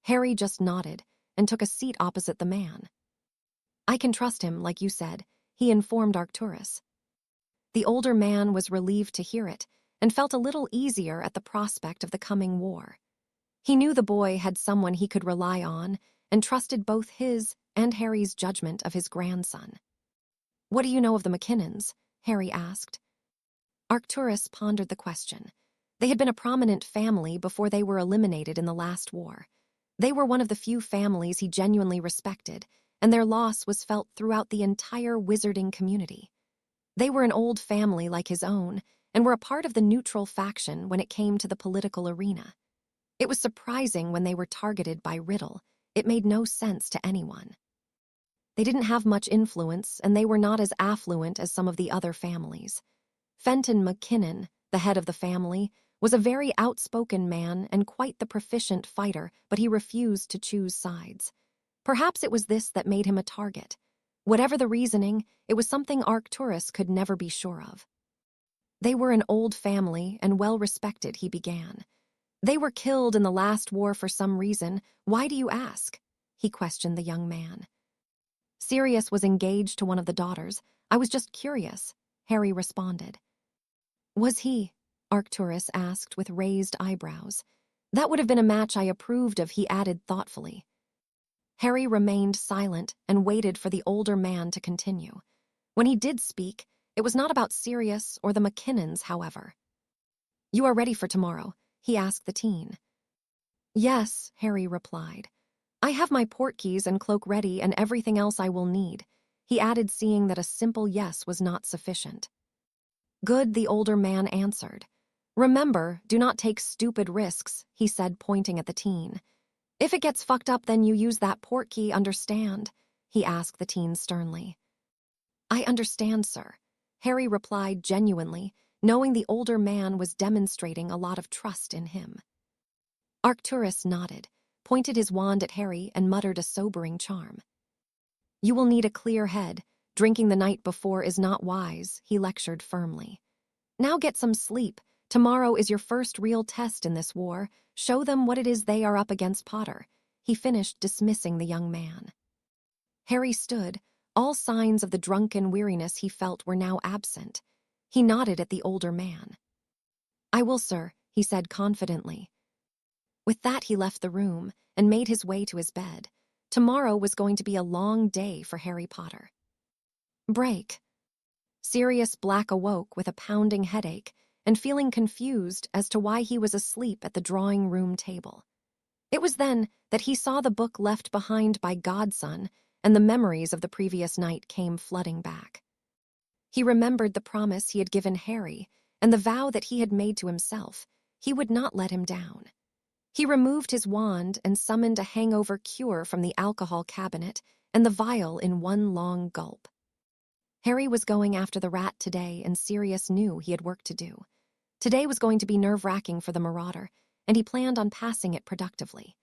Harry just nodded and took a seat opposite the man. I can trust him, like you said, he informed Arcturus. The older man was relieved to hear it and felt a little easier at the prospect of the coming war. He knew the boy had someone he could rely on and trusted both his and Harry's judgment of his grandson. What do you know of the McKinnons? Harry asked. Arcturus pondered the question. They had been a prominent family before they were eliminated in the last war. They were one of the few families he genuinely respected, and their loss was felt throughout the entire wizarding community. They were an old family like his own, and were a part of the neutral faction when it came to the political arena. It was surprising when they were targeted by Riddle. It made no sense to anyone. They didn't have much influence, and they were not as affluent as some of the other families. Fenton McKinnon, the head of the family, was a very outspoken man and quite the proficient fighter, but he refused to choose sides. Perhaps it was this that made him a target. Whatever the reasoning, it was something Arcturus could never be sure of. They were an old family and well-respected, he began. They were killed in the last war for some reason. Why do you ask? He questioned the young man. Sirius was engaged to one of the daughters. I was just curious, Harry responded. Was he? Arcturus asked with raised eyebrows. That would have been a match I approved of, he added thoughtfully. Harry remained silent and waited for the older man to continue. When he did speak, it was not about Sirius or the McKinnons, however. You are ready for tomorrow? He asked the teen. Yes, Harry replied. I have my portkeys and cloak ready and everything else I will need, he added, seeing that a simple yes was not sufficient. Good, the older man answered. Remember, do not take stupid risks, he said, pointing at the teen. If it gets fucked up, then you use that portkey, understand? He asked the teen sternly. I understand, sir, Harry replied genuinely, knowing the older man was demonstrating a lot of trust in him. Arcturus nodded, pointed his wand at Harry, and muttered a sobering charm. You will need a clear head. Drinking the night before is not wise, he lectured firmly. Now get some sleep. Tomorrow is your first real test in this war. Show them what it is they are up against, Potter. He finished, dismissing the young man. Harry stood. All signs of the drunken weariness he felt were now absent. He nodded at the older man. I will, sir, he said confidently. With that, he left the room and made his way to his bed. Tomorrow was going to be a long day for Harry Potter. Break. Sirius Black awoke with a pounding headache and feeling confused as to why he was asleep at the drawing room table. It was then that he saw the book left behind by Godson, and the memories of the previous night came flooding back. He remembered the promise he had given Harry and the vow that he had made to himself. He would not let him down. He removed his wand and summoned a hangover cure from the alcohol cabinet and the vial in one long gulp. Harry was going after the rat today, and Sirius knew he had work to do. Today was going to be nerve-wracking for the marauder, and he planned on passing it productively.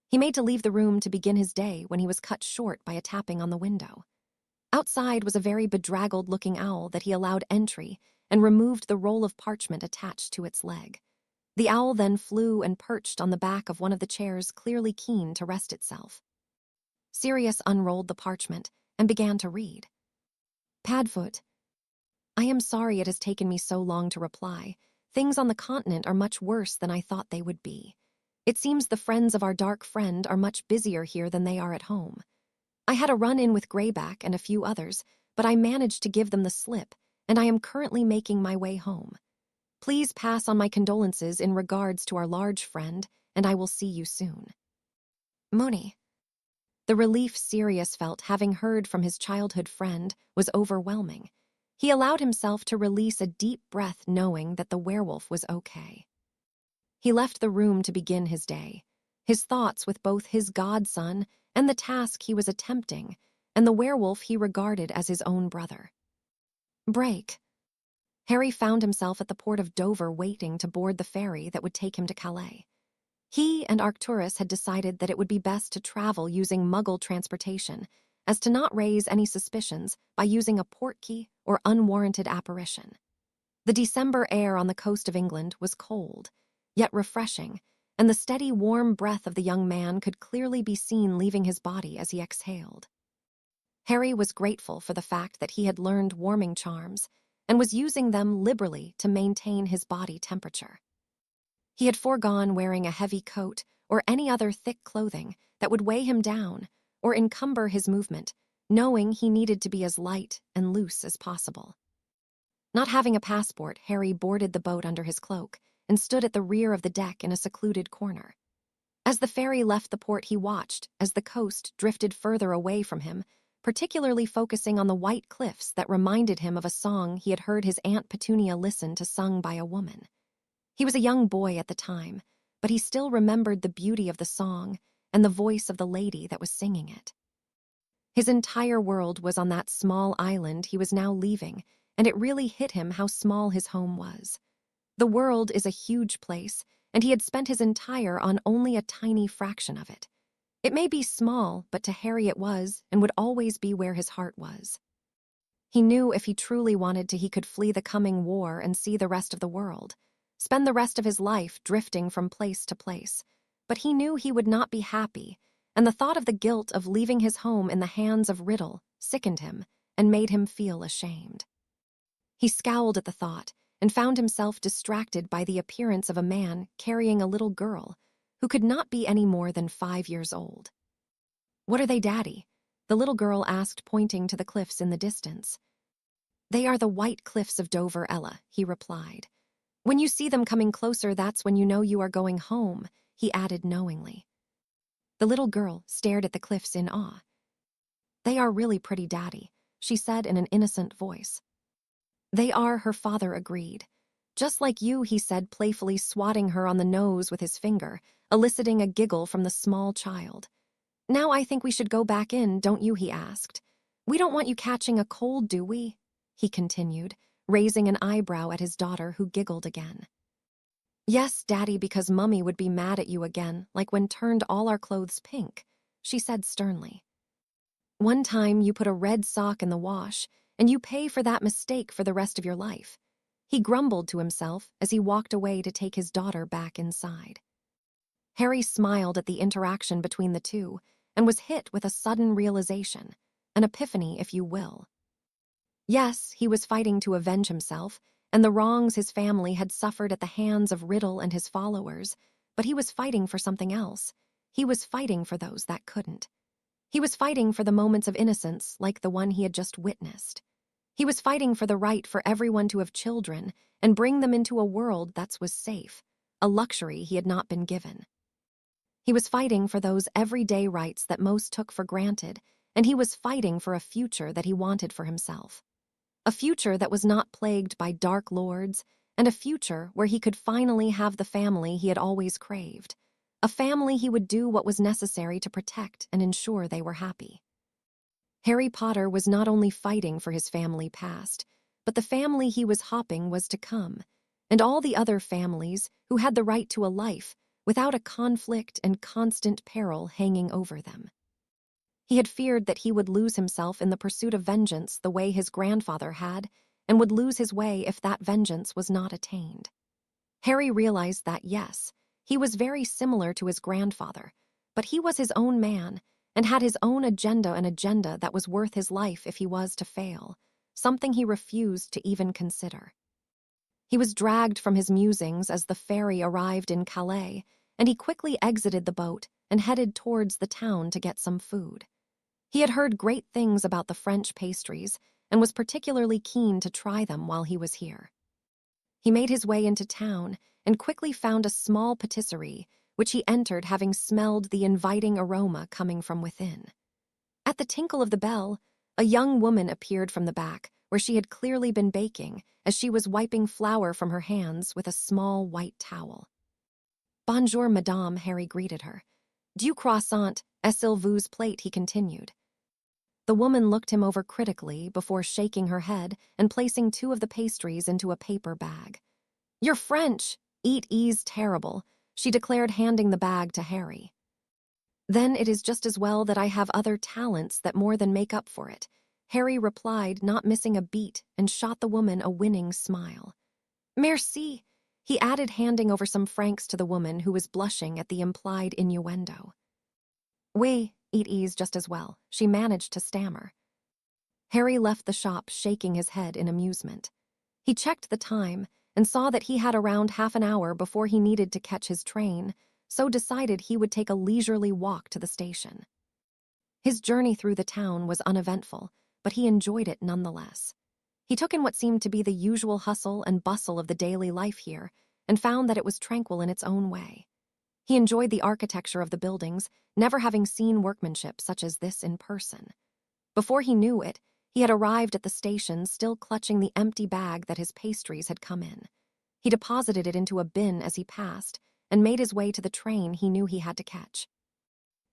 He made to leave the room to begin his day when he was cut short by a tapping on the window. Outside was a very bedraggled-looking owl that he allowed entry and removed the roll of parchment attached to its leg. The owl then flew and perched on the back of one of the chairs, clearly keen to rest itself. Sirius unrolled the parchment and began to read. Padfoot. I am sorry it has taken me so long to reply. Things on the continent are much worse than I thought they would be. It seems the friends of our dark friend are much busier here than they are at home. I had a run-in with Greyback and a few others, but I managed to give them the slip, and I am currently making my way home. Please pass on my condolences in regards to our large friend, and I will see you soon. Mooney. The relief Sirius felt having heard from his childhood friend was overwhelming. He allowed himself to release a deep breath knowing that the werewolf was okay. He left the room to begin his day, his thoughts with both his godson and the task he was attempting, and the werewolf he regarded as his own brother. Break. Harry found himself at the port of Dover waiting to board the ferry that would take him to Calais. He and Arcturus had decided that it would be best to travel using Muggle transportation, as to not raise any suspicions by using a portkey or unwarranted apparition. The December air on the coast of England was cold, yet refreshing, and the steady, warm breath of the young man could clearly be seen leaving his body as he exhaled. Harry was grateful for the fact that he had learned warming charms and was using them liberally to maintain his body temperature. He had foregone wearing a heavy coat or any other thick clothing that would weigh him down or encumber his movement, knowing he needed to be as light and loose as possible. Not having a passport, Harry boarded the boat under his cloak and stood at the rear of the deck in a secluded corner. As the ferry left the port, he watched as the coast drifted further away from him, particularly focusing on the white cliffs that reminded him of a song he had heard his Aunt Petunia listen to sung by a woman. He was a young boy at the time, but he still remembered the beauty of the song and the voice of the lady that was singing it. His entire world was on that small island he was now leaving, and it really hit him how small his home was. The world is a huge place, and he had spent his entire on only a tiny fraction of it. It may be small, but to Harry it was, and would always be where his heart was. He knew if he truly wanted to, he could flee the coming war and see the rest of the world, spend the rest of his life drifting from place to place. But he knew he would not be happy, and the thought of the guilt of leaving his home in the hands of Riddle sickened him and made him feel ashamed. He scowled at the thought and found himself distracted by the appearance of a man carrying a little girl who could not be any more than 5 years old. "What are they, Daddy?" the little girl asked, pointing to the cliffs in the distance. "They are the white cliffs of Dover, Ella," he replied. "When you see them coming closer, that's when you know you are going home," he added knowingly. The little girl stared at the cliffs in awe. "They are really pretty, Daddy," she said in an innocent voice. "They are," her father agreed. "Just like you," he said, playfully swatting her on the nose with his finger, eliciting a giggle from the small child. "Now I think we should go back in, don't you?" he asked. "We don't want you catching a cold, do we?" he continued, raising an eyebrow at his daughter, who giggled again. "Yes, Daddy, because Mummy would be mad at you again, like when turned all our clothes pink," she said sternly. "One time you put a red sock in the wash, and you pay for that mistake for the rest of your life," he grumbled to himself as he walked away to take his daughter back inside. Harry smiled at the interaction between the two and was hit with a sudden realization, an epiphany, if you will. Yes, he was fighting to avenge himself and the wrongs his family had suffered at the hands of Riddle and his followers, but he was fighting for something else. He was fighting for those that couldn't. He was fighting for the moments of innocence like the one he had just witnessed. He was fighting for the right for everyone to have children and bring them into a world that was safe, a luxury he had not been given. He was fighting for those everyday rights that most took for granted, and he was fighting for a future that he wanted for himself. A future that was not plagued by dark lords, and a future where he could finally have the family he had always craved. A family he would do what was necessary to protect and ensure they were happy. Harry Potter was not only fighting for his family past, but the family he was hopping was to come, and all the other families who had the right to a life without a conflict and constant peril hanging over them. He had feared that he would lose himself in the pursuit of vengeance the way his grandfather had, and would lose his way if that vengeance was not attained. Harry realized that, yes, he was very similar to his grandfather, but he was his own man and had his own agenda, an agenda that was worth his life if he was to fail, something he refused to even consider. He was dragged from his musings as the ferry arrived in Calais, and he quickly exited the boat and headed towards the town to get some food. He had heard great things about the French pastries and was particularly keen to try them while he was here. He made his way into town and quickly found a small patisserie, which he entered having smelled the inviting aroma coming from within. At the tinkle of the bell, a young woman appeared from the back, where she had clearly been baking, as she was wiping flour from her hands with a small white towel. "Bonjour, madame," Harry greeted her. "Du croissant, s'il vous plaît," he continued. The woman looked him over critically before shaking her head and placing 2 of the pastries into a paper bag. "You're French. Eat ease terrible," she declared, handing the bag to Harry. "Then it is just as well that I have other talents that more than make up for it," Harry replied, not missing a beat, and shot the woman a winning smile. "Merci," he added, handing over some francs to the woman who was blushing at the implied innuendo. "Oui, eat ease just as well," she managed to stammer. Harry left the shop shaking his head in amusement. He checked the time and saw that he had around half an hour before he needed to catch his train, so decided he would take a leisurely walk to the station. His journey through the town was uneventful, but he enjoyed it nonetheless. He took in what seemed to be the usual hustle and bustle of the daily life here, and found that it was tranquil in its own way. He enjoyed the architecture of the buildings, never having seen workmanship such as this in person. Before he knew it, he had arrived at the station still clutching the empty bag that his pastries had come in. He deposited it into a bin as he passed and made his way to the train he knew he had to catch.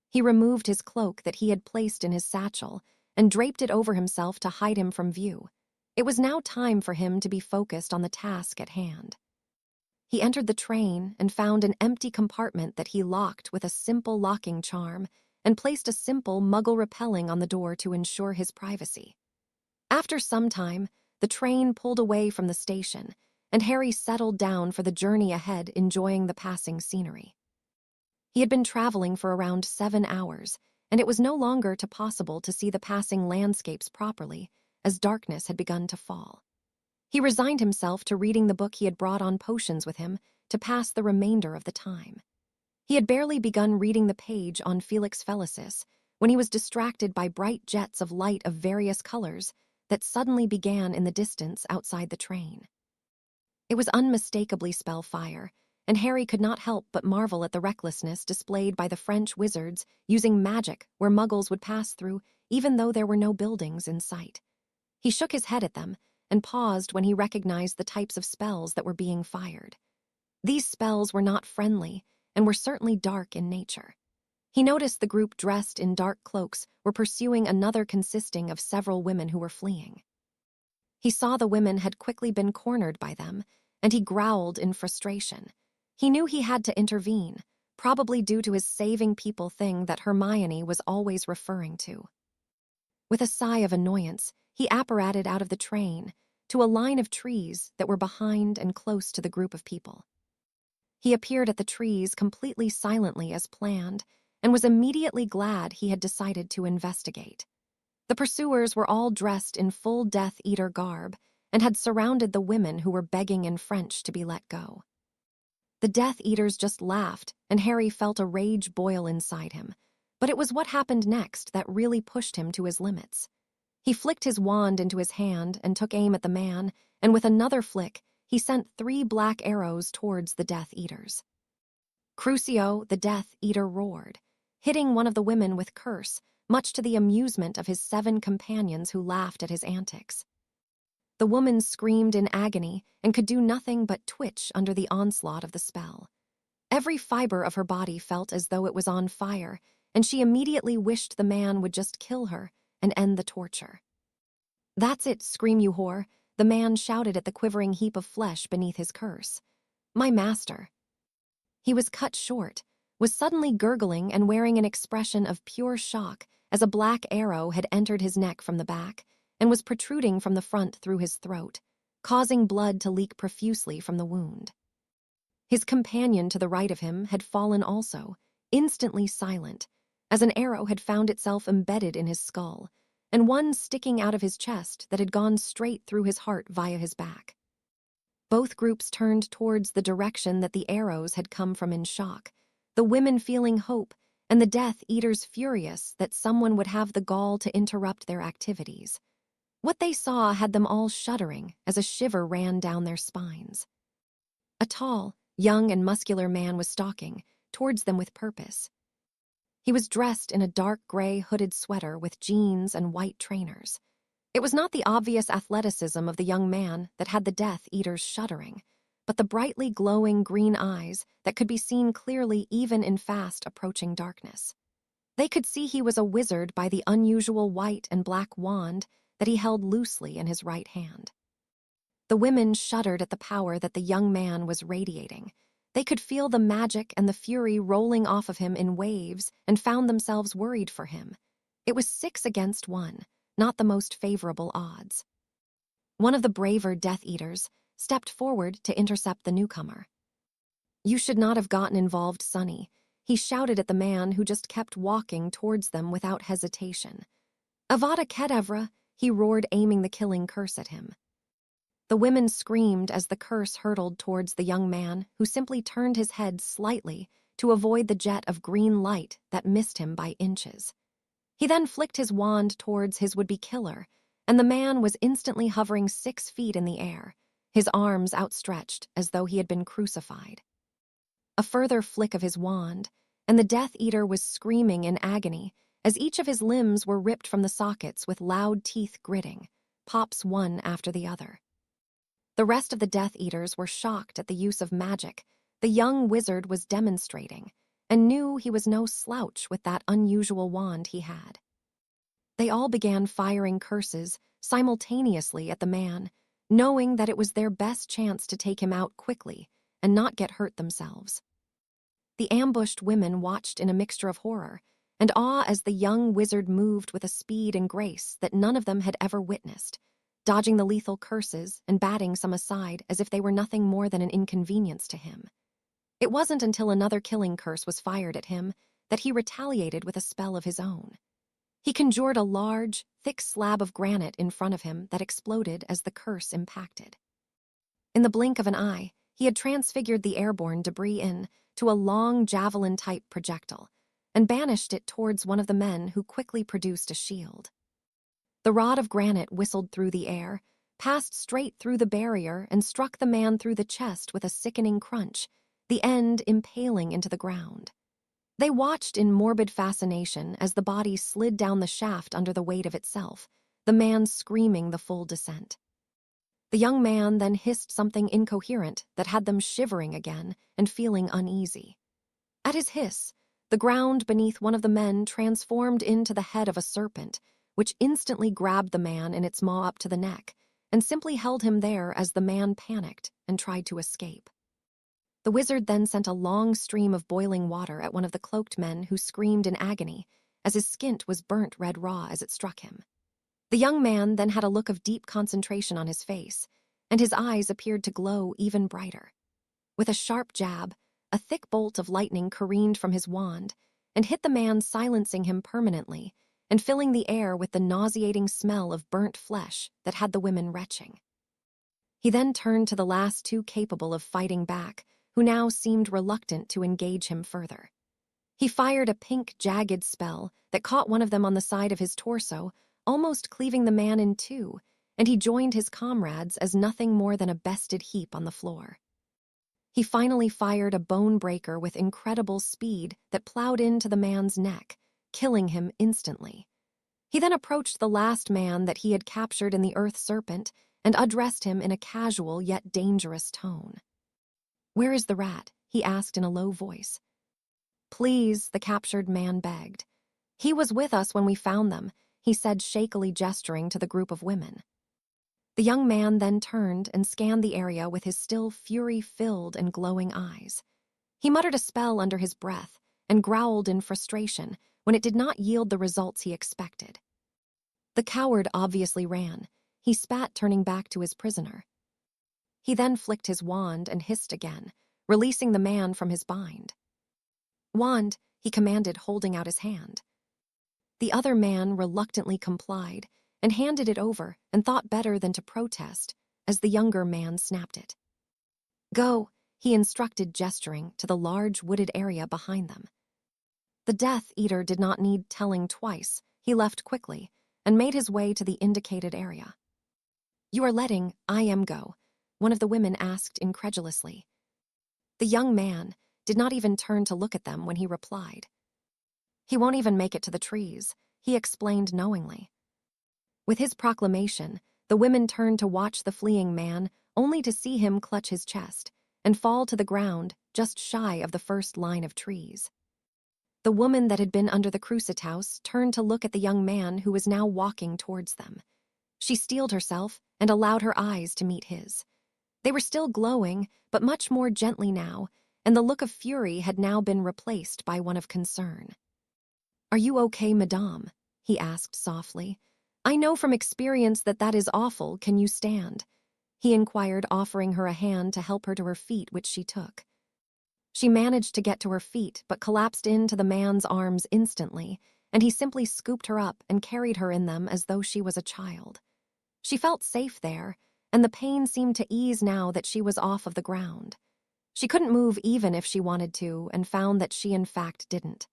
He removed his cloak that he had placed in his satchel and draped it over himself to hide him from view. It was now time for him to be focused on the task at hand. He entered the train and found an empty compartment that he locked with a simple locking charm and placed a simple muggle repelling on the door to ensure his privacy. After some time, the train pulled away from the station, and Harry settled down for the journey ahead, enjoying the passing scenery. He had been traveling for around 7 hours, and it was no longer possible to see the passing landscapes properly, as darkness had begun to fall. He resigned himself to reading the book he had brought on potions with him to pass the remainder of the time. He had barely begun reading the page on Felix Felicis when he was distracted by bright jets of light of various colors that suddenly began in the distance outside the train. It was unmistakably spellfire, and Harry could not help but marvel at the recklessness displayed by the French wizards using magic where muggles would pass through, even though there were no buildings in sight. He shook his head at them and paused when he recognized the types of spells that were being fired. These spells were not friendly and were certainly dark in nature. He noticed the group dressed in dark cloaks were pursuing another consisting of several women who were fleeing. He saw the women had quickly been cornered by them, and he growled in frustration. He knew he had to intervene, probably due to his saving people thing that Hermione was always referring to. With a sigh of annoyance, he apparated out of the train to a line of trees that were behind and close to the group of people. He appeared at the trees completely silently as planned, and was immediately glad he had decided to investigate. The pursuers were all dressed in full Death Eater garb and had surrounded the women who were begging in French to be let go. The Death Eaters just laughed, and Harry felt a rage boil inside him, but it was what happened next that really pushed him to his limits. He flicked his wand into his hand and took aim at the man, and with another flick, he sent 3 black arrows towards the Death Eaters. Crucio, the Death Eater, roared, hitting one of the women with curse, much to the amusement of his 7 companions who laughed at his antics. The woman screamed in agony and could do nothing but twitch under the onslaught of the spell. Every fiber of her body felt as though it was on fire, and she immediately wished the man would just kill her and end the torture. "That's it, scream you whore," the man shouted at the quivering heap of flesh beneath his curse. "My master." He was cut short, was suddenly gurgling and wearing an expression of pure shock as a black arrow had entered his neck from the back and was protruding from the front through his throat, causing blood to leak profusely from the wound. His companion to the right of him had fallen also, instantly silent, as an arrow had found itself embedded in his skull, and one sticking out of his chest that had gone straight through his heart via his back. Both groups turned towards the direction that the arrows had come from in shock, the women feeling hope and the Death Eaters furious that someone would have the gall to interrupt their activities. What they saw had them all shuddering as a shiver ran down their spines. A tall, young and muscular man was stalking towards them with purpose. He was dressed in a dark gray hooded sweater with jeans and white trainers. It was not the obvious athleticism of the young man that had the Death Eaters shuddering, but the brightly glowing green eyes that could be seen clearly even in fast approaching darkness. They could see he was a wizard by the unusual white and black wand that he held loosely in his right hand. The women shuddered at the power that the young man was radiating. They could feel the magic and the fury rolling off of him in waves and found themselves worried for him. It was 6 against 1, not the most favorable odds. One of the braver Death Eaters stepped forward to intercept the newcomer. "You should not have gotten involved, Sonny," he shouted at the man who just kept walking towards them without hesitation. "Avada Kedavra," he roared, aiming the killing curse at him. The women screamed as the curse hurtled towards the young man, who simply turned his head slightly to avoid the jet of green light that missed him by inches. He then flicked his wand towards his would-be killer, and the man was instantly hovering 6 feet in the air, his arms outstretched as though he had been crucified. A further flick of his wand, and the Death Eater was screaming in agony as each of his limbs were ripped from the sockets with loud teeth gritting, pops one after the other. The rest of the Death Eaters were shocked at the use of magic the young wizard was demonstrating, and knew he was no slouch with that unusual wand he had. They all began firing curses simultaneously at the man, knowing that it was their best chance to take him out quickly and not get hurt themselves. The ambushed women watched in a mixture of horror and awe as the young wizard moved with a speed and grace that none of them had ever witnessed, dodging the lethal curses and batting some aside as if they were nothing more than an inconvenience to him. It wasn't until another killing curse was fired at him that he retaliated with a spell of his own. He conjured a large, thick slab of granite in front of him that exploded as the curse impacted. In the blink of an eye, he had transfigured the airborne debris into a long javelin-type projectile and banished it towards one of the men who quickly produced a shield. The rod of granite whistled through the air, passed straight through the barrier, and struck the man through the chest with a sickening crunch, the end impaling into the ground. They watched in morbid fascination as the body slid down the shaft under the weight of itself, the man screaming the full descent. The young man then hissed something incoherent that had them shivering again and feeling uneasy. At his hiss, the ground beneath one of the men transformed into the head of a serpent, which instantly grabbed the man in its maw up to the neck and simply held him there as the man panicked and tried to escape. The wizard then sent a long stream of boiling water at one of the cloaked men who screamed in agony as his skin was burnt red raw as it struck him. The young man then had a look of deep concentration on his face, and his eyes appeared to glow even brighter. With a sharp jab, a thick bolt of lightning careened from his wand and hit the man, silencing him permanently and filling the air with the nauseating smell of burnt flesh that had the women retching. He then turned to the last 2 capable of fighting back, who now seemed reluctant to engage him further. He fired a pink, jagged spell that caught one of them on the side of his torso, almost cleaving the man in 2, and he joined his comrades as nothing more than a bested heap on the floor. He finally fired a bone breaker with incredible speed that plowed into the man's neck, killing him instantly. He then approached the last man that he had captured in the Earth Serpent and addressed him in a casual yet dangerous tone. "Where is the rat?" he asked in a low voice. "Please," the captured man begged. "He was with us when we found them. he said, shakily gesturing to the group of women. The young man then turned and scanned the area with his still fury-filled and glowing eyes. He muttered a spell under his breath and growled in frustration when it did not yield the results he expected. The coward obviously ran. He spat, turning back to his prisoner. He then flicked his wand and hissed again, releasing the man from his bind. "Wand," he commanded, holding out his hand. The other man reluctantly complied and handed it over and thought better than to protest as the younger man snapped it. "Go," he instructed, gesturing to the large wooded area behind them. The Death Eater did not need telling twice. He left quickly and made his way to the indicated area. "You are letting I am go?" one of the women asked incredulously. The young man did not even turn to look at them when he replied. "He won't even make it to the trees," he explained knowingly. With his proclamation, the women turned to watch the fleeing man, only to see him clutch his chest and fall to the ground just shy of the first line of trees. The woman that had been under the Crucit house turned to look at the young man who was now walking towards them. She steeled herself and allowed her eyes to meet his. They were still glowing, but much more gently now, and the look of fury had now been replaced by one of concern. "Are you okay, madame?" he asked softly. "I know from experience that that is awful. Can you stand?" he inquired, offering her a hand to help her to her feet, which she took. She managed to get to her feet, but collapsed into the man's arms instantly, and he simply scooped her up and carried her in them as though she was a child. She felt safe there, and the pain seemed to ease now that she was off of the ground. She couldn't move even if she wanted to, and found that she in fact didn't.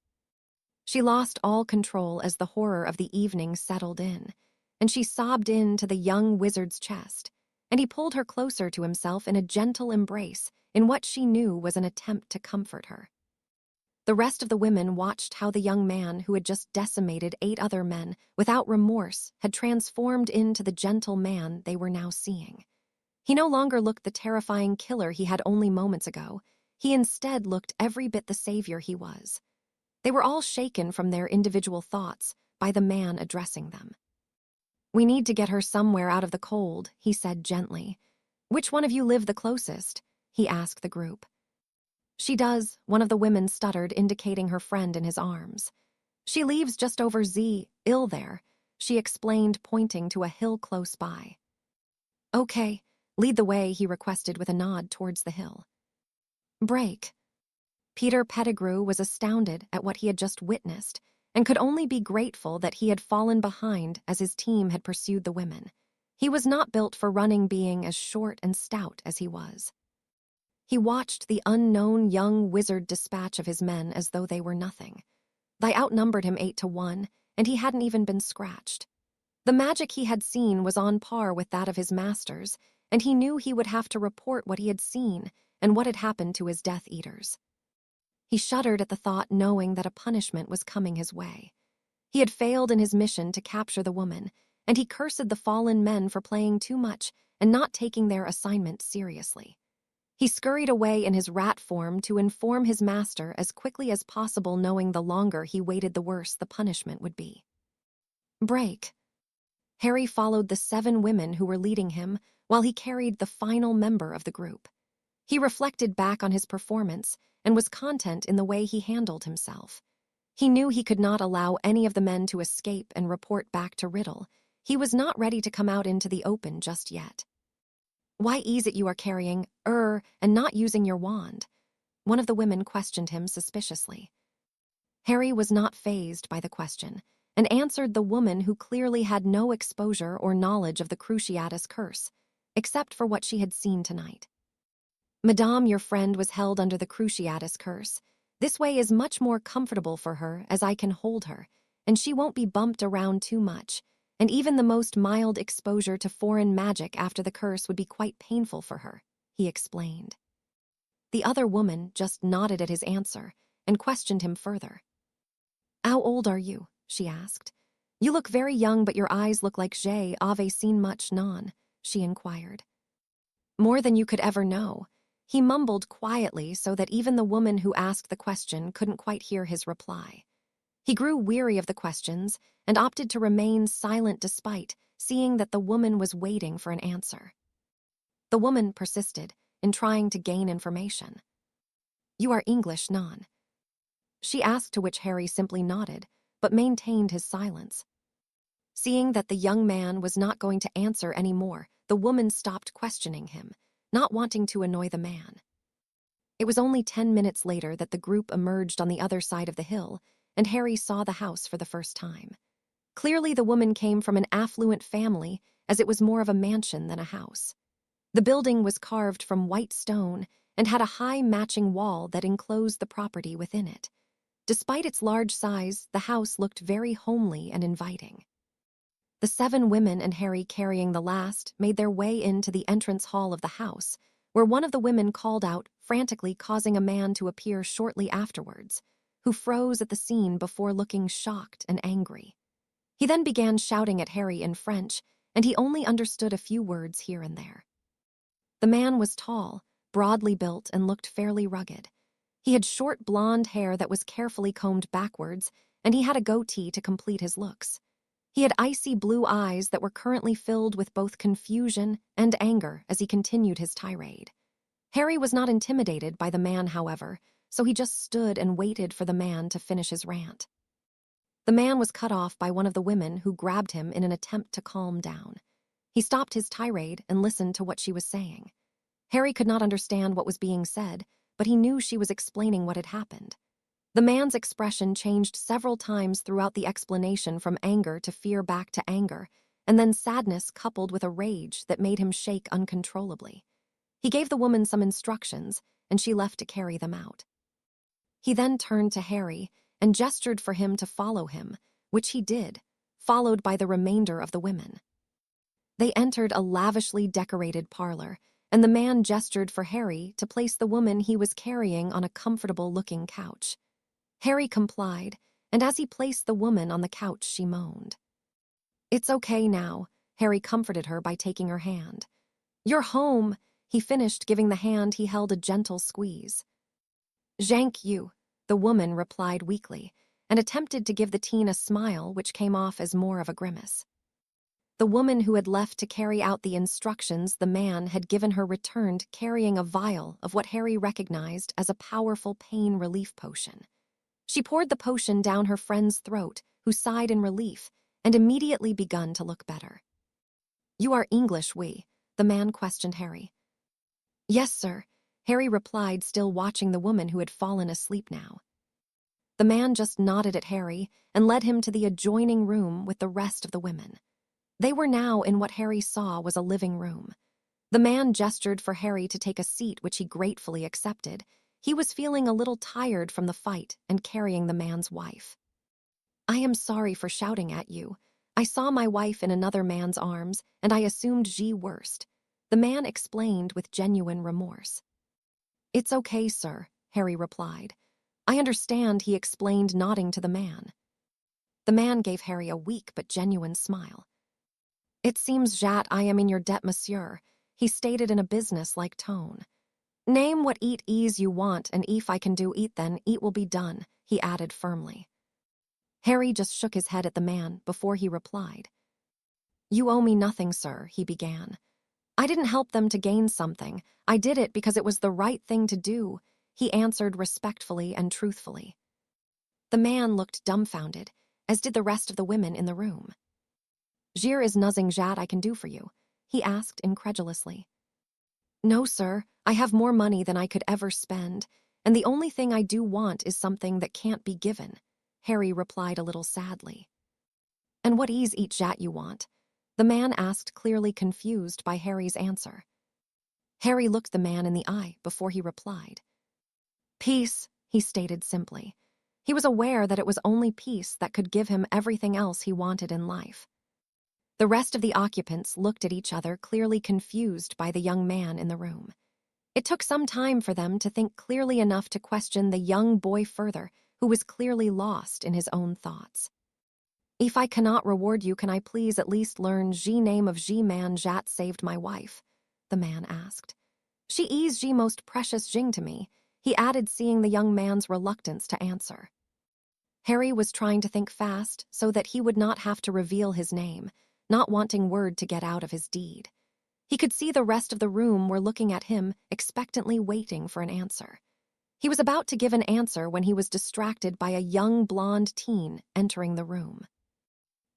She lost all control as the horror of the evening settled in, and she sobbed into the young wizard's chest, and he pulled her closer to himself in a gentle embrace in what she knew was an attempt to comfort her. The rest of the women watched how the young man who had just decimated 8 other men without remorse had transformed into the gentle man they were now seeing. He no longer looked the terrifying killer he had only moments ago. He instead looked every bit the savior he was. They were all shaken from their individual thoughts by the man addressing them. "We need to get her somewhere out of the cold," he said gently. "Which one of you live the closest?" he asked the group. "She does," one of the women stuttered, indicating her friend in his arms. "She lives just over ill there," she explained, pointing to a hill close by. "Okay, lead the way," he requested with a nod towards the hill. "Break." Peter Pettigrew was astounded at what he had just witnessed and could only be grateful that he had fallen behind as his team had pursued the women. He was not built for running, being as short and stout as he was. He watched the unknown young wizard dispatch of his men as though they were nothing. They outnumbered him 8-1, and he hadn't even been scratched. The magic he had seen was on par with that of his masters, and he knew he would have to report what he had seen and what had happened to his Death Eaters. He shuddered at the thought, knowing that a punishment was coming his way. He had failed in his mission to capture the woman, and he cursed the fallen men for playing too much and not taking their assignment seriously. He scurried away in his rat form to inform his master as quickly as possible, knowing the longer he waited, the worse the punishment would be. Break. Harry followed the 7 women who were leading him while he carried the final member of the group. He reflected back on his performance and was content in the way he handled himself. He knew he could not allow any of the men to escape and report back to Riddle. He was not ready to come out into the open just yet. "Why is it you are carrying, and not using your wand?" one of the women questioned him suspiciously. Harry was not fazed by the question and answered the woman, who clearly had no exposure or knowledge of the Cruciatus curse, except for what she had seen tonight. "Madame, your friend was held under the Cruciatus curse. This way is much more comfortable for her, as I can hold her, and she won't be bumped around too much, and even the most mild exposure to foreign magic after the curse would be quite painful for her," he explained. The other woman just nodded at his answer and questioned him further. "How old are you?" she asked. "You look very young, but your eyes look like Ave seen much non," she inquired. "More than you could ever know," he mumbled quietly so that even the woman who asked the question couldn't quite hear his reply. He grew weary of the questions and opted to remain silent despite seeing that the woman was waiting for an answer. The woman persisted in trying to gain information. "You are English, non?" she asked, to which Harry simply nodded, but maintained his silence. Seeing that the young man was not going to answer any more, the woman stopped questioning him, not wanting to annoy the man. It was only 10 minutes later that the group emerged on the other side of the hill, and Harry saw the house for the first time. Clearly, the woman came from an affluent family, as it was more of a mansion than a house. The building was carved from white stone and had a high matching wall that enclosed the property within it. Despite its large size, the house looked very homely and inviting. The 7 women and Harry carrying the last made their way into the entrance hall of the house, where one of the women called out, frantically, causing a man to appear shortly afterwards, who froze at the scene before looking shocked and angry. He then began shouting at Harry in French, and he only understood a few words here and there. The man was tall, broadly built, and looked fairly rugged. He had short blonde hair that was carefully combed backwards, and he had a goatee to complete his looks. He had icy blue eyes that were currently filled with both confusion and anger as he continued his tirade. Harry was not intimidated by the man, however, so he just stood and waited for the man to finish his rant. The man was cut off by one of the women, who grabbed him in an attempt to calm down. He stopped his tirade and listened to what she was saying. Harry could not understand what was being said, but he knew she was explaining what had happened. The man's expression changed several times throughout the explanation, from anger to fear back to anger, and then sadness coupled with a rage that made him shake uncontrollably. He gave the woman some instructions, and she left to carry them out. He then turned to Harry and gestured for him to follow him, which he did, followed by the remainder of the women. They entered a lavishly decorated parlor, and the man gestured for Harry to place the woman he was carrying on a comfortable-looking couch. Harry complied, and as he placed the woman on the couch, she moaned. "It's okay now," Harry comforted her by taking her hand. "You're home," he finished, giving the hand he held a gentle squeeze. "Thank you," the woman replied weakly, and attempted to give the teen a smile which came off as more of a grimace. The woman who had left to carry out the instructions the man had given her returned, carrying a vial of what Harry recognized as a powerful pain relief potion. She poured the potion down her friend's throat, who sighed in relief, and immediately begun to look better. "You are English, we?" the man questioned Harry. "Yes, sir," Harry replied, still watching the woman who had fallen asleep now. The man just nodded at Harry and led him to the adjoining room with the rest of the women. They were now in what Harry saw was a living room. The man gestured for Harry to take a seat, which he gratefully accepted. He was feeling a little tired from the fight and carrying the man's wife. "I am sorry for shouting at you. I saw my wife in another man's arms, and I assumed she worst," the man explained with genuine remorse. "It's okay, sir," Harry replied. "I understand," he explained, nodding to the man. The man gave Harry a weak but genuine smile. "It seems that I am in your debt, monsieur," he stated in a business-like tone. "Name what eat ease you want, and if I can do eat, then eat will be done," he added firmly. Harry just shook his head at the man before he replied. "You owe me nothing, sir," he began. "I didn't help them to gain something. I did it because it was the right thing to do," he answered respectfully and truthfully. The man looked dumbfounded, as did the rest of the women in the room. "There is nothing that I can do for you?" he asked incredulously. "No, sir, I have more money than I could ever spend, and the only thing I do want is something that can't be given," Harry replied a little sadly. "And what is each that you want?" the man asked, clearly confused by Harry's answer. Harry looked the man in the eye before he replied. "Peace," he stated simply. He was aware that it was only peace that could give him everything else he wanted in life. The rest of the occupants looked at each other, clearly confused by the young man in the room. It took some time for them to think clearly enough to question the young boy further, who was clearly lost in his own thoughts. "If I cannot reward you, can I please at least learn the name of the man that saved my wife?" the man asked. "She is the most precious thing to me," he added, seeing the young man's reluctance to answer. Harry was trying to think fast so that he would not have to reveal his name, not wanting word to get out of his deed. He could see the rest of the room were looking at him, expectantly waiting for an answer. He was about to give an answer when he was distracted by a young blonde teen entering the room.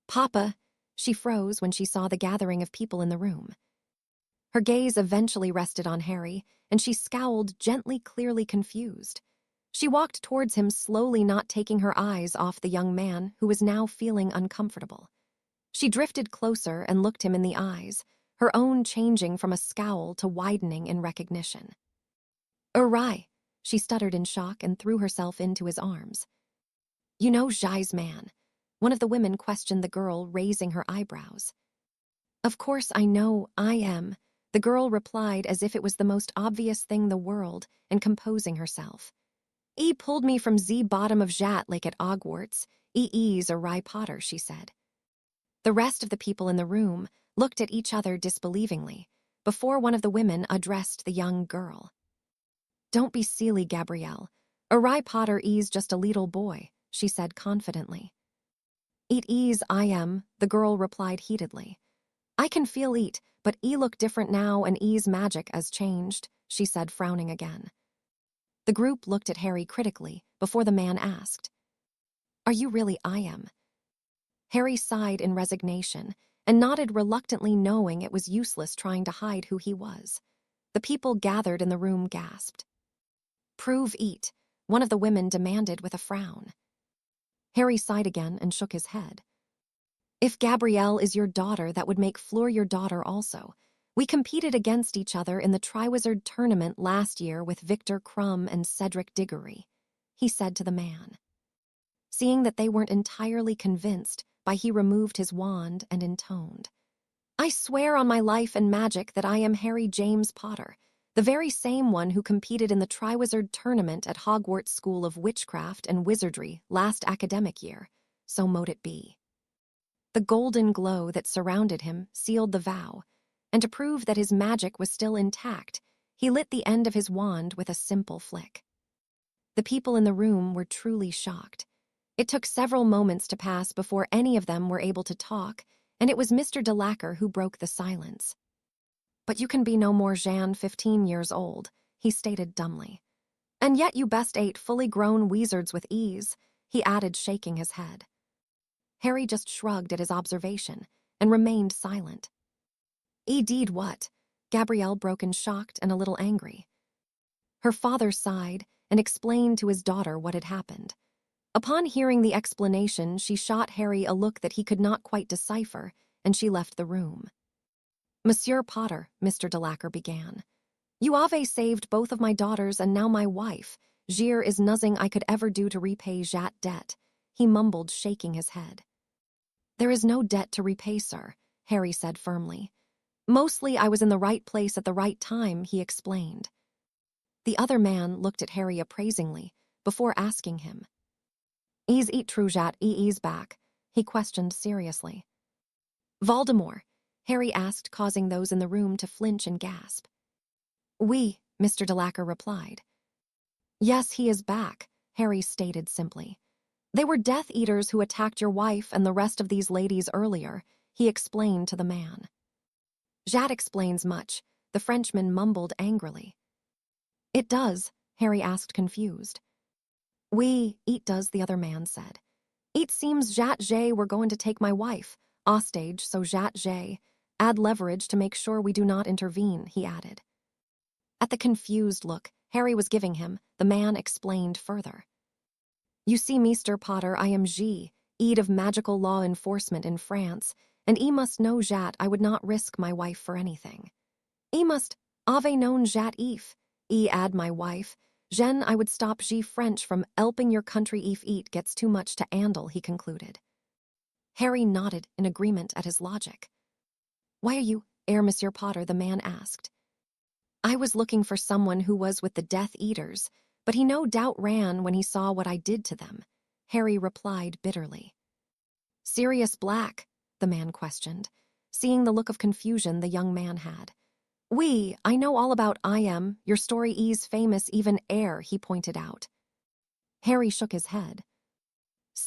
"Papa," she froze when she saw the gathering of people in the room. Her gaze eventually rested on Harry, and she scowled, gently, clearly confused. She walked towards him slowly, not taking her eyes off the young man who was now feeling uncomfortable. She drifted closer and looked him in the eyes, her own changing from a scowl to widening in recognition. "Uri," she stuttered in shock and threw herself into his arms. "You know Jai's man?" One of the women questioned the girl, raising her eyebrows. "Of course I know I am," the girl replied as if it was the most obvious thing in the world, and composing herself. "E pulled me from Z bottom of Jat Lake at Hogwarts. E's a Rye Potter," she said. The rest of the people in the room looked at each other disbelievingly, before one of the women addressed the young girl. "Don't be silly, Gabrielle. A Rye Potter is just a little boy," she said confidently. "It is I am," the girl replied heatedly. "I can feel it, but E look different now and E's magic has changed," she said, frowning again. The group looked at Harry critically before the man asked, "Are you really I am?" Harry sighed in resignation and nodded reluctantly, knowing it was useless trying to hide who he was. The people gathered in the room gasped. "Prove it," one of the women demanded with a frown. Harry sighed again and shook his head. "If Gabrielle is your daughter, that would make Fleur your daughter also. We competed against each other in the Triwizard Tournament last year with Victor Crumb and Cedric Diggory," he said to the man. Seeing that they weren't entirely convinced, he removed his wand and intoned, "I swear on my life and magic that I am Harry James Potter, the very same one who competed in the Triwizard Tournament at Hogwarts School of Witchcraft and Wizardry last academic year, so mote it be." The golden glow that surrounded him sealed the vow, and to prove that his magic was still intact, he lit the end of his wand with a simple flick. The people in the room were truly shocked. It took several moments to pass before any of them were able to talk, and it was Mr. DeLacker who broke the silence. "But you can be no more than 15 years old," he stated dumbly. "And yet you best ate fully grown wizards with ease," he added, shaking his head. Harry just shrugged at his observation and remained silent. "Indeed what?" Gabrielle broke in, shocked and a little angry. Her father sighed and explained to his daughter what had happened. Upon hearing the explanation, she shot Harry a look that he could not quite decipher, and she left the room. "Monsieur Potter," Mr. DeLacker began, "you have saved both of my daughters and now my wife. There is nothing I could ever do to repay that debt," he mumbled, shaking his head. "There is no debt to repay, sir," Harry said firmly. "Mostly I was in the right place at the right time," he explained. The other man looked at Harry appraisingly before asking him, "Is it true that he is back?" he questioned seriously. "Voldemort?" Harry asked, causing those in the room to flinch and gasp. "Oui," Mr. DeLacker replied. "Yes, he is back," Harry stated simply. "They were Death Eaters who attacked your wife and the rest of these ladies earlier," he explained to the man. "That explains much," the Frenchman mumbled angrily. "It does?" Harry asked, confused. "Oui, it does," the other man said. "It seems that they were going to take my wife, hostage, so that they add leverage to make sure we do not intervene," he added. At the confused look Harry was giving him, the man explained further. "You see, Mr. Potter, I am aide of magical law enforcement in France, and he must know that I would not risk my wife for anything. He must have known that if he had my wife, then I would stop ye French from helping your country if it gets too much to handle," he concluded. Harry nodded in agreement at his logic. "Why are you here, Monsieur Potter?" the man asked. "I was looking for someone who was with the Death Eaters, but he no doubt ran when he saw what I did to them," Harry replied bitterly. "Sirius Black?" the man questioned, seeing the look of confusion the young man had. "Oui, I know all about I am. Your story is famous even ere," he pointed out. Harry shook his head.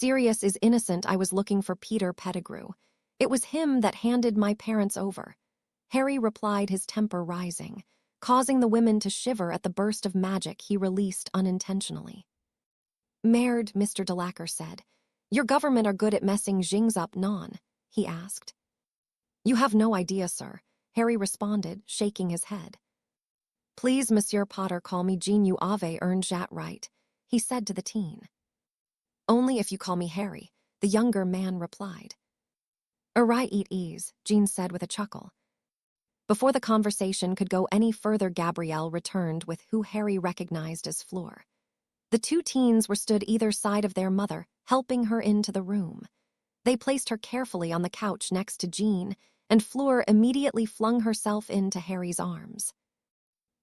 Sirius is innocent. I was looking for Peter Pettigrew. It was him that handed my parents over. Harry replied, his temper rising, causing the women to shiver at the burst of magic he released unintentionally. Merde, Mr. Delacour said. Your government are good at messing things up, non? He asked. You have no idea, sir, Harry responded, shaking his head. Please, Monsieur Potter, call me Jean. You avez earned that right, he said to the teen. Only if you call me Harry, the younger man replied. Right, eat ease, Jean said with a chuckle. Before the conversation could go any further, Gabrielle returned with who Harry recognized as Fleur. The two teens were stood either side of their mother, helping her into the room. They placed her carefully on the couch next to Jean, and Fleur immediately flung herself into Harry's arms.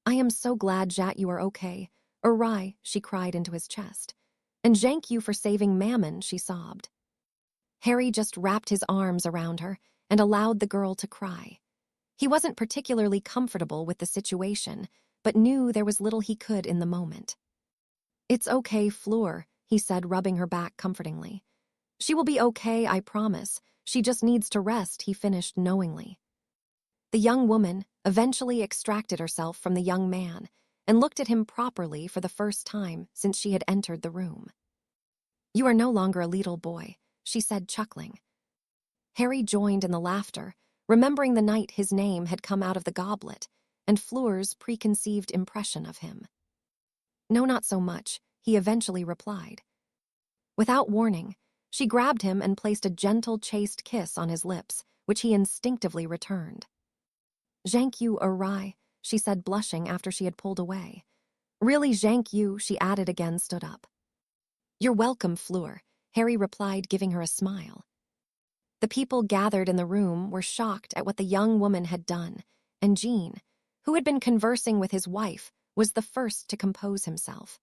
I am so glad that you are okay. Right, she cried into his chest. And thank you for saving Mammon, she sobbed. Harry just wrapped his arms around her and allowed the girl to cry. He wasn't particularly comfortable with the situation, but knew there was little he could in the moment. It's okay, Fleur, he said, rubbing her back comfortingly. She will be okay, I promise. She just needs to rest, he finished knowingly. The young woman eventually extracted herself from the young man and looked at him properly for the first time since she had entered the room. You are no longer a little boy, she said, chuckling. Harry joined in the laughter, remembering the night his name had come out of the goblet and Fleur's preconceived impression of him. No, not so much, he eventually replied. Without warning, she grabbed him and placed a gentle, chaste kiss on his lips, which he instinctively returned. Thank you, Arai, she said, blushing after she had pulled away. Really, thank you, she added again, stood up. You're welcome, Fleur, Harry replied, giving her a smile. The people gathered in the room were shocked at what the young woman had done, and Jean, who had been conversing with his wife, was the first to compose himself.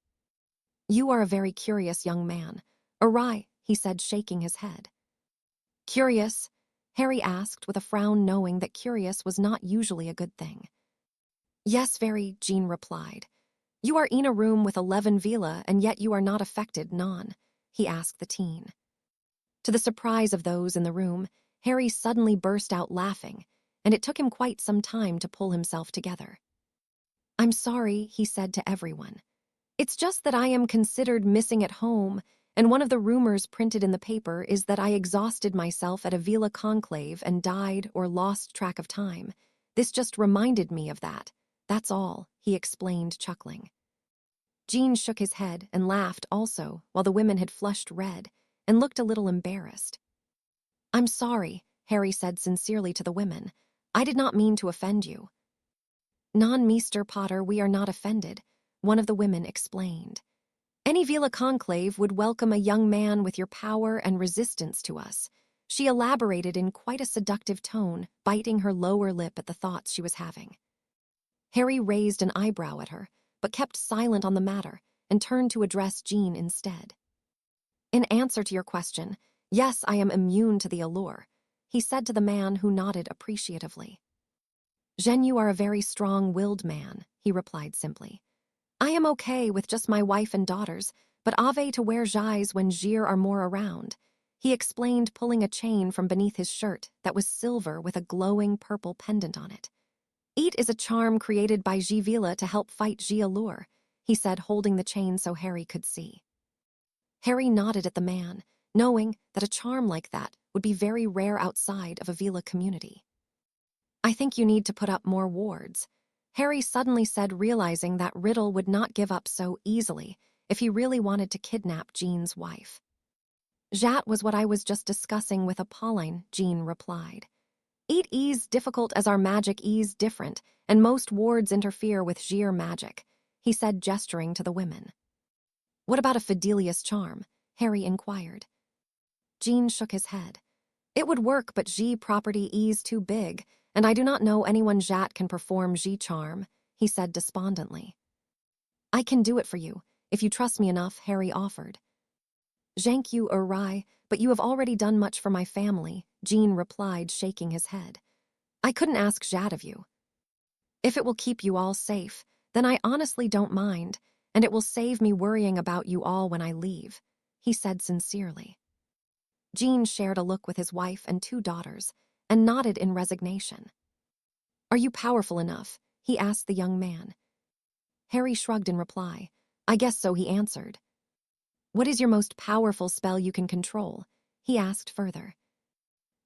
You are a very curious young man. Arai, he said, shaking his head. Curious? Harry asked with a frown, knowing that curious was not usually a good thing. Yes, very, Jean replied. You are in a room with 11 vila, and yet you are not affected, non? He asked the teen. To the surprise of those in the room, Harry suddenly burst out laughing, and it took him quite some time to pull himself together. I'm sorry, he said to everyone. It's just that I am considered missing at home, and one of the rumors printed in the paper is that I exhausted myself at a vila conclave and died or lost track of time. This just reminded me of that. That's all, he explained, chuckling. Jean shook his head and laughed also, while the women had flushed red and looked a little embarrassed. I'm sorry, Harry said sincerely to the women. I did not mean to offend you. Non-Meester Potter, we are not offended, one of the women explained. Any vila conclave would welcome a young man with your power and resistance to us. She elaborated in quite a seductive tone, biting her lower lip at the thoughts she was having. Harry raised an eyebrow at her, but kept silent on the matter and turned to address Jean instead. In answer to your question, yes, I am immune to the allure, he said to the man who nodded appreciatively. Jean, you are a very strong-willed man, he replied simply. I am okay with just my wife and daughters, but Ave to wear jais when Gir are more around, he explained, pulling a chain from beneath his shirt that was silver with a glowing purple pendant on it. Eat is a charm created by G Vila to help fight G allure, he said, holding the chain so Harry could see. Harry nodded at the man, knowing that a charm like that would be very rare outside of a Vila community. I think you need to put up more wards, Harry suddenly said, realizing that Riddle would not give up so easily if he really wanted to kidnap Jean's wife. That was what I was just discussing with Apolline, Jean replied. It is difficult as our magic is different, and most wards interfere with Gir magic, he said, gesturing to the women. What about a Fidelius charm? Harry inquired. Jean shook his head. It would work, but G property is too big, and I do not know anyone that can perform G charm, he said despondently. I can do it for you, if you trust me enough, Harry offered. Thank you, Uri, but you have already done much for my family, Jean replied, shaking his head. I couldn't ask that of you. If it will keep you all safe, then I honestly don't mind, and it will save me worrying about you all when I leave, he said sincerely. Jean shared a look with his wife and 2 daughters and nodded in resignation. "Are you powerful enough?" he asked the young man. Harry shrugged in reply. "I guess so," he answered. "What is your most powerful spell you can control?" he asked further.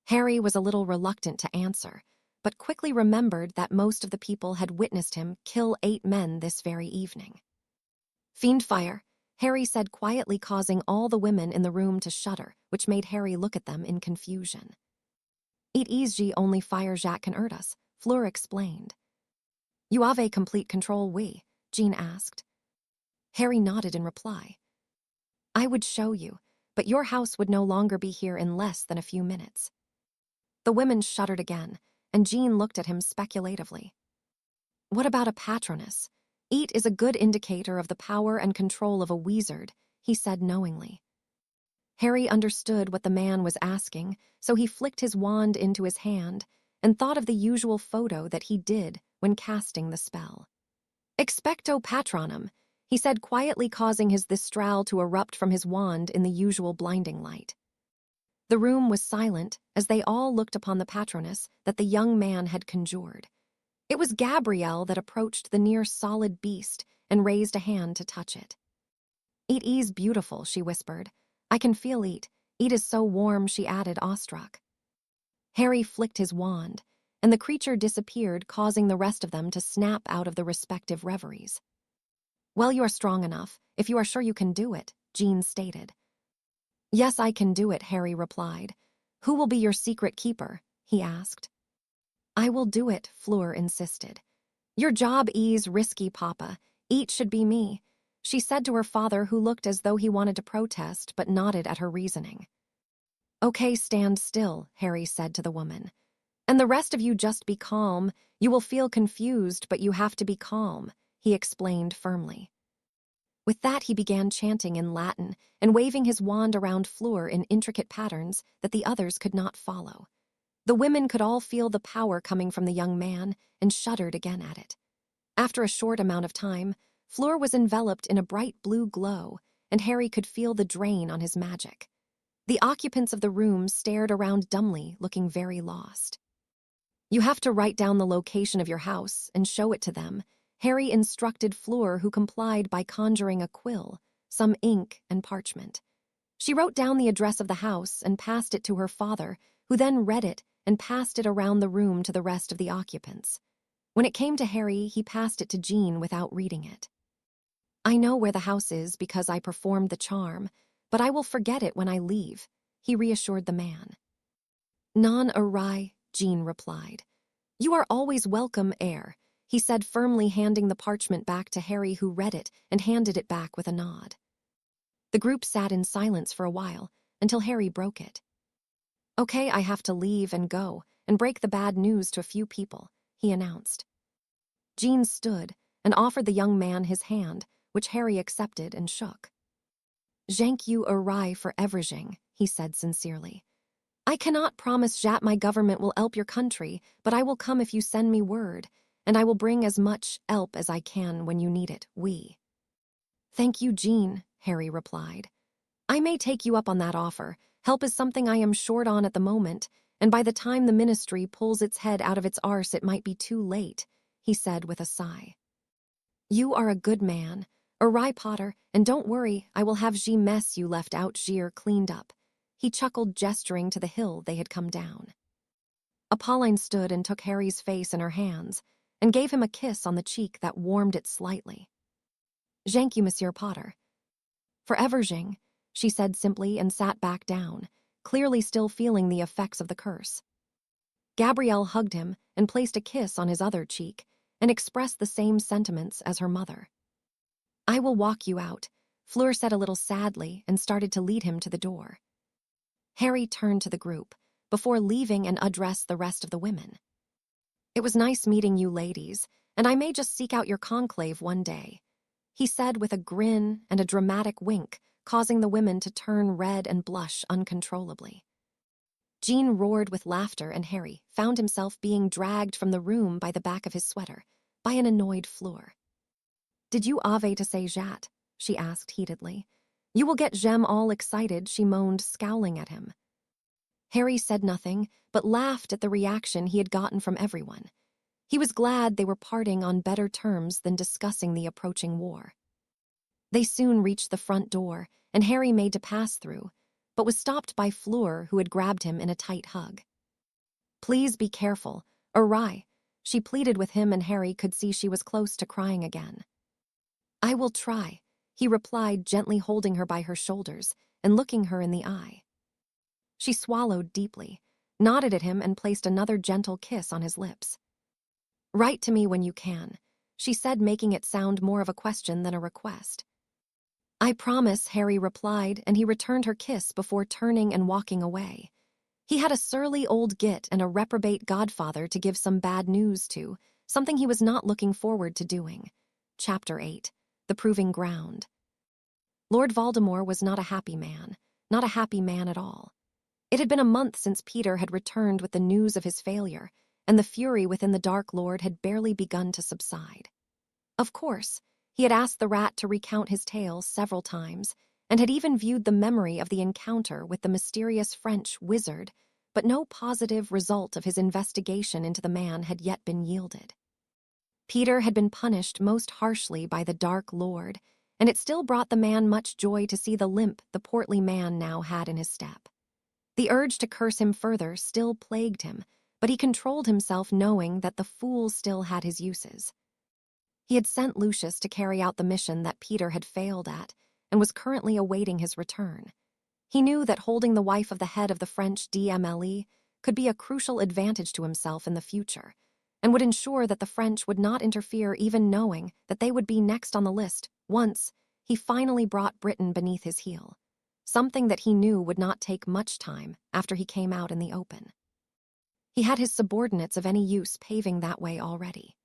Harry was a little reluctant to answer, but quickly remembered that most of the people had witnessed him kill 8 men this very evening. "Fiend fire," Harry said quietly, causing all the women in the room to shudder, which made Harry look at them in confusion. "It is only fire Jacques can hurt us," Fleur explained. "You have complete control, oui?" Jean asked. Harry nodded in reply. "I would show you, but your house would no longer be here in less than a few minutes." The women shuddered again, and Jean looked at him speculatively. "What about a patronus? It is a good indicator of the power and control of a wizard," he said knowingly. Harry understood what the man was asking, so he flicked his wand into his hand and thought of the usual photo that he did when casting the spell. "Expecto patronum," he said quietly, causing his thistral to erupt from his wand in the usual blinding light. The room was silent as they all looked upon the patronus that the young man had conjured. It was Gabrielle that approached the near-solid beast and raised a hand to touch it. "It is beautiful," she whispered. "I can feel it. It is so warm," she added, awestruck. Harry flicked his wand, and the creature disappeared, causing the rest of them to snap out of the respective reveries. "Well, you are strong enough, if you are sure you can do it," Jean stated. "Yes, I can do it," Harry replied. "Who will be your secret keeper?" he asked. "I will do it," Fleur insisted. "Your job is risky, Papa. It should be me," she said to her father, who looked as though he wanted to protest but nodded at her reasoning. "Okay, stand still," Harry said to the woman. "And the rest of you just be calm. You will feel confused, but you have to be calm," he explained firmly. With that, he began chanting in Latin and waving his wand around Fleur in intricate patterns that the others could not follow. The women could all feel the power coming from the young man and shuddered again at it. After a short amount of time, Fleur was enveloped in a bright blue glow, and Harry could feel the drain on his magic. The occupants of the room stared around dumbly, looking very lost. "You have to write down the location of your house and show it to them," Harry instructed Fleur, who complied by conjuring a quill, some ink, and parchment. She wrote down the address of the house and passed it to her father, who then read it and passed it around the room to the rest of the occupants. When it came to Harry, he passed it to Jean without reading it. "I know where the house is because I performed the charm, but I will forget it when I leave," he reassured the man. "Non awry," Jean replied. "You are always welcome, heir," he said firmly, handing the parchment back to Harry, who read it and handed it back with a nod. The group sat in silence for a while, until Harry broke it. "Okay, I have to leave and go and break the bad news to a few people," he announced. Jean stood and offered the young man his hand, which Harry accepted and shook. "Thank you awry for everything," he said sincerely. "I cannot promise that my government will help your country, but I will come if you send me word, and I will bring as much help as I can when you need it, oui." "Thank you, Jean," Harry replied. "I may take you up on that offer. Help is something I am short on at the moment, and by the time the ministry pulls its head out of its arse it might be too late," he said with a sigh. "You are a good man, awry Potter, and don't worry, I will have the mess you left out here cleaned up," he chuckled, gesturing to the hill they had come down. Apolline stood and took Harry's face in her hands and gave him a kiss on the cheek that warmed it slightly. "Thank you, Monsieur Potter." "For everything," she said simply and sat back down, clearly still feeling the effects of the curse. Gabrielle hugged him and placed a kiss on his other cheek and expressed the same sentiments as her mother. "I will walk you out," Fleur said a little sadly and started to lead him to the door. Harry turned to the group before leaving and addressed the rest of the women. "It was nice meeting you ladies, and I may just seek out your conclave one day," he said with a grin and a dramatic wink, causing the women to turn red and blush uncontrollably. Jean roared with laughter, and Harry found himself being dragged from the room by the back of his sweater by an annoyed Fleur. "Did you ave to say that?" she asked heatedly. "You will get Jem all excited," she moaned, scowling at him. Harry said nothing, but laughed at the reaction he had gotten from everyone. He was glad they were parting on better terms than discussing the approaching war. They soon reached the front door, and Harry made to pass through, but was stopped by Fleur, who had grabbed him in a tight hug. "Please be careful, awry," she pleaded with him, and Harry could see she was close to crying again. "I will try," he replied, gently holding her by her shoulders and looking her in the eye. She swallowed deeply, nodded at him, and placed another gentle kiss on his lips. "Write to me when you can," she said, making it sound more of a question than a request. "I promise," Harry replied, and he returned her kiss before turning and walking away. He had a surly old git and a reprobate godfather to give some bad news to, something he was not looking forward to doing. Chapter 8. The Proving Ground. Lord Voldemort was not a happy man at all. It had been a month since Peter had returned with the news of his failure, and the fury within the Dark Lord had barely begun to subside. Of course, he had asked the rat to recount his tale several times, and had even viewed the memory of the encounter with the mysterious French wizard, but no positive result of his investigation into the man had yet been yielded. Peter had been punished most harshly by the Dark Lord, and it still brought the man much joy to see the limp the portly man now had in his step. The urge to curse him further still plagued him, but he controlled himself, knowing that the fool still had his uses. He had sent Lucius to carry out the mission that Peter had failed at, and was currently awaiting his return. He knew that holding the wife of the head of the French DMLE could be a crucial advantage to himself in the future, and would ensure that the French would not interfere, even knowing that they would be next on the list once he finally brought Britain beneath his heel, something that he knew would not take much time after he came out in the open. He had his subordinates of any use paving that way already.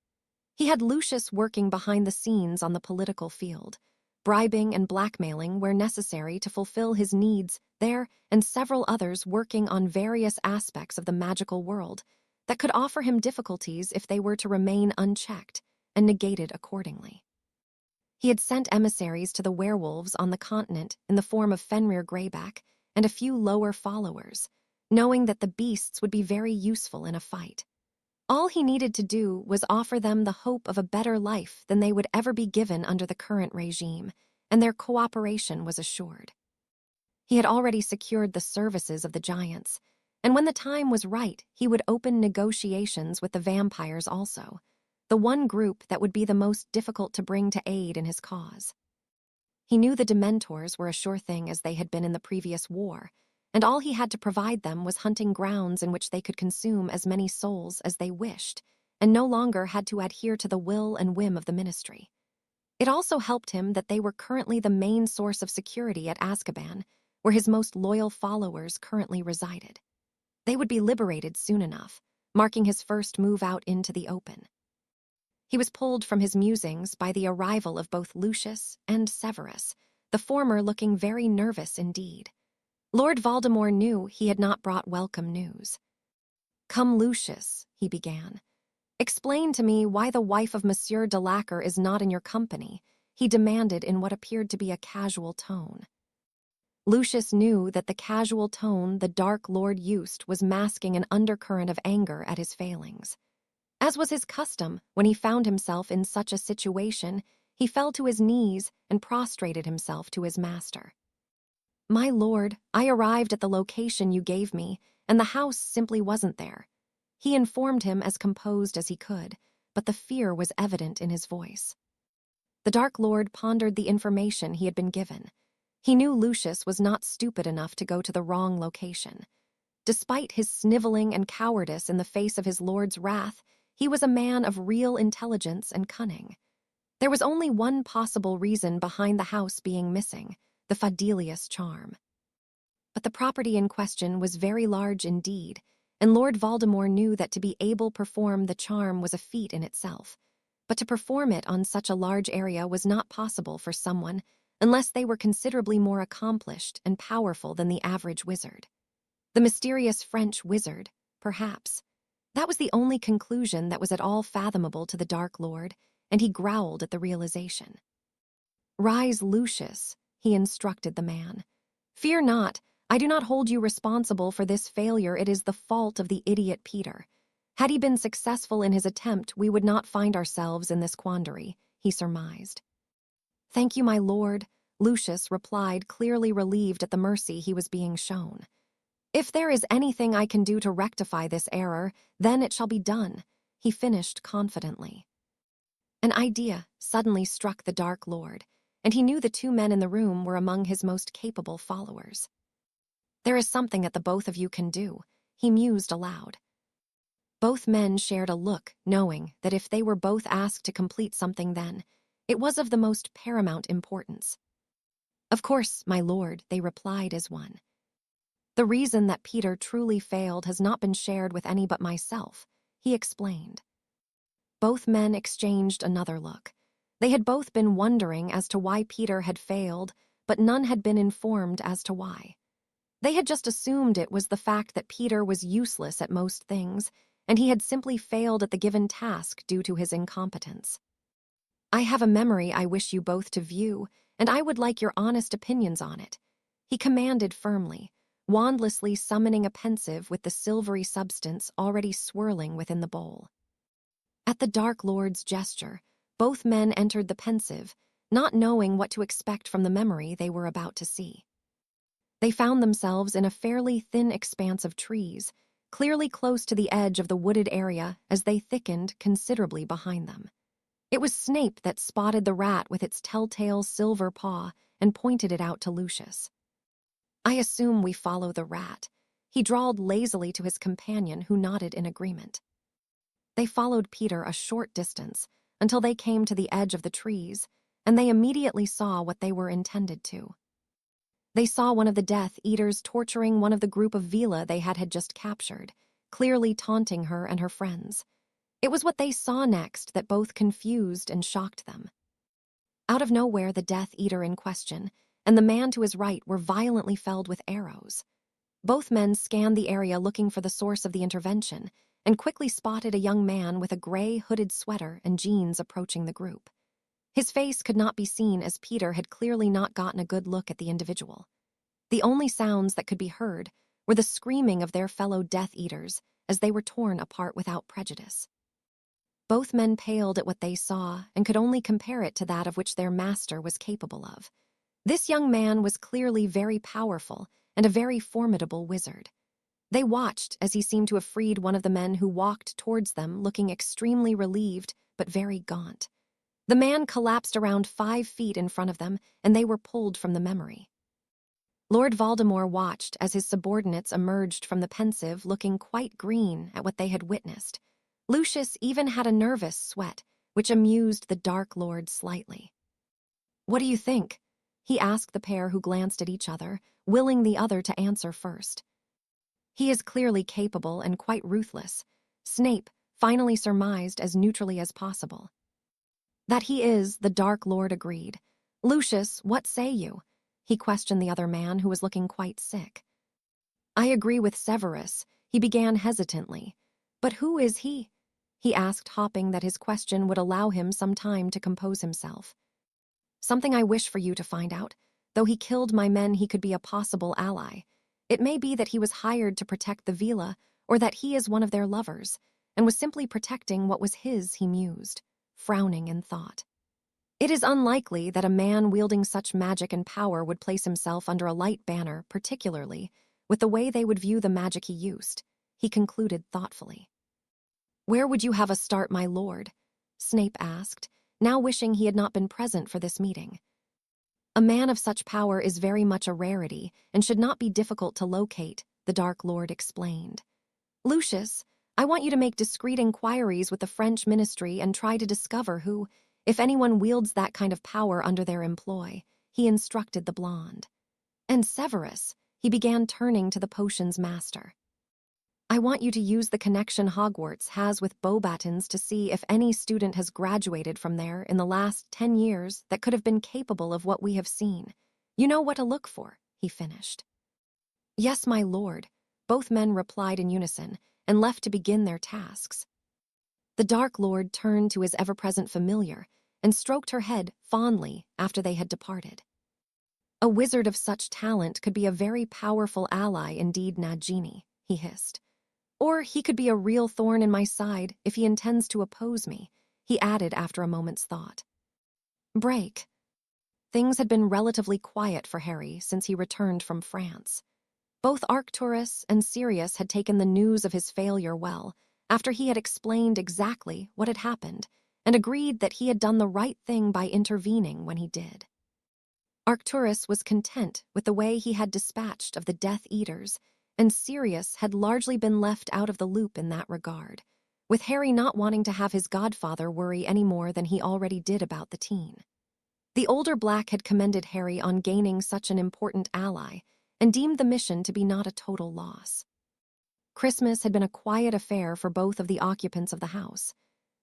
He had Lucius working behind the scenes on the political field, bribing and blackmailing where necessary to fulfill his needs there, and several others working on various aspects of the magical world that could offer him difficulties if they were to remain unchecked and negated accordingly. He had sent emissaries to the werewolves on the continent in the form of Fenrir Greyback and a few lower followers, knowing that the beasts would be very useful in a fight. All he needed to do was offer them the hope of a better life than they would ever be given under the current regime, and their cooperation was assured. He had already secured the services of the giants, and when the time was right, he would open negotiations with the vampires also, the one group that would be the most difficult to bring to aid in his cause. He knew the Dementors were a sure thing, as they had been in the previous war, and all he had to provide them was hunting grounds in which they could consume as many souls as they wished, and no longer had to adhere to the will and whim of the ministry. It also helped him that they were currently the main source of security at Azkaban, where his most loyal followers currently resided. They would be liberated soon enough, marking his first move out into the open. He was pulled from his musings by the arrival of both Lucius and Severus, the former looking very nervous indeed. Lord Voldemort knew he had not brought welcome news. "Come, Lucius," he began. "Explain to me why the wife of Monsieur de Lacre is not in your company," he demanded in what appeared to be a casual tone. Lucius knew that the casual tone the Dark Lord used was masking an undercurrent of anger at his failings. As was his custom when he found himself in such a situation, he fell to his knees and prostrated himself to his master. "My lord, I arrived at the location you gave me, and the house simply wasn't there," he informed him as composed as he could, but the fear was evident in his voice. The Dark Lord pondered the information he had been given. He knew Lucius was not stupid enough to go to the wrong location. Despite his sniveling and cowardice in the face of his lord's wrath, he was a man of real intelligence and cunning. There was only one possible reason behind the house being missing: the Fadelius charm. But the property in question was very large indeed, and Lord Voldemort knew that to be able to perform the charm was a feat in itself. But to perform it on such a large area was not possible for someone unless they were considerably more accomplished and powerful than the average wizard. The mysterious French wizard, perhaps. That was the only conclusion that was at all fathomable to the Dark Lord, and he growled at the realization. "Rise, Lucius," he instructed the man. "Fear not, I do not hold you responsible for this failure. It is the fault of the idiot Peter. Had he been successful in his attempt, we would not find ourselves in this quandary, he surmised. Thank you, my lord, Lucius replied, clearly relieved at the mercy he was being shown. If there is anything I can do to rectify this error, then it shall be done, he finished confidently. An idea suddenly struck the Dark Lord, and he knew the two men in the room were among his most capable followers. There is something that the both of you can do, he mused aloud. Both men shared a look, knowing that if they were both asked to complete something then, it was of the most paramount importance. Of course, my lord, they replied as one. The reason that Peter truly failed has not been shared with any but myself, he explained. Both men exchanged another look. They had both been wondering as to why Peter had failed, but none had been informed as to why. They had just assumed it was the fact that Peter was useless at most things, and he had simply failed at the given task due to his incompetence. I have a memory I wish you both to view, and I would like your honest opinions on it, he commanded firmly, wandlessly summoning a pensive with the silvery substance already swirling within the bowl. At the Dark Lord's gesture, both men entered the pensive, not knowing what to expect from the memory they were about to see. They found themselves in a fairly thin expanse of trees, clearly close to the edge of the wooded area as they thickened considerably behind them. It was Snape that spotted the rat with its telltale silver paw and pointed it out to Lucius. I assume we follow the rat, he drawled lazily to his companion, who nodded in agreement. They followed Peter a short distance until they came to the edge of the trees, and they immediately saw what they were intended to. They saw one of the Death Eaters torturing one of the group of Vila they had just captured, clearly taunting her and her friends. It was what they saw next that both confused and shocked them. Out of nowhere, the Death Eater in question and the man to his right were violently felled with arrows. Both men scanned the area looking for the source of the intervention and quickly spotted a young man with a gray hooded sweater and jeans approaching the group. His face could not be seen as Peter had clearly not gotten a good look at the individual. The only sounds that could be heard were the screaming of their fellow Death Eaters as they were torn apart without prejudice. Both men paled at what they saw and could only compare it to that of which their master was capable of. This young man was clearly very powerful and a very formidable wizard. They watched as he seemed to have freed one of the men who walked towards them, looking extremely relieved but very gaunt. The man collapsed around 5 feet in front of them, and they were pulled from the memory. Lord Voldemort watched as his subordinates emerged from the pensive, looking quite green at what they had witnessed. Lucius even had a nervous sweat, which amused the Dark Lord slightly. What do you think? He asked the pair, who glanced at each other, willing the other to answer first. He is clearly capable and quite ruthless, Snape finally surmised as neutrally as possible. That he is, the Dark Lord agreed. Lucius, what say you? He questioned the other man, who was looking quite sick. I agree with Severus, he began hesitantly. But who is he? He asked, hoping that his question would allow him some time to compose himself. Something I wish for you to find out. Though he killed my men, he could be a possible ally. It may be that he was hired to protect the Vila, or that he is one of their lovers, and was simply protecting what was his, he mused, frowning in thought. It is unlikely that a man wielding such magic and power would place himself under a light banner, particularly with the way they would view the magic he used, he concluded thoughtfully. Where would you have us start, my lord? Snape asked, now wishing he had not been present for this meeting. A man of such power is very much a rarity and should not be difficult to locate, the Dark Lord explained. Lucius, I want you to make discreet inquiries with the French ministry and try to discover who, if anyone wields that kind of power under their employ, he instructed the blonde. And Severus, he began, turning to the potions master. I want you to use the connection Hogwarts has with Beauxbatons to see if any student has graduated from there in the last 10 years that could have been capable of what we have seen. You know what to look for, he finished. Yes, my lord, both men replied in unison and left to begin their tasks. The Dark Lord turned to his ever-present familiar and stroked her head fondly after they had departed. A wizard of such talent could be a very powerful ally indeed, Nagini, he hissed. Or he could be a real thorn in my side if he intends to oppose me, he added after a moment's thought. Break. Things had been relatively quiet for Harry since he returned from France. Both Arcturus and Sirius had taken the news of his failure well, after he had explained exactly what had happened, and agreed that he had done the right thing by intervening when he did. Arcturus was content with the way he had dispatched of the Death Eaters, and Sirius had largely been left out of the loop in that regard, with Harry not wanting to have his godfather worry any more than he already did about the teen. The older Black had commended Harry on gaining such an important ally, and deemed the mission to be not a total loss. Christmas had been a quiet affair for both of the occupants of the house.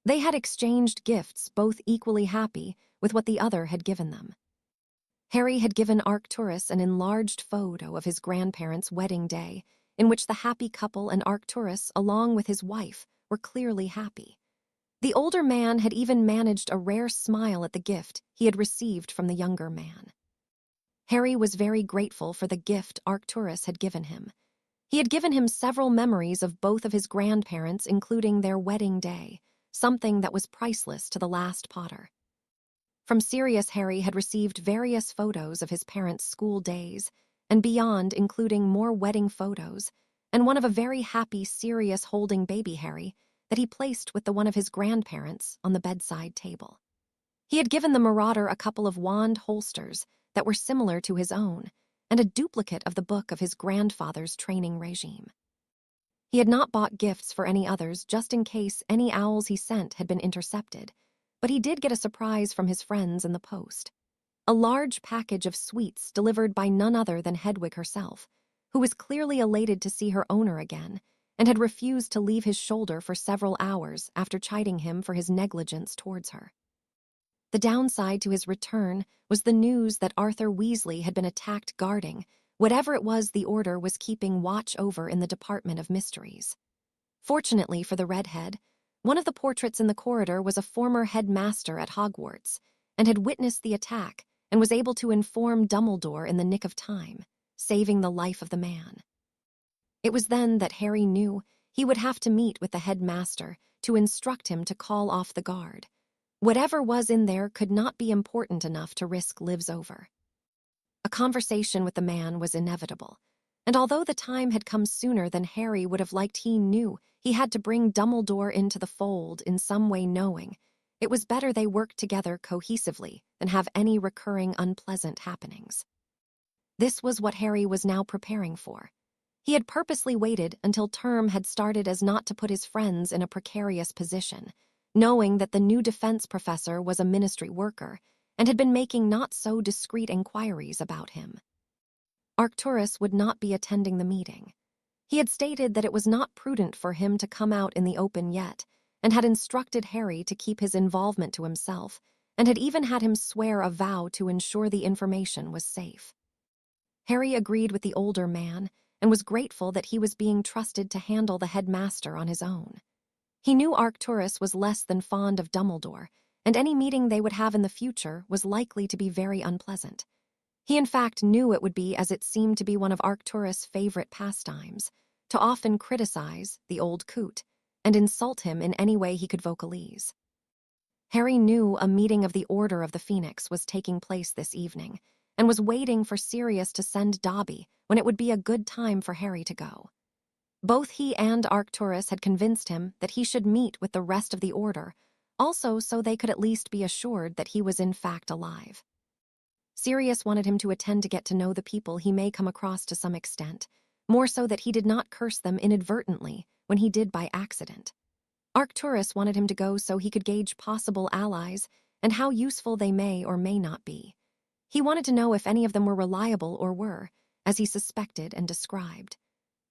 They had exchanged gifts, both equally happy with what the other had given them. Harry had given Arcturus an enlarged photo of his grandparents' wedding day, in which the happy couple and Arcturus, along with his wife, were clearly happy. The older man had even managed a rare smile at the gift he had received from the younger man. Harry was very grateful for the gift Arcturus had given him. He had given him several memories of both of his grandparents, including their wedding day, something that was priceless to the last Potter. From Sirius, Harry had received various photos of his parents' school days, and beyond, including more wedding photos, and one of a very happy Sirius holding baby Harry that he placed with the one of his grandparents on the bedside table. He had given the Marauder a couple of wand holsters that were similar to his own, and a duplicate of the book of his grandfather's training regime. He had not bought gifts for any others just in case any owls he sent had been intercepted, but he did get a surprise from his friends in the post. A large package of sweets delivered by none other than Hedwig herself, who was clearly elated to see her owner again, and had refused to leave his shoulder for several hours after chiding him for his negligence towards her. The downside to his return was the news that Arthur Weasley had been attacked guarding whatever it was the Order was keeping watch over in the Department of Mysteries. Fortunately for the redhead, one of the portraits in the corridor was a former headmaster at Hogwarts, and had witnessed the attack and was able to inform Dumbledore in the nick of time, saving the life of the man. It was then that Harry knew he would have to meet with the headmaster to instruct him to call off the guard. Whatever was in there could not be important enough to risk lives over. A conversation with the man was inevitable, and although the time had come sooner than Harry would have liked, he knew he had to bring Dumbledore into the fold in some way, knowing it was better they worked together cohesively than have any recurring unpleasant happenings. This was what Harry was now preparing for. He had purposely waited until term had started as not to put his friends in a precarious position, knowing that the new defense professor was a ministry worker and had been making not-so-discreet inquiries about him. Arcturus would not be attending the meeting. He had stated that it was not prudent for him to come out in the open yet, and had instructed Harry to keep his involvement to himself, and had even had him swear a vow to ensure the information was safe. Harry agreed with the older man and was grateful that he was being trusted to handle the headmaster on his own. He knew Arcturus was less than fond of Dumbledore, and any meeting they would have in the future was likely to be very unpleasant. He in fact knew it would be, as it seemed to be one of Arcturus' favorite pastimes, to often criticize the old coot and insult him in any way he could vocalize. Harry knew a meeting of the Order of the Phoenix was taking place this evening, and was waiting for Sirius to send Dobby when it would be a good time for Harry to go. Both he and Arcturus had convinced him that he should meet with the rest of the Order, also so they could at least be assured that he was in fact alive. Sirius wanted him to attend to get to know the people he may come across to some extent, more so that he did not curse them inadvertently when he did by accident. Arcturus wanted him to go so he could gauge possible allies and how useful they may or may not be. He wanted to know if any of them were reliable or were, as he suspected and described,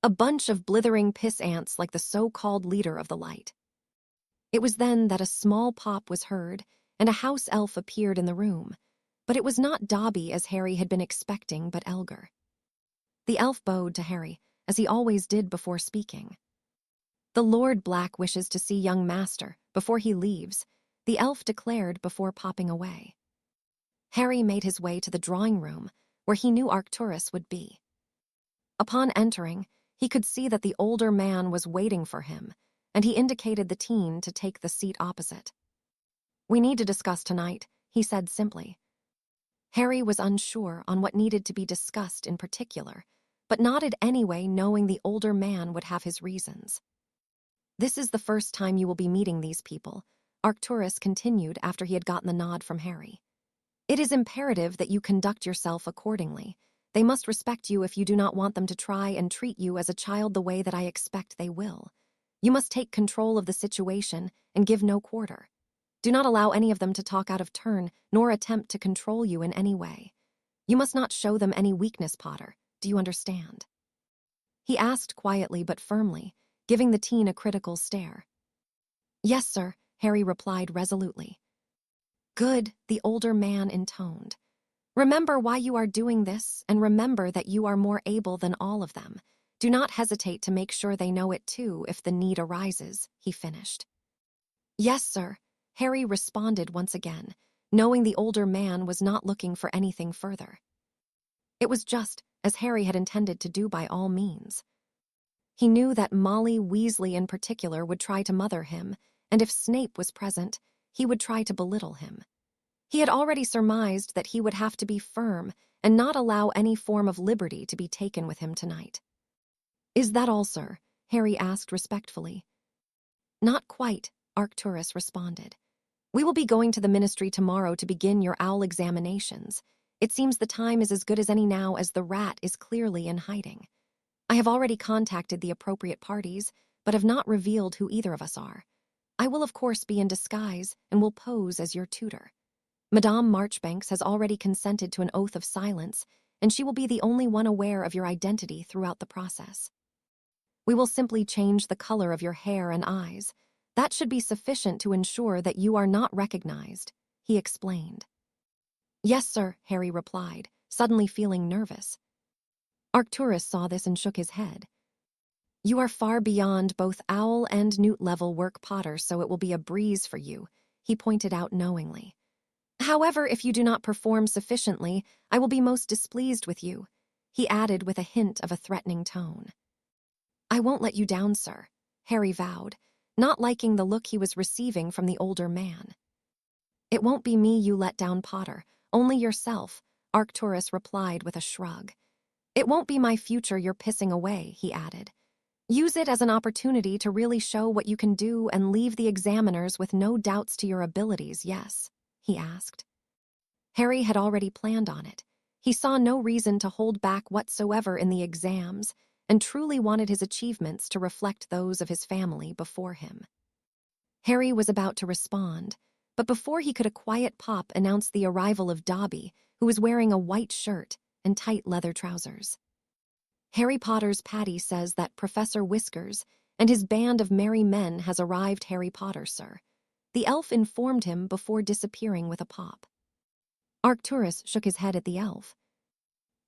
a bunch of blithering piss ants like the so-called leader of the light. It was then that a small pop was heard and a house elf appeared in the room, but it was not Dobby as Harry had been expecting, but Elgar. The elf bowed to Harry, as he always did before speaking. "The Lord Black wishes to see young master before he leaves," the elf declared before popping away. Harry made his way to the drawing room, where he knew Arcturus would be. Upon entering, he could see that the older man was waiting for him, and he indicated the teen to take the seat opposite. "We need to discuss tonight," he said simply. Harry was unsure on what needed to be discussed in particular, but nodded anyway, knowing the older man would have his reasons. "This is the first time you will be meeting these people," Arcturus continued after he had gotten the nod from Harry. "It is imperative that you conduct yourself accordingly. They must respect you if you do not want them to try and treat you as a child the way that I expect they will. You must take control of the situation and give no quarter. Do not allow any of them to talk out of turn, nor attempt to control you in any way. You must not show them any weakness, Potter. Do you understand?" He asked quietly but firmly, giving the teen a critical stare. "Yes, sir," Harry replied resolutely. "Good," the older man intoned. "Remember why you are doing this, and remember that you are more able than all of them. Do not hesitate to make sure they know it too if the need arises," he finished. "Yes, sir," Harry responded once again, knowing the older man was not looking for anything further. It was just as Harry had intended to do by all means. He knew that Molly Weasley in particular would try to mother him, and if Snape was present, he would try to belittle him. He had already surmised that he would have to be firm and not allow any form of liberty to be taken with him tonight. "Is that all, sir?" Harry asked respectfully. "Not quite," Arcturus responded. "We will be going to the ministry tomorrow to begin your owl examinations. It seems the time is as good as any now, as the rat is clearly in hiding. I have already contacted the appropriate parties, but have not revealed who either of us are. I will of course be in disguise and will pose as your tutor. Madame Marchbanks has already consented to an oath of silence, and she will be the only one aware of your identity throughout the process. We will simply change the color of your hair and eyes. That should be sufficient to ensure that you are not recognized," he explained. "Yes, sir," Harry replied, suddenly feeling nervous. Arcturus saw this and shook his head. "You are far beyond both owl and newt level work, Potter, so it will be a breeze for you," he pointed out knowingly. "However, if you do not perform sufficiently, I will be most displeased with you," he added with a hint of a threatening tone. "I won't let you down, sir," Harry vowed, not liking the look he was receiving from the older man. "It won't be me you let down, Potter, only yourself," Arcturus replied with a shrug. "It won't be my future you're pissing away," he added. "Use it as an opportunity to really show what you can do and leave the examiners with no doubts to your abilities, yes?" he asked. Harry had already planned on it. He saw no reason to hold back whatsoever in the exams, and truly wanted his achievements to reflect those of his family before him. Harry was about to respond, but before he could, a quiet pop announced the arrival of Dobby, who was wearing a white shirt and tight leather trousers. "Harry Potter's Patty says that Professor Whiskers and his band of merry men has arrived, Harry Potter, sir," the elf informed him before disappearing with a pop. Arcturus shook his head at the elf.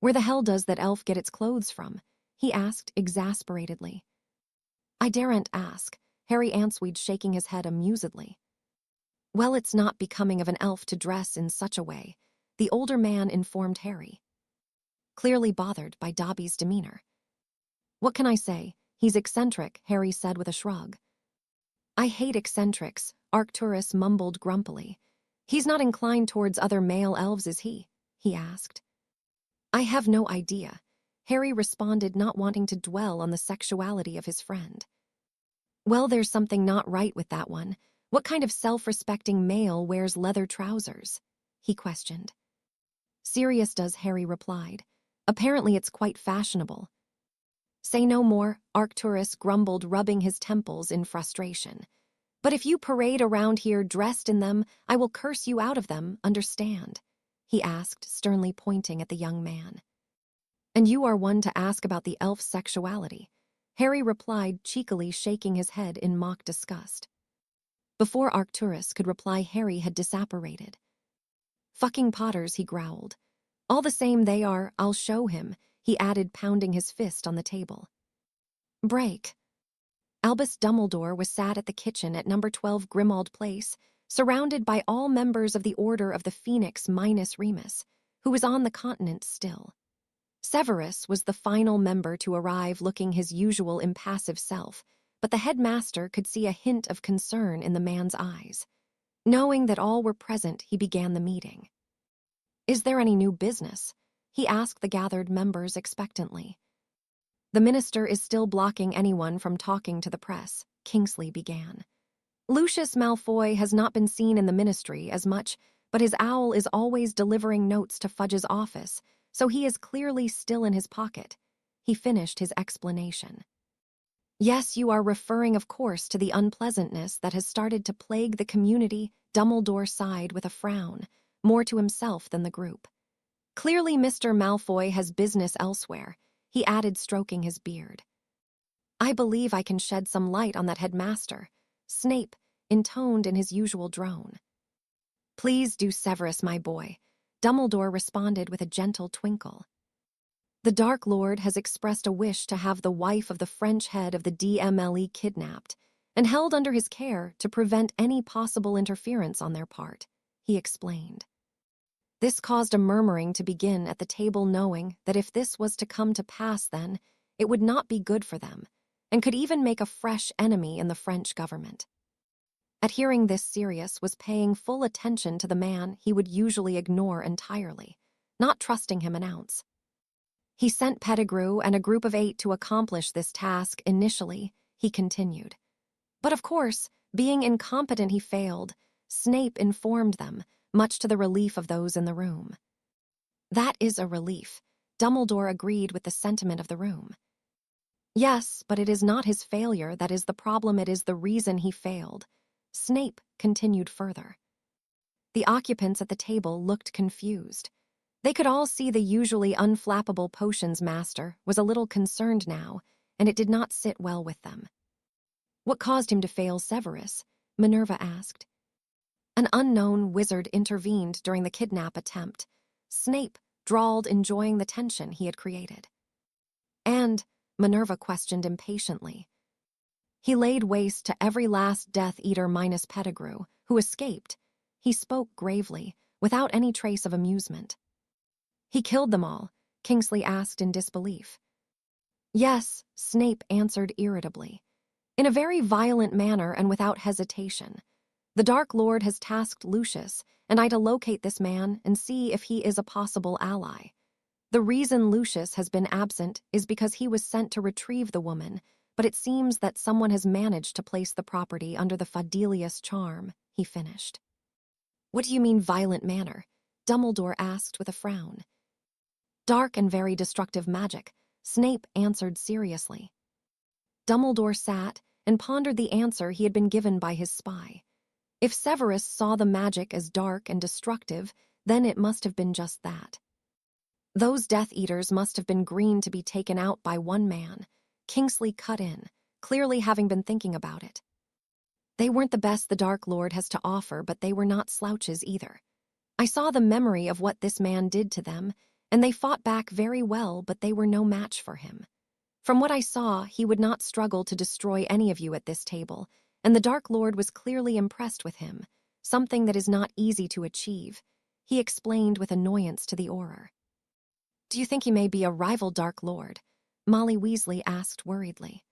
"Where the hell does that elf get its clothes from?" he asked exasperatedly. "I daren't ask," Harry answered, shaking his head amusedly. "Well, it's not becoming of an elf to dress in such a way," the older man informed Harry, clearly bothered by Dobby's demeanor. "What can I say? He's eccentric," Harry said with a shrug. "I hate eccentrics," Arcturus mumbled grumpily. "He's not inclined towards other male elves, is he?" he asked. "I have no idea," Harry responded, not wanting to dwell on the sexuality of his friend. "Well, there's something not right with that one. What kind of self-respecting male wears leather trousers?" he questioned. "Sirius does," Harry replied. "Apparently it's quite fashionable." "Say no more," Arcturus grumbled, rubbing his temples in frustration. "But if you parade around here dressed in them, I will curse you out of them, understand?" he asked, sternly pointing at the young man. "And you are one to ask about the elf's sexuality," Harry replied, cheekily shaking his head in mock disgust. Before Arcturus could reply, Harry had disapparated. "Fucking Potters," he growled. "All the same they are, I'll show him," he added, pounding his fist on the table. Break. Albus Dumbledore was sat at the kitchen at number 12 Grimmauld Place, surrounded by all members of the Order of the Phoenix minus Remus, who was on the continent still. Severus was the final member to arrive looking his usual impassive self, but the headmaster could see a hint of concern in the man's eyes. Knowing that all were present, he began the meeting. "Is there any new business?" he asked the gathered members expectantly. "The minister is still blocking anyone from talking to the press," Kingsley began. "Lucius Malfoy has not been seen in the ministry as much, but his owl is always delivering notes to Fudge's office, so he is clearly still in his pocket." He finished his explanation. "Yes, you are referring, of course, to the unpleasantness that has started to plague the community," Dumbledore sighed with a frown, more to himself than the group. "Clearly Mr. Malfoy has business elsewhere," he added, stroking his beard. "I believe I can shed some light on that headmaster," Snape intoned in his usual drone. "Please do, Severus, my boy," Dumbledore responded with a gentle twinkle. "The Dark Lord has expressed a wish to have the wife of the French head of the DMLE kidnapped and held under his care to prevent any possible interference on their part," he explained. This caused a murmuring to begin at the table, knowing that if this was to come to pass, then it would not be good for them, and could even make a fresh enemy in the French government. At hearing this, Sirius was paying full attention to the man he would usually ignore entirely, not trusting him an ounce. "He sent Pettigrew and a group of 8 to accomplish this task initially," he continued. "But of course, being incompetent, he failed," Snape informed them, much to the relief of those in the room. "That is a relief," Dumbledore agreed with the sentiment of the room. "Yes, but it is not his failure that is the problem, it is the reason he failed," Snape continued further. The occupants at the table looked confused. They could all see the usually unflappable potions master was a little concerned now, and it did not sit well with them. "What caused him to fail, Severus?" Minerva asked. "An unknown wizard intervened during the kidnap attempt," Snape drawled, enjoying the tension he had created. "And," Minerva questioned impatiently, "he laid waste to every last Death Eater minus Pettigrew, who escaped." He spoke gravely, without any trace of amusement. "He killed them all?" Kingsley asked in disbelief. "Yes," Snape answered irritably, "in a very violent manner and without hesitation. The Dark Lord has tasked Lucius and I to locate this man and see if he is a possible ally. The reason Lucius has been absent is because he was sent to retrieve the woman, but it seems that someone has managed to place the property under the Fadelius charm," he finished. "What do you mean, violent manner?" Dumbledore asked with a frown. "Dark and very destructive magic," Snape answered seriously. Dumbledore sat and pondered the answer he had been given by his spy. If Severus saw the magic as dark and destructive, then it must have been just that. "Those Death Eaters must have been green to be taken out by one man," Kingsley cut in, clearly having been thinking about it. "They weren't the best the Dark Lord has to offer, but they were not slouches either. I saw the memory of what this man did to them, and they fought back very well, but they were no match for him. From what I saw, he would not struggle to destroy any of you at this table, and the Dark Lord was clearly impressed with him, something that is not easy to achieve," he explained with annoyance to the Auror. "Do you think he may be a rival Dark Lord?" Molly Weasley asked worriedly.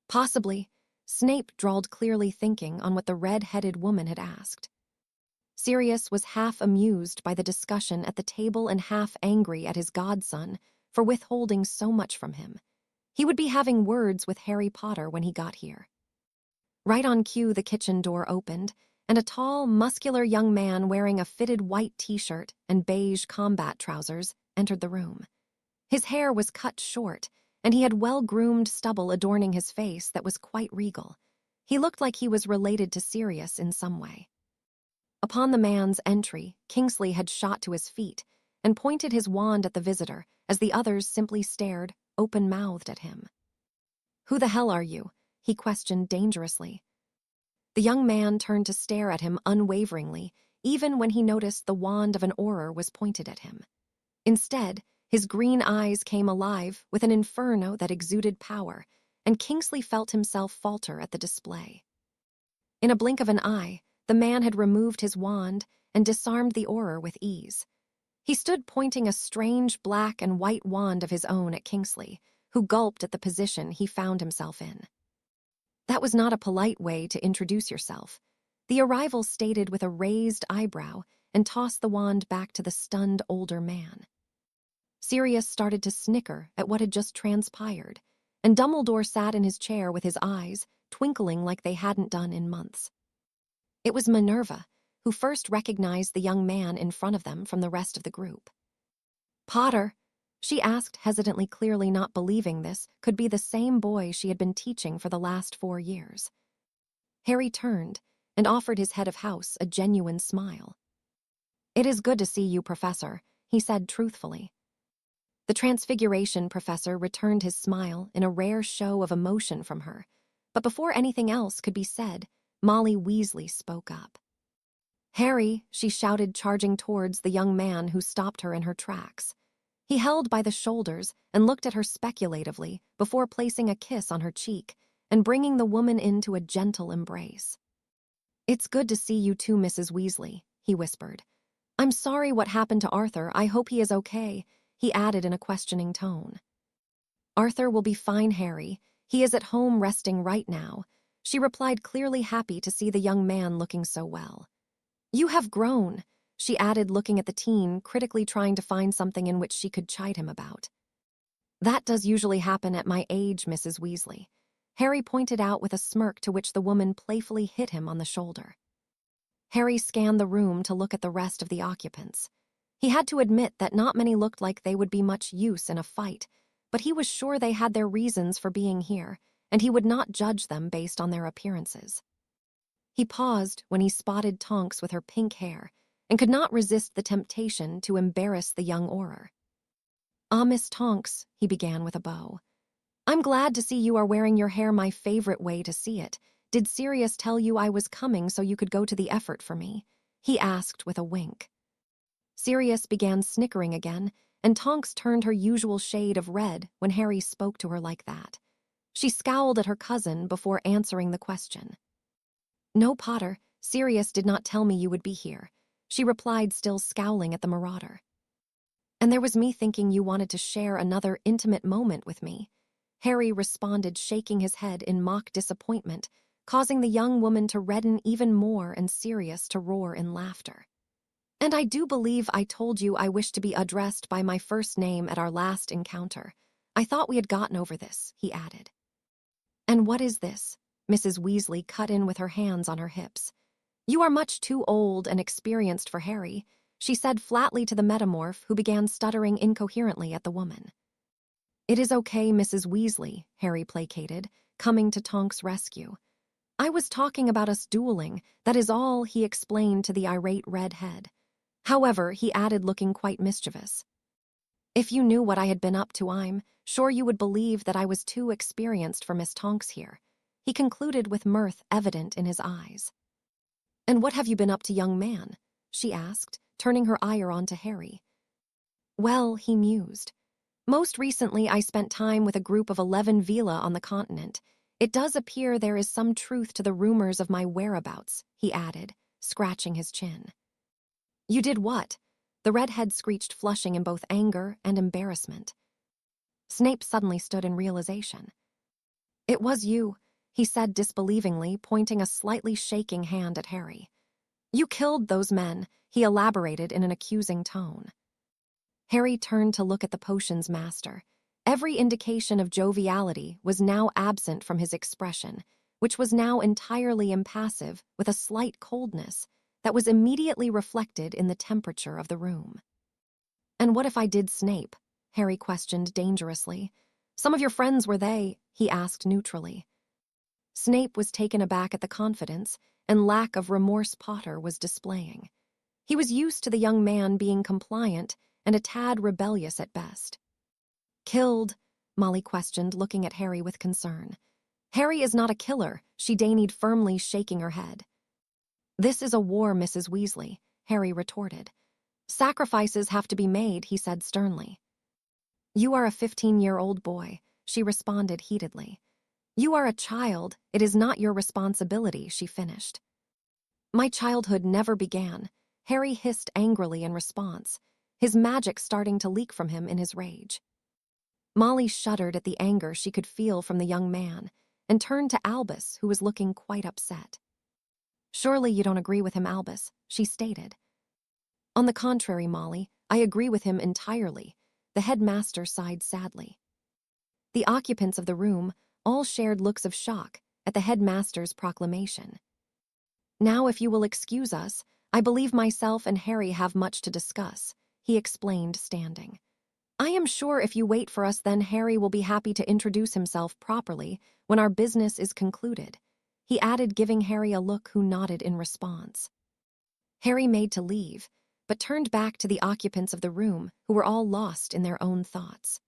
"Possibly," Snape drawled, clearly thinking on what the red-headed woman had asked. Sirius was half amused by the discussion at the table and half angry at his godson for withholding so much from him. He would be having words with Harry Potter when he got here. Right on cue, the kitchen door opened, and a tall, muscular young man wearing a fitted white t-shirt and beige combat trousers entered the room. His hair was cut short, and he had well-groomed stubble adorning his face that was quite regal. He looked like he was related to Sirius in some way. Upon the man's entry, Kingsley had shot to his feet and pointed his wand at the visitor as the others simply stared, open-mouthed at him. "Who the hell are you?" he questioned dangerously. The young man turned to stare at him unwaveringly, even when he noticed the wand of an Auror was pointed at him. Instead, his green eyes came alive with an inferno that exuded power, and Kingsley felt himself falter at the display. In a blink of an eye, the man had removed his wand and disarmed the Auror with ease. He stood pointing a strange black and white wand of his own at Kingsley, who gulped at the position he found himself in. That was not a polite way to introduce yourself. The arrival stated with a raised eyebrow and tossed the wand back to the stunned older man. Sirius started to snicker at what had just transpired, and Dumbledore sat in his chair with his eyes twinkling like they hadn't done in months. It was Minerva, who first recognized the young man in front of them from the rest of the group. "Potter," she asked hesitantly, clearly not believing this could be the same boy she had been teaching for the last 4 years. Harry turned and offered his head of house a genuine smile. "It is good to see you, Professor," he said truthfully. The Transfiguration Professor returned his smile in a rare show of emotion from her, but before anything else could be said, Molly Weasley spoke up. "Harry," she shouted, charging towards the young man who stopped her in her tracks. He held by the shoulders and looked at her speculatively before placing a kiss on her cheek and bringing the woman into a gentle embrace. "It's good to see you too, Mrs. Weasley," he whispered. "I'm sorry what happened to Arthur. I hope he is okay," he added in a questioning tone. "Arthur will be fine, Harry. He is at home resting right now," she replied, clearly happy to see the young man looking so well. "You have grown," she added, looking at the teen, critically trying to find something in which she could chide him about. "That does usually happen at my age, Mrs. Weasley," Harry pointed out with a smirk, to which the woman playfully hit him on the shoulder. Harry scanned the room to look at the rest of the occupants. He had to admit that not many looked like they would be much use in a fight, but he was sure they had their reasons for being here, and he would not judge them based on their appearances. He paused when he spotted Tonks with her pink hair and could not resist the temptation to embarrass the young Auror. "Ah, Miss Tonks," he began with a bow. "I'm glad to see you are wearing your hair my favorite way to see it. Did Sirius tell you I was coming so you could go to the effort for me?" he asked with a wink. Sirius began snickering again, and Tonks turned her usual shade of red when Harry spoke to her like that. She scowled at her cousin before answering the question. "No, Potter, Sirius did not tell me you would be here," she replied, still scowling at the marauder. "And there was me thinking you wanted to share another intimate moment with me," Harry responded, shaking his head in mock disappointment, causing the young woman to redden even more and Sirius to roar in laughter. "And I do believe I told you I wish to be addressed by my first name at our last encounter. I thought we had gotten over this," he added. "And what is this?" Mrs. Weasley cut in with her hands on her hips. "You are much too old and experienced for Harry," she said flatly to the metamorph, who began stuttering incoherently at the woman. "It is okay, Mrs. Weasley," Harry placated, coming to Tonks' rescue. "I was talking about us dueling, that is all," he explained to the irate redhead. However, he added, looking quite mischievous, "If you knew what I had been up to, I'm sure you would believe that I was too experienced for Miss Tonks here," he concluded with mirth evident in his eyes. "And what have you been up to, young man?" she asked, turning her ire on to Harry. "Well," he mused, "most recently I spent time with a group of 11 Vila on the continent. It does appear there is some truth to the rumors of my whereabouts," he added, scratching his chin. "You did what?" the redhead screeched, flushing in both anger and embarrassment. Snape suddenly stood in realization. "It was you," he said disbelievingly, pointing a slightly shaking hand at Harry. "You killed those men," he elaborated in an accusing tone. Harry turned to look at the potions master. Every indication of joviality was now absent from his expression, which was now entirely impassive, with a slight coldness that was immediately reflected in the temperature of the room. "And what if I did Snape?" Harry questioned dangerously. "Some of your friends, were they?" he asked neutrally. Snape was taken aback at the confidence and lack of remorse Potter was displaying. He was used to the young man being compliant and a tad rebellious at best. "Killed?" Molly questioned, looking at Harry with concern. "Harry is not a killer," she denied, firmly shaking her head. "This is a war, Mrs. Weasley," Harry retorted. "Sacrifices have to be made," he said sternly. "You are a 15-year-old boy," she responded heatedly. "You are a child. It is not your responsibility," she finished. "My childhood never began," Harry hissed angrily in response. his magic starting to leak from him in his rage. Molly shuddered at the anger she could feel from the young man and turned to Albus, who was looking quite upset. "Surely you don't agree with him, Albus," she stated. "On the contrary, Molly, I agree with him entirely," the headmaster sighed sadly. The occupants of the room all shared looks of shock at the headmaster's proclamation. "Now, if you will excuse us, I believe myself and Harry have much to discuss," he explained, standing. "I am sure if you wait for us, then Harry will be happy to introduce himself properly when our business is concluded," he added, giving Harry a look, who nodded in response. Harry made to leave, but turned back to the occupants of the room, who were all lost in their own thoughts.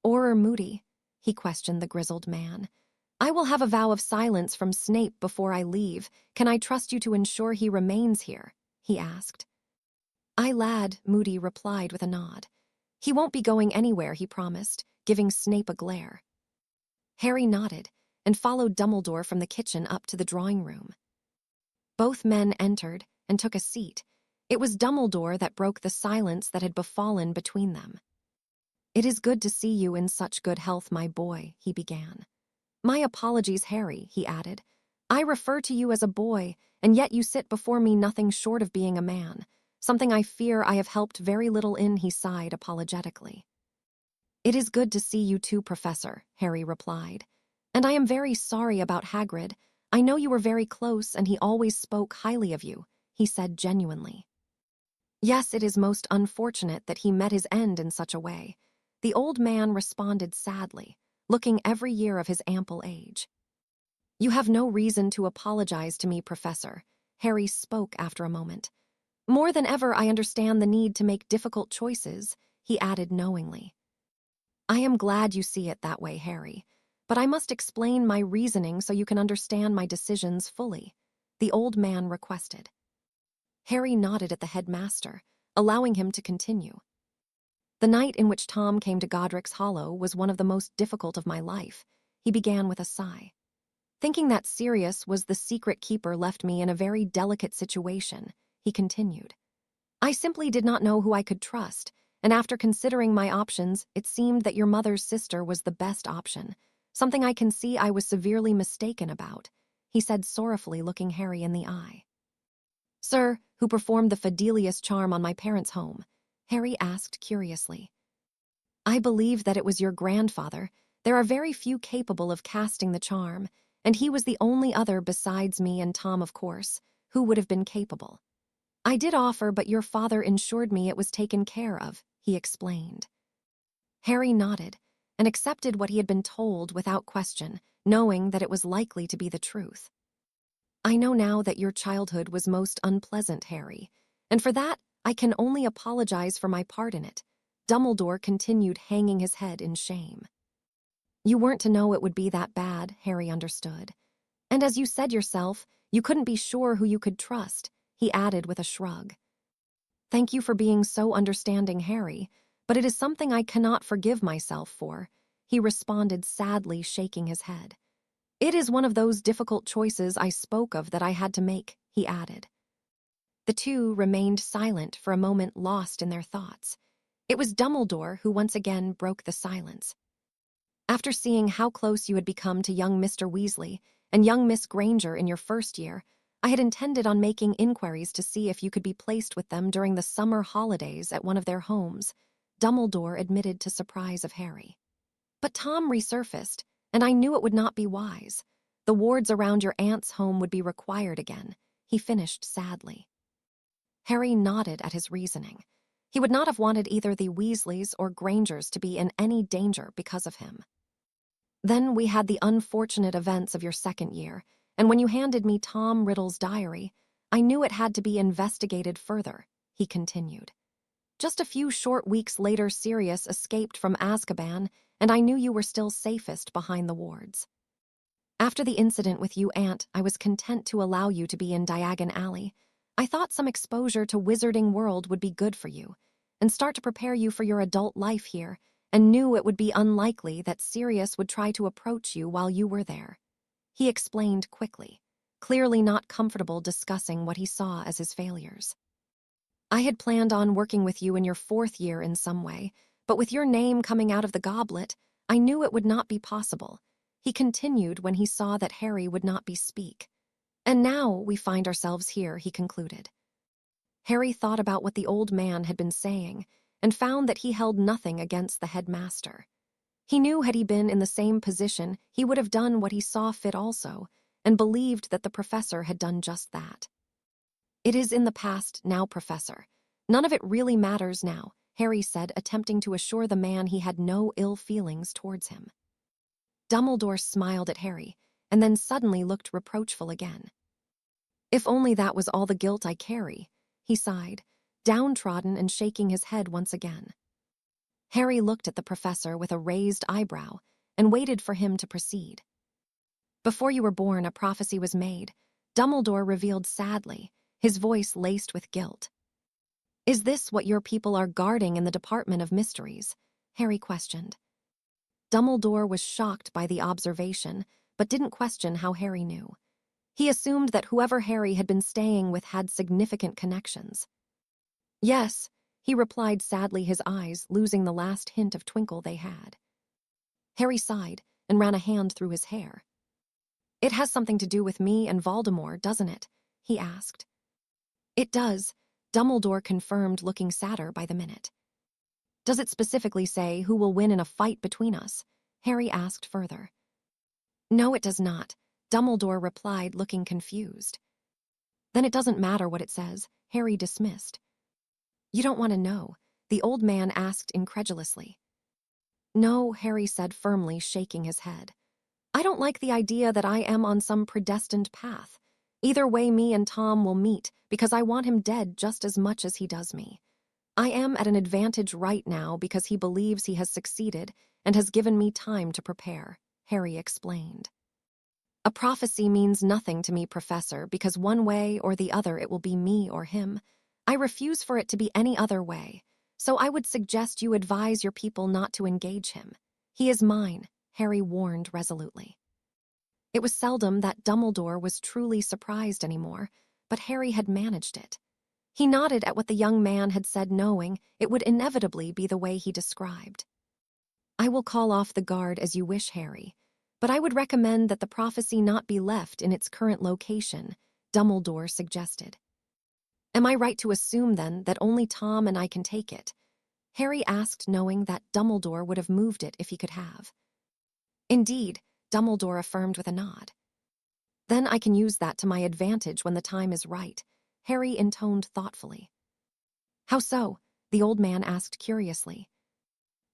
"Or Moody?" he questioned the grizzled man. "I will have a vow of silence from Snape before I leave. Can I trust you to ensure he remains here?" he asked. "Aye, lad," Moody replied with a nod. "He won't be going anywhere," he promised, giving Snape a glare. Harry nodded and followed Dumbledore from the kitchen up to the drawing room. Both men entered and took a seat. It was Dumbledore that broke the silence that had befallen between them. "It is good to see you in such good health, my boy," he began. "My apologies, Harry," he added. "I refer to you as a boy, and yet you sit before me nothing short of being a man, something I fear I have helped very little in," he sighed apologetically. "It is good to see you too, Professor," Harry replied. "And I am very sorry about Hagrid. I know you were very close and he always spoke highly of you," he said genuinely. "Yes, it is most unfortunate that he met his end in such a way," the old man responded sadly, looking every year of his ample age. "You have no reason to apologize to me, Professor," Harry spoke after a moment. "More than ever, I understand the need to make difficult choices," he added knowingly. "I am glad you see it that way, Harry, but I must explain my reasoning so you can understand my decisions fully," the old man requested. Harry nodded at the headmaster, allowing him to continue. "The night in which Tom came to Godric's Hollow was one of the most difficult of my life," he began with a sigh. "Thinking that Sirius was the secret keeper left me in a very delicate situation," he continued. "I simply did not know who I could trust, and after considering my options, it seemed that your mother's sister was the best option, something I can see I was severely mistaken about," he said sorrowfully, looking Harry in the eye. "Sir, who performed the Fidelius charm on my parents' home?" Harry asked curiously. "I believe that it was your grandfather. There are very few capable of casting the charm, and he was the only other besides me and Tom, of course, who would have been capable. I did offer, but your father ensured me it was taken care of," he explained. Harry nodded and accepted what he had been told without question, knowing that it was likely to be the truth. "I know now that your childhood was most unpleasant, Harry, and for that I can only apologize for my part in it," Dumbledore continued, hanging his head in shame. "You weren't to know it would be that bad," Harry understood. "And as you said yourself, you couldn't be sure who you could trust," he added with a shrug. "Thank you for being so understanding, Harry, but it is something I cannot forgive myself for," he responded sadly, shaking his head. "It is one of those difficult choices I spoke of that I had to make," he added. The two remained silent for a moment, lost in their thoughts. It was Dumbledore who once again broke the silence. "After seeing how close you had become to young Mr. Weasley and young Miss Granger in your first year, I had intended on making inquiries to see if you could be placed with them during the summer holidays at one of their homes," Dumbledore admitted to surprise of Harry. "But Tom resurfaced, and I knew it would not be wise. The wards around your aunt's home would be required again," he finished sadly. Harry nodded at his reasoning. He would not have wanted either the Weasleys or Grangers to be in any danger because of him. "Then we had the unfortunate events of your second year, and when you handed me Tom Riddle's diary, I knew it had to be investigated further," he continued. "Just a few short weeks later, Sirius escaped from Azkaban, and I knew you were still safest behind the wards. After the incident with you, Aunt, I was content to allow you to be in Diagon Alley. I thought some exposure to Wizarding World would be good for you, and start to prepare you for your adult life here, and knew it would be unlikely that Sirius would try to approach you while you were there," he explained quickly, clearly not comfortable discussing what he saw as his failures. I had planned on working with you in your 4th year in some way, but with your name coming out of the goblet, I knew it would not be possible. He continued when he saw that Harry would not speak. And now we find ourselves here, he concluded. Harry thought about what the old man had been saying and found that he held nothing against the headmaster. He knew had he been in the same position, he would have done what he saw fit also, and believed that the professor had done just that. It is in the past now, Professor. None of it really matters now, Harry said, attempting to assure the man he had no ill feelings towards him. Dumbledore smiled at Harry, and then suddenly looked reproachful again. If only that was all the guilt I carry, he sighed, downtrodden and shaking his head once again. Harry looked at the professor with a raised eyebrow and waited for him to proceed. Before you were born, a prophecy was made, Dumbledore revealed sadly, his voice laced with guilt. Is this what your people are guarding in the Department of Mysteries? Harry questioned. Dumbledore was shocked by the observation, but didn't question how Harry knew. He assumed that whoever Harry had been staying with had significant connections. Yes, he replied sadly, his eyes losing the last hint of twinkle they had. Harry sighed and ran a hand through his hair. It has something to do with me and Voldemort, doesn't it? He asked. It does, Dumbledore confirmed, looking sadder by the minute. Does it specifically say who will win in a fight between us? Harry asked further. No, it does not, Dumbledore replied, looking confused. Then it doesn't matter what it says, Harry dismissed. You don't want to know, the old man asked incredulously. No, Harry said firmly, shaking his head. I don't like the idea that I am on some predestined path. Either way, me and Tom will meet because I want him dead just as much as he does me. I am at an advantage right now because he believes he has succeeded and has given me time to prepare, Harry explained. A prophecy means nothing to me, Professor, because one way or the other it will be me or him. I refuse for it to be any other way, so I would suggest you advise your people not to engage him. He is mine, Harry warned resolutely. It was seldom that Dumbledore was truly surprised anymore, but Harry had managed it. He nodded at what the young man had said, knowing it would inevitably be the way he described. I will call off the guard as you wish, Harry, but I would recommend that the prophecy not be left in its current location, Dumbledore suggested. Am I right to assume, then, that only Tom and I can take it? Harry asked, knowing that Dumbledore would have moved it if he could have. Indeed, Dumbledore affirmed with a nod. Then I can use that to my advantage when the time is right, Harry intoned thoughtfully. How so? The old man asked curiously.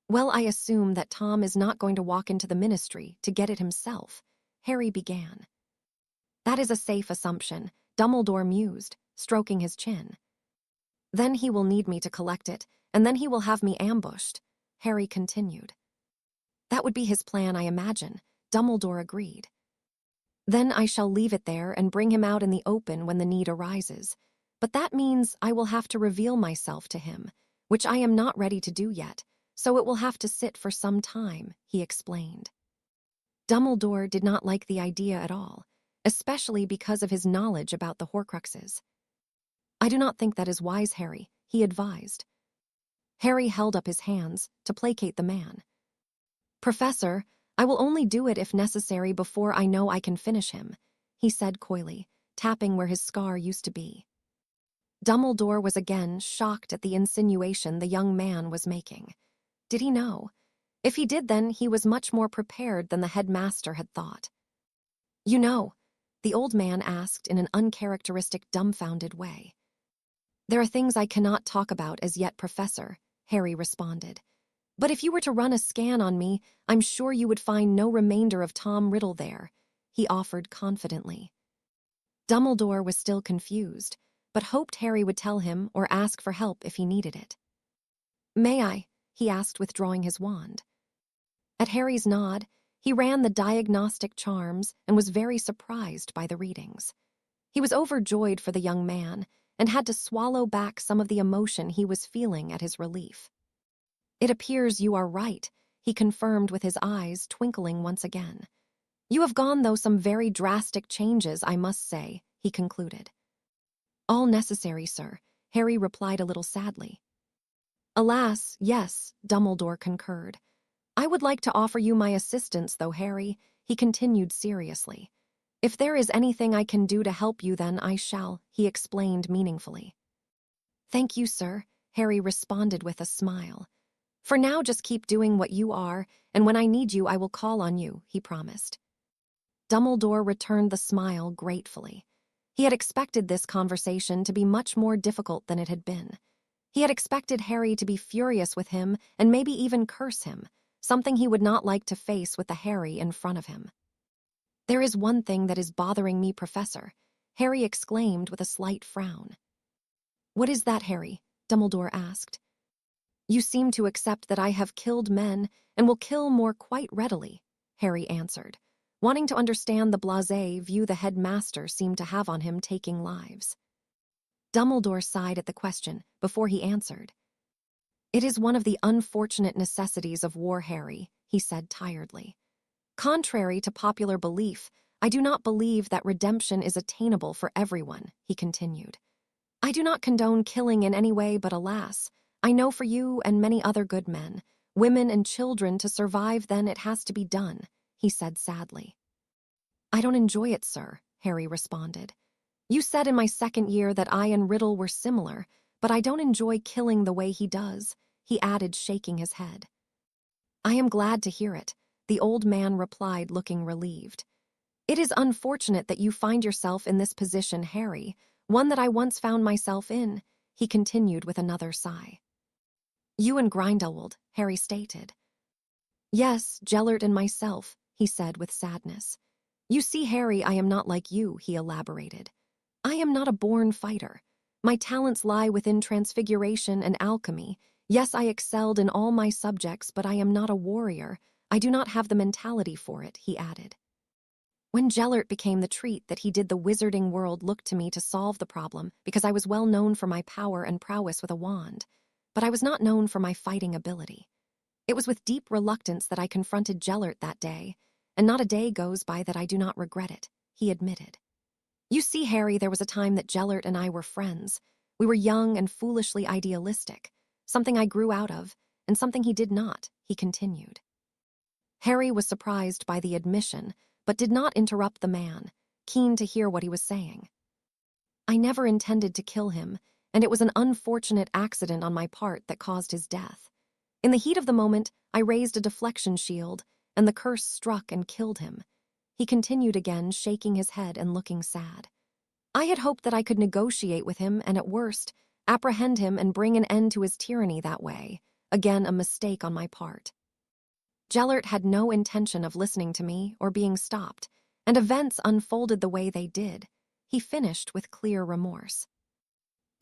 Well, I assume that Tom is not going to walk into the ministry to get it himself, Harry began. That is a safe assumption, Dumbledore mused, stroking his chin. Then he will need me to collect it, and then he will have me ambushed, Harry continued. That would be his plan, I imagine, Dumbledore agreed. Then I shall leave it there and bring him out in the open when the need arises, but that means I will have to reveal myself to him, which I am not ready to do yet, so it will have to sit for some time, he explained. Dumbledore did not like the idea at all, especially because of his knowledge about the Horcruxes. I do not think that is wise, Harry, he advised. Harry held up his hands to placate the man. Professor, I will only do it if necessary before I know I can finish him, he said coyly, tapping where his scar used to be. Dumbledore was again shocked at the insinuation the young man was making. Did he know? If he did, then he was much more prepared than the headmaster had thought. You know, the old man asked in an uncharacteristic, dumbfounded way. There are things I cannot talk about as yet, Professor, Harry responded. But if you were to run a scan on me, I'm sure you would find no remainder of Tom Riddle there, he offered confidently. Dumbledore was still confused, but hoped Harry would tell him or ask for help if he needed it. May I? He asked, withdrawing his wand. At Harry's nod, he ran the diagnostic charms and was very surprised by the readings. He was overjoyed for the young man and had to swallow back some of the emotion he was feeling at his relief. It appears you are right, he confirmed with his eyes twinkling once again. You have gone through some very drastic changes, I must say, he concluded. All necessary, sir, Harry replied a little sadly. Alas, yes, Dumbledore concurred. I would like to offer you my assistance, though, Harry, he continued seriously. If there is anything I can do to help you, then I shall, he explained meaningfully. Thank you, sir, Harry responded with a smile. For now, just keep doing what you are, and when I need you, I will call on you, he promised. Dumbledore returned the smile gratefully. He had expected this conversation to be much more difficult than it had been. He had expected Harry to be furious with him and maybe even curse him, something he would not like to face with the Harry in front of him. There is one thing that is bothering me, Professor, Harry exclaimed with a slight frown. What is that, Harry? Dumbledore asked. You seem to accept that I have killed men and will kill more quite readily, Harry answered, wanting to understand the blasé view the headmaster seemed to have on him taking lives. Dumbledore sighed at the question before he answered. It is one of the unfortunate necessities of war, Harry, he said tiredly. Contrary to popular belief, I do not believe that redemption is attainable for everyone, he continued. I do not condone killing in any way, but alas, I know for you and many other good men, women and children, to survive, then it has to be done, he said sadly. I don't enjoy it, sir, Harry responded. You said in my second year that I and Riddle were similar, but I don't enjoy killing the way he does, he added, shaking his head. I am glad to hear it, the old man replied, looking relieved. It is unfortunate that you find yourself in this position, Harry, one that I once found myself in, he continued with another sigh. You and Gryffindor, Harry stated. Yes, Gellert and myself, he said with sadness. You see, Harry, I am not like you, he elaborated. I am not a born fighter. My talents lie within transfiguration and alchemy. Yes, I excelled in all my subjects, but I am not a warrior. I do not have the mentality for it, he added. When Gellert became the treat that he did, the wizarding world looked to me to solve the problem because I was well known for my power and prowess with a wand, but I was not known for my fighting ability. It was with deep reluctance that I confronted Gellert that day, and not a day goes by that I do not regret it, he admitted. You see, Harry, there was a time that Gellert and I were friends. We were young and foolishly idealistic, something I grew out of, and something he did not, he continued. Harry was surprised by the admission, but did not interrupt the man, keen to hear what he was saying. I never intended to kill him, and it was an unfortunate accident on my part that caused his death. In the heat of the moment, I raised a deflection shield, and the curse struck and killed him. He continued again, shaking his head and looking sad. I had hoped that I could negotiate with him and, at worst, apprehend him and bring an end to his tyranny that way. Again, a mistake on my part. Gellert had no intention of listening to me or being stopped, and events unfolded the way they did, he finished with clear remorse.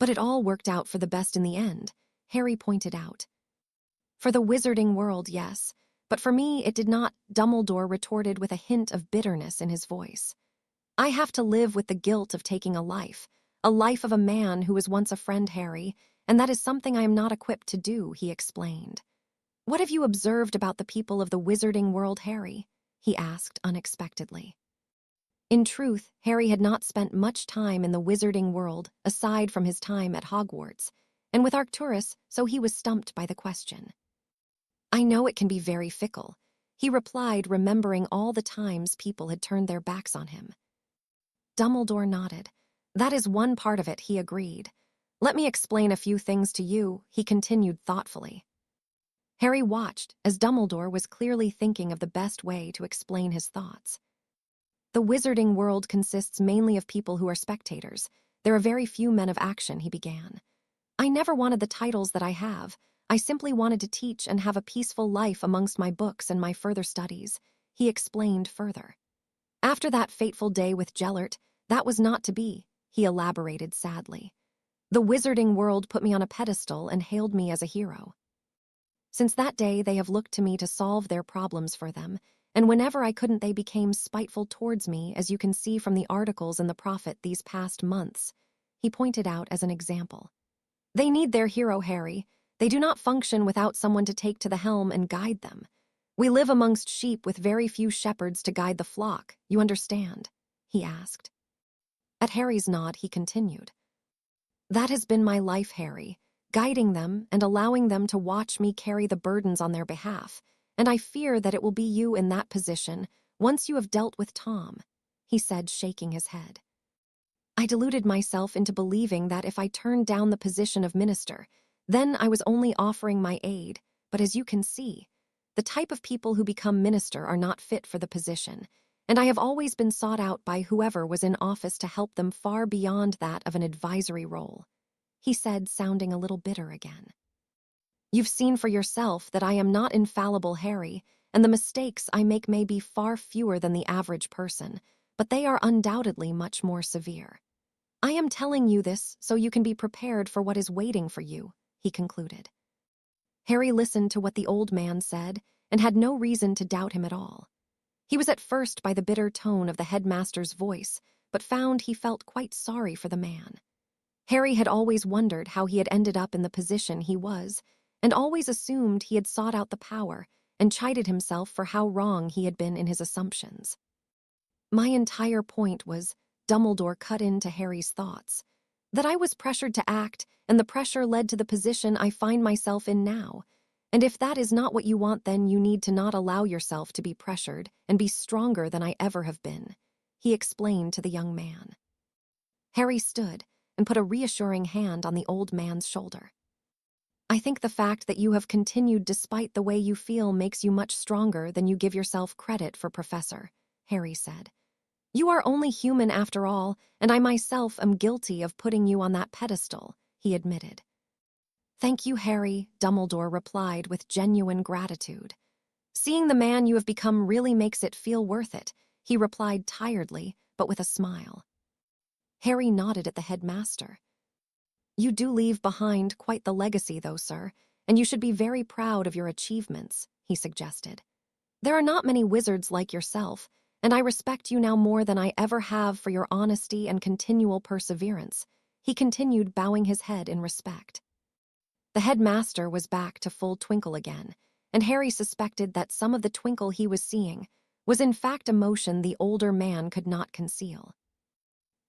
But it all worked out for the best in the end, Harry pointed out. For the wizarding world, yes, but for me it did not, Dumbledore retorted with a hint of bitterness in his voice. I have to live with the guilt of taking a life of a man who was once a friend, Harry, and that is something I am not equipped to do, he explained. What have you observed about the people of the wizarding world, Harry? He asked unexpectedly. In truth, Harry had not spent much time in the wizarding world aside from his time at Hogwarts, and with Arcturus, so he was stumped by the question. I know it can be very fickle, he replied, remembering all the times people had turned their backs on him. Dumbledore nodded. That is one part of it, he agreed. Let me explain a few things to you, he continued thoughtfully. Harry watched as Dumbledore was clearly thinking of the best way to explain his thoughts. The wizarding world consists mainly of people who are spectators. There are very few men of action, he began. I never wanted the titles that I have. I simply wanted to teach and have a peaceful life amongst my books and my further studies, he explained further. After that fateful day with Gellert, that was not to be, he elaborated sadly. The wizarding world put me on a pedestal and hailed me as a hero. Since that day, they have looked to me to solve their problems for them, and whenever I couldn't, they became spiteful towards me, as you can see from the articles in the Prophet these past months, he pointed out as an example. They need their hero, Harry. They do not function without someone to take to the helm and guide them. We live amongst sheep with very few shepherds to guide the flock, you understand? He asked. At Harry's nod, he continued. That has been my life, Harry, guiding them and allowing them to watch me carry the burdens on their behalf, and I fear that it will be you in that position once you have dealt with Tom," he said, shaking his head. I deluded myself into believing that if I turned down the position of minister, then I was only offering my aid, but as you can see, the type of people who become minister are not fit for the position, and I have always been sought out by whoever was in office to help them far beyond that of an advisory role," he said, sounding a little bitter again. "You've seen for yourself that I am not infallible, Harry, and the mistakes I make may be far fewer than the average person, but they are undoubtedly much more severe. I am telling you this so you can be prepared for what is waiting for you," he concluded. Harry listened to what the old man said and had no reason to doubt him at all. He was at first by the bitter tone of the headmaster's voice, but found he felt quite sorry for the man. Harry had always wondered how he had ended up in the position he was, and always assumed he had sought out the power and chided himself for how wrong he had been in his assumptions. My entire point was, Dumbledore cut into Harry's thoughts, that I was pressured to act, and the pressure led to the position I find myself in now. And if that is not what you want, then you need to not allow yourself to be pressured and be stronger than I ever have been," he explained to the young man. Harry stood and put a reassuring hand on the old man's shoulder. "I think the fact that you have continued despite the way you feel makes you much stronger than you give yourself credit for, Professor," Harry said. "You are only human after all, and I myself am guilty of putting you on that pedestal," he admitted. "Thank you, Harry," Dumbledore replied with genuine gratitude. "Seeing the man you have become really makes it feel worth it," he replied tiredly, but with a smile. Harry nodded at the headmaster. "You do leave behind quite the legacy, though, sir, and you should be very proud of your achievements," he suggested. "There are not many wizards like yourself, and I respect you now more than I ever have for your honesty and continual perseverance," he continued, bowing his head in respect. The headmaster was back to full twinkle again, and Harry suspected that some of the twinkle he was seeing was in fact emotion the older man could not conceal.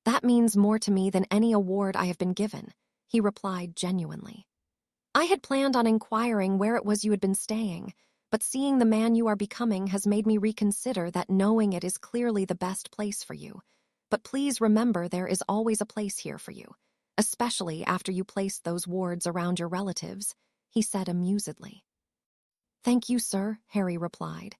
"That means more to me than any award I have been given," he replied genuinely. "I had planned on inquiring where it was you had been staying, but seeing the man you are becoming has made me reconsider that knowing it is clearly the best place for you. But please remember there is always a place here for you, especially after you place those wards around your relatives," he said amusedly. "Thank you, sir," Harry replied.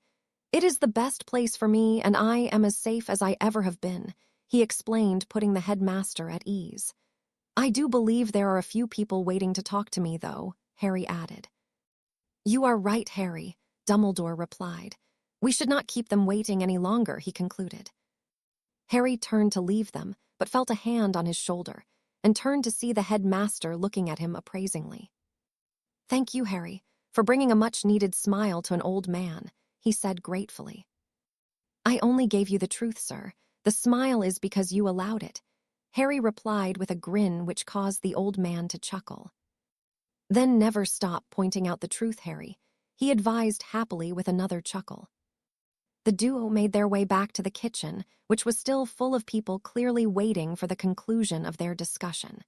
"It is the best place for me, and I am as safe as I ever have been," he explained, putting the headmaster at ease. "I do believe there are a few people waiting to talk to me, though," Harry added. "You are right, Harry," Dumbledore replied. "We should not keep them waiting any longer," he concluded. Harry turned to leave them, but felt a hand on his shoulder, and turned to see the headmaster looking at him appraisingly. "Thank you, Harry, for bringing a much-needed smile to an old man," he said gratefully. "I only gave you the truth, sir. The smile is because you allowed it," Harry replied with a grin which caused the old man to chuckle. "Then never stop pointing out the truth, Harry," he advised happily with another chuckle. The duo made their way back to the kitchen, which was still full of people clearly waiting for the conclusion of their discussion.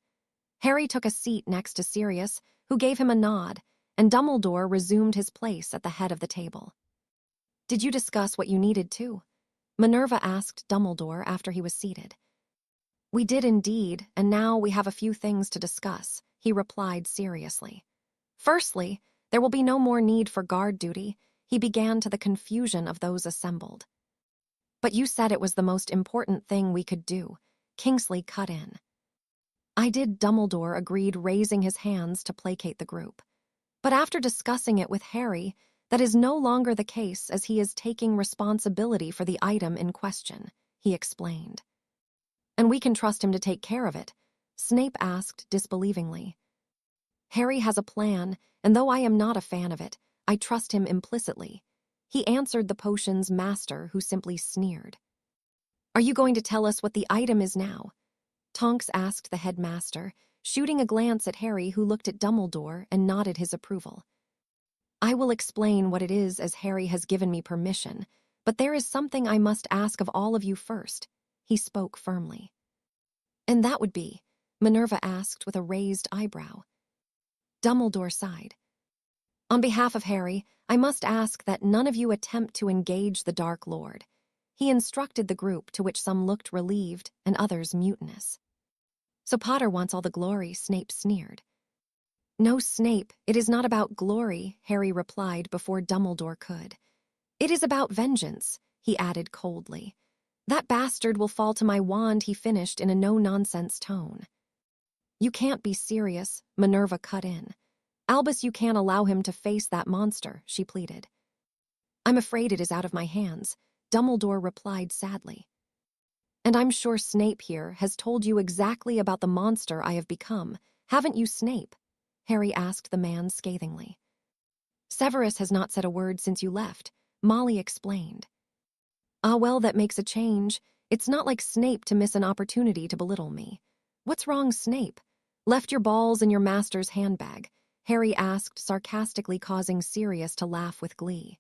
Harry took a seat next to Sirius, who gave him a nod, and Dumbledore resumed his place at the head of the table. "Did you discuss what you needed to?" Minerva asked Dumbledore after he was seated. "We did indeed, and now we have a few things to discuss," he replied seriously. "Firstly, there will be no more need for guard duty," he began, to the confusion of those assembled. "But you said it was the most important thing we could do," Kingsley cut in. "I did," Dumbledore agreed, raising his hands to placate the group. "But after discussing it with Harry, that is no longer the case, as he is taking responsibility for the item in question," he explained. "And we can trust him to take care of it?" Snape asked disbelievingly. "Harry has a plan, and though I am not a fan of it, I trust him implicitly," he answered the potion's master, who simply sneered. "Are you going to tell us what the item is now?" Tonks asked the headmaster, shooting a glance at Harry, who looked at Dumbledore and nodded his approval. "I will explain what it is, as Harry has given me permission, but there is something I must ask of all of you first," he spoke firmly. "And that would be, Minerva asked with a raised eyebrow. Dumbledore sighed. On behalf of Harry, I must ask that none of you attempt to engage the Dark Lord. He instructed the group, to which some looked relieved and others mutinous. So Potter wants all the glory, Snape sneered. No, Snape, it is not about glory, Harry replied before Dumbledore could. It is about vengeance, he added coldly. That bastard will fall to my wand, he finished in a no-nonsense tone. You can't be serious, Minerva cut in. Albus, you can't allow him to face that monster, she pleaded. I'm afraid it is out of my hands, Dumbledore replied sadly. And I'm sure Snape here has told you exactly about the monster I have become, haven't you, Snape? Harry asked the man scathingly. Severus has not said a word since you left, Molly explained. Ah, well, that makes a change. It's not like Snape to miss an opportunity to belittle me. What's wrong, Snape? Left your balls in your master's handbag, Harry asked sarcastically, causing Sirius to laugh with glee.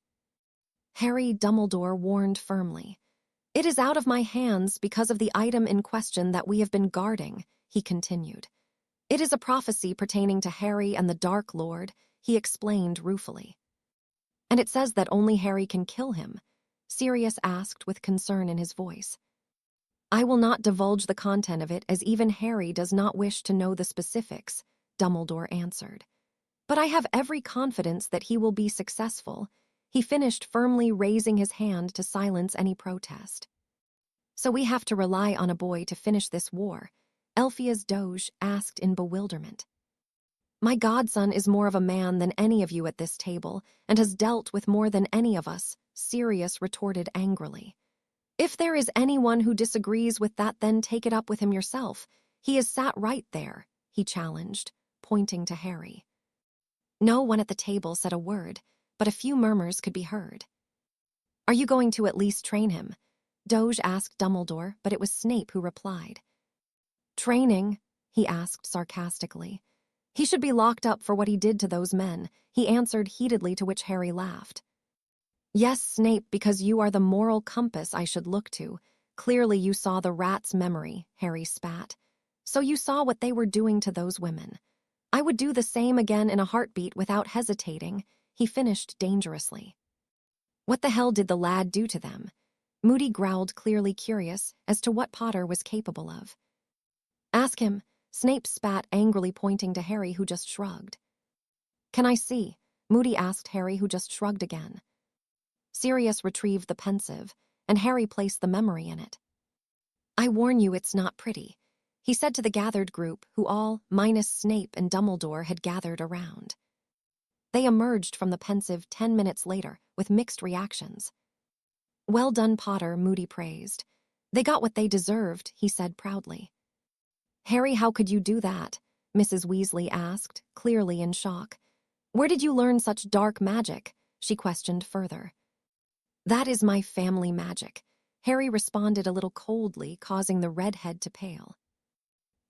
Harry, Dumbledore warned firmly. It is out of my hands because of the item in question that we have been guarding, he continued. It is a prophecy pertaining to Harry and the Dark Lord, he explained ruefully. And it says that only Harry can kill him, Sirius asked with concern in his voice. I will not divulge the content of it, as even Harry does not wish to know the specifics, Dumbledore answered. But I have every confidence that he will be successful, he finished, firmly raising his hand to silence any protest. So we have to rely on a boy to finish this war, Elphia's Doge asked in bewilderment. My godson is more of a man than any of you at this table, and has dealt with more than any of us, Sirius retorted angrily. If there is anyone who disagrees with that, then take it up with him yourself. He is sat right there, he challenged, pointing to Harry. No one at the table said a word, but a few murmurs could be heard. Are you going to at least train him? Doge asked Dumbledore, but it was Snape who replied. Training? He asked sarcastically. He should be locked up for what he did to those men, he answered heatedly, to which Harry laughed. Yes, Snape, because you are the moral compass I should look to. Clearly you saw the rat's memory, Harry spat. So you saw what they were doing to those women. I would do the same again in a heartbeat without hesitating, he finished dangerously. What the hell did the lad do to them? Moody growled, clearly curious as to what Potter was capable of. Ask him, Snape spat angrily, pointing to Harry, who just shrugged. Can I see? Moody asked Harry, who just shrugged again. Sirius retrieved the pensive, and Harry placed the memory in it. I warn you, it's not pretty, he said to the gathered group, who all, minus Snape and Dumbledore, had gathered around. They emerged from the pensive 10 minutes later with mixed reactions. Well done, Potter, Moody praised. They got what they deserved, he said proudly. Harry, how could you do that? Mrs. Weasley asked, clearly in shock. Where did you learn such dark magic? She questioned further. That is my family magic, Harry responded a little coldly, causing the redhead to pale.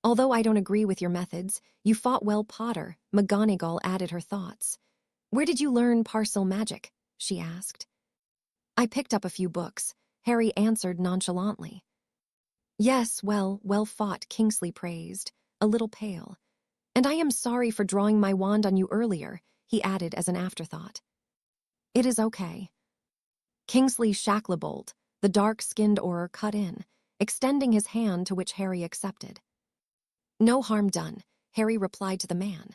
Although I don't agree with your methods, you fought well, Potter, McGonagall added her thoughts. Where did you learn parcel magic? She asked. I picked up a few books, Harry answered nonchalantly. Yes, well fought, Kingsley praised, a little pale. And I am sorry for drawing my wand on you earlier, he added as an afterthought. It is okay. Kingsley Shacklebolt, the dark-skinned Auror, cut in, extending his hand, to which Harry accepted. No harm done, Harry replied to the man.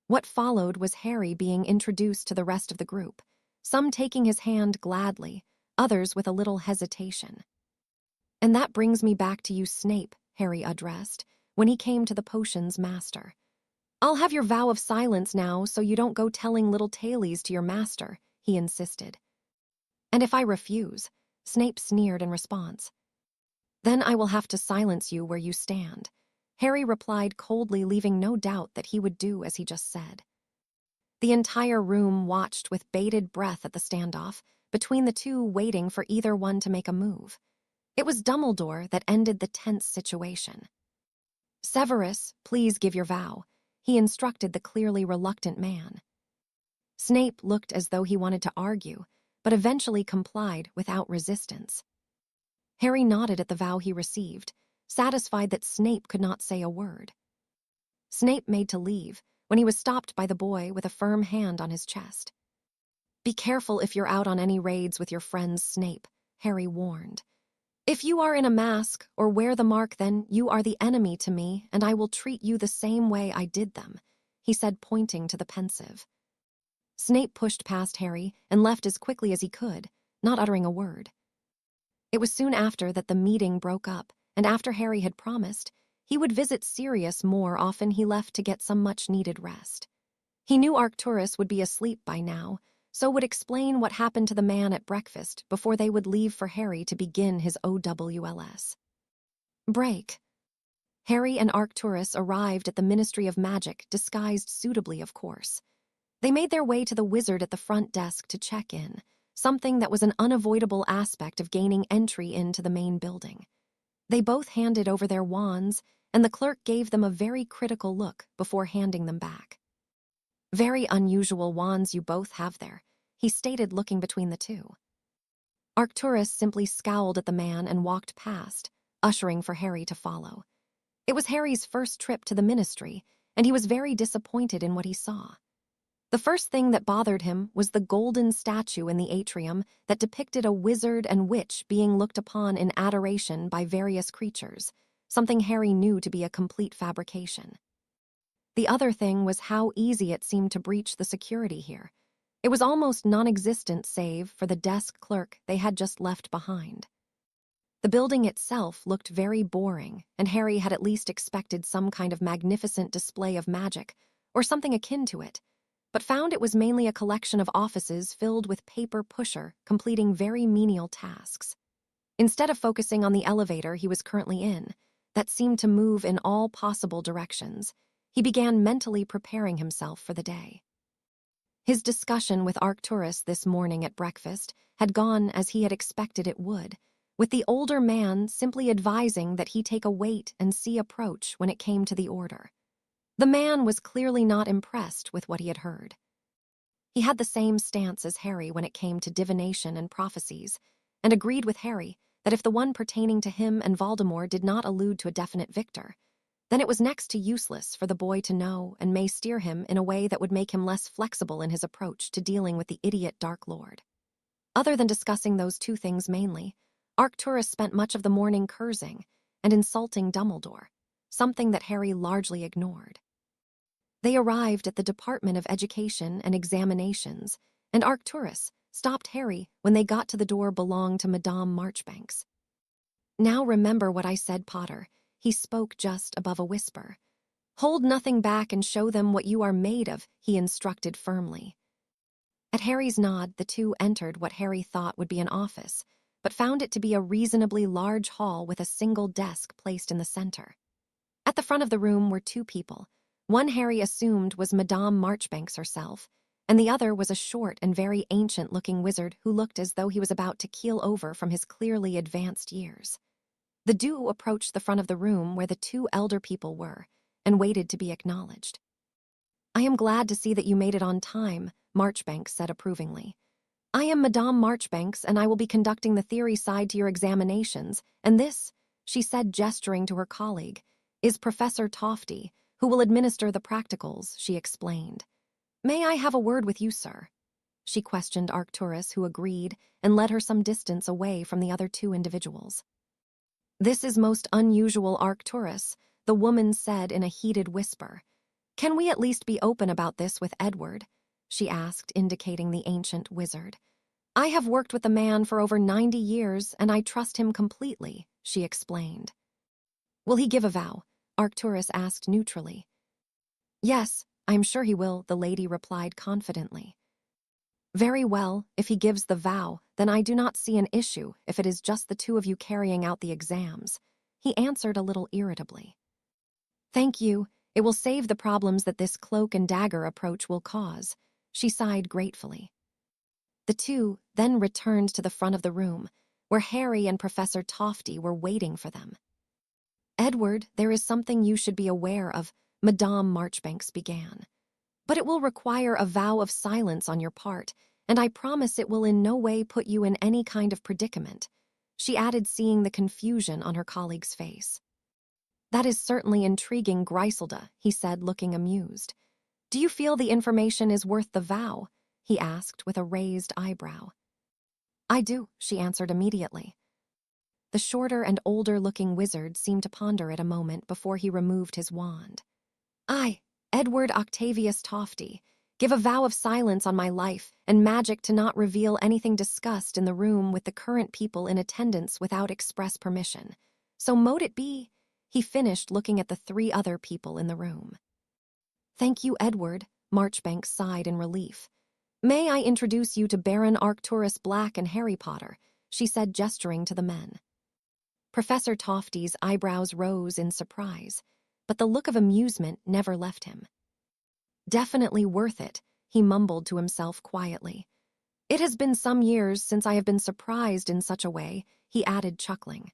What followed was Harry being introduced to the rest of the group, some taking his hand gladly, others with a little hesitation. And that brings me back to you, Snape, Harry addressed, when he came to the potions master. I'll have your vow of silence now, so you don't go telling little tales to your master, he insisted. And if I refuse, Snape sneered in response. Then I will have to silence you where you stand, Harry replied coldly, leaving no doubt that he would do as he just said. The entire room watched with bated breath at the standoff between the two, waiting for either one to make a move. It was Dumbledore that ended the tense situation. Severus, please give your vow, he instructed the clearly reluctant man. Snape looked as though he wanted to argue, but eventually complied without resistance. Harry nodded at the vow he received, satisfied that Snape could not say a word. Snape made to leave when he was stopped by the boy with a firm hand on his chest. "Be careful if you're out on any raids with your friends, Snape," Harry warned. "If you are in a mask or wear the mark, then you are the enemy to me, and I will treat you the same way I did them," he said, pointing to the pensive. Snape pushed past Harry and left as quickly as he could, not uttering a word. It was soon after that the meeting broke up, and after Harry had promised, he would visit Sirius more often, he left to get some much-needed rest. He knew Arcturus would be asleep by now, so would explain what happened to the man at breakfast before they would leave for Harry to begin his OWLS. Break. Harry and Arcturus arrived at the Ministry of Magic, disguised suitably, of course. They made their way to the wizard at the front desk to check in, something that was an unavoidable aspect of gaining entry into the main building. They both handed over their wands, and the clerk gave them a very critical look before handing them back. "Very unusual wands you both have there," he stated, looking between the two. Arcturus simply scowled at the man and walked past, ushering for Harry to follow. It was Harry's first trip to the ministry, and he was very disappointed in what he saw. The first thing that bothered him was the golden statue in the atrium that depicted a wizard and witch being looked upon in adoration by various creatures, something Harry knew to be a complete fabrication. The other thing was how easy it seemed to breach the security here. It was almost non-existent save for the desk clerk they had just left behind. The building itself looked very boring, and Harry had at least expected some kind of magnificent display of magic, or something akin to it, but found it was mainly a collection of offices filled with paper pusher completing very menial tasks. Instead of focusing on the elevator he was currently in, that seemed to move in all possible directions, he began mentally preparing himself for the day. His discussion with Arcturus this morning at breakfast had gone as he had expected it would, with the older man simply advising that he take a wait-and-see approach when it came to the order. The man was clearly not impressed with what he had heard. He had the same stance as Harry when it came to divination and prophecies, and agreed with Harry that if the one pertaining to him and Voldemort did not allude to a definite victor, then it was next to useless for the boy to know and may steer him in a way that would make him less flexible in his approach to dealing with the idiot Dark Lord. Other than discussing those two things mainly, Arcturus spent much of the morning cursing and insulting Dumbledore, something that Harry largely ignored. They arrived at the Department of Education and Examinations, and Arcturus stopped Harry when they got to the door belonged to Madame Marchbanks. "Now remember what I said, Potter," he spoke just above a whisper. "Hold nothing back and show them what you are made of," he instructed firmly. At Harry's nod, the two entered what Harry thought would be an office, but found it to be a reasonably large hall with a single desk placed in the center. At the front of the room were two people. One Harry assumed was Madame Marchbanks herself, and the other was a short and very ancient-looking wizard who looked as though he was about to keel over from his clearly advanced years. The duo approached the front of the room where the two elder people were, and waited to be acknowledged. "I am glad to see that you made it on time," Marchbanks said approvingly. "I am Madame Marchbanks, and I will be conducting the theory side to your examinations, and this," she said, gesturing to her colleague, "is Professor Tofty, who will administer the practicals," she explained. "May I have a word with you, sir?" She questioned Arcturus, who agreed, and led her some distance away from the other two individuals. "This is most unusual, Arcturus," the woman said in a heated whisper. "Can we at least be open about this with Edward?" she asked, indicating the ancient wizard. "I have worked with the man for over 90 years, and I trust him completely," she explained. "Will he give a vow?" Arcturus asked neutrally. "Yes, I'm sure he will," the lady replied confidently. "Very well, if he gives the vow, then I do not see an issue if it is just the two of you carrying out the exams," he answered a little irritably. "Thank you, it will save the problems that this cloak and dagger approach will cause," she sighed gratefully. The two then returned to the front of the room, where Harry and Professor Tofty were waiting for them. "Edward, there is something you should be aware of," Madame Marchbanks began. "But it will require a vow of silence on your part, and I promise it will in no way put you in any kind of predicament," she added, seeing the confusion on her colleague's face. That is certainly intriguing, Gryselda, he said, looking amused. Do you feel the information is worth the vow? He asked with a raised eyebrow. I do, she answered immediately. The shorter and older-looking wizard seemed to ponder it a moment before he removed his wand. I, Edward Octavius Tofty, give a vow of silence on my life and magic to not reveal anything discussed in the room with the current people in attendance without express permission. So mote it be, he finished, looking at the 3 other people in the room. Thank you, Edward, Marchbanks sighed in relief. May I introduce you to Baron Arcturus Black and Harry Potter, she said, gesturing to the men. Professor Tofty's eyebrows rose in surprise, but the look of amusement never left him. Definitely worth it, he mumbled to himself quietly. It has been some years since I have been surprised in such a way, he added, chuckling.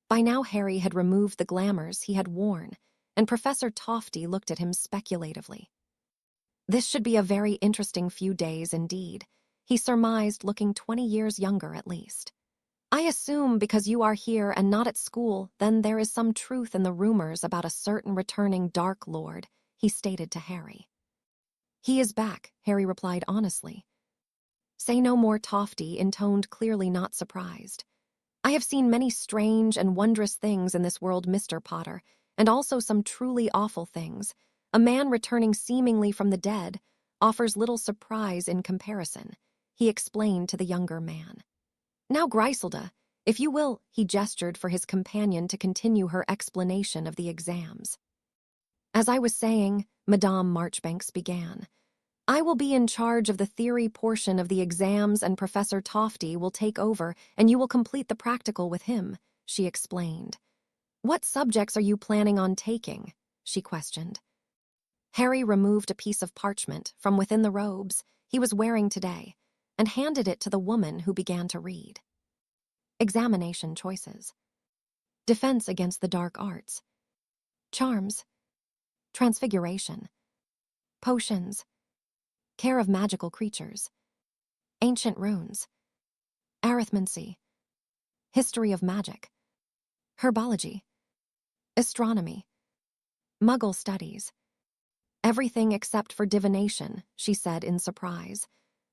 By now Harry had removed the glamours he had worn, and Professor Tofty looked at him speculatively. This should be a very interesting few days indeed, he surmised, looking 20 years younger at least. I assume because you are here and not at school, then there is some truth in the rumors about a certain returning Dark Lord, he stated to Harry. He is back, Harry replied honestly. Say no more, Tofty intoned, clearly not surprised. I have seen many strange and wondrous things in this world, Mr. Potter, and also some truly awful things. A man returning seemingly from the dead offers little surprise in comparison, he explained to the younger man. Now, Gryselda, if you will, he gestured for his companion to continue her explanation of the exams. As I was saying, Madame Marchbanks began, I will be in charge of the theory portion of the exams and Professor Tofty will take over and you will complete the practical with him, she explained. What subjects are you planning on taking? She questioned. Harry removed a piece of parchment from within the robes he was wearing today and handed it to the woman, who began to read. Examination choices. Defense against the dark arts. Charms. Transfiguration. Potions. Care of magical creatures. Ancient runes. Arithmancy. History of magic. Herbology. Astronomy. Muggle studies. Everything except for divination, she said in surprise.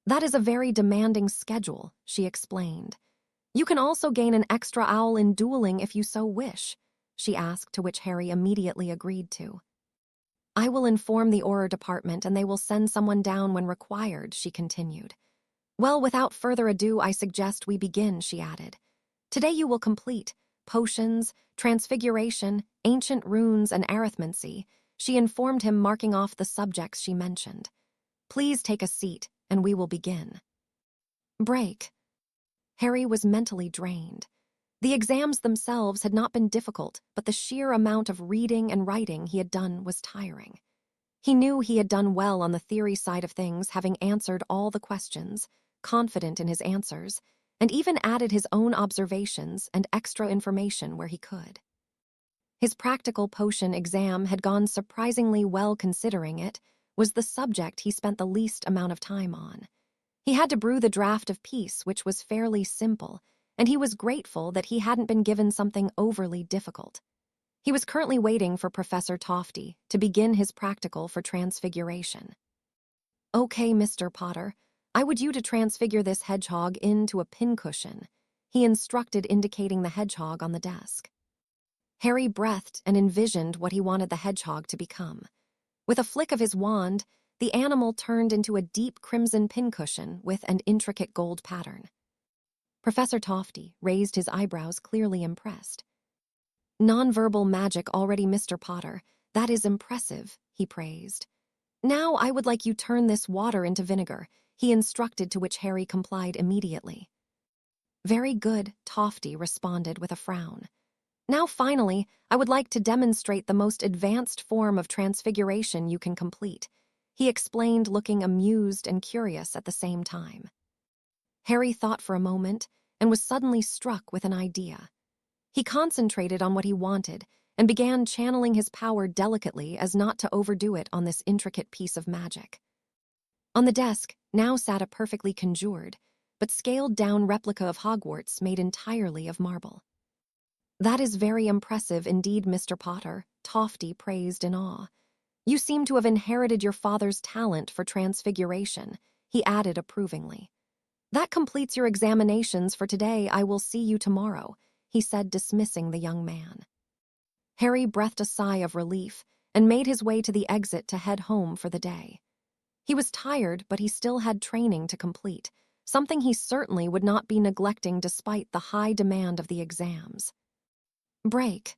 That is a very demanding schedule, she explained. You can also gain an extra owl in dueling if you so wish, she asked, to which Harry immediately agreed to. I will inform the Auror department and they will send someone down when required, she continued. Well, without further ado, I suggest we begin, she added. Today you will complete potions, transfiguration, ancient runes, and arithmancy, she informed him, marking off the subjects she mentioned. Please take a seat, and we will begin. Break. Harry was mentally drained. The exams themselves had not been difficult, but the sheer amount of reading and writing he had done was tiring. He knew he had done well on the theory side of things, having answered all the questions, confident in his answers, and even added his own observations and extra information where he could. His practical potion exam had gone surprisingly well, considering it was the subject he spent the least amount of time on. He had to brew the draft of peace, which was fairly simple, and he was grateful that he hadn't been given something overly difficult. He was currently waiting for Professor Tofty to begin his practical for transfiguration. Okay, Mr. Potter, I would you to transfigure this hedgehog into a pincushion, he instructed, indicating the hedgehog on the desk. Harry breathed and envisioned what he wanted the hedgehog to become. With a flick of his wand, the animal turned into a deep crimson pincushion with an intricate gold pattern. Professor Tofty raised his eyebrows, clearly impressed. Nonverbal magic already, Mr. Potter. That is impressive, he praised. Now I would like you turn this water into vinegar, he instructed, to which Harry complied immediately. Very good, Tofty responded with a frown. Now finally, I would like to demonstrate the most advanced form of transfiguration you can complete, he explained, looking amused and curious at the same time. Harry thought for a moment and was suddenly struck with an idea. He concentrated on what he wanted and began channeling his power delicately as not to overdo it on this intricate piece of magic. On the desk now sat a perfectly conjured, but scaled-down replica of Hogwarts made entirely of marble. "That is very impressive indeed, Mr. Potter," Tofty praised in awe. "You seem to have inherited your father's talent for transfiguration," he added approvingly. "That completes your examinations for today. I will see you tomorrow," he said, dismissing the young man. Harry breathed a sigh of relief and made his way to the exit to head home for the day. He was tired, but he still had training to complete, something he certainly would not be neglecting despite the high demand of the exams. Break.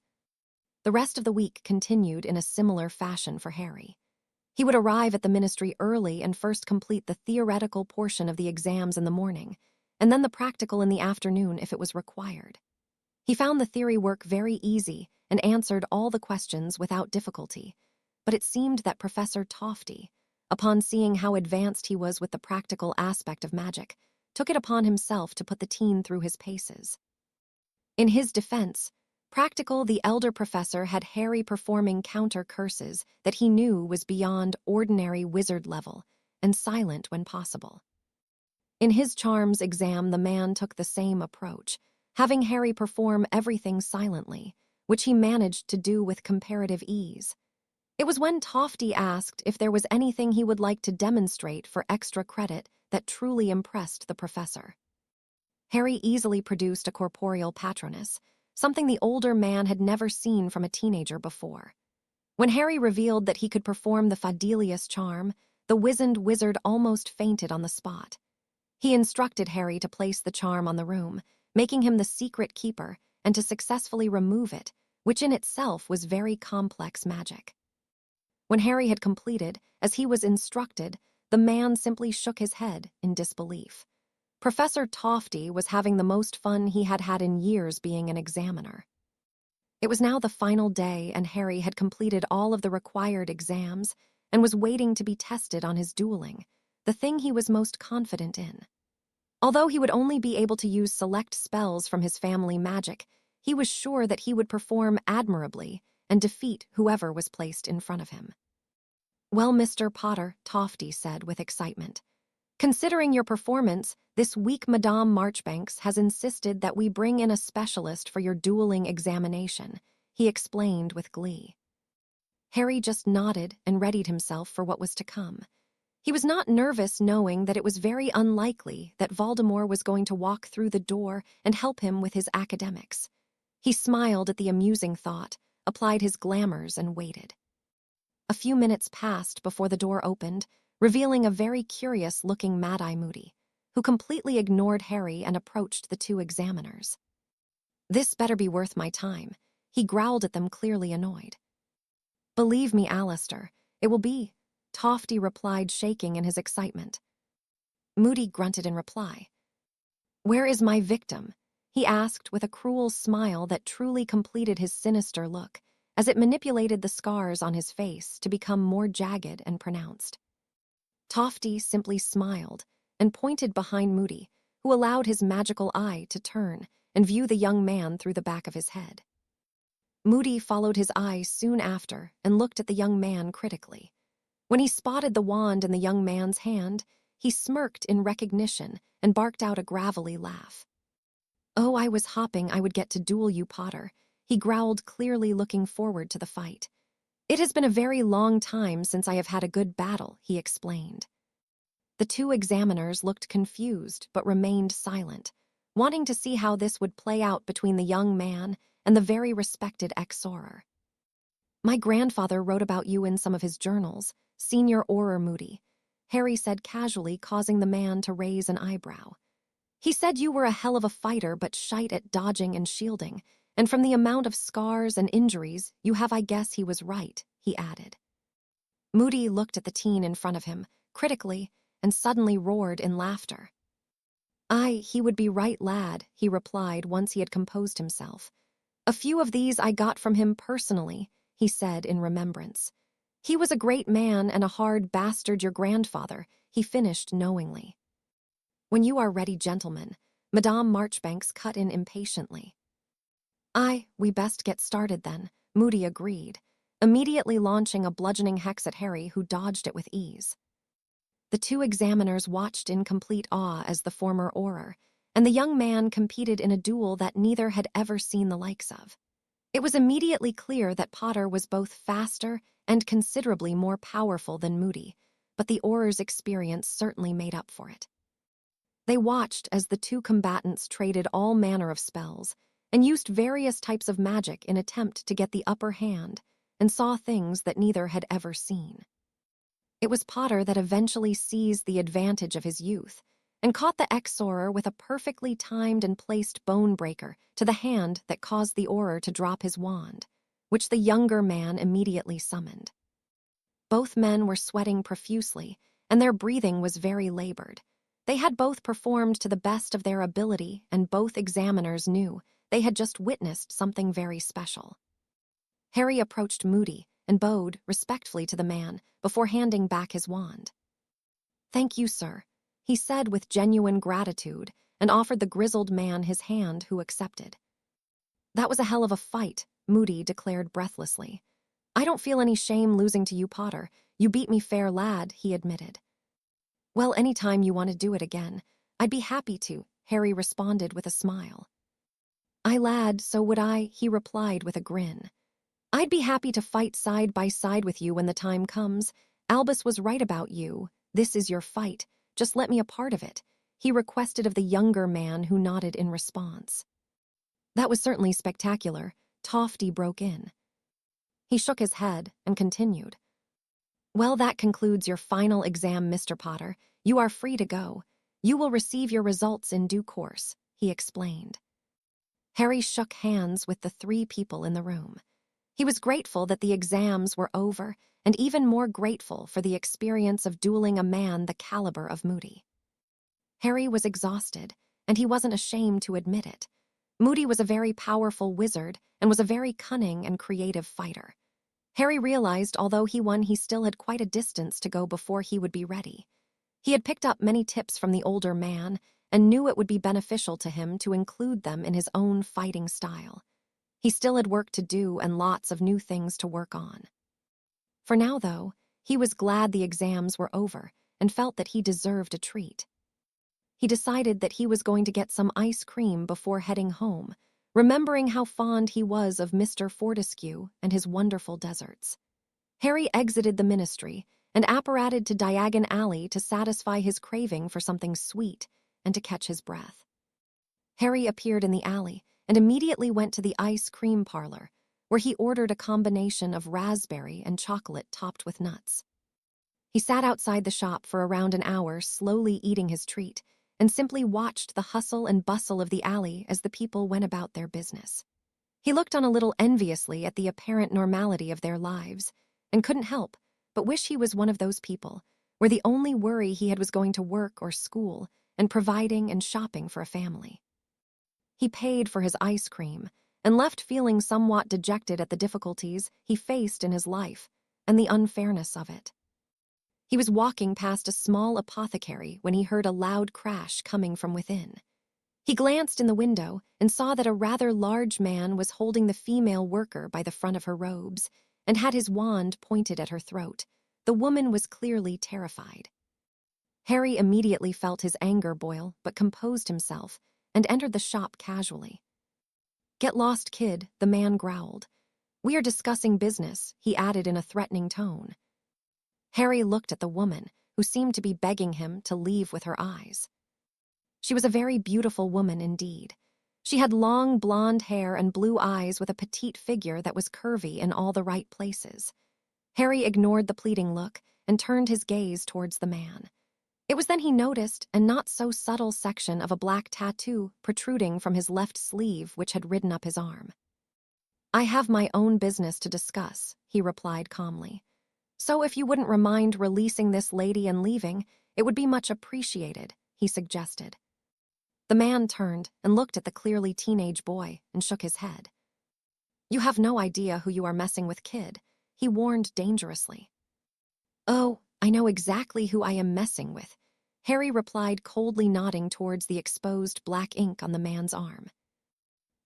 The rest of the week continued in a similar fashion for Harry. He would arrive at the ministry early and first complete the theoretical portion of the exams in the morning, and then the practical in the afternoon if it was required. He found the theory work very easy and answered all the questions without difficulty, but it seemed that Professor Tofty, upon seeing how advanced he was with the practical aspect of magic, took it upon himself to put the teen through his paces. In his defense, practical, the elder professor had Harry performing counter curses that he knew was beyond ordinary wizard level and silent when possible. In his charms exam, the man took the same approach, having Harry perform everything silently, which he managed to do with comparative ease. It was when Tofty asked if there was anything he would like to demonstrate for extra credit that truly impressed the professor. Harry easily produced a corporeal patronus, something the older man had never seen from a teenager before. When Harry revealed that he could perform the Fadelius charm, the wizened wizard almost fainted on the spot. He instructed Harry to place the charm on the room, making him the secret keeper, and to successfully remove it, which in itself was very complex magic. When Harry had completed, as he was instructed, the man simply shook his head in disbelief. Professor Tofty was having the most fun he had had in years being an examiner. It was now the final day, and Harry had completed all of the required exams and was waiting to be tested on his dueling, the thing he was most confident in. Although he would only be able to use select spells from his family magic, he was sure that he would perform admirably and defeat whoever was placed in front of him. "Well, Mr. Potter," Tofty said with excitement, "considering your performance, this week Madame Marchbanks has insisted that we bring in a specialist for your dueling examination," he explained with glee. Harry just nodded and readied himself for what was to come. He was not nervous, knowing that it was very unlikely that Voldemort was going to walk through the door and help him with his academics. He smiled at the amusing thought, applied his glamours, and waited. A few minutes passed before the door opened, revealing a very curious-looking Mad-Eye Moody, who completely ignored Harry and approached the two examiners. "This better be worth my time," he growled at them, clearly annoyed. "Believe me, Alistair, it will be," Tofty replied, shaking in his excitement. Moody grunted in reply. "Where is my victim?" he asked with a cruel smile that truly completed his sinister look, as it manipulated the scars on his face to become more jagged and pronounced. Tofty simply smiled and pointed behind Moody, who allowed his magical eye to turn and view the young man through the back of his head. Moody followed his eye soon after and looked at the young man critically. When he spotted the wand in the young man's hand, he smirked in recognition and barked out a gravelly laugh. "Oh, I was hoping I would get to duel you, Potter," he growled, clearly looking forward to the fight. "It has been a very long time since I have had a good battle," he explained. The two examiners looked confused but remained silent, wanting to see how this would play out between the young man and the very respected ex-soror. "My grandfather wrote about you in some of his journals, Senior Auror Moody," Harry said casually, causing the man to raise an eyebrow. "He said you were a hell of a fighter but shite at dodging and shielding, and from the amount of scars and injuries you have, I guess he was right," he added. Moody looked at the teen in front of him, critically, and suddenly roared in laughter. "Aye, he would be right, lad," he replied once he had composed himself. "A few of these I got from him personally," he said in remembrance. "He was a great man and a hard bastard, your grandfather," he finished knowingly. "When you are ready, gentlemen," Madame Marchbanks cut in impatiently. "Aye, we best get started then," Moody agreed, immediately launching a bludgeoning hex at Harry, who dodged it with ease. The two examiners watched in complete awe as the former Auror, and the young man competed in a duel that neither had ever seen the likes of. It was immediately clear that Potter was both faster and considerably more powerful than Moody, but the Auror's experience certainly made up for it. They watched as the two combatants traded all manner of spells and used various types of magic in attempt to get the upper hand, and saw things that neither had ever seen. It was Potter that eventually seized the advantage of his youth and caught the ex-Auror with a perfectly timed and placed bone breaker to the hand that caused the Auror to drop his wand, which the younger man immediately summoned. Both men were sweating profusely, and their breathing was very labored. They had both performed to the best of their ability, and both examiners knew they had just witnessed something very special. Harry approached Moody and bowed respectfully to the man before handing back his wand. "Thank you, sir," he said with genuine gratitude, and offered the grizzled man his hand, who accepted. "That was a hell of a fight," Moody declared breathlessly. "I don't feel any shame losing to you, Potter. You beat me fair, lad," he admitted. "Well, any time you want to do it again, I'd be happy to," Harry responded with a smile. "Aye, lad, so would I," he replied with a grin. "I'd be happy to fight side by side with you when the time comes. Albus was right about you. This is your fight. Just let me a part of it," he requested of the younger man, who nodded in response. "That was certainly spectacular," Tofty broke in. He shook his head and continued. "Well, that concludes your final exam, Mr. Potter. You are free to go. You will receive your results in due course," he explained. Harry shook hands with the three people in the room. He was grateful that the exams were over, and even more grateful for the experience of dueling a man the caliber of Moody. Harry was exhausted, and he wasn't ashamed to admit it. Moody was a very powerful wizard and was a very cunning and creative fighter. Harry realized although he won, he still had quite a distance to go before he would be ready. He had picked up many tips from the older man and knew it would be beneficial to him to include them in his own fighting style. He still had work to do and lots of new things to work on. For now, though, he was glad the exams were over and felt that he deserved a treat. He decided that he was going to get some ice cream before heading home, remembering how fond he was of Mr. Fortescue and his wonderful deserts. Harry exited the ministry and apparated to Diagon Alley to satisfy his craving for something sweet and to catch his breath. Harry appeared in the alley and immediately went to the ice cream parlor, where he ordered a combination of raspberry and chocolate topped with nuts. He sat outside the shop for around an hour, slowly eating his treat, and simply watched the hustle and bustle of the alley as the people went about their business. He looked on a little enviously at the apparent normality of their lives, and couldn't help but wish he was one of those people, where the only worry he had was going to work or school and providing and shopping for a family. He paid for his ice cream and left feeling somewhat dejected at the difficulties he faced in his life and the unfairness of it. He was walking past a small apothecary when he heard a loud crash coming from within. He glanced in the window and saw that a rather large man was holding the female worker by the front of her robes and had his wand pointed at her throat. The woman was clearly terrified. Harry immediately felt his anger boil, but composed himself and entered the shop casually. "Get lost, kid," the man growled. "We are discussing business," he added in a threatening tone. Harry looked at the woman, who seemed to be begging him to leave with her eyes. She was a very beautiful woman indeed. She had long blonde hair and blue eyes with a petite figure that was curvy in all the right places. Harry ignored the pleading look and turned his gaze towards the man. It was then he noticed a not-so-subtle section of a black tattoo protruding from his left sleeve, which had ridden up his arm. "I have my own business to discuss," he replied calmly. "So if you wouldn't mind releasing this lady and leaving, it would be much appreciated," he suggested. The man turned and looked at the clearly teenage boy and shook his head. "You have no idea who you are messing with, kid," he warned dangerously. "Oh, I know exactly who I am messing with," Harry replied, coldly nodding towards the exposed black ink on the man's arm.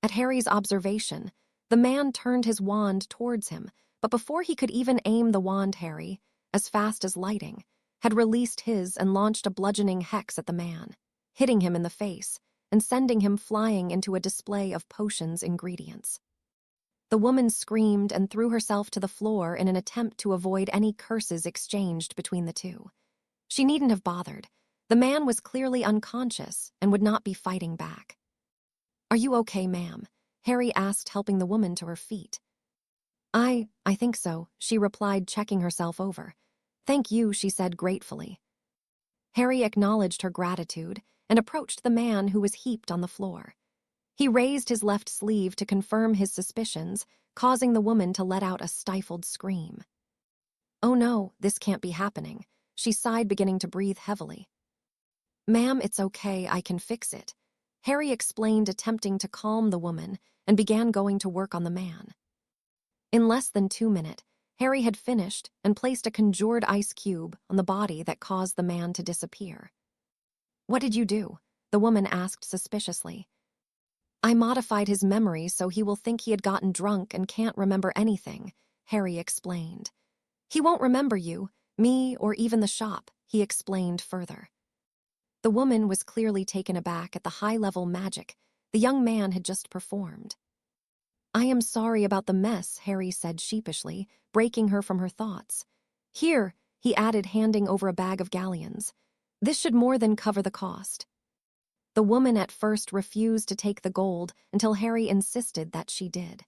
At Harry's observation, the man turned his wand towards him, but before he could even aim the wand, Harry, as fast as lightning, had released his and launched a bludgeoning hex at the man, hitting him in the face and sending him flying into a display of potions' ingredients. The woman screamed and threw herself to the floor in an attempt to avoid any curses exchanged between the two. She needn't have bothered. The man was clearly unconscious and would not be fighting back. "Are you okay, ma'am?" Harry asked, helping the woman to her feet. I think so," she replied, checking herself over. "Thank you," she said gratefully. Harry acknowledged her gratitude and approached the man who was heaped on the floor. He raised his left sleeve to confirm his suspicions, causing the woman to let out a stifled scream. "Oh no, this can't be happening," she sighed, beginning to breathe heavily. "Ma'am, it's okay, I can fix it," Harry explained, attempting to calm the woman, and began going to work on the man. In less than 2 minutes, Harry had finished and placed a conjured ice cube on the body that caused the man to disappear. "What did you do?" the woman asked suspiciously. "I modified his memory so he will think he had gotten drunk and can't remember anything," Harry explained. "He won't remember you, me, or even the shop," he explained further. The woman was clearly taken aback at the high-level magic the young man had just performed. "I am sorry about the mess," Harry said sheepishly, breaking her from her thoughts. "Here," he added, handing over a bag of galleons. "This should more than cover the cost." The woman at first refused to take the gold until Harry insisted that she did.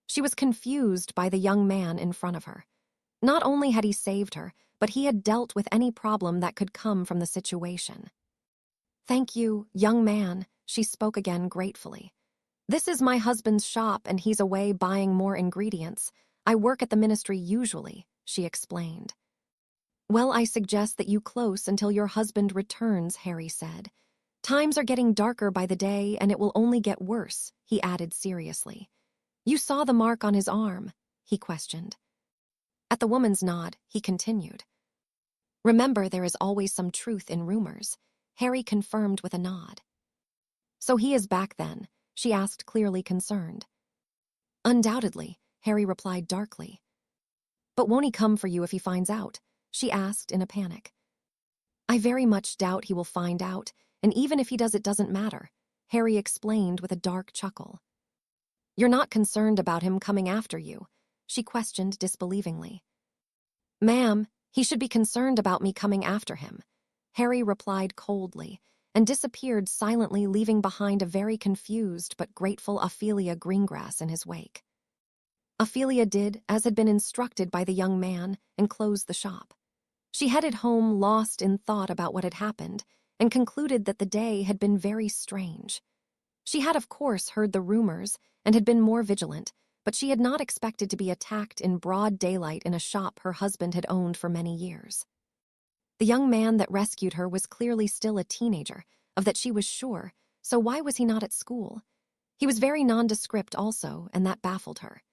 She was confused by the young man in front of her. Not only had he saved her, but he had dealt with any problem that could come from the situation. "Thank you, young man," she spoke again gratefully. "This is my husband's shop and he's away buying more ingredients. I work at the ministry usually," she explained. "Well, I suggest that you close until your husband returns," Harry said. "Times are getting darker by the day and it will only get worse," he added seriously. "You saw the mark on his arm?" he questioned. At the woman's nod, he continued. "Remember, there is always some truth in rumors," Harry confirmed with a nod. "So he is back then?" she asked, clearly concerned. "Undoubtedly," Harry replied darkly. "But won't he come for you if he finds out?" she asked in a panic. "I very much doubt he will find out, and even if he does, it doesn't matter," Harry explained with a dark chuckle. "You're not concerned about him coming after you?" she questioned disbelievingly. "Ma'am, he should be concerned about me coming after him," Harry replied coldly, and disappeared silently, leaving behind a very confused but grateful Ophelia Greengrass in his wake. Ophelia did as had been instructed by the young man and closed the shop. She headed home, lost in thought about what had happened, and concluded that the day had been very strange. She had, of course, heard the rumors and had been more vigilant, but she had not expected to be attacked in broad daylight in a shop her husband had owned for many years. The young man that rescued her was clearly still a teenager, of that she was sure, so why was he not at school? He was very nondescript also, and that baffled her.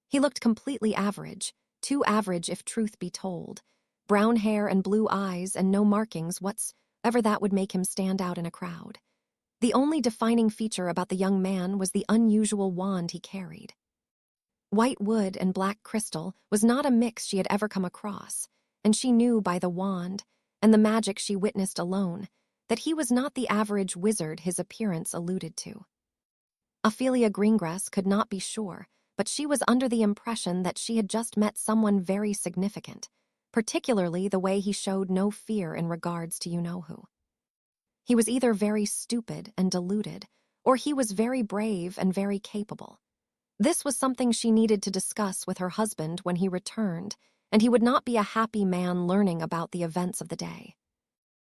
He looked completely average, too average if truth be told. Brown hair and blue eyes and no markings whatsoever that would make him stand out in a crowd. The only defining feature about the young man was the unusual wand he carried. White wood and black crystal was not a mix she had ever come across, and she knew by the wand, and the magic she witnessed alone, that he was not the average wizard his appearance alluded to. Ophelia Greengrass could not be sure, but she was under the impression that she had just met someone very significant, particularly the way he showed no fear in regards to you-know-who. He was either very stupid and deluded, or he was very brave and very capable. This was something she needed to discuss with her husband when he returned, and he would not be a happy man learning about the events of the day.